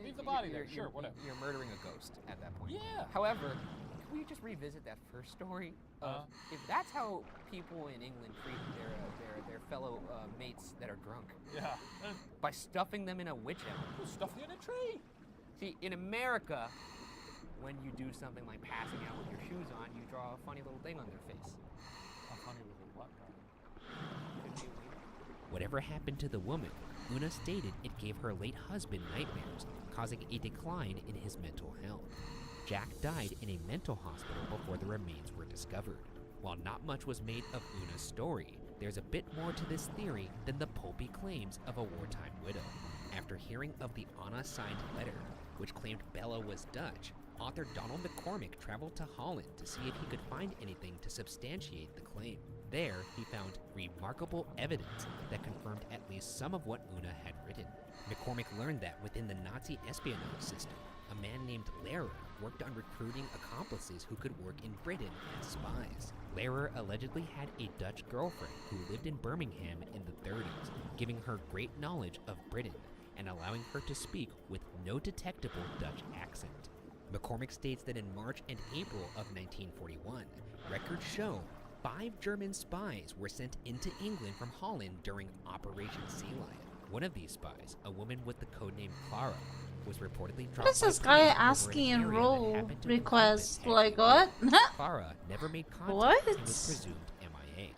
leave the body there. Sure, whatever. You're murdering a ghost at that point. Yeah. However, can we just revisit that first story? If that's how people in England treat their fellow mates that are drunk. Yeah. By stuffing them in a witch elm. Stuff you in a tree. See, in America, when you do something like passing out with your shoes on, you draw a funny little thing on their face. A funny little what? Whatever happened to the woman, Una stated it gave her late husband nightmares, causing a decline in his mental health. Jack died in a mental hospital before the remains were discovered. While not much was made of Una's story, there's a bit more to this theory than the pulpy claims of a wartime widow. After hearing of the Anna-signed letter, which claimed Bella was Dutch, author Donald McCormick traveled to Holland to see if he could find anything to substantiate the claim. There, he found remarkable evidence that confirmed at least some of what Una had written. McCormick learned that within the Nazi espionage system, a man named Lehrer worked on recruiting accomplices who could work in Britain as spies. Lehrer allegedly had a Dutch girlfriend who lived in Birmingham in the 30s, giving her great knowledge of Britain and allowing her to speak with no detectable Dutch accent. McCormick states that in March and April of 1941, records show 5 German spies were sent into England from Holland during Operation Sea Lion. One of these spies, a woman with the codename Clara, was reportedly dropped. What is this guy asking in role request? Like what? Clara never made contact What? and was presumed MIA.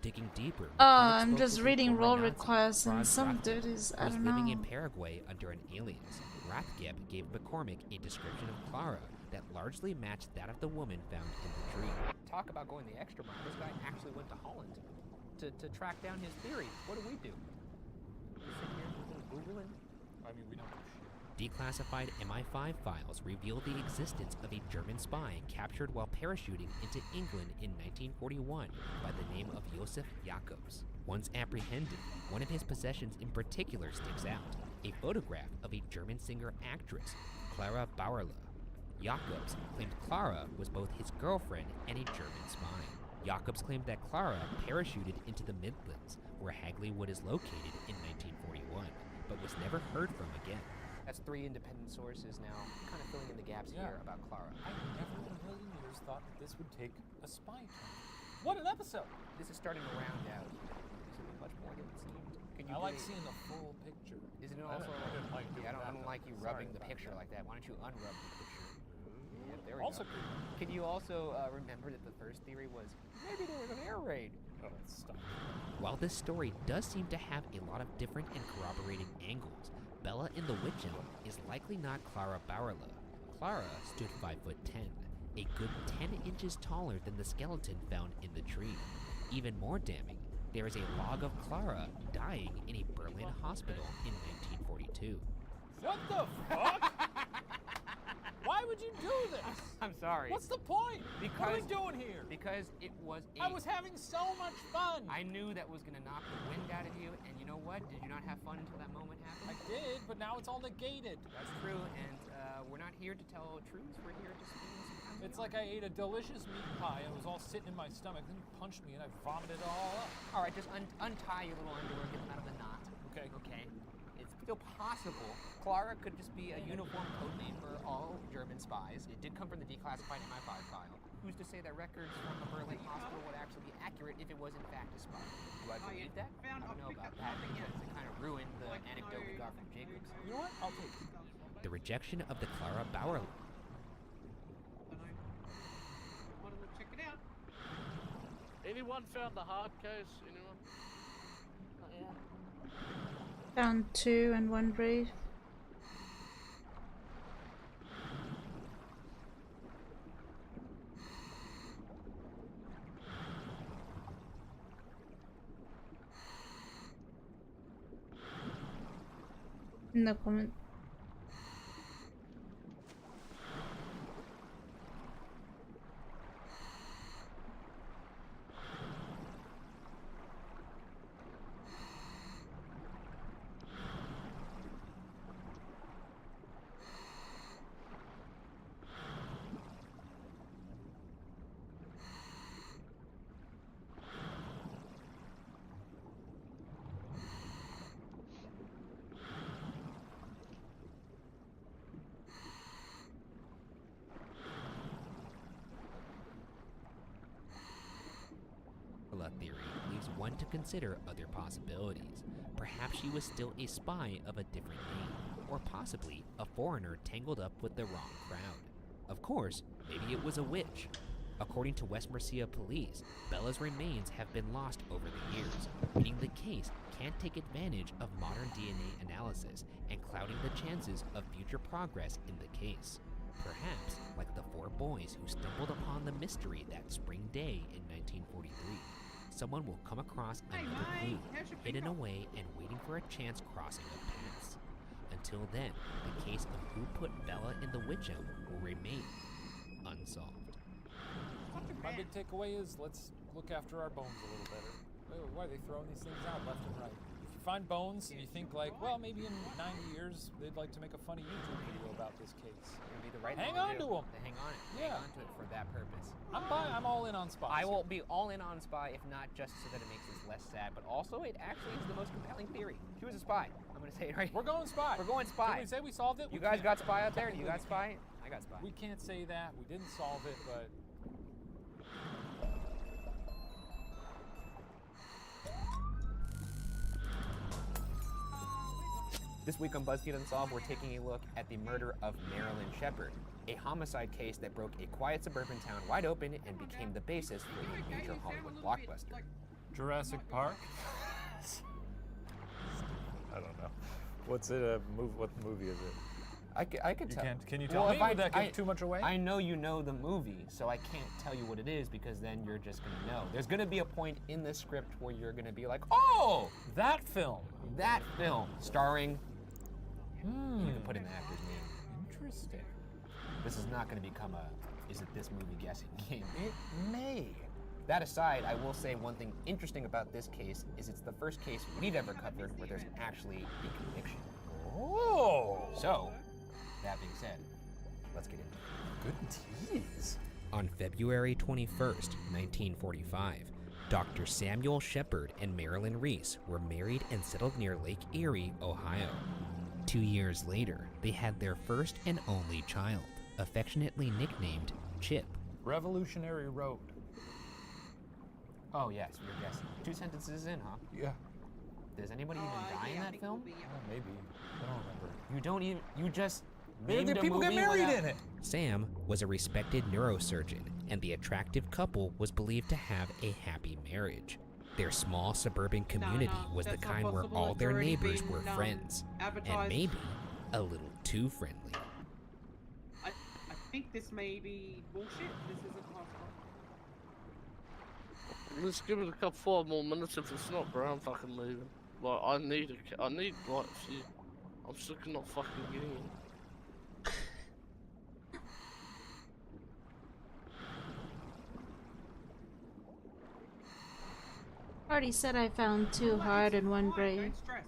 Digging deeper, I'm just reading role requests and some dude is, I was don't living know. in Paraguay under an alias. Rathgeb gave McCormick a description of Clara that largely matched that of the woman found in the tree. Talk about going the extra mile. This guy actually went to Holland to track down his theory. What do we do? Sit here Googling? I mean, we don't know shit. Declassified MI5 files reveal the existence of a German spy captured while parachuting into England in 1941 by the name of Josef Jacobs. Once apprehended, one of his possessions in particular sticks out, a photograph of a German singer-actress, Clara Bauerle. Jacobs claimed Clara was both his girlfriend and a German spy. Jacobs claimed that Clara parachuted into the Midlands, where Hagley Wood is located in 1941, but was never heard from again. That's 3 independent sources now, kind of filling in the gaps here about Clara. I never in a million years thought that this would take a spy turn. What an episode! This is starting to round out. This will be much more than it seemed. Can you I like seeing the full picture. Isn't it also? I don't like you rubbing the picture like that. Why don't you unrub the picture? Yeah, there we Also go. Can you also remember that the first theory was maybe there was an air raid? Oh, stop. While this story does seem to have a lot of different and corroborating angles, Bella in the Witch Elm is likely not Clara Bauerle. Clara stood 5'10", a good 10 inches taller than the skeleton found in the tree. Even more damning, there is a log of Clara dying in a Berlin hospital in 1942. What the fuck? Why would you do this? I'm sorry. What's the point? Because, what are we doing here? Because it was I was having so much fun. I knew that was going to knock the wind out of you, and you know what? Did you not have fun until that moment happened? I did, but now it's all negated. That's true, and we're not here to tell truths. We're here to spin some. It's like I ate a delicious meat pie, and it was all sitting in my stomach, then you punched me, and I vomited it all up. All right, just untie your little underwear, get them out of the knot. Okay. Okay. It's still possible. Clara could just be a uniform code name for all German spies. It did come from the declassified MI5 file. Who's to say that records from a Berlin hospital would actually be accurate if it was in fact a spy? Do I believe that? I don't know about that because it kind of ruined the anecdote we got from Jacobs. You know what? I'll take it. The rejection of the Clara Bauer. Want to check it out? Anyone found the hard case? Anyone? Not yet. Found 2 and 1 brief. No comment. Theory leaves one to consider other possibilities. Perhaps she was still a spy of a different name, or possibly a foreigner tangled up with the wrong crowd. Of course, maybe it was a witch. According to West Mercia police, Bella's remains have been lost over the years, meaning the case can't take advantage of modern DNA analysis and clouding the chances of future progress in the case. Perhaps like the 4 boys who stumbled upon the mystery that spring day in 1943. Someone will come across another clue, hidden away and waiting for a chance crossing of paths. Until then, the case of who put Bella in the witch elm will remain unsolved. My big takeaway is let's look after our bones a little better. Why are they throwing these things out left and right? If you find bones and you think like, well, maybe in 90 years they'd like to make a funny YouTube video about this case. It'd be the right hang thing on to to do. them. Hang on it. Yeah. Hang on to it for that purpose. I'm all in on Spy. I will be all in on Spy, if not just so that it makes this less sad, but also it actually is the most compelling theory. She was a spy. I'm gonna say it right. We're going Spy. We're going Spy. Can we say we solved it? You guys got Spy out there? You got Spy? I got Spy. We can't say that. We didn't solve it, but... This week on BuzzFeed Unsolved, we're taking a look at the murder of Marilyn Shepard, a homicide case that broke a quiet suburban town wide open and became the basis for a major Hollywood blockbuster. Jurassic Park? I don't know. What's it? What movie is it? I could tell. Can you tell me? Would that give too much away? I know you know the movie, so I can't tell you what it is because then you're just gonna know. There's gonna be a point in the script where you're gonna be like, oh! That film! That film, starring... You can put in the actor's name. Interesting. This is not gonna become a, is it this movie guessing game? It may. That aside, I will say one thing interesting about this case is it's the first case we've ever covered where there's actually a conviction. Oh! So, that being said, let's get into it. Good tease. On February 21st, 1945, Dr. Samuel Shepard and Marilyn Reese were married and settled near Lake Erie, Ohio. 2 years later, they had their first and only child, affectionately nicknamed Chip. Revolutionary Road. Oh yes, you're guessing. 2 sentences in, huh? Yeah. Does anybody even die in that film? Maybe. I don't remember. You don't even, you just Maybe named a people get movie married without... in it. Sam was a respected neurosurgeon, and the attractive couple was believed to have a happy marriage. Their small suburban community was the kind where all their neighbors were friends, and maybe a little too friendly. I think this may be bullshit. This isn't possible. Let's give it a couple 4 more minutes. If it's not, bro, I'm fucking leaving. Like, I need like a few. I'm sick of not fucking getting it. Already said I found 2 hard and 1 brave. Don't stress.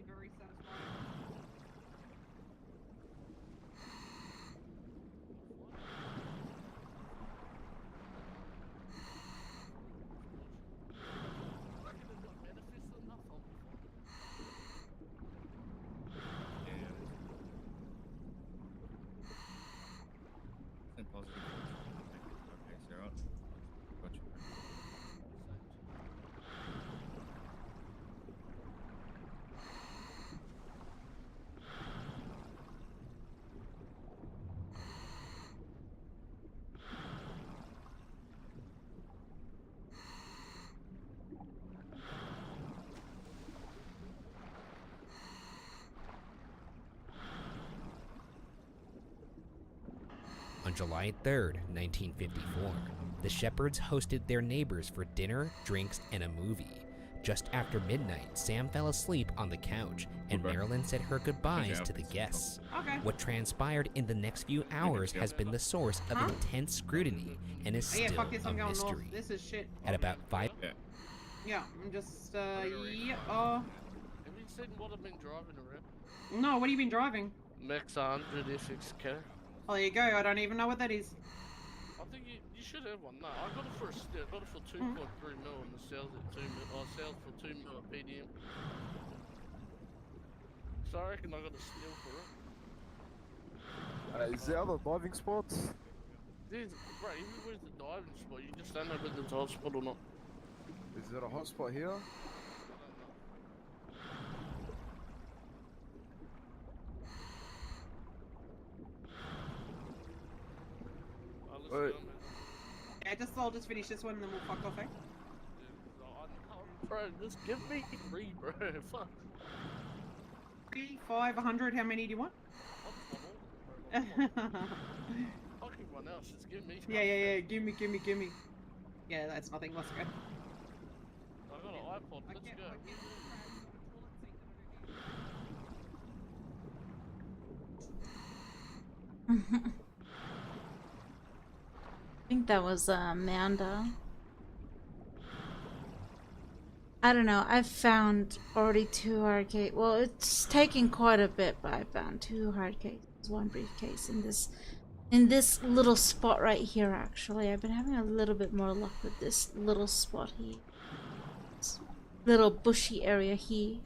Very satisfying. On July 3rd, 1954, the Shepherds hosted their neighbors for dinner, drinks, and a movie. Just after midnight, Sam fell asleep on the couch, and Marilyn said her goodbyes to the guests. Okay. What transpired in the next few hours has been the source of intense scrutiny and is Oh, yeah, still fuck this, a I'm going mystery. north. This is shit. At about 5 Yeah, I'm just, yeah, Have you seen what I've been driving around? No, what have you been driving? Max 100 FXK. Oh, there you go, I don't even know what that is. I think you should have one. No, I got it for 2.3 mil and the sales at 2 mil. I sales for 2 mil at PDM. So I reckon I got a steal for it. Is there other diving spots? There's, bro, everywhere's the diving spot. You just don't know whether it's a hot spot or not. Is there a hot spot here? I'll just finish this one and then we'll fuck off, eh? Bro, just give me 3, bro. Fuck. 3, 5, 100. How many do you want? Fuck everyone else. Just give me. Yeah. Give me. Yeah, that's nothing. Let's go. I got an iPod. Let's go. I think that was Amanda. I don't know. I've found already 2 hard cases. Well, it's taking quite a bit, but I found 2 hard cases, 1 briefcase in this little spot right here. Actually, I've been having a little bit more luck with this little spot here, this little bushy area here,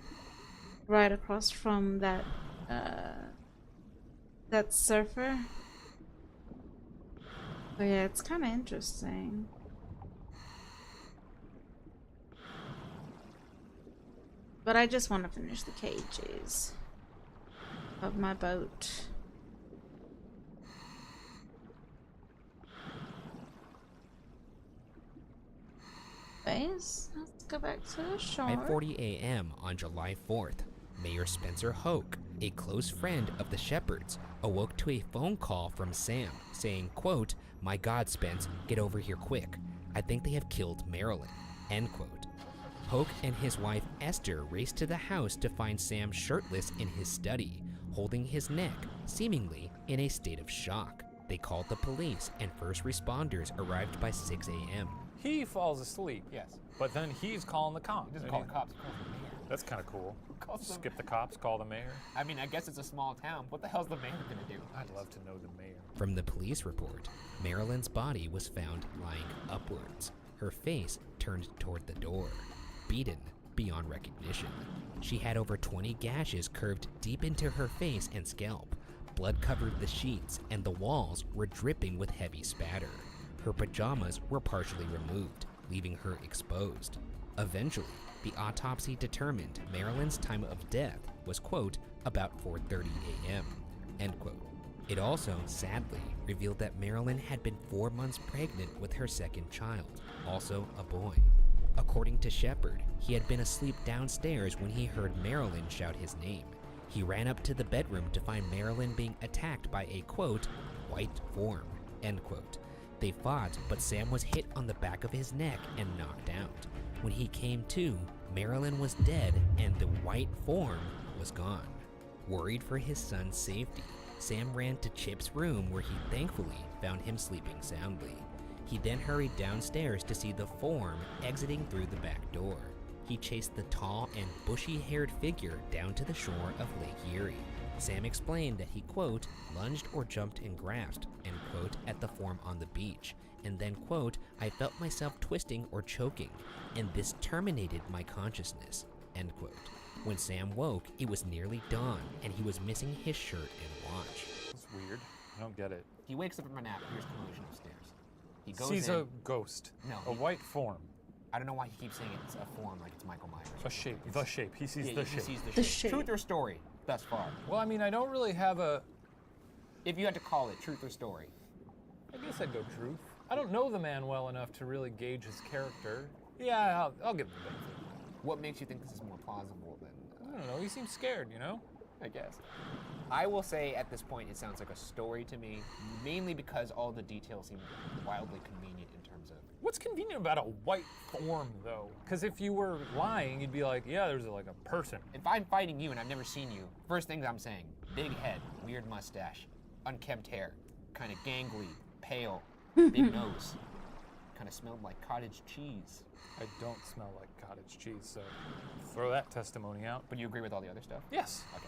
right across from that surfer. But yeah, it's kind of interesting. But I just want to finish the cages of my boat. Anyways, let's go back to the shore. At 5:40 a.m. on July 4th, Mayor Spencer Hoke, a close friend of the Shepherds, awoke to a phone call from Sam saying, quote, "My God, Spence, get over here quick. I think they have killed Marilyn," end quote. Hoke and his wife Esther raced to the house to find Sam shirtless in his study, holding his neck, seemingly in a state of shock. They called the police and first responders arrived by 6 a.m. He falls asleep, yes, but then he's calling the cops. He doesn't call the cops, he calls the mayor. That's kind of cool. Calls the Skip the cops, call the mayor. I mean, I guess it's a small town. What the hell's the mayor gonna do? I'd love to know the mayor. From the police report, Marilyn's body was found lying upwards, her face turned toward the door, beaten beyond recognition. She had over 20 gashes curved deep into her face and scalp. Blood covered the sheets, and the walls were dripping with heavy spatter. Her pajamas were partially removed, leaving her exposed. Eventually, the autopsy determined Marilyn's time of death was, quote, about 4:30 a.m., end quote. It also, sadly, revealed that Marilyn had been 4 months pregnant with her second child, also a boy. According to Shepard, he had been asleep downstairs when he heard Marilyn shout his name. He ran up to the bedroom to find Marilyn being attacked by a, quote, white form, end quote. They fought, but Sam was hit on the back of his neck and knocked out. When he came to, Marilyn was dead and the white form was gone. Worried for his son's safety, Sam ran to Chip's room where he thankfully found him sleeping soundly. He then hurried downstairs to see the form exiting through the back door. He chased the tall and bushy-haired figure down to the shore of Lake Erie. Sam explained that he, quote, lunged or jumped and grasped, end quote, at the form on the beach, and then, quote, I felt myself twisting or choking, and this terminated my consciousness, end quote. When Sam woke, it was nearly dawn, and he was missing his shirt and watch. It's weird. I don't get it. He wakes up from a nap, hears commotion upstairs. He goes Sees in. a ghost. No. A white form. I don't know why he keeps saying it's a form like it's Michael Myers. A shape. The shape. He sees Yeah, the he shape. sees the shape. Truth or story, thus far. Well, I mean, I don't really have a... If you had to call it truth or story. I guess I'd go truth. I don't know the man well enough to really gauge his character. Yeah, I'll give him the benefit. What makes you think this is more plausible than... I don't know, he seems scared, you know? I guess. I will say at this point it sounds like a story to me, mainly because all the details seem wildly convenient in terms of... What's convenient about a white form, though? Because if you were lying, you'd be like, yeah, there's like a person. If I'm fighting you and I've never seen you, first things I'm saying, big head, weird mustache, unkempt hair, kind of gangly, pale, big nose, kind of smelled like cottage cheese. I don't smell like cottage cheese, so throw that testimony out. But you agree with all the other stuff? Yes. Okay.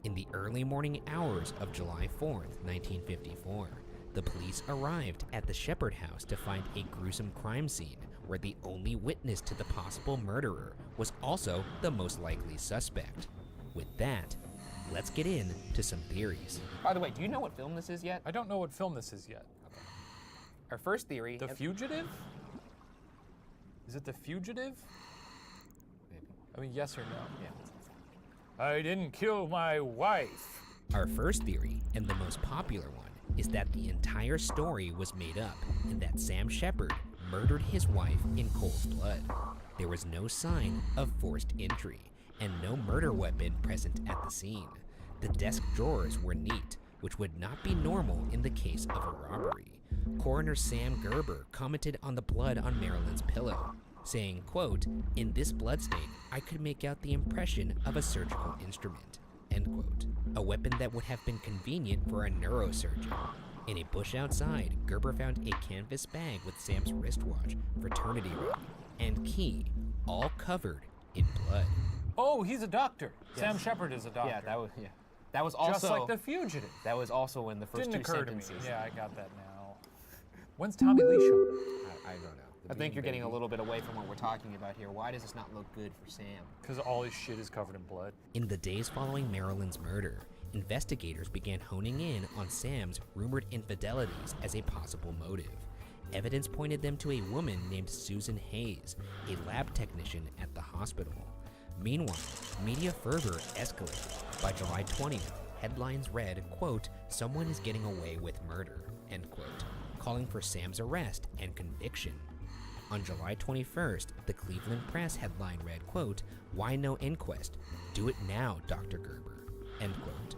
In the early morning hours of July 4th, 1954, the police arrived at the Shepard house to find a gruesome crime scene where the only witness to the possible murderer was also the most likely suspect. With that, let's get into some theories. By the way, do you know what film this is yet? I don't know what film this is yet. Okay. Our first theory... The Fugitive? Is it The Fugitive? Maybe. I mean, yes or no? Yeah. I didn't kill my wife. Our first theory, and the most popular one, is that the entire story was made up and that Sam Shepard murdered his wife in cold blood. There was no sign of forced entry and no murder weapon present at the scene. The desk drawers were neat, which would not be normal in the case of a robbery. Coroner Sam Gerber commented on the blood on Marilyn's pillow, saying, quote, in this bloodstain, I could make out the impression of a surgical instrument, end quote. A weapon that would have been convenient for a neurosurgeon. In a bush outside, Gerber found a canvas bag with Sam's wristwatch, fraternity ring, and key, all covered in blood. Oh, he's a doctor. Yes. Sam Shepard is a doctor. Yeah, that was also... Just like The Fugitive. That was also in the first Didn't two occur sentences. to me. Yeah, I got that now. When's Tommy Lee show? I don't know. I think you're getting a little bit away from what we're talking about here. Why does this not look good for Sam? Because all his shit is covered in blood. In the days following Marilyn's murder, investigators began honing in on Sam's rumored infidelities as a possible motive. Evidence pointed them to a woman named Susan Hayes, a lab technician at the hospital. Meanwhile, media fervor escalated. By July 20th, headlines read, quote, someone is getting away with murder, end quote, calling for Sam's arrest and conviction. On July 21st, the Cleveland Press headline read, quote, why no inquest? Do it now, Dr. Gerber, end quote.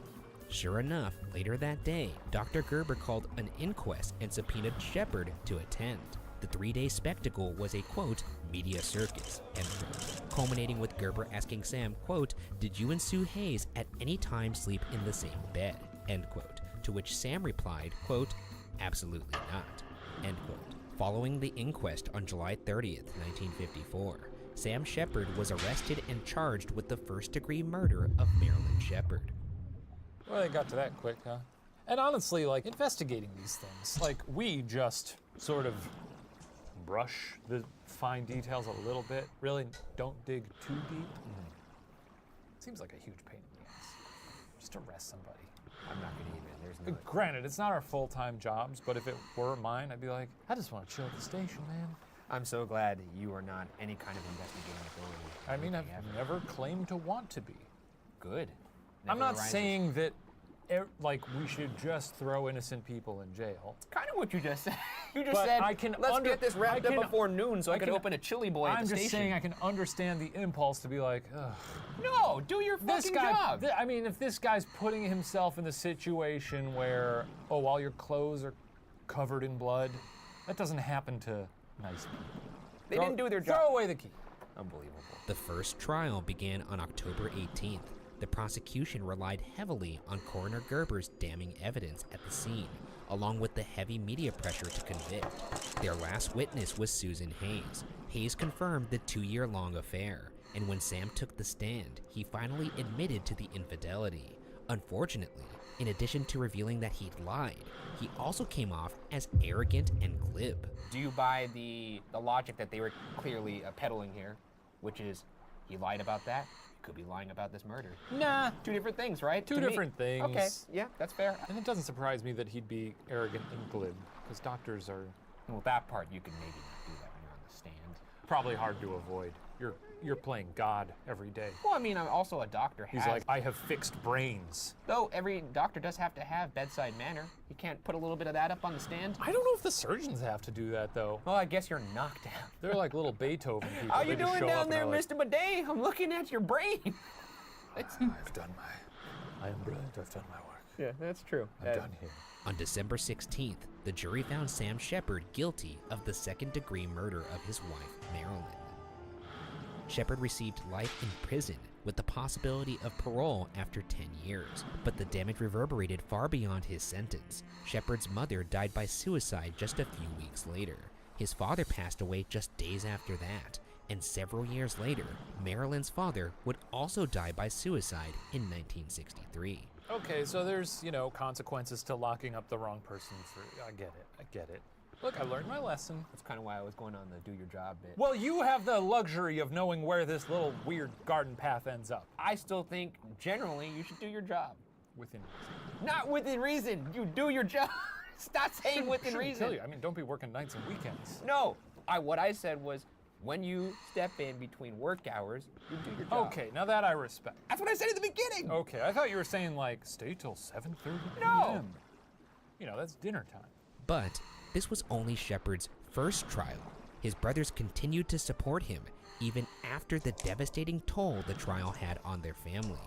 Sure enough, later that day, Dr. Gerber called an inquest and subpoenaed Shepard to attend. The 3-day spectacle was a, quote, media circus, end quote, culminating with Gerber asking Sam, quote, did you and Sue Hayes at any time sleep in the same bed, end quote, to which Sam replied, quote, absolutely not, end quote. Following the inquest on July 30th, 1954, Sam Shepard was arrested and charged with the first-degree murder of Marilyn Shepard. Well, they got to that quick, huh? And honestly, like, investigating these things, like, we just sort of brush the fine details a little bit, really don't dig too deep. Seems like a huge pain in the ass. Just arrest somebody. I'm not gonna even, there's no... Granted, it's not our full-time jobs, but if it were mine, I'd be like, I just want to chill at the station, man. I'm so glad you are not any kind of investigating authority. I mean, I've never claimed to want to be. Good. I'm not saying that, like, we should just throw innocent people in jail. It's kind of what you just said. You just But said, I can let's get this wrapped up before noon so I can open a chili boy at the station. I'm just saying I can understand the impulse to be like, ugh. No, do your fucking job. I mean, if this guy's putting himself in the situation where, oh, all your clothes are covered in blood, that doesn't happen to nice people. They didn't do their job. Throw away the key. Unbelievable. The first trial began on October 18th. The prosecution relied heavily on Coroner Gerber's damning evidence at the scene, along with the heavy media pressure to convict. Their last witness was Susan Hayes. Hayes confirmed the 2-year-long affair, and when Sam took the stand, he finally admitted to the infidelity. Unfortunately, in addition to revealing that he'd lied, he also came off as arrogant and glib. Do you buy the logic that they were clearly peddling here, which is he lied about that? Could be lying about this murder. Nah. Two different things, right? Two different things. Okay, yeah, that's fair. And it doesn't surprise me that he'd be arrogant and glib, because doctors are... Well, that part you can maybe not do that when you're on the stand. Probably hard to avoid. You're playing God every day. Well, I mean, I'm also a doctor. He's like, I have fixed brains. Though every doctor does have to have bedside manner. You can't put a little bit of that up on the stand. I don't know if the surgeons have to do that, though. Well, I guess you're knocked out. They're like little Beethoven people. How you doing down there, Mr. Bidet? I'm looking at your brain. I've done I am brilliant. I've done my work. Yeah, that's true. I'm done here. On December 16th, the jury found Sam Shepard guilty of the second-degree murder of his wife, Marilyn. Shepard received life in prison with the possibility of parole after 10 years, but the damage reverberated far beyond his sentence. Shepard's mother died by suicide just a few weeks later. His father passed away just days after that, and several years later, Marilyn's father would also die by suicide in 1963. Okay, so there's, consequences to locking up the wrong person for... I get it. Look, I learned my lesson. That's kind of why I was going on the do your job bit. Well, you have the luxury of knowing where this little weird garden path ends up. I still think, generally, you should do your job. Within reason. Not within reason. You do your job. Stop saying within reason. Tell you. I mean, don't be working nights and weekends. No. What I said was, when you step in between work hours, you do your job. Okay, now that I respect. That's what I said at the beginning. Okay, I thought you were saying, like, stay till 7:30 No. PM. That's dinner time. But this was only Shepard's first trial. His brothers continued to support him, even after the devastating toll the trial had on their family.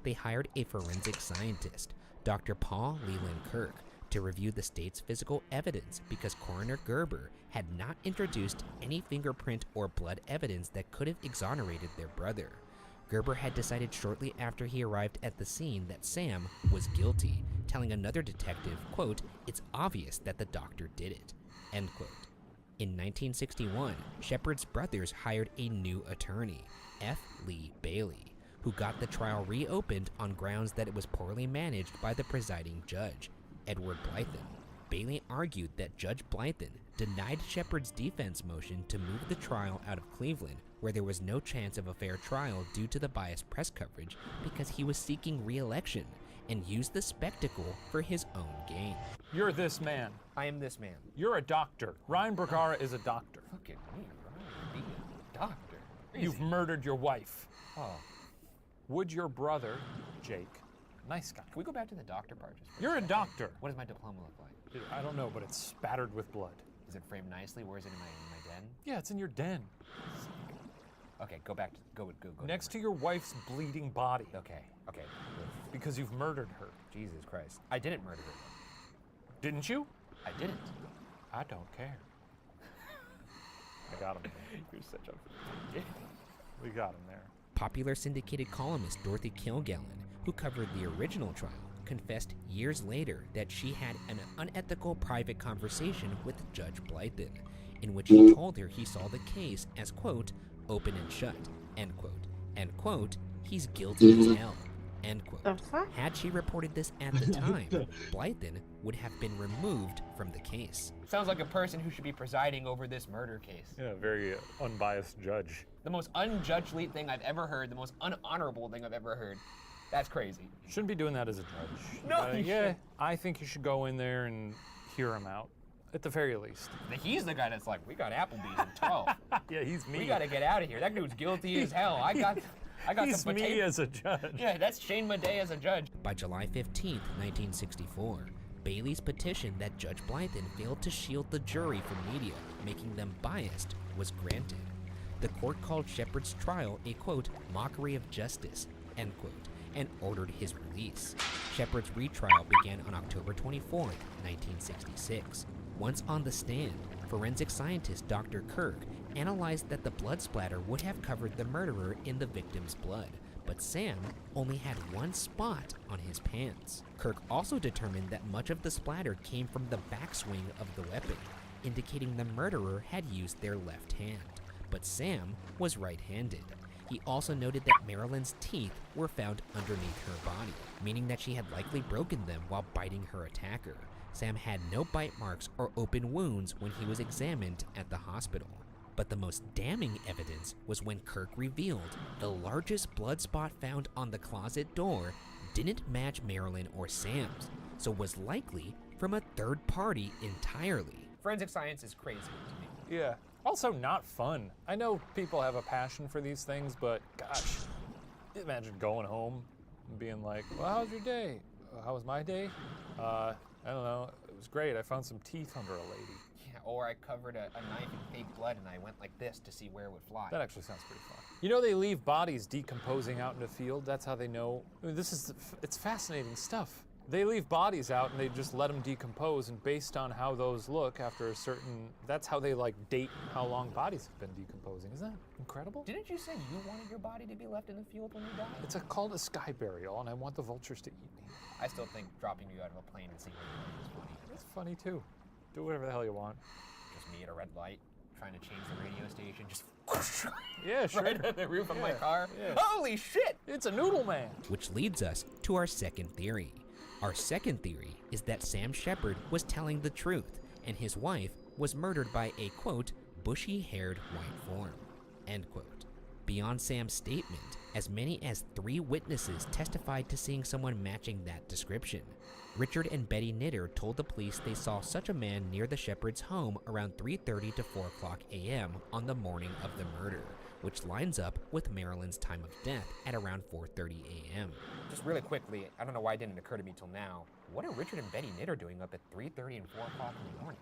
They hired a forensic scientist, Dr. Paul Leland Kirk, to review the state's physical evidence because Coroner Gerber had not introduced any fingerprint or blood evidence that could have exonerated their brother. Gerber had decided shortly after he arrived at the scene that Sam was guilty, telling another detective, quote, "It's obvious that the doctor did it," end quote. In 1961, Shepard's brothers hired a new attorney, F. Lee Bailey, who got the trial reopened on grounds that it was poorly managed by the presiding judge, Edward Blythen. Bailey argued that Judge Blythen denied Shepard's defense motion to move the trial out of Cleveland, where there was no chance of a fair trial due to the biased press coverage, because he was seeking re-election, and used the spectacle for his own gain. You're this man. I am this man. You're a doctor. Ryan Bergara is a doctor. Look at me, Ryan, being a doctor. You've murdered your wife. Oh. Would your brother, Jake, nice guy. Can we go back to the doctor part just for You're a doctor. What does my diploma look like? I don't know, but it's spattered with blood. Is it framed nicely? Where is it in my den? Yeah, it's in your den. Okay, go back to go. Next to your wife's bleeding body. Okay. Because you've murdered her. Jesus Christ. I didn't murder her. Didn't you? I didn't. I don't care. I got him. You're such a... We got him there. Popular syndicated columnist Dorothy Kilgallen, who covered the original trial, confessed years later that she had an unethical private conversation with Judge Blythen, in which he told her he saw the case as, quote, open and shut, end quote. End quote, he's guilty as hell, end quote. The fuck? Had she reported this at the time, Blythen would have been removed from the case. Sounds like a person who should be presiding over this murder case. Yeah, very unbiased judge. The most unjudgely thing I've ever heard, the most unhonorable thing I've ever heard. That's crazy. Shouldn't be doing that as a judge. No, you yeah, shouldn't. I think you should go in there and hear him out, at the very least. He's the guy that's like, we got Applebee's in 12. Yeah, he's me. We gotta get out of here. That dude's guilty as hell. I got he's some me potato. as a judge. Yeah, that's Shane Madej as a judge. By July 15th, 1964, Bailey's petition that Judge Blythen failed to shield the jury from media, making them biased, was granted. The court called Shepard's trial a, quote, mockery of justice, end quote, and ordered his release. Shepard's retrial began on October 24th, 1966. Once on the stand, forensic scientist Dr. Kirk analyzed that the blood splatter would have covered the murderer in the victim's blood, but Sam only had one spot on his pants. Kirk also determined that much of the splatter came from the backswing of the weapon, indicating the murderer had used their left hand, but Sam was right-handed. He also noted that Marilyn's teeth were found underneath her body, meaning that she had likely broken them while biting her attacker. Sam had no bite marks or open wounds when he was examined at the hospital. But the most damning evidence was when Kirk revealed the largest blood spot found on the closet door didn't match Marilyn or Sam's, so was likely from a third party entirely. Forensic science is crazy to me. Yeah. Also not fun. I know people have a passion for these things, but gosh, imagine going home and being like, well, how's your day? How was my day? I don't know. It was great. I found some teeth under a lady. Yeah, or I covered a knife in fake blood and I went like this to see where it would fly. That actually sounds pretty fun. You know, they leave bodies decomposing out in the field. That's how they know. I mean, it's fascinating stuff. They leave bodies out and they just let them decompose, and based on how those look after a certain, that's how they like date how long bodies have been decomposing. Isn't that incredible? Didn't you say you wanted your body to be left in the field when you died? It's called a sky burial, and I want the vultures to eat me. I still think dropping you out of a plane and seeing where you land is funny. It's funny too. Do whatever the hell you want. Just me at a red light, trying to change the radio station, just yeah, sure. right on the roof of my car. Yeah. Holy shit! It's a noodle man. Which leads us to our second theory. Our second theory is that Sam Shepard was telling the truth, and his wife was murdered by a, quote, bushy-haired white form, end quote. Beyond Sam's statement, as many as 3 witnesses testified to seeing someone matching that description. Richard and Betty Knitter told the police they saw such a man near the Shepard's home around 3:30 to 4 o'clock a.m. on the morning of the murder, which lines up with Marilyn's time of death at around 4:30 a.m. Just really quickly, I don't know why it didn't occur to me till now. What are Richard and Betty Knitter doing up at 3:30 and 4 o'clock in the morning?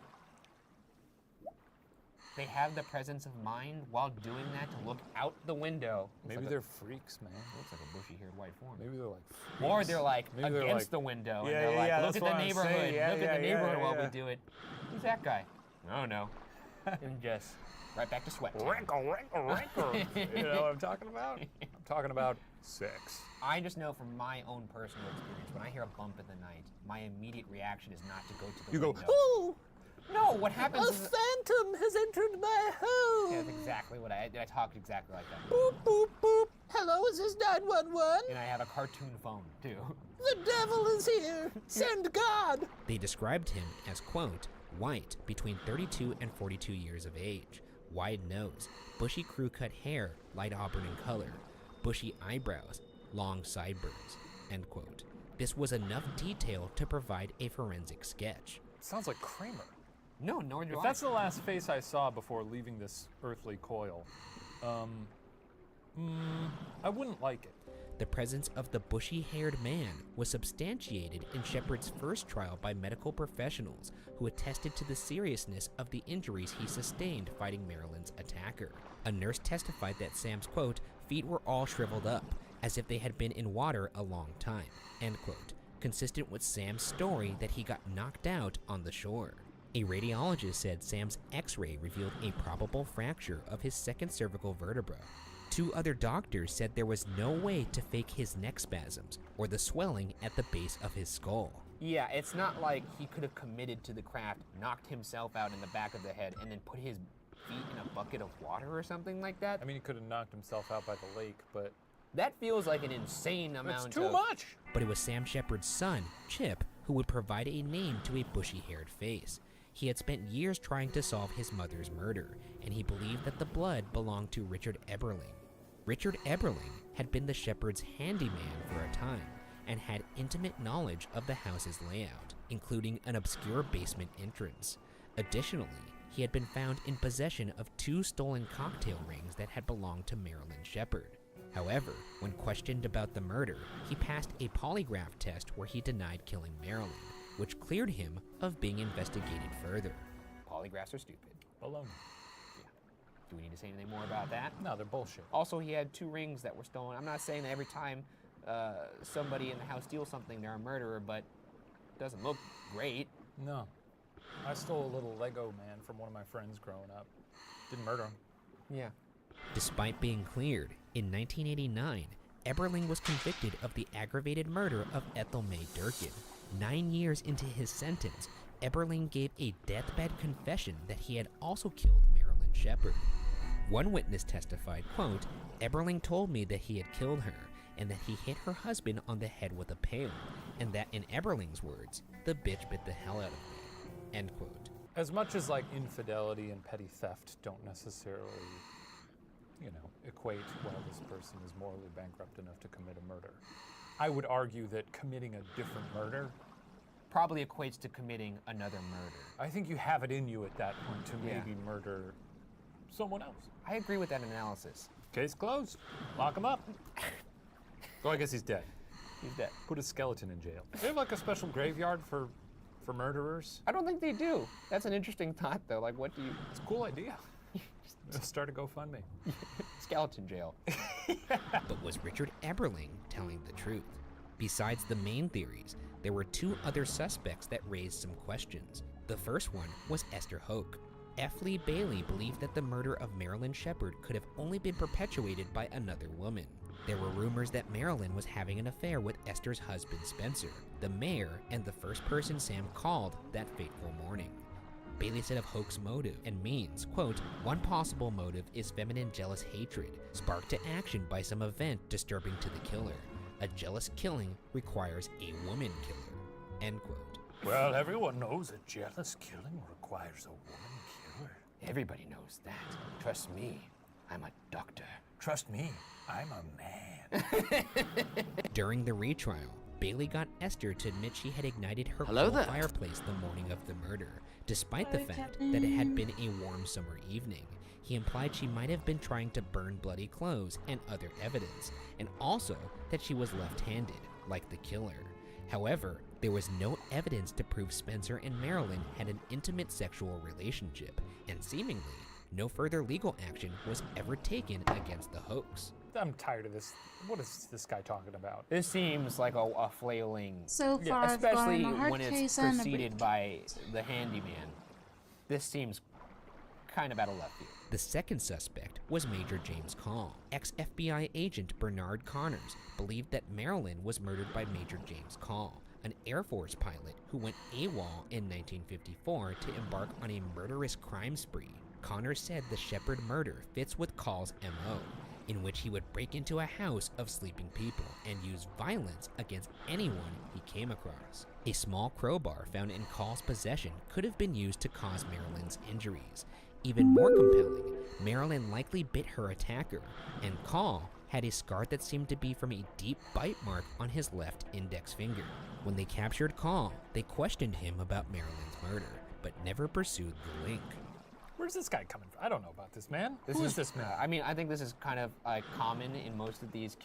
They have the presence of mind while doing that to look out the window. Maybe they're freaks, man. Looks like a bushy-haired white form. Maybe they're like freaks. Or they're like Maybe they're against like, the window, yeah, and they're like, yeah, look at the neighborhood, look at the neighborhood while we do it. Who's that guy? Oh no. And just right back to sweat. Wrinkle. You know what I'm talking about? I'm talking about sex. I just know from my own personal experience, when I hear a bump in the night, my immediate reaction is not to go to the window. Ooh! No, what happens A is... phantom has entered my home! Yeah, that's exactly what I talked exactly like that. Boop, boop, boop. Hello, is this 911? And I have a cartoon phone, too. The devil is here! Send God! They described him as, quote, white, between 32 and 42 years of age, wide nose, bushy crew-cut hair, light auburn in color, bushy eyebrows, long sideburns, end quote. This was enough detail to provide a forensic sketch. Sounds like Kramer. No, nor do I. If that's the last face I saw before leaving this earthly coil, I wouldn't like it. The presence of the bushy-haired man was substantiated in Shepard's first trial by medical professionals who attested to the seriousness of the injuries he sustained fighting Marilyn's attacker. A nurse testified that Sam's, quote, feet were all shriveled up, as if they had been in water a long time, end quote, consistent with Sam's story that he got knocked out on the shore. A radiologist said Sam's x-ray revealed a probable fracture of his second cervical vertebra. 2 other doctors said there was no way to fake his neck spasms or the swelling at the base of his skull. Yeah, it's not like he could have committed to the craft, knocked himself out in the back of the head, and then put his feet in a bucket of water or something like that. I mean, he could have knocked himself out by the lake, but that feels like an insane amount. It's too much. But it was Sam Shepard's son, Chip, who would provide a name to a bushy-haired face. He had spent years trying to solve his mother's murder, and he believed that the blood belonged to Richard Eberling. Richard Eberling had been the Shepard's handyman for a time, and had intimate knowledge of the house's layout, including an obscure basement entrance. Additionally, he had been found in possession of 2 stolen cocktail rings that had belonged to Marilyn Shepard. However, when questioned about the murder, he passed a polygraph test where he denied killing Marilyn, which cleared him of being investigated further. Polygraphs are stupid. Baloney. Yeah. Do we need to say anything more about that? No, they're bullshit. Also, he had 2 rings that were stolen. I'm not saying that every time somebody in the house steals something, they're a murderer, but it doesn't look great. No. I stole a little Lego man from one of my friends growing up. Didn't murder him. Yeah. Despite being cleared, in 1989, Eberling was convicted of the aggravated murder of Ethel May Durkin. 9 years into his sentence, Eberling gave a deathbed confession that he had also killed Marilyn Shepard. One witness testified, quote, "Eberling told me that he had killed her, and that he hit her husband on the head with a pail, and that in Eberling's words, the bitch bit the hell out of me," end quote. As much as like infidelity and petty theft don't necessarily, equate, well, this person is morally bankrupt enough to commit a murder. I would argue that committing a different murder probably equates to committing another murder. I think you have it in you at that point to maybe murder someone else. I agree with that analysis. Case closed. Lock him up. Oh, I guess he's dead. He's dead. Put a skeleton in jail. Do they have like a special graveyard for murderers? I don't think they do. That's an interesting thought, though. Like, what do you... It's a cool idea. Start a GoFundMe. Skeleton jail. But was Richard Eberling telling the truth? Besides the main theories, there were 2 other suspects that raised some questions. The first one was Esther Hoke. F. Lee Bailey believed that the murder of Marilyn Shepard could have only been perpetuated by another woman. There were rumors that Marilyn was having an affair with Esther's husband Spencer, the mayor, and the first person Sam called that fateful morning. Bailey said of Hoke's motive and means, quote, "One possible motive is feminine jealous hatred, sparked to action by some event disturbing to the killer. A jealous killing requires a woman killer," end quote. Well, everyone knows a jealous killing requires a woman killer. Everybody knows that. Trust me, I'm a doctor. Trust me, I'm a man. During the retrial, Bailey got Esther to admit she had ignited her Hello coal there. fireplace the morning of the murder, despite the fact that it had been a warm summer evening. He implied she might have been trying to burn bloody clothes and other evidence, and also that she was left-handed, like the killer. However, there was no evidence to prove Spencer and Marilyn had an intimate sexual relationship, and seemingly, no further legal action was ever taken against the Hokes. I'm tired of this. What is this guy talking about? This seems like a flailing, So far, I've especially gone a hard when it's case and a preceded by the handyman. This seems kind of out of left field. The second suspect was Major James Call. Ex-FBI agent Bernard Connors believed that Marilyn was murdered by Major James Call, an Air Force pilot who went AWOL in 1954 to embark on a murderous crime spree. Connors said the Shepard murder fits with Call's MO, in which he would break into a house of sleeping people and use violence against anyone he came across. A small crowbar found in Call's possession could have been used to cause Marilyn's injuries. Even more compelling, Marilyn likely bit her attacker, and Call had a scar that seemed to be from a deep bite mark on his left index finger. When they captured Call, they questioned him about Marilyn's murder, but never pursued the link. Where's this guy coming from? I don't know about this man. Who Who is this man? I mean, I think this is kind of common in most of these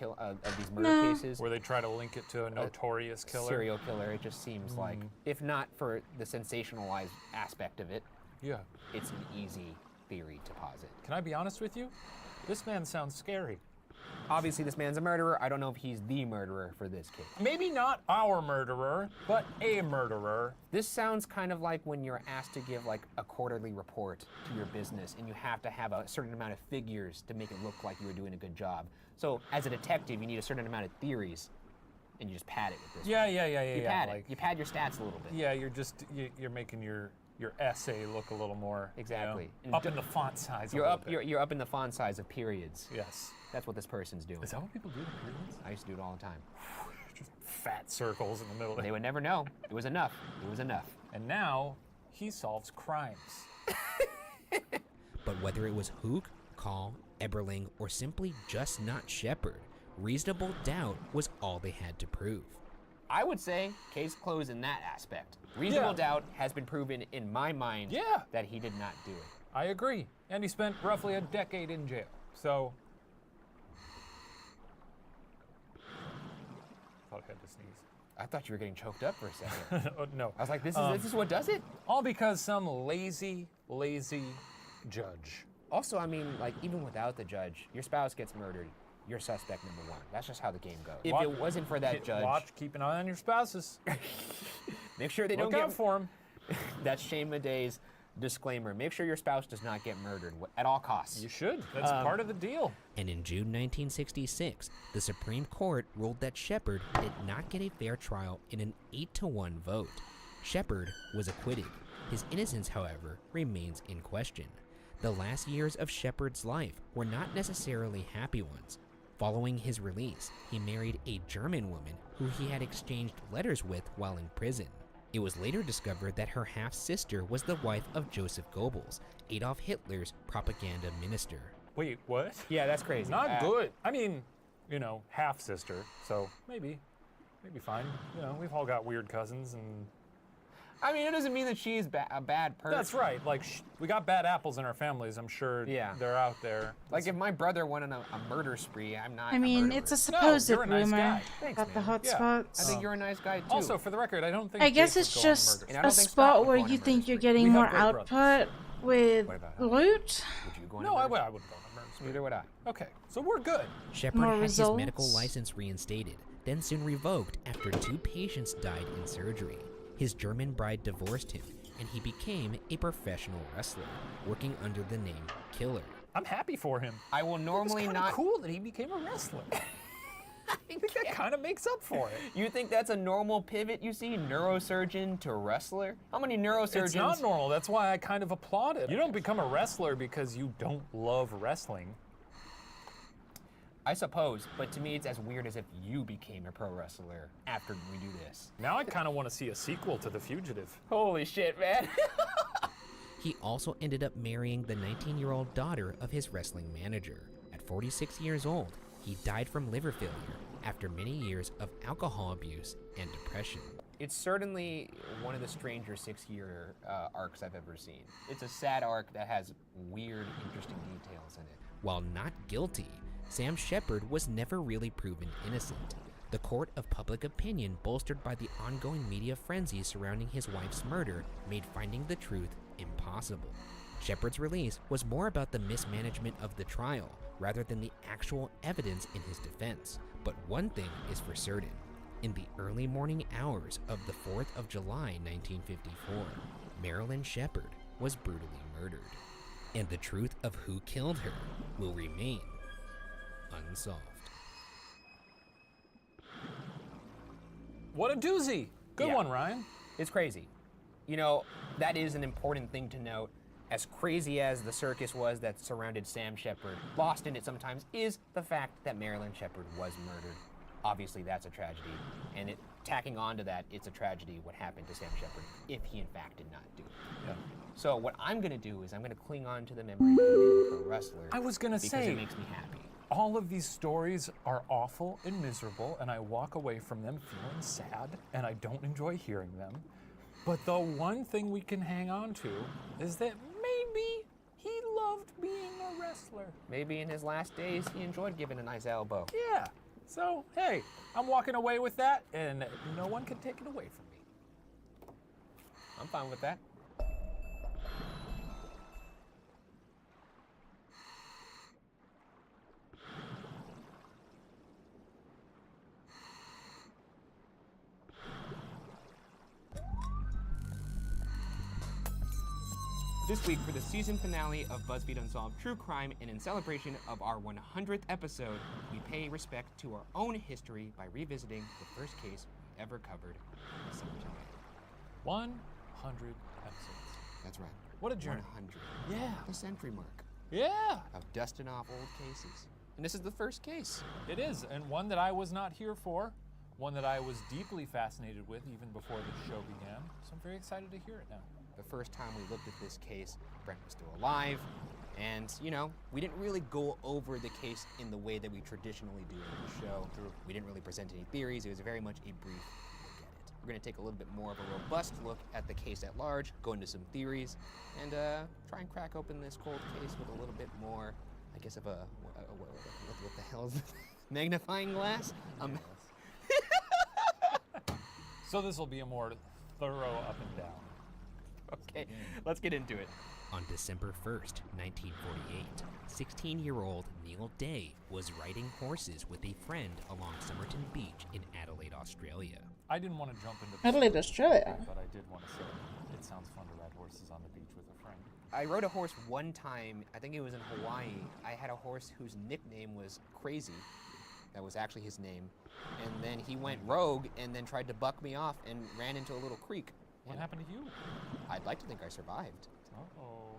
murder cases. Where they try to link it to a notorious killer. Serial killer. It just seems like, if not for the sensationalized aspect of it, yeah, it's an easy theory to posit. Can I be honest with you? This man sounds scary. Obviously, this man's a murderer. I don't know if he's the murderer for this case. Maybe not our murderer, but a murderer. This sounds kind of like when you're asked to give like a quarterly report to your business and you have to have a certain amount of figures to make it look like you were doing a good job. So as a detective, you need a certain amount of theories and you just pad it with this. Yeah. You pad like, it. You pad your stats a little bit. Yeah, you're making your your essay look a little more Exactly. you know, up in the font size. You're up. You're up in the font size of periods. Yes. That's what this person's doing. Is that what people do to periods? I used to do it all the time. Just fat circles in the middle. They would never know. It was enough. It was enough. And now he solves crimes. But whether it was Hook, Call, Eberling, or simply just not Shepard, reasonable doubt was all they had to prove. I would say case closed in that aspect. Reasonable doubt has been proven in my mind that he did not do it. I agree. And he spent roughly a decade in jail. So. Thought I had to sneeze. I thought you were getting choked up for a second. Oh, no. I was like, this is what does it? All because some lazy judge. Also, I mean, like, even without the judge, your spouse gets murdered. You're suspect number one. That's just how the game goes. If it wasn't for that judge... Keep an eye on your spouses. Make sure they Look don't out for them. That's Shane Madey's disclaimer. Make sure your spouse does not get murdered at all costs. You should. That's part of the deal. And in June 1966, the Supreme Court ruled that Shepard did not get a fair trial in an 8-to-1 vote. Shepard was acquitted. His innocence, however, remains in question. The last years of Shepard's life were not necessarily happy ones. Following his release, he married a German woman who he had exchanged letters with while in prison. It was later discovered that her half-sister was the wife of Joseph Goebbels, Adolf Hitler's propaganda minister. Wait, what? Yeah, that's crazy. Not good. I mean, you know, half-sister, so maybe fine. You know, we've all got weird cousins and... I mean, it doesn't mean that she's a bad person. That's right. Like, we got bad apples in our families. I'm sure they're out there. Like, if my brother went on a murder spree, I'm not. I mean, it's a supposed you're a nice rumor guy. Thanks, about the man. hot Yeah. spots. I think you're a nice guy too. Also, for the record, I don't think. I guess Jake it's would go on a just murder And I a don't think Scott spot would where go on a you murder think you're spree. getting We more have great output with What about him? loot. Would you go on No, a I murder wouldn't go on a murder spree. Neither would I. Okay, so we're good. Shepard More had his results? medical license reinstated, then soon revoked after 2 patients died in surgery. His German bride divorced him, and he became a professional wrestler, working under the name Killer. I'm happy for him. I will normally It's not. cool that he became a wrestler. I think that kind of makes up for it. You think that's a normal pivot you see? Neurosurgeon to wrestler? How many neurosurgeons? It's not normal. That's why I kind of applaud it. You don't become a wrestler because you don't love wrestling. I suppose, but to me it's as weird as if you became a pro wrestler after we do this. Now I kind of want to see a sequel to The Fugitive. Holy shit, man. He also ended up marrying the 19-year-old daughter of his wrestling manager. At 46 years old, he died from liver failure after many years of alcohol abuse and depression. It's certainly one of the stranger 6-year arcs I've ever seen. It's a sad arc that has weird, interesting details in it. While not guilty, Sam Shepard was never really proven innocent. The court of public opinion, bolstered by the ongoing media frenzy surrounding his wife's murder, made finding the truth impossible. Shepard's release was more about the mismanagement of the trial rather than the actual evidence in his defense. But one thing is for certain. In the early morning hours of the 4th of July 1954, Marilyn Shepard was brutally murdered. And the truth of who killed her will remain unsolved. What a doozy. Good one, Ryan. It's crazy. You know, that is an important thing to note. As crazy as the circus was that surrounded Sam Shepard, lost in it sometimes is the fact that Marilyn Shepard was murdered. Obviously, that's a tragedy. And tacking on to that, it's a tragedy what happened to Sam Shepard if he in fact did not do it. Yeah. So what I'm going to do is I'm going to cling on to the memory of being a pro wrestler. I was going to say, because it makes me happy. All of these stories are awful and miserable, and I walk away from them feeling sad, and I don't enjoy hearing them. But the one thing we can hang on to is that maybe he loved being a wrestler. Maybe in his last days, he enjoyed giving a nice elbow. Yeah. So, hey, I'm walking away with that, and no one can take it away from me. I'm fine with that. This week, for the season finale of BuzzFeed Unsolved True Crime, and in celebration of our 100th episode, we pay respect to our own history by revisiting the first case we ever covered, December 28th. 100 episodes. That's right. What a journey. 100. Yeah. The century mark. Yeah. Of dusting off old cases. And this is the first case. It is, and one that I was not here for, one that I was deeply fascinated with even before the show began. So I'm very excited to hear it now. The first time we looked at this case, Brent was still alive, and, you know, we didn't really go over the case in the way that we traditionally do in the show. We didn't really present any theories. It was very much a brief look at it. We're going to take a little bit more of a robust look at the case at large, go into some theories, and try and crack open this cold case with a little bit more, I guess, of a what the hell is magnifying glass? So this will be a more thorough up and down. Okay, let's get into it. On December 1st, 1948, 16-year-old Neil Day was riding horses with a friend along Somerton Beach in Adelaide, Australia. I didn't want to jump into Adelaide, Australia. But I did want to say it sounds fun to ride horses on the beach with a friend. I rode a horse one time, I think it was in Hawaii. I had a horse whose nickname was Crazy. That was actually his name. And then he went rogue and then tried to buck me off and ran into a little creek. What happened to you? I'd like to think I survived. Uh-oh.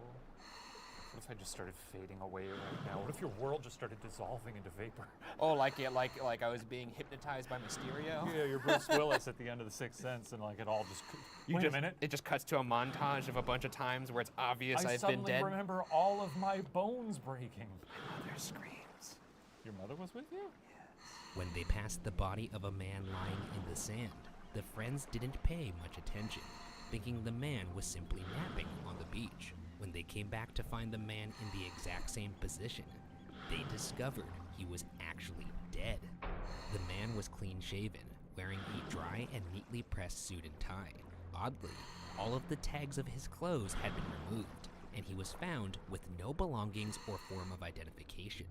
What if I just started fading away right now? What if your world just started dissolving into vapor? Oh, like I was being hypnotized by Mysterio? Yeah, you're Bruce Willis at the end of The Sixth Sense, and like it all just... Wait a minute. It just cuts to a montage of a bunch of times where it's obvious I've been dead. I suddenly remember all of my bones breaking. My mother screams. Your mother was with you? When they passed the body of a man lying in the sand, the friends didn't pay much attention, thinking the man was simply napping on the beach. When they came back to find the man in the exact same position, they discovered he was actually dead. The man was clean-shaven, wearing a dry and neatly pressed suit and tie. Oddly, all of the tags of his clothes had been removed, and he was found with no belongings or form of identification.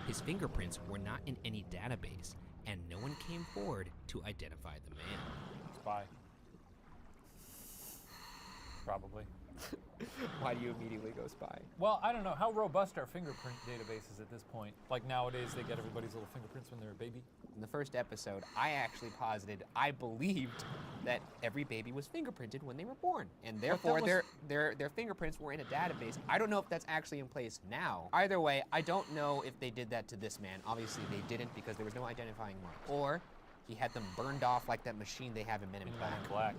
His fingerprints were not in any database, and no one came forward to identify the man. Spy. Probably. Why do you immediately go spy? Well, I don't know. How robust are fingerprint databases at this point? Like nowadays, they get everybody's little fingerprints when they're a baby? In the first episode, I actually posited I believed that every baby was fingerprinted when they were born, and therefore their fingerprints were in a database. I don't know if that's actually in place now. Either way, I don't know if they did that to this man. Obviously, they didn't because there was no identifying mark. Or he had them burned off like that machine they have in Men in Black.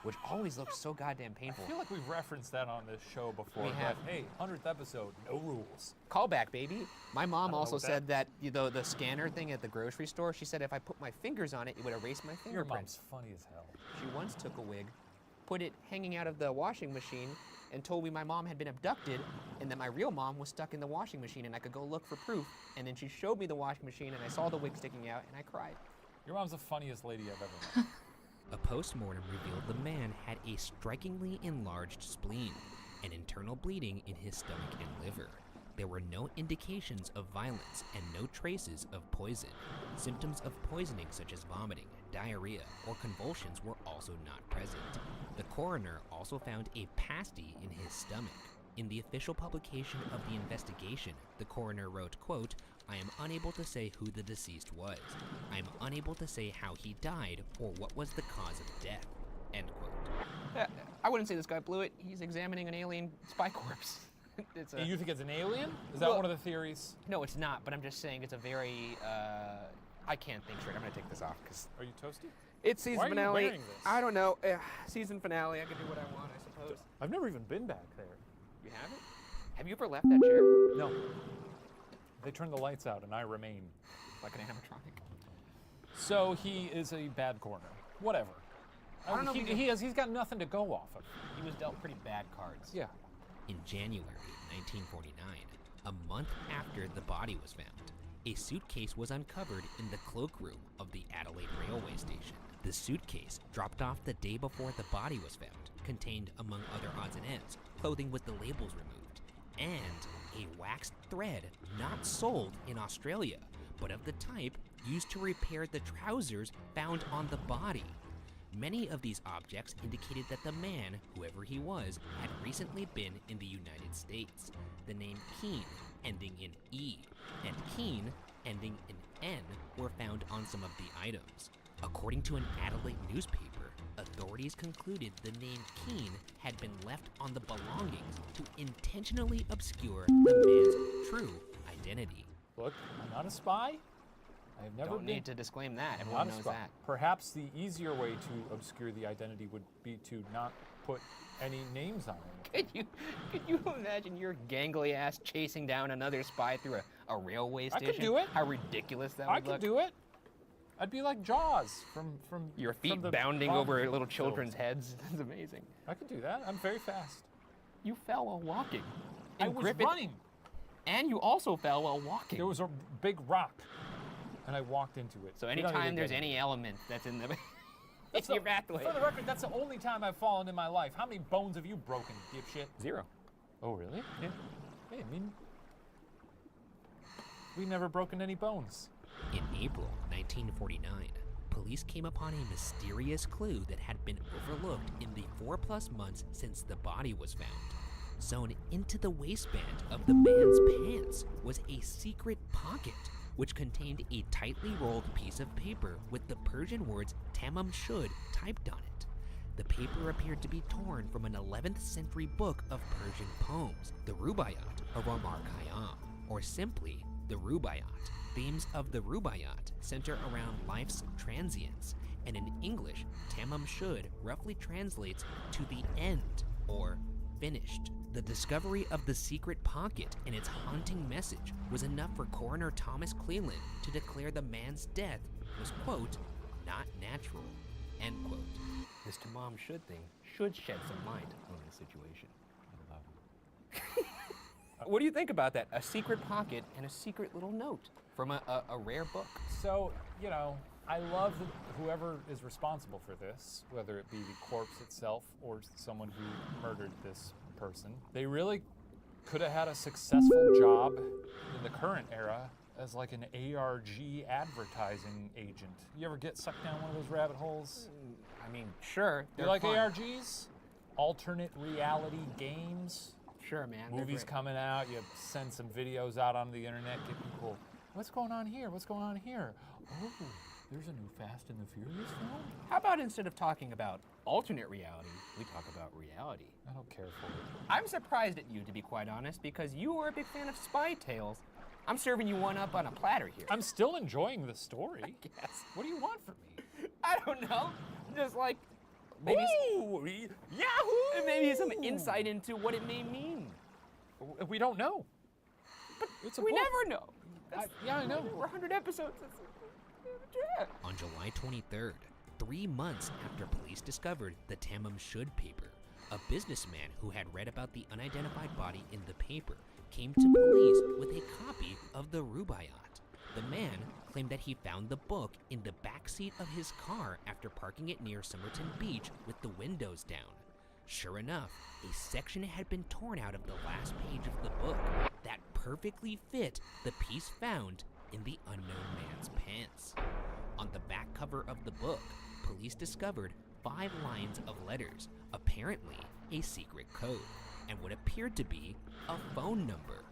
Which always looks so goddamn painful. I feel like we've referenced that on this show before. We have. Hey, 100th episode, no rules. Callback, baby. My mom also said that the scanner thing at the grocery store, she said if I put my fingers on it, it would erase my fingerprints. Your mom's funny as hell. She once took a wig, put it hanging out of the washing machine, and told me my mom had been abducted and that my real mom was stuck in the washing machine and I could go look for proof. And then she showed me the washing machine and I saw the wig sticking out and I cried. Your mom's the funniest lady I've ever met. A postmortem revealed the man had a strikingly enlarged spleen and internal bleeding in his stomach and liver. There were no indications of violence and no traces of poison. Symptoms of poisoning such as vomiting, diarrhea, or convulsions were also not present. The coroner also found a pasty in his stomach. In the official publication of the investigation, the coroner wrote, quote, "I am unable to say who the deceased was. I am unable to say how he died or what was the cause of death." End quote. I wouldn't say this guy blew it. He's examining an alien spy corpse. You think it's an alien? Is that one of the theories? No, it's not, but I'm just saying it's a very, I can't think straight. I'm gonna take this off, because... Are you toasty? It's season finale. Why are you wearing this? I don't know. Season finale, I can do what I want, I suppose. I've never even been back there. You haven't? Have you ever left that chair? No. They turned the lights out and I remain. Like an animatronic. So he is a bad coroner. Whatever. I don't know he's got nothing to go off of. He was dealt pretty bad cards. Yeah. In January 1949, a month after the body was found, a suitcase was uncovered in the cloakroom of the Adelaide railway station. The suitcase, dropped off the day before the body was found, contained, among other odds and ends, clothing with the labels removed, and a waxed thread not sold in Australia, but of the type used to repair the trousers found on the body. Many of these objects indicated that the man, whoever he was, had recently been in the United States. The name Keene, ending in E, and Keene, ending in N, were found on some of the items. According to an Adelaide newspaper, authorities concluded the name Keene had been left on the belongings to intentionally obscure the man's true identity. Look, I'm not a spy. I have never Don't need to disclaim that. I'm Everyone not a knows spy. that. Perhaps the easier way to obscure the identity would be to not put any names on it. Could you imagine your gangly ass chasing down another spy through a railway I station? could do it. How ridiculous that would I look. could do it. I'd be like Jaws from your feet from the bounding Bond over little film. children's heads. That's amazing. I could do that. I'm very fast. You fell while walking. I And was Griffith- running. And you also fell while walking. There was a big rock, and I walked into it. So We don't anytime even there's get any into it. element that's in the That's your pathway. For the record, that's the only time I've fallen in my life. How many bones have you broken, dipshit? 0. Oh, really? Yeah. Hey, I mean, we never broken any bones. In April 1949, police came upon a mysterious clue that had been overlooked in the 4+ months since the body was found. Sewn into the waistband of the man's pants was a secret pocket, which contained a tightly rolled piece of paper with the Persian words Tamam Shud typed on it. The paper appeared to be torn from an 11th century book of Persian poems, the Rubaiyat of Omar Khayyam, or simply the Rubaiyat. Themes of the Rubaiyat center around life's transience, and in English, Tamam Shud roughly translates to the end or finished. The discovery of the secret pocket and its haunting message was enough for Coroner Thomas Cleland to declare the man's death was, quote, not natural, end quote. This Tamam Shud thing should shed some light on the situation. What do you think about that? A secret pocket and a secret little note from a rare book. So, you know, I love that whoever is responsible for this, whether it be the corpse itself or someone who murdered this person, they really could have had a successful job in the current era as like an ARG advertising agent. You ever get sucked down one of those rabbit holes? I mean, sure. You like ARGs? Alternate reality games? Sure, man. Movies coming out, you send some videos out on the internet, get people, what's going on here? What's going on here? Oh, there's a new Fast and the Furious film? How about instead of talking about alternate reality, we talk about reality? I don't care for it. I'm surprised at you, to be quite honest, because you were a big fan of Spy Tales. I'm serving you one up on a platter here. I'm still enjoying the story. I guess. What do you want from me? I don't know. Just like maybe Yahoo! Maybe some insight into what it may mean. We don't know. But it's a we book. never know. Yeah, I know. We're 100 episodes. Yeah. On July 23rd, 3 months after police discovered the Tamam Shud paper, a businessman who had read about the unidentified body in the paper came to police with a copy of the Rubaiyat. The man claimed that he found the book in the backseat of his car after parking it near Somerton Beach with the windows down. Sure enough, a section had been torn out of the last page of the book that perfectly fit the piece found in the unknown man's pants. On the back cover of the book, police discovered 5 lines of letters, apparently a secret code, and what appeared to be a phone number.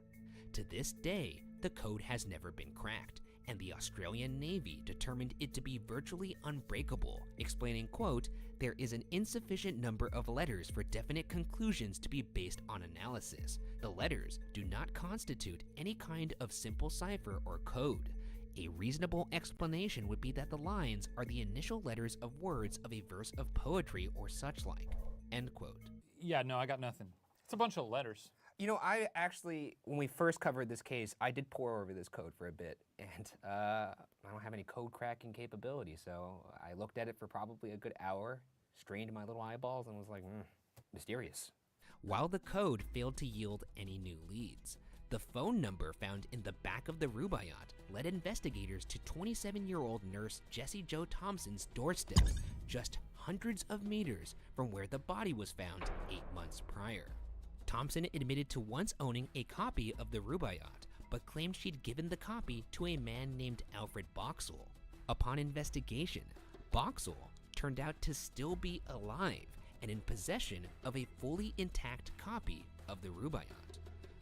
To this day, the code has never been cracked, and the Australian Navy determined it to be virtually unbreakable, explaining, quote, there is an insufficient number of letters for definite conclusions to be based on analysis. The letters do not constitute any kind of simple cipher or code. A reasonable explanation would be that the lines are the initial letters of words of a verse of poetry or such like, end quote. Yeah, no, I got nothing. It's a bunch of letters. You know, I actually, when we first covered this case, I did pore over this code for a bit, and I don't have any code cracking capability, so I looked at it for probably a good hour, strained my little eyeballs, and was like, mysterious. While the code failed to yield any new leads, the phone number found in the back of the Rubaiyat led investigators to 27-year-old nurse Jessie Jo Thompson's doorstep, just hundreds of meters from where the body was found 8 months prior. Thompson admitted to once owning a copy of the Rubaiyat, but claimed she'd given the copy to a man named Alfred Boxall. Upon investigation, Boxall turned out to still be alive and in possession of a fully intact copy of the Rubaiyat.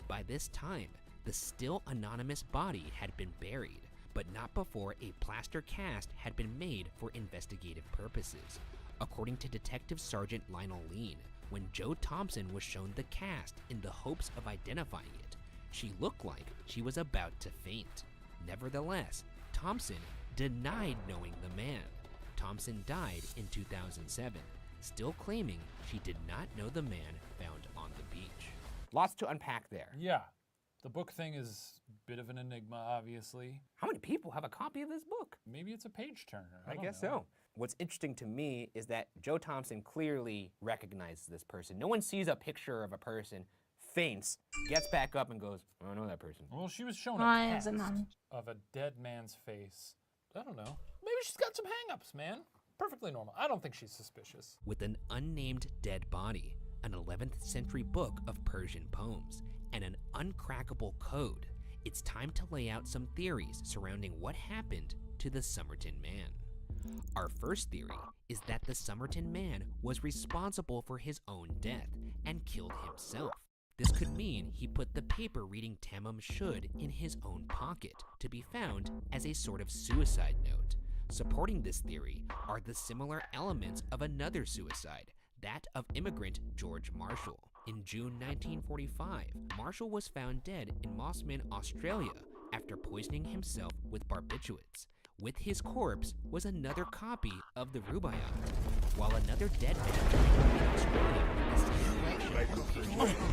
By this time, the still anonymous body had been buried, but not before a plaster cast had been made for investigative purposes. according to Detective Sergeant Lionel Lean. When Jo Thompson was shown the cast in the hopes of identifying it, she looked like she was about to faint. Nevertheless, Thompson denied knowing the man. Thompson died in 2007, still claiming she did not know the man found on the beach. Lots to unpack there. Yeah. The book thing is a bit of an enigma, obviously. How many people have a copy of this book? Maybe it's a page turner. I don't guess know. so. What's interesting to me is that Jo Thompson clearly recognizes this person. No one sees a picture of a person, faints, gets back up and goes, I don't know that person. Well, she was shown Why a is it cast not? of a dead man's face. I don't know. Maybe she's got some hang-ups, man. Perfectly normal. I don't think she's suspicious. With an unnamed dead body, an 11th century book of Persian poems, and an uncrackable code, it's time to lay out some theories surrounding what happened to the Somerton Man. Our first theory is that the Somerton Man was responsible for his own death and killed himself. This could mean he put the paper reading Tamam Shud in his own pocket to be found as a sort of suicide note. Supporting this theory are the similar elements of another suicide, that of immigrant George Marshall. In June 1945, Marshall was found dead in Mosman, Australia, after poisoning himself with barbiturates. With his corpse was another copy of the Rubaiyat, while another dead man in Australia is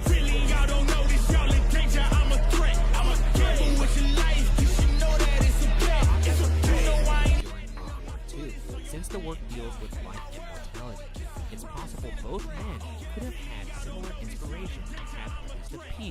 Really, y'all don't know this, y'all in danger. I'm a threat. I'm a gamble with your life. You should know that it's a bet. It's a bet. during World War II. Since the work deals with life and mortality, it's possible both men could have had similar inspiration to have at least a piece